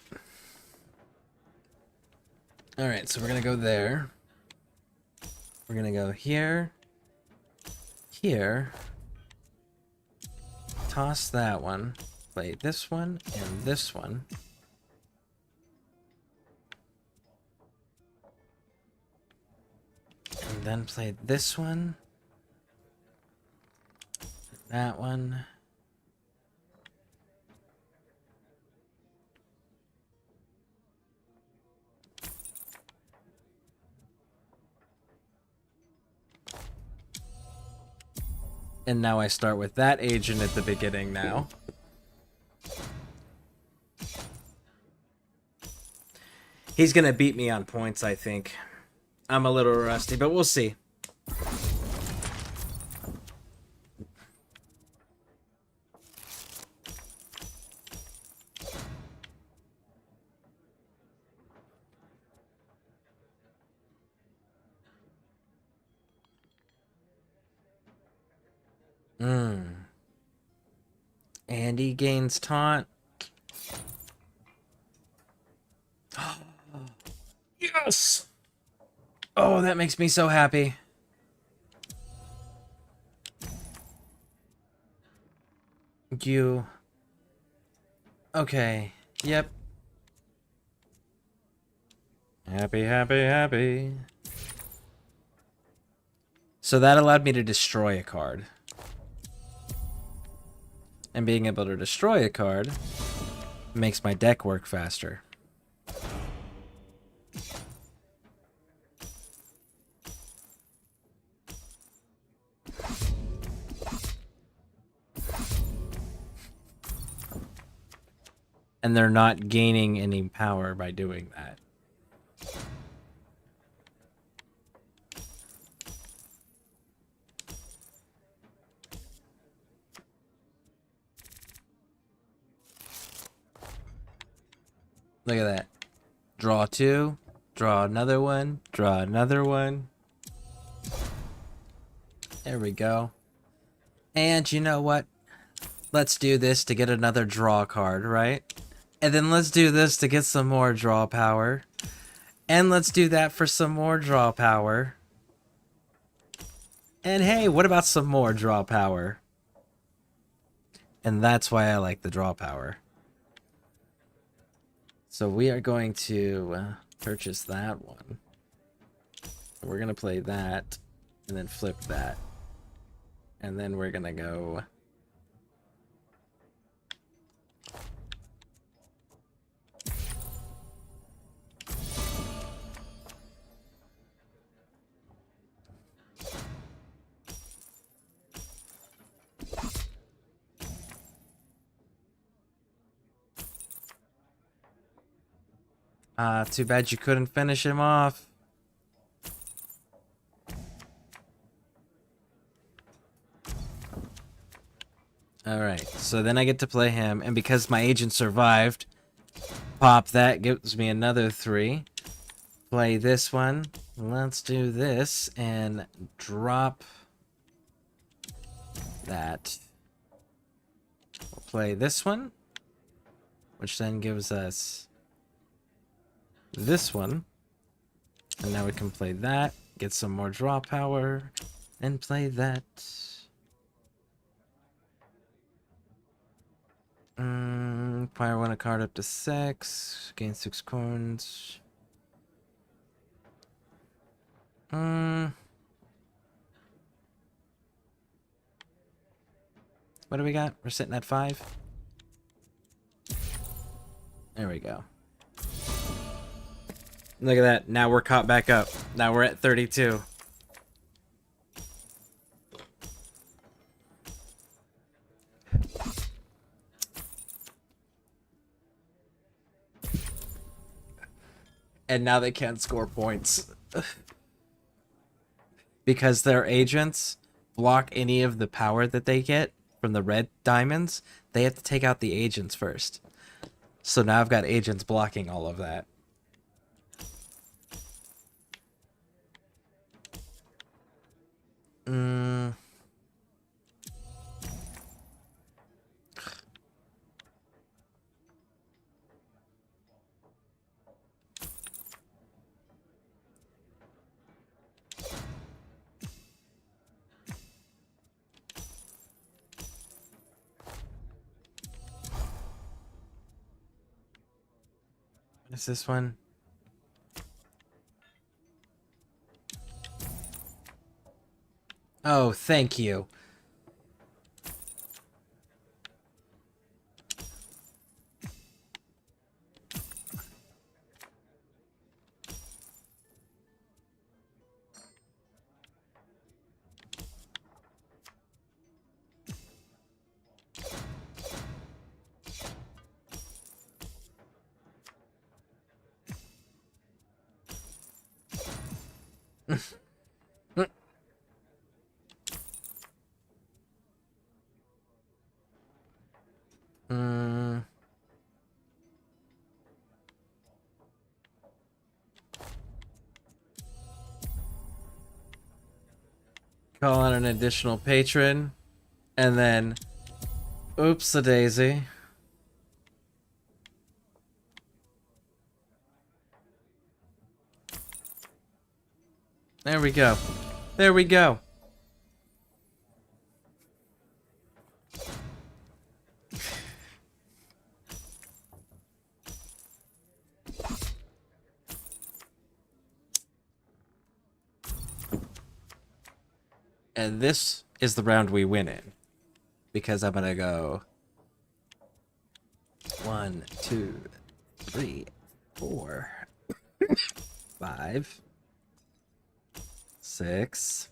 A: Alright, so we're going to go there. We're going to go here. Here. Toss that one. Play this one and this one. And then play this one. That one. And now I start with that agent at the beginning now. He's gonna beat me on points, I think. I'm a little rusty, but we'll see. And he gains taunt. Yes! Oh, that makes me so happy. You. Okay. Yep. Happy, happy, happy. So that allowed me to destroy a card. And being able to destroy a card makes my deck work faster. And they're not gaining any power by doing that. Look at that. Draw 2, draw another one, draw another one. There we go. And you know what? Let's do this to get another draw card, right? And then let's do this to get some more draw power. And let's do that for some more draw power. And hey, what about some more draw power? And that's why I like the draw power. So we are going to purchase that one. We're going to play that and then flip that. And then we're going to go... Too bad you couldn't finish him off. Alright, so then I get to play him, and because my agent survived, pop that, gives me another 3. Play this one. Let's do this, and drop that. We'll play this one, which then gives us this one. And now we can play that, get some more draw power, and play that. Fire 1 a card up to 6, gain 6 coins. What do we got? We're sitting at 5. There we go. Look at that. Now we're caught back up. Now we're at 32. And now they can't score points. Because their agents block any of the power that they get from the red diamonds. They have to take out the agents first. So now I've got agents blocking all of that. What is this one? Oh, thank you. Call out an additional patron, and then, oops-a-daisy. There we go. There we go. And this is the round we win in. Because I'm gonna go 1, 2, 3, 4, 5, 6.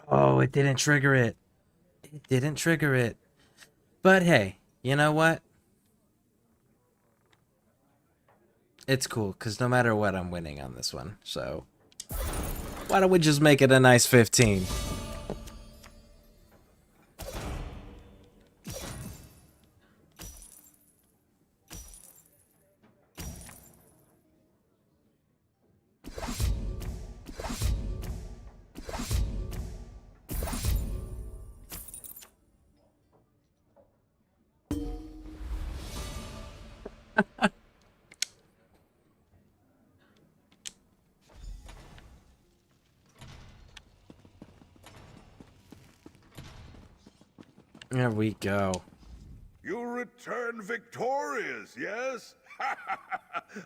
A: Oh, it didn't trigger it. It didn't trigger it. But hey, you know what? It's cool, because no matter what, I'm winning on this one. So, why don't we just make it a nice 15? There we go.
H: You return victorious, yes?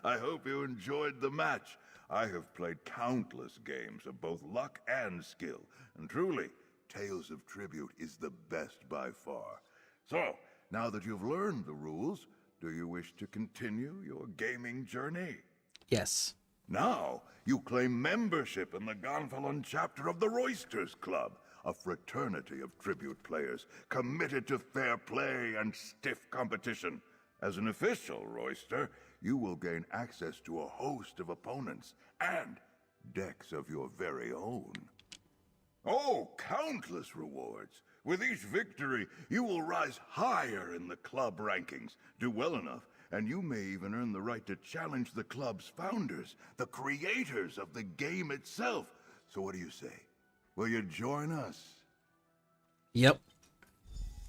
H: I hope you enjoyed the match. I have played countless games of both luck and skill, and truly, Tales of Tribute is the best by far. So, now that you've learned the rules, do you wish to continue your gaming journey?
A: Yes.
H: Now, you claim membership in the Gonfalon chapter of the Roysters Club, a fraternity of tribute players committed to fair play and stiff competition. As an official Royster, you will gain access to a host of opponents and decks of your very own. Oh, countless rewards! With each victory, you will rise higher in the club rankings, do well enough, and you may even earn the right to challenge the club's founders, the creators of the game itself. So what do you say? Will you join us?
A: Yep.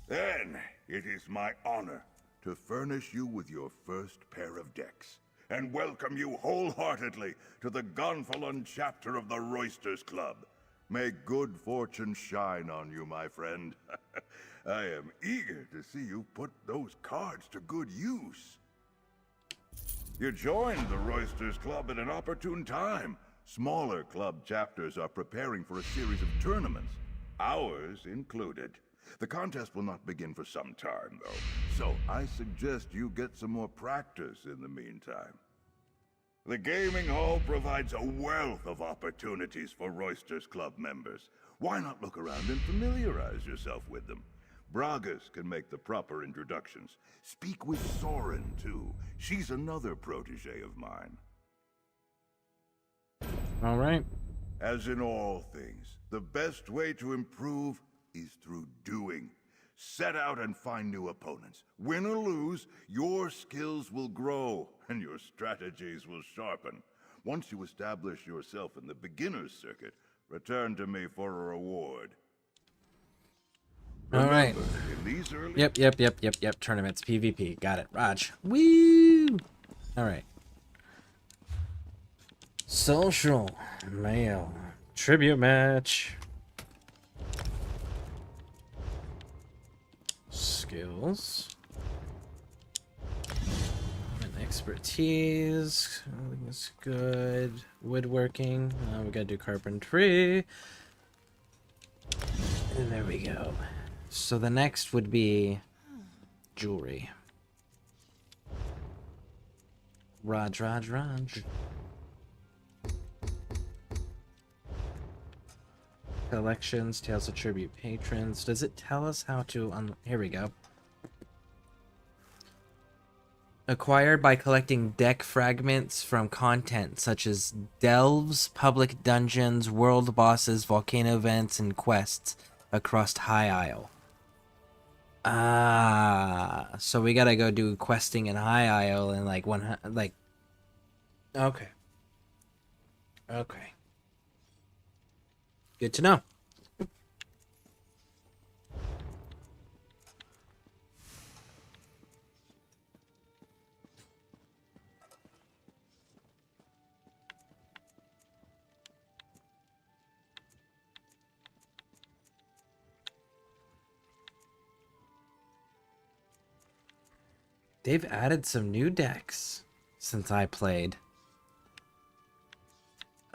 H: Then, it is my honor to furnish you with your first pair of decks, and welcome you wholeheartedly to the Gonfalon chapter of the Roysters Club. May good fortune shine on you, my friend. I am eager to see you put those cards to good use. You joined the Roysters Club at an opportune time. Smaller club chapters are preparing for a series of tournaments, ours included. The contest will not begin for some time, though, so I suggest you get some more practice in the meantime. The gaming hall provides a wealth of opportunities for Roysters Club members. Why not look around and familiarize yourself with them? Bragas can make the proper introductions. Speak with Soren, too. She's another protege of mine.
A: All right.
H: As in all things, the best way to improve is through doing. Set out and find new opponents. Win or lose, your skills will grow and your strategies will sharpen. Once you establish yourself in the beginner's circuit, return to me for a reward.
A: All right.
H: In these early...
A: Yep. Tournaments, PvP. Got it. Raj. Woo! All right. Social. Mail. Tribute match. Skills. And expertise. Everything is good. Woodworking. We gotta do carpentry. And there we go. So the next would be jewelry. Raj. Collections, Tales of Tribute Patrons. Does it tell us how to... Here we go. Acquired by collecting deck fragments from content such as delves, public dungeons, world bosses, volcano vents, and quests across High Isle. So we gotta go do questing in High Isle and okay. Good to know. They've added some new decks since I played.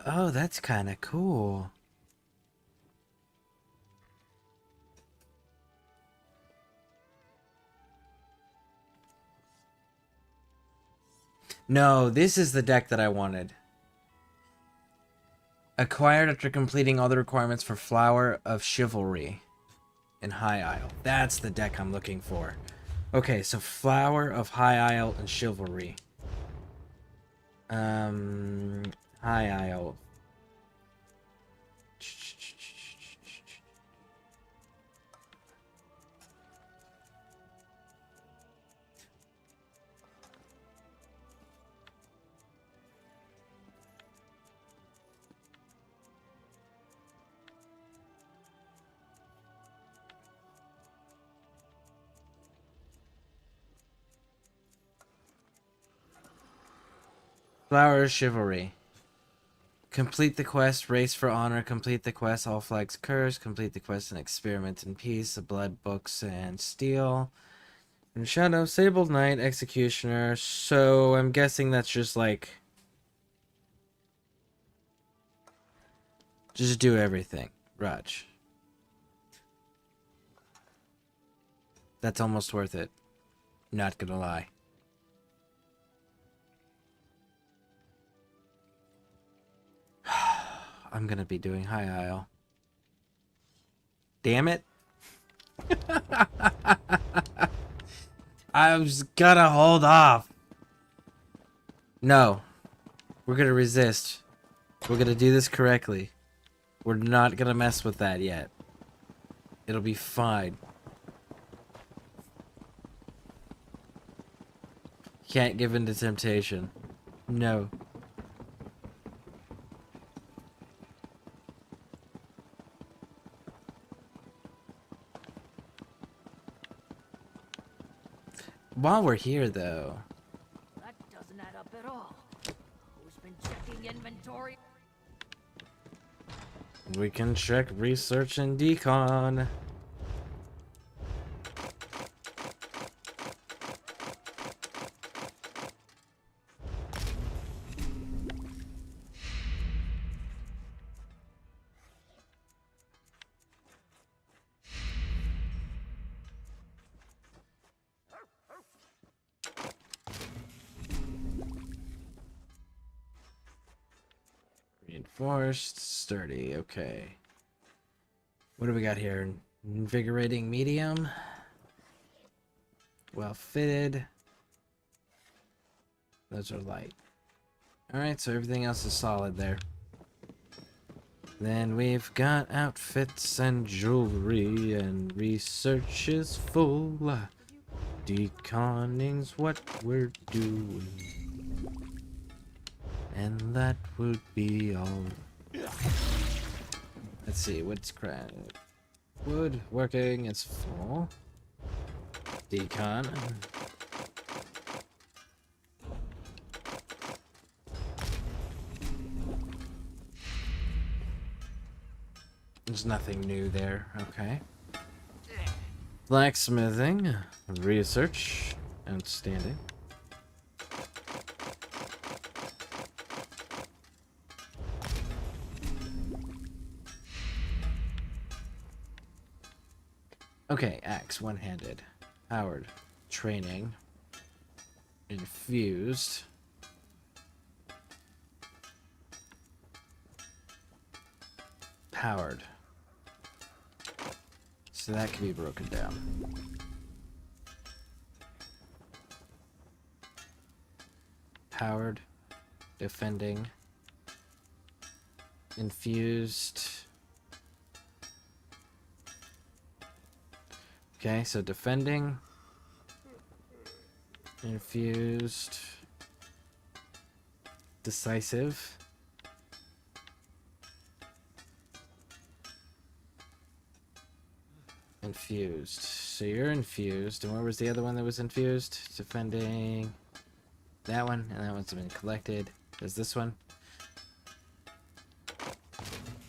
A: Oh, that's kind of cool. No, this is the deck that I wanted. Acquired after completing all the requirements for Flower of Chivalry in High Isle. That's the deck I'm looking for. Okay, so Flower of High Isle and Chivalry. High Isle. Flower of Chivalry. Complete the quest, Race for Honor, complete the quest, All Flags Curse, complete the quest, and Experiment in Peace, the Blood Books and Steel. And Shadow, Sabled Knight, Executioner. So I'm guessing that's just like... just do everything. Raj. That's almost worth it. Not gonna lie. I'm gonna be doing High Isle. Damn it. I was gonna hold off. No. We're gonna resist. We're gonna do this correctly. We're not gonna mess with that yet. It'll be fine. Can't give in to temptation. No. While we're here, though.
I: That doesn't add up at all. Who's been checking inventory?
A: We can check research and decon. Reinforced, sturdy, okay. What do we got here? Invigorating medium. Well fitted. Those are light. Alright, so everything else is solid there. Then we've got outfits and jewelry, and research is full. Deconning's what we're doing. And that would be all. Let's see, what's crap? Wood working, it's full. Decon. There's nothing new there, okay. Blacksmithing, research, outstanding. Okay, axe, one-handed. Powered. Training. Infused. Powered. So that can be broken down. Powered. Defending. Infused. Okay, so defending, infused, decisive, infused. So you're infused, and where was the other one that was infused? Defending, that one, and that one's been collected. There's this one.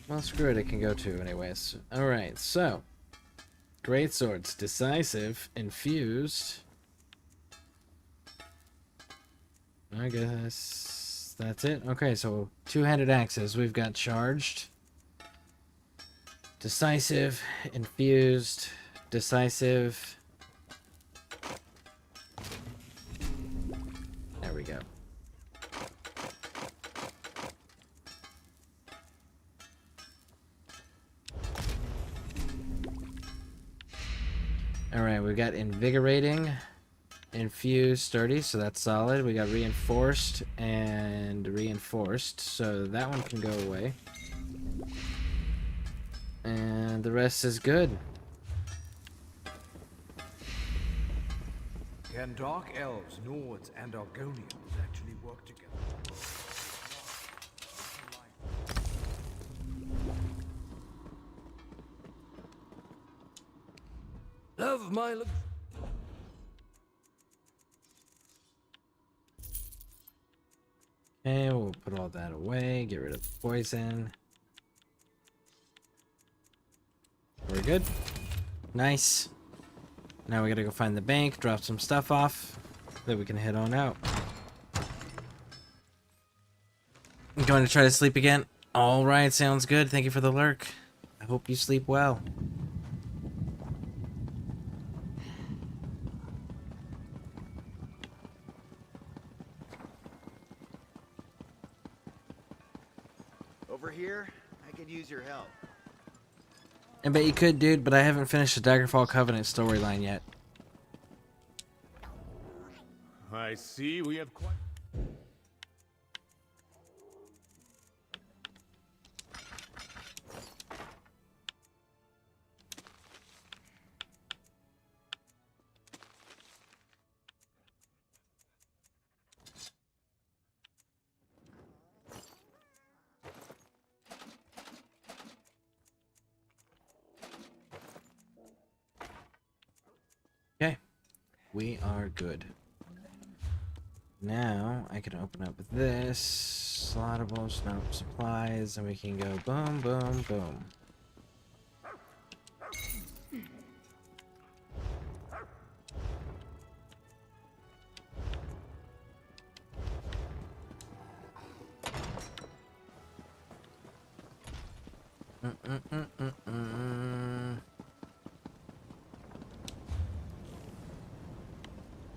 A: Well, screw it, it can go too anyways. Alright, so. Great swords, decisive, infused. I guess that's it. Okay, so two-handed axes. We've got charged, decisive, infused, decisive. There we go. Alright, we got invigorating, infused, sturdy, so that's solid. We got reinforced and reinforced, so that one can go away. And the rest is good.
N: Can Dark Elves, Nords, and Argonians actually work together?
L: Love my look.
A: Okay, we'll put all that away, get rid of the poison. We're good. Nice. Now we gotta go find the bank, drop some stuff off, then we can head on out. I'm going to try to sleep again. Alright, sounds good. Thank you for the lurk. I hope you sleep well.
P: Over here, could use your help.
A: I bet you could, dude, but I haven't finished the Daggerfall Covenant storyline yet.
L: I see we have quite...
A: Okay, we are good. Now I can open up this slaughtables, no supplies, and we can go boom, boom, boom.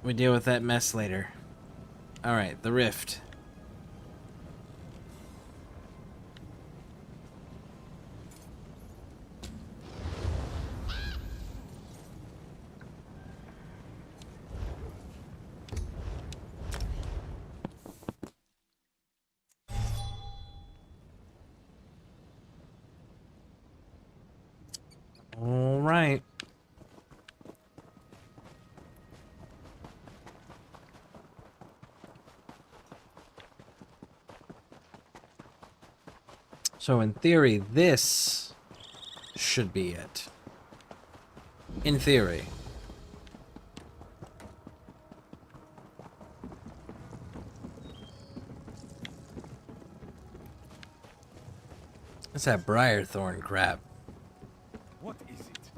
A: We deal with that mess later. Alright, the rift. Alright. So in theory, this should be it. In theory. What's that Briarthorn crap?
O: What is it?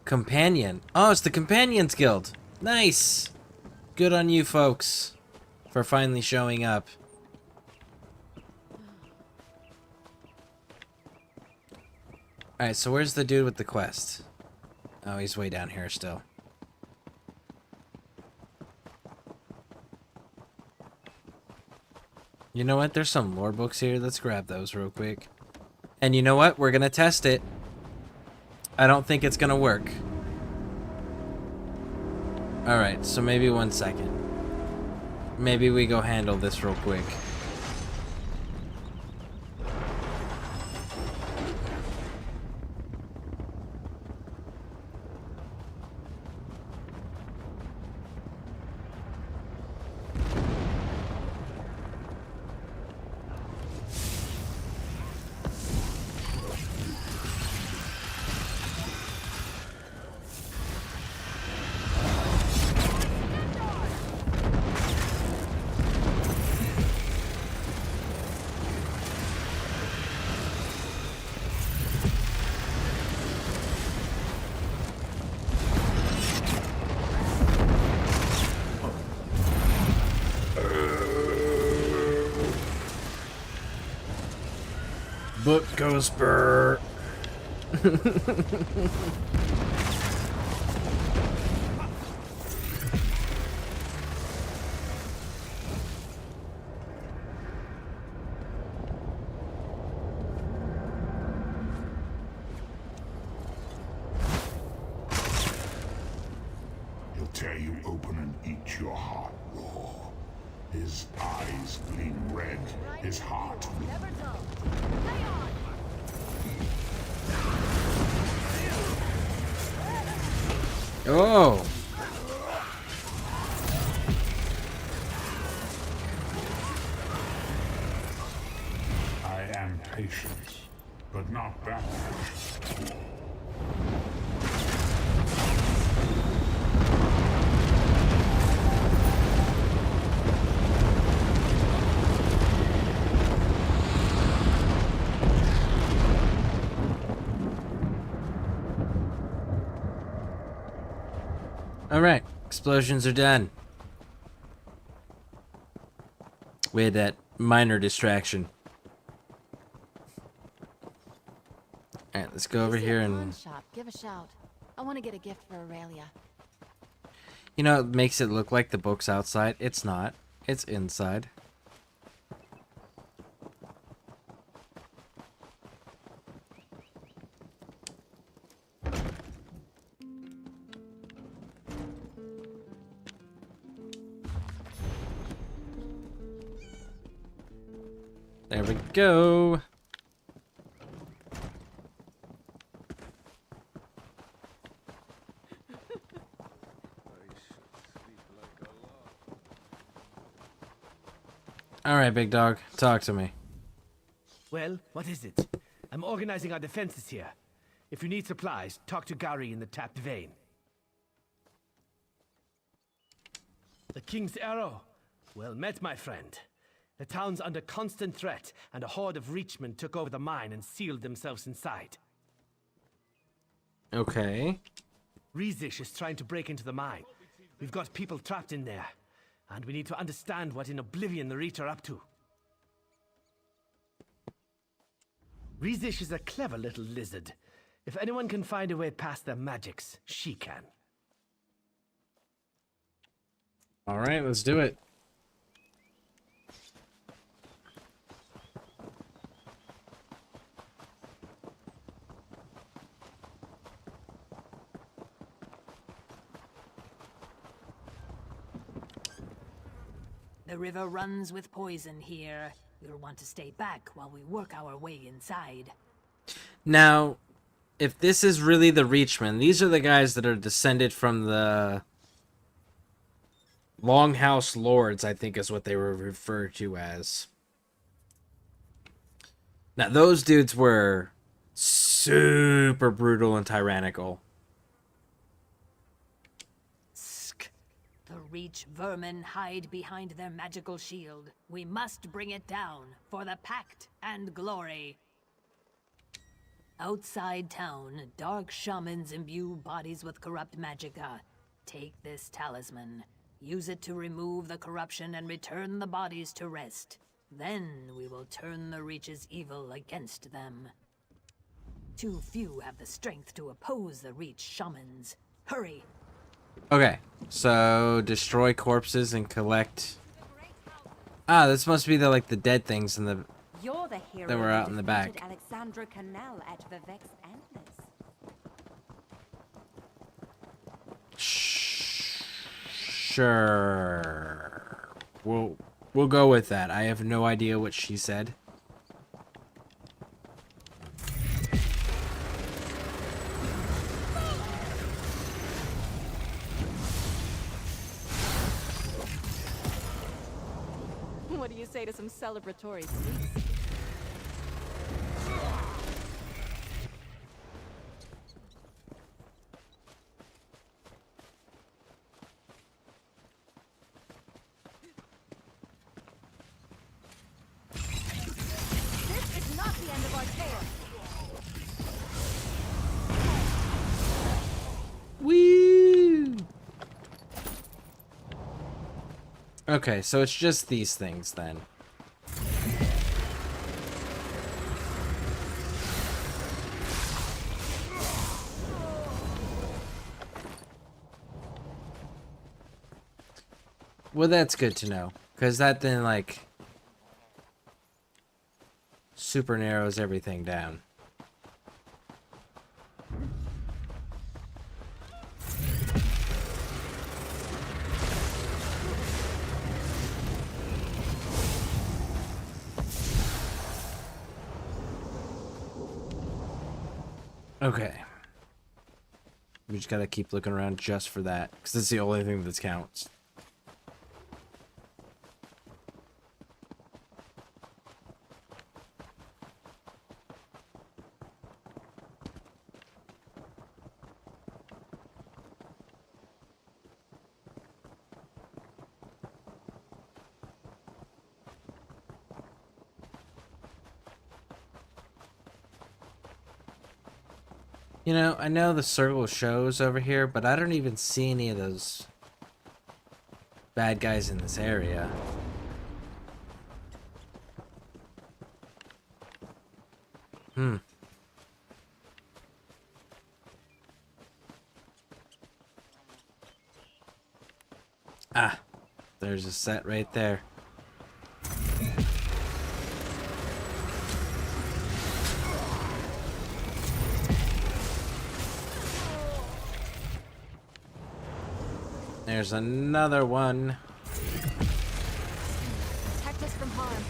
A: Companion. Oh, it's the Companions Guild. Nice. Good on you folks for finally showing up. Alright, so where's the dude with the quest? Oh, he's way down here still. You know what? There's some lore books here. Let's grab those real quick. And you know what? We're gonna test it. I don't think it's gonna work. Alright, so maybe 1 second. Maybe we go handle this real quick. Book goes brr.
T: He'll tear you open and eat your heart raw. His eyes gleam red, his heart
A: Oh.
T: I am patient, but not that patient.
A: Alright, explosions are done. We had that minor distraction. Alright, let's go over here and...
I: Shop. Give a shout. I want to get a gift for Aurelia.
A: You know, it makes it look like the book's outside. It's not. It's inside. There we go. All right, big dog, talk to me.
L: Well, what is it? I'm organizing our defenses here. If you need supplies, talk to Gary in the Tapped Vein. The King's Arrow? Well met, my friend. The town's under constant threat, and a horde of Reachmen took over the mine and sealed themselves inside.
A: Okay.
L: Rizish is trying to break into the mine. We've got people trapped in there, and we need to understand what in oblivion the Reach are up to. Rizish is a clever little lizard. If anyone can find a way past their magics, she can.
A: All right, let's do it.
I: The river runs with poison here. We'll want to stay back while we work our way inside.
A: Now, if this is really the Reachmen, these are the guys that are descended from the Longhouse Lords, I think is what they were referred to as. Now, those dudes were super brutal and tyrannical.
I: The Reach vermin hide behind their magical shield. We must bring it down for the Pact and glory. Outside town, dark shamans imbue bodies with corrupt magicka. Take this talisman. Use it to remove the corruption and return the bodies to rest. Then we will turn the Reach's evil against them. Too few have the strength to oppose the Reach shamans. Hurry!
A: Okay, so destroy corpses and collect. Ah, this must be the the dead things in the
E: You're the hero
A: that were out in the back.
E: Alexandra Canal at Vivek's Antlers.
A: Sure. We'll go with that. I have no idea what she said.
M: What do you say to some celebratory sweets?
E: This is not the end of our tale.
A: Woo! Okay, so it's just these things then. Well, that's good to know, because that then, super narrows everything down. Okay. We just gotta keep looking around just for that, because it's the only thing that counts. You know, I know the circle shows over here, but I don't even see any of those bad guys in this area. Ah, there's a set right there. There's another one.
E: Protect us from harm.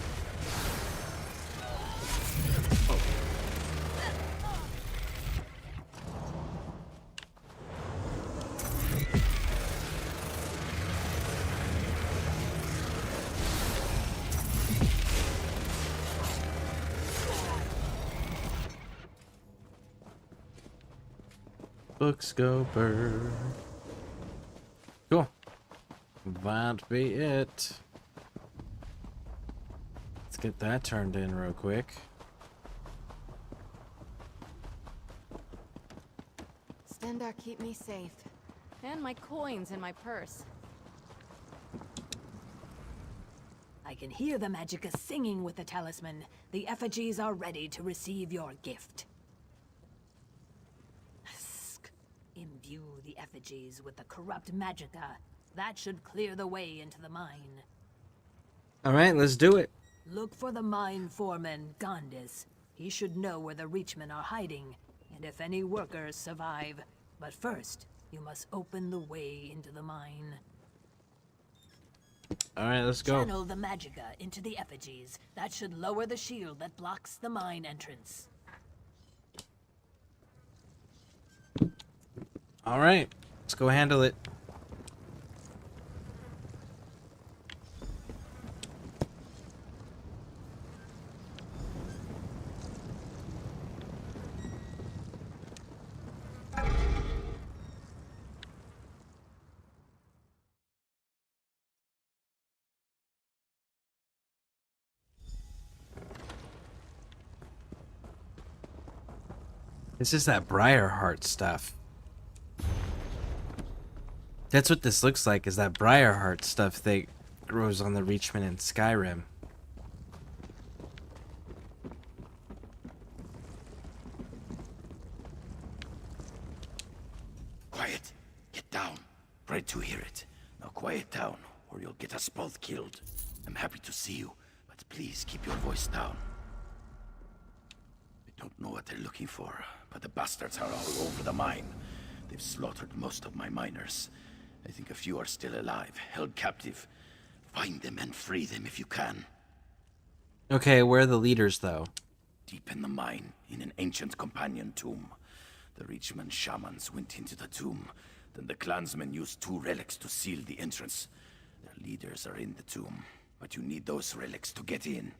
K: Books go burn. Cool. That'd be it. Let's get that turned in real quick.
M: Stendarr, keep me safe. And my coins in my purse.
I: I can hear the Magicka singing with the talisman. The effigies are ready to receive your gift. Imbue the effigies with the corrupt Magicka. That should clear the way into the mine.
K: Alright, let's do it.
I: Look for the mine foreman, Gondis. He should know where the Reachmen are hiding, and if any workers survive. But first, you must open the way into the mine.
K: Alright, let's go.
I: Channel the Magicka into the effigies. That should lower the shield that blocks the mine entrance.
K: Alright, let's go handle it. This is that Briarheart stuff. That's what this looks like, is that Briarheart stuff that grows on the Reachmen in Skyrim.
G: Quiet. Get down. Right to hear it. Now quiet down, or you'll get us both killed. I'm happy to see you, but please keep your voice down. I don't know what they're looking for, but the bastards are all over the mine. They've slaughtered most of my miners. I think a few are still alive, held captive. Find them and free them if you can.
K: Okay, where are the leaders, though?
G: Deep in the mine, in an ancient companion tomb. The Reachman shamans went into the tomb. Then the clansmen used 2 relics to seal the entrance. Their leaders are in the tomb, but you need those relics to get in.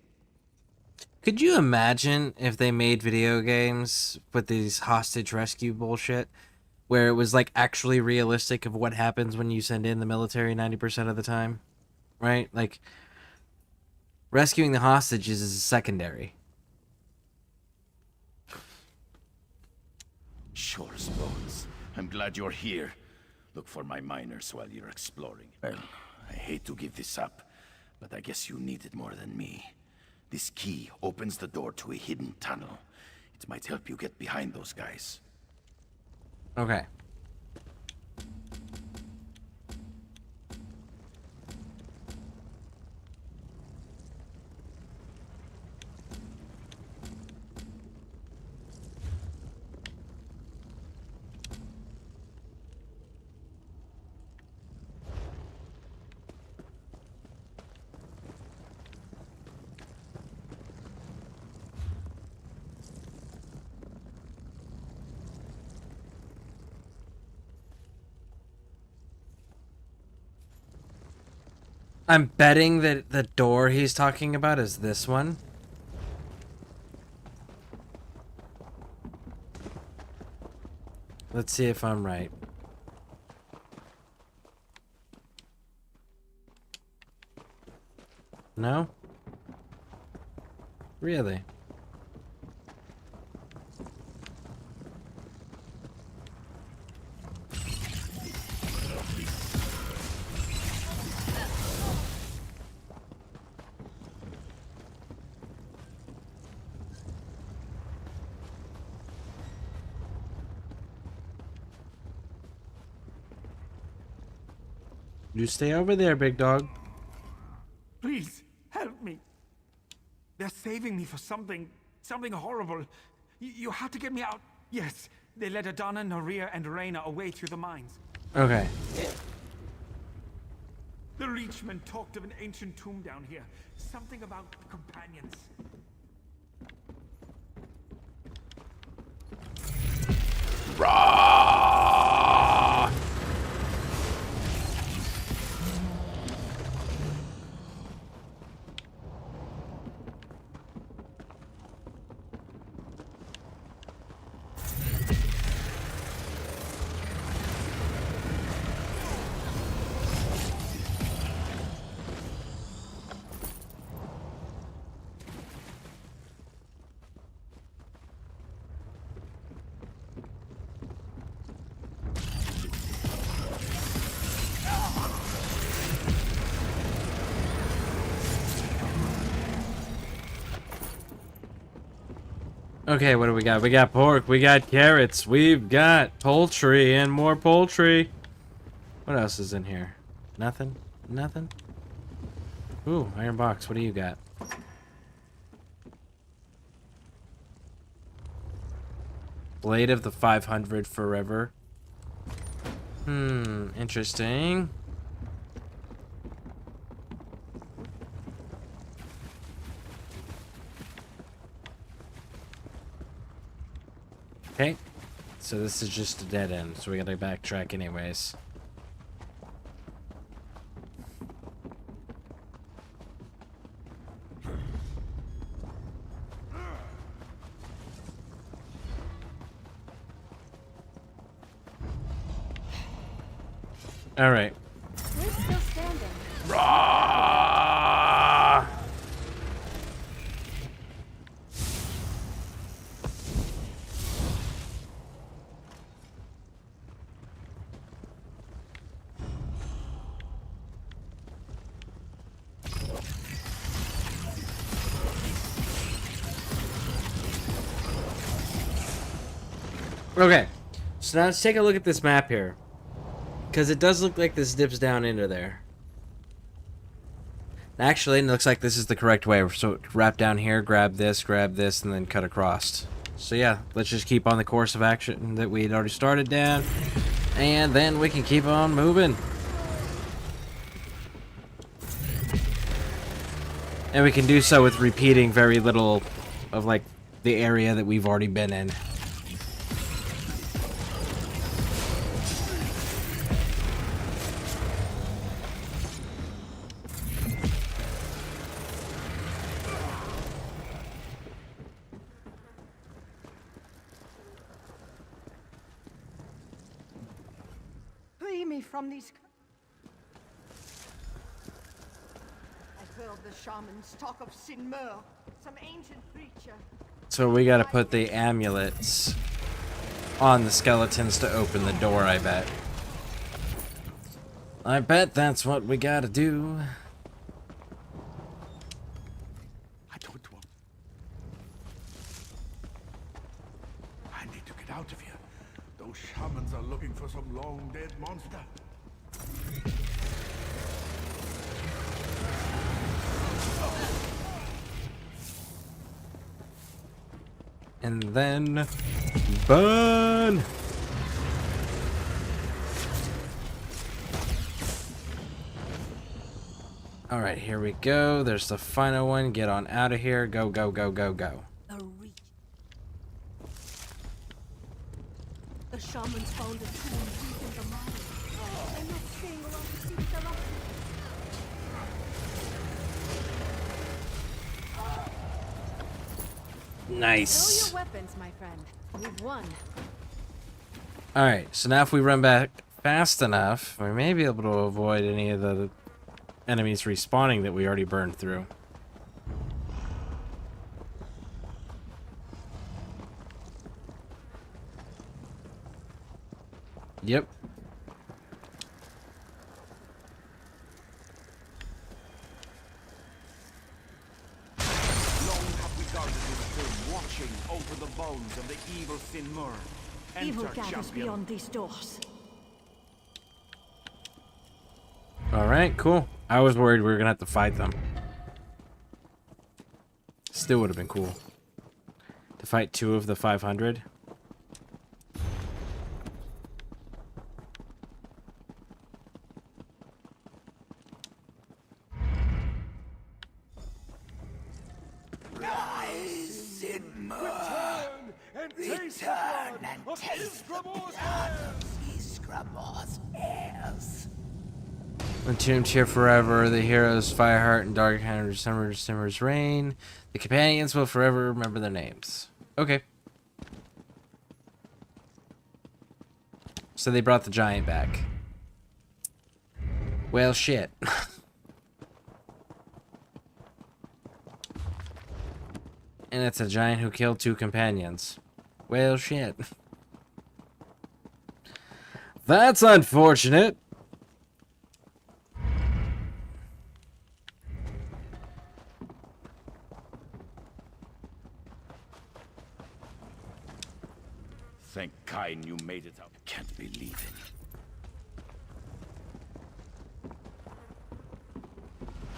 K: Could you imagine if they made video games with these hostage rescue bullshit? Where it was like actually realistic of what happens when you send in the military 90% of the time? Right? Like, rescuing the hostages is secondary.
G: Sure, Bones. I'm glad you're here. Look for my miners while you're exploring. Well, I hate to give this up, but I guess you need it more than me. This key opens the door to a hidden tunnel. It might help you get behind those guys.
K: Okay. I'm betting that the door he's talking about is this one. Let's see if I'm right. No? Really? You stay over there, big dog.
O: Please, help me. They're saving me for something horrible. You have to get me out. Yes, they led Adana, Naria, and Reyna away through the mines.
K: Okay.
O: The Reachmen talked of an ancient tomb down here. Something about companions.
G: Rah!
K: Okay, what do we got? We got pork, we got carrots, we've got poultry and more poultry. What else is in here? Nothing? Nothing? Ooh, iron box, what do you got? Blade of the 500 forever. Interesting. Okay, so this is just a dead end, so we gotta backtrack anyways. Alright.
E: We're still standing.
K: Rawr! Okay, so now let's take a look at this map here. Because it does look like this dips down into there. Actually, it looks like this is the correct way. So wrap down here, grab this, and then cut across. So yeah, let's just keep on the course of action that we had already started down. And then we can keep on moving. And we can do so with repeating very little of like the area that we've already been in.
U: Free me from these... I heard the shamans talk of Sinmur, some ancient creature.
K: So we gotta put the amulets on the skeletons to open the door, I bet. I bet that's what we gotta do.
Q: I don't want... I need to get out of here. Those shamans are looking for some long-dead monster.
K: And then... burn! Alright, here we go. There's the final one. Get on out of here. Go, go, go, go, go.
U: The shamans found a tomb deep in the mine. Oh, I'm not staying around to see what they're up to.
K: Nice.
M: Know your weapons, my friend. We've won.
K: Alright, so now if we run back fast enough, we may be able to avoid any of the enemies respawning that we already burned through. Yep.
P: Long have we guarded this tomb, watching over the bones of the evil Sinmur.
C: Evil
P: Enter,
C: gathers
P: champion.
C: beyond these doors.
K: Alright, cool. I was worried we were gonna have to fight them. Still would have been cool. To fight 2 of the 500.
G: Rise, Sinmur!
B: Return
G: and taste the blood of Isgramor's heirs.
K: Entombed here forever, the heroes Fireheart and Darkhand Simmer's reign. The companions will forever remember their names. Okay. So they brought the giant back. Well, shit. And it's a giant who killed 2 companions. Well, shit. That's unfortunate.
G: Thank Kain you made it out. Can't believe it.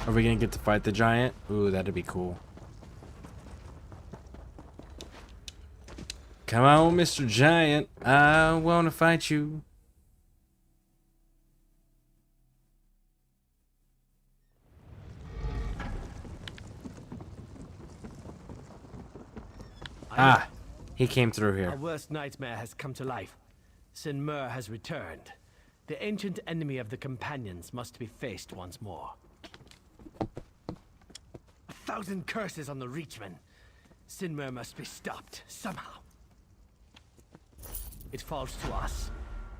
K: Are we gonna get to fight the giant? Ooh, that'd be cool. Come on, Mr. Giant. I wanna fight you. Ah, he came through here.
L: Our worst nightmare has come to life. Sin Mur has returned. The ancient enemy of the companions must be faced once more. 1,000 curses on the Reachmen. Sin Mur must be stopped, somehow. It falls to us.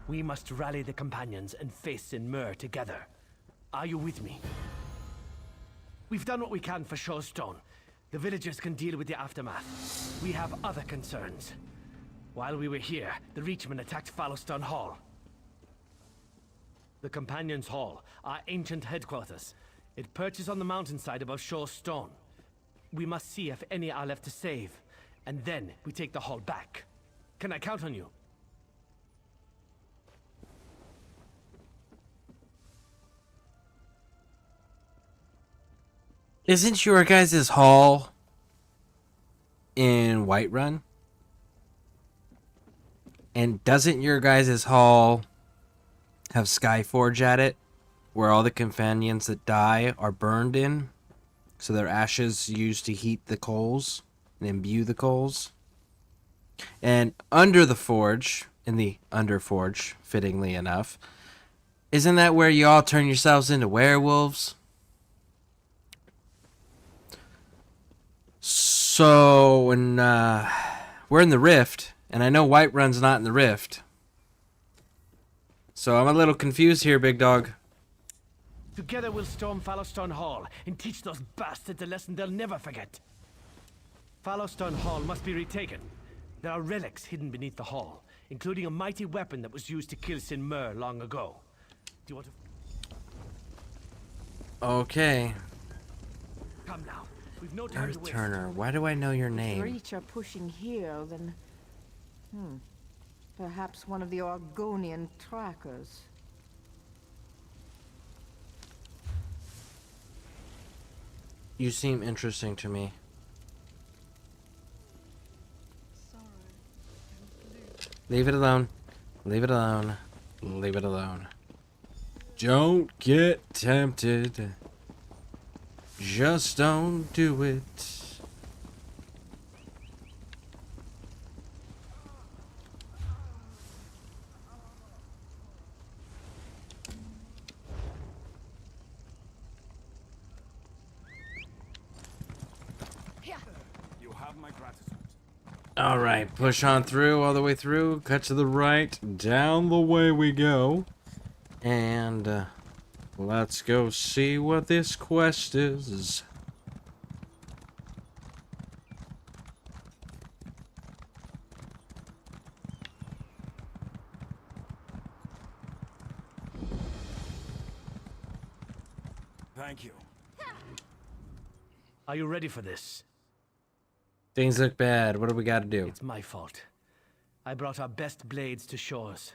L: We must rally the companions and face Sin Mur together. Are you with me? We've done what we can for Shawstone. The villagers can deal with the aftermath. We have other concerns. While we were here, the Reachmen attacked Fallowstone Hall. The Companions' Hall, our ancient headquarters. It perches on the mountainside above Shawstone. We must see if any are left to save, and then we take the hall back. Can I count on you?
K: Isn't your guys' hall in Whiterun? And doesn't your guys' hall have Skyforge at it? Where all the companions that die are burned in? So their ashes used to heat the coals and imbue the coals? And under the forge, in the Underforge, fittingly enough, isn't that where you all turn yourselves into werewolves? So, when we're in the Rift, and I know Whiterun's not in the Rift. So I'm a little confused here, big dog.
L: Together we'll storm Fallowstone Hall and teach those bastards a lesson they'll never forget. Fallowstone Hall must be retaken. There are relics hidden beneath the hall, including a mighty weapon that was used to kill Sin Mur long ago. Do you want to...
K: Okay.
L: Come now. We've no time to
K: Earth
L: waste.
K: Turner, why do I know your
C: If
K: name?
C: Reach are pushing here, then... Perhaps one of the Argonian trackers.
K: You seem interesting to me. Leave it alone. Leave it alone. Leave it alone. Don't get tempted. Just don't do it.
P: You have my gratitude.
K: All right, push on through, all the way through, cut to the right, down the way we go. And let's go see what this quest is.
P: Thank you.
L: Are you ready for this?
K: Things look bad. What do we got to do?
L: It's my fault. I brought our best blades to shores.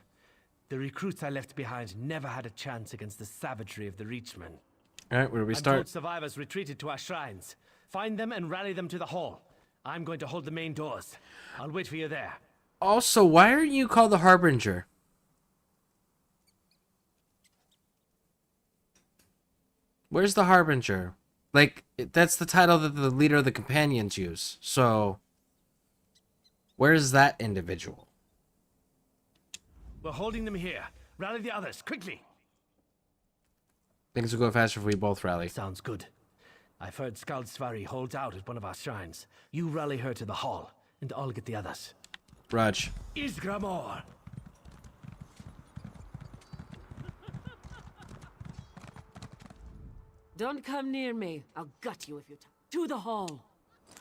L: The recruits I left behind never had a chance against the savagery of the Reachmen.
K: All right, where do we
L: I'm
K: start?
L: told survivors retreated to our shrines. Find them and rally them to the hall. I'm going to hold the main doors. I'll wait for you there.
K: Also, why aren't you called the Harbinger? Where's the Harbinger? Like, that's the title that the leader of the companions use. So, where's that individual?
L: We're holding them here. Rally the others, quickly.
K: Things will go faster if we both rally.
L: Sounds good. I've heard Skaldsvari holds out at one of our shrines. You rally her to the hall, and I'll get the others.
K: Raj.
L: Isgramor!
F: Don't come near me. I'll gut you if you to the hall.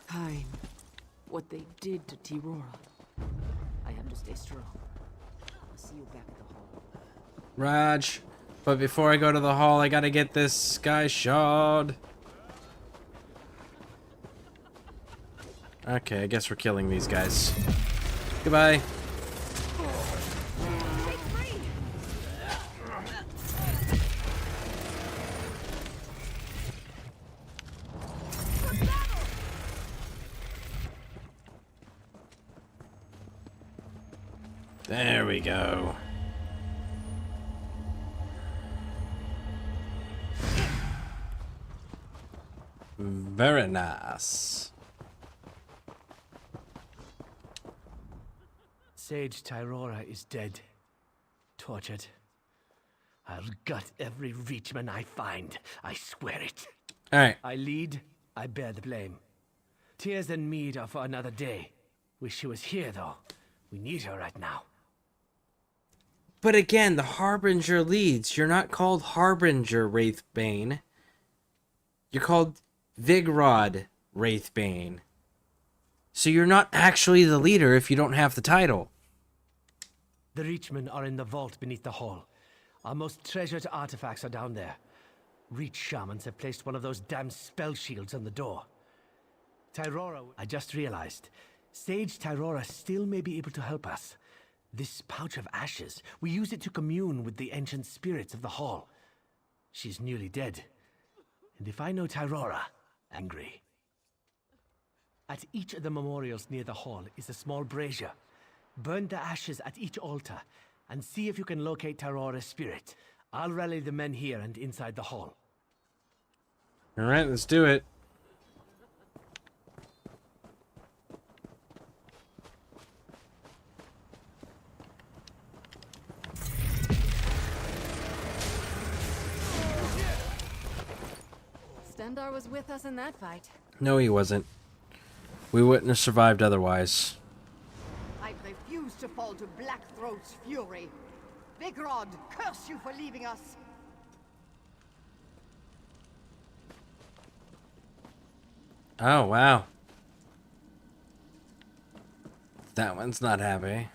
C: Fine. What they did to Tirora. I have to stay strong. I'll see you back at the hall.
K: Raj. But before I go to the hall, I gotta get this sky shard. Okay, I guess we're killing these guys. Goodbye.
U: Take free!
K: There we go. Very nice.
L: Sage Tyrora is dead. Tortured. I'll gut every Reachman I find. I swear it.
K: Alright.
L: I lead, I bear the blame. Tears and mead are for another day. Wish she was here, though. We need her right now.
K: But again, the Harbinger leads. You're not called Harbinger Wraithbane. You're called Vigrod Wraithbane. So you're not actually the leader if you don't have the title.
L: The Reachmen are in the vault beneath the hall. Our most treasured artifacts are down there. Reach shamans have placed one of those damn spell shields on the door. Tyrora, I just realized. Sage Tyrora still may be able to help us. This pouch of ashes, we use it to commune with the ancient spirits of the hall. She's nearly dead. And if I know Tyrora, angry. At each of the memorials near the hall is a small brazier. Burn the ashes at each altar, and see if you can locate Tyrora's spirit. I'll rally the men here and inside the hall.
K: Alright, let's do it.
M: Stendar was with us in that fight.
K: No, he wasn't. We wouldn't have survived otherwise.
U: I refuse to fall to Blackthroat's fury. Vigrod, curse you for leaving us!
K: Oh, wow. That one's not happy.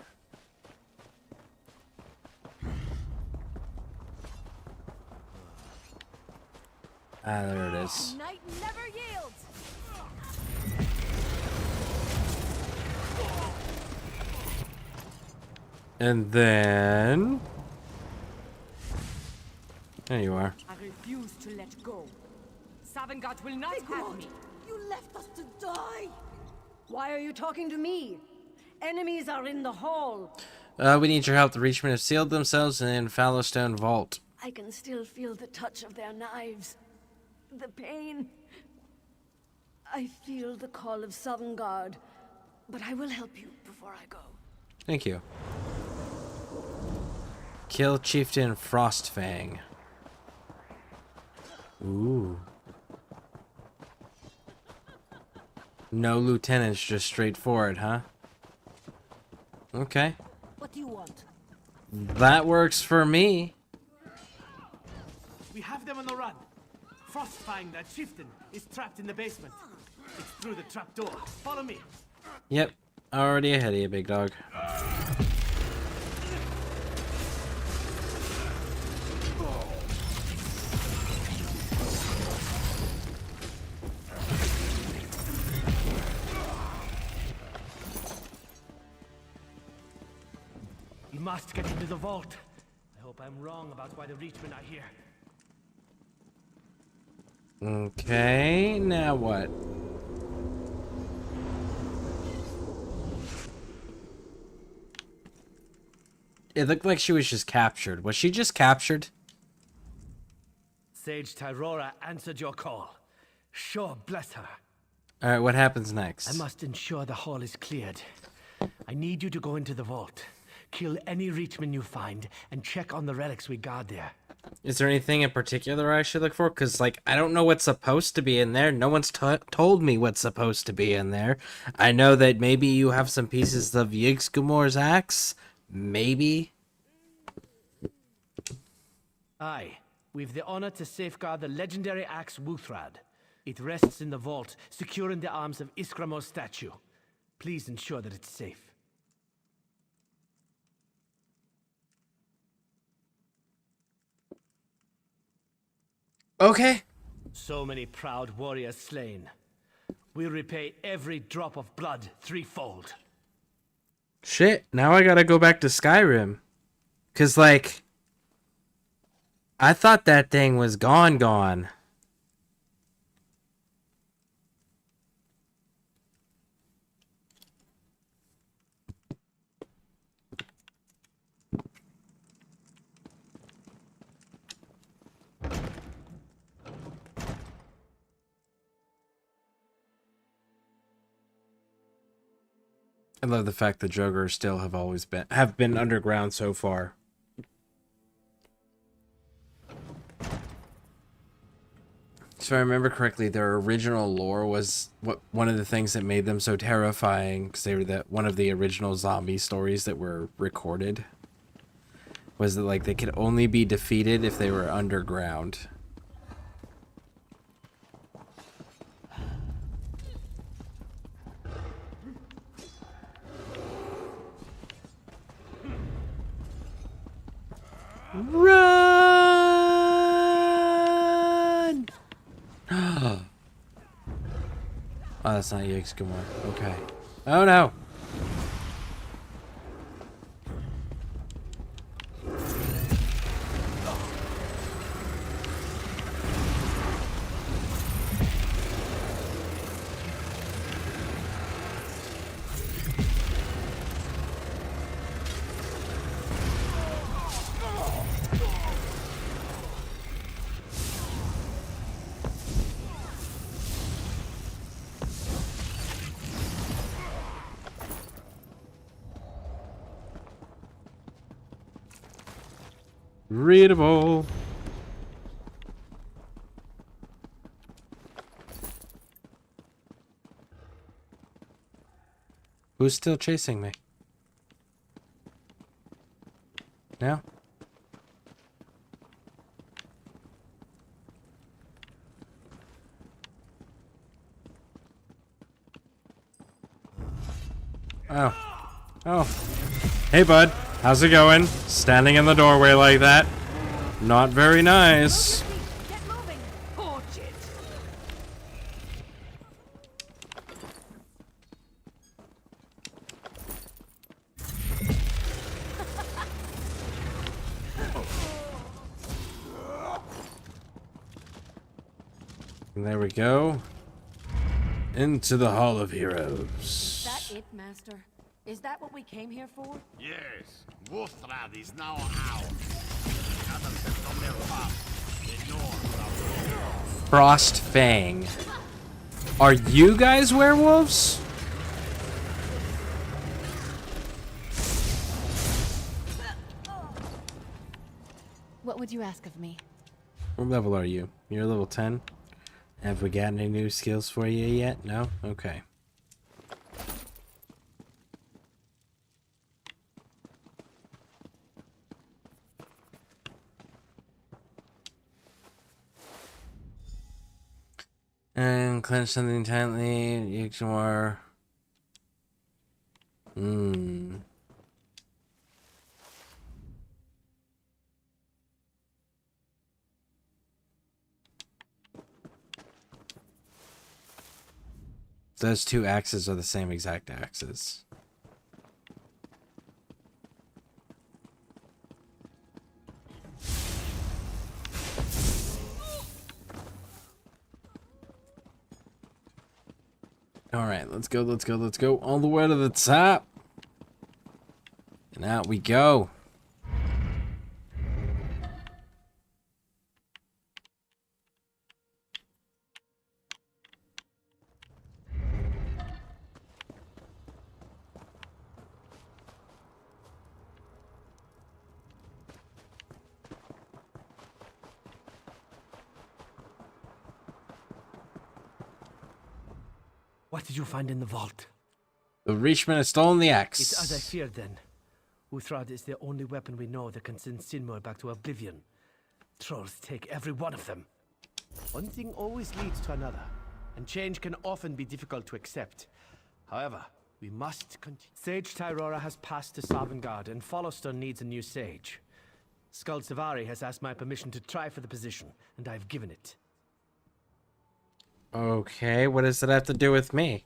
K: Ah, there it is.
U: Night never yields!
K: And then... There you are.
U: I refuse to let go. Savangard will not have me. You left us to die!
F: Why are you talking to me? Enemies are in the hall.
K: We need your help. The Reachmen have sealed themselves in Fallowstone Vault.
F: I can still feel the touch of their knives. The pain. I feel the call of Savangard. But I will help you before I go.
K: Thank you. Kill Chieftain Frostfang. Ooh. No lieutenants, just straightforward, huh? Okay.
U: What do you want?
K: That works for me.
L: We have them on the run. Frostfang, that chieftain, is trapped in the basement. It's through the trapdoor. Follow me.
K: Yep. Already ahead of you, big dog.
L: We must get into the vault. I hope I'm wrong about why the Reachmen are here.
K: Okay, now what? It looked like she was just captured. Was she just captured?
L: Sage Tyrora answered your call. Sure, bless her.
K: Alright, what happens next?
L: I must ensure the hall is cleared. I need you to go into the vault. Kill any Reachman you find, and check on the relics we guard there.
K: Is there anything in particular I should look for? Because, like, I don't know what's supposed to be in there. No one's told me what's supposed to be in there. I know that maybe you have some pieces of Yggdrasil's axe. Maybe.
L: Aye. We've the honor to safeguard the legendary axe Wuthrad. It rests in the vault, secure in the arms of Iskramo's statue. Please ensure that it's safe.
K: Okay.
L: So many proud warriors slain. We'll repay every drop of blood threefold.
K: Shit, now I gotta go back to Skyrim. 'Cause, like, I thought that thing was gone. I love the fact that Joggers still have been underground so far. So if I remember correctly, their original lore was one of the things that made them so terrifying, because they were one of the original zombie stories that were recorded, was that like they could only be defeated if they were underground. Run! Oh, that's not Yiggskumar. Okay. Oh no! Readable. Who's still chasing me? No? Oh. Oh. Hey, bud. How's it going? Standing in the doorway like that? Not very nice.
U: Get moving! Torch it!
K: And there we go. Into the Hall of Heroes.
F: Is that it, Master? Is that what we came here for?
B: Yes, Wolfrad is now ours. Others have done their part. The North are
K: Frostfang. Are you guys werewolves?
M: What would you ask of me?
K: What level are you? You're level 10? Have we got any new skills for you yet? No? Okay. And clench something tightly. Yiggskumar. Those two axes are the same exact axes. Alright, let's go. All the way to the top. And out we go.
L: What did you find in the vault?
K: The Reachman has stolen the axe.
L: It's as I feared then. Uthrad is the only weapon we know that can send Sinmur back to oblivion. Trolls take every one of them. One thing always leads to another, and change can often be difficult to accept. However, we must continue. Sage Tyrora has passed to Sovngarde, and Followstone needs a new sage. Skald Savari has asked my permission to try for the position, and I've given it.
K: Okay, what does that have to do with me?